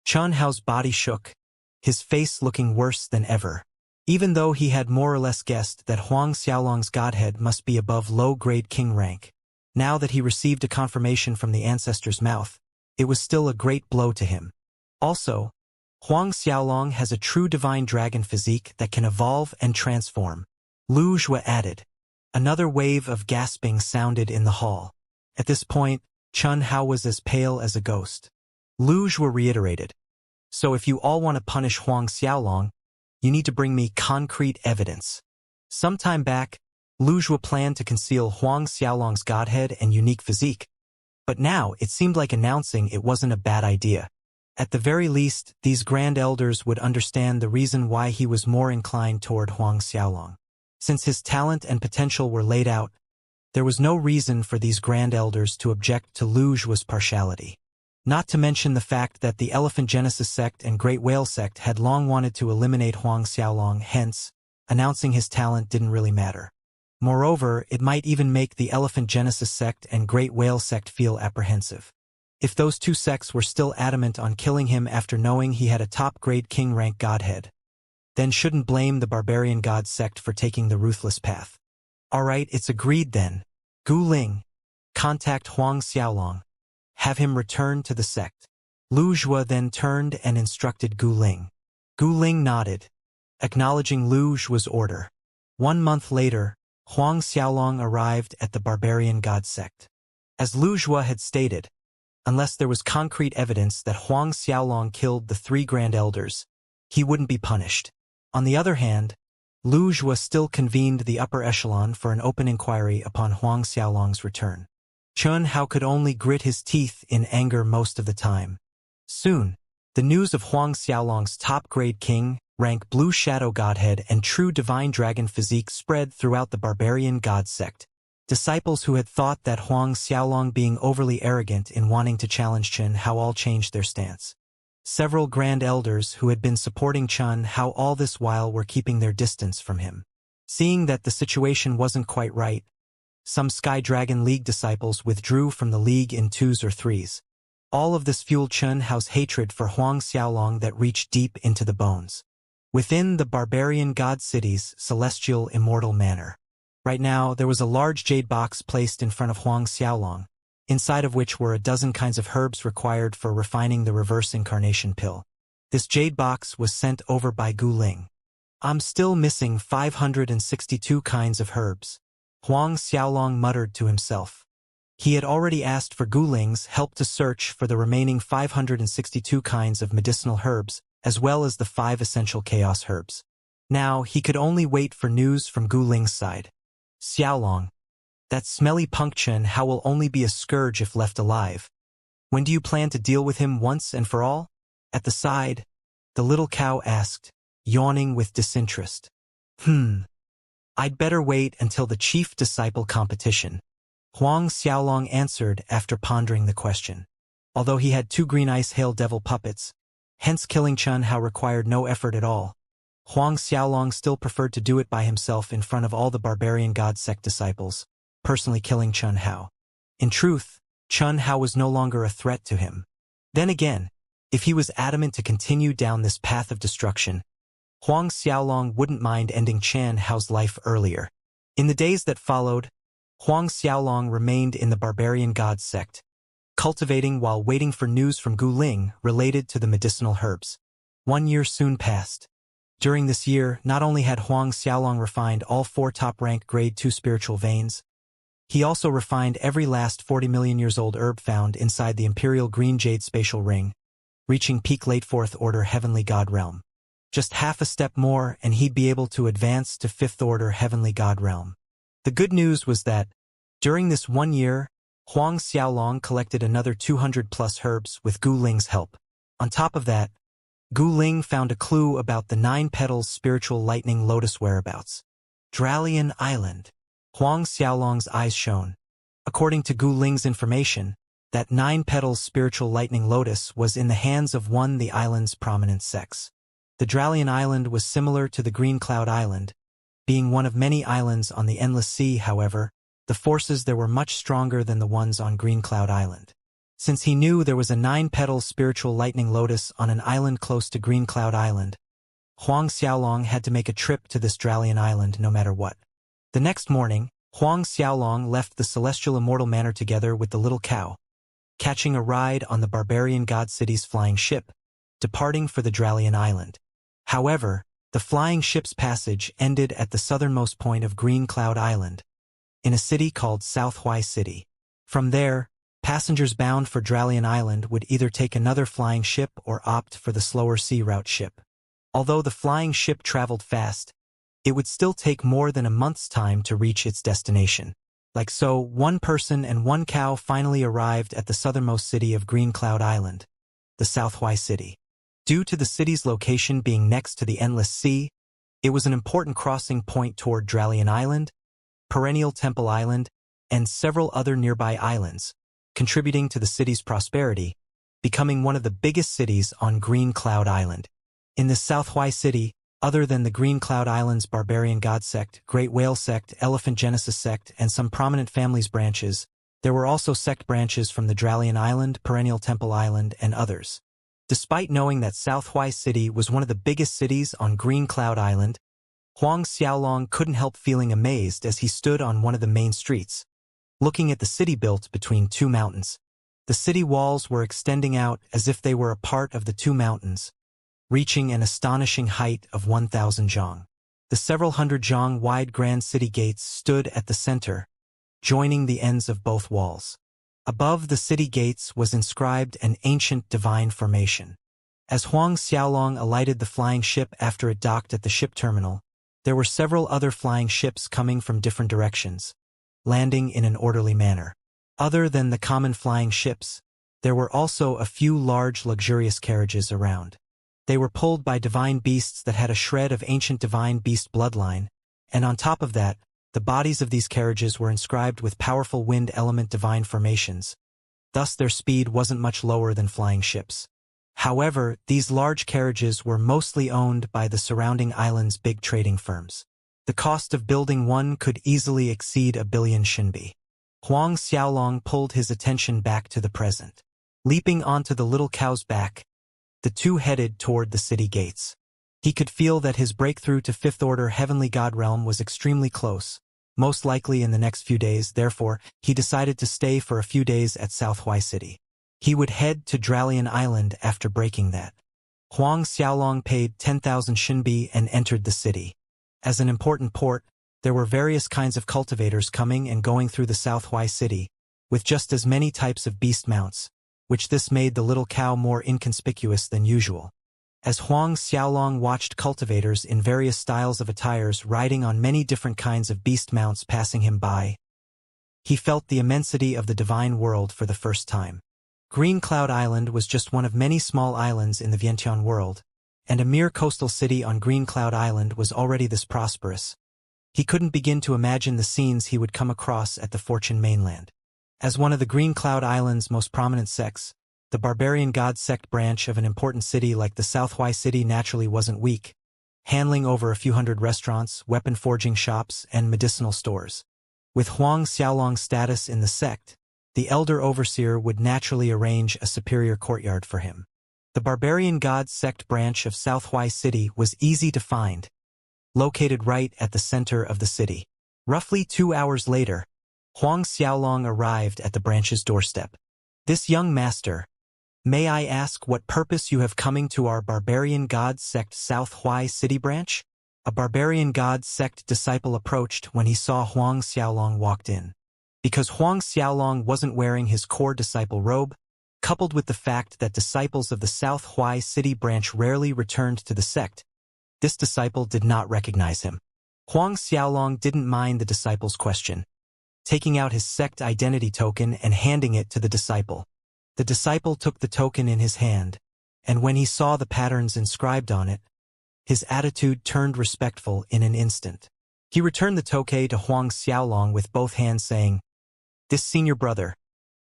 Chun Hao's body shook, his face looking worse than ever. Even though he had more or less guessed that Huang Xiaolong's godhead must be above low-grade king rank, now that he received a confirmation from the ancestor's mouth, it was still a great blow to him. Also, Huang Xiaolong has a true divine dragon physique that can evolve and transform. Lu Zhuo added. Another wave of gasping sounded in the hall. At this point, Chun Hao was as pale as a ghost. Lu Zhuo reiterated. So if you all want to punish Huang Xiaolong, you need to bring me concrete evidence. Some time back, Lu Zhuo planned to conceal Huang Xiaolong's godhead and unique physique. But now it seemed like announcing it wasn't a bad idea. At the very least, these Grand Elders would understand the reason why he was more inclined toward Huang Xiaolong. Since his talent and potential were laid out, there was no reason for these Grand Elders to object to Lu Zhuo's partiality. Not to mention the fact that the Elephant Genesis sect and Great Whale sect had long wanted to eliminate Huang Xiaolong, hence, announcing his talent didn't really matter. Moreover, it might even make the Elephant Genesis sect and Great Whale sect feel apprehensive. If those two sects were still adamant on killing him after knowing he had a top-grade king rank godhead, then shouldn't blame the barbarian god sect for taking the ruthless path. Alright, it's agreed then. Gu Ling, contact Huang Xiaolong. Have him return to the sect. Lu Zhuo then turned and instructed Gu Ling. Gu Ling nodded, acknowledging Lu Zhuo's order. 1 month later, Huang Xiaolong arrived at the barbarian god sect. As Lu Zhuo had stated, unless there was concrete evidence that Huang Xiaolong killed the three Grand Elders, he wouldn't be punished. On the other hand, Lu Zhuo still convened the upper echelon for an open inquiry upon Huang Xiaolong's return. Chun Hao could only grit his teeth in anger most of the time. Soon, the news of Huang Xiaolong's top-grade king, rank Blue Shadow Godhead and true divine dragon physique spread throughout the barbarian god sect. Disciples who had thought that Huang Xiaolong being overly arrogant in wanting to challenge Chun Hao all changed their stance. Several Grand Elders who had been supporting Chun Hao all this while were keeping their distance from him. Seeing that the situation wasn't quite right, some Sky Dragon League disciples withdrew from the League in 2s or 3s. All of this fueled Chen Hao's hatred for Huang Xiaolong that reached deep into the bones. Within the barbarian god city's celestial immortal manor. Right now, there was a large jade box placed in front of Huang Xiaolong, inside of which were a dozen kinds of herbs required for refining the reverse incarnation pill. This jade box was sent over by Gu Ling. I'm still missing 562 kinds of herbs, Huang Xiaolong muttered to himself. He had already asked for Gu Ling's help to search for the remaining 562 kinds of medicinal herbs, as well as the 5 essential chaos herbs. Now, he could only wait for news from Gu Ling's side. Xiaolong, that smelly punk Chen Hao will only be a scourge if left alive. When do you plan to deal with him once and for all? At the side, the little cow asked, yawning with disinterest. I'd better wait until the chief disciple competition. Huang Xiaolong answered after pondering the question. Although he had 2 green ice hail devil puppets, hence killing Chen Hao required no effort at all, Huang Xiaolong still preferred to do it by himself in front of all the barbarian god sect disciples, personally killing Chen Hao. In truth, Chen Hao was no longer a threat to him. Then again, if he was adamant to continue down this path of destruction, Huang Xiaolong wouldn't mind ending Chen Hao's life earlier. In the days that followed, Huang Xiaolong remained in the barbarian god sect, cultivating while waiting for news from Gu Ling related to the medicinal herbs. 1 year soon passed. During this year, not only had Huang Xiaolong refined all 4 top-rank grade 2 spiritual veins, he also refined every last 40 million years old herb found inside the Imperial Green Jade Spatial Ring, reaching peak late 4th order Heavenly God Realm. Just half a step more and he'd be able to advance to 5th order Heavenly God Realm. The good news was that, during this 1 year, Huang Xiaolong collected another 200+ herbs with Gu Ling's help. On top of that, Gu Ling found a clue about the 9 petals spiritual lightning lotus whereabouts. Dralian Island. Huang Xiaolong's eyes shone. According to Gu Ling's information, that 9 petals spiritual lightning lotus was in the hands of the island's prominent sex. The Dralian Island was similar to the Green Cloud Island. Being one of many islands on the Endless Sea, however, the forces there were much stronger than the ones on Green Cloud Island. Since he knew there was a 9-petal spiritual lightning lotus on an island close to Green Cloud Island, Huang Xiaolong had to make a trip to this Dralian Island no matter what. The next morning, Huang Xiaolong left the celestial immortal manor together with the little cow, catching a ride on the barbarian god city's flying ship, departing for the Dralian Island. However, the flying ship's passage ended at the southernmost point of Green Cloud Island, in a city called South Hui City. From there, passengers bound for Dralian Island would either take another flying ship or opt for the slower sea route ship. Although the flying ship traveled fast, it would still take more than a month's time to reach its destination. Like so, 1 person and 1 cow finally arrived at the southernmost city of Green Cloud Island, the South Hui City. Due to the city's location being next to the Endless Sea, it was an important crossing point toward Dralian Island, Perennial Temple Island, and several other nearby islands, contributing to the city's prosperity, becoming one of the biggest cities on Green Cloud Island. In the South Hui City, other than the Green Cloud Island's barbarian god sect, Great Whale sect, Elephant Genesis sect, and some prominent families' branches, there were also sect branches from the Dralian Island, Perennial Temple Island, and others. Despite knowing that South Hui City was one of the biggest cities on Green Cloud Island, Huang Xiaolong couldn't help feeling amazed as he stood on one of the main streets, looking at the city built between 2 mountains. The city walls were extending out as if they were a part of the 2 mountains, reaching an astonishing height of 1,000 zhang. The several hundred zhang wide grand city gates stood at the center, joining the ends of both walls. Above the city gates was inscribed an ancient divine formation. As Huang Xiaolong alighted the flying ship after it docked at the ship terminal, there were several other flying ships coming from different directions, landing in an orderly manner. Other than the common flying ships, there were also a few large luxurious carriages around. They were pulled by divine beasts that had a shred of ancient divine beast bloodline, and on top of that, the bodies of these carriages were inscribed with powerful wind element divine formations. Thus their speed wasn't much lower than flying ships. However, these large carriages were mostly owned by the surrounding islands' big trading firms. The cost of building one could easily exceed 1 billion shinbi. Huang Xiaolong pulled his attention back to the present. Leaping onto the little cow's back, the two headed toward the city gates. He could feel that his breakthrough to fifth-order heavenly god realm was extremely close, most likely in the next few days. Therefore, he decided to stay for a few days at South Hui City. He would head to Dralian Island after breaking that. Huang Xiaolong paid 10,000 shinbi and entered the city. As an important port, there were various kinds of cultivators coming and going through the South Hui City, with just as many types of beast mounts, which this made the little cow more inconspicuous than usual. As Huang Xiaolong watched cultivators in various styles of attires riding on many different kinds of beast mounts passing him by, he felt the immensity of the divine world for the first time. Green Cloud Island was just one of many small islands in the Vientiane world, and a mere coastal city on Green Cloud Island was already this prosperous. He couldn't begin to imagine the scenes he would come across at the Fortune mainland. As one of the Green Cloud Island's most prominent sects, the barbarian god sect branch of an important city like the South Hui City naturally wasn't weak, handling over a few hundred restaurants, weapon forging shops, and medicinal stores. With Huang Xiaolong's status in the sect, the elder overseer would naturally arrange a superior courtyard for him. The barbarian god sect branch of South Hui City was easy to find, located right at the center of the city. Roughly 2 hours later, Huang Xiaolong arrived at the branch's doorstep. "This young master, may I ask what purpose you have coming to our barbarian god sect South Hui City branch?" A barbarian god sect disciple approached when he saw Huang Xiaolong walked in. Because Huang Xiaolong wasn't wearing his core disciple robe, coupled with the fact that disciples of the South Hui City branch rarely returned to the sect, this disciple did not recognize him. Huang Xiaolong didn't mind the disciple's question, taking out his sect identity token and handing it to the disciple. The disciple took the token in his hand, and when he saw the patterns inscribed on it, his attitude turned respectful in an instant. He returned the token to Huang Xiaolong with both hands saying, "This senior brother,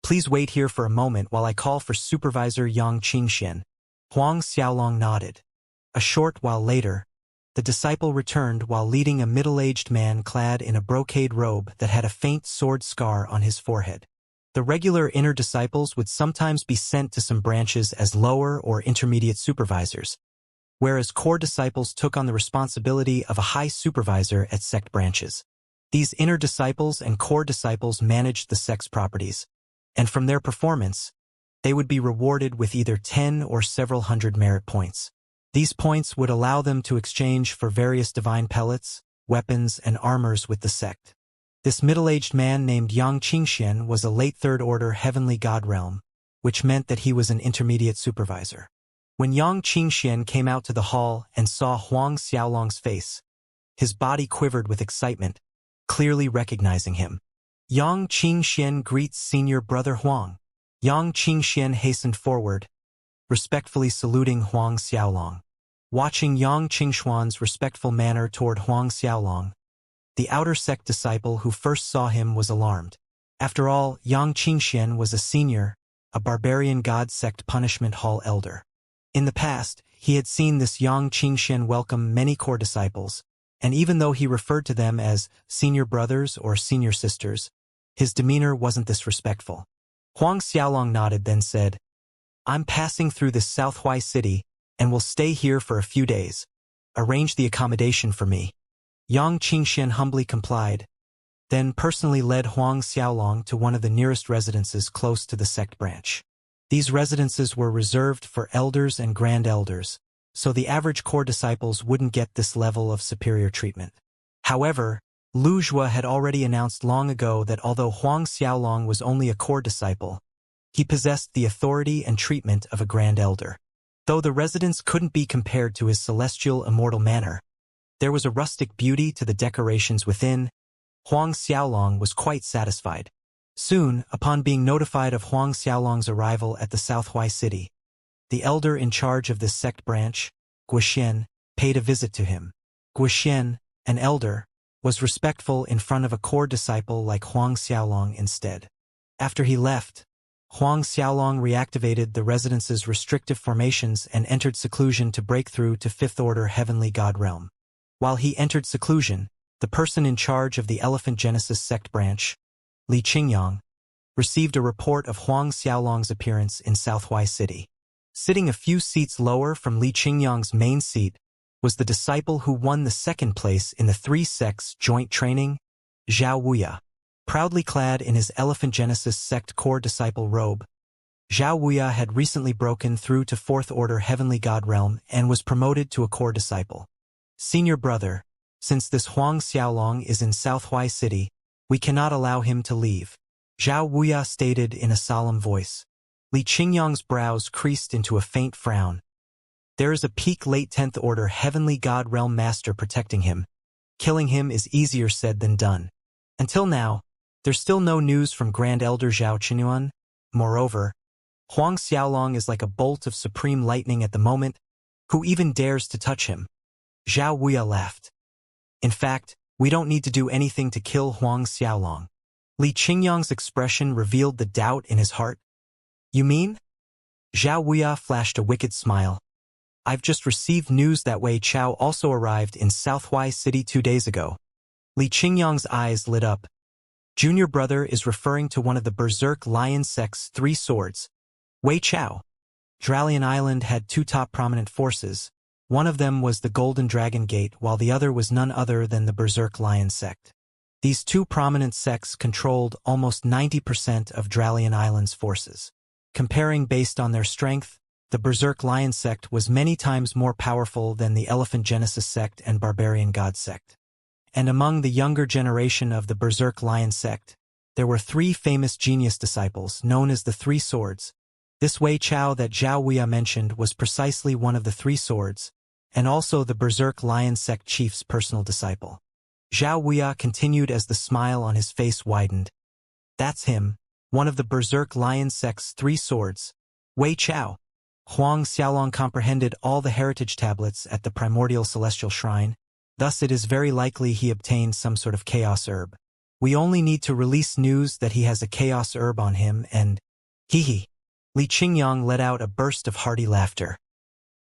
please wait here for a moment while I call for Supervisor Yang Qingxian." Huang Xiaolong nodded. A short while later, the disciple returned while leading a middle-aged man clad in a brocade robe that had a faint sword scar on his forehead. The regular inner disciples would sometimes be sent to some branches as lower or intermediate supervisors, whereas core disciples took on the responsibility of a high supervisor at sect branches. These inner disciples and core disciples managed the sect's properties, and from their performance, they would be rewarded with either 10 or several hundred merit points. These points would allow them to exchange for various divine pellets, weapons, and armors with the sect. This middle-aged man named Yang Qingxian was a late third-order heavenly god realm, which meant that he was an intermediate supervisor. When Yang Qingxian came out to the hall and saw Huang Xiaolong's face, his body quivered with excitement, clearly recognizing him. "Yang Qingxian greets senior brother Huang." Yang Qingxian hastened forward, respectfully saluting Huang Xiaolong. Watching Yang Qingxuan's respectful manner toward Huang Xiaolong, the outer sect disciple who first saw him was alarmed. After all, Yang Qingxian was a senior, a barbarian god sect punishment hall elder. In the past, he had seen this Yang Qingxian welcome many core disciples, and even though he referred to them as senior brothers or senior sisters, his demeanor wasn't this respectful. Huang Xiaolong nodded, then said, "I'm passing through this South Hui City and will stay here for a few days. Arrange the accommodation for me." Yang Qingxian humbly complied, then personally led Huang Xiaolong to one of the nearest residences close to the sect branch. These residences were reserved for elders and grand elders, so the average core disciples wouldn't get this level of superior treatment. However, Lu Zhua had already announced long ago that although Huang Xiaolong was only a core disciple, he possessed the authority and treatment of a grand elder. Though the residence couldn't be compared to his celestial immortal manor, there was a rustic beauty to the decorations within. Huang Xiaolong was quite satisfied. Soon, upon being notified of Huang Xiaolong's arrival at the South Hui City, the elder in charge of this sect branch, Guoxian, paid a visit to him. Guoxian, an elder, was respectful in front of a core disciple like Huang Xiaolong instead. After he left, Huang Xiaolong reactivated the residence's restrictive formations and entered seclusion to break through to fifth-order heavenly god realm. While he entered seclusion, the person in charge of the Elephant Genesis sect branch, Li Qingyang, received a report of Huang Xiaolong's appearance in Southwai City. Sitting a few seats lower from Li Qingyang's main seat was the disciple who won the second place in the three sects joint training, Zhao Wuya. Proudly clad in his Elephant Genesis sect core disciple robe, Zhao Wuya had recently broken through to Fourth Order Heavenly God realm and was promoted to a core disciple. Senior brother, since this Huang Xiaolong is in Southwai City, we cannot allow him to leave, Zhao Wuya stated in a solemn voice. Li Qingyang's brows creased into a faint frown. There is a peak late 10th Order Heavenly God realm master protecting him. Killing him is easier said than done. Until now, there's still no news from Grand Elder Zhao Qinyuan. Moreover, Huang Xiaolong is like a bolt of supreme lightning at the moment. Who even dares to touch him? Zhao Wuya laughed. In fact, we don't need to do anything to kill Huang Xiaolong. Li Qingyang's expression revealed the doubt in his heart. You mean? Zhao Wuya flashed a wicked smile. I've just received news that Wei Chao also arrived in Southwai City 2 days ago. Li Qingyang's eyes lit up. Junior brother is referring to one of the Berserk Lion sect's 3 swords, Wei Chao. Dralian Island had 2 top prominent forces. One of them was the Golden Dragon Gate, while the other was none other than the Berserk Lion sect. These 2 prominent sects controlled almost 90% of Dralian Island's forces. Comparing based on their strength, the Berserk Lion sect was many times more powerful than the Elephant Genesis sect and Barbarian God sect. And among the younger generation of the Berserk Lion sect, there were 3 famous genius disciples known as the 3 Swords. This Wei Chao that Zhao Wuya mentioned was precisely one of the 3 swords, and also the Berserk Lion sect chief's personal disciple. Zhao Wuya continued as the smile on his face widened. That's him, one of the Berserk Lion sect's 3 swords, Wei Chao. Huang Xiaolong comprehended all the heritage tablets at the primordial celestial shrine, thus it is very likely he obtained some sort of chaos herb. We only need to release news that he has a chaos herb on him and… Hee. Li Qingyang let out a burst of hearty laughter.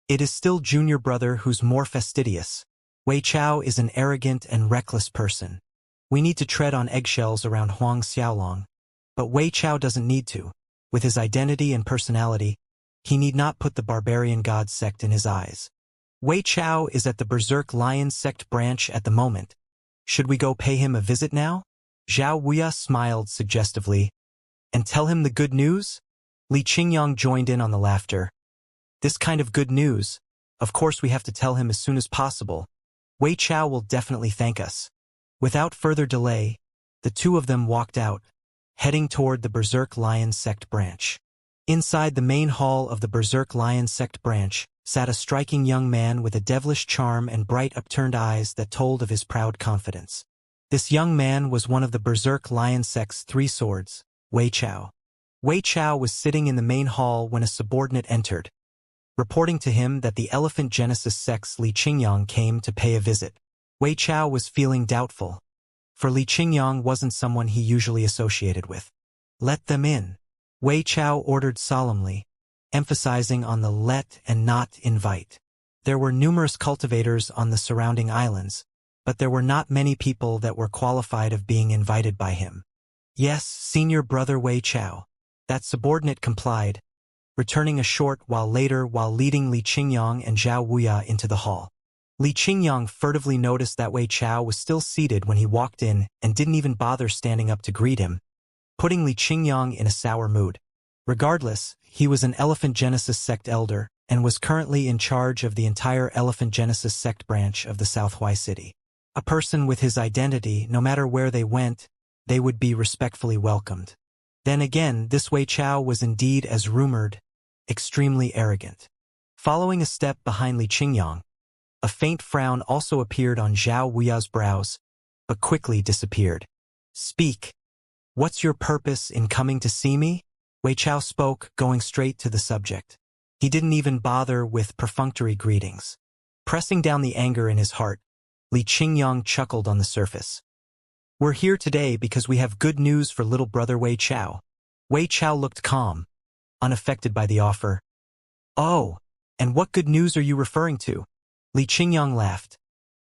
It is still junior brother who's more fastidious. Wei Chao is an arrogant and reckless person. We need to tread on eggshells around Huang Xiaolong. But Wei Chao doesn't need to. With his identity and personality, he need not put the Barbarian God sect in his eyes. Wei Chao is at the Berserk Lion sect branch at the moment. Should we go pay him a visit now? Zhao Wuya smiled suggestively. And tell him the good news? Li Qingyang joined in on the laughter. This kind of good news, of course we have to tell him as soon as possible. Wei Chao will definitely thank us. Without further delay, the 2 of them walked out, heading toward the Berserk Lion sect branch. Inside the main hall of the Berserk Lion sect branch sat a striking young man with a devilish charm and bright upturned eyes that told of his proud confidence. This young man was one of the Berserk Lion sect's 3 swords, Wei Chao. Wei Chao was sitting in the main hall when a subordinate entered, reporting to him that the Elephant Genesis sect's Li Qingyang came to pay a visit. Wei Chao was feeling doubtful, for Li Qingyang wasn't someone he usually associated with. Let them in, Wei Chao ordered solemnly, emphasizing on the let and not invite. There were numerous cultivators on the surrounding islands, but there were not many people that were qualified of being invited by him. Yes, senior brother Wei Chao. That subordinate complied, returning a short while later while leading Li Qingyang and Zhao Wuya into the hall. Li Qingyang furtively noticed that Wei Chao was still seated when he walked in and didn't even bother standing up to greet him, putting Li Qingyang in a sour mood. Regardless, he was an Elephant Genesis sect elder and was currently in charge of the entire Elephant Genesis sect branch of the Southwai City. A person with his identity, no matter where they went, they would be respectfully welcomed. Then again, this Wei Chao was indeed, as rumored, extremely arrogant. Following a step behind Li Qingyang, a faint frown also appeared on Zhao Wuya's brows, but quickly disappeared. Speak. What's your purpose in coming to see me? Wei Chao spoke, going straight to the subject. He didn't even bother with perfunctory greetings. Pressing down the anger in his heart, Li Qingyang chuckled on the surface. We're here today because we have good news for little brother Wei Chao. Wei Chao looked calm, unaffected by the offer. Oh, and what good news are you referring to? Li Qingyang laughed.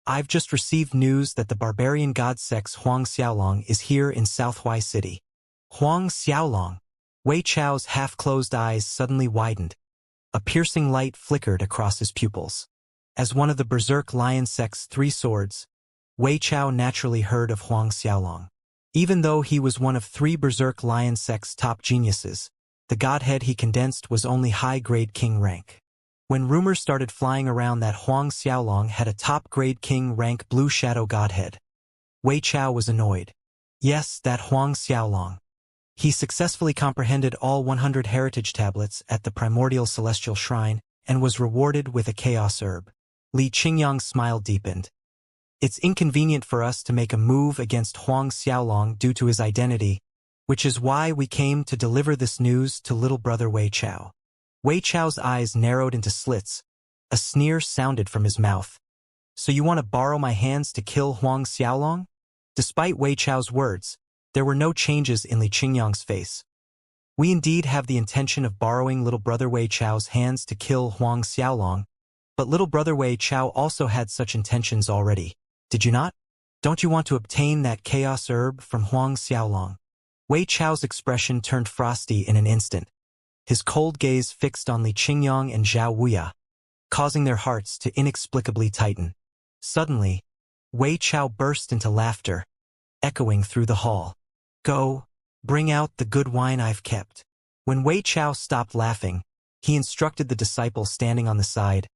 I've just received news that the barbarian god sex Huang Xiaolong is here in South Hui City. Huang Xiaolong. Wei Chao's half-closed eyes suddenly widened. A piercing light flickered across his pupils. As one of the berserk lion sect's 3 swords, Wei Chao naturally heard of Huang Xiaolong. Even though he was one of 3 berserk lion sect's top geniuses, the godhead he condensed was only high-grade king rank. When rumors started flying around that Huang Xiaolong had a top-grade king rank blue shadow godhead, Wei Chao was annoyed. Yes, that Huang Xiaolong. He successfully comprehended all 100 heritage tablets at the primordial celestial shrine and was rewarded with a chaos herb. Li Qingyang's smile deepened. It's inconvenient for us to make a move against Huang Xiaolong due to his identity, which is why we came to deliver this news to little brother Wei Chao. Wei Chao's eyes narrowed into slits. A sneer sounded from his mouth. So you want to borrow my hands to kill Huang Xiaolong? Despite Wei Chao's words, there were no changes in Li Qingyang's face. We indeed have the intention of borrowing little brother Wei Chao's hands to kill Huang Xiaolong, but little brother Wei Chao also had such intentions already. Did you not? Don't you want to obtain that chaos herb from Huang Xiaolong? Wei Chao's expression turned frosty in an instant. His cold gaze fixed on Li Qingyang and Zhao Wuya, causing their hearts to inexplicably tighten. Suddenly, Wei Chao burst into laughter, echoing through the hall. Go, bring out the good wine I've kept. When Wei Chao stopped laughing, he instructed the disciple standing on the side.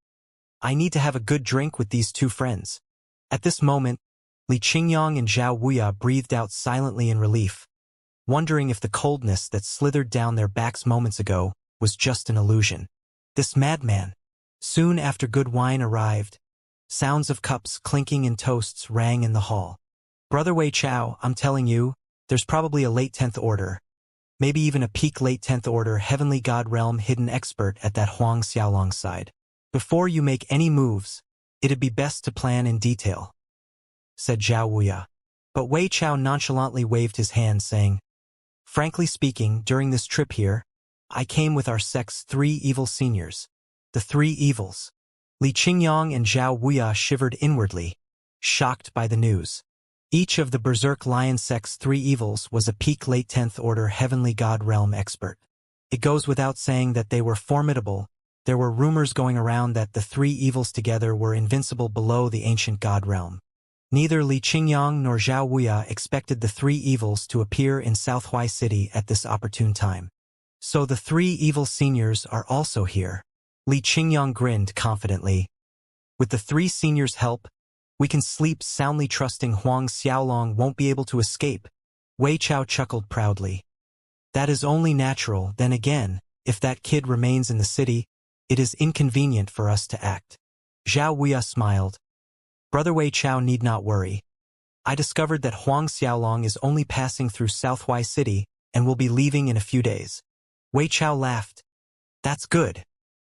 I need to have a good drink with these 2 friends. At this moment, Li Qingyang and Zhao Wuya breathed out silently in relief, wondering if the coldness that slithered down their backs moments ago was just an illusion. This madman. Soon after good wine arrived, sounds of cups clinking and toasts rang in the hall. Brother Wei Chao, I'm telling you, there's probably a late 10th order, maybe even a peak late 10th order heavenly god realm hidden expert at that Huang Xiaolong side. Before you make any moves, it'd be best to plan in detail, said Zhao Wuya. But Wei Chao nonchalantly waved his hand, saying, Frankly speaking, during this trip here, I came with our sect's 3 evil seniors. The 3 evils. Li Qingyang and Zhao Wuya shivered inwardly, shocked by the news. Each of the berserk lion sect's 3 evils was a peak late 10th order heavenly god realm expert. It goes without saying that they were formidable. There were rumors going around that the 3 evils together were invincible below the ancient god realm. Neither Li Qingyang nor Zhao Wuya expected the 3 evils to appear in South Hui City at this opportune time. So the 3 evil seniors are also here. Li Qingyang grinned confidently. With the 3 seniors' help, we can sleep soundly trusting Huang Xiaolong won't be able to escape. Wei Chao chuckled proudly. That is only natural. Then again, if that kid remains in the city, it is inconvenient for us to act. Zhao Wuya smiled. Brother Wei Chao need not worry. I discovered that Huang Xiaolong is only passing through South Hui City and will be leaving in a few days. Wei Chao laughed. That's good.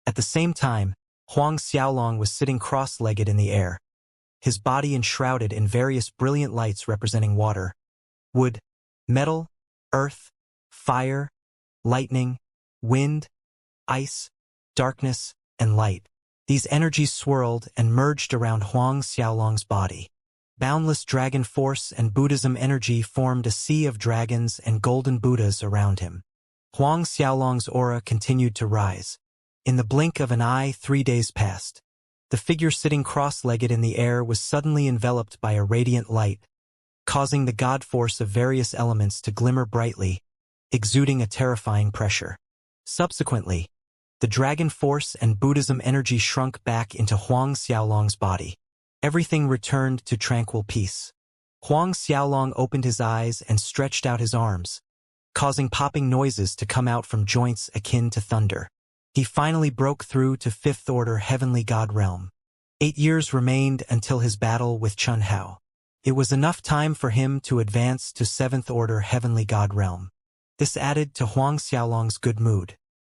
At the same time, Huang Xiaolong was sitting cross-legged in the air, his body enshrouded in various brilliant lights representing water, wood, metal, earth, fire, lightning, wind, ice, darkness, and light. These energies swirled and merged around Huang Xiaolong's body. Boundless dragon force and Buddhism energy formed a sea of dragons and golden Buddhas around him. Huang Xiaolong's aura continued to rise. In the blink of an eye, 3 days passed. The figure sitting cross-legged in the air was suddenly enveloped by a radiant light, causing the god force of various elements to glimmer brightly, exuding a terrifying pressure. Subsequently, the dragon force and Buddhism energy shrunk back into Huang Xiaolong's body. Everything returned to tranquil peace. Huang Xiaolong opened his eyes and stretched out his arms, causing popping noises to come out from joints akin to thunder. He finally broke through to 5th order heavenly god realm. 8 years remained until his battle with Chun Hao. It was enough time for him to advance to 7th order heavenly god realm. This added to Huang Xiaolong's good mood.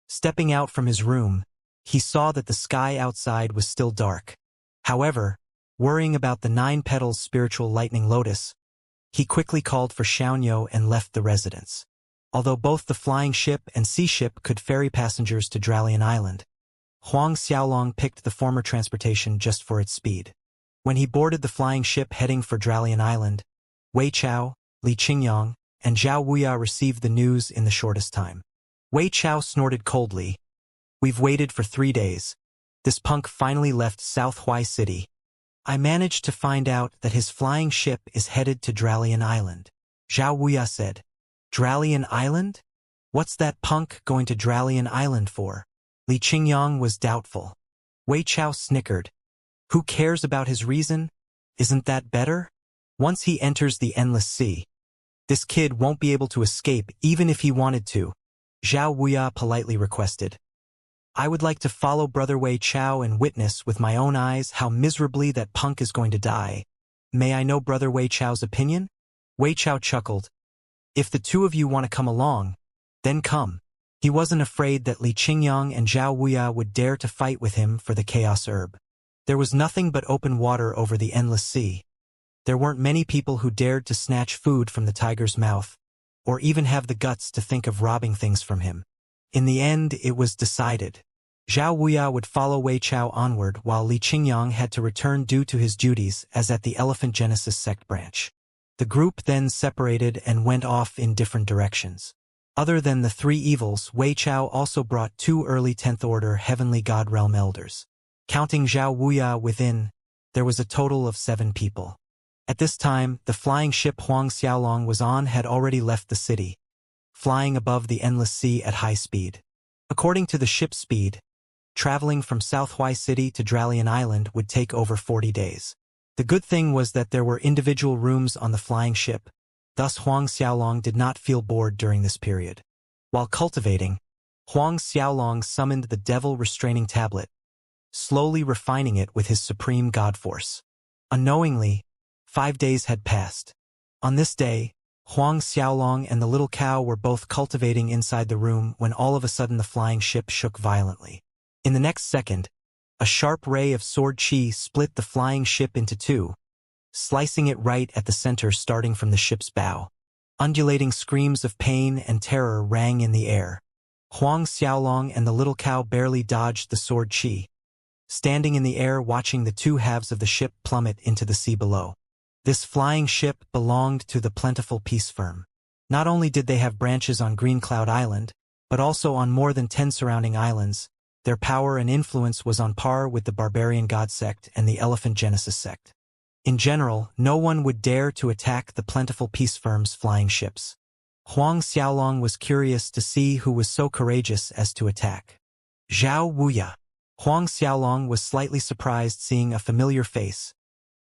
Stepping out from his room, he saw that the sky outside was still dark. However, worrying about the 9 petals spiritual lightning lotus, he quickly called for Xianxia and left the residence. Although both the flying ship and sea ship could ferry passengers to Dralian Island, Huang Xiaolong picked the former transportation just for its speed. When he boarded the flying ship heading for Dralian Island, Wei Chao, Li Qingyang, and Zhao Wuya received the news in the shortest time. Wei Chao snorted coldly. We've waited for 3 days. This punk finally left South Hui City. I managed to find out that his flying ship is headed to Dralian Island. Zhao Wuya said. Dralian Island? What's that punk going to Dralian Island for? Li Qingyang was doubtful. Wei Chao snickered. Who cares about his reason? Isn't that better? Once he enters the endless sea, this kid won't be able to escape even if he wanted to, Zhao Wuya politely requested. I would like to follow Brother Wei Chao and witness with my own eyes how miserably that punk is going to die. May I know Brother Wei Chao's opinion? Wei Chao chuckled. If the two of you want to come along, then come. He wasn't afraid that Li Qingyang and Zhao Wuya would dare to fight with him for the chaos herb. There was nothing but open water over the endless sea. There weren't many people who dared to snatch food from the tiger's mouth, or even have the guts to think of robbing things from him. In the end, it was decided. Zhao Wuya would follow Wei Chao onward while Li Qingyang had to return due to his duties as at the Elephant Genesis sect branch. The group then separated and went off in different directions. Other than the 3 evils, Wei Chao also brought 2 early 10th Order Heavenly God Realm Elders. Counting Zhao Wuya within, there was a total of 7 people. At this time, the flying ship Huang Xiaolong was on had already left the city, flying above the endless sea at high speed. According to the ship's speed, traveling from South Hui City to Dralian Island would take over 40 days. The good thing was that there were individual rooms on the flying ship, thus Huang Xiaolong did not feel bored during this period. While cultivating, Huang Xiaolong summoned the Devil Restraining Tablet, slowly refining it with his supreme god force. Unknowingly, 5 days had passed. On this day, Huang Xiaolong and the little cow were both cultivating inside the room when all of a sudden the flying ship shook violently. In the next second, a sharp ray of sword chi split the flying ship into 2, slicing it right at the center starting from the ship's bow. Undulating screams of pain and terror rang in the air. Huang Xiaolong and the little cow barely dodged the sword chi, standing in the air watching the 2 halves of the ship plummet into the sea below. This flying ship belonged to the plentiful peace firm. Not only did they have branches on Green Cloud Island, but also on more than 10 surrounding islands. Their power and influence was on par with the Barbarian God sect and the Elephant Genesis sect. In general, no one would dare to attack the plentiful peace firm's flying ships. Huang Xiaolong was curious to see who was so courageous as to attack. Zhao Wuya. Huang Xiaolong was slightly surprised seeing a familiar face,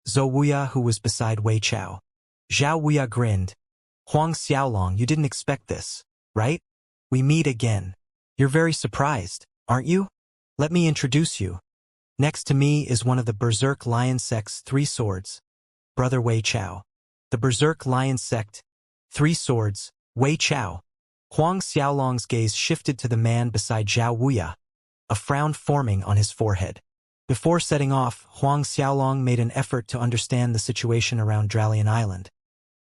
Zhou Wuya, who was beside Wei Chao. Zhao Wuya grinned. Huang Xiaolong, you didn't expect this, right? We meet again. You're very surprised, aren't you? Let me introduce you. Next to me is one of the Berserk Lion Sect's 3 swords, Brother Wei Chao. The Berserk Lion Sect, 3 swords, Wei Chao. Huang Xiaolong's gaze shifted to the man beside Zhao Wuya, a frown forming on his forehead. Before setting off, Huang Xiaolong made an effort to understand the situation around Dralian Island.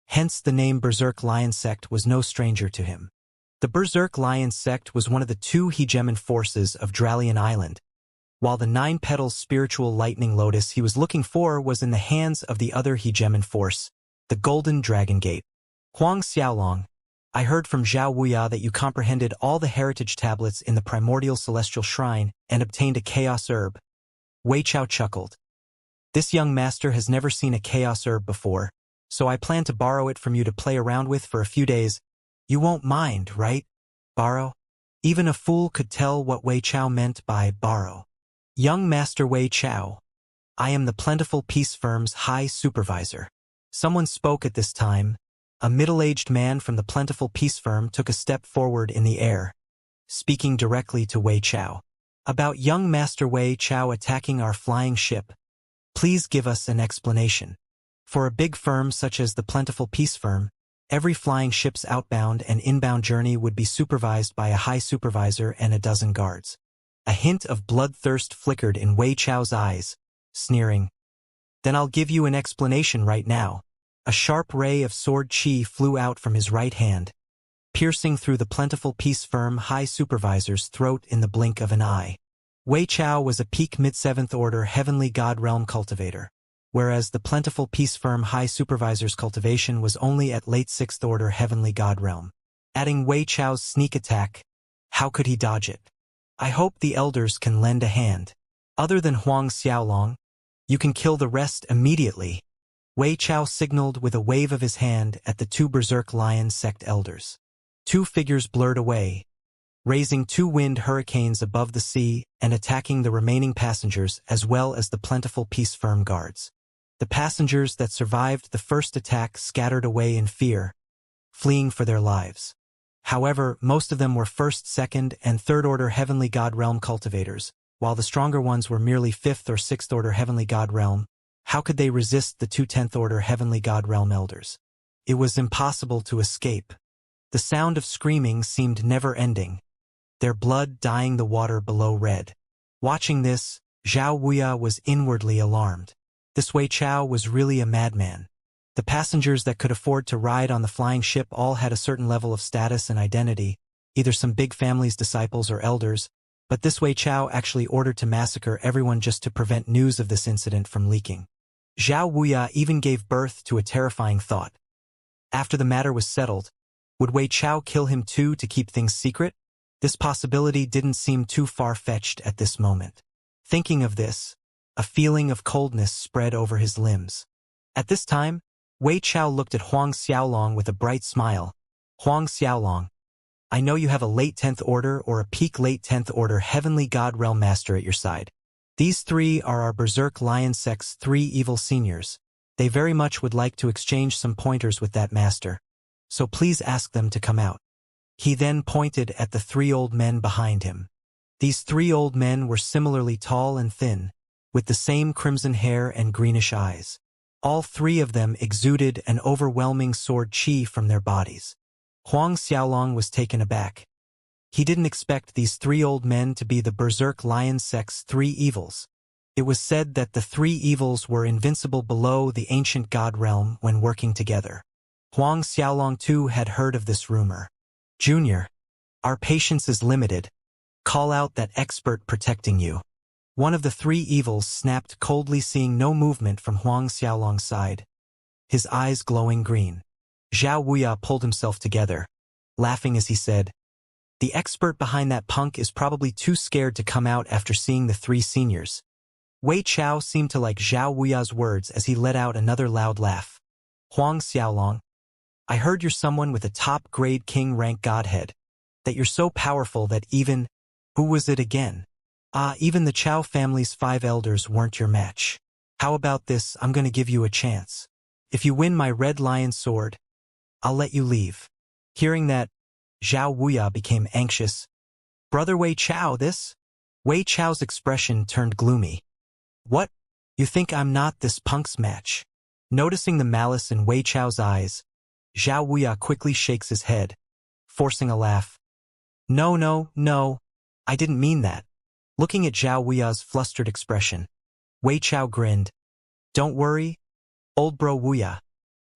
Hence the name Berserk Lion Sect was no stranger to him. The Berserk Lion Sect was one of the 2 hegemon forces of Dralian Island, while the 9 petals spiritual lightning lotus he was looking for was in the hands of the other hegemon force, the Golden Dragon Gate. Huang Xiaolong, I heard from Zhao Wuya that you comprehended all the heritage tablets in the primordial celestial shrine and obtained a chaos herb. Wei Chao chuckled. This young master has never seen a chaos herb before, so I plan to borrow it from you to play around with for a few days. You won't mind, right? Borrow? Even a fool could tell what Wei Chao meant by borrow. Young Master Wei Chao, I am the Plentiful Peace Firm's High Supervisor. Someone spoke at this time. A middle-aged man from the Plentiful Peace Firm took a step forward in the air, speaking directly to Wei Chao. About young Master Wei Chao attacking our flying ship. Please give us an explanation. For a big firm such as the Plentiful Peace Firm, every flying ship's outbound and inbound journey would be supervised by a high supervisor and a dozen guards. A hint of bloodthirst flickered in Wei Chao's eyes, sneering. Then I'll give you an explanation right now. A sharp ray of sword chi flew out from his right hand, piercing through the Plentiful Peace Firm high supervisor's throat in the blink of an eye. Wei Chao was a peak mid-7th order heavenly god realm cultivator. whereas the plentiful peace firm High Supervisor's cultivation was only at late 6th order Heavenly God realm. Adding Wei Chao's sneak attack, how could he dodge it? I hope the elders can lend a hand. Other than Huang Xiaolong, you can kill the rest immediately. Wei Chao signaled with a wave of his hand at the 2 Berserk Lion sect elders. 2 figures blurred away, raising 2 wind hurricanes above the sea and attacking the remaining passengers as well as the plentiful peace firm guards. The passengers that survived the first attack scattered away in fear, fleeing for their lives. However, most of them were 1st, 2nd, and 3rd order Heavenly God realm cultivators, while the stronger ones were merely 5th or 6th order Heavenly God realm. How could they resist the 2 10th order Heavenly God realm elders? It was impossible to escape. The sound of screaming seemed never-ending, their blood dyeing the water below red. Watching this, Zhao Wuya was inwardly alarmed. This Wei Chao was really a madman. The passengers that could afford to ride on the flying ship all had a certain level of status and identity, either some big family's disciples or elders, but this Wei Chao actually ordered to massacre everyone just to prevent news of this incident from leaking. Zhao Wuya even gave birth to a terrifying thought. After the matter was settled, would Wei Chao kill him too to keep things secret? This possibility didn't seem too far-fetched at this moment. Thinking of this, a feeling of coldness spread over his limbs. At this time, Wei Chao looked at Huang Xiaolong with a bright smile. Huang Xiaolong, I know you have a late 10th order or a peak late 10th order Heavenly God Realm Master at your side. These 3 are our Berserk Lion Sect's 3 evil seniors. They very much would like to exchange some pointers with that master. So please ask them to come out. He then pointed at the 3 old men behind him. These 3 old men were similarly tall and thin, with the same crimson hair and greenish eyes. All 3 of them exuded an overwhelming sword chi from their bodies. Huang Xiaolong was taken aback. He didn't expect these 3 old men to be the Berserk Lion Sect's 3 evils. It was said that the 3 evils were invincible below the ancient god realm when working together. Huang Xiaolong too had heard of this rumor. Junior, our patience is limited. Call out that expert protecting you. One of the 3 evils snapped coldly, seeing no movement from Huang Xiaolong's side, his eyes glowing green. Zhao Wuya pulled himself together, laughing as he said, the expert behind that punk is probably too scared to come out after seeing the 3 seniors. Wei Chao seemed to like Zhao Wuya's words as he let out another loud laugh. Huang Xiaolong, I heard you're someone with a top-grade king rank godhead, that you're so powerful that even, who was it again? Even the Chao family's 5 elders weren't your match. How about this? I'm going to give you a chance. If you win my red lion sword, I'll let you leave. Hearing that, Zhao Wuya became anxious. Brother Wei Chao, this? Wei Chao's expression turned gloomy. What? You think I'm not this punk's match? Noticing the malice in Wei Chao's eyes, Zhao Wuya quickly shakes his head, forcing a laugh. No, I didn't mean that. Looking at Zhao Wuya's flustered expression, Wei Chao grinned. Don't worry, old bro Wuya.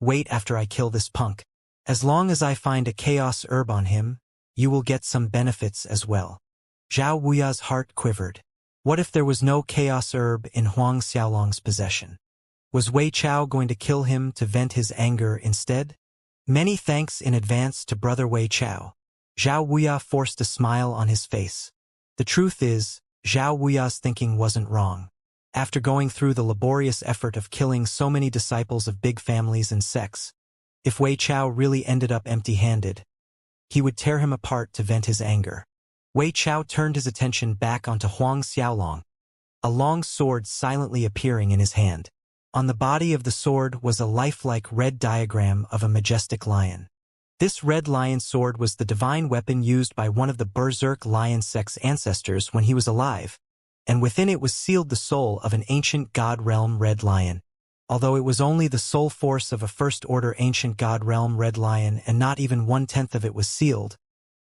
Wait after I kill this punk. As long as I find a chaos herb on him, you will get some benefits as well. Zhao Wuya's heart quivered. What if there was no chaos herb in Huang Xiaolong's possession? Was Wei Chao going to kill him to vent his anger instead? Many thanks in advance to brother Wei Chao. Zhao Wuya forced a smile on his face. The truth is, Zhao Wuya's thinking wasn't wrong. After going through the laborious effort of killing so many disciples of big families and sects, if Wei Chao really ended up empty-handed, he would tear him apart to vent his anger. Wei Chao turned his attention back onto Huang Xiaolong, a long sword silently appearing in his hand. On the body of the sword was a lifelike red diagram of a majestic lion. This red lion sword was the divine weapon used by one of the Berserk Lion Sect's ancestors when he was alive, and within it was sealed the soul of an ancient god realm red lion. Although it was only the soul force of a first-order ancient god realm red lion and not even 1/10 of it was sealed,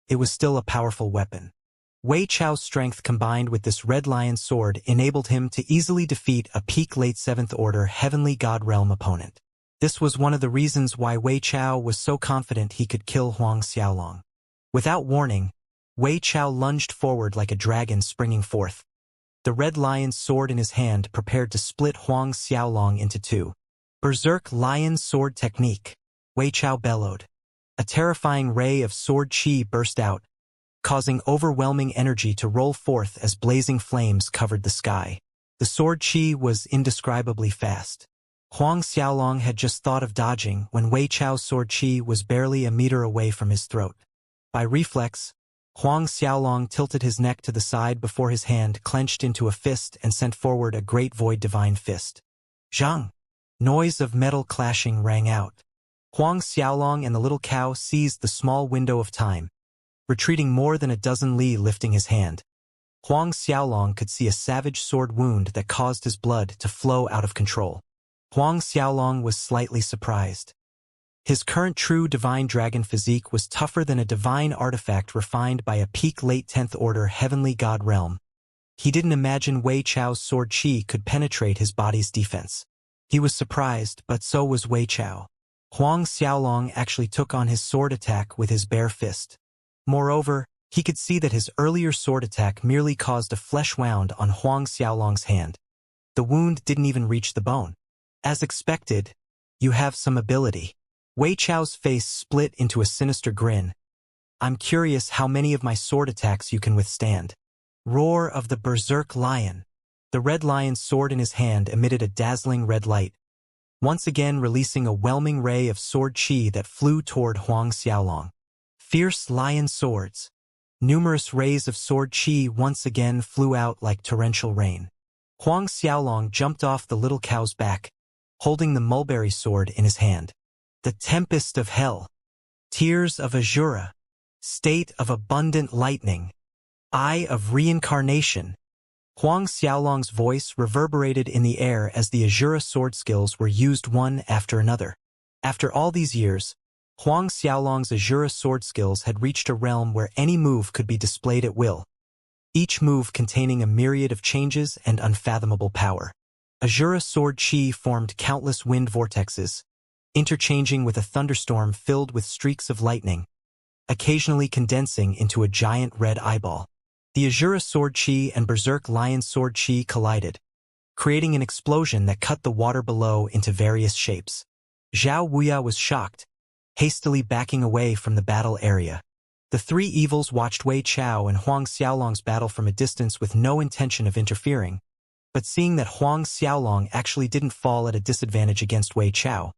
it was still a powerful weapon. Wei Chao's strength combined with this red lion sword enabled him to easily defeat a peak late 7th order heavenly god realm opponent. This was one of the reasons why Wei Chao was so confident he could kill Huang Xiaolong. Without warning, Wei Chao lunged forward like a dragon springing forth. the red lion's sword in his hand prepared to split Huang Xiaolong into two. Berserk Lion Sword Technique. Wei Chao bellowed. A terrifying ray of sword chi burst out, causing overwhelming energy to roll forth as blazing flames covered the sky. The sword chi was indescribably fast. Huang Xiaolong had just thought of dodging when Wei Chao's sword chi was barely a meter away from his throat. By reflex, Huang Xiaolong tilted his neck to the side before his hand clenched into a fist and sent forward a great void divine fist. Zhang! Noise of metal clashing rang out. Huang Xiaolong and the little cow seized the small window of time, retreating more than a dozen li lifting his hand. Huang Xiaolong could see a savage sword wound that caused his blood to flow out of control. Huang Xiaolong was slightly surprised. His current true divine dragon physique was tougher than a divine artifact refined by a peak late 10th order heavenly god realm. He didn't imagine Wei Chao's sword chi could penetrate his body's defense. He was surprised, but so was Wei Chao. Huang Xiaolong actually took on his sword attack with his bare fist. Moreover, he could see that his earlier sword attack merely caused a flesh wound on Huang Xiaolong's hand. The wound didn't even reach the bone. As expected, you have some ability. Wei Chao's face split into a sinister grin. I'm curious how many of my sword attacks you can withstand. Roar of the Berserk Lion. The red lion's sword in his hand emitted a dazzling red light, once again releasing a whelming ray of sword chi that flew toward Huang Xiaolong. Fierce lion swords. Numerous rays of sword chi once again flew out like torrential rain. Huang Xiaolong jumped off the little cow's back, holding the mulberry sword in his hand. The Tempest of Hell. Tears of Azura. State of Abundant Lightning. Eye of Reincarnation. Huang Xiaolong's voice reverberated in the air as the Azura sword skills were used one after another. After all these years, Huang Xiaolong's Azura sword skills had reached a realm where any move could be displayed at will, each move containing a myriad of changes and unfathomable power. Azura sword chi formed countless wind vortexes, interchanging with a thunderstorm filled with streaks of lightning, occasionally condensing into a giant red eyeball. The Azura sword chi and Berserk Lion sword chi collided, creating an explosion that cut the water below into various shapes. Zhao Wuya was shocked, hastily backing away from the battle area. The three evils watched Wei Chao and Huang Xiaolong's battle from a distance with no intention of interfering, but seeing that Huang Xiaolong actually didn't fall at a disadvantage against Wei Chao,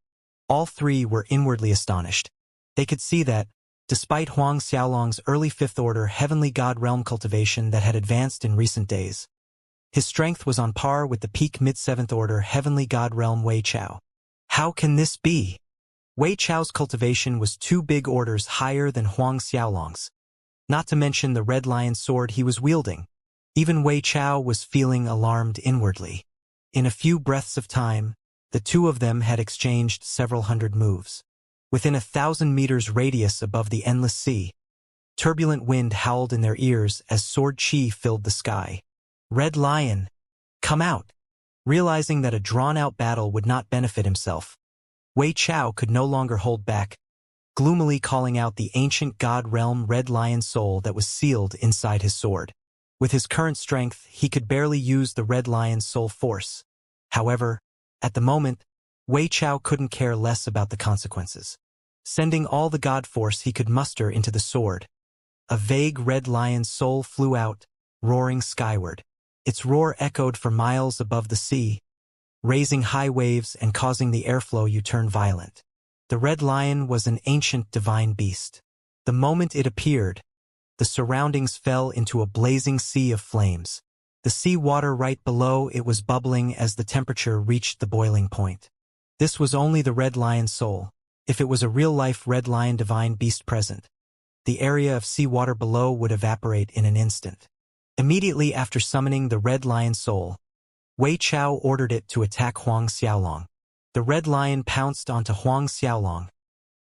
all three were inwardly astonished. They could see that, despite Huang Xiaolong's early 5th order heavenly god realm cultivation that had advanced in recent days, his strength was on par with the peak mid-7th order heavenly god realm Wei Chao. How can this be? Wei Chao's cultivation was 2 big orders higher than Huang Xiaolong's, not to mention the red lion sword he was wielding. Even Wei Chao was feeling alarmed inwardly. In a few breaths of time, the two of them had exchanged several hundred moves. Within 1,000 meters radius above the endless sea, turbulent wind howled in their ears as sword chi filled the sky. Red Lion, come out! Realizing that a drawn-out battle would not benefit himself, Wei Chao could no longer hold back, gloomily calling out the ancient god realm red lion soul that was sealed inside his sword. With his current strength, he could barely use the red lion's soul force. However, at the moment, Wei Chao couldn't care less about the consequences. Sending all the god force he could muster into the sword, a vague red lion's soul flew out, roaring skyward. Its roar echoed for miles above the sea, raising high waves and causing the airflow to turn violent. The red lion was an ancient divine beast. The moment it appeared, the surroundings fell into a blazing sea of flames. The sea water right below it was bubbling as the temperature reached the boiling point. This was only the red lion's soul. If it was a real-life red lion divine beast present, the area of seawater below would evaporate in an instant. Immediately after summoning the red lion soul, Wei Chao ordered it to attack Huang Xiaolong. The red lion pounced onto Huang Xiaolong,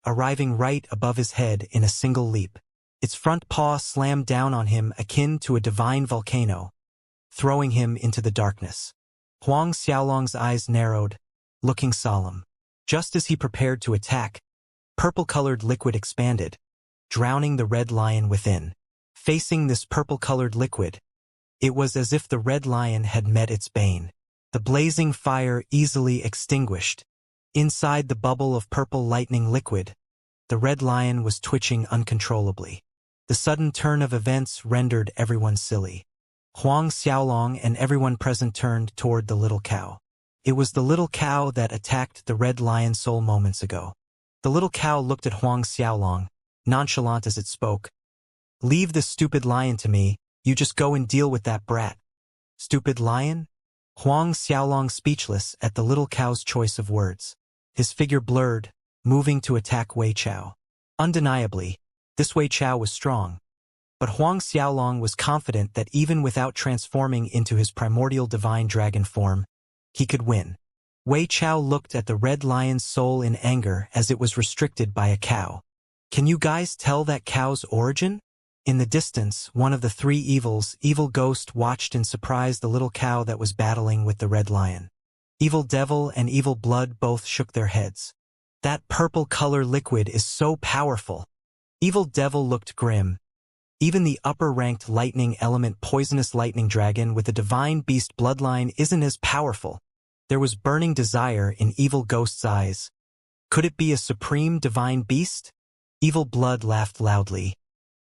arriving right above his head in a single leap. Its front paw slammed down on him akin to a divine volcano, throwing him into the darkness. Huang Xiaolong's eyes narrowed, looking solemn. Just as he prepared to attack, purple-colored liquid expanded, drowning the red lion within. Facing this purple-colored liquid, It was as if the red lion had met its bane. The blazing fire easily extinguished. Inside the bubble of purple lightning liquid, the red lion was twitching uncontrollably. The sudden turn of events rendered everyone silly. Huang Xiaolong and everyone present turned toward the little cow. It was the little cow that attacked the red lion soul moments ago. The little cow looked at Huang Xiaolong, nonchalant as it spoke. "Leave this stupid lion to me, you just go and deal with that brat." "Stupid lion?" Huang Xiaolong speechless at the little cow's choice of words. His figure blurred, moving to attack Wei Chao. Undeniably, this Wei Chao was strong. But Huang Xiaolong was confident that even without transforming into his primordial divine dragon form, he could win. Wei Chao looked at the red lion's soul in anger as it was restricted by a cow. "Can you guys tell that cow's origin?" In the distance, one of the three evils, Evil Ghost, watched in surprise the little cow that was battling with the red lion. Evil Devil and Evil Blood both shook their heads. "That purple color liquid is so powerful." Evil Devil looked grim. "Even the upper-ranked lightning element poisonous lightning dragon with a divine beast bloodline isn't as powerful." There was burning desire in Evil Ghost's eyes. Could it be a supreme divine beast? Evil Blood laughed loudly.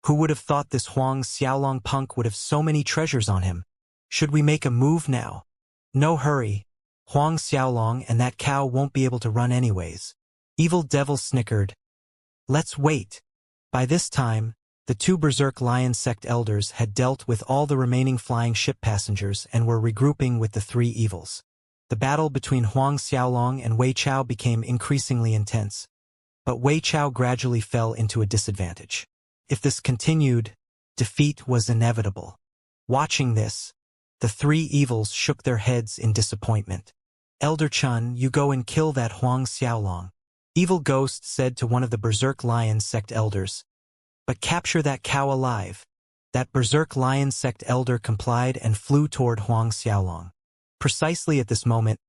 Who would have thought this Huang Xiaolong punk would have so many treasures on him? Should we make a move now? No hurry. Huang Xiaolong and that cow won't be able to run anyways. Evil Devil snickered. Let's wait. By this time, the two Berserk Lion Sect elders had dealt with all the remaining flying ship passengers and were regrouping with the three evils. The battle between Huang Xiaolong and Wei Chao became increasingly intense. But Wei Chao gradually fell into a disadvantage. If this continued, defeat was inevitable. Watching this, the three evils shook their heads in disappointment. Elder Chun, you go and kill that Huang Xiaolong. Evil Ghost said to one of the Berserk Lion Sect elders. But capture that cow alive. That Berserk Lion Sect elder complied and flew toward Huang Xiaolong. Precisely at this moment,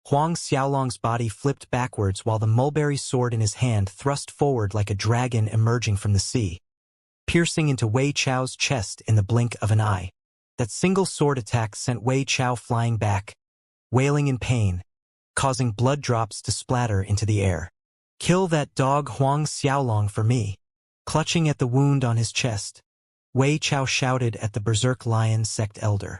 Huang Xiaolong's body flipped backwards while the mulberry sword in his hand thrust forward like a dragon emerging from the sea, piercing into Wei Chao's chest in the blink of an eye. That single sword attack sent Wei Chao flying back, wailing in pain, causing blood drops to splatter into the air. Kill that dog Huang Xiaolong for me. Clutching at the wound on his chest, Wei Chao shouted at the Berserk Lion Sect elder.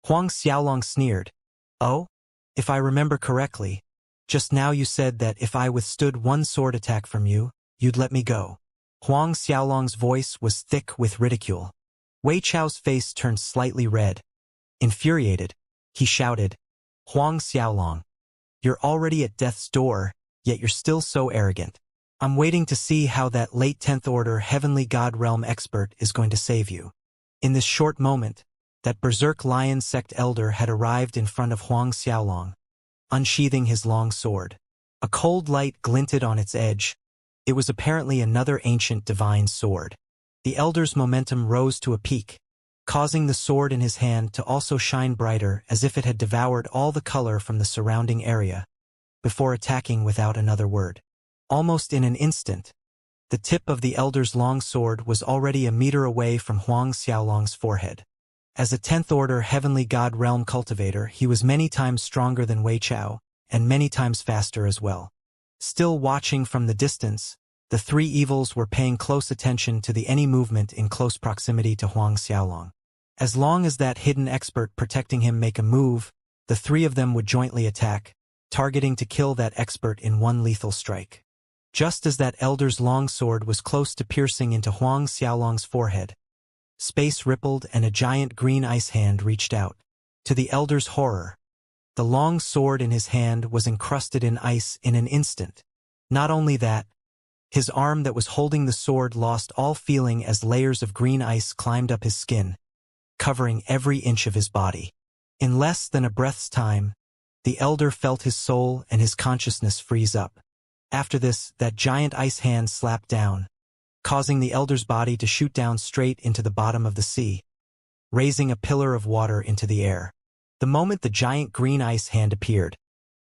Huang Xiaolong sneered. Oh? If I remember correctly, just now you said that if I withstood one sword attack from you, you'd let me go. Huang Xiaolong's voice was thick with ridicule. Wei Chao's face turned slightly red. Infuriated, he shouted, Huang Xiaolong, you're already at death's door, yet you're still so arrogant. I'm waiting to see how that late 10th Order Heavenly God Realm expert is going to save you. In this short moment, that Berserk Lion Sect elder had arrived in front of Huang Xiaolong, unsheathing his long sword. A cold light glinted on its edge. It was apparently another ancient divine sword. The elder's momentum rose to a peak, causing the sword in his hand to also shine brighter as if it had devoured all the color from the surrounding area, before attacking without another word. Almost in an instant, the tip of the elder's long sword was already a meter away from Huang Xiaolong's forehead. As a 10th Order Heavenly God Realm cultivator, he was many times stronger than Wei Chao, and many times faster as well. Still watching from the distance, the three evils were paying close attention to any movement in close proximity to Huang Xiaolong. As long as that hidden expert protecting him make a move, the three of them would jointly attack, targeting to kill that expert in one lethal strike. Just as that elder's long sword was close to piercing into Huang Xiaolong's forehead, space rippled and a giant green ice hand reached out. To the elder's horror, the long sword in his hand was encrusted in ice in an instant. Not only that, his arm that was holding the sword lost all feeling as layers of green ice climbed up his skin, covering every inch of his body. In less than a breath's time, the elder felt his soul and his consciousness freeze up. After this, that giant ice hand slapped down, causing the elder's body to shoot down straight into the bottom of the sea, raising a pillar of water into the air. The moment the giant green ice hand appeared,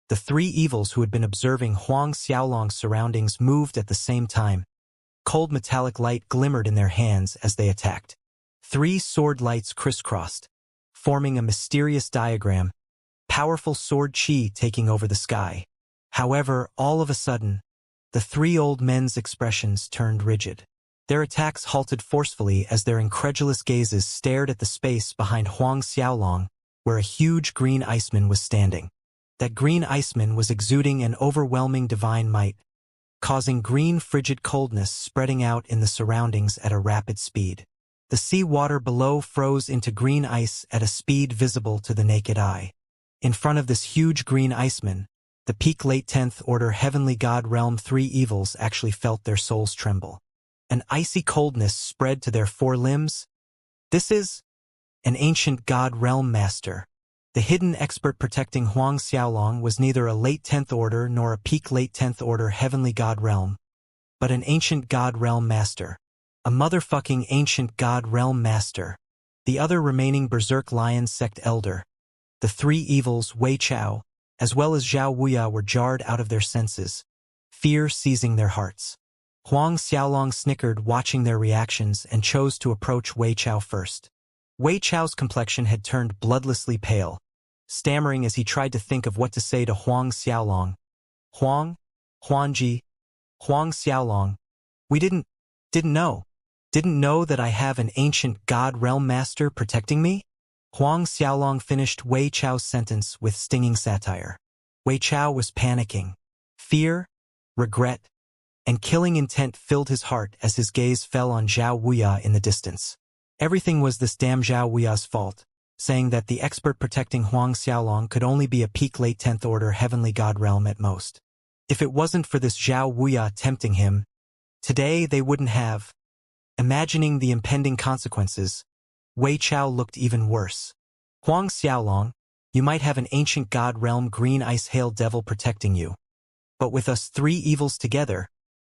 the three evils who had been observing Huang Xiaolong's surroundings moved at the same time. Cold metallic light glimmered in their hands as they attacked. Three sword lights crisscrossed, forming a mysterious diagram, powerful sword chi taking over the sky. However, all of a sudden, the three old men's expressions turned rigid. Their attacks halted forcefully as their incredulous gazes stared at the space behind Huang Xiaolong, where a huge green iceman was standing. That green iceman was exuding an overwhelming divine might, causing green frigid coldness spreading out in the surroundings at a rapid speed. The sea water below froze into green ice at a speed visible to the naked eye. In front of this huge green iceman, the peak late 10th order heavenly god realm three evils actually felt their souls tremble. An icy coldness spread to their four limbs. This is an ancient god realm master. The hidden expert protecting Huang Xiaolong was neither a late 10th order nor a peak late 10th order heavenly god realm, but an ancient god realm master. A motherfucking ancient god realm master. The other remaining berserk lion sect elder, the three evils Wei Chao, as well as Zhao Wuya were jarred out of their senses, fear seizing their hearts. Huang Xiaolong snickered watching their reactions and chose to approach Wei Chao first. Wei Chao's complexion had turned bloodlessly pale, stammering as he tried to think of what to say to Huang Xiaolong. Huangji, Huang Xiaolong, we didn't know that I have an ancient god realm master protecting me? Huang Xiaolong finished Wei Chao's sentence with stinging satire. Wei Chao was panicking. Fear, regret, and killing intent filled his heart as his gaze fell on Zhao Wuya in the distance. Everything was this damn Zhao Wuya's fault, saying that the expert protecting Huang Xiaolong could only be a peak late 10th order heavenly god realm at most. If it wasn't for this Zhao Wuya tempting him, today they wouldn't have. Imagining the impending consequences, Wei Chao looked even worse. Huang Xiaolong, you might have an ancient god realm green ice hail devil protecting you. But with us three evils together,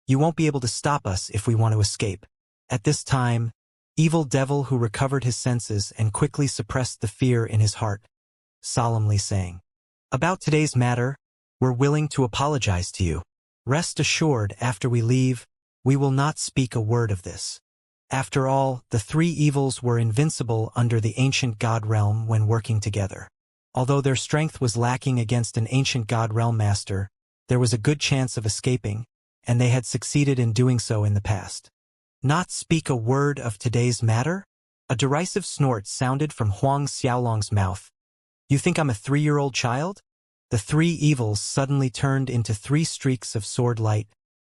you won't be able to stop us if we want to escape. At this time, evil devil who recovered his senses and quickly suppressed the fear in his heart, solemnly saying, about today's matter, we're willing to apologize to you. Rest assured, after we leave, we will not speak a word of this. After all, the three evils were invincible under the ancient god realm when working together. Although their strength was lacking against an ancient god realm master, there was a good chance of escaping, and they had succeeded in doing so in the past. Not speak a word of today's matter? A derisive snort sounded from Huang Xiaolong's mouth. You think I'm a 3-year-old child? The three evils suddenly turned into 3 streaks of sword light,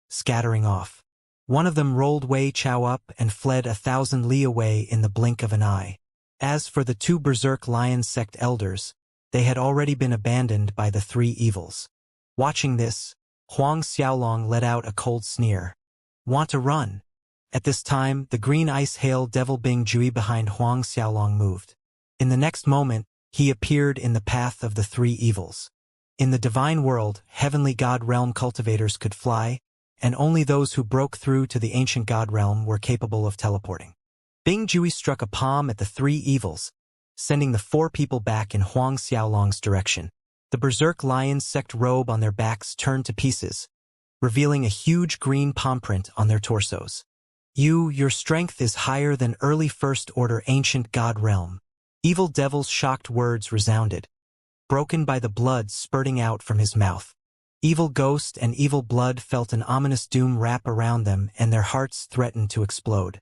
scattering off. One of them rolled Wei Chao up and fled 1,000 li away in the blink of an eye. As for the 2 berserk lion sect elders, they had already been abandoned by the 3 evils. Watching this, Huang Xiaolong let out a cold sneer. Want to run? At this time, the green ice hail devil Bing Jui behind Huang Xiaolong moved. In the next moment, he appeared in the path of the 3 evils. In the divine world, heavenly god realm cultivators could fly, and only those who broke through to the ancient god realm were capable of teleporting. Bing Jui struck a palm at the 3 evils, sending the 4 people back in Huang Xiaolong's direction. The berserk lion sect robe on their backs turned to pieces, revealing a huge green palm print on their torsos. Your strength is higher than early first order ancient god realm. Evil devil's shocked words resounded, broken by the blood spurting out from his mouth. Evil ghost and evil blood felt an ominous doom wrap around them and their hearts threatened to explode.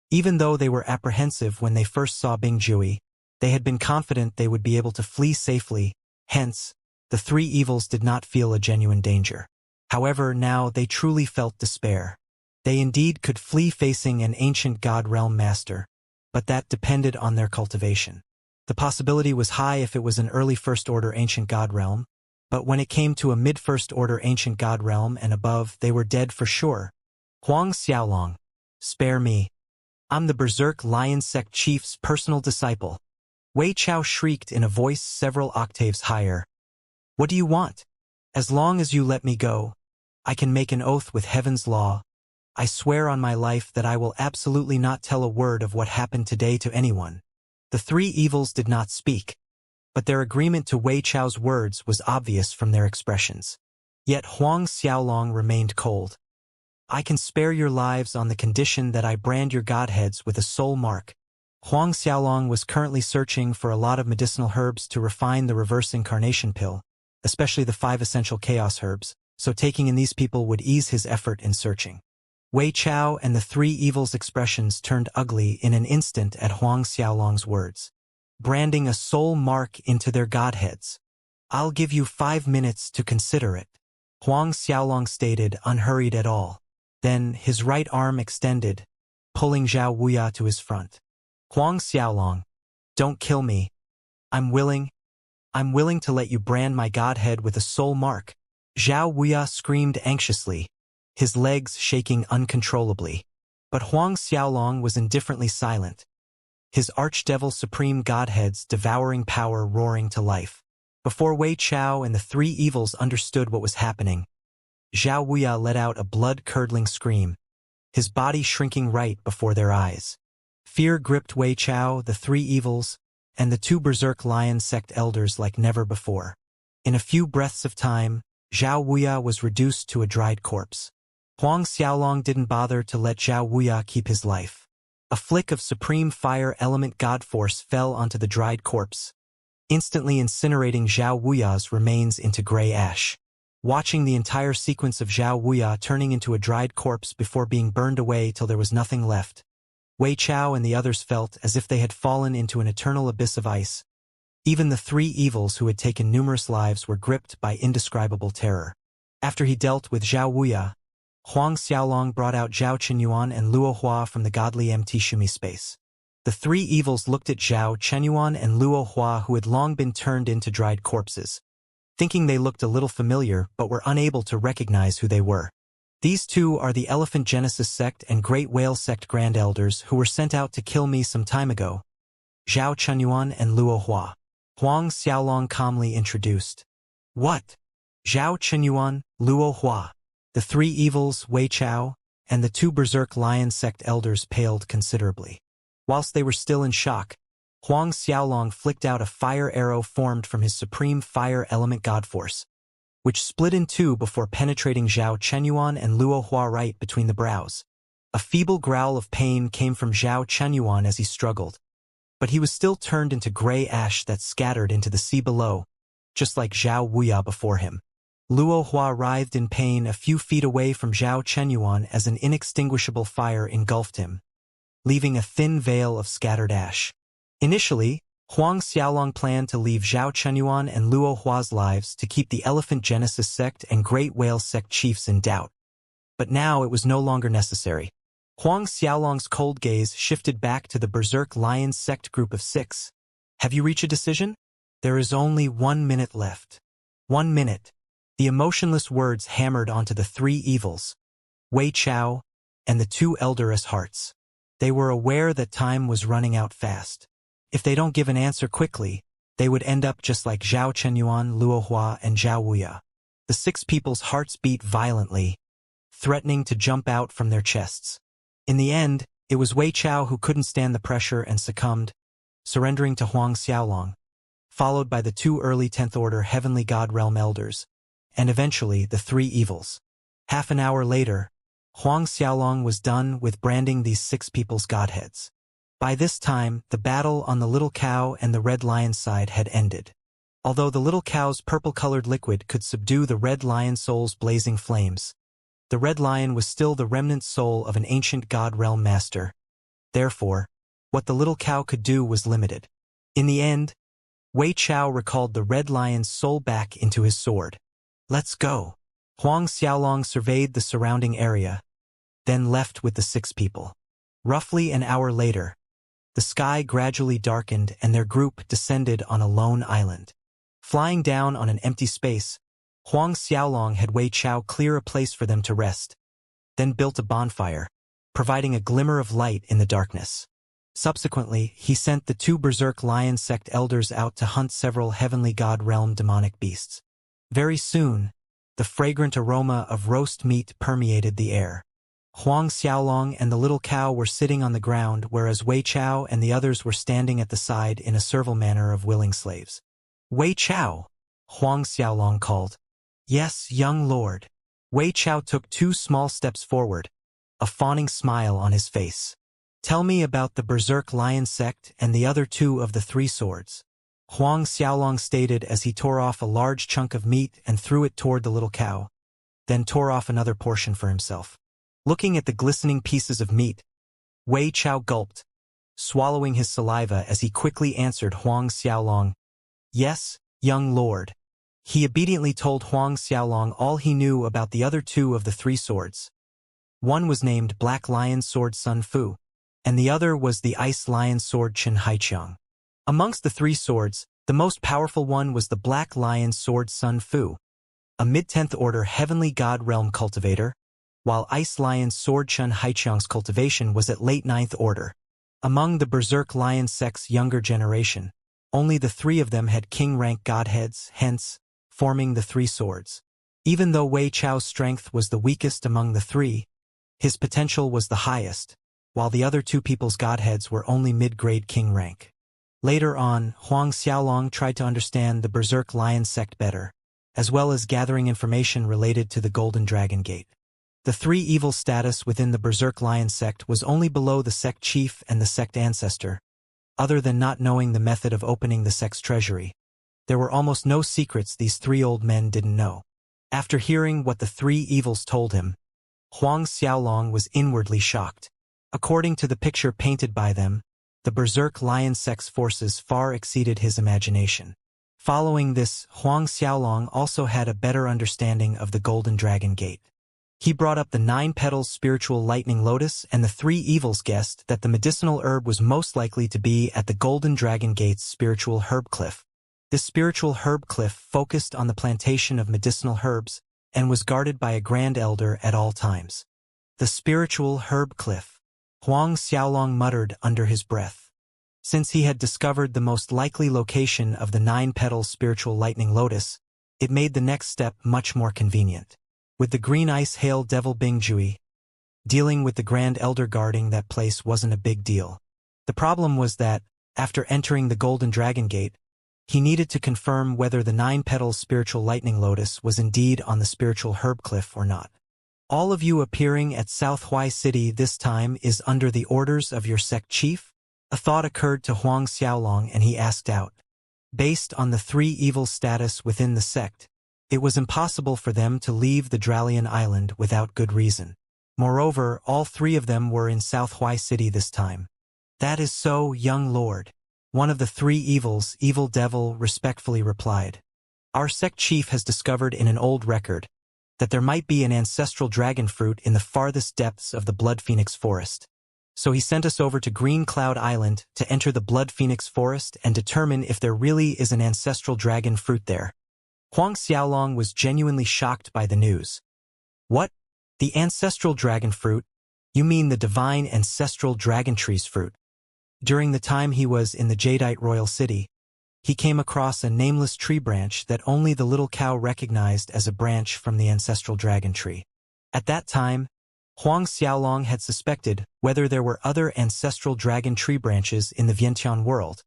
Even though they were apprehensive when they first saw Bing Jui, they had been confident they would be able to flee safely, hence, the 3 evils did not feel a genuine danger. However, now they truly felt despair. They indeed could flee facing an ancient god realm master, but that depended on their cultivation. The possibility was high if it was an early first order ancient god realm, but when it came to a mid-first order ancient god realm and above, they were dead for sure. Huang Xiaolong, spare me. I'm the berserk lion sect chief's personal disciple. Wei Chao shrieked in a voice several octaves higher. What do you want? As long as you let me go, I can make an oath with heaven's law. I swear on my life that I will absolutely not tell a word of what happened today to anyone. The 3 evils did not speak, but their agreement to Wei Chao's words was obvious from their expressions. Yet Huang Xiaolong remained cold. I can spare your lives on the condition that I brand your godheads with a soul mark. Huang Xiaolong was currently searching for a lot of medicinal herbs to refine the reverse incarnation pill, especially the 5 essential chaos herbs, so taking in these people would ease his effort in searching. Wei Chao and the 3 evils' expressions turned ugly in an instant at Huang Xiaolong's words, branding a soul mark into their godheads. "I'll give you 5 minutes to consider it," Huang Xiaolong stated, unhurried at all. Then, his right arm extended, pulling Zhao Wuya to his front. "Huang Xiaolong, don't kill me. I'm willing to let you brand my godhead with a soul mark." Zhao Wuya screamed anxiously, his legs shaking uncontrollably. But Huang Xiaolong was indifferently silent, his archdevil supreme godhead's devouring power roaring to life. Before Wei Chao and the 3 evils understood what was happening, Zhao Wuya let out a blood-curdling scream, his body shrinking right before their eyes. Fear gripped Wei Chao, the 3 evils, and the 2 berserk lion sect elders like never before. In a few breaths of time, Zhao Wuya was reduced to a dried corpse. Huang Xiaolong didn't bother to let Zhao Wuya keep his life. A flick of supreme fire element god force fell onto the dried corpse, instantly incinerating Zhao Wuya's remains into gray ash. Watching the entire sequence of Zhao Wuya turning into a dried corpse before being burned away till there was nothing left, Wei Chao and the others felt as if they had fallen into an eternal abyss of ice. Even the 3 evils who had taken numerous lives were gripped by indescribable terror. After he dealt with Zhao Wuya, Huang Xiaolong brought out Zhao Chenyuan and Luo Hua from the godly empty shumi space. The 3 evils looked at Zhao Chenyuan and Luo Hua, who had long been turned into dried corpses, thinking they looked a little familiar but were unable to recognize who they were. "These 2 are the Elephant Genesis sect and Great Whale sect Grand Elders who were sent out to kill me some time ago. Zhao Chenyuan and Luo Hua," Huang Xiaolong calmly introduced. "What?" Zhao Chenyuan, Luo Hua, the 3 evils, Wei Chao, and the 2 berserk lion sect elders paled considerably. Whilst they were still in shock, Huang Xiaolong flicked out a fire arrow formed from his supreme fire element god force, which split in 2 before penetrating Zhao Chenyuan and Luo Hua right between the brows. A feeble growl of pain came from Zhao Chenyuan as he struggled, but he was still turned into gray ash that scattered into the sea below, just like Zhao Wuya before him. Luo Hua writhed in pain a few feet away from Zhao Chenyuan as an inextinguishable fire engulfed him, leaving a thin veil of scattered ash. Initially, Huang Xiaolong planned to leave Zhao Chenyuan and Luo Hua's lives to keep the Elephant Genesis sect and Great Whale sect chiefs in doubt. But now it was no longer necessary. Huang Xiaolong's cold gaze shifted back to the Berserk Lion sect group of 6. "Have you reached a decision? There is only 1 minute left." 1 minute. The emotionless words hammered onto the 3 evils, Wei Chao, and the 2 elderess hearts. They were aware that time was running out fast. If they don't give an answer quickly, they would end up just like Zhao Chenyuan, Luo Hua, and Zhao Wuya. The 6 people's hearts beat violently, threatening to jump out from their chests. In the end, it was Wei Chao who couldn't stand the pressure and succumbed, surrendering to Huang Xiaolong, followed by the 2 early 10th Order Heavenly God Realm Elders, and eventually the 3 evils. Half an hour later, Huang Xiaolong was done with branding these 6 people's godheads. By this time, the battle on the Little Cow and the Red Lion side had ended. Although the Little Cow's purple-colored liquid could subdue the Red Lion soul's blazing flames, the Red Lion was still the remnant soul of an ancient God Realm master. Therefore, what the Little Cow could do was limited. In the end, Wei Chao recalled the Red Lion's soul back into his sword. "Let's go." Huang Xiaolong surveyed the surrounding area, then left with the 6 people. Roughly an hour later, the sky gradually darkened and their group descended on a lone island. Flying down on an empty space, Huang Xiaolong had Wei Chao clear a place for them to rest, then built a bonfire, providing a glimmer of light in the darkness. Subsequently, he sent the 2 Berserk Lion sect elders out to hunt several Heavenly God Realm demonic beasts. Very soon, the fragrant aroma of roast meat permeated the air. Huang Xiaolong and the Little Cow were sitting on the ground, whereas Wei Chao and the others were standing at the side in a servile manner of willing slaves. "Wei Chao," Huang Xiaolong called. "Yes, young lord." Wei Chao took 2 small steps forward, a fawning smile on his face. Tell me about the Berserk Lion sect and the other two of the three swords. Huang Xiaolong stated as he tore off a large chunk of meat and threw it toward the little cow, then tore off another portion for himself. Looking at the glistening pieces of meat, Wei Chao gulped, swallowing his saliva as he quickly answered Huang Xiaolong, "Yes, young lord." He obediently told Huang Xiaolong all he knew about the other two of the three swords. One was named Black Lion Sword Sun Fu, and the other was the Ice Lion Sword Chen Haiqiang. Amongst the three swords, the most powerful one was the Black Lion Sword Sun Fu, a mid-10th order heavenly god realm cultivator, while Ice Lion Sword Chen Haiqiang's cultivation was at late 9th order. Among the Berserk Lion sect's younger generation, only the three of them had king-rank godheads, hence, forming the three swords. Even though Wei Chao's strength was the weakest among the three, his potential was the highest, while the other two people's godheads were only mid-grade king rank. Later on, Huang Xiaolong tried to understand the Berserk Lion sect better, as well as gathering information related to the Golden Dragon Gate. The three evil status within the Berserk Lion sect was only below the sect chief and the sect ancestor. Other than not knowing the method of opening the sect's treasury, there were almost no secrets these three old men didn't know. After hearing what the three evils told him, Huang Xiaolong was inwardly shocked. According to the picture painted by them, the Berserk Lion sect's forces far exceeded his imagination. Following this, Huang Xiaolong also had a better understanding of the Golden Dragon Gate. He brought up the 9 petals spiritual lightning lotus, and the three evils guessed that the medicinal herb was most likely to be at the Golden Dragon Gate's spiritual herb cliff. This spiritual herb cliff focused on the plantation of medicinal herbs and was guarded by a grand elder at all times. The spiritual herb cliff, Huang Xiaolong muttered under his breath. Since he had discovered the most likely location of the 9-petal spiritual lightning lotus, it made the next step much more convenient. With the green ice hail devil Bingjui, dealing with the Grand Elder guarding that place wasn't a big deal. The problem was that, after entering the Golden Dragon Gate, he needed to confirm whether the 9-petal spiritual lightning lotus was indeed on the spiritual herb cliff or not. All of you appearing at South Hui City this time is under the orders of your sect chief? A thought occurred to Huang Xiaolong and he asked out. Based on the three evil status within the sect, it was impossible for them to leave the Dralian Island without good reason. Moreover, all three of them were in South Hui City this time. That is so, young lord. One of the three evils, Evil Devil, respectfully replied. Our sect chief has discovered in an old record that there might be an ancestral dragon fruit in the farthest depths of the Blood Phoenix Forest. So he sent us over to Green Cloud Island to enter the Blood Phoenix Forest and determine if there really is an ancestral dragon fruit there. Huang Xiaolong was genuinely shocked by the news. What? The ancestral dragon fruit? You mean the divine ancestral dragon tree's fruit? During the time he was in the Jadeite royal city, he came across a nameless tree branch that only the little cow recognized as a branch from the ancestral dragon tree. At that time, Huang Xiaolong had suspected whether there were other ancestral dragon tree branches in the Vientiane world.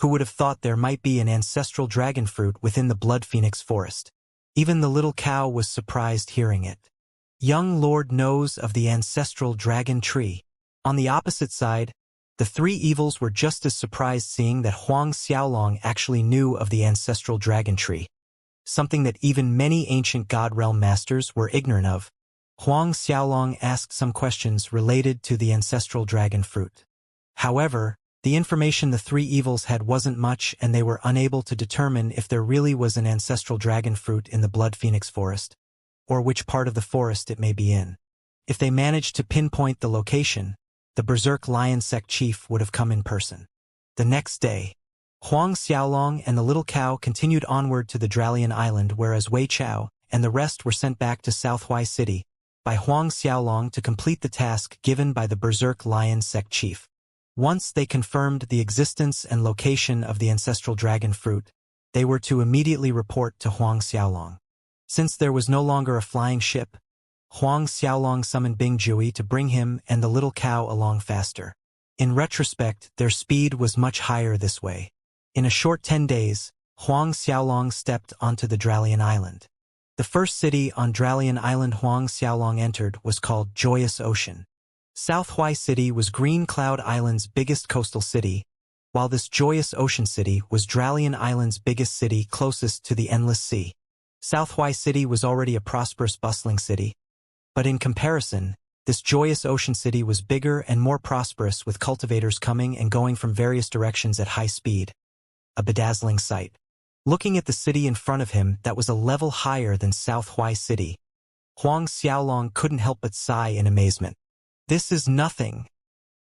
Who would have thought there might be an ancestral dragon fruit within the Blood Phoenix Forest? Even the little cow was surprised hearing it. Young Lord knows of the ancestral dragon tree. On the opposite side, the three evils were just as surprised seeing that Huang Xiaolong actually knew of the ancestral dragon tree, something that even many ancient God Realm masters were ignorant of. Huang Xiaolong asked some questions related to the ancestral dragon fruit. However, the information the three evils had wasn't much and they were unable to determine if there really was an ancestral dragon fruit in the Blood Phoenix Forest, or which part of the forest it may be in. If they managed to pinpoint the location, the Berserk Lion sect chief would have come in person. The next day, Huang Xiaolong and the little cow continued onward to the Dralian Island, whereas Wei Chao and the rest were sent back to South Hui City by Huang Xiaolong to complete the task given by the Berserk Lion sect chief. Once they confirmed the existence and location of the ancestral dragon fruit, they were to immediately report to Huang Xiaolong. Since there was no longer a flying ship, Huang Xiaolong summoned Bingjui to bring him and the little cow along faster. In retrospect, their speed was much higher this way. In a short 10 days, Huang Xiaolong stepped onto the Dralian Island. The first city on Dralian Island Huang Xiaolong entered was called Joyous Ocean. South Hui City was Green Cloud Island's biggest coastal city, while this joyous ocean city was Dralian Island's biggest city closest to the endless sea. South Hui City was already a prosperous, bustling city, but in comparison, this joyous ocean city was bigger and more prosperous, with cultivators coming and going from various directions at high speed. A bedazzling sight. Looking at the city in front of him that was a level higher than South Hui City, Huang Xiaolong couldn't help but sigh in amazement. "This is nothing,"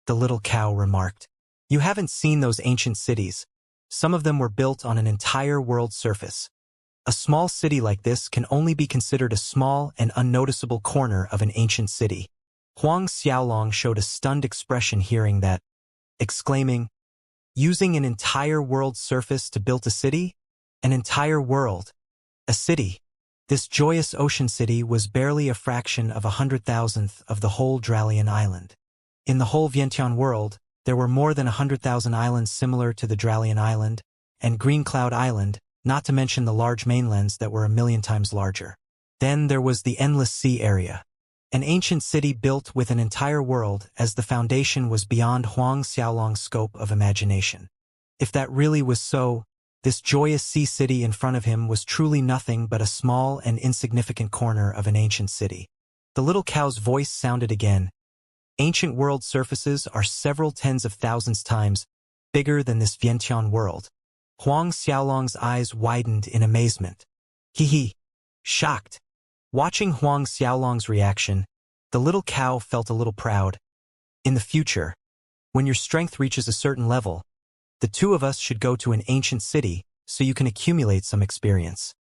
the little cow remarked. "You haven't seen those ancient cities. Some of them were built on an entire world surface. A small city like this can only be considered a small and unnoticeable corner of an ancient city." Huang Xiaolong showed a stunned expression hearing that, exclaiming, "Using an entire world surface to build a city? An entire world. A city." This joyous ocean city was barely a fraction of 100,000th of the whole Dralian Island. In the whole Vientiane world, there were more than 100,000 islands similar to the Dralian Island and Green Cloud Island, not to mention the large mainlands that were a million times larger. Then there was the endless sea area. An ancient city built with an entire world as the foundation was beyond Huang Xiaolong's scope of imagination. If that really was so, this joyous sea city in front of him was truly nothing but a small and insignificant corner of an ancient city. The little cow's voice sounded again. "Ancient world surfaces are several tens of thousands times bigger than this Vientiane world." Huang Xiaolong's eyes widened in amazement. He shocked. Watching Huang Xiaolong's reaction, the little cow felt a little proud. "In the future, when your strength reaches a certain level, the two of us should go to an ancient city so you can accumulate some experience."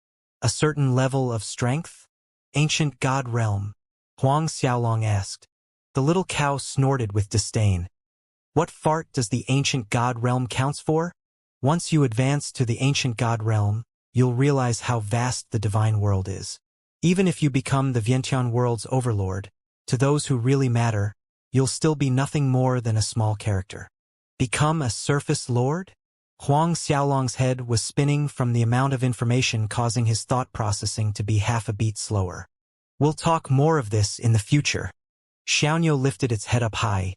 "A certain level of strength? Ancient god realm?" Huang Xiaolong asked. The little cow snorted with disdain. "What fart does the ancient god realm counts for? Once you advance to the ancient god realm, you'll realize how vast the divine world is. Even if you become the Vientiane world's overlord, to those who really matter, you'll still be nothing more than a small character." "Become a surface lord?" Huang Xiaolong's head was spinning from the amount of information, causing his thought processing to be half a beat slower. "We'll talk more of this in the future." Xianxia lifted its head up high.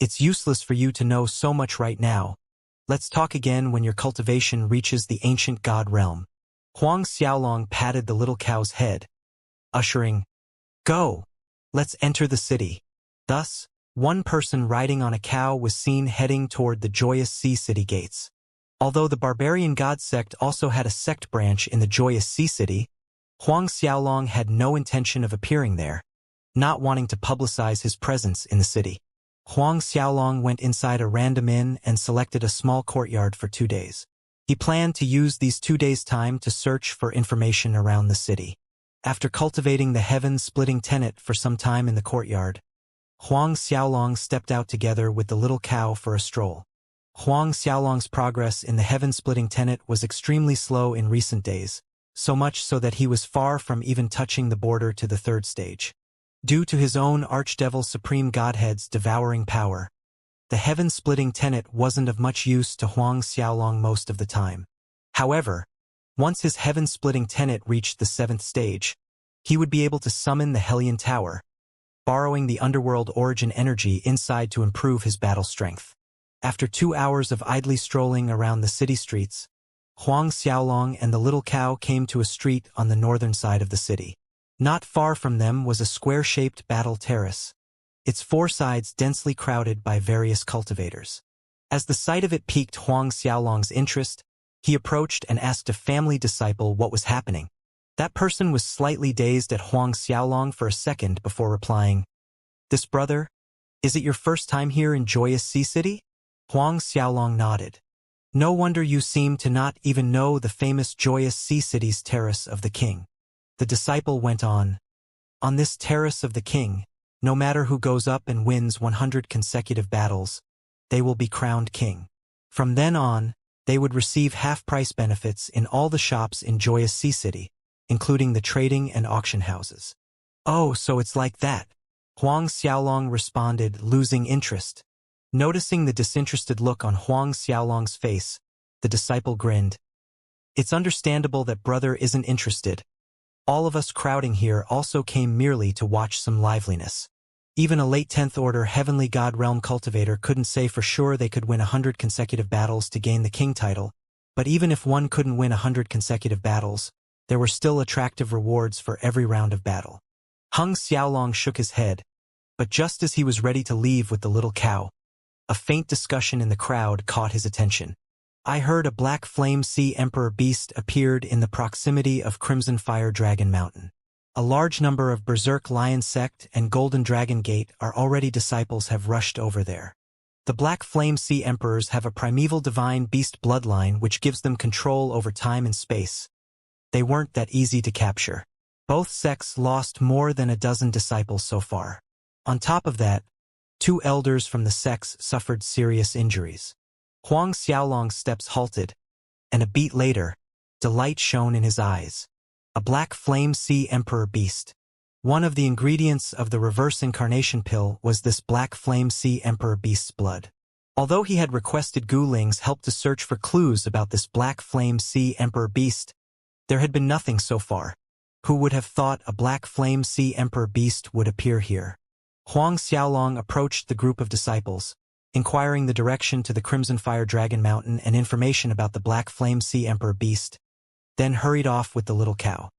"It's useless for you to know so much right now. Let's talk again when your cultivation reaches the ancient god realm." Huang Xiaolong patted the little cow's head, ushering, "Go! Let's enter the city." Thus, one person riding on a cow was seen heading toward the joyous sea city gates. Although the barbarian god sect also had a sect branch in the joyous sea city, Huang Xiaolong had no intention of appearing there, not wanting to publicize his presence in the city. Huang Xiaolong went inside a random inn and selected a small courtyard for 2 days. He planned to use these 2 days' time to search for information around the city. After cultivating the heaven-splitting tenet for some time in the courtyard, Huang Xiaolong stepped out together with the little cow for a stroll. Huang Xiaolong's progress in the heaven-splitting tenet was extremely slow in recent days, so much so that he was far from even touching the border to the 3rd stage. Due to his own Archdevil Supreme Godhead's devouring power, the heaven-splitting tenet wasn't of much use to Huang Xiaolong most of the time. However, once his heaven-splitting tenet reached the 7th stage, he would be able to summon the Hellion Tower, borrowing the underworld origin energy inside to improve his battle strength. After 2 hours of idly strolling around the city streets, Huang Xiaolong and the little cow came to a street on the northern side of the city. Not far from them was a square-shaped battle terrace, its 4 sides densely crowded by various cultivators. As the sight of it piqued Huang Xiaolong's interest, he approached and asked a family disciple what was happening. That person was slightly dazed at Huang Xiaolong for a second before replying, "This brother? Is it your first time here in Joyous Sea City?" Huang Xiaolong nodded. "No wonder you seem to not even know the famous Joyous Sea City's Terrace of the King." The disciple went on, "On this Terrace of the King, no matter who goes up and wins 100 consecutive battles, they will be crowned king. From then on, they would receive half-price benefits in all the shops in Joyous Sea City, including the trading and auction houses." "Oh, so it's like that," Huang Xiaolong responded, losing interest. Noticing the disinterested look on Huang Xiaolong's face, the disciple grinned. "It's understandable that brother isn't interested. All of us crowding here also came merely to watch some liveliness." Even a late 10th Order Heavenly God Realm cultivator couldn't say for sure they could win 100 consecutive battles to gain the king title, but even if one couldn't win 100 consecutive battles, there were still attractive rewards for every round of battle. Hung Xiaolong shook his head, but just as he was ready to leave with the little cow, a faint discussion in the crowd caught his attention. I heard a black flame sea emperor beast appeared in the proximity of Crimson Fire Dragon Mountain. A large number of Berserk Lion Sect and Golden Dragon Gate are already disciples have rushed over there. The Black Flame Sea Emperors have a primeval divine beast bloodline which gives them control over time and space. They weren't that easy to capture. Both sects lost more than a dozen disciples so far. On top of that, 2 elders from the sects suffered serious injuries. Huang Xiaolong's steps halted, and a beat later, delight shone in his eyes. A black flame sea emperor beast. One of the ingredients of the reverse incarnation pill was this black flame sea emperor beast's blood. Although he had requested Guling's help to search for clues about this black flame sea emperor beast, there had been nothing so far. Who would have thought a black flame sea emperor beast would appear here? Huang Xiaolong approached the group of disciples, inquiring the direction to the Crimson Fire Dragon Mountain and information about the black flame sea emperor beast, then hurried off with the little cow.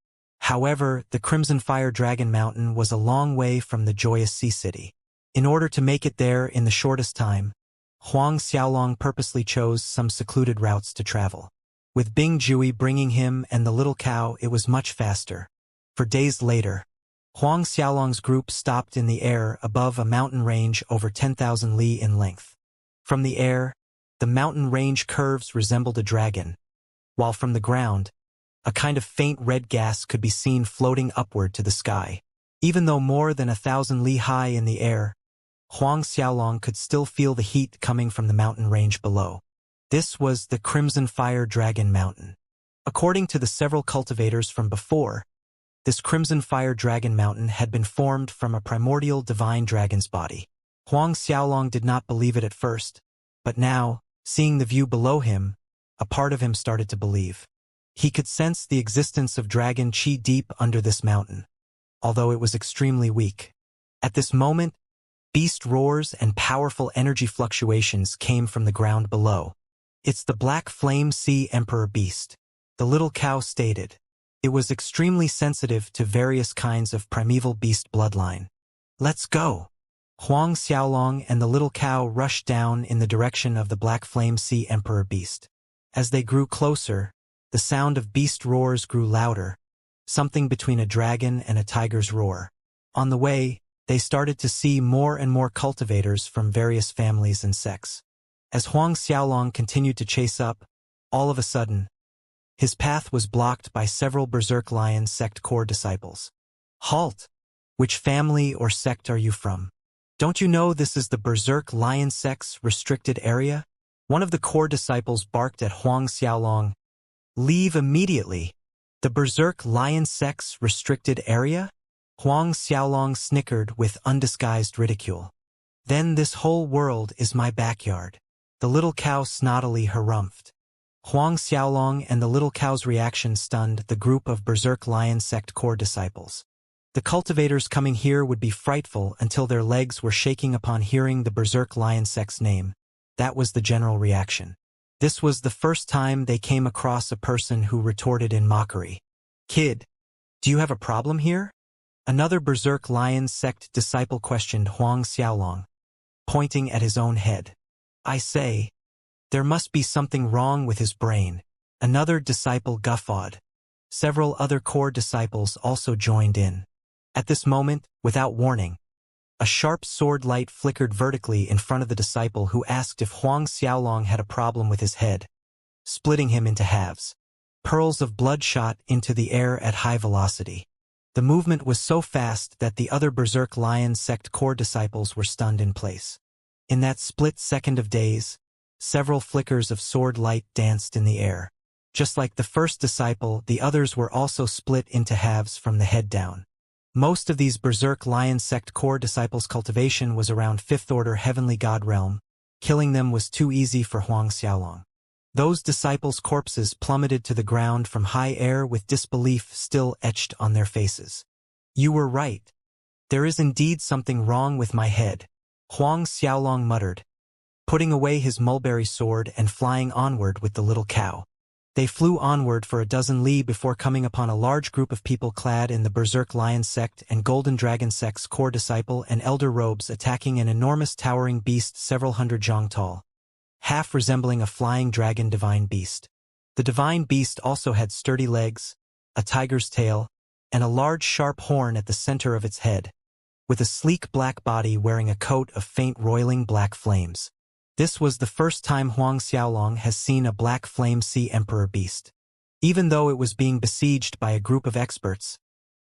However, the Crimson Fire Dragon Mountain was a long way from the joyous sea city. In order to make it there in the shortest time, Huang Xiaolong purposely chose some secluded routes to travel. With Bing Jui bringing him and the little cow, it was much faster. For days later, Huang Xiaolong's group stopped in the air above a mountain range over 10,000 li in length. From the air, the mountain range curves resembled a dragon, while from the ground, a kind of faint red gas could be seen floating upward to the sky. Even though more than 1,000 li high in the air, Huang Xiaolong could still feel the heat coming from the mountain range below. This was the Crimson Fire Dragon Mountain. According to the several cultivators from before, this Crimson Fire Dragon Mountain had been formed from a primordial divine dragon's body. Huang Xiaolong did not believe it at first, but now, seeing the view below him, a part of him started to believe. He could sense the existence of dragon chi deep under this mountain, although it was extremely weak. At this moment, beast roars and powerful energy fluctuations came from the ground below. It's the Black Flame Sea Emperor beast, the little cow stated. It was extremely sensitive to various kinds of primeval beast bloodline. Let's go! Huang Xiaolong and the little cow rushed down in the direction of the Black Flame Sea Emperor beast. As they grew closer, the sound of beast roars grew louder, something between a dragon and a tiger's roar. On the way, they started to see more and more cultivators from various families and sects. As Huang Xiaolong continued to chase up, all of a sudden, his path was blocked by several Berserk Lion sect core disciples. Halt! Which family or sect are you from? Don't you know this is the Berserk Lion sect's restricted area? One of the core disciples barked at Huang Xiaolong. Leave immediately. The Berserk Lion sect's restricted area? Huang Xiaolong snickered with undisguised ridicule. Then this whole world is my backyard. The little cow snottily harumphed. Huang Xiaolong and the little cow's reaction stunned the group of Berserk Lion sect core disciples. The cultivators coming here would be frightful until their legs were shaking upon hearing the Berserk Lion sect's name. That was the general reaction. This was the first time they came across a person who retorted in mockery. Kid, do you have a problem here? Another Berserk Lion sect disciple questioned Huang Xiaolong, pointing at his own head. I say, there must be something wrong with his brain. Another disciple guffawed. Several other core disciples also joined in. At this moment, without warning, a sharp sword light flickered vertically in front of the disciple who asked if Huang Xiaolong had a problem with his head, splitting him into halves. Pearls of blood shot into the air at high velocity. The movement was so fast that the other Berserk Lion sect core disciples were stunned in place. In that split second of daze, several flickers of sword light danced in the air. Just like the first disciple, the others were also split into halves from the head down. Most of these Berserk Lion sect core disciples' cultivation was around 5th Order Heavenly God Realm. Killing them was too easy for Huang Xiaolong. Those disciples' corpses plummeted to the ground from high air with disbelief still etched on their faces. You were right. There is indeed something wrong with my head, Huang Xiaolong muttered, putting away his mulberry sword and flying onward with the little cow. They flew onward for a dozen li before coming upon a large group of people clad in the Berserk Lion sect and Golden Dragon sect's core disciple and elder robes attacking an enormous towering beast several hundred zhang tall, half resembling a flying dragon divine beast. The divine beast also had sturdy legs, a tiger's tail, and a large sharp horn at the center of its head, with a sleek black body wearing a coat of faint roiling black flames. This was the first time Huang Xiaolong has seen a black flame sea emperor beast. Even though it was being besieged by a group of experts,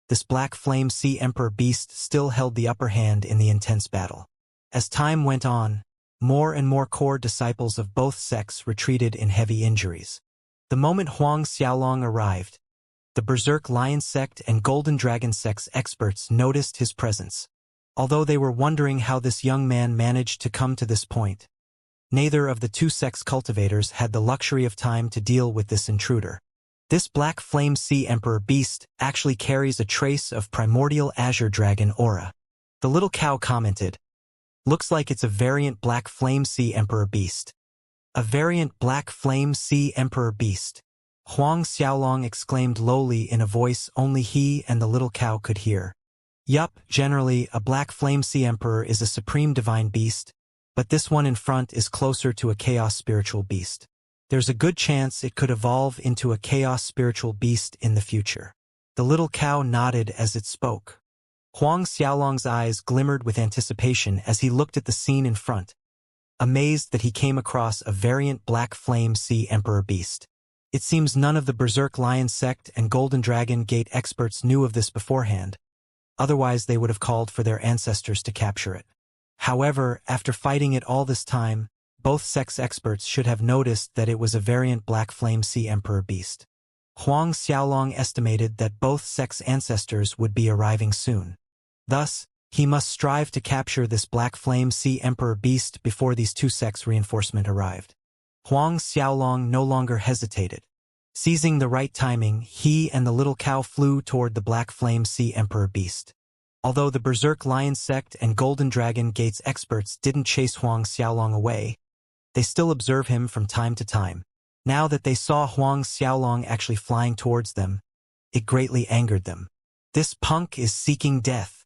this black flame sea emperor beast still held the upper hand in the intense battle. As time went on, more and more core disciples of both sects retreated in heavy injuries. The moment Huang Xiaolong arrived, the Berserk Lion sect and Golden Dragon sect's experts noticed his presence. Although they were wondering how this young man managed to come to this point, neither of the two sects' cultivators had the luxury of time to deal with this intruder. This black flame sea emperor beast actually carries a trace of primordial azure dragon aura. The little cow commented, "Looks like it's a variant black flame sea emperor beast." A variant black flame sea emperor beast. Huang Xiaolong exclaimed lowly in a voice only he and the little cow could hear. Yup, generally, a black flame sea emperor is a supreme divine beast, but this one in front is closer to a chaos spiritual beast. There's a good chance it could evolve into a chaos spiritual beast in the future. The little cow nodded as it spoke. Huang Xiaolong's eyes glimmered with anticipation as he looked at the scene in front, amazed that he came across a variant black flame sea emperor beast. It seems none of the Berserk Lion sect and Golden Dragon Gate experts knew of this beforehand, otherwise they would have called for their ancestors to capture it. However, after fighting it all this time, both sects experts should have noticed that it was a variant black flame sea emperor beast. Huang Xiaolong estimated that both sects' ancestors would be arriving soon. Thus, he must strive to capture this black flame sea emperor beast before these two sects' reinforcement arrived. Huang Xiaolong no longer hesitated. Seizing the right timing, he and the little cow flew toward the black flame sea emperor beast. Although the Berserk Lion sect and Golden Dragon Gates experts didn't chase Huang Xiaolong away, they still observe him from time to time. Now that they saw Huang Xiaolong actually flying towards them, it greatly angered them. This punk is seeking death.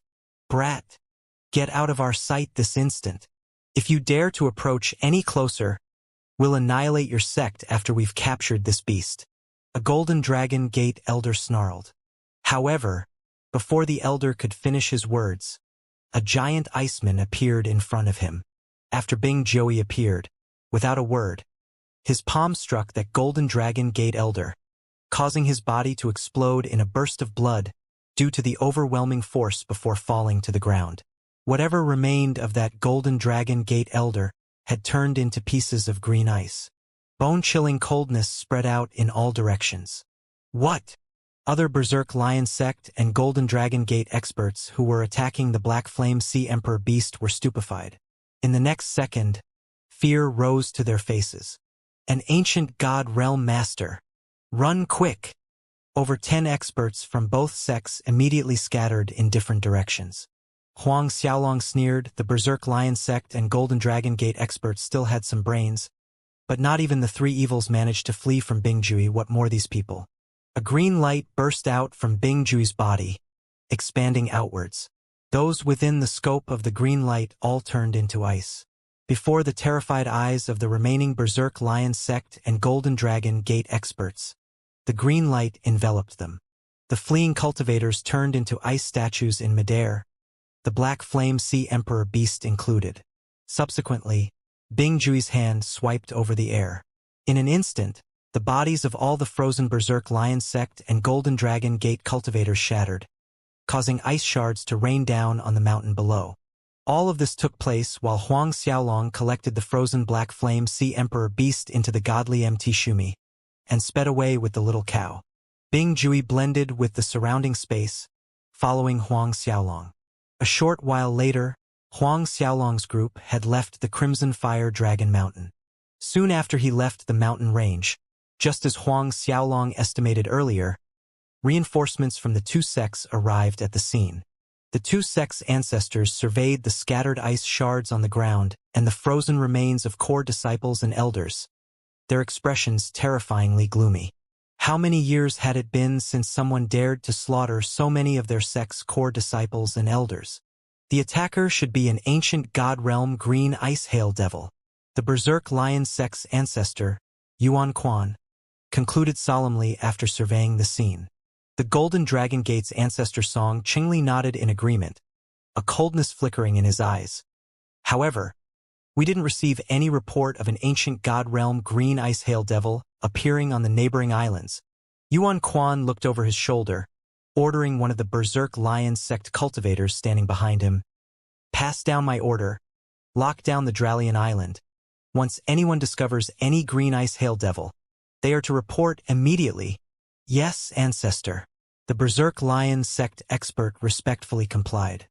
Brat, get out of our sight this instant. If you dare to approach any closer, we'll annihilate your sect after we've captured this beast. A Golden Dragon Gate elder snarled. However, before the elder could finish his words, a giant iceman appeared in front of him. After Bing Joey appeared, without a word, his palm struck that Golden Dragon Gate elder, causing his body to explode in a burst of blood due to the overwhelming force before falling to the ground. Whatever remained of that Golden Dragon Gate elder had turned into pieces of green ice. Bone-chilling coldness spread out in all directions. What? Other Berserk Lion sect and Golden Dragon Gate experts who were attacking the Black Flame Sea Emperor beast were stupefied. In the next second, fear rose to their faces. An ancient god realm master. Run quick! Over 10 experts from both sects immediately scattered in different directions. Huang Xiaolong sneered. The Berserk Lion sect and Golden Dragon Gate experts still had some brains, but not even the three evils managed to flee from Bingjui. What more these people? A green light burst out from Bingjui's body, expanding outwards. Those within the scope of the green light all turned into ice. Before the terrified eyes of the remaining Berserk Lion sect and Golden Dragon Gate experts, the green light enveloped them. The fleeing cultivators turned into ice statues in midair, the Black Flame Sea Emperor beast included. Subsequently, Bingjui's hand swiped over the air. In an instant, the bodies of all the frozen Berserk Lion sect and Golden Dragon Gate cultivators shattered, causing ice shards to rain down on the mountain below. All of this took place while Huang Xiaolong collected the frozen Black Flame Sea Emperor beast into the godly MT Shumi and sped away with the little cow. Bingjui blended with the surrounding space, following Huang Xiaolong. A short while later, Huang Xiaolong's group had left the Crimson Fire Dragon Mountain. Soon after he left the mountain range, just as Huang Xiaolong estimated earlier, reinforcements from the two sects arrived at the scene. The two sect's ancestors surveyed the scattered ice shards on the ground and the frozen remains of core disciples and elders, their expressions terrifyingly gloomy. How many years had it been since someone dared to slaughter so many of their sect's core disciples and elders? The attacker should be an ancient god realm green ice hail devil. The berserk lion sect's ancestor, Yuan Quan, concluded solemnly after surveying the scene. The Golden Dragon Gate's ancestor Song Qingli nodded in agreement, a coldness flickering in his eyes. However, we didn't receive any report of an ancient god realm green ice hail devil appearing on the neighboring islands. Yuan Quan looked over his shoulder, ordering one of the berserk lion sect cultivators standing behind him. Pass down my order. Lock down the Dralian island. Once anyone discovers any green ice hail devil, they are to report immediately. Yes, ancestor. The berserk lion sect expert respectfully complied.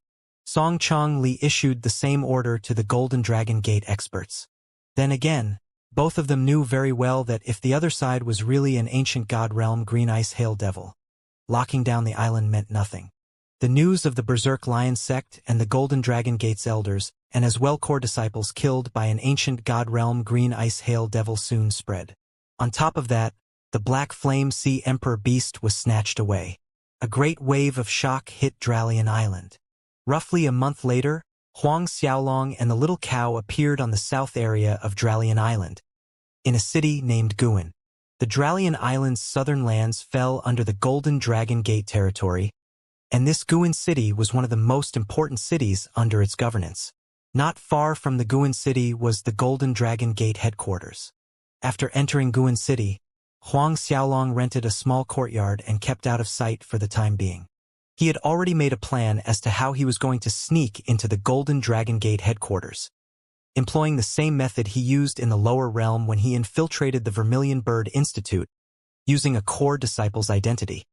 Song Chong-li issued the same order to the Golden Dragon Gate experts. Then again, both of them knew very well that if the other side was really an ancient god realm green ice hail devil, locking down the island meant nothing. The news of the berserk lion sect and the Golden Dragon Gate's elders, and as well core disciples killed by an ancient god realm green ice hail devil soon spread. On top of that, the Black Flame Sea Emperor beast was snatched away. A great wave of shock hit Dralian Island. Roughly a month later, Huang Xiaolong and the little cow appeared on the south area of Dralian Island, in a city named Guan. The Dralian Island's southern lands fell under the Golden Dragon Gate territory, and this Guan city was one of the most important cities under its governance. Not far from the Guan city was the Golden Dragon Gate headquarters. After entering Guan city, Huang Xiaolong rented a small courtyard and kept out of sight for the time being. He had already made a plan as to how he was going to sneak into the Golden Dragon Gate headquarters, employing the same method he used in the lower realm when he infiltrated the Vermilion Bird Institute, using a core disciple's identity.